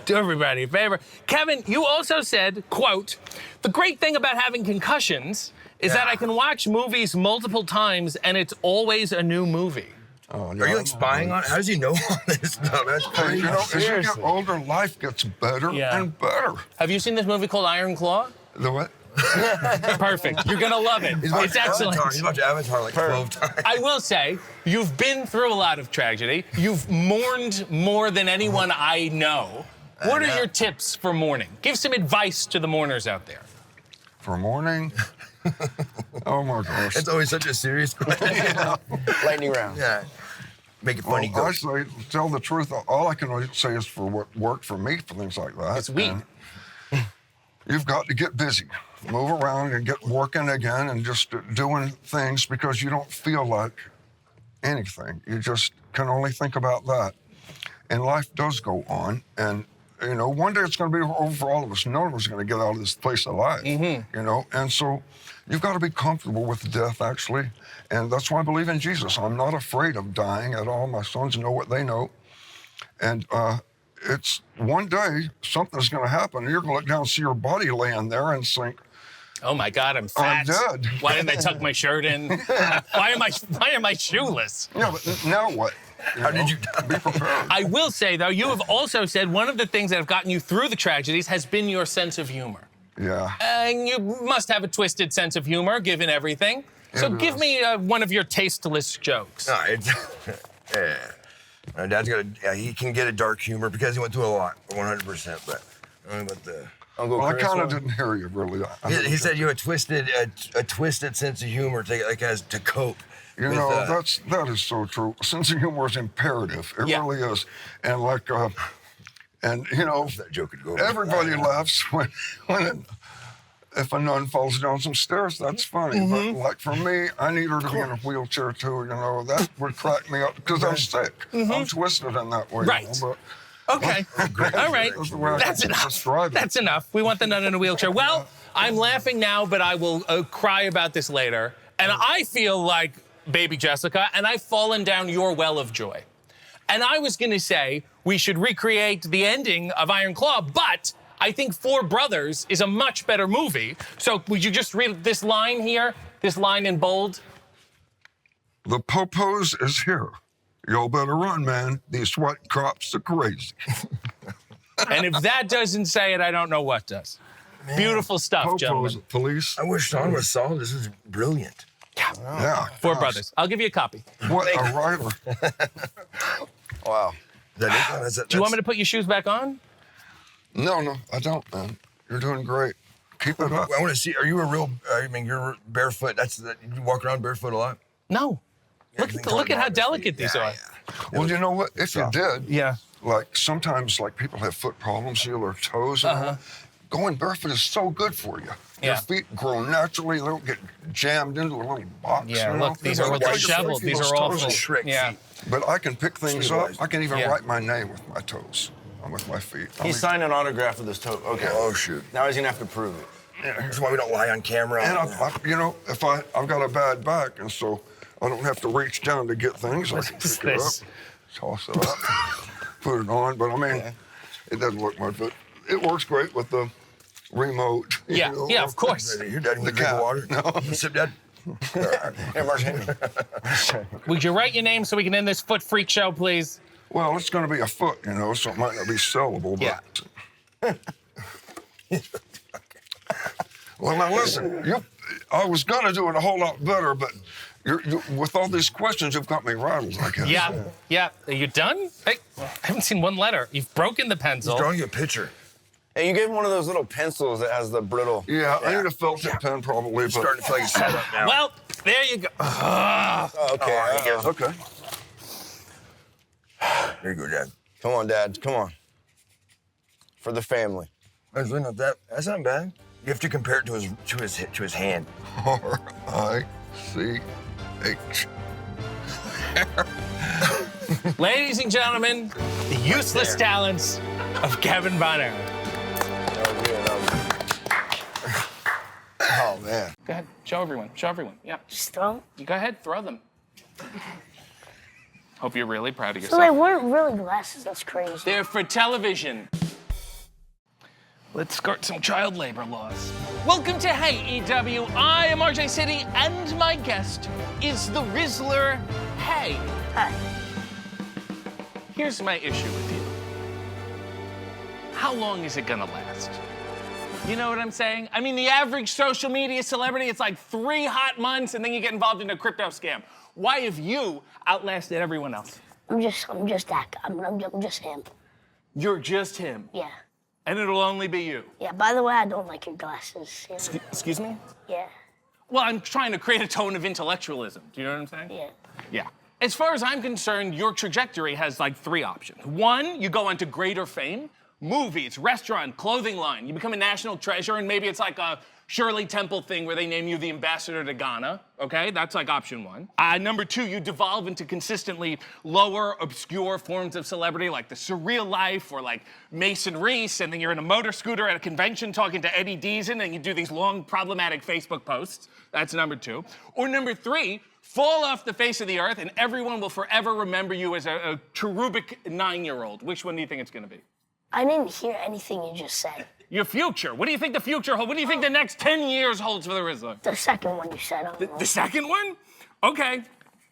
Do everybody a favor. Kevin, you also said, quote, the great thing about having concussions is that I can watch movies multiple times and it's always a new movie. Oh, are you like spying on it? How does he know all this stuff? That's crazy. You know, as you get older, life gets better and better. Have you seen this movie called Iron Claw? The what? Perfect. You're gonna love it. It's excellent. He's watched Avatar like 12 times. I will say, you've been through a lot of tragedy. You've mourned more than anyone I know. What are your tips for mourning? Give some advice to the mourners out there. For mourning? Oh my gosh. It's always such a serious question. Lightning round. Yeah. Make it funny. Well, I say, tell the truth. All I can really say is for what worked for me for things like that. It's weed. You've got to get busy. Move around and get working again and just doing things because you don't feel like anything. You just can only think about that. And life does go on. And, you know, one day it's going to be over for all of us. No one was going to get out of this place alive, you know. And so you've got to be comfortable with death, actually. And that's why I believe in Jesus. I'm not afraid of dying at all. My sons know what they know. And it's one day something's going to happen. And you're going to look down and see your body laying there and think, oh my God, I'm fat. I'm dead. Why didn't I tuck my shirt in? Why am I shoeless? Yeah, but now what? How did you be prepared? I will say, though, you have also said one of the things that have gotten you through the tragedies has been your sense of humor. Yeah. And you must have a twisted sense of humor, given everything. So give me one of your tasteless jokes. No, my dad's got he can get a dark humor because he went through a lot, 100%. But I don't know about the. Well, I kind of didn't hear you really. He said you had a twisted sense of humor to cope. You know, that is so true. Sense of humor is imperative. It really is. And like, and you know, everybody laughs if a nun falls down some stairs. That's funny. But like for me, I need her to be in a wheelchair too. You know, that would crack me up because I'm sick. I'm twisted in that way. Right. You know, okay. All right. That's enough. That's enough. We want the nun in a wheelchair. Well, I'm laughing now, but I will cry about this later. And I feel like baby Jessica, and I've fallen down your well of joy. And I was going to say we should recreate the ending of Iron Claw, but I think Four Brothers is a much better movie. So would you just read this line here, this line in bold? The popos is here. Y'all better run, man. These sweat cops are crazy. And if that doesn't say it, I don't know what does. Man, beautiful stuff, gentlemen. Police. I wish Sean was saw this. Is brilliant. Yeah. Four Brothers. I'll give you a copy. What a writer. Wow. Do you want me to put your shoes back on? No, I don't, man. You're doing great. Keep it up. I want to see. Are you a real? I mean, you're barefoot. You walk around barefoot a lot. No. Look at how delicate these are. Well, you know what? If you did, like sometimes like people have foot problems, their toes. Going barefoot is so good for you. Your feet grow naturally. They don't get jammed into a little box. Yeah, look, these are all disheveled. These are awful. Yeah. But I can pick things up. I can even write my name with my toes. With my feet. He signed an autograph with his toe. Okay. Oh, shoot. Now he's gonna have to prove it. Yeah, that's why we don't lie on camera. And you know, if I've got a bad back, and so I don't have to reach down to get things. I can pick it up, toss it up, put it on. But I mean, it doesn't work much, but it works great with the remote. Yeah, you know? yeah, of course. Your dad want to drink water? No. Sip, Dad. Would you write your name so we can end this foot freak show, please? Well, it's going to be a foot, you know, so it might not be sellable, but... Well, now listen, I was going to do it a whole lot better, but with all these questions, you've got me rattled, I guess. Yeah. Are you done? Hey, I haven't seen one letter. You've broken the pencil. He's drawing you a picture. Hey, you gave him one of those little pencils that has the brittle... Yeah, I need a felt tip pen probably, but... Starting to feel like he's set up now. Well, there you go. Okay. Okay. There you go, Dad. Come on, Dad. Come on. For the family. That's really not that. That's not bad. You have to compare it to his hand. R-I-C-H. Ladies and gentlemen, the useless talents of Kevin Von Erich. Oh, man. Go ahead, show everyone, Yeah. Just throw them? You go ahead, throw them. Hope you're really proud of So yourself. they weren't really glasses, that's crazy. They're for television. Let's start some child labor laws. Welcome to Hey EW. I am RJ City, and my guest is the Rizzler. Hey. Hi. Here's my issue with you. How long is it gonna last? You know what I'm saying? I mean, the average social media celebrity, it's like 3 hot months, and then you get involved in a crypto scam. Why have you outlasted everyone else? I'm just that guy. I'm just him. You're just him. Yeah. And it'll only be you. Yeah, by the way, I don't like your glasses. You know? Excuse me? Yeah. Well, I'm trying to create a tone of intellectualism. Do you know what I'm saying? Yeah. Yeah. As far as I'm concerned, your trajectory has like 3 options. 1, you go on to greater fame, movies, restaurant, clothing line. You become a national treasure, and maybe it's like a Shirley Temple thing where they name you the ambassador to Ghana, okay? That's like option 1. Number 2, you devolve into consistently lower, obscure forms of celebrity like the Surreal Life or like Mason Reese, and then you're in a motor scooter at a convention talking to Eddie Deason, and you do these long, problematic Facebook posts. That's number 2. Or number 3, fall off the face of the earth, and everyone will forever remember you as a cherubic 9-year-old. Which one do you think it's gonna be? I didn't hear anything you just said. Your future. What do you think the future holds? What do you think the next 10 years holds for the Rizzler? The second one you said. The second one? Okay.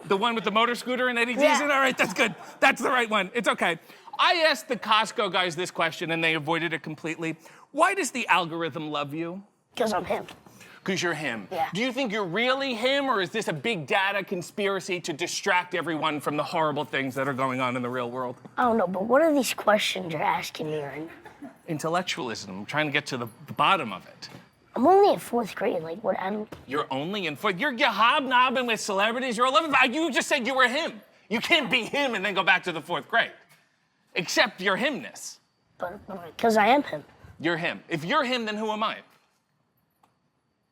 The one with the motor scooter and Eddie Yeah. Deason? All right, that's good. That's the right one. It's okay. I asked the Costco guys this question, and they avoided it completely. Why does the algorithm love you? Because I'm him. Because you're him. Yeah. Do you think you're really him, or is this a big data conspiracy to distract everyone from the horrible things that are going on in the real world? I don't know, but what are these questions you're asking me right now? Intellectualism. I'm trying to get to the bottom of it. I'm only in 4th grade. Like, what? I don't. You're only in 4th. You're hobnobbing with celebrities. You're 11. You just said you were him. You can't be him and then go back to the 4th grade. Except your himness. But because I am him. You're him. If you're him, then who am I?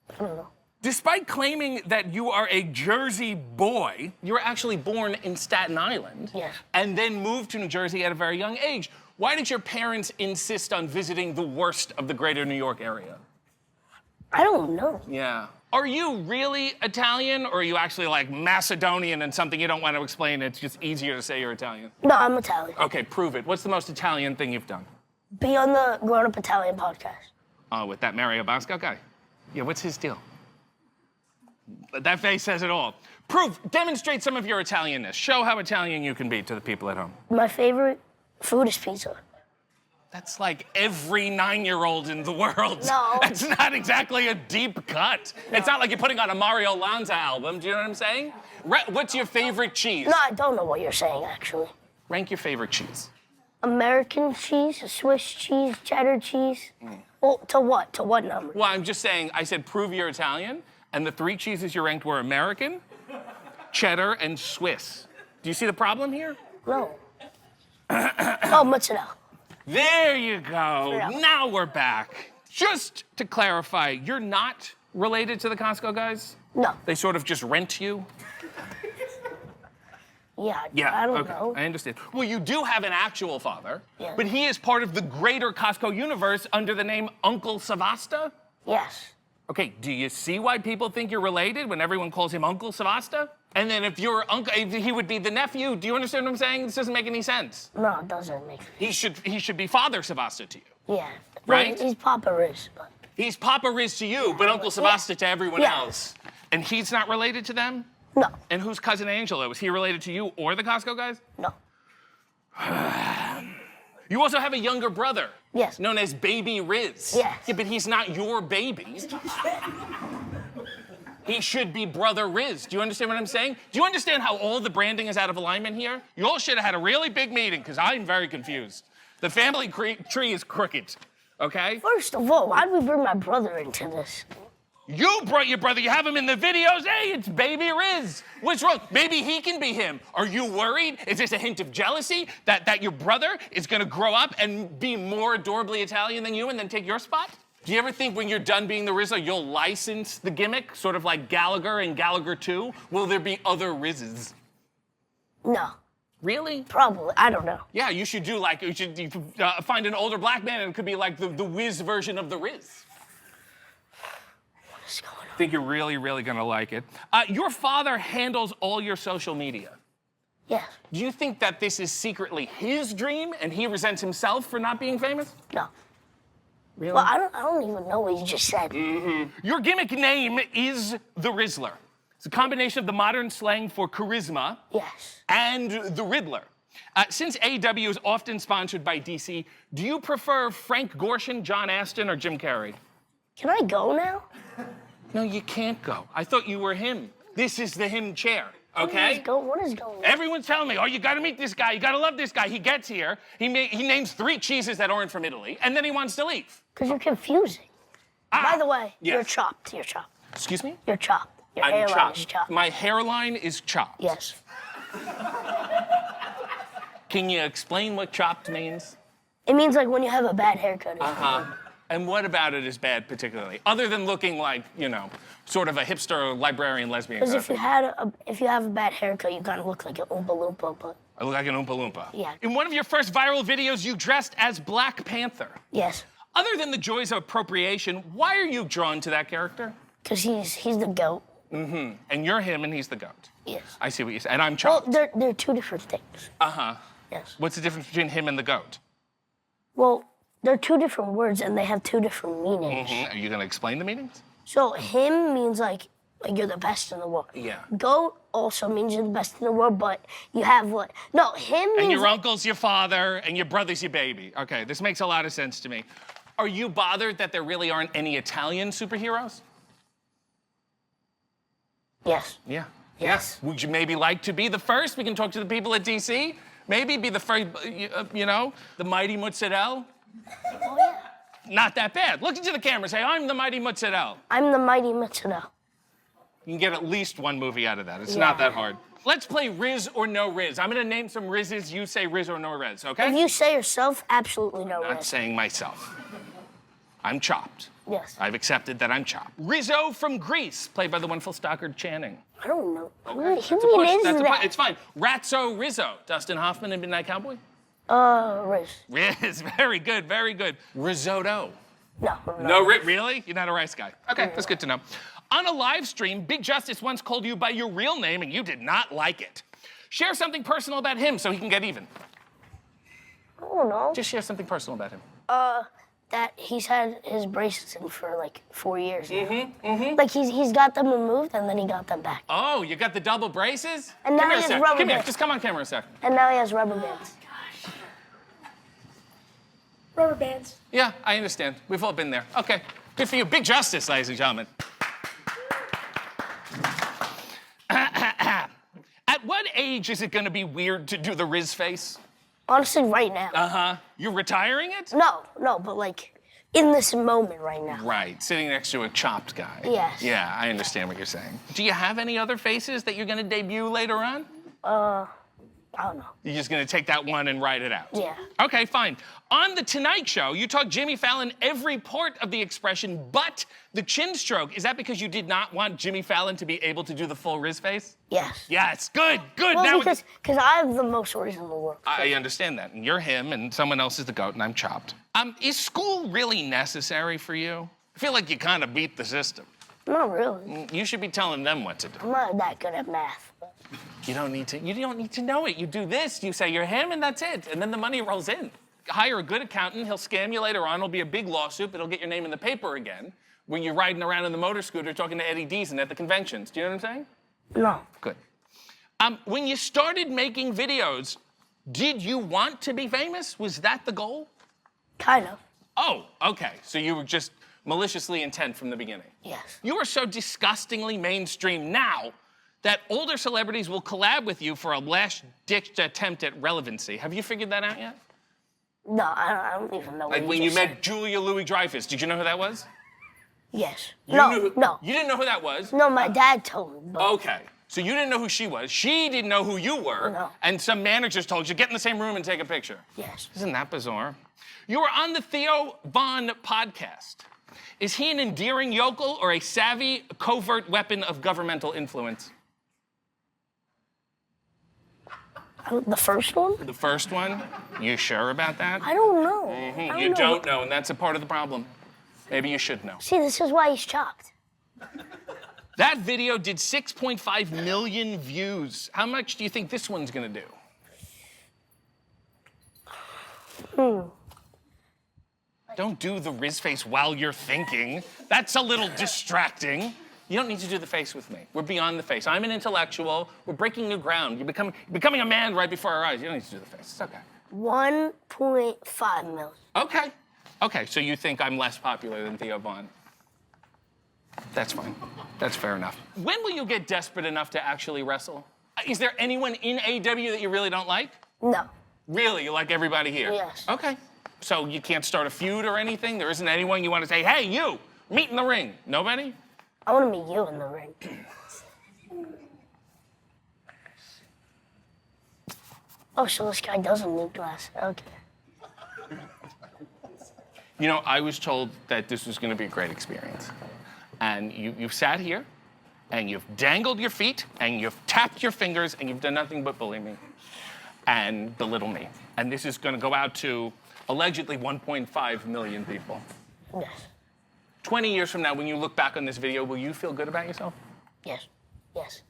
I don't know. Despite claiming that you are a Jersey boy, you were actually born in Staten Island. Yes. And then moved to New Jersey at a very young age. Why did your parents insist on visiting the worst of the greater New York area? I don't know. Yeah. Are you really Italian, or are you actually like Macedonian and something you don't want to explain? It's just easier to say you're Italian. No, I'm Italian. Okay, prove it. What's the most Italian thing you've done? Be on the Grown Up Italian podcast. With that Mario Bosco guy? Yeah, what's his deal? That face says it all. Demonstrate some of your Italianness. Show how Italian you can be to the people at home. My favorite food is pizza. That's like every 9-year-old in the world. No. That's not exactly a deep cut. No. It's not like you're putting on a Mario Lanza album. Do you know what I'm saying? What's your favorite cheese? No, I don't know what you're saying, actually. Rank your favorite cheese. American cheese, Swiss cheese, cheddar cheese. Well, to what? To what number? Well, I'm just saying, I said prove you're Italian, and the 3 cheeses you ranked were American, cheddar, and Swiss. Do you see the problem here? No. Oh, mozzarella. There you go. Now we're back. Just to clarify, you're not related to the Costco guys? No. They sort of just rent you? Yeah, I don't know. I understand. Well, you do have an actual father, Yeah. but he is part of the greater Costco universe under the name Uncle Savasta? Yes. Okay, do you see why people think you're related when everyone calls him Uncle Savasta? And then if your uncle, he would be the nephew. Do you understand what I'm saying? This doesn't make any sense. No, it doesn't make sense. He should be Father Savasta to you. Yeah. Right? He's Papa Riz. But... He's Papa Riz to you, but Uncle Savasta to everyone else. And he's not related to them? No. And who's Cousin Angelo? Was he related to you or the Costco guys? No. You also have a younger brother. Yes. Known as Baby Riz. Yes. Yeah, but he's not your baby. He should be Brother Riz. Do you understand what I'm saying? Do you understand how all the branding is out of alignment here? You all should have had a really big meeting, because I'm very confused. The family tree is crooked, okay? First of all, why did we bring my brother into this? You brought your brother. You have him in the videos. Hey, it's Baby Riz. What's wrong? Maybe he can be him. Are you worried? Is this a hint of jealousy that your brother is going to grow up and be more adorably Italian than you and then take your spot? Do you ever think when you're done being the Rizzler, you'll license the gimmick, sort of like Gallagher and Gallagher 2? Will there be other Rizzes? No. Really? Probably. I don't know. Yeah, you should find an older black man and it could be like the Wiz version of the Riz. What is going on? I think you're really, really gonna like it. Your father handles all your social media. Yes. Do you think that this is secretly his dream and he resents himself for not being famous? No. Really? Well, I don't even know what you just said. Your gimmick name is the Rizzler. It's a combination of the modern slang for charisma and the Riddler. Since AEW is often sponsored by DC, do you prefer Frank Gorshin, John Astin, or Jim Carrey? Can I go now? No, you can't go. I thought you were him. This is the him chair, okay? What is going on? Everyone's telling me, oh, you gotta meet this guy, you gotta love this guy. He gets here, he names 3 cheeses that aren't from Italy, and then he wants to leave. Because you're confusing. By the way, you're chopped. You're chopped. Excuse me? You're chopped. Your I'm hairline chopped. is chopped. My hairline is chopped. Yes. Can you explain what chopped means? It means like when you have a bad haircut. And what about it is bad particularly? Other than looking like, sort of a hipster librarian lesbian. Because if you have a bad haircut, you kind of look like an Oompa Loompa, but... I look like an Oompa Loompa. Yeah. In one of your first viral videos, you dressed as Black Panther. Yes. Other than the joys of appropriation, why are you drawn to that character? Because he's the goat. Mm-hmm. And you're him and he's the goat. Yes. I see what you say. And I'm chopped. Well, they're 2 different things. Uh-huh. Yes. What's the difference between him and the goat? Well, they're 2 different words and they have 2 different meanings. Mm-hmm. Are you going to explain the meanings? So him means like you're the best in the world. Yeah. Goat also means you're the best in the world, but you have what? No, him means... And your uncle's your father and your brother's your baby. Okay, this makes a lot of sense to me. Are you bothered that there really aren't any Italian superheroes? Yes. Yeah. Yes. Would you maybe like to be the first? We can talk to the people at DC. Maybe be the first, the mighty mozzarella. Oh, yeah. Not that bad. Look into the camera, say, I'm the mighty mozzarella. I'm the mighty mozzarella. You can get at least 1 movie out of that. It's not that hard. Let's play Riz or no Riz. I'm gonna name some Rizzes. You say Riz or no Riz, okay? If you say yourself, absolutely no Not Riz. saying myself. I'm chopped. Yes. I've accepted that I'm chopped. Rizzo from Greece, played by the wonderful Stockard Channing. I don't know. Okay. Who is that? It's fine. Ratso Rizzo. Dustin Hoffman in Midnight Cowboy? Riz. Riz, very good, very good. Risotto. No. No, really? You're not a rice guy. Okay, that's good to know. On a live stream, Big Justice once called you by your real name and you did not like it. Share something personal about him so he can get even. I don't know. Just share something personal about him. That he's had his braces in for like 4 years now. Like he's got them removed and then he got them back. Oh, you got the double braces? And now come he here has a sec. rubber Come here, bands. just come on camera a second. And now he has rubber bands. Rubber bands. Yeah, I understand. We've all been there. Okay, good for you. Big Justice, ladies and gentlemen. At what age is it gonna be weird to do the Riz face? Honestly, right now. Uh-huh. You're retiring it? No, but like in this moment right now. Right, sitting next to a chopped guy. Yes. Yeah, I understand what you're saying. Do you have any other faces that you're gonna debut later on? I don't know. You're just gonna take that one and write it out? Yeah. Okay, fine. On The Tonight Show, you taught Jimmy Fallon every part of the expression but the chin stroke. Is that because you did not want Jimmy Fallon to be able to do the full Riz face? Yes. Yes, good. Well, Now because I have the most Riz in the world. I understand that. And you're him and someone else is the goat and I'm chopped. Is school really necessary for you? I feel like you kind of beat the system. Not really. You should be telling them what to do. I'm not that good at math. But... You don't need to know it. You do this, you say you're him, and that's it. And then the money rolls in. Hire a good accountant, he'll scam you later on, it'll be a big lawsuit, but it'll get your name in the paper again when you're riding around in the motor scooter talking to Eddie Deason at the conventions. Do you know what I'm saying? No. Good. When you started making videos, did you want to be famous? Was that the goal? Kind of. Oh, okay. So you were just maliciously intent from the beginning. Yes. You are so disgustingly mainstream now that older celebrities will collab with you for a last-ditch attempt at relevancy. Have you figured that out yet? No, I don't even know what Like when you just met said. Julia Louis-Dreyfus, did you know who that was? Yes. No. No. You didn't know who that was? No, my dad told me. But... Okay. So you didn't know who she was. She didn't know who you were. No. And some managers told you, get in the same room and take a picture. Yes. Isn't that bizarre? You were on the Theo Von podcast. Is he an endearing yokel or a savvy, covert weapon of governmental influence? The first one? The first one? You sure about that? I don't know. Mhm, You don't know, and that's a part of the problem. Maybe you should know. See, this is why he's shocked. That video did 6.5 million views. How much do you think this one's gonna do? Don't do the Riz face while you're thinking. That's a little distracting. You don't need to do the face with me. We're beyond the face. I'm an intellectual. We're breaking new ground. You're becoming a man right before our eyes. You don't need to do the face. It's okay. 1.5 million. Okay. Okay, so you think I'm less popular than Theo Vaughn? That's fine. That's fair enough. When will you get desperate enough to actually wrestle? Is there anyone in AEW that you really don't like? No. Really? You like everybody here? Yes. Okay. So you can't start a feud or anything? There isn't anyone you want to say, hey, you, meet in the ring? Nobody? I want to meet you in the ring. Oh, so this guy doesn't need glasses. Okay. You know, I was told that this was going to be a great experience. And you've sat here, and you've dangled your feet, and you've tapped your fingers, and you've done nothing but bully me and belittle me. And this is going to go out to allegedly 1.5 million people. Yes. 20 years from now, when you look back on this video, will you feel good about yourself? Yes. Yes.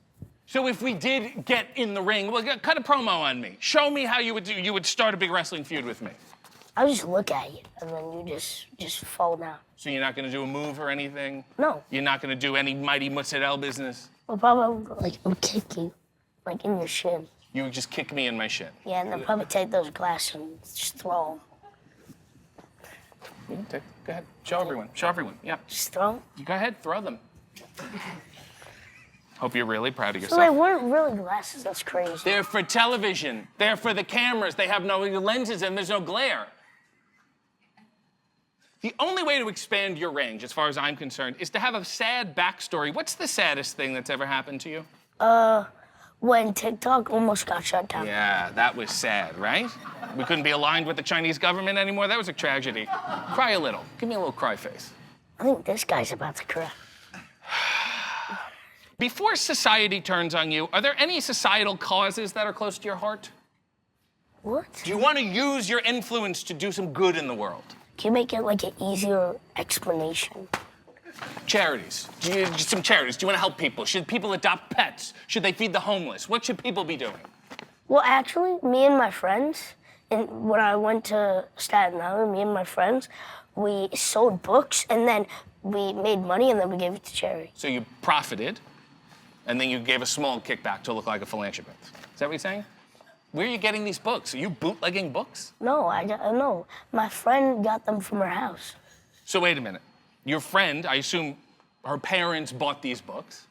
So if we did get in the ring, well, cut a promo on me. Show me how you would do. You would start a big wrestling feud with me. I'll just look at you, and then you just fall down. So you're not going to do a move or anything? No. You're not going to do any mighty mozzarella business? Well, probably like kick you, like in your shin. You would just kick me in my shin? Yeah, and then probably take those glasses and just throw them. Go ahead. Show everyone. Show everyone. Yeah. Just throw them? You go ahead. Throw them. Hope you're really proud of So yourself. they weren't really glasses. That's crazy. They're for television. They're for the cameras. They have no lenses and there's no glare. The only way to expand your range, as far as I'm concerned, is to have a sad backstory. What's the saddest thing that's ever happened to you? When TikTok almost got shut down. Yeah, that was sad, right? We couldn't be aligned with the Chinese government anymore. That was a tragedy. Cry a little. Give me a little cry face. I think this guy's about to cry. Before society turns on you, are there any societal causes that are close to your heart? What? Do you want to use your influence to do some good in the world? Can you make it like an easier explanation? Charities. Some charities. Do you want to help people? Should people adopt pets? Should they feed the homeless? What should people be doing? Well, actually, me and my friends, and when I went to Staten Island, me and my friends, we sold books, and then we made money, and then we gave it to charity. So you profited, and then you gave a small kickback to look like a philanthropist. Is that what you're saying? Where are you getting these books? Are you bootlegging books? No, no. My friend got them from her house. So wait a minute. Your friend, I assume her parents bought these books,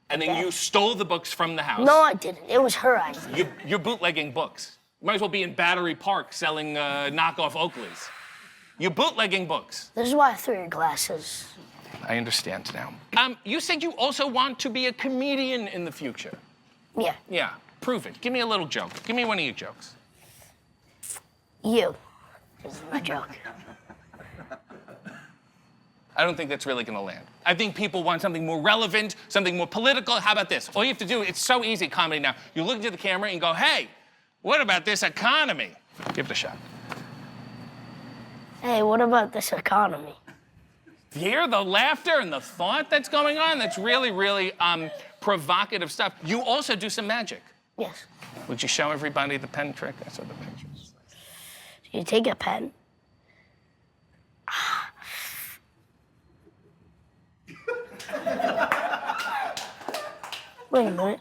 and then you stole the books from the house. No, I didn't. It was her idea. You're bootlegging books. You might as well be in Battery Park selling knockoff Oakleys. You're bootlegging books. This is why I threw your glasses. I understand now. You said you also want to be a comedian in the future. Yeah. Yeah, prove it. Give me a little joke. Give me one of your jokes. You. This is my joke. I don't think that's really gonna land. I think people want something more relevant, something more political. How about this? All you have to do, it's so easy, comedy now. You look into the camera and go, hey, what about this economy? Give it a shot. Hey, what about this economy? Hear the laughter and the thought that's going on? That's really, really provocative stuff. You also do some magic. Yes. Would you show everybody the pen trick? I saw the pictures. You take a pen. Wait a minute.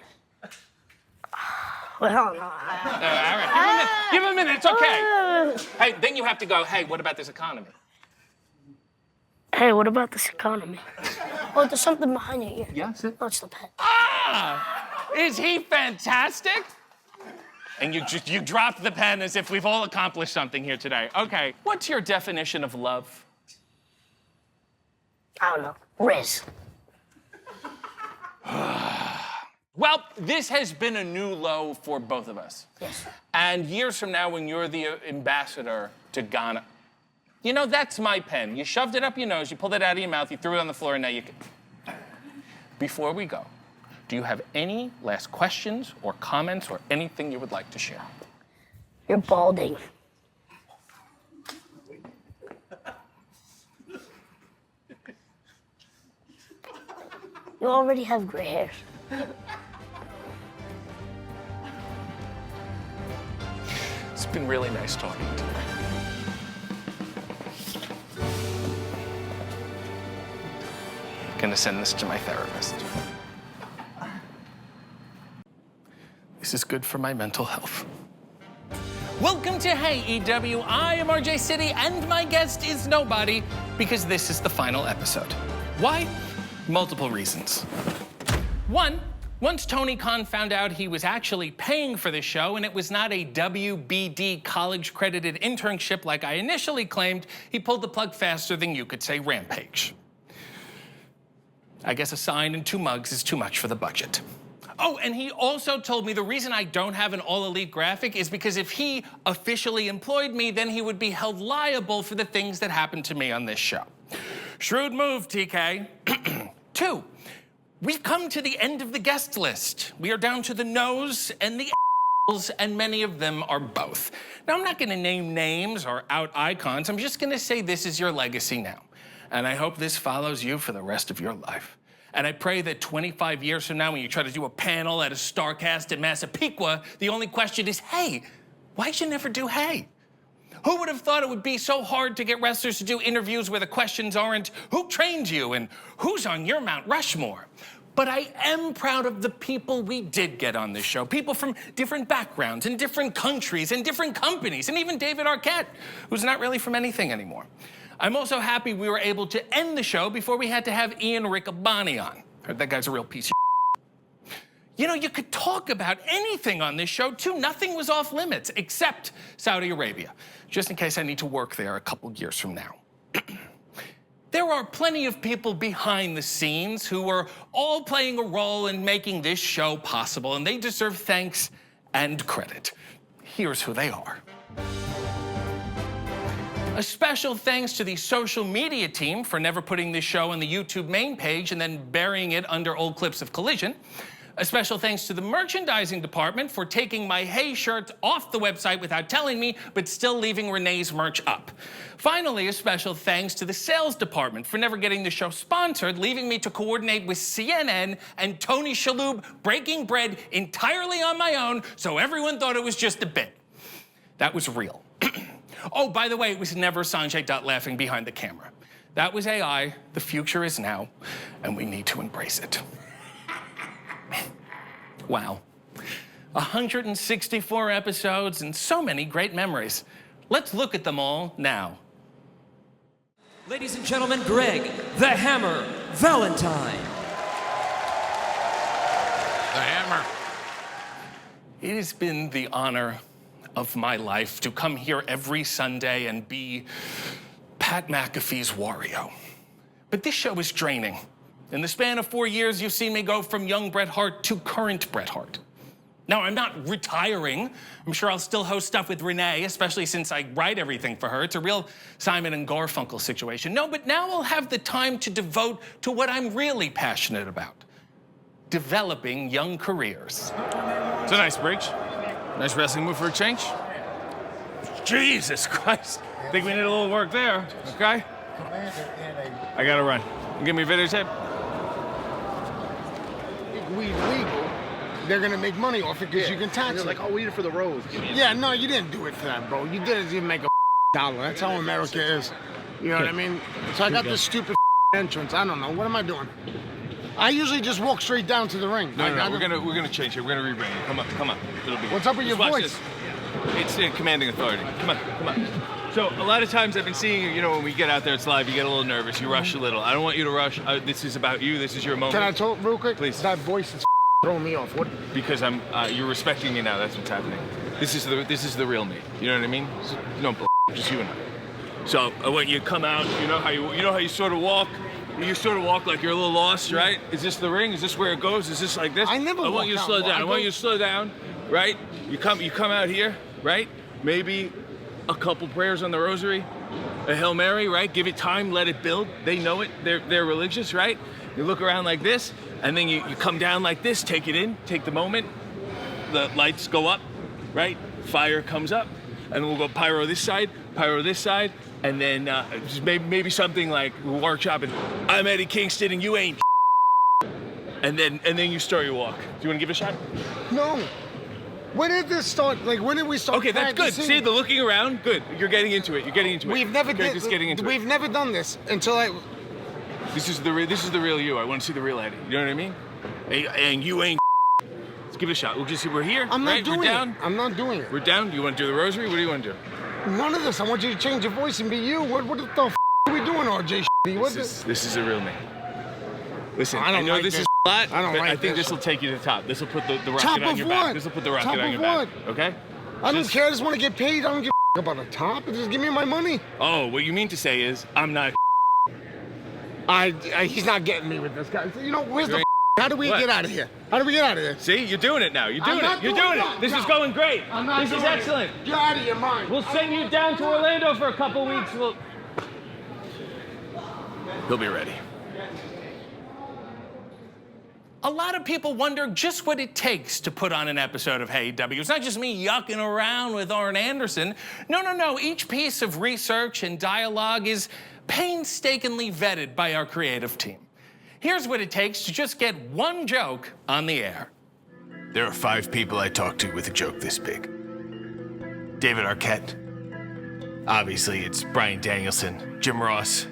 Well, no. All right. Give him a minute. It's okay. Hey, then you have to go, hey, what about this economy? Hey, what about this economy? Oh, there's something behind your ear. Yeah, No, it's the pen. Is he fantastic? And you dropped the pen as if we've all accomplished something here today. Okay, what's your definition of love? I don't know. Riz. Well, this has been a new low for both of us. Yes. And years from now, when you're the ambassador to Ghana, you know, that's my pen. You shoved it up your nose, you pulled it out of your mouth, you threw it on the floor, and now you can. Before we go, do you have any last questions or comments or anything you would like to share? You're balding. You already have gray hair. It's been really nice talking to you. Gonna send this to my therapist. This is good for my mental health. Welcome to Hey EW. I am RJ City, and my guest is nobody because this is the final episode. Why? Multiple reasons. One, once Tony Khan found out he was actually paying for the show and it was not a WBD college-credited internship like I initially claimed, he pulled the plug faster than you could say Rampage. I guess a sign and 2 mugs is too much for the budget. Oh, and he also told me the reason I don't have an all-elite graphic is because if he officially employed me, then he would be held liable for the things that happened to me on this show. Shrewd move, TK. 2, we've come to the end of the guest list. We are down to the nose and the assholes, and many of them are both. Now, I'm not gonna name names or out icons. I'm just gonna say this is your legacy now. And I hope this follows you for the rest of your life. And I pray that 25 years from now, when you try to do a panel at a StarCast at Massapequa, the only question is, hey, why'd you never do hey? Who would have thought it would be so hard to get wrestlers to do interviews where the questions aren't, who trained you and who's on your Mount Rushmore? But I am proud of the people we did get on this show. People from different backgrounds and different countries and different companies, and even David Arquette, who's not really from anything anymore. I'm also happy we were able to end the show before we had to have Ian Riccaboni on. Heard that guy's a real piece of shit. You know, you could talk about anything on this show, too. Nothing was off limits, except Saudi Arabia, just in case I need to work there a couple years from now. There are plenty of people behind the scenes who are all playing a role in making this show possible, and they deserve thanks and credit. Here's who they are. A special thanks to the social media team for never putting this show on the YouTube main page and then burying it under old clips of Collision. A special thanks to the merchandising department for taking my Hey shirt off the website without telling me, but still leaving Renee's merch up. Finally, a special thanks to the sales department for never getting the show sponsored, leaving me to coordinate with CNN and Tony Shalhoub breaking bread entirely on my own, so everyone thought it was just a bit. That was real. Oh, by the way, it was never Sanjay Dutt laughing behind the camera. That was AI, the future is now, and we need to embrace it. Wow. 164 episodes and so many great memories. Let's look at them all now. Ladies and gentlemen, Greg, the Hammer, Valentine. The Hammer. It has been the honor of my life to come here every Sunday and be Pat McAfee's Wario. But this show is draining. In the span of 4 years, you've seen me go from young Bret Hart to current Bret Hart. Now, I'm not retiring. I'm sure I'll still host stuff with Renee, especially since I write everything for her. It's a real Simon and Garfunkel situation. No, but now I'll have the time to devote to what I'm really passionate about: developing young careers. It's a nice bridge. Nice wrestling move for a change. Jesus Christ. Think we need a little work there, okay? I gotta run. You give me a videotape? Weed legal, they're gonna make money off it because you can tax it. Like, oh, we did it for the roads. Yeah, no, you didn't do it for that, bro. You did it to make a dollar. That's how America is. You know what I mean? So I got this stupid entrance. I don't know. What am I doing? I usually just walk straight down to the ring. No, we're gonna change it. We're gonna rebrand it. Come on. It'll be. What's up with your watch voice? This. It's in commanding authority. Come on. So a lot of times I've been seeing you know, when we get out there, it's live, you get a little nervous, you rush a little. I don't want you to rush. This is about you. This is your moment. Can I talk real quick? Please. That voice is throwing me off. What? Because you're respecting me now. That's what's happening. This is the real me. You know what I mean? No, just you and I. So I want you to come out. You know how you sort of walk. You sort of walk like you're a little lost, right? Is this the ring? Is this where it goes? Is this like this? I never. I want you to slow down. I want you to slow down, right? You come out here, right? Maybe a couple prayers on the rosary, a Hail Mary, right? Give it time, let it build. They know it. They're religious, right? You look around like this, and then you come down like this, take it in, take the moment. The lights go up, right? Fire comes up, and we'll go pyro this side, and then just maybe something like we'll workshop it. I'm Eddie Kingston, and you ain't. And then you start your walk. Do you want to give it a shot? No. When did this start? Like, when did we start? Okay, that's good. See, the looking around, good. You're getting into it. We've never We've never done this until I. This is the real you. I want to see the real Eddie. You know what I mean? And you ain't. Let's give it a shot. We're here. I'm not right? doing We're down. it. I'm not doing it. We're down. Do you want to do the rosary? What do you want to do? None of this. I want you to change your voice and be you. What the f are we doing, RJ? This is a real me. Listen, I don't know like this this. is a lot, I don't but like I think this. this will take you to the top. This will put the rocket Top on of your what? back. This will put the rocket Top on of your what? back. Okay? I don't care. I just want to get paid. I don't give a about a top. Just give me my money. Oh, what you mean to say is I'm not. He's not getting me with this guy. You know, where's the? How do we What? get out of here? How do we get out of here? See, you're doing it now. You're doing I'm it. You're not doing doing it. This that. is going great. I'm not This is doing it. excellent. You're out of your mind. We'll send you down to Orlando for a couple weeks. He'll be ready. A lot of people wonder just what it takes to put on an episode of AEW. It's not just me yucking around with Arn Anderson. No. Each piece of research and dialogue is painstakingly vetted by our creative team. Here's what it takes to just get one joke on the air. There are 5 people I talked to with a joke this big. David Arquette. Obviously, it's Bryan Danielson, Jim Ross,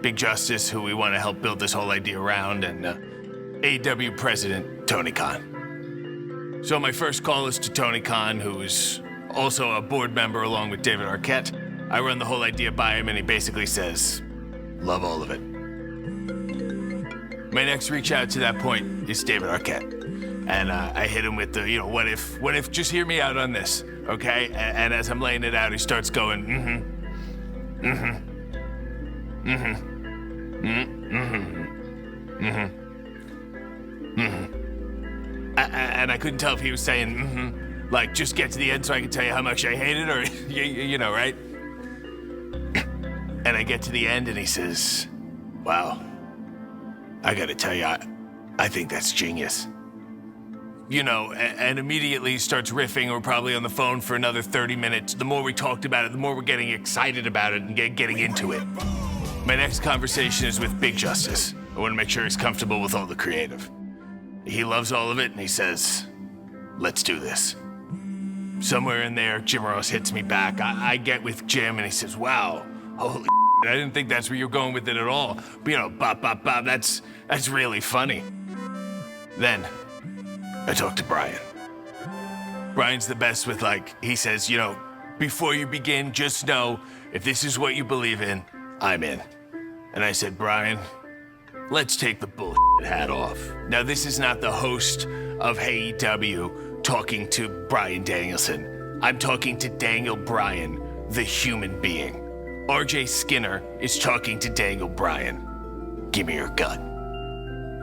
Big Justice, who we want to help build this whole idea around, and AEW President Tony Khan. So my first call is to Tony Khan, who's also a board member along with David Arquette. I run the whole idea by him, and he basically says, love all of it. My next reach out to that point is David Arquette. And I hit him with the, what if, just hear me out on this, okay? And as I'm laying it out, he starts going, And I couldn't tell if he was saying, like, just get to the end so I can tell you how much I hate it, or, you know, right? And I get to the end, and he says, wow, I gotta tell you, I think that's genius. You know, and immediately starts riffing. We're probably on the phone for another 30 minutes. The more we talked about it, the more we're getting excited about it and getting into it. My next conversation is with Big Justice. I want to make sure he's comfortable with all the creative. He loves all of it, and he says, let's do this. Somewhere in there, Jim Ross hits me back. I get with Jim, and he says, wow, holy I didn't think that's where you're going with it at all. But, you know, bop, that's really funny. Then, I talked to Bryan. Bryan's the best with, like, he says, you know, before you begin, just know, if this is what you believe in, I'm in. And I said, Bryan, let's take the bullshit hat off. Now, this is not the host of AEW talking to Bryan Danielson. I'm talking to Daniel Bryan, the human being. RJ Skinner is talking to Daniel Bryan. Give me your gut.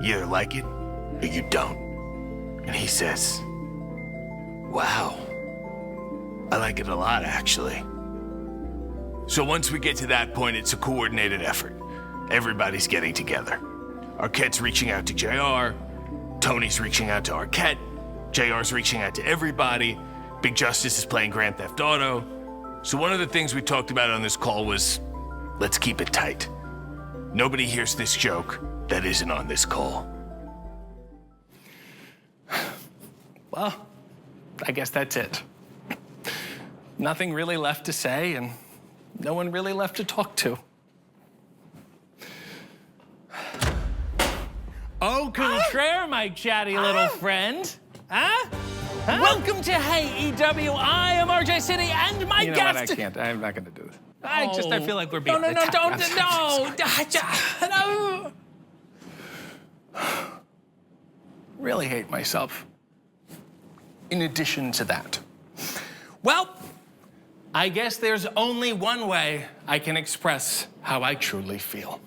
You either like it or you don't. And he says, wow, I like it a lot, actually. So once we get to that point, it's a coordinated effort. Everybody's getting together. Arquette's reaching out to JR, Tony's reaching out to Arquette, JR's reaching out to everybody, Big Justice is playing Grand Theft Auto. So one of the things we talked about on this call was, let's keep it tight. Nobody hears this joke that isn't on this call. Well, I guess that's it. Nothing really left to say, and no one really left to talk to. Au contraire, my chatty little friend. Huh? Welcome to AEW. I am RJ City, and my You know guest. what? I can't. I'm not going to do this. I feel like we're being No. Really hate myself. In addition to that. Well, I guess there's only one way I can express how I truly feel.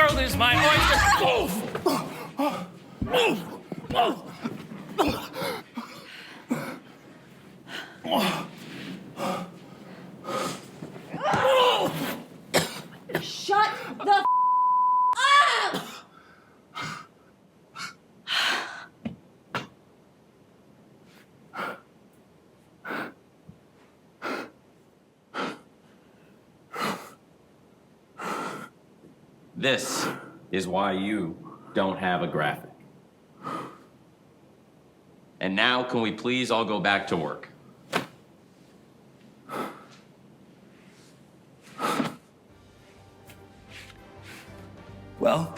world is my oyster. Shut the up! This is why you don't have a graphic. And now, can we please all go back to work? Well,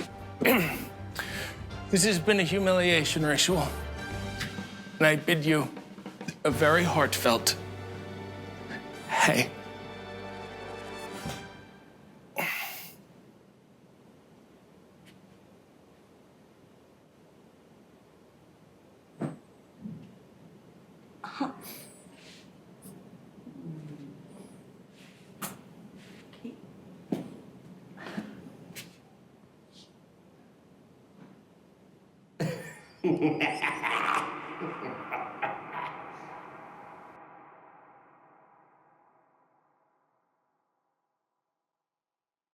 this has been a humiliation ritual. And I bid you a very heartfelt hey.